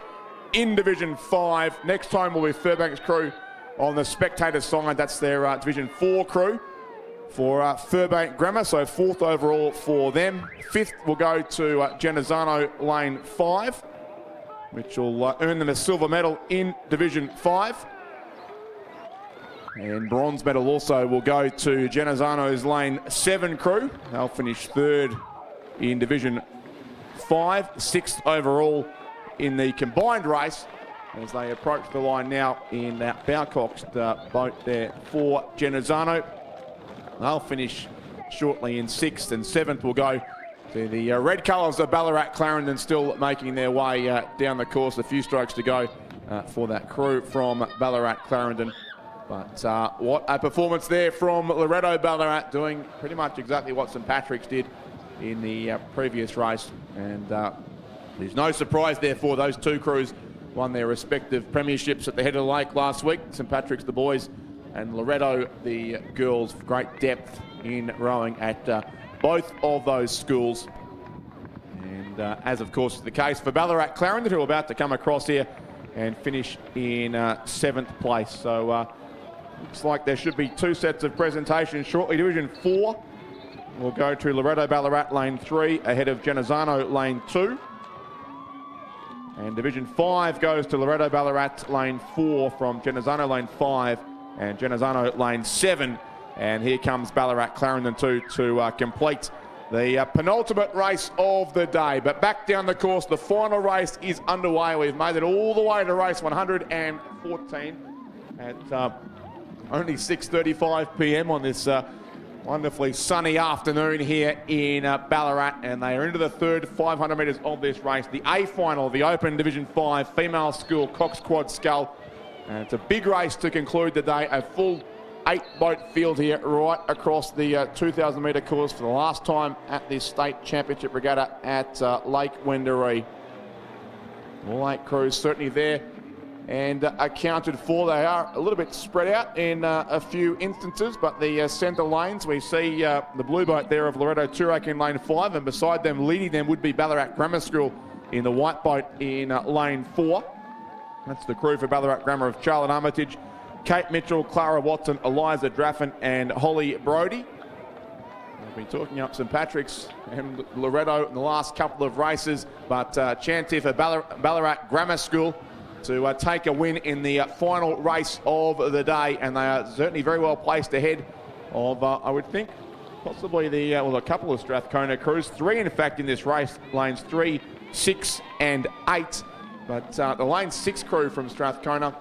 in Division 5. Next time will be Furbank's crew on the spectator side. That's their Division 4 crew for Furbank Grammar, so fourth overall for them. Fifth will go to Genazzano Lane 5, which will earn them a silver medal in Division 5. And bronze medal also will go to Genazzano's Lane 7 crew. They'll finish third in Division 5, sixth overall in the combined race as they approach the line now in that bow-coxed boat there for Genazzano. They'll finish shortly in sixth, and seventh will go to the red colours of Ballarat Clarendon, still making their way down the course. A few strokes to go for that crew from Ballarat Clarendon. But what a performance there from Loretto Ballarat, doing pretty much exactly what St Patrick's did in the previous race. And there's no surprise therefore those two crews won their respective premierships at the head of the lake last week. St Patrick's the boys and Loretto the girls. Great depth in rowing at both of those schools. And as of course is the case for Ballarat Clarendon, who are about to come across here and finish in seventh place. So looks like there should be two sets of presentations shortly. Division 4 will go to Loretto Ballarat Lane 3 ahead of Genazzano Lane 2. And Division 5 goes to Loretto Ballarat Lane 4 from Genazzano Lane 5 and Genazzano Lane 7. And here comes Ballarat Clarendon 2 to complete the penultimate race of the day. But back down the course, the final race is underway. We've made it all the way to race 114 at only 6:35 p.m. on this wonderfully sunny afternoon here in Ballarat, and they are into the third 500 metres of this race. The A final, the Open Division 5 female school coxed quad scull. And it's a big race to conclude the day. A full 8-boat field here right across the 2,000 metre course for the last time at this state championship regatta at Lake Wendouree. All 8 crews certainly there and accounted for. They are a little bit spread out in a few instances, but the centre lanes, we see the blue boat there of Loretto Toorak in lane 5, and beside them, leading them would be Ballarat Grammar School in the white boat in lane 4. That's the crew for Ballarat Grammar of Charlotte Armitage, Kate Mitchell, Clara Watson, Eliza Draffin and Holly Brodie. We've been talking up St Patrick's and Loretto in the last couple of races, but chance here for Ballarat Grammar School to take a win in the final race of the day, and they are certainly very well placed ahead of, I would think, possibly the a couple of Strathcona crews. 3 in fact in this race, lanes 3, 6 and 8. But the lane 6 crew from Strathcona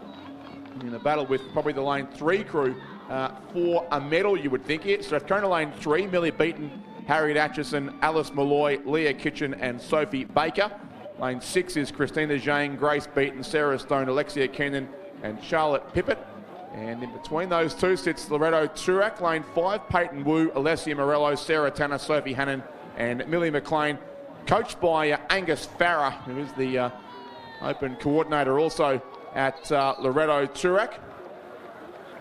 in a battle with probably the lane 3 crew for a medal, you would think. Here, Strathcona lane 3, Millie Beaton, Harriet Atchison, Alice Malloy, Leah Kitchen and Sophie Baker. Lane 6 is Christina Zhang, Grace Beaton, Sarah Stone, Alexia Keenan and Charlotte Pippett. And in between those two sits Loretto Toorak. Lane 5, Peyton Wu, Alessia Morello, Sarah Tanner, Sophie Hannon and Millie McLean. Coached by Angus Farrer, who is the Open coordinator also at Loretto Toorak.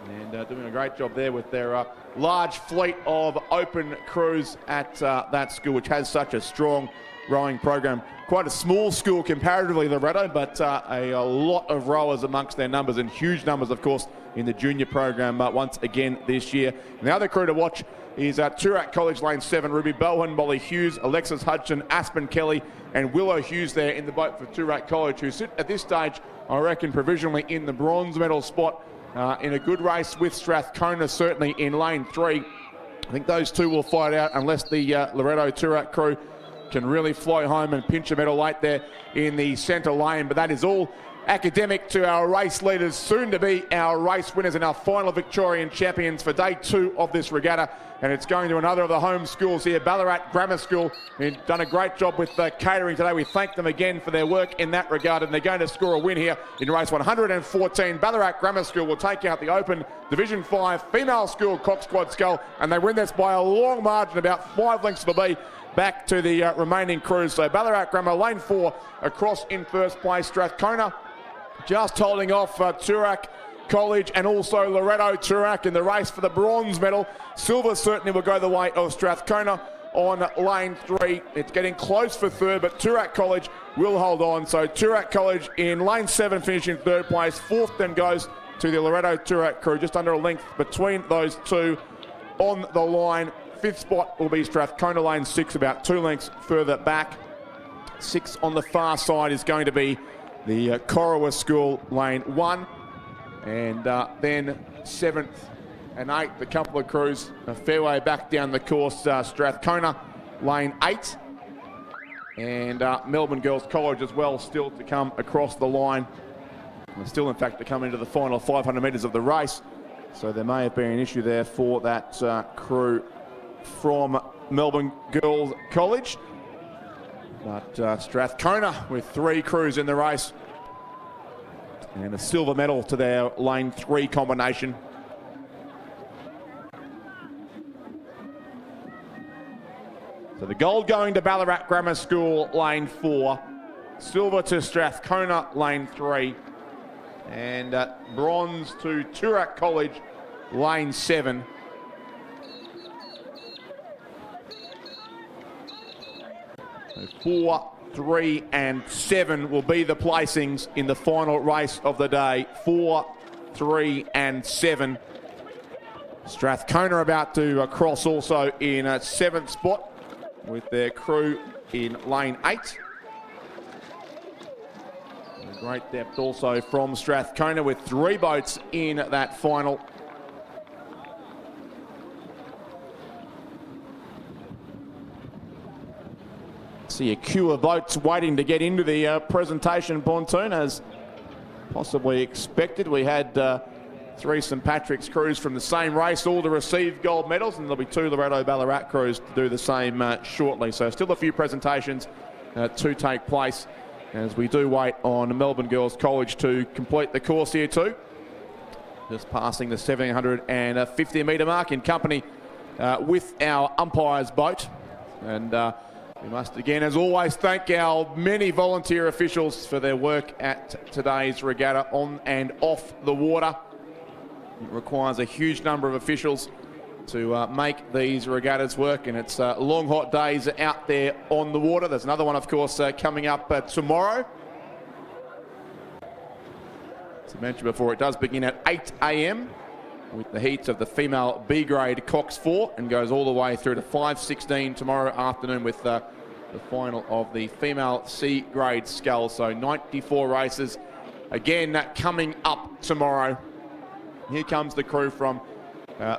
And doing a great job there with their large fleet of Open crews at that school, which has such a strong rowing program. Quite a small school comparatively, Loretto, but a lot of rowers amongst their numbers, and huge numbers, of course, in the junior program once again this year. And the other crew to watch is Toorak College Lane 7, Ruby Bowen, Molly Hughes, Alexis Hudson, Aspen Kelly and Willow Hughes there in the boat for Toorak College, who sit at this stage, I reckon, provisionally in the bronze medal spot in a good race with Strathcona, certainly in lane 3. I think those two will fight out unless the Loretto Toorak crew can really fly home and pinch a medal late there in the centre lane. But that is all academic to our race leaders, soon to be our race winners and our final Victorian champions for day 2 of this regatta. And it's going to another of the home schools here, Ballarat Grammar School, who've done a great job with catering today. We thank them again for their work in that regard, and they're going to score a win here in race 114. Ballarat Grammar School will take out the Open Division 5 female school coxed scull, and they win this by a long margin, about 5 lengths to the B, back to the remaining crews. So Ballarat Grammar, lane 4, across in first place. Strathcona just holding off Toorak College and also Loretto Toorak in the race for the bronze medal. Silver certainly will go the way of Strathcona on lane 3. It's getting close for third, but Toorak College will hold on. So Toorak College in lane 7, finishing third place. Fourth then goes to the Loretto Toorak crew, just under a length between those two on the line. Fifth spot will be Strathcona, lane 6, about 2 lengths further back. 6 on the far side is going to be the Corowa School, lane 1. And then 7th and 8th, a couple of crews a fair way back down the course. Strathcona, lane 8. And Melbourne Girls College as well, still to come across the line. And still, in fact, to come into the final 500 metres of the race. So there may have been an issue there for that crew from Melbourne Girls College. But Strathcona with 3 crews in the race. And a silver medal to their lane 3 combination. So the gold going to Ballarat Grammar School, lane 4. Silver to Strathcona, lane 3. And bronze to Toorak College, lane 7. So 4, 3 and 7 will be the placings in the final race of the day. 4, 3 and 7. Strathcona about to cross also in a 7th spot with their crew in lane 8. And great depth also from Strathcona with 3 boats in that final. See a queue of boats waiting to get into the presentation pontoon as possibly expected. We had 3 St Patrick's crews from the same race all to receive gold medals, and there'll be 2 Loretto Ballarat crews to do the same shortly. So still a few presentations to take place as we do wait on Melbourne Girls College to complete the course here too. Just passing the 750 metre mark in company with our umpire's boat. And we must again, as always, thank our many volunteer officials for their work at today's regatta on and off the water. It requires a huge number of officials to make these regattas work, and it's long, hot days out there on the water. There's another one, of course, coming up tomorrow. As I mentioned before, it does begin at 8 a.m. with the heats of the female B-grade Cox 4 and goes all the way through to 5:16 tomorrow afternoon with the final of the female C-grade scull. So 94 races again coming up tomorrow. Here comes the crew from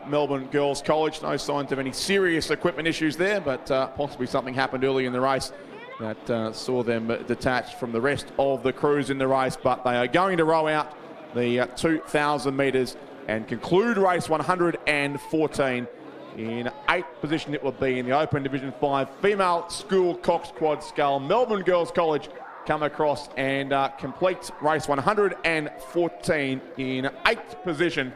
Melbourne Girls College. No signs of any serious equipment issues there, but possibly something happened early in the race that saw them detached from the rest of the crews in the race. But they are going to row out the 2,000 metres and conclude race 114 in 8th position. It will be in the Open Division 5 female school coxed scull. Melbourne Girls College come across and complete race 114 in 8th position.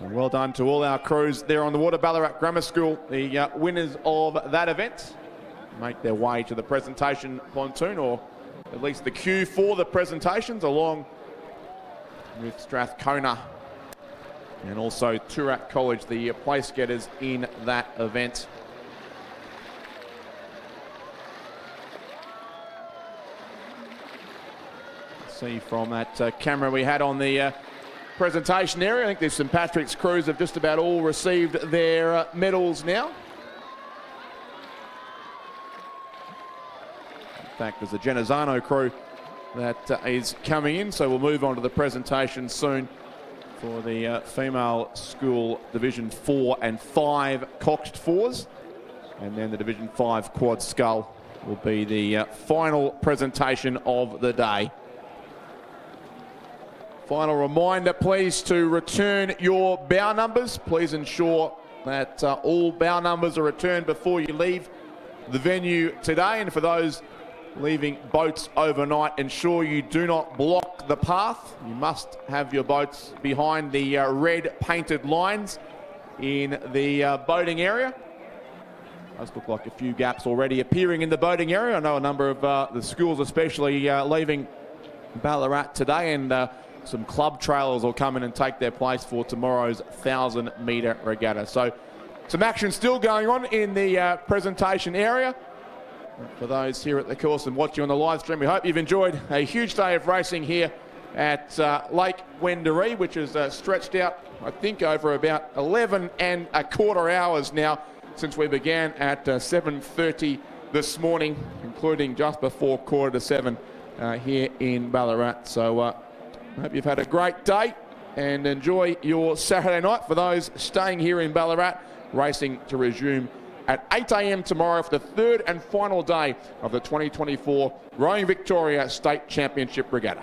And well done to all our crews there on the water. Ballarat Grammar School, the winners of that event, make their way to the presentation pontoon, or at least the queue for the presentations, along with Strathcona and also Toorak College, the place getters in that event. See from that camera we had on the presentation area, I think the St Patrick's crews have just about all received their medals now. In fact, there's a Genazzano crew that is coming in, so we'll move on to the presentation soon for the female school Division 4 and 5 coxed 4s. And then the Division 5 quad scull will be the final presentation of the day. Final reminder, please, to return your bow numbers. Please ensure that all bow numbers are returned before you leave the venue today. And for those leaving boats overnight, ensure you do not block the path. You must have your boats behind the red painted lines in the boating area. Does look like a few gaps already appearing in the boating area. I know a number of the schools especially leaving Ballarat today, and some club trailers will come in and take their place for tomorrow's 1,000-metre regatta. So some action still going on in the presentation area. For those here at the course and watching on the live stream, we hope you've enjoyed a huge day of racing here at Lake Wendouree, which is stretched out, I think, over about 11 and a quarter hours now since we began at 7:30 this morning, including just before 6:45 here in Ballarat. So I hope you've had a great day and enjoy your Saturday night. For those staying here in Ballarat, racing to resume at 8 a.m. tomorrow for the third and final day of the 2024 Rowing Victoria State Championship Regatta.